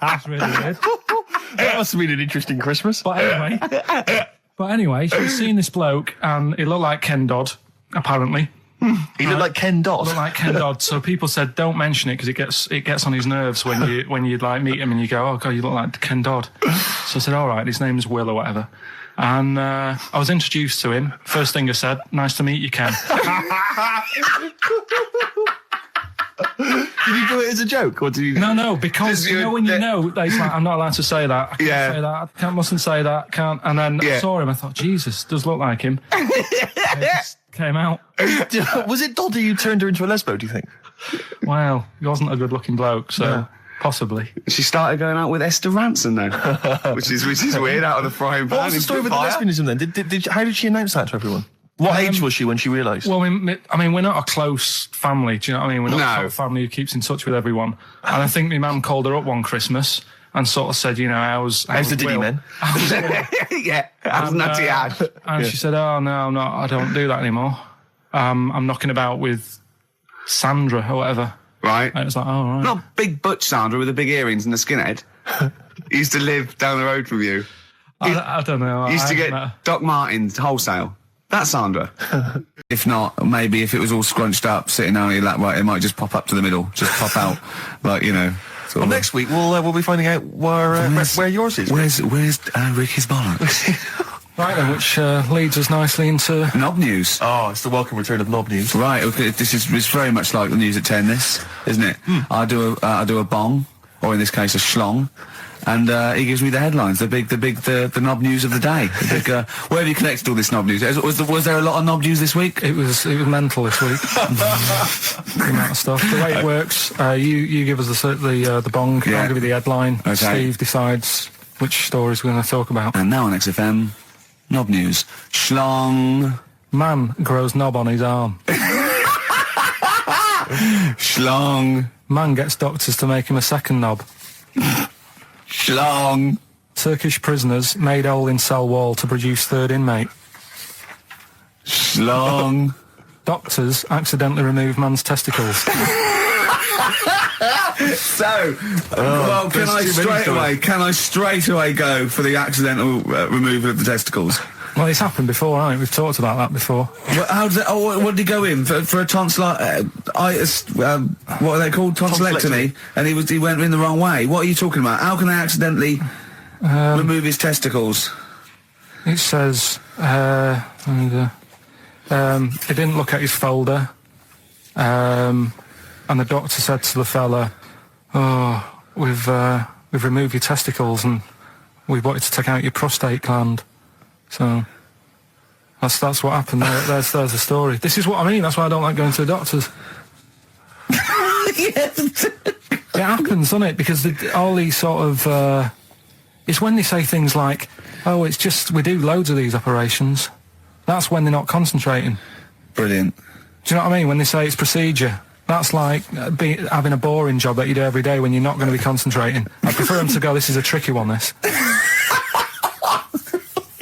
That's really weird. That must have been an interesting Christmas. But anyway, she was seeing this bloke, and he looked like Ken Dodd, apparently. He looked like Ken Dodd. Looked like Ken Dodd. So people said, don't mention it because it gets on his nerves when you like meet him and you go, oh god, you look like Ken Dodd. So I said, all right, his name's Will or whatever. And I was introduced to him. First thing I said, nice to meet you, Ken. Did you do it as a joke, or did you? No, because when you know, it's like, I'm not allowed to say that. I can't say that. I mustn't say that. Can't. And then I saw him. I thought, Jesus, does look like him. It just came out. Was it Dodd who turned her into a lesbo? Do you think? Well, he wasn't a good-looking bloke, so possibly. She started going out with Esther Ranson though, which is weird. Out of the frying pan. What was the story with the lesbianism then? How did she announce that to everyone? What age was she when she realised? Well, I mean, we're not a close family, do you know what I mean? We're not a sort of family who keeps in touch with everyone. And I think my mum called her up one Christmas and sort of said, how's the Diddy men? Yeah, how's Nutty Ash? And she said, oh, no, I don't do that anymore. I'm knocking about with Sandra or whatever. Right. And it was like, oh, right. Not big butch Sandra with the big earrings and the skinhead. He used to live down the road from you. I don't know. He used to get Doc Martens wholesale. That's Sandra. If not, maybe if it was all scrunched up, sitting on your lap, right, it might just pop up to the middle, just pop out, like, Well, next week we'll be finding out where yours is. Where's Ricky's bollocks? Right then, which leads us nicely into Knob News. Oh, it's the welcome return of Knob News. Right, okay, it's very much like the news at 10, this, isn't it? I do a bong, or in this case a schlong. And he gives me the headlines, the knob news of the day. Where have you collected all this knob news? Was there a lot of knob news this week? It was mental this week. The amount of stuff. The way it works, you give us the bong. I'll give you the headline. Okay. Steve decides which stories we're going to talk about. And now on XFM, knob news. Schlong. Man grows knob on his arm. Schlong. Man gets doctors to make him a second knob. Schlong. Turkish prisoners made hole in cell wall to produce third inmate. Schlong. Doctors accidentally remove man's testicles. So, well, can I straight away go for the accidental removal of the testicles? Well, it's happened before, hasn't it? We've talked about that before. Well, how did what did he go in for a tonsillitis? What are they called? Tonsillectomy. And he went in the wrong way. What are you talking about? How can they accidentally remove his testicles? It says he didn't look at his folder, and the doctor said to the fella, "Oh, we've removed your testicles and we wanted to take out your prostate gland." So, That's what happened. There's the story. This is what I mean. That's why I don't like going to the doctors. It happens, doesn't it? Because all these sort of... it's when they say things like, oh, it's just, we do loads of these operations. That's when they're not concentrating. Brilliant. Do you know what I mean? When they say it's procedure, that's like having a boring job that you do every day when you're not going to be concentrating. I prefer them to go, this is a tricky one, this.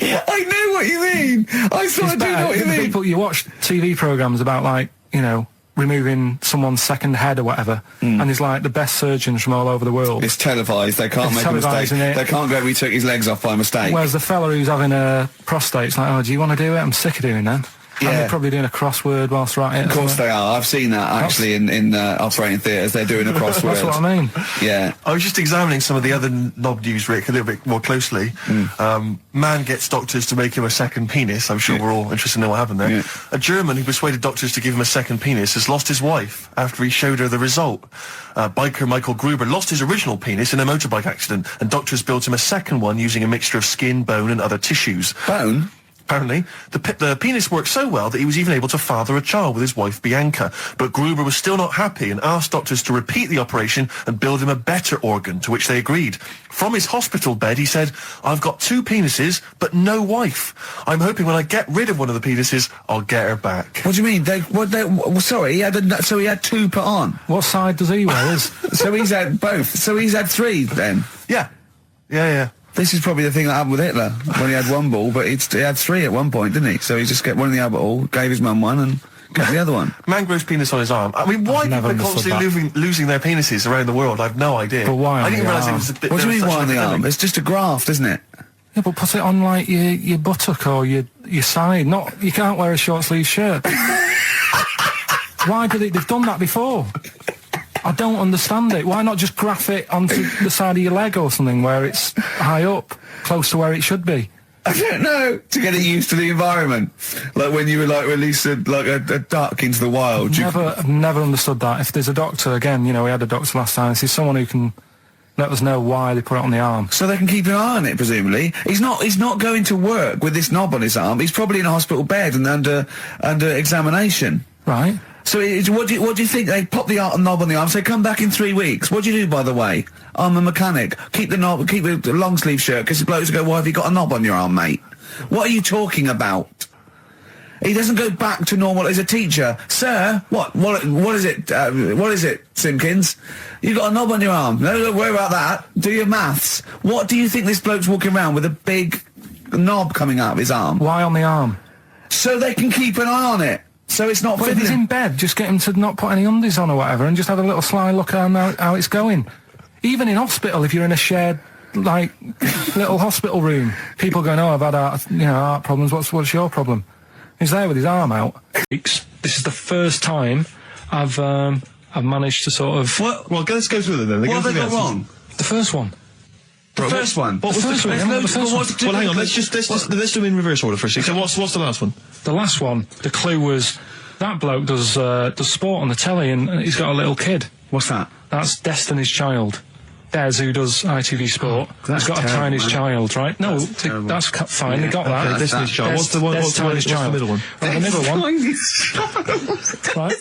I know what you mean. I sort of do know what you mean. People, you watch TV programmes about, like, you know, removing someone's second head or whatever, and there's like the best surgeons from all over the world. It's televised. They can't make a mistake. They can't go, we took his legs off by mistake. Whereas the fella who's having a prostate's like, oh, do you want to do it? I'm sick of doing that. Yeah. And they're probably doing a crossword whilst they're at it. Of course they are. I've seen that actually in operating theatres. They're doing a crossword. That's what I mean. Yeah. I was just examining some of the other knob news, Rick, a little bit more closely. Man gets doctors to make him a second penis. I'm sure we're all interested in what happened there. Yeah. A German who persuaded doctors to give him a second penis has lost his wife after he showed her the result. Biker Michael Gruber lost his original penis in a motorbike accident, and doctors built him a second one using a mixture of skin, bone and other tissues. Bone? Apparently, the penis worked so well that he was even able to father a child with his wife Bianca. But Gruber was still not happy and asked doctors to repeat the operation and build him a better organ, to which they agreed. From his hospital bed, he said, I've got 2 penises, but no wife. I'm hoping when I get rid of one of the penises, I'll get her back. What do you mean? Sorry, he had 2 put on. What side does he wear? So he's had both. So he's had 3 then? Yeah. This is probably the thing that happened with Hitler, when he had 1 ball, but he had 3 at one point, didn't he? So he just got one in the Albert Hall, gave his mum one, and got the other one. Man grows penis on his arm. I mean, why people are constantly losing their penises around the world? I have no idea. But why? I didn't realise it was a bit... What do you mean why on the arm? It's just a graft, isn't it? Yeah, but put it on, like, your buttock or your side. You can't wear a short sleeve shirt. Why did they've done that before? I don't understand it. Why not just graph it onto the side of your leg or something where it's high up, close to where it should be? I don't know. To get it used to the environment. Like when you were like released a duck into the wild. I've never understood that. If there's a doctor, again, you know, we had a doctor last time, there's someone who can let us know why they put it on the arm. So they can keep an eye on it, presumably. He's not going to work with this knob on his arm. He's probably in a hospital bed and under examination. Right. So what do you think? They pop the knob on the arm, say, come back in 3 weeks. What do you do, by the way? I'm a mechanic. Keep the knob, keep the long sleeve shirt, because the blokes go, why have you got a knob on your arm, mate? What are you talking about? He doesn't go back to normal as a teacher. Sir, what is it, Simpkins? You got a knob on your arm. No, don't worry about that. Do your maths. What do you think this bloke's walking around with a big knob coming out of his arm? Why on the arm? So they can keep an eye on it. So it's not... But if he's in bed, just get him to not put any undies on or whatever and just have a little sly look at how it's going. Even in hospital, if you're in a shared, like, little hospital room, people going, oh, I've had heart problems, what's your problem? He's there with his arm out. This is the first time I've managed to sort of... Well, let's go through them then. What have they got wrong? The first one. The first one? What was the first one? Well, hang on, let's do them in reverse order for a second. So what's the last one? The last one, the clue was, that bloke does sport on the telly and he's got a little kid. What's that? That's Destiny's Child. Des, who does ITV Sport, has got a Tiny's Child, right? No, that's fine, they got that. Destiny's Child. What's the middle one? Right, the middle one. Right.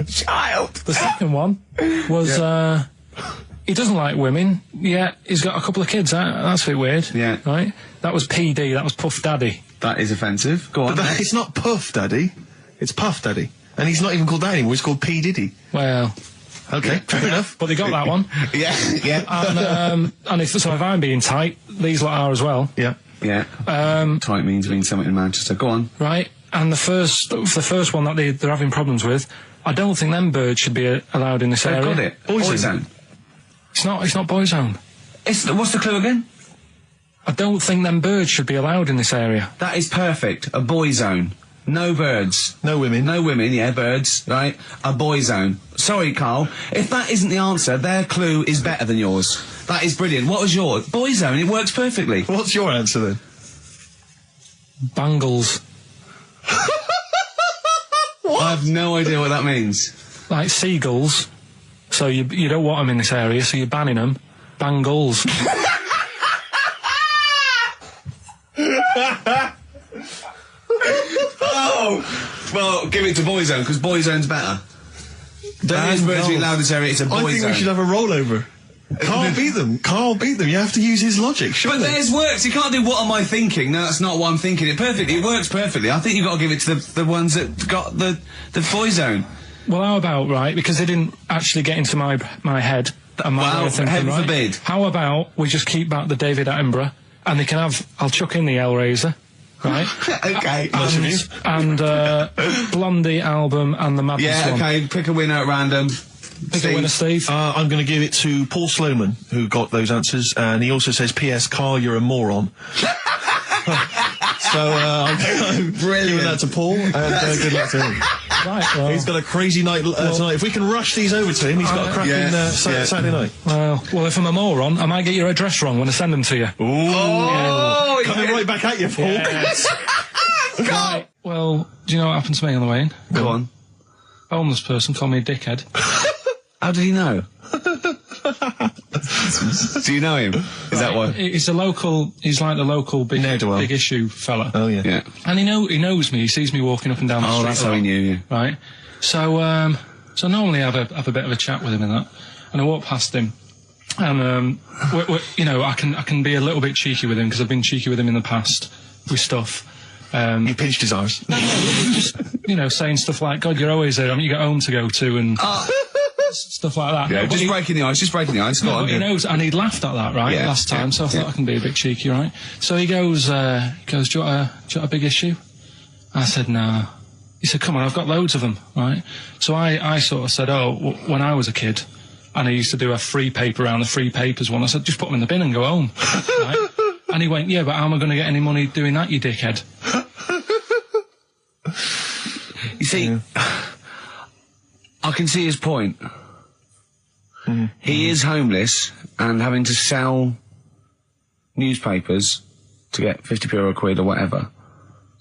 Child. The second one was, he doesn't like women, yet he's got a couple of kids. That's a bit weird. Yeah. Right? That was PD, that was Puff Daddy. That is offensive. Go on. But it's not Puff Daddy, it's Puff Daddy. And he's not even called that anymore, he's called P. Diddy. Well... Okay, fair enough. But they got that one. Yeah. And if I'm being tight, these lot are as well. Yeah. Yeah. Tight means something in Manchester. Go on. Right. And the first one that they're having problems with, I don't think them birds should be allowed in this area. They've got it. Boyzone. It's not Boyzone. What's the clue again? I don't think them birds should be allowed in this area. That is perfect. A Boyzone. No birds. No women. No women, yeah, birds, right? A Boyzone. Sorry, Carl. If that isn't the answer, their clue is better than yours. That is brilliant. What was yours? Boyzone, it works perfectly. What's your answer then? Bangles. What? I have no idea what that means. Like seagulls. So you don't want them in this area, so you're banning them. Bangles. give it to Boyzone, because Boyzone's better. Don't use Virtually Loudest area, it's a Boyzone. I think we should have a rollover. Carl beat them. Carl beat them. You have to use his logic, surely. But theirs works. You can't do what am I thinking? No, that's not what I'm thinking. It perfectly. It works perfectly. I think you've got to give it to the ones that got the Boyzone. Well, how about, right, because they didn't actually get into my head and my way of thinking, heaven right? forbid. How about we just keep back the David Attenborough, and they can have, I'll chuck in the Hellraiser, right? Okay. And Blondie album and the Madness one. Yeah, okay, pick a winner at random. Pick a winner, Steve. I'm going to give it to Paul Sloman, who got those answers, and he also says, P.S. Carl, you're a moron. So, I'm giving that to Paul, and good luck to him. Right, well. He's got a crazy night tonight. If we can rush these over to him, he's got a cracking Saturday night. Well, if I'm a moron, I might get your address wrong when I send them to you. Ooh. Coming right back at you, Paul. Yes. Right, well, do you know what happened to me on the way in? Go on. A homeless person called me a dickhead. How did he know? Do you know him? Is that why? He's like the local big issue fella. Oh, yeah. And he knows me. He sees me walking up and down the street. Oh, that's how he knew you. Right. So normally I have a bit of a chat with him and that. And I walk past him. And, you know, I can be a little bit cheeky with him because I've been cheeky with him in the past with stuff. You pinched his arse. No, just, you know, saying stuff like, God, you're always there. I mean, you got home to go to and stuff like that. Yeah, just breaking the ice. No, but he knows, and he'd laughed at that, right, last time, so I thought I can be a bit cheeky, right? So he goes, do you want a big issue? I said, no. He said, come on, I've got loads of them, right? So I sort of said, when I was a kid, and I used to do a free paper around the free papers one, I said, just put them in the bin and go home, right? And he went, yeah, but how am I going to get any money doing that, you dickhead? You see, I can see his point. He is homeless and having to sell newspapers to get 50p or a quid or whatever.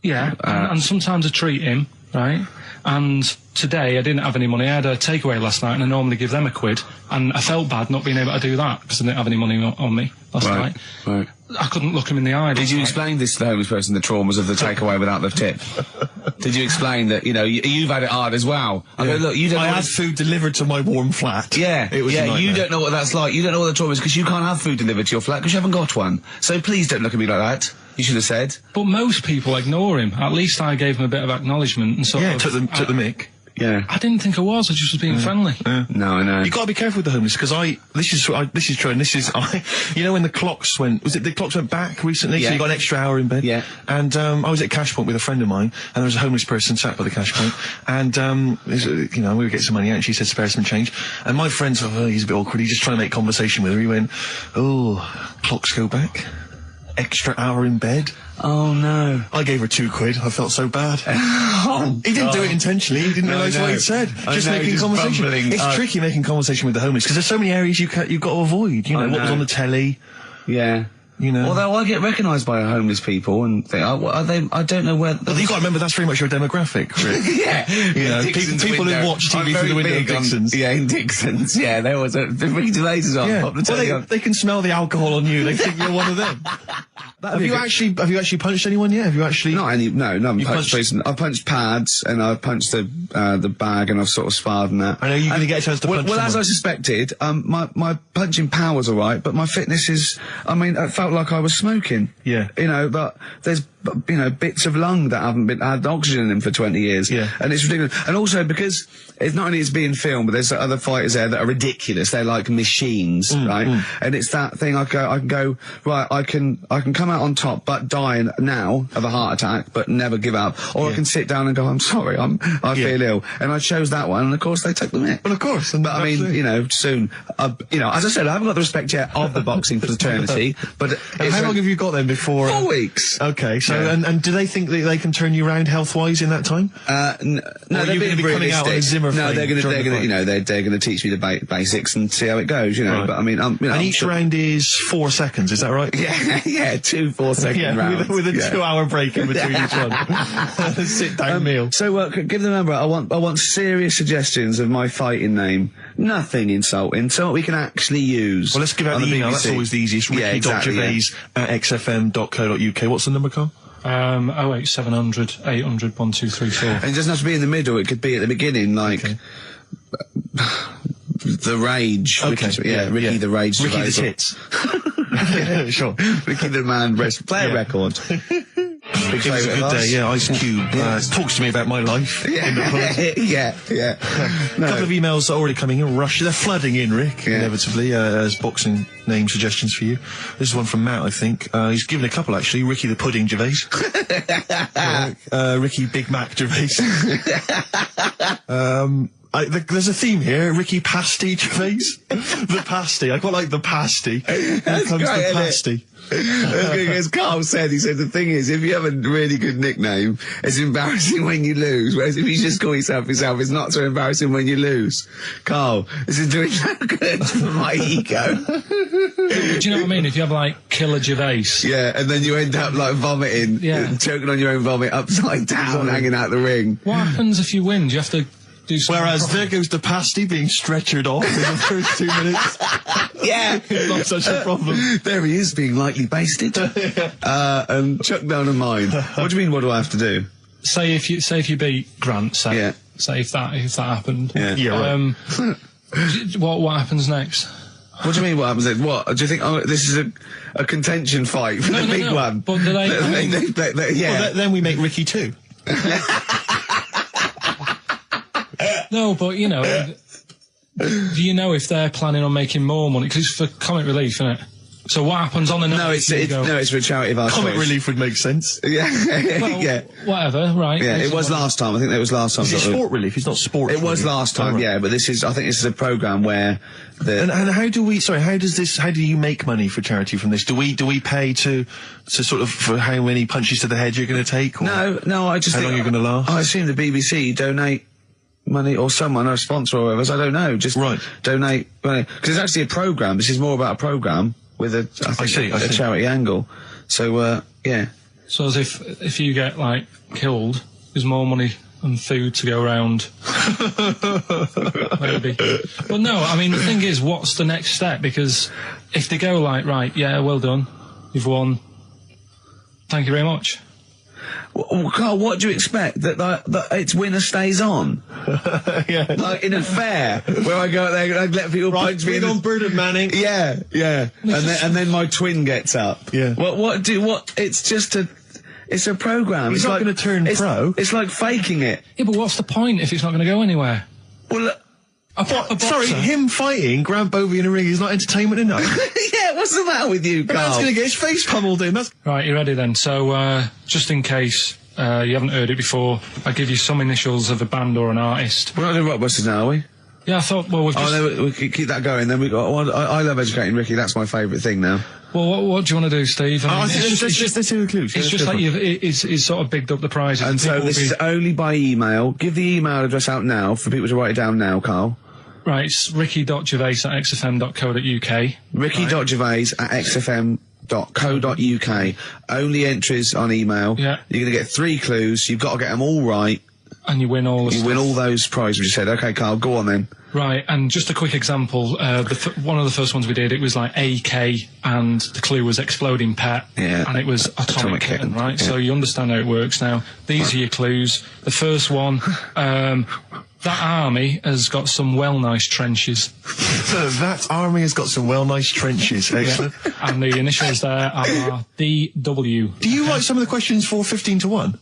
Yeah, and sometimes I treat him, right? And today I didn't have any money. I had a takeaway last night and I normally give them a quid. And I felt bad not being able to do that because I didn't have any money on me last night. Right. I couldn't look him in the eye. Did you explain this to the homeless person, the traumas of the takeaway without the tip? Did you explain that, you know, you've had it hard as well? I go, look, you don't I had food delivered to my warm flat. Yeah, it was you don't know what that's like. You don't know what the trauma is because you can't have food delivered to your flat because you haven't got one. So please don't look at me like that. You should have said. But most people ignore him. At least I gave him a bit of acknowledgement and sort of... took the mick. Yeah. I didn't think I was. I just was being friendly. No, I know. You got to be careful with the homeless because this is true. And this is you know when the clocks went back recently? Yeah. So you got an extra hour in bed. Yeah. And I was at Cash Point with a friend of mine, and there was a homeless person sat by the Cash Point, and you know we would get some money out, and she said spare some change, and my friend thought, he's a bit awkward. He's just trying to make conversation with her. He went, clocks go back. Extra hour in bed. Oh no. I gave her £2. I felt so bad. He didn't do it intentionally. He didn't realise what he'd said. Just making conversation. Bumbling. It's tricky making conversation with the homeless because there's so many areas you've got to avoid. You know, what was on the telly. Yeah. You know. Although I get recognised by homeless people and think, are they? I don't know where. But you got to remember that's very much your demographic, Rick. Yeah. You know, people who watch TV through the window of Dixon's. In Dixon's. Yeah, there was the Ricky Gervais on. Yeah. Pop the telly on. They can smell the alcohol on you. They think you're one of them. Have you actually punched anyone yet? Have you actually? Not any. No, I've punched person. I've punched pads and I've punched the bag and I've sort of sparred and that. I know you're going to get a chance to punch. Well, as I suspected, my punching power was all right, but my fitness is. I mean, it felt like I was smoking. Yeah. You know, but there's bits of lung that haven't had oxygen in them for 20 years. Yeah. And it's ridiculous. And also because it's not only it's being filmed, but there's other fighters there that are ridiculous. They're like machines, right? And it's that thing. I can go right. I can come out on top, but die now of a heart attack, but never give up. Or I can sit down and go, I'm sorry, I feel ill. And I chose that one. And of course they took the mick. Well, of course. But I mean, you know, soon. You know, as I said, I haven't got the respect yet of the boxing fraternity. But how long have you got then before? 4 weeks. Okay. So and do they think that they can turn you around health-wise in that time? No, they're going to be coming out on a Zimmer. No, they're going to teach me the basics and see how it goes. You know, right. But I mean, and each round is 4 seconds. Is that right? Yeah, 2 4-second rounds with a 2-hour break in between each one. Sit down meal. So give them a number. I want serious suggestions of my fighting name. Nothing insulting. Something we can actually use. Well, let's give out the email. BBC. That's always the easiest. Ricky.Gervais at xfm.co.uk. What's the number, Carl? 08700 800 1234. And it doesn't have to be in the middle, it could be at the beginning, like... The Rage. Okay. Ricky the Rage. Ricky the Tits. Yeah, sure. Ricky the Man Play a record. It was a good day, yeah. Ice Cube talks to me about my life in the pub. Yeah. A couple of emails are already coming in. Rush. They're flooding in, Rick, inevitably, as boxing name suggestions for you. This is one from Matt, I think. He's given a couple, actually. Ricky the Pudding Gervais. Ricky Big Mac Gervais. There's a theme here. Ricky Pasty Gervais. The pasty. I quite like the pasty. Here comes the pasty. As Carl said, he said the thing is, if you have a really good nickname, it's embarrassing when you lose. Whereas if you just call yourself, it's not so embarrassing when you lose. Carl, this is doing no good for my ego. Do you know what I mean? If you have like Killer Gervais. Yeah, and then you end up like vomiting, choking on your own vomit upside down, hanging out the ring. What happens if you win? Do you have to do something? Whereas there goes the pasty being stretchered off in the first 2 minutes. Yeah. Not such a problem. There he is, being lightly basted. And chucked down a mine. What do you mean, what do I have to do? Say if you beat Grant, say if that happened. Yeah. What happens next? What do you mean, what happens next? What? Do you think, this is a contention fight for the big one? But do they... Well, then we make Ricky 2. No, but, you know, do you know if they're planning on making more money? Because it's for comic relief, isn't it? So what happens on the night? No, it's for a charity of our Comic choice. relief would make sense. Yeah. Well, whatever, right. Yeah, it was last time. I think that was last time. Is it sport relief? It's not sport. It was last time, yeah, but I think this is a programme where And how do you make money for charity from this? Do we pay to sort of, for how many punches to the head you're going to take? Or no, I just how long you're going to last? I assume the BBC donate money, or someone, or a sponsor or whatever, I don't know, just donate money. Because it's actually a programme, this is more about a programme with a charity angle. So, yeah. So as if you get, like, killed, there's more money and food to go around. Maybe. But no, I mean, the thing is, what's the next step? Because if they go like, right, yeah, well done, you've won, thank you very much. Well, Carl, what do you expect? That it's winner stays on? Yeah. Like in a fair, where I go out there and I let people punch me. On Bernard Manning. Yeah. And then my twin gets up. Yeah. It's just it's a programme. He's not going to turn pro. It's like faking it. Yeah, but what's the point if it's not going to go anywhere? Well, sorry, him fighting Grant Bovey in a ring is not entertainment enough. Yeah, what's the matter with you, Carl? Man's going to get his face pummeled in. Right, you ready then? So, just in case you haven't heard it before, I'll give you some initials of a band or an artist. We're not doing Rockbusters now, are we? Yeah, I thought, well, we've just... Oh, no, we keep that going. Then we got... I love educating Ricky. That's my favourite thing now. Well, what do you want to do, Steve? Let's do the clues. It's just like it's sort of bigged up the prizes. And so this is only by email. Give the email address out now for people to write it down now, Carl. Right, it's ricky.gervais@xfm.co.uk. ricky.gervais@xfm.co.uk. Only entries on email. Yeah. You're going to get 3 clues. You've got to get them all right. And you win all the You win all those prizes we just said. Okay, Carl, go on then. Right, and just a quick example, one of the first ones we did, it was like AK, and the clue was exploding pet, and it was atomic kitten, right? Yeah. So you understand how it works now. These are your clues. The first one, that army has got some nice trenches. That army has got some nice trenches. Excellent. Yeah. And the initials there are DW. Do you write some of the questions for 15 to 1?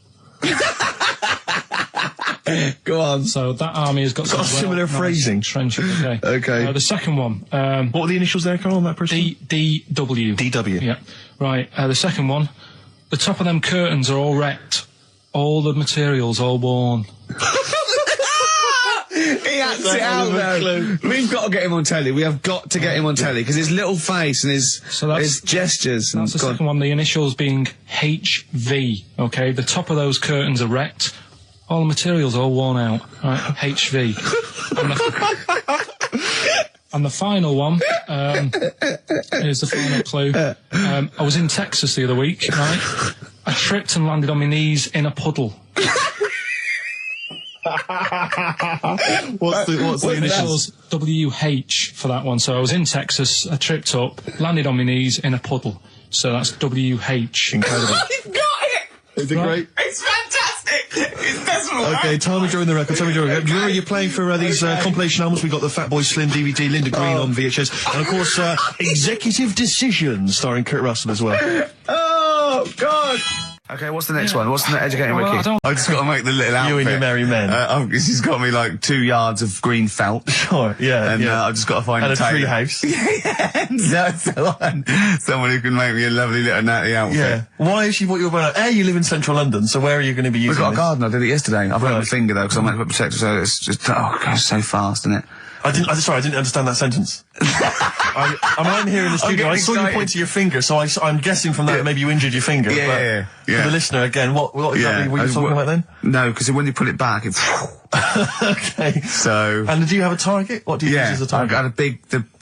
Go on. So that army has got some similar phrasing. Trenches. Okay. Okay. The second one. What were the initials there, Carl, on that person? DW. DW. Yeah. Right. The second one. The top of them curtains are all wrecked. All the materials all worn. He acts it out though. We've got to get him on telly. We have got to get him on telly because his little face and his gestures. That's the second one. The initials being HV. Okay. The top of those curtains are wrecked. All the materials all worn out. Right. HV. And the final one, here's the final clue. I was in Texas the other week, right? I tripped and landed on my knees in a puddle. What's the initials? WH for that one. So I was in Texas, I tripped up, landed on my knees in a puddle. So that's WH. Incredible. You've got it! Is it great? It's fantastic. It's best of all. Okay, time enjoying the record. Time enjoying the record. Do you remember you're playing for these compilation albums? We got the Fatboy Slim DVD, Linda Green on VHS, and of course Executive Decision, starring Kurt Russell as well. Oh God. Okay, what's the next one? What's the educating Ricky? I just got to make the little outfit. You and your merry men. She's got me like 2 yards of green felt. Sure, yeah. And I've just got to find and a tree house. Someone who can make me a lovely little natty outfit. Yeah. Why has she bought you a bow? You live in central London, so where are you going to be using We've got this? a garden. I did it yesterday. I've got my finger though because I'm meant to put protector, so it's just it goes so fast, isn't it? I didn't understand that sentence. I'm here in the studio. I saw you point to your finger, so I'm guessing from that maybe you injured your finger. Yeah. For the listener, again, what exactly were you talking about then? No, because when you pull it back, it's... Okay. So... And do you have a target? What do you use as a target? I've got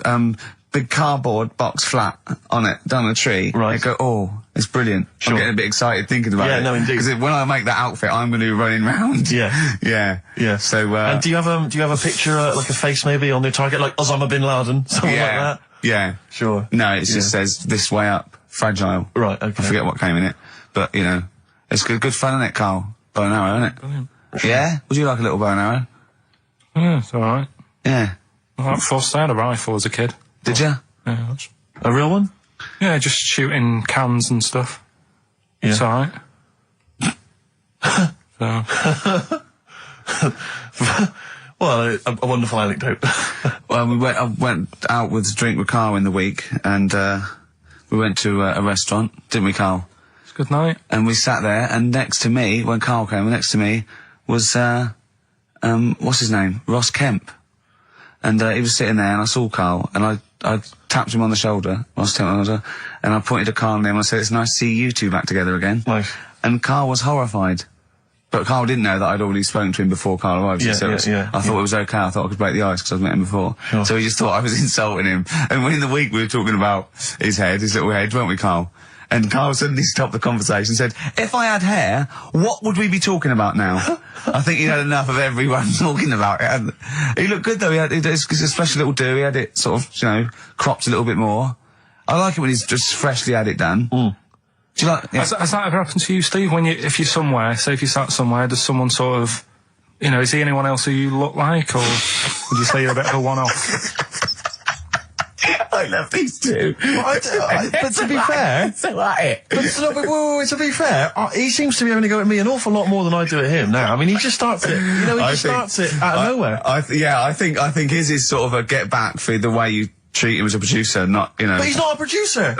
a big cardboard box flat on it, down the tree. Right. I go, it's brilliant. Sure. I'm getting a bit excited thinking about it. Yeah, no, indeed. Because when I make that outfit, I'm going to be running round. Yeah. Yeah. So, and do you have a picture, like a face maybe on the target, like Osama bin Laden, something like that? Yeah. Sure. No, it just says this way up, fragile. Right, okay. I forget what came in it. But, it's good fun, isn't it, Carl? Bow and arrow, isn't it? Brilliant. Yeah? Would you like a little bow and arrow? Yeah, it's alright. Yeah. I had a rifle as a kid. Did you? Yeah, a real one? Yeah, just shooting cans and stuff. Yeah. It's alright. Well, a wonderful anecdote. Well, I went out with a drink with Carl in the week, and we went to a restaurant, didn't we, Carl? It's a good night. And we sat there, and next to me, when Carl came, next to me was, what's his name? Ross Kemp. And he was sitting there, and I saw Carl, and I tapped him on the shoulder, Ross Kemp on the shoulder, and I pointed to Carl and him, and I said, it's nice to see you two back together again. Nice. And Carl was horrified. But Carl didn't know that I'd already spoken to him before Carl arrived. I thought it was okay. I thought I could break the ice because I'd met him before. Sure. So he just thought I was insulting him. And when in the week we were talking about his little head, weren't we, Carl? And Carl suddenly stopped the conversation and said, if I had hair, what would we be talking about now? I think he had enough of everyone talking about it. He looked good though. He had a special little do. He had it sort of, cropped a little bit more. I like it when he's just freshly had it done. Mm. Do you like? Yeah. Has that ever happened to you, Steve? If you're somewhere, say if you sat somewhere, does someone sort of, is he anyone else who you look like, or would you say you're a bit of a one-off? I love these two. But to be fair, to be fair, he seems to be having to go at me an awful lot more than I do at him now. I mean, he just starts it. He starts it out of nowhere. I think his is sort of a get back for the way you treat him as a producer, not. But he's not a producer.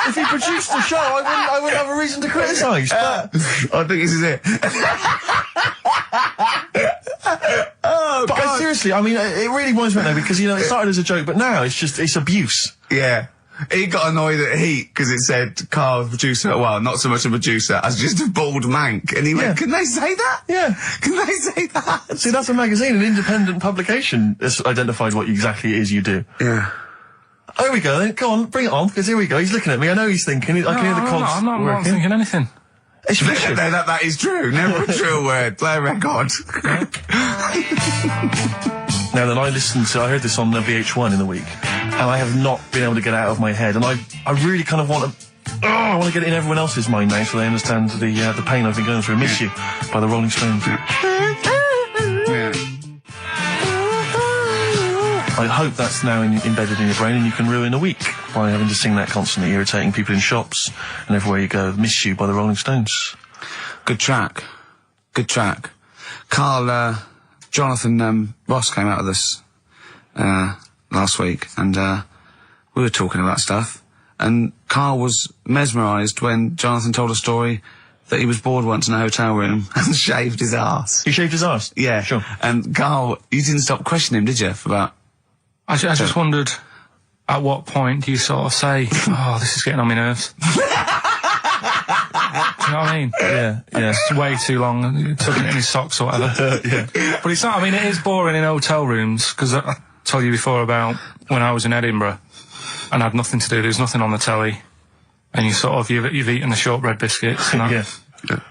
If he produced the show, I wouldn't have a reason to criticise. But I think this is it. Oh, but God. Seriously, I mean, it really winds me up though, because it started as a joke, but now it's abuse. Yeah. He got annoyed at Heat because it said Carl, producer, well, not so much a producer as just a bald mank. And he went, can they say that? Yeah. Can they say that? See, that's a magazine, an independent publication that's identified what exactly it is you do. Yeah. Oh, here we go then. Go on, bring it on, because here we go. He's looking at me. I know he's thinking. I can hear the cogs I'm not thinking anything. It's no, that is true. Never a true word. Play a record. Now then, I heard this on VH1 in the week, and I have not been able to get it out of my head, and I really kind of want to get it in everyone else's mind now so they understand the pain I've been going through. Miss You by the Rolling Stones. Yeah. I hope that's now embedded in your brain and you can ruin a week by having to sing that constantly, irritating people in shops and everywhere you go. Miss You by the Rolling Stones. Good track. Carl, Jonathan Ross came out with us last week, and we were talking about stuff, and Carl was mesmerised when Jonathan told a story that he was bored once in a hotel room and shaved his arse. He shaved his arse? Yeah. Sure. And Carl, you didn't stop questioning him, did you, for about... I just wondered, at what point do you sort of say, this is getting on my nerves? Do you know what I mean? Yeah. It's way too long, tucking it in his socks or whatever. Yeah. But it's not, it is boring in hotel rooms, because I told you before about when I was in Edinburgh, and I had nothing to do, there was nothing on the telly, and you've eaten the shortbread biscuits, and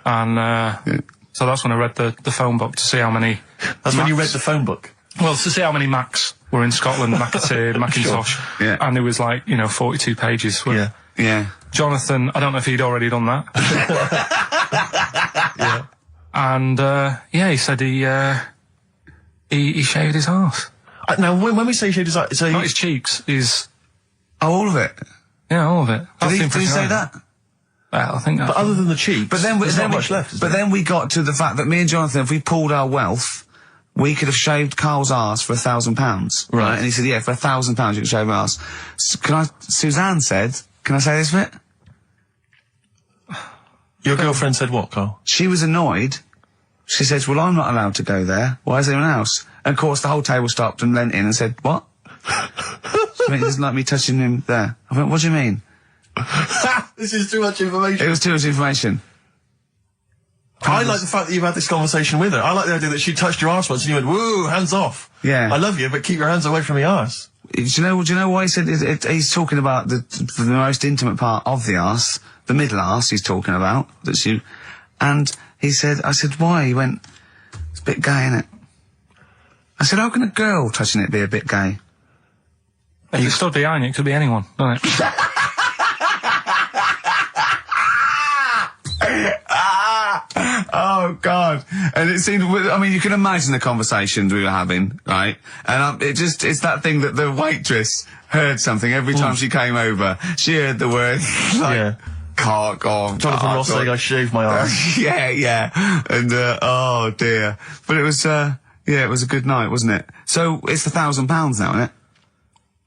and so that's when I read the phone book to see how many... That's when you read the phone book? Well, to see how many Macs were in Scotland, McAteer, Macintosh, Sure. Yeah. And there was 42 pages. Yeah. Jonathan, I don't know if he'd already done that. Yeah. And, he said he shaved his arse. Now, when we say he shaved his arse, not his cheeks, all of it? Yeah, all of it. Did he say that? Well, I think that's... But other than the cheeks, there's not much left, is there? But then we got to the fact that me and Jonathan, if we pooled our wealth, we could have shaved Carl's arse for £1,000. Right. And he said, yeah, for £1,000 you can shave my arse. Suzanne said, can I say this bit? Your girlfriend said what, Carl? She was annoyed. She says, well, I'm not allowed to go there. Why is anyone else? And of course, the whole table stopped and leant in and said, what? He doesn't like me touching him there. I went, what do you mean? This is too much information. It was too much information. I like the fact that you've had this conversation with her. I like the idea that she touched your arse once and you went, woo, hands off. Yeah. I love you, but keep your hands away from my arse. Do you know why he said he's talking about the most intimate part of the arse, the middle arse he's talking about, and he said, I said, why? He went, it's a bit gay, innit? I said, how can a girl touching it be a bit gay? If you stood behind it, it could be anyone, doesn't it? Oh, God. And it seemed, I mean, you can imagine the conversations we were having, right? And it's that thing that the waitress heard something every time she came over. She heard the word, cock or... Jonathan Ross saying I shaved my arse. Yeah. And, oh, dear. But it was, it was a good night, wasn't it? So, it's the £1,000 now, isn't it?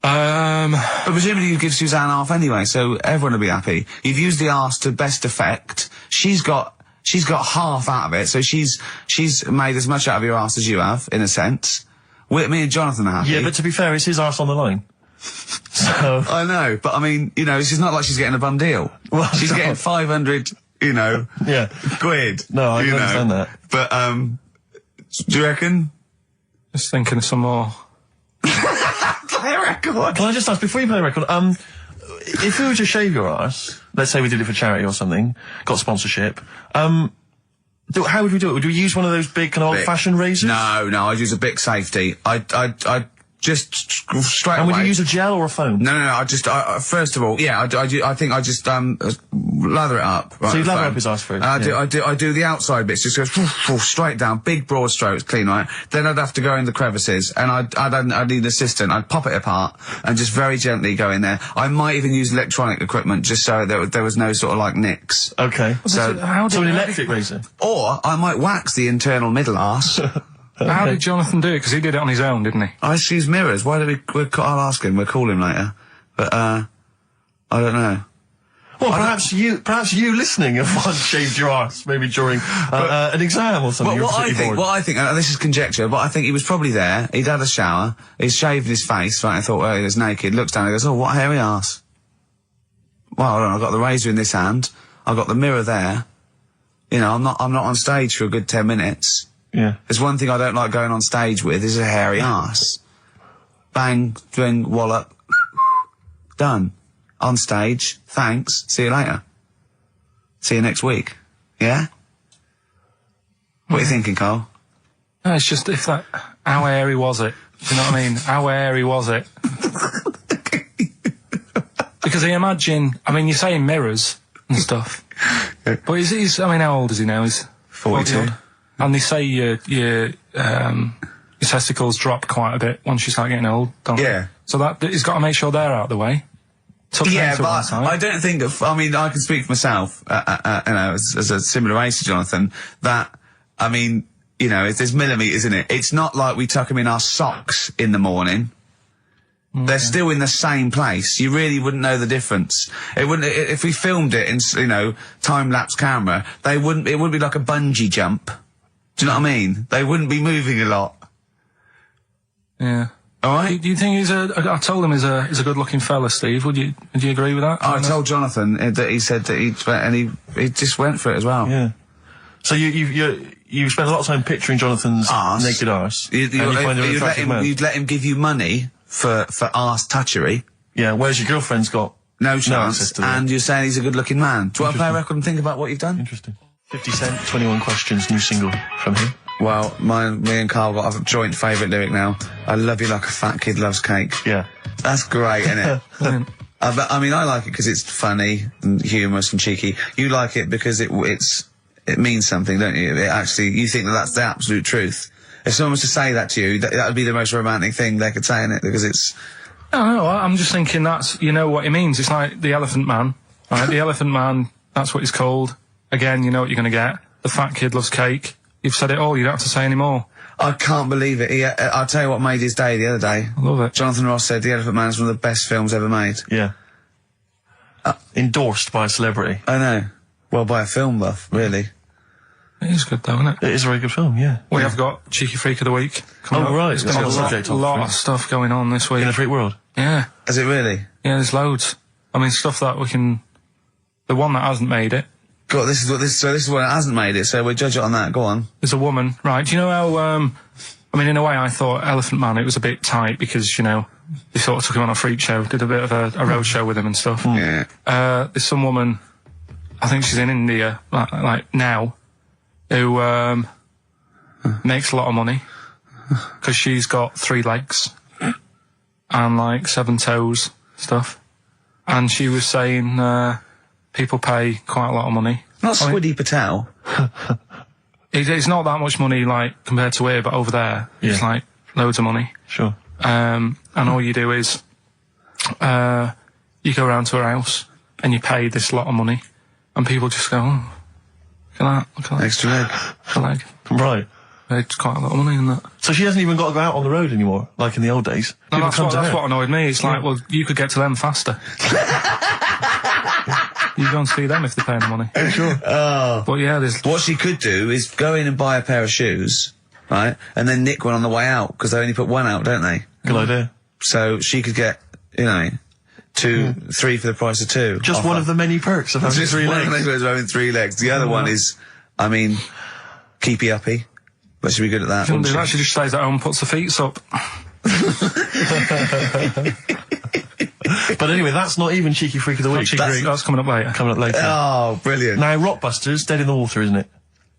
But presumably you give Suzanne half anyway, so everyone will be happy. You've used the arse to best effect. She's got half out of it, so she's made as much out of your arse as you have, in a sense. Me and Jonathan are happy. Yeah, but to be fair, it's his arse on the line. So I know, but I mean, it's not like she's getting a bum deal. Well, she's getting 500, quid. No, I can understand that. But do you reckon? Just thinking of some more. Play a record. Can I just ask, before you play a record, if we were to shave your arse, let's say we did it for charity or something, got sponsorship, how would we do it? Would we use one of those big kind of old-fashioned razors? No, I'd use a Bic Safety. I'd just straight away. And would you use a gel or a foam? No, I first of all, I think I just, lather it up. Right, so you lather up his arse first? I do the outside bits, just goes straight down, big broad strokes, clean, right? Then I'd have to go in the crevices, and I'd need an assistant. I'd pop it apart, and just very gently go in there. I might even use electronic equipment, just so there was no sort of, like, nicks. Okay. So an electric razor? Or I might wax the internal middle arse. How did Jonathan do it? Because he did it on his own, didn't he? I use mirrors. Why do I'll ask him. We'll call him later. But, I don't know. Well, perhaps you listening have once shaved your arse, maybe during an exam or something. What I think, and this is conjecture, but I think he was probably there, he'd had a shower, he'd shaved his face, right, I thought, well, he was naked, looks down and goes, oh, what a hairy arse. Well, hold on, I've got the razor in this hand, I've got the mirror there, I'm not on stage for a good 10 minutes. Yeah. There's one thing I don't like going on stage with, is a hairy arse. Bang, swing, wallop, done. On stage, thanks, see you later. See you next week. Yeah? What are you thinking, Carl? No, it's just how hairy was it? Do you know what I mean? How hairy was it? Because I imagine, you're saying mirrors and stuff. But he's how old is he now? He's 42. And they say your testicles drop quite a bit once you start getting old, don't they? Yeah. So he's got to make sure they're out of the way. Yeah, but I don't think I can speak for myself, as a similar age to Jonathan, that, there's millimetres in it. It's not like we tuck them in our socks in the morning. Okay. They're still in the same place. You really wouldn't know the difference. It wouldn't, if we filmed it in, time-lapse camera, it wouldn't be like a bungee jump. Do you know what I mean? They wouldn't be moving a lot. Yeah. All right. Do you think I told him he's a good-looking fella, Steve. Would you agree with that? I told Jonathan that he said that he just went for it as well. Yeah. So you spent a lot of time picturing Jonathan's naked arse. You'd let him give you money for arse touchery. Yeah. Whereas your girlfriend's got no chance, and you're saying he's a good-looking man. Do you want to play a record and think about what you've done? Interesting. 50 Cent, 21 Questions, new single from him. Well, me and Carl got a joint favourite lyric now. I love you like a fat kid loves cake. Yeah. That's great, isn't it? I mean, I like it because it's funny and humorous and cheeky. You like it because it means something, don't you? You think that's the absolute truth. If someone was to say that to you, that would be the most romantic thing they could say in it, because it's... No, I'm just thinking you know what it means. It's like the Elephant Man, right? The Elephant Man, that's what he's called. Again, you know what you're going to get. The fat kid loves cake. You've said it all, you don't have to say any more. I can't believe it. I'll tell you what made his day the other day. I love it. Jonathan Ross said The Elephant Man is one of the best films ever made. Yeah. Endorsed by a celebrity. I know. Well, by a film buff, really. It is good though, isn't it? It is a very good film, yeah. We have got Cheeky Freak of the Week coming up. Right. There's been a lot of stuff going on this week. In the freak world? Yeah. Is it really? Yeah, there's loads. I mean, stuff that we can... The one that hasn't made it. God, this is what hasn't made it, so we'll judge it on that. Go on. There's a woman, right? Do you know how, I mean, in a way, I thought Elephant Man, it was a bit tight because, you know, they sort of took him on a freak show, did a bit of a road show with him and stuff. Yeah. There's some woman, I think she's in India, like now, who, makes a lot of money because she's got 3 legs and like 7 toes, stuff. And she was saying, people pay quite a lot of money. Not Swiddy Patel. It's not that much money, like, compared to here, but over there, it's like loads of money. Sure. And all you do is, you go around to her house and you pay this lot of money, and people just go, oh, look at that. Extra leg. Extra leg. Right. It's quite a lot of money in that. So she hasn't even got to go out on the road anymore, like in the old days? No, that's what annoyed me. It's like, well, you could get to them faster. You go and see them if they're paying the money. Sure. But yeah, what she could do is go in and buy a pair of shoes, right, and then nick one on the way out, because they only put one out, don't they? Good idea. So she could get, you know, 2, 3 for the price of 2. Just one of the many perks of having 3 legs. One of those having 3 legs. The other one is, I mean, keepy uppy. But she'd be good at that. She just stays at home and puts her feet up. But anyway, that's not even Cheeky Freak of the Week. That's coming up later. Oh, brilliant. Now, Rockbusters, Dead in the Water, isn't it?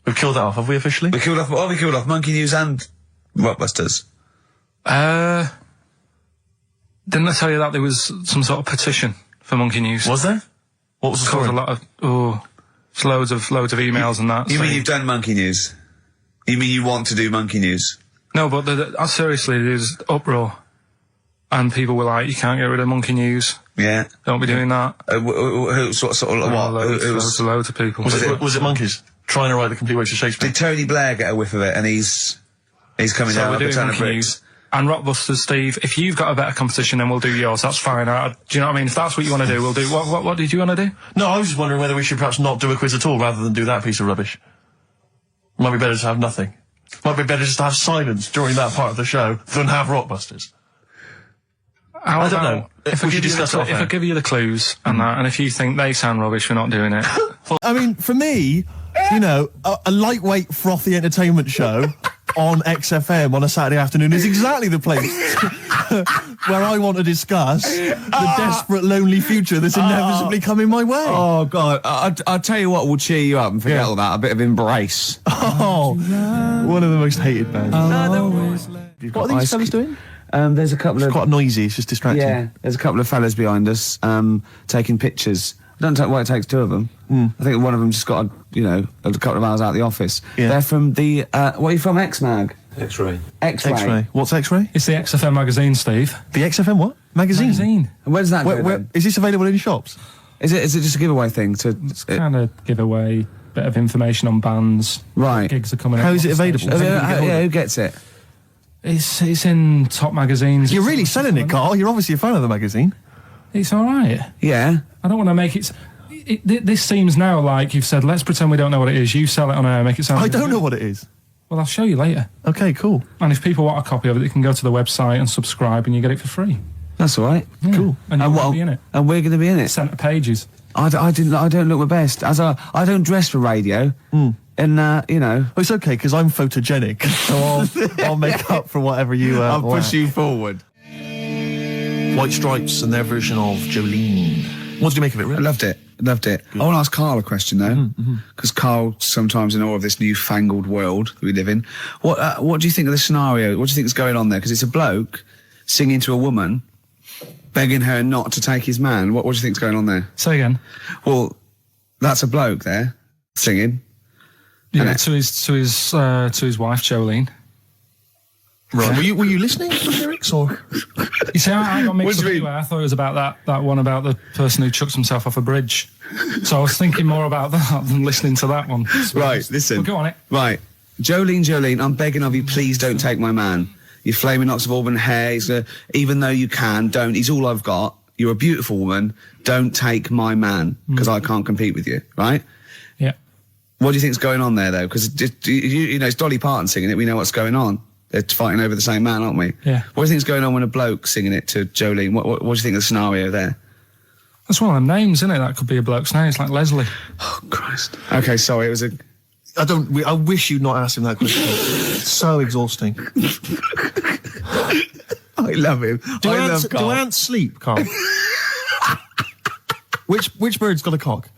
We've killed that off, have we officially? We killed off Monkey News and Rockbusters. Didn't I tell you that there was some sort of petition for Monkey News? Was there? What was the story? A lot of, it's loads of emails and that. You mean you've done Monkey News? You mean you want to do Monkey News? No, but seriously, there's uproar. And people were like, you can't get rid of Monkey News. Yeah. Don't be doing that. Who sort of what? Loads of people. Was it monkeys? Trying to write the complete works of Shakespeare? Did Tony Blair get a whiff of it, and he's coming down with a ton of bricks? And Rockbusters, Steve, if you've got a better competition, then we'll do yours. That's fine. Do you know what I mean? If that's what you want to do, we'll do. What did you want to do? No, I was just wondering whether we should perhaps not do a quiz at all, rather than do that piece of rubbish. Might be better to have nothing. Might be better just to have silence during that part of the show than have Rockbusters. I don't know. If I give you the clues and that, and if you think they sound rubbish, we're not doing it. I mean, for me, you know, a lightweight, frothy entertainment show on XFM on a Saturday afternoon is exactly the place where I want to discuss the desperate, lonely future that's inevitably coming my way. Oh, God. I'll tell you what will cheer you up and forget all that. A bit of Embrace. Oh, one of the most hated bands. What are these fellas doing? There's a couple it's quite noisy, it's just distracting. Yeah, there's a couple of fellas behind us, taking pictures. I don't know why it takes 2 of them. I think one of them just got, a couple of hours out of the office. Yeah. They're from the, what are you from, X-Mag? X-Ray. X-Ray. What's X-Ray? It's the XFM magazine, Steve. The XFM what? Magazine. And where does that go then? Is this available in shops? Is it just a giveaway thing? It's kind of giveaway, bit of information on bands. Right. Gigs are coming up. How is it available? Who gets it? It's in top magazines. You're really selling it, Carl. You're obviously a fan of the magazine. It's all right. Yeah. I don't want to make it... This seems now like you've said, let's pretend we don't know what it is. You sell it on air, make it sound... I don't know what it is. Well, I'll show you later. Okay, cool. And if people want a copy of it, they can go to the website and subscribe and you get it for free. That's all right. Yeah. Cool. And you're going to be in it. And we're going to be in it. Centre pages. I don't look my best. I don't dress for radio. And, Well, it's okay, because I'm photogenic, so I'll make up for whatever you, I'll push you forward. White Stripes and their version of Jolene. What did you make of it, Rick? I loved it. Good. I want to ask Carl a question, though, because Carl sometimes in awe of this newfangled world that we live in. What do you think of the scenario? What do you think is going on there? Because it's a bloke singing to a woman, begging her not to take his man. What do you think's going on there? Say again. Well, that's a bloke there singing. Yeah, to his wife Jolene. Right. Were you listening to the lyrics or? You see, I got mixed up anyway. I thought it was about that one about the person who chucks himself off a bridge. So I was thinking more about that than listening to that one. So right, listen. Well, go on it. Right. Jolene, I'm begging of you, please don't take my man. You flaming locks of auburn hair, even though you can, don't. He's all I've got. You're a beautiful woman. Don't take my man, because I can't compete with you, right? Yeah. What do you think's going on there, though? Because, you know, it's Dolly Parton singing it. We know what's going on. They're fighting over the same man, aren't we? Yeah. What do you think's going on when a bloke's singing it to Jolene? What do you think of the scenario there? That's one of them names, isn't it? That could be a bloke's name. It's like Leslie. Oh, Christ. Okay, sorry, it was a... I wish you'd not asked him that question. It's so exhausting. I love him. Do ants sleep, Carl? Which bird's got a cock?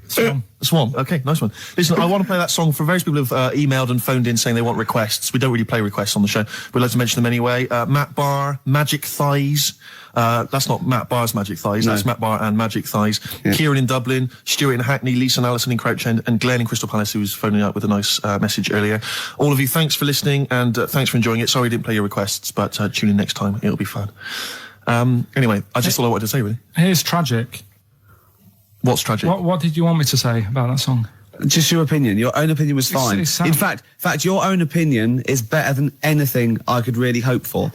Swan. Swan. Okay, nice one. Listen, I want to play that song for various people who've emailed and phoned in saying they want requests. We don't really play requests on the show. We'd like to mention them anyway. Matt Barr, Magic Thighs. That's not Matt Barr's Magic Thighs. No. That's Matt Barr and Magic Thighs. Yeah. Kieran in Dublin, Stuart in Hackney, Lisa and Alison in Crouch End, and Glenn in Crystal Palace, who was phoning up with a nice message earlier. All of you, thanks for listening and thanks for enjoying it. Sorry I didn't play your requests, but tune in next time. It'll be fun. Anyway, I just thought I wanted to say, really. Here's tragic. What's tragic? What did you want me to say about that song? Just your opinion. Your own opinion was fine. In fact, your own opinion is better than anything I could really hope for.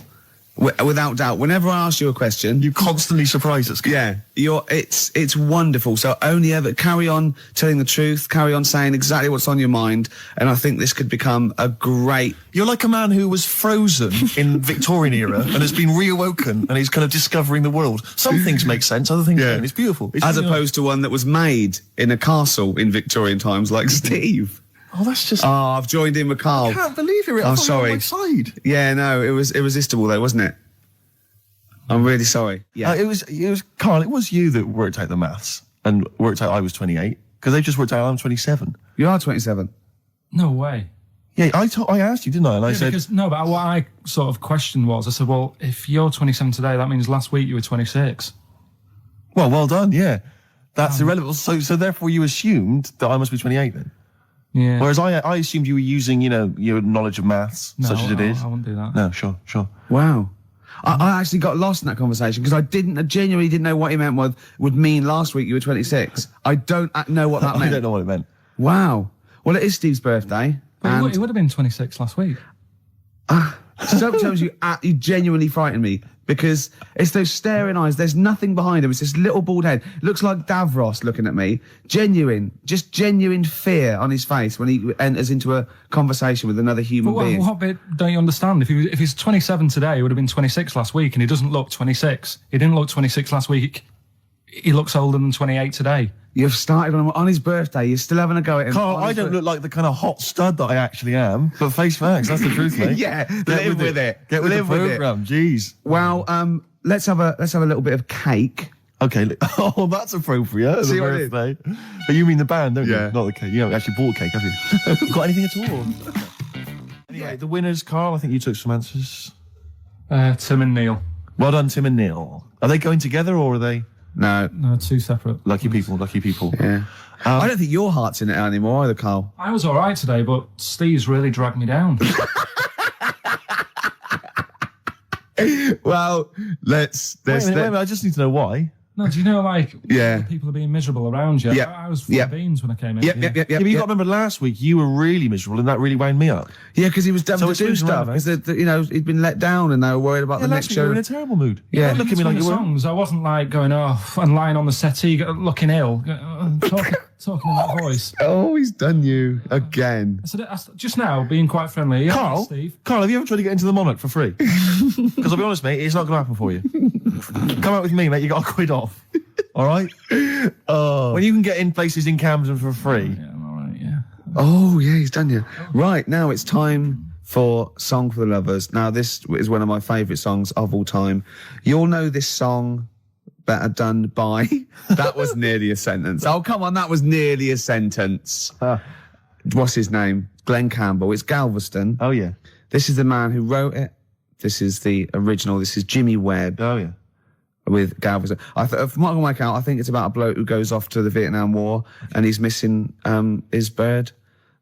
Without doubt. Whenever I ask you a question, you constantly surprise us. Yeah, it's wonderful. So only ever carry on telling the truth, carry on saying exactly what's on your mind, and I think this could become a great... You're like a man who was frozen in Victorian era and has been reawoken and he's kind of discovering the world. Some things make sense, other things don't. It's beautiful. As opposed to one that was made in a castle in Victorian times, like Steve. Oh, that's just... Oh, I've joined in with Carl. I can't believe you're I'm sorry. On my side. Yeah, no, it was irresistible though, wasn't it? I'm really sorry. Yeah. It was Carl, it was you that worked out the maths and worked out I was 28. Because they just worked out I'm 27. You are 27. No way. Yeah, I asked you, didn't I? And I said... But what I sort of questioned was, I said, well, if you're 27 today, that means last week you were 26. Well done, yeah. That's irrelevant. So therefore you assumed that I must be 28 then? Yeah. Whereas I assumed you were using, your knowledge of maths, such as it is. I wouldn't do that. No, sure. Wow. I actually got lost in that conversation because I genuinely didn't know what he meant would mean last week you were 26. I don't know what that meant. I don't know what it meant. Wow. Well, it is Steve's birthday. But he would have been 26 last week. Sometimes you genuinely frighten me because it's those staring eyes. There's nothing behind him. It's this little bald head. Looks like Davros looking at me. Genuine fear on his face when he enters into a conversation with another human being. What bit don't you understand? If he's 27 today, he would have been 26 last week, and he doesn't look 26. He didn't look 26 last week. He looks older than 28 today. You've started on his birthday. You're still having a go at him. Carl, I don't look like the kind of hot stud that I actually am, but face facts, that's the truth, mate. Yeah, live with it. Get with the programme, jeez. Well, let's have a little bit of cake. Okay. Oh, that's appropriate. See the what it birthday. But you mean the band, don't you? Yeah. Not the cake. You haven't actually bought cake, have you? Got anything at all? Anyway, the winners, Carl, I think you took some answers. Tim and Neil. Well done, Tim and Neil. Are they going together or are they... No, two separate. Lucky people. Yeah. I don't think your heart's in it anymore either, Carl. I was all right today, but Steve's really dragged me down. Well, let's... Wait a minute, I just need to know why. No, do you know, people are being miserable around you? Yep. I was full of beans when I came in. Yep. Yeah, but you got to remember last week, you were really miserable and that really wound me up. Yeah, because he was devil to do stuff. Because, he'd been let down and they were worried about the next show. You were in a terrible mood. Yeah. Look at me like you were. Songs, I wasn't like going off and lying on the settee looking ill, talking in that voice. Oh, he's done you again. I said, just now, being quite friendly. Carl, Steve? Carl, have you ever tried to get into the Monarch for free? Because I'll be honest, mate, it's not going to happen for you. Come out with me, mate, you got a quid off. All right? When you can get in places in Camden for free. Yeah, I'm all right, yeah. Oh, yeah, he's done you. Right, now it's time for Song for the Lovers. Now, this is one of my favourite songs of all time. You'll know this song better done by... That was nearly a sentence. Oh, come on, that was nearly a sentence. What's his name? Glenn Campbell. It's Galveston. Oh, yeah. This is the man who wrote it. This is the original. This is Jimmy Webb. Oh, yeah. with Galveston. From what I can work out, I think it's about a bloke who goes off to the Vietnam War and he's missing his bird.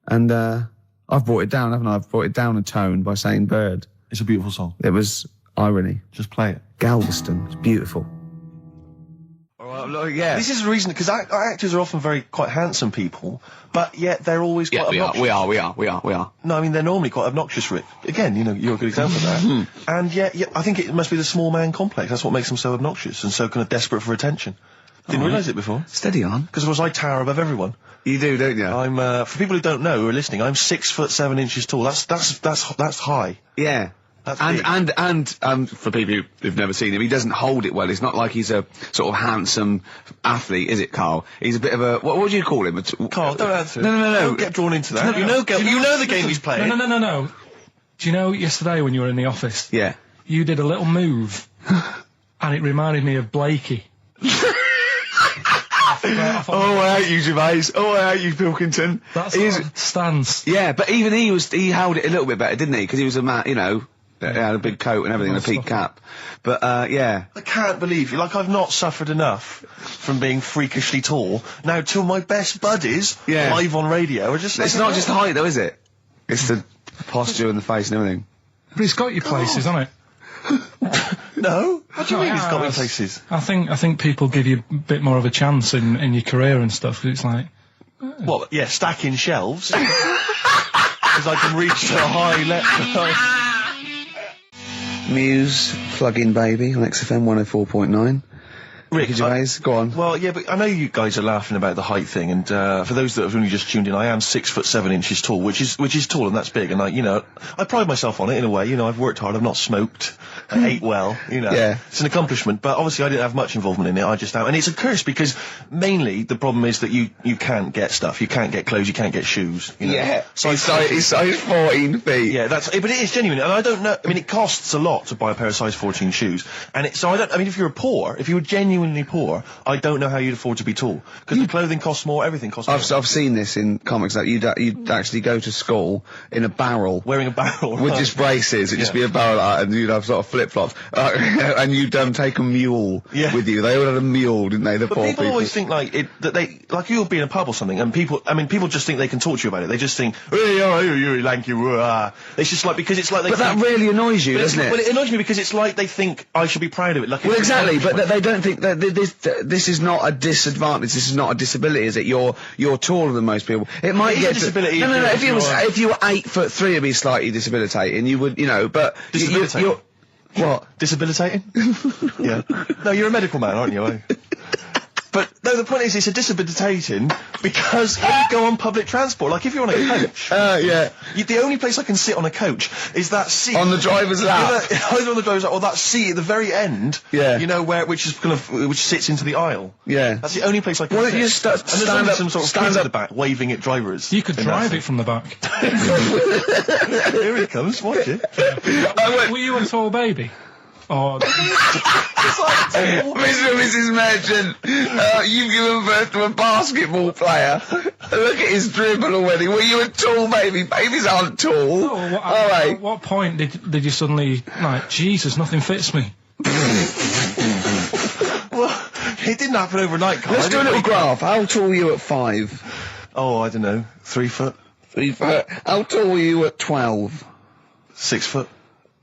And I've brought it down, haven't I? I've brought it down a tone by saying bird. It's a beautiful song. It was irony. Just play it. Galveston. It's beautiful. Yeah. This is the reason, because actors are often quite handsome people, but yet they're always quite obnoxious. We are. No, I mean, they're normally quite obnoxious, Rick. Again, you know, you're a good example of that. And yet, I think it must be the small man complex. That's what makes them so obnoxious and so kind of desperate for attention. Didn't realise it before. Steady on. Because, of course, I tower above everyone. You do, don't you? I'm, for people who don't know, who are listening, I'm 6'7" tall. That's high. Yeah. And for people who've never seen him, he doesn't hold it well. It's not like he's a sort of handsome athlete, is it, Carl? He's a bit of a, what do you call him? Carl, don't answer. No. Don't get drawn into that. You know the game he's playing. No. Do you know yesterday when you were in the office? Yeah. You did a little move, and it reminded me of Blakey. Oh, I hate you, Gervais. Oh, I hate you, Pilkington. That's his stance. Yeah, but even he held it a little bit better, didn't he? Because he was a man, you know, he had a big coat and everything, and a peak cap. But, yeah. I can't believe you. Like, I've not suffered enough from being freakishly tall. Now, two of my best buddies, live on radio, are just... It's not just the height, though, is it? It's the posture and the face and everything. But it's got your places, hasn't it? No? What do you mean it's got me places? I think people give you a bit more of a chance in your career and stuff. It's like... Well, yeah, stacking shelves. Because I can reach to a high level. Muse, Plug-in Baby on XFM 104.9. Rick, Gervais, go on. Well, yeah, but I know you guys are laughing about the height thing, and for those that have only just tuned in, I am 6'7" tall, which is tall, and that's big, and I pride myself on it in a way. You know, I've worked hard, I've not smoked, I ate well, you know. Yeah. It's an accomplishment, but obviously I didn't have much involvement in it, I just am. And it's a curse, because mainly the problem is that you can't get stuff, you can't get clothes, you can't get shoes, you know. Yeah, he's size 14 feet. Yeah, but it is genuine, and I don't know, I mean, it costs a lot to buy a pair of size 14 shoes, and if you were genuinely poor, I don't know how you'd afford to be tall, because the clothing costs more, everything costs more. I've seen this in comics, that you'd actually go to school in a barrel. Wearing a barrel. With just braces, it'd just be a barrel, and you'd have sort of flip-flops, and you'd take a mule with you. They all had a mule, didn't they, the poor people? People always think, like you'll be in a pub or something, and people just think they can talk to you about it. They just think, hey, you lanky, it's just like, because it's like they But that really annoys you, doesn't it? Well, it annoys me because it's like they think I should be proud of it. Like, well, exactly, but they don't think that this is not a disadvantage, this is not a disability, is it? You're taller than most people. It might get disability. No, if you were 8'3", it'd be slightly disabilitating, you would, but... Disabilitating? What? Disabilitating? Yeah. No, you're a medical man, aren't you? But, no, the point is, it's a disabilitating because when you go on public transport, like if you're on a coach... yeah. The only place I can sit on a coach is that seat... On the driver's lap. Either on the driver's lap or that seat at the very end. Yeah. You know, which sits into the aisle. Yeah. That's the only place I can sit. Well, you stand up, some sort of kids at the back waving at drivers. You could drive it from the back. Here he comes, watch it. Were you a tall baby? Oh, Mr. and Mrs. Merchant, you've given birth to a basketball player. Look at his dribble already. Were you a tall baby? Babies aren't tall. Oh, at what point did you suddenly, Jesus, nothing fits me? Well, it didn't happen overnight, Carl. Let's do a little graph. How tall were you at 5? Oh, I don't know. 3 foot. 3 foot. How tall were you at 12? 6 foot.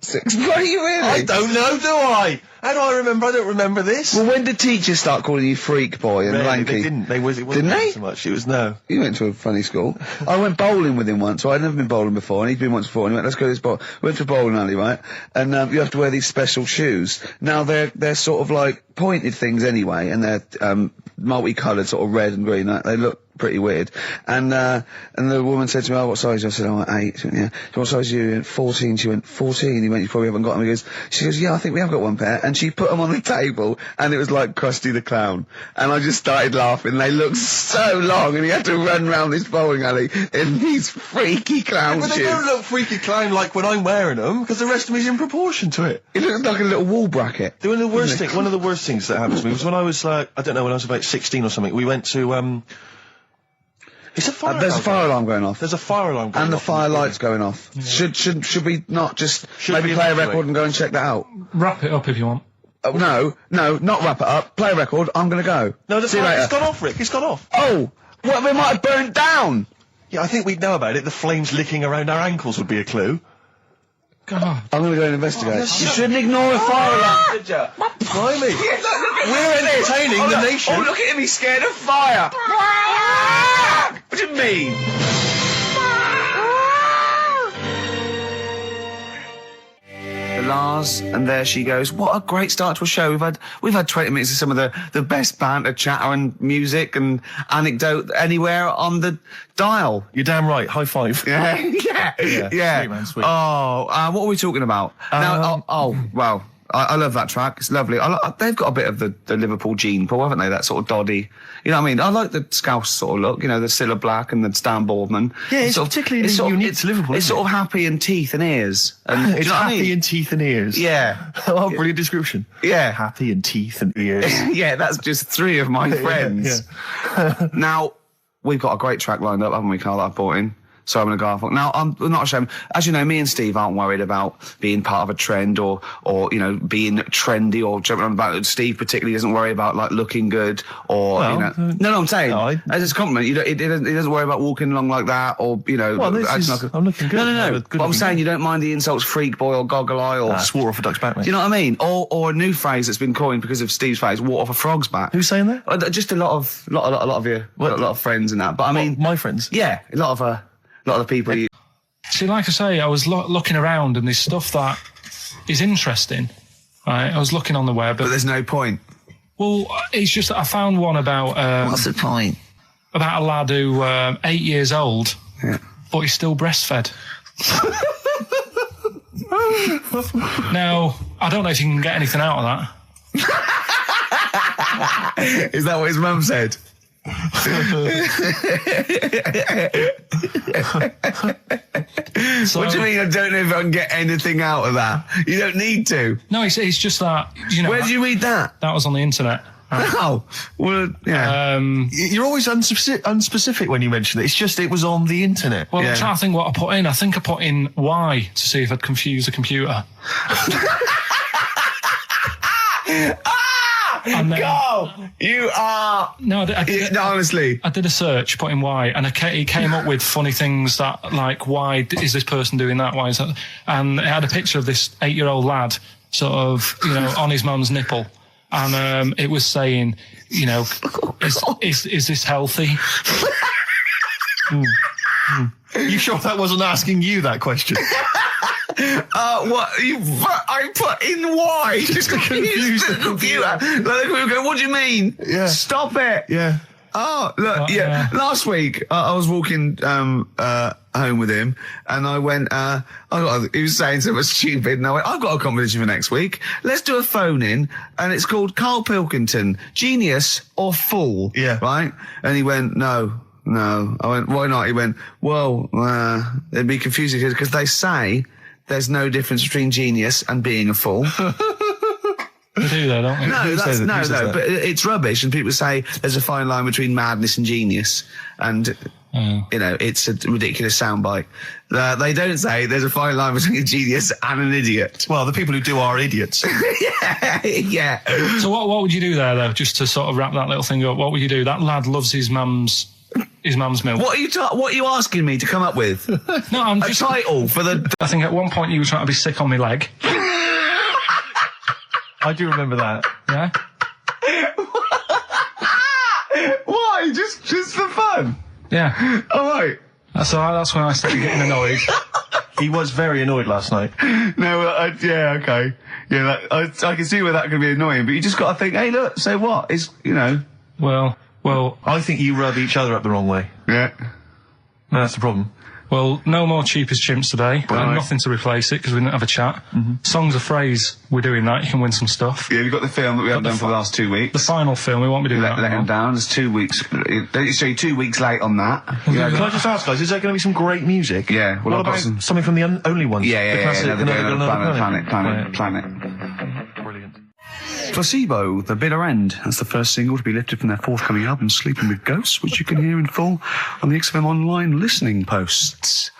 6? What are you really? I don't know, do I? How do I remember? I don't remember this. Well, when did teachers start calling you freak boy and lanky? They didn't. It wasn't so much. It was no. You went to a funny school. I went bowling with him once, so I'd never been bowling before, and he'd been once before, and he went, let's go to this bowl. We went to a bowling alley, right? And you have to wear these special shoes. Now, they're sort of like pointed things anyway, and they're multicoloured, sort of red and green. They look pretty weird. And the woman said to me, oh, what size? I said, oh, 8. She went, yeah. So what size are you? He went, 14. She went, 14. He went, you probably haven't got them. She goes, yeah, I think we have got one pair. And she put them on the table, and it was like Krusty the Clown. And I just started laughing. They looked so long, and he had to run round this bowling alley in these freaky clown shoes. But they don't look freaky clown like when I'm wearing them, because the rest of me is in proportion to it. It looked like a little wall bracket. One of the worst things that happened to me was when I was, I don't know, when I was about 16 or something, we went to, there's a fire alarm going off. There's a fire alarm going off. And the fire light's going off. Yeah. Should we not just maybe play a record and go and check that out? Wrap it up if you want. No, not wrap it up. Play a record. I'm gonna go. No, that's See you right. later. It's gone off, Rick. It's gone off. Oh, well, they might have burnt down. Yeah, I think we'd know about it. The flames licking around our ankles would be a clue. God. I'm gonna go and investigate. You shouldn't ignore a fire alarm, did you? Blimey. We're entertaining the nation. Oh, look at him, he's scared of fire. What do you mean? The Lars, and there she goes. What a great start to a show. We've had 20 minutes of some of the best banter, chatter and music and anecdote anywhere on the dial. You're damn right. High five. Yeah. Sweet, man, sweet. Oh, what are we talking about? Well, I love that track. It's lovely. They've got a bit of the Liverpool gene pool, haven't they? That sort of doddy. You know what I mean? I like the Scouse sort of look. You know, the Cilla Black and the Stan Boardman. Yeah, it's particularly unique to Liverpool. It's sort of happy in teeth and ears. And, it's you know what I happy mean? in teeth and ears. Yeah. Oh, brilliant description. Yeah. Happy in teeth and ears. Yeah, that's just 3 of my friends. Yeah. Now, we've got a great track lined up, haven't we, Carl, that I've bought in? So I'm going to go off. Now, I'm not ashamed. As you know, me and Steve aren't worried about being part of a trend or you know, being trendy or jumping on the back. Steve particularly doesn't worry about, like, looking good or, well, you know. No, I'm saying, as a compliment, he doesn't worry about walking along like that or, you know. Well, I'm looking good. No. But I'm saying you don't mind the insults freak boy or goggle eye or... swore off a duck's back, mate. Do you know what I mean? Or a new phrase that's been coined because of Steve's face, walk off a frog's back. Who's saying that? Just a lot of you, a lot of friends and that. But I mean... my friends? Yeah, a lot of the people you... See, like I say, I was looking around and there's stuff that is interesting. Right? I was looking on the web. But there's no point. Well, it's just that I found one about... What's the point? About a lad who, 8 years old, but he's still breastfed. Now, I don't know if you can get anything out of that. Is that what his mum said? So, what do you mean I don't know if I can get anything out of that? You don't need to. No, it's just that, you know... Where did you read that? That was on the internet. Oh, well, yeah. You're always unspecific when you mention it. It's just it was on the internet. Well, I'm trying to think what I put in. I think I put in Y to see if I'd confuse a computer. And then, go! You are... No, honestly. I did a search, put in why, and it came up with funny things that, like, why is this person doing that? Why is that? And it had a picture of this 8-year-old lad, sort of, you know, on his mum's nipple. And it was saying, you know, is this healthy? You sure that wasn't asking you that question? What? I put in why? Just to confuse the computer. Like, go, what do you mean? Yeah. Stop it. Yeah. Oh, look, last week, I was walking, home with him, and I went, he was saying something stupid, and I went, I've got a competition for next week. Let's do a phone-in, and it's called Karl Pilkington, Genius or Fool. Yeah. Right? And he went, No. I went, why not? He went, well, it'd be confusing because they say there's no difference between genius and being a fool. They do though, don't they? No, but it's rubbish, and people say there's a fine line between madness and genius, and you know, it's a ridiculous soundbite. They don't say there's a fine line between a genius and an idiot. Well, the people who do are idiots. Yeah. So what would you do there though, just to sort of wrap that little thing up? What would you do? That lad loves his mum's milk. What are you asking me to come up with? No, I'm just... A title for the... I think at one point you were trying to be sick on my leg. I do remember that. Yeah? Why? Just for fun? Yeah. All right. That's when I started getting annoyed. He was very annoyed last night. No, yeah, okay. Yeah, I can see where that could be annoying, but you just got to think, hey, look, so what? It's, you know... Well, I think you rub each other up the wrong way. Yeah. No, that's the problem. Well, no more cheap as chimps today. Right. Nothing to replace it because we didn't have a chat. Songs of phrase, we're doing that. You can win some stuff. Yeah, we've got the film that we haven't done for the last 2 weeks. The final film, we won't be doing that. Let him down. There's 2 weeks. So you're 2 weeks late on that. Yeah, can I just ask, guys, is there going to be some great music? Yeah. Well, what about something from the only ones? Yeah. The classic Another Planet. Brilliant. Placebo, The Bitter End. That's the first single to be lifted from their forthcoming album, Sleeping with Ghosts, which you can hear in full on the XFM online listening posts.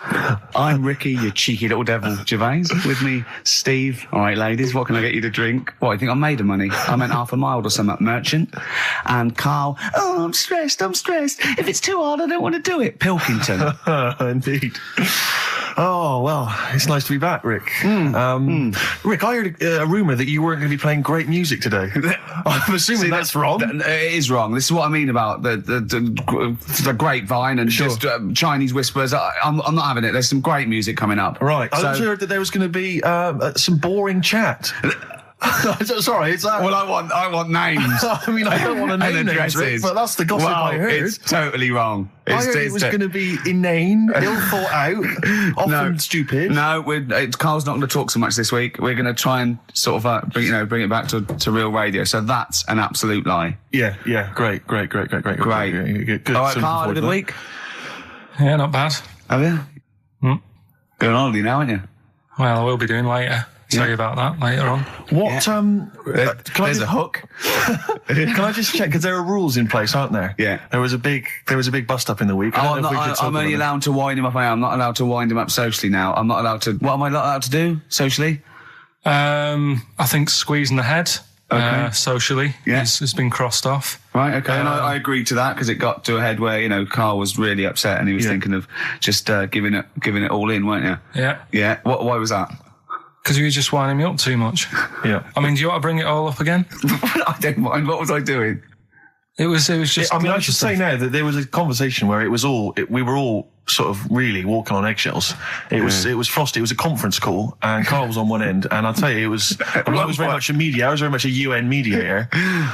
I'm Ricky, you cheeky little devil, Gervais. With me, Steve. All right, ladies, what can I get you to drink? What, you think I'm made of money? I meant half a mile or something, merchant. And Karl, oh, I'm stressed. If it's too hard, I don't want to do it. Pilkington. Indeed. Oh, well, it's nice to be back, Rick. Rick, I heard a rumour that you weren't going to be playing great music today. I'm assuming that's wrong. It is wrong. This is what I mean about the grapevine and just Chinese whispers. I'm not having it. There's some great music coming up. Right. I heard that there was going to be some boring chat. Sorry, it's that. Well, I want names. I mean, I don't want to name names, Rick, but that's the gossip I heard. It's totally wrong. I heard it was going to be inane, ill thought out, often stupid. No, Carl's not going to talk so much this week. We're going to try and sort of bring it back to real radio. So that's an absolute lie. Yeah. Great. Good. Good. All right, Carl, had a good week. Yeah, not bad. Have you? Going on holiday now, aren't you? Well, I will be doing later. Tell you about that later on. What? There's a hook. Can I just check? Because there are rules in place, aren't there? Yeah. There was a big bust up in the week. I'm only allowed to wind him up. I'm not allowed to wind him up socially now. I'm not allowed to. What am I not allowed to do socially? I think squeezing the head. Socially, has been crossed off. Right, okay, and I agree to that because it got to a head where Carl was really upset and he was thinking of just giving it all in, weren't you? Yeah. Why was that? Because you were just winding me up too much. Yeah. I mean, do you want to bring it all up again? I don't mind. What was I doing? It was just. I mean, I should say now that there was a conversation where we were all sort of really walking on eggshells. It was frosty. It was a conference call, and Carl was on one end. And I'll tell you, I was very much a media. I was very much a UN mediator.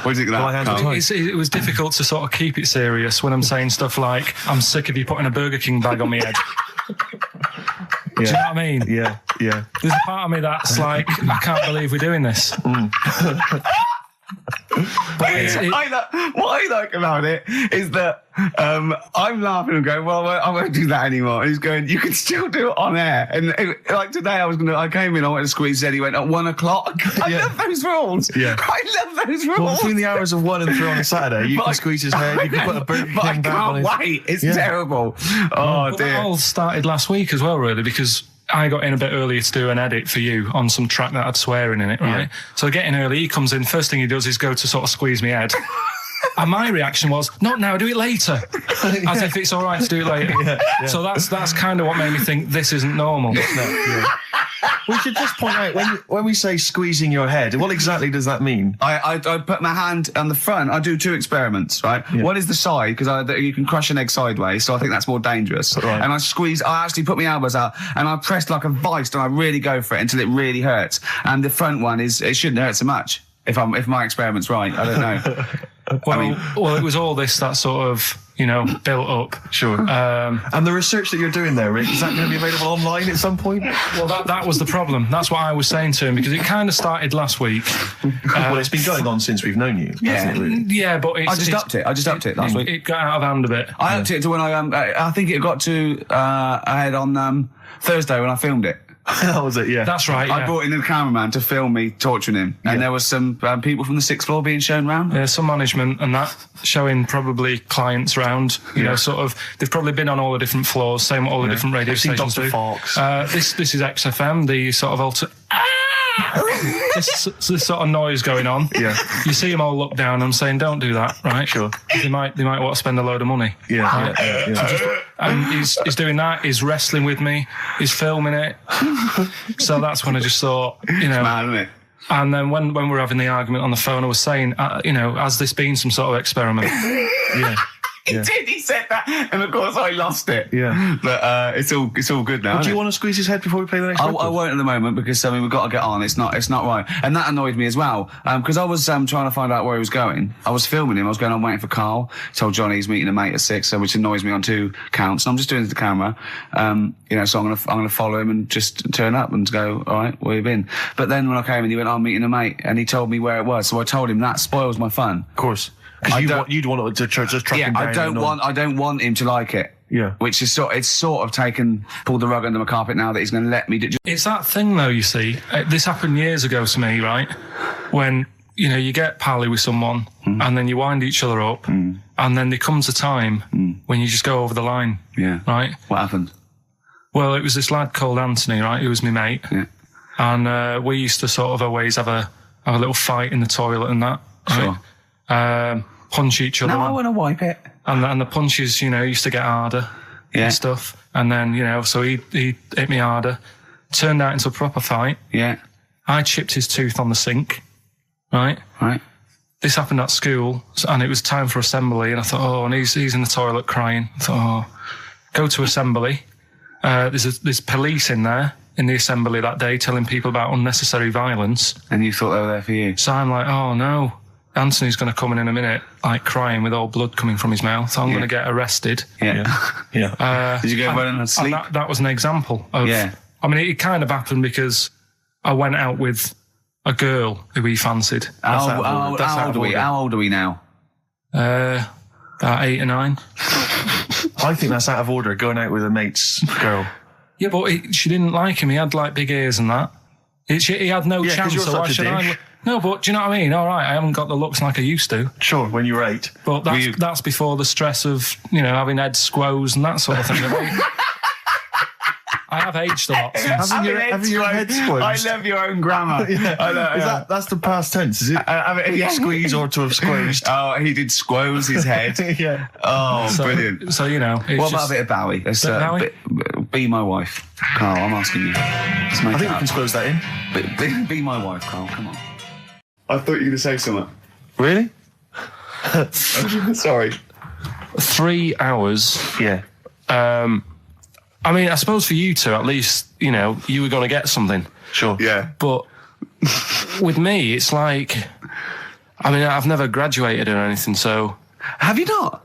What do you think of that? It was difficult to sort of keep it serious when I'm saying stuff like, "I'm sick of you putting a Burger King bag on my head." Do you know what I mean? Yeah. There's a part of me that's like, I can't believe we're doing this. What I like about it is that I'm laughing and going, well, I won't do that anymore. And he's going, you can still do it on air. And like today, I came in, I went to squeeze Zed, he went at 1 o'clock. I love those rules. Yeah. I love those rules. Well, between the hours of 1 and 3 on a Saturday, you can squeeze his head, you can put a Burger King back on his... I can't wait. It's terrible. Oh, dear. That all started last week as well, really, because I got in a bit earlier to do an edit for you on some track that had swearing in it, right? Yeah. So I get in early, he comes in, first thing he does is go to sort of squeeze me head. And my reaction was, not now, do it later. As if it's all right to do it later. Yeah. So that's kind of what made me think this isn't normal. We should just point out, when we say squeezing your head, what exactly does that mean? I put my hand on the front. I do 2 experiments, right? Yeah. One is the side, because you can crush an egg sideways, so I think that's more dangerous. Right. And I actually put my elbows out, and I pressed like a vice, and I really go for it until it really hurts. And the front one it shouldn't hurt so much, if my experiment's right. I don't know. Well, it was all this that sort of, built up. Sure. And the research that you're doing there, Rick, is that going to be available online at some point? Well, that was the problem. That's what I was saying to him, because it kind of started last week. Well, it's been going on since we've known you. Yeah, but I just upped it last week. It got out of hand a bit. I upped it to when I think it got to ahead on Thursday when I filmed it. That was it, yeah. That's right, I brought in a cameraman to film me torturing him. And there was some people from the 6th floor being shown round. Yeah, some management and that, showing probably clients round. Sort of, they've probably been on all the different floors, same what all the different radio stations do. This is XFM, the sort of this sort of noise going on. Yeah. You see them all look down and saying, don't do that, right? Sure. They might want to spend a load of money. Yeah. Right? Yeah. And he's doing that, he's wrestling with me, he's filming it. So that's when I just thought, It's mad, isn't it? And then when we were having the argument on the phone, I was saying, has this been some sort of experiment? Yeah. He did. He said that, and of course I lost it. Yeah, but it's all good now. Do you want to squeeze his head before we play the next? I won't at the moment because we've got to get on. It's not right, and that annoyed me as well because I was trying to find out where he was going. I was filming him. I was going on waiting for Karl. Told Johnny he's meeting a mate at 6, which annoys me on 2 counts. And I'm just doing it to the camera, So I'm gonna follow him and just turn up and go. All right, where you been? But then when I came in, he went, I'm meeting a mate, and he told me where it was. So I told him that spoils my fun. Of course. You'd want to just track him down. I don't want him to like it. Yeah. Which is pulled the rug under my carpet now that he's going to let me do. It's that thing though, you see. This happened years ago to me, right? When you know, you get pally with someone and then you wind each other up and then there comes a time when you just go over the line. Yeah. Right? What happened? Well, it was this lad called Anthony, right? Who was my mate. Yeah. And we used to sort of always have a little fight in the toilet and that. Sure. Right? Punch each other. No, I want to wipe it. And the punches, you know, used to get harder and stuff. And then, you know, so he hit me harder. Turned out into a proper fight. Yeah. I chipped his tooth on the sink. Right? Right. This happened at school, and it was time for assembly, and I thought, oh, and he's in the toilet crying. I thought, oh, go to assembly. There's police in there in the assembly that day telling people about unnecessary violence. And you thought they were there for you? So I'm like, oh no, Anthony's going to come in a minute, like crying with all blood coming from his mouth. So I'm going to get arrested. Yeah. Did you go running and sleep? And that was an example of. Yeah. I mean, it kind of happened because I went out with a girl who he fancied. How old are we now? About 8 or 9. I think that's out of order, going out with a mate's girl. Yeah, but she didn't like him. He had like big ears and that. He had no chance. You're so why should I? No, but do you know what I mean? All right, I haven't got the looks like I used to. Sure, when you were 8. But that's before the stress of, you know, having head squoze and that sort of thing. I have aged a lot. Having your head squeezed. I love your own grammar. I know, that's the past tense, is it? Squeeze or to have squeezed. Oh, he did squoze his head. Yeah. Oh, brilliant. So, you know. What about a bit of Bowie? Be my wife. Carl, I'm asking you. I think we can squeeze that in. Be my wife, Carl, come on. I thought you were going to say something. Really? Sorry. 3 hours. Yeah. I mean, I suppose for you two, at least, you know, you were going to get something. Sure. Yeah. But with me, it's like, I mean, I've never graduated or anything, so. Have you not?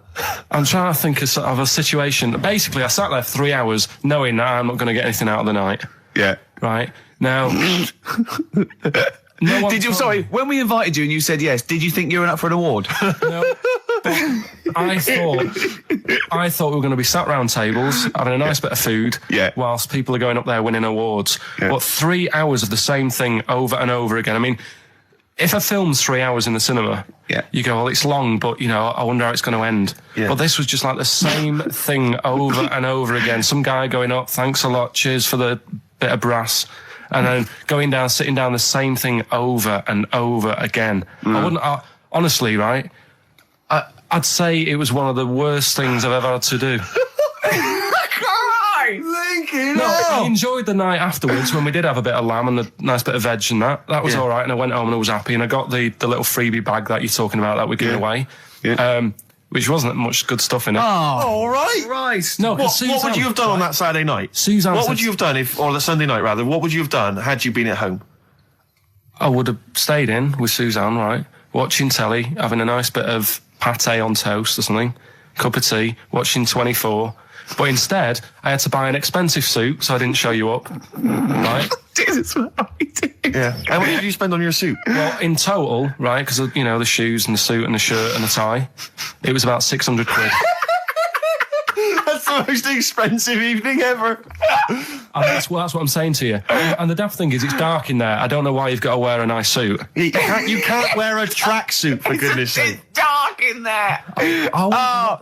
I'm trying to think of a situation. Basically, I sat there for 3 hours knowing that I'm not going to get anything out of the night. Yeah. Right? Now. Sorry, when we invited you and you said yes, did you think you were up for an award? No. I thought we were going to be sat round tables having a nice bit of food whilst people are going up there winning awards. Yeah. But 3 hours of the same thing over and over again. I mean, if a film's 3 hours in the cinema, you go, well, it's long, but, you know, I wonder how it's going to end. Yeah. But this was just like the same thing over and over again. Some guy going up, thanks a lot, cheers for the bit of brass. And then going down, sitting down, the same thing over and over again. Honestly, right? I'd say it was one of the worst things I've ever had to do. I enjoyed the night afterwards when we did have a bit of lamb and a nice bit of veg and that. That was all right, and I went home and I was happy, and I got the little freebie bag that you're talking about that we're giving away. Yeah. Which wasn't much good stuff in it. Oh, all right. Right. No, what would you have done on that Saturday night? Suzanne what would you have done or the Sunday night rather? What would you have done had you been at home? I would have stayed in with Suzanne, right? Watching telly, having a nice bit of pate on toast or something, cup of tea, watching 24. But instead, I had to buy an expensive suit so I didn't show you up, right? Jesus, yeah. How much did you spend on your suit? Well, in total, right, because, you know, the shoes and the suit and the shirt and the tie, it was about 600 quid. That's the most expensive evening ever. And that's what I'm saying to you. And the daft thing is, it's dark in there. I don't know why you've got to wear a nice suit. You can't wear a tracksuit, for goodness sake. It's dark in there.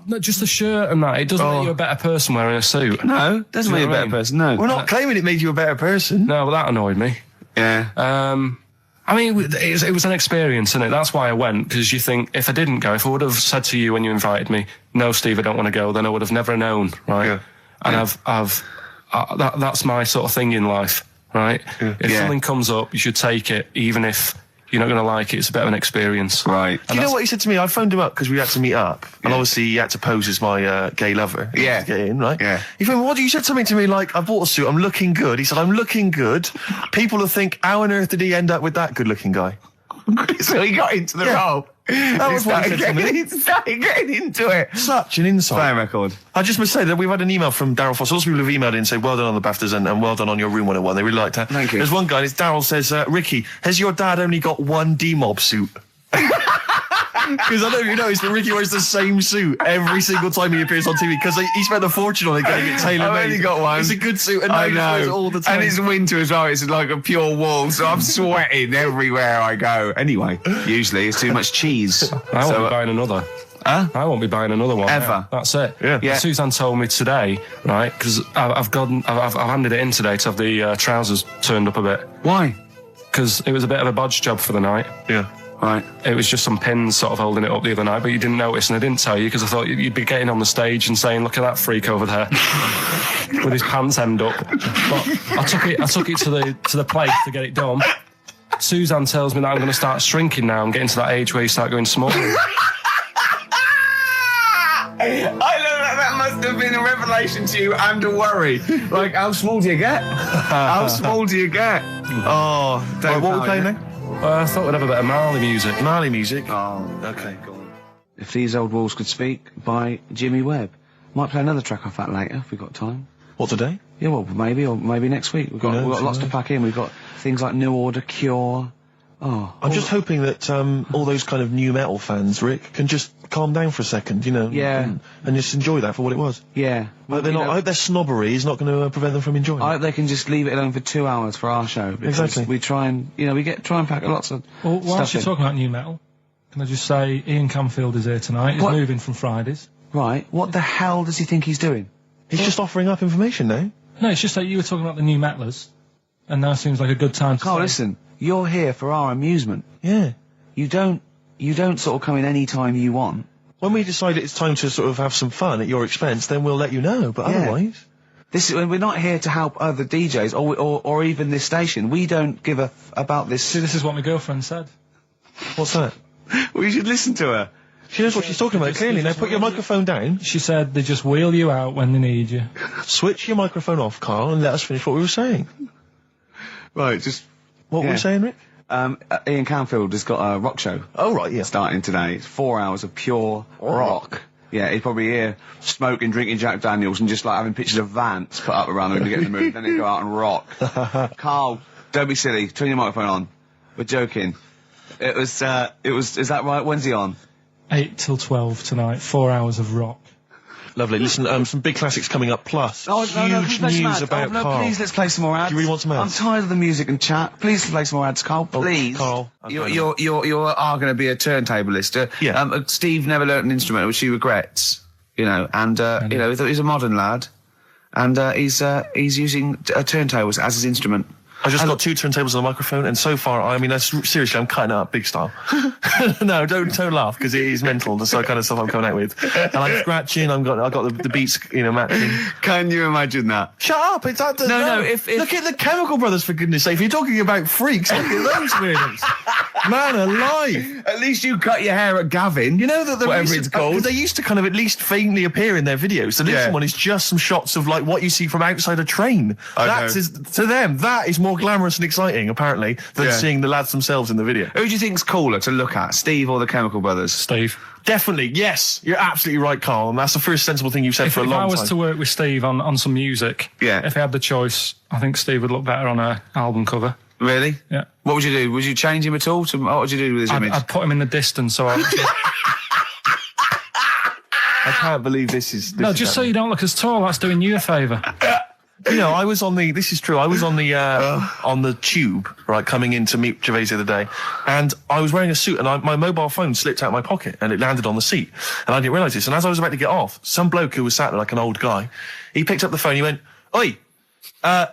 No, just the shirt and that. It doesn't make you a better person wearing a suit. No, doesn't make you a better person, no. We're not claiming it made you a better person. No, but that annoyed me. Yeah. I mean, it was an experience, isn't it? That's why I went, because you think, if I didn't go, if I would have said to you when you invited me, no, Steve, I don't want to go, then I would have never known, right? Yeah. And that's my sort of thing in life, right? Yeah. If something comes up, you should take it, even if you're not going to like it. It's a bit of an experience. Right. Do you know what he said to me? I phoned him up because we had to meet up. And obviously he had to pose as my gay lover. Yeah. To get in, right? Yeah. He phoned, you said something to me like, I bought a suit, I'm looking good. He said, I'm looking good. People will think, how on earth did he end up with that good-looking guy? So he got into the role. That was what he said to me. He started getting into it. Such an insight. Fair record. I just must say that we've had an email from Darryl Foss. Lots of people have emailed in and say, well done on the BAFTAs and well done on your Room 101. They really liked that. Thank you. There's one guy, Darryl says, Ricky, has your dad only got one D-Mob suit? Because I don't know if you noticed, but Ricky wears the same suit every single time he appears on TV because he spent a fortune on it getting it tailor-made. I've only got one. It's a good suit, and I he wears it all the time. And it's winter as well. It's like a pure wool, so I'm sweating everywhere I go. Anyway, usually it's too much cheese. I won't be buying another. Huh? I won't be buying another one. Ever. That's it. Yeah. Suzanne told me today, right, because I've handed it in today to have the trousers turned up a bit. Why? Because it was a bit of a bodge job for the night. Yeah. Right. It was just some pins sort of holding it up the other night, but you didn't notice, and I didn't tell you because I thought you'd be getting on the stage and saying, "Look at that freak over there with his pants hemmed up." But I took it to the place to get it done. Suzanne tells me that I'm going to start shrinking now and getting to that age where you start going small. I know that must have been a revelation to you and a worry. Like, how small do you get? How small do you get? Oh, don't what are we playing now? I thought we'd have a bit of Marley music. Marley music? Oh, okay, go on. If These Old Walls Could Speak by Jimmy Webb. Might play another track off that later if we've got time. What, today? Yeah, well, maybe, or maybe next week. We've got lots to pack in. We've got things like New Order, Cure. Oh, I'm just hoping that all those kind of new metal fans, Rick, can just calm down for a second, you know, yeah, and just enjoy that for what it was. Yeah, well, I hope their snobbery is not going to prevent them from enjoying it. I hope they can just leave it alone for 2 hours for our show. Exactly. We try and try and pack lots of. Well, whilst you're talking about new metal, can I just say Ian Camfield is here tonight. He's moving from Fridays. Right. What the hell does he think he's doing? He's just offering up information now. No, it's just that you were talking about the new metalers, and now seems like a good time to. Carl, listen. You're here for our amusement. Yeah. You don't sort of come in any time you want. When we decide it's time to sort of have some fun at your expense, then we'll let you know, but otherwise... We're not here to help other DJs or even this station. We don't give a about this. See, this is what my girlfriend said. What's that? Well, you should listen to her. She knows what she's talking about, clearly. Now, put your microphone down. She said they just wheel you out when they need you. Switch your microphone off, Carl, and let us finish what we were saying. Right, just... What were we saying, Rick? Ian Camfield has got a rock show. Oh, right, yeah. Starting today. It's 4 hours of pure rock. Yeah, he's probably here smoking, drinking Jack Daniels and just like having pictures of Vance put up around him to get in the mood. Then he'll go out and rock. Carl, don't be silly. Turn your microphone on. We're joking. Is that right? When's he on? 8 till 12 tonight. 4 hours of rock. Lovely. Listen, some big classics coming up, plus huge news about Carl. Please, let's play some more ads. Do you really want some ads? I'm tired of the music and chat. Please play some more ads, Carl. Please. Carl. You are going to be a turntablist. Yeah. Steve never learnt an instrument, which he regrets. You know, and you know, he's a modern lad, and he's using turntables as his instrument. I just got 2 turntables on the microphone, and so far, I mean, seriously, I'm cutting it up big style. No, don't laugh, because it is mental, the sort of kind of stuff I'm coming out with. And I'm scratching, I've got the beats, you know, matching. Can you imagine that? Shut up! It's that. No. Look at the Chemical Brothers, for goodness sake. If you're talking about freaks, look at those weirdos. Man alive! At least you cut your hair at Gavin. You know that whatever it's called. They used to kind of at least faintly appear in their videos. The next one is just some shots of like what you see from outside a train. To them, that is more glamorous and exciting, apparently, than seeing the lads themselves in the video. Who do you think's cooler to look at, Steve or the Chemical Brothers? Steve. Definitely, yes. You're absolutely right, Carl, and that's the first sensible thing you've said for a long time. If I was to work with Steve on some music, if I had the choice, I think Steve would look better on an album cover. Really? Yeah. What would you do? Would you change him at all? What would you do with his image? I'd put him in the distance, so I can't believe this is... No, just so you don't look as tall, that's doing you a favour. You know, I was on the tube, right, coming in to meet Gervais the other day, and I was wearing a suit, and my mobile phone slipped out of my pocket, and it landed on the seat, and I didn't realise this, and as I was about to get off, some bloke who was sat there like an old guy, he picked up the phone, he went, "Oi,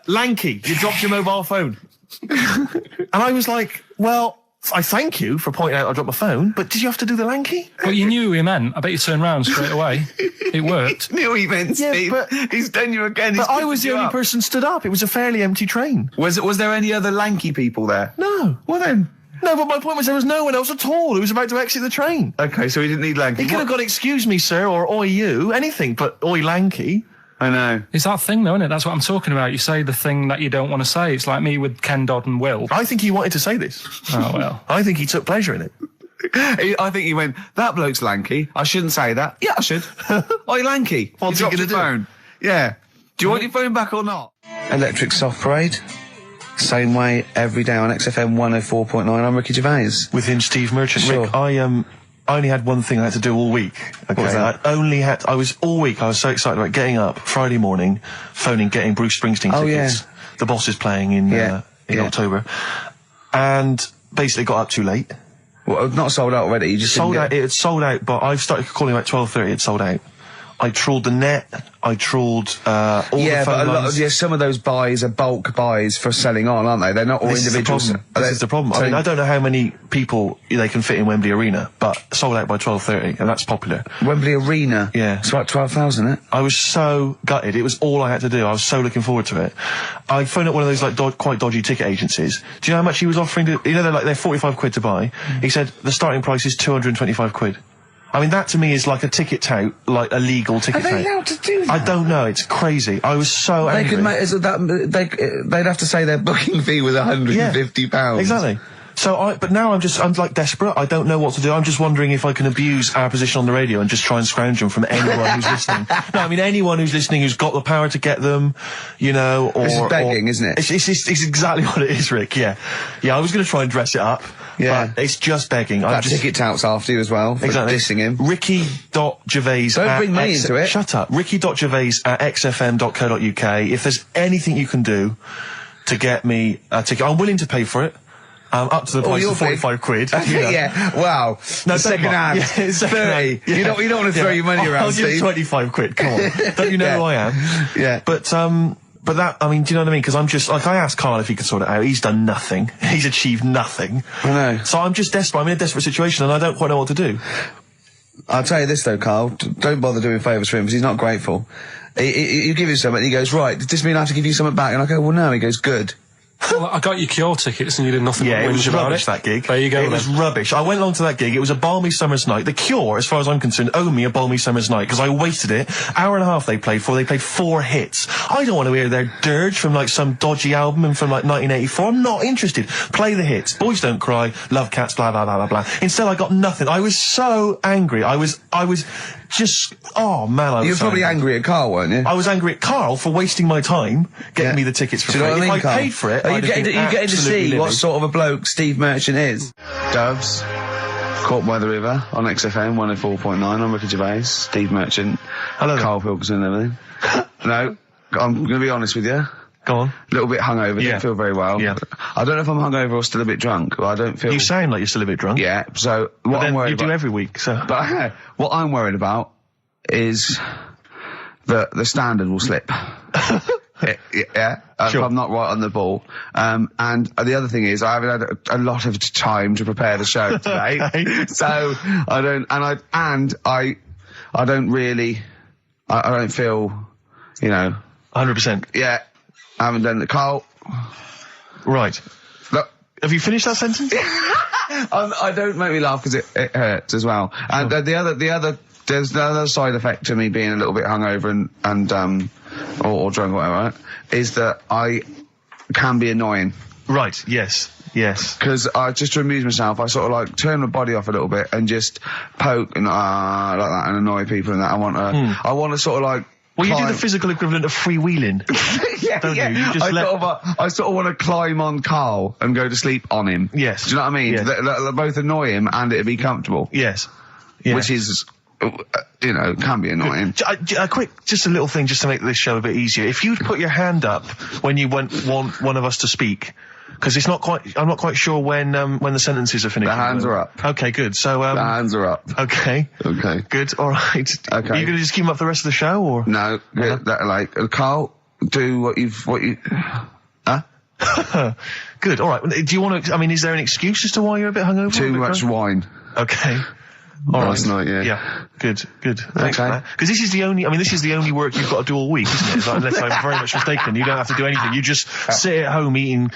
lanky, you dropped your mobile phone." And I was like, well, I thank you for pointing out I dropped my phone, but did you have to do the lanky? Well, you knew who he meant. I bet you turned round straight away. It worked. Knew he meant, Steve. But he's done you again. But I was the only person stood up. It was a fairly empty train. Was there any other lanky people there? No. Well then. No, but my point was there was no one else at all who was about to exit the train. Okay, so he didn't need lanky. He could have got "excuse me, sir," or "oi you," anything, but "oi lanky." I know. It's that thing, though, isn't it? That's what I'm talking about. You say the thing that you don't want to say. It's like me with Ken Dodd and Will. I think he wanted to say this. Oh, well. I think he took pleasure in it. I think he went, "That bloke's lanky. I shouldn't say that." Yeah, I should. Oi, lanky. What's he going to do? Phone. Yeah. Do you want your phone back or not? Electric Soft Parade. Same way every day on XFM 104.9. I'm Ricky Gervais. Within Steve Merchant. Sure. Rick, I only had one thing I had to do all week. Okay, was that? I was all week. I was so excited about getting up Friday morning, phoning, getting Bruce Springsteen tickets. Yeah. The Boss is playing in October, and basically got up too late. Well, not sold out already. You just sold out. It had sold out, but I started calling about 12:30. It sold out. I trawled the net. I trawled all the phone lines. Some of those buys are bulk buys for selling on, aren't they? They're not all individuals. This is the problem. I mean, I don't know how many people they can fit in Wembley Arena, but sold out by 12:30, and that's popular. Wembley Arena? Yeah. It's about 12,000, isn't it? I was so gutted. It was all I had to do. I was so looking forward to it. I phoned up one of those, like, quite dodgy ticket agencies. Do you know how much he was offering to, they're 45 quid to buy. He said the starting price is 225 quid. I mean, that to me is like a ticket tout, like a legal ticket tout. Are they allowed to do that? I don't know. It's crazy. I was so angry. They could make they'd have to say their booking fee was £150. Exactly. So but now I'm like desperate. I don't know what to do. I'm just wondering if I can abuse our position on the radio and just try and scrounge them from anyone who's listening. No, I mean anyone who's listening who's got the power to get them, or this is begging, isn't it? It's exactly what it is, Rick. Yeah. I was going to try and dress it up. Yeah. But it's just begging. That ticket touts after you as well. For dissing him. Ricky.Gervais. Don't bring me into it. Shut up. Ricky.Gervais@xfm.co.uk. If there's anything you can do to get me a ticket, I'm willing to pay for it. Up to the price of 45 quid. Yeah, wow. No, second hand. 30. You don't want to throw your money around, I'll Steve. give 25 quid, come on. Don't you know who I am? Yeah. But that, I mean, do you know what I mean? Because I'm just, like, I asked Karl if he could sort it out. He's done nothing. He's achieved nothing. I know. So I'm just desperate. I'm in a desperate situation and I don't quite know what to do. I'll tell you this though, Karl. Don't bother doing favours for him because he's not grateful. You give him something and he goes, right, does this mean I have to give you something back? And I go, well, no. He goes, good. Well, I got you Cure tickets and you did nothing but whinge about rubbish, that gig. There you go. It was rubbish. I went along to that gig. It was a balmy summer's night. The Cure, as far as I'm concerned, owe me a balmy summer's night because I wasted it. Hour and a half they played for. They played 4 hits. I don't want to hear their dirge from like some dodgy album and from like 1984. I'm not interested. Play the hits. Boys Don't Cry, Love Cats, blah, blah, blah, blah, blah. Instead, I got nothing. I was so angry. I was just, oh man, I was You were probably angry at Karl, weren't you? I was angry at Karl for wasting my time getting me the tickets for free. If I paid for it, are you getting to see what sort of a bloke Steve Merchant is? Doves, Caught by the River on XFM 104.9. I'm Ricky Gervais, Steve Merchant, hello, Karl Pilkington and everything. No, I'm going to be honest with you. Go on. A little bit hungover, don't feel very well. Yeah. I don't know if I'm hungover or still a bit drunk, but I don't feel... You sound like you're still a bit drunk. Yeah, so what I'm worried about... You do every week, so... But what I'm worried about is that the standard will slip. Sure. If I'm not right on the ball. And the other thing is I haven't had a lot of time to prepare the show today. Okay. So I don't feel, 100%. Yeah. I haven't done the Karl. Right. Look. Have you finished that sentence? I don't make me laugh because it hurts as well. And there's the other side effect to me being a little bit hungover or drunk or whatever, right, is that I can be annoying. Right, yes. Because just to amuse myself, I sort of like turn my body off a little bit and just poke and like that and annoy people and that. I want to sort of like... Well, you do the physical equivalent of freewheeling. Don't you? You just I sort of want to climb on Karl and go to sleep on him. Yes. Do you know what I mean? Yes. They both annoy him and it'd be comfortable. Yes. Which is... can be annoying. Just a little thing just to make this show a bit easier. If you'd put your hand up when you want one of us to speak, because I'm not quite sure when the sentences are finished. The hands are up. Okay, good. So, the hands are up. Okay. Okay. Good, alright. Okay. Are you gonna just keep them up the rest of the show, or? No, Karl, do what you, huh? Good, alright. Do you want to, is there an excuse as to why you're a bit hungover? Too much wine. Okay. Last night, Yeah. Good. Thanks for that. Because this is the only work you've got to do all week, isn't it? Unless I'm very much mistaken. You don't have to do anything. You just sit at home eating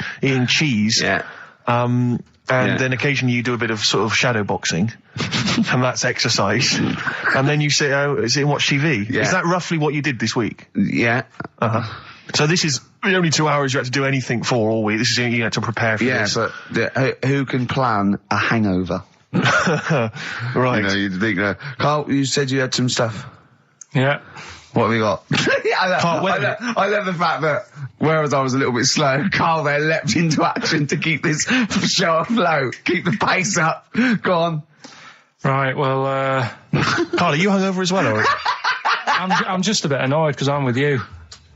cheese. Yeah. Then occasionally you do a bit of sort of shadow boxing. And that's exercise. And then you sit out and watch TV. Yeah. Is that roughly what you did this week? Yeah. Uh-huh. So this is the only 2 hours you had to do anything for all week. This is to prepare for this. Yeah, but who can plan a hangover? Right. You'd think, Karl, you said you had some stuff. Yeah. What have you got? I love the fact that, whereas I was a little bit slow, Karl there leapt into action to keep this show afloat, keep the pace up. Go on. Right, well, Carl, are you hungover as well, or? I'm just a bit annoyed because I'm with you.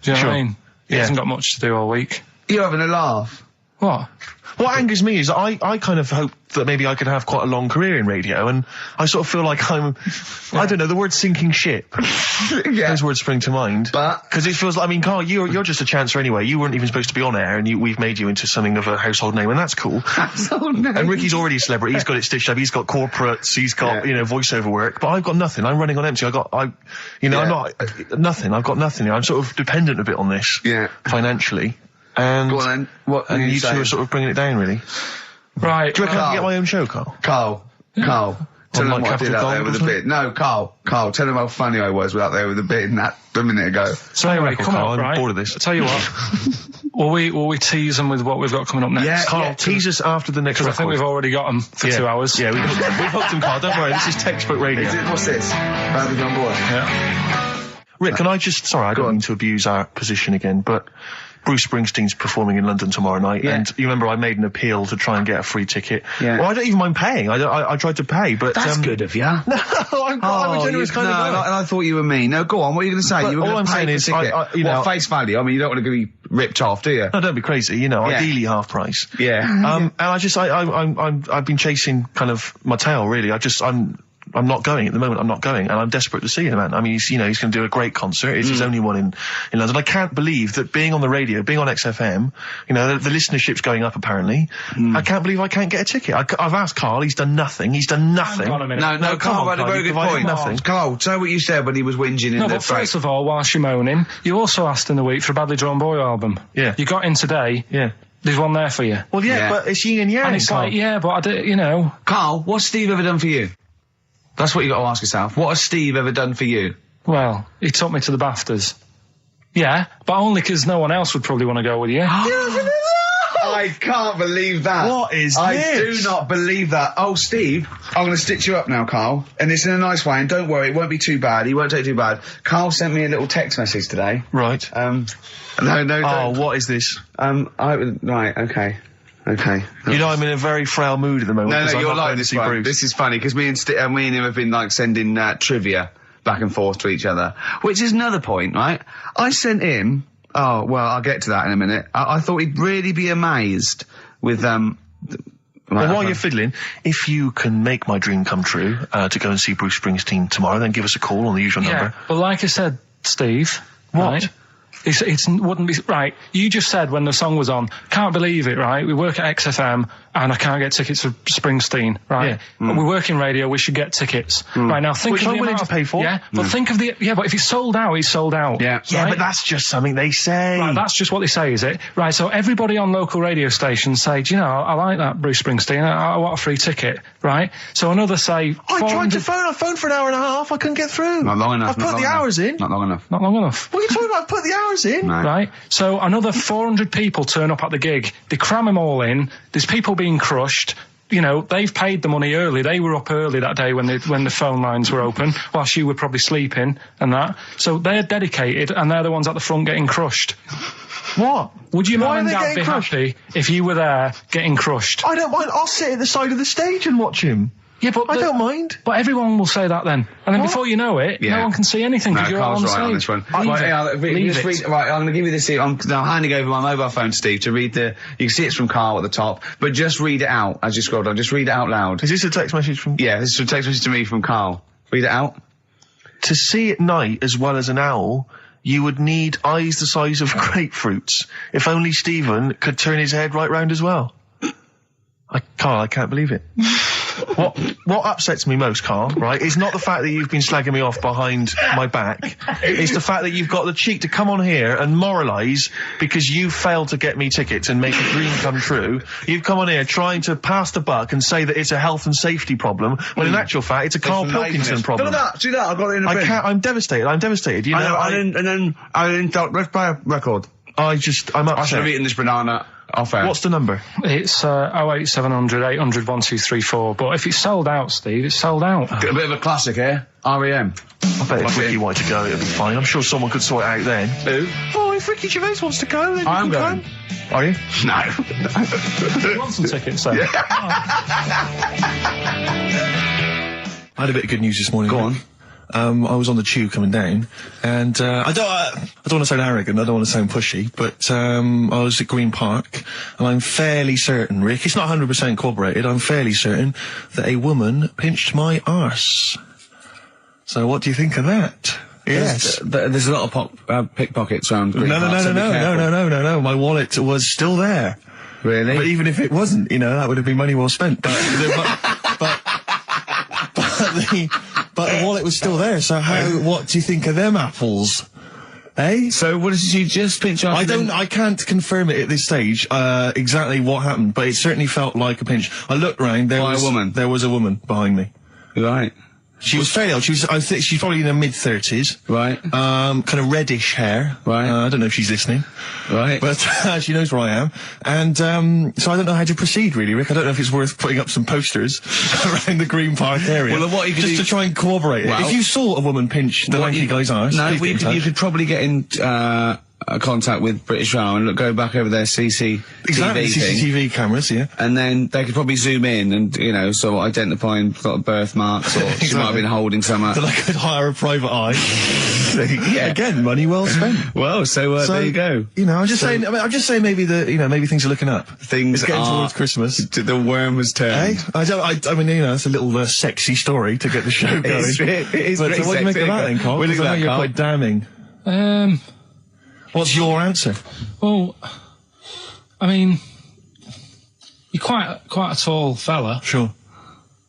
Do you know what I mean? He hasn't got much to do all week. You're having a laugh. What? What angers me is I kind of hope that maybe I could have quite a long career in radio, and I sort of feel like I don't know, the word sinking ship. Those words spring to mind. But because it feels like, I mean, Carl, you're just a chancer anyway. You weren't even supposed to be on air, and we've made you into something of a household name, and that's cool. Household name. And Ricky's already a celebrity. He's got it stitched up. He's got corporates. He's got voiceover work. But I've got nothing. I'm running on empty. I'm not nothing. I've got nothing. I'm sort of dependent a bit on this. Yeah. Financially. And go on then. What and you two are sort of bringing it down, really. Right. Do you reckon I can get my own show, Carl? Carl. Tell them what I did out there with a bit. No, Carl, tell them how funny I was out there with a bit in that a minute ago. So anyway, come on, I'm bored of this. I'll tell you what. will we tease them with what we've got coming up next? Yeah, Carl, tease us after the next record. I think we've already got them for 2 hours. Yeah, we've hooked them, Carl. Don't worry, this is textbook radio. What's this? Badly Gone Boy. Yeah. Rick, can I just... Sorry, I don't mean to abuse our position again, but... Bruce Springsteen's performing in London tomorrow night, and you remember I made an appeal to try and get a free ticket. Yeah. Well, I don't even mind paying. I tried to pay, but that's good of you. No, I'm a generous kind of guy. And I thought you were mean. No, go on. What are you going to say? You were all I'm saying is, face value. I mean, you don't want to be ripped off, do you? No, don't be crazy. You know, ideally half price. Yeah. And I've been chasing kind of my tail really. I'm not going at the moment. I'm not going, and I'm desperate to see him, man. I mean, he's going to do a great concert. It's his only one in London. I can't believe that being on the radio, being on XFM, the listenership's going up apparently. I can't believe I can't get a ticket. I've asked Carl. He's done nothing. Hang on a minute. No, Carl had a very good point. Nothing. Carl, say what you said when he was whinging in the but first of all, whilst you're moaning, you also asked in the week for a Badly Drawn Boy album. Yeah. You got in today. Yeah. There's one there for you. Well, yeah. But it's yin and yang. And it's Carl. like, but I do, Carl, what's Steve ever done for you? That's what you got to ask yourself. What has Steve ever done for you? Well, he took me to the BAFTAs. Yeah, but only because no one else would probably want to go with you. I can't believe that. What is this? I do not believe that. Oh, Steve, I'm going to stitch you up now, Carl. And it's in a nice way, and don't worry, it won't be too bad. He won't take too bad. Carl sent me a little text message today. Right. No, Oh, what is this? Right, okay. Okay. I'm in a very frail mood at the moment. No, you're like this one. This is funny, because me and him have been, sending trivia back and forth to each other. Which is another point, right? I sent him... Oh, well, I'll get to that in a minute. I thought he'd really be amazed with, Well, while you're fiddling, if you can make my dream come true, to go and see Bruce Springsteen tomorrow, then give us a call on the usual number. But like I said, Steve... What? Right? It wouldn't be right. You just said when the song was on, can't believe it, right? We work at XFM and I can't get tickets for Springsteen, right? Yeah. We work in radio, we should get tickets. Right now, think of the willing to pay for. Yeah, but think of but if it's sold out, it's sold out. Yeah, right? Yeah, but that's just something they say. Right, that's just what they say, is it? Right, so everybody on local radio stations say, do you know, I like that Bruce Springsteen, I want a free ticket, right? So another say, I tried to phone. I phoned for an hour and a half. I couldn't get through. Not long enough. I've put the hours in. Not long enough. Not long enough. What are you talking about? I've put the hours in. No. Right? So another 400 people turn up at the gig. They cram them all in. There's people being crushed. They've paid the money early. They were up early that day when the phone lines were open, whilst you were probably sleeping and that. So they're dedicated, and they're the ones at the front getting crushed. What? Would your Why mum and dad be happy if you were there getting crushed? I don't mind. I'll sit at the side of the stage and watch him. Yeah, but I don't mind. But everyone will say that then. And then before you know it, no one can see anything because you're all on the stage. On this one. Right, I'm going to give you this. I'm now handing over my mobile phone to Steve to read you can see it's from Carl at the top, but just read it out as you scroll down. Just read it out loud. Is this a text message from... Yeah, this is a text message to me from Carl. Read it out. To see at night as well as an owl, you would need eyes the size of grapefruits. If only Stephen could turn his head right round as well. Carl, I can't believe it. What upsets me most, Carl, right, is not the fact that you've been slagging me off behind my back. It's the fact that you've got the cheek to come on here and moralise because you failed to get me tickets and make a dream come true. You've come on here trying to pass the buck and say that it's a health and safety problem, when in actual fact it's a Karl Pilkington problem. See that? I've got it in a bin. I'm devastated. Let's play a record. I'm upset. I should have eaten this banana off air. What's the number? It's 08700 800 1234. But if it's sold out, Steve, it's sold out. A bit of a classic here. R.E.M. I bet if Ricky wanted to go, it'd be fine. I'm sure someone could sort it out then. Who? Oh, if Ricky Gervais wants to go, then I'm going. Are you? No. You want some tickets, then? Yeah. had a bit of good news this morning. Go on. I was on the tube coming down, and I don't want to sound arrogant, I don't want to sound pushy, but I was at Green Park, and I'm fairly certain, Rick, it's not 100% corroborated, I'm fairly certain that a woman pinched my arse. So what do you think of that? Yes. There's a lot of pickpockets around Green Park, so be careful. No, my wallet was still there. Really? But even if it wasn't, you know, that would have been money well spent. But the wallet was still there, so what do you think of them apples? Eh? So what did you just pinch off? I can't confirm it at this stage, exactly what happened, but it certainly felt like a pinch. I looked round, there was a woman behind me. Right. She was fairly old. I think she's probably in her mid-30s. Right. Kind of reddish hair. Right. I don't know if she's listening. Right. But she knows where I am. And so I don't know how to proceed, really, Rick. I don't know if it's worth putting up some posters around the Green Park area. Well, what you could just do... to try and corroborate it. If you saw a woman pinch the lanky guy's arse... No, you could probably get in contact with British Rail and go back over their CCTV CCTV cameras, yeah. And then they could probably zoom in and, you know, so identifying sort of birthmarks, or she might have been holding something. Then I could hire a private eye. Yeah. Again, money well spent. Well, so there you go. You know, I'm just saying maybe maybe things are looking up. Things it's getting are towards Christmas. The worm has turned. I mean, you know, it's a little sexy story to get the show going. It is but pretty what do you make of that then, Carl? What do you think of that, you're Carl? quite damning. What's your answer? Well, I mean, you're quite a tall fella. Sure.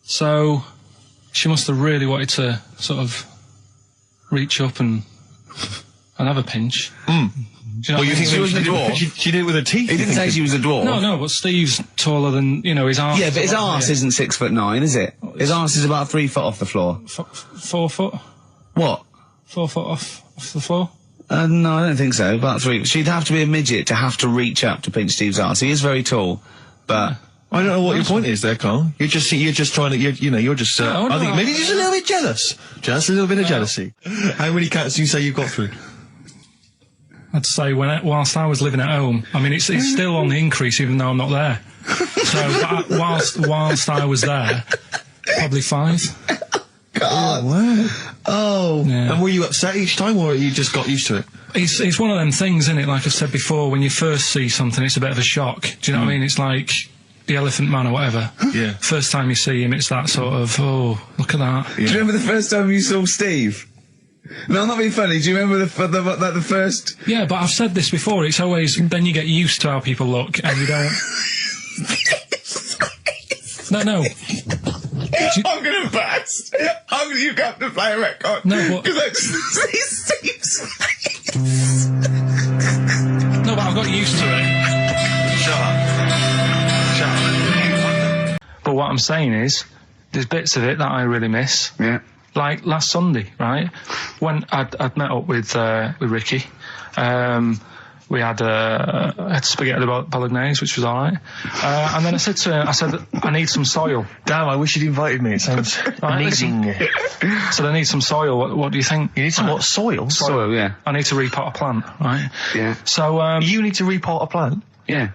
So she must have really wanted to sort of reach up and have a pinch. Mm. Do you know You think she wasn't a dwarf? She did it with her teeth. He didn't say she was a dwarf. No, but Steve's taller than, you know, his arse. Yeah, but his arse isn't 6'9", is it? His arse is about 3 foot off the floor. 4 foot? What? 4 foot off the floor? No, I don't think so. About 3. She'd have to be a midget to have to reach up to pinch Steve's arse. He is very tall, but I don't know what your point is there, Carl. You're just trying to, you're just. I think maybe just a little bit jealous. Just a little bit of jealousy. How many cats do you say you've got through? I'd say whilst I was living at home, I mean, it's still on the increase even though I'm not there. So whilst I was there, probably 5. God. Oh, wow. Oh. Yeah. And were you upset each time, or you just got used to it? It's one of them things, isn't it? Like I've said before, when you first see something, it's a bit of a shock. Do you know what I mean? It's like the Elephant Man or whatever. Yeah. First time you see him, it's that sort of, oh, look at that. Yeah. Do you remember the first time you saw Steve? No, I'm not being funny. Do you remember the first? Yeah, but I've said this before. It's always, then you get used to how people look, and you don't... No. I'm gonna burst. You have to play a record. No, because I just see Steve's face. No, but I've got used to it. Shut up. But what I'm saying is, there's bits of it that I really miss. Yeah. Like last Sunday, right? When I'd met up with Ricky. We had spaghetti bolognese, which was all right. And then I said to her, I need some soil. Damn, I wish you'd invited me. It sounds amazing. So I need some soil. What do you think? You need some what? Soil? Soil, yeah. I need to repot a plant, right? Yeah. So, you need to repot a plant? Yeah.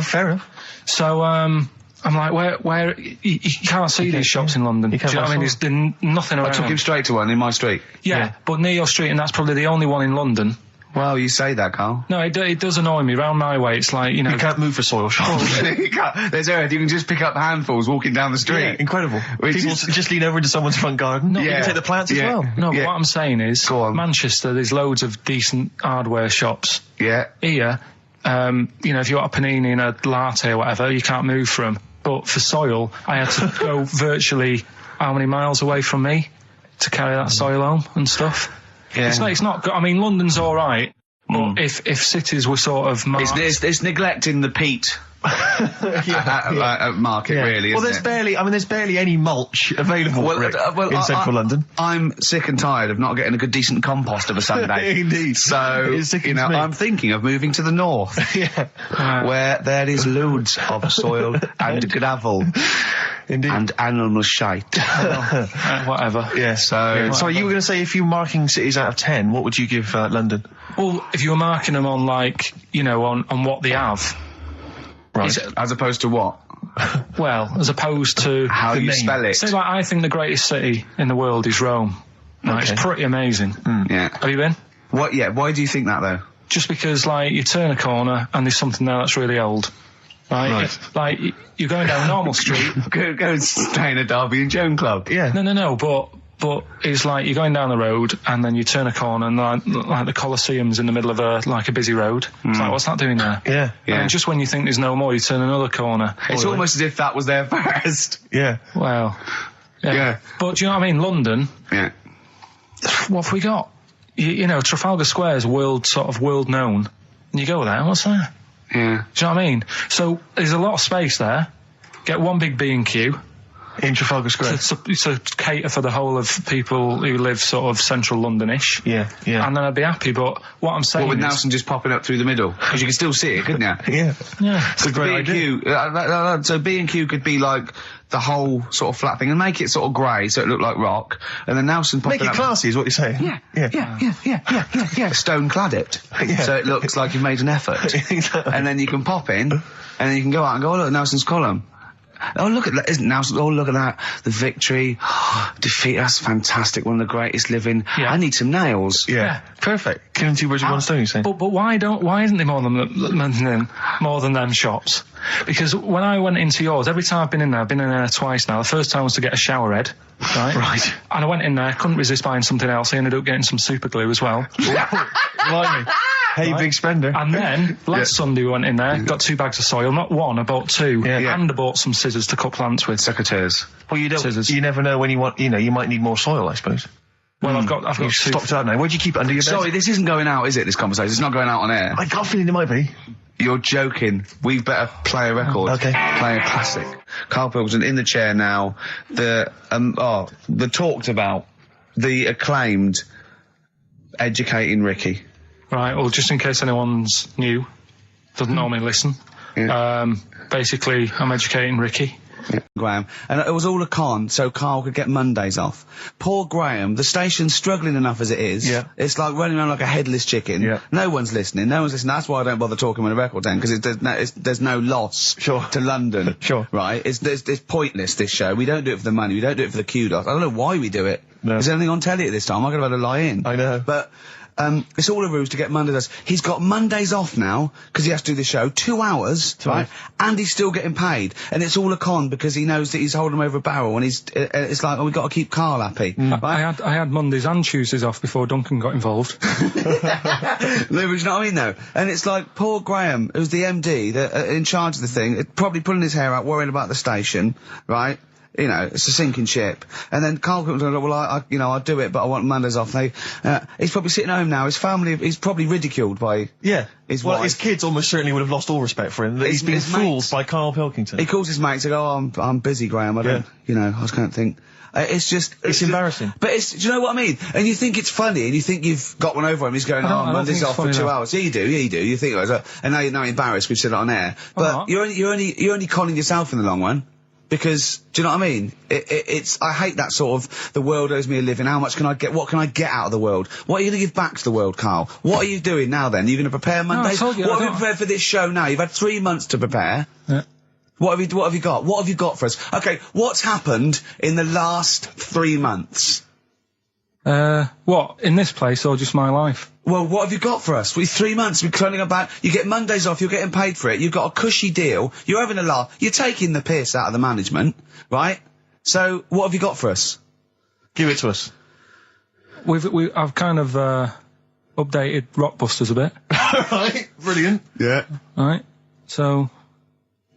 Fair enough. So, I'm like, where you can't see these shops in London. Do you know what I mean? There's nothing around. I took him straight to one in my street. Yeah, but near your street, and that's probably the only one in London. Well, you say that, Carl. No, it does annoy me. Round my way, it's like, you know... You can't move for soil shops. You can't. There's earth. You can just pick up handfuls walking down the street. Yeah, incredible. People just lean over into someone's front garden. You can take the plants as well. No, but what I'm saying is, Manchester, there's loads of decent hardware shops. Yeah. Here, you know, if you want a panini and a latte or whatever, you can't move from. But for soil, I had to go virtually how many miles away from me to carry that soil home and stuff. Yeah. It's not good. I mean, London's all right, but if cities were sort of marked... It's neglecting the peat market, really, well, isn't it? there's barely any mulch available in central London. I'm sick and tired of not getting a good, decent compost of a Sunday. Indeed. So, you know, I'm thinking of moving to the north, where there is loads of soil and gravel. Indeed. And animal shite. Whatever. Yeah. So you were going to say, if you were marking cities out of 10, what would you give London? Well, if you were marking them on, like, you know, on what they have. Right. As opposed to what? Well, as opposed to how you spell it. Say, like, I think the greatest city in the world is Rome. Right, it's pretty amazing. Yeah. Have you been? What? Yeah. Why do you think that though? Just because, like, you turn a corner and there's something there that's really old. Right. Like, you're going down a normal street. go and stay in a Derby and Joan club. Yeah. No. But it's like you're going down the road and then you turn a corner and like the Colosseum's in the middle of a busy road. It's like, what's that doing there? Yeah. And just when you think there's no more, you turn another corner. It's almost as if that was there first. Yeah. Well. Yeah. But do you know what I mean? London. Yeah. What have we got? You know, Trafalgar Square is world known. And you go there, what's there? Yeah. Do you know what I mean? So there's a lot of space there. Get one big B&Q. In Trafalgar Square. To cater for the whole of people who live sort of central Londonish. Yeah. And then I'd be happy, but what I'm saying with is... Nelson just popping up through the middle? Because you can still see it, couldn't you? Yeah. It's a great idea. So B&Q could be like the whole sort of flat thing and make it sort of grey so it looked like rock, and then Nelson popping up... Make it classy is what you're saying. Yeah. Stone clad it. Yeah. So it looks like you've made an effort. And then you can pop in, and then you can go out and go, oh, look, Nelson's column. Oh, look at that. Isn't Nelson? Oh, look at that. The victory. Defeat. That's fantastic. One of the greatest living. Yeah. I need some nails. Yeah. Perfect. Killing two birds with one stone, you say? But why isn't there more than them shops? Because when I went into yours, every time I've been in there twice now. The first time was to get a shower head. Right. And I went in there, couldn't resist buying something else. I ended up getting some super glue as well. Blimey. Hey, big spender. And then, last Sunday we went in there, got 2 bags of soil, not one, I bought 2. And I bought some scissors to cut plants with. Secateurs. Well, Scissors. You never know when you want, you might need more soil, I suppose. Well, I've got You've stocked out now. Where'd you keep it under your bed? Sorry, this isn't going out, is it, this conversation? It's not going out on air. I got a feeling it might be. You're joking. We better play a record. Okay. Play a classic. Karl Pilkington in the chair now. The talked about, the acclaimed Educating Ricky. Right, well, just in case anyone's new, doesn't normally listen. Basically, I'm educating Ricky. Graham. And it was all a con, so Karl could get Mondays off. Poor Graham, the station's struggling enough as it is. Yeah. It's like running around like a headless chicken. Yeah. No one's listening. That's why I don't bother talking on a record then, because there's no loss to London. Sure. Right? It's pointless, this show. We don't do it for the money. We don't do it for the kudos. I don't know why we do it. No. Is there anything on telly at this time? I'm going to have to lie in. I know. But... it's all a ruse to get Mondays. He's got Mondays off now, because he has to do the show, 2 hours, right? And he's still getting paid. And it's all a con, because he knows that he's holding him over a barrel, and it's like, we've got to keep Karl happy. Right? I had Mondays and Tuesdays off before Duncan got involved. No, but you know what I mean, though? And it's like, poor Graham, who's the MD, in charge of the thing, probably pulling his hair out, worrying about the station, right? You know, it's a sinking ship. And then Karl comes along, well, I'll do it, but I want Mondays off. He's probably sitting at home now. His family, he's probably ridiculed by his wife. His kids almost certainly would have lost all respect for him. That he's been fooled by Karl Pilkington. He calls his mates and goes, oh, I'm busy, Graham. I don't, I just can't think. It's just... It's embarrassing. But do you know what I mean? And you think it's funny, and you think you've got one over him. He's going, Monday's off for 2 hours. Yeah, you do. You think, and now you're embarrassed we've said it on air. But you're only conning yourself in the long run. Because, do you know what I mean? I hate that sort of, the world owes me a living, what can I get out of the world? What are you going to give back to the world, Karl? What are you doing now then? Are you going to prepare Mondays? No, I told you, what have you prepared for this show now? You've had 3 months to prepare. Yeah. What have you got? What have you got for us? Okay, what's happened in the last 3 months? What? In this place or just my life? Well, what have you got for us? 3 months, we're cloning about, you get Mondays off, you're getting paid for it, you've got a cushy deal, you're having a laugh, you're taking the piss out of the management, right? So, what have you got for us? Give it to us. I've kind of, updated Rockbusters a bit. Right, brilliant. Yeah. Right, so...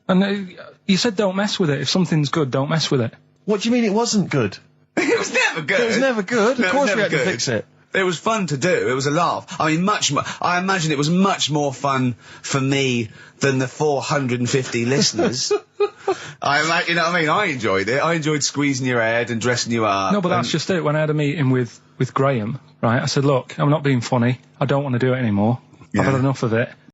And you said don't mess with it. If something's good, don't mess with it. What do you mean it wasn't good? It was never good. It was never good. Of course we had to fix it. It was fun to do. It was a laugh. I mean, I imagine it was much more fun for me than the 450 listeners. You know what I mean? I enjoyed it. I enjoyed squeezing your head and dressing you up. No, but that's just it. When I had a meeting with Graham, right, I said, look, I'm not being funny. I don't want to do it anymore. I've had enough of it.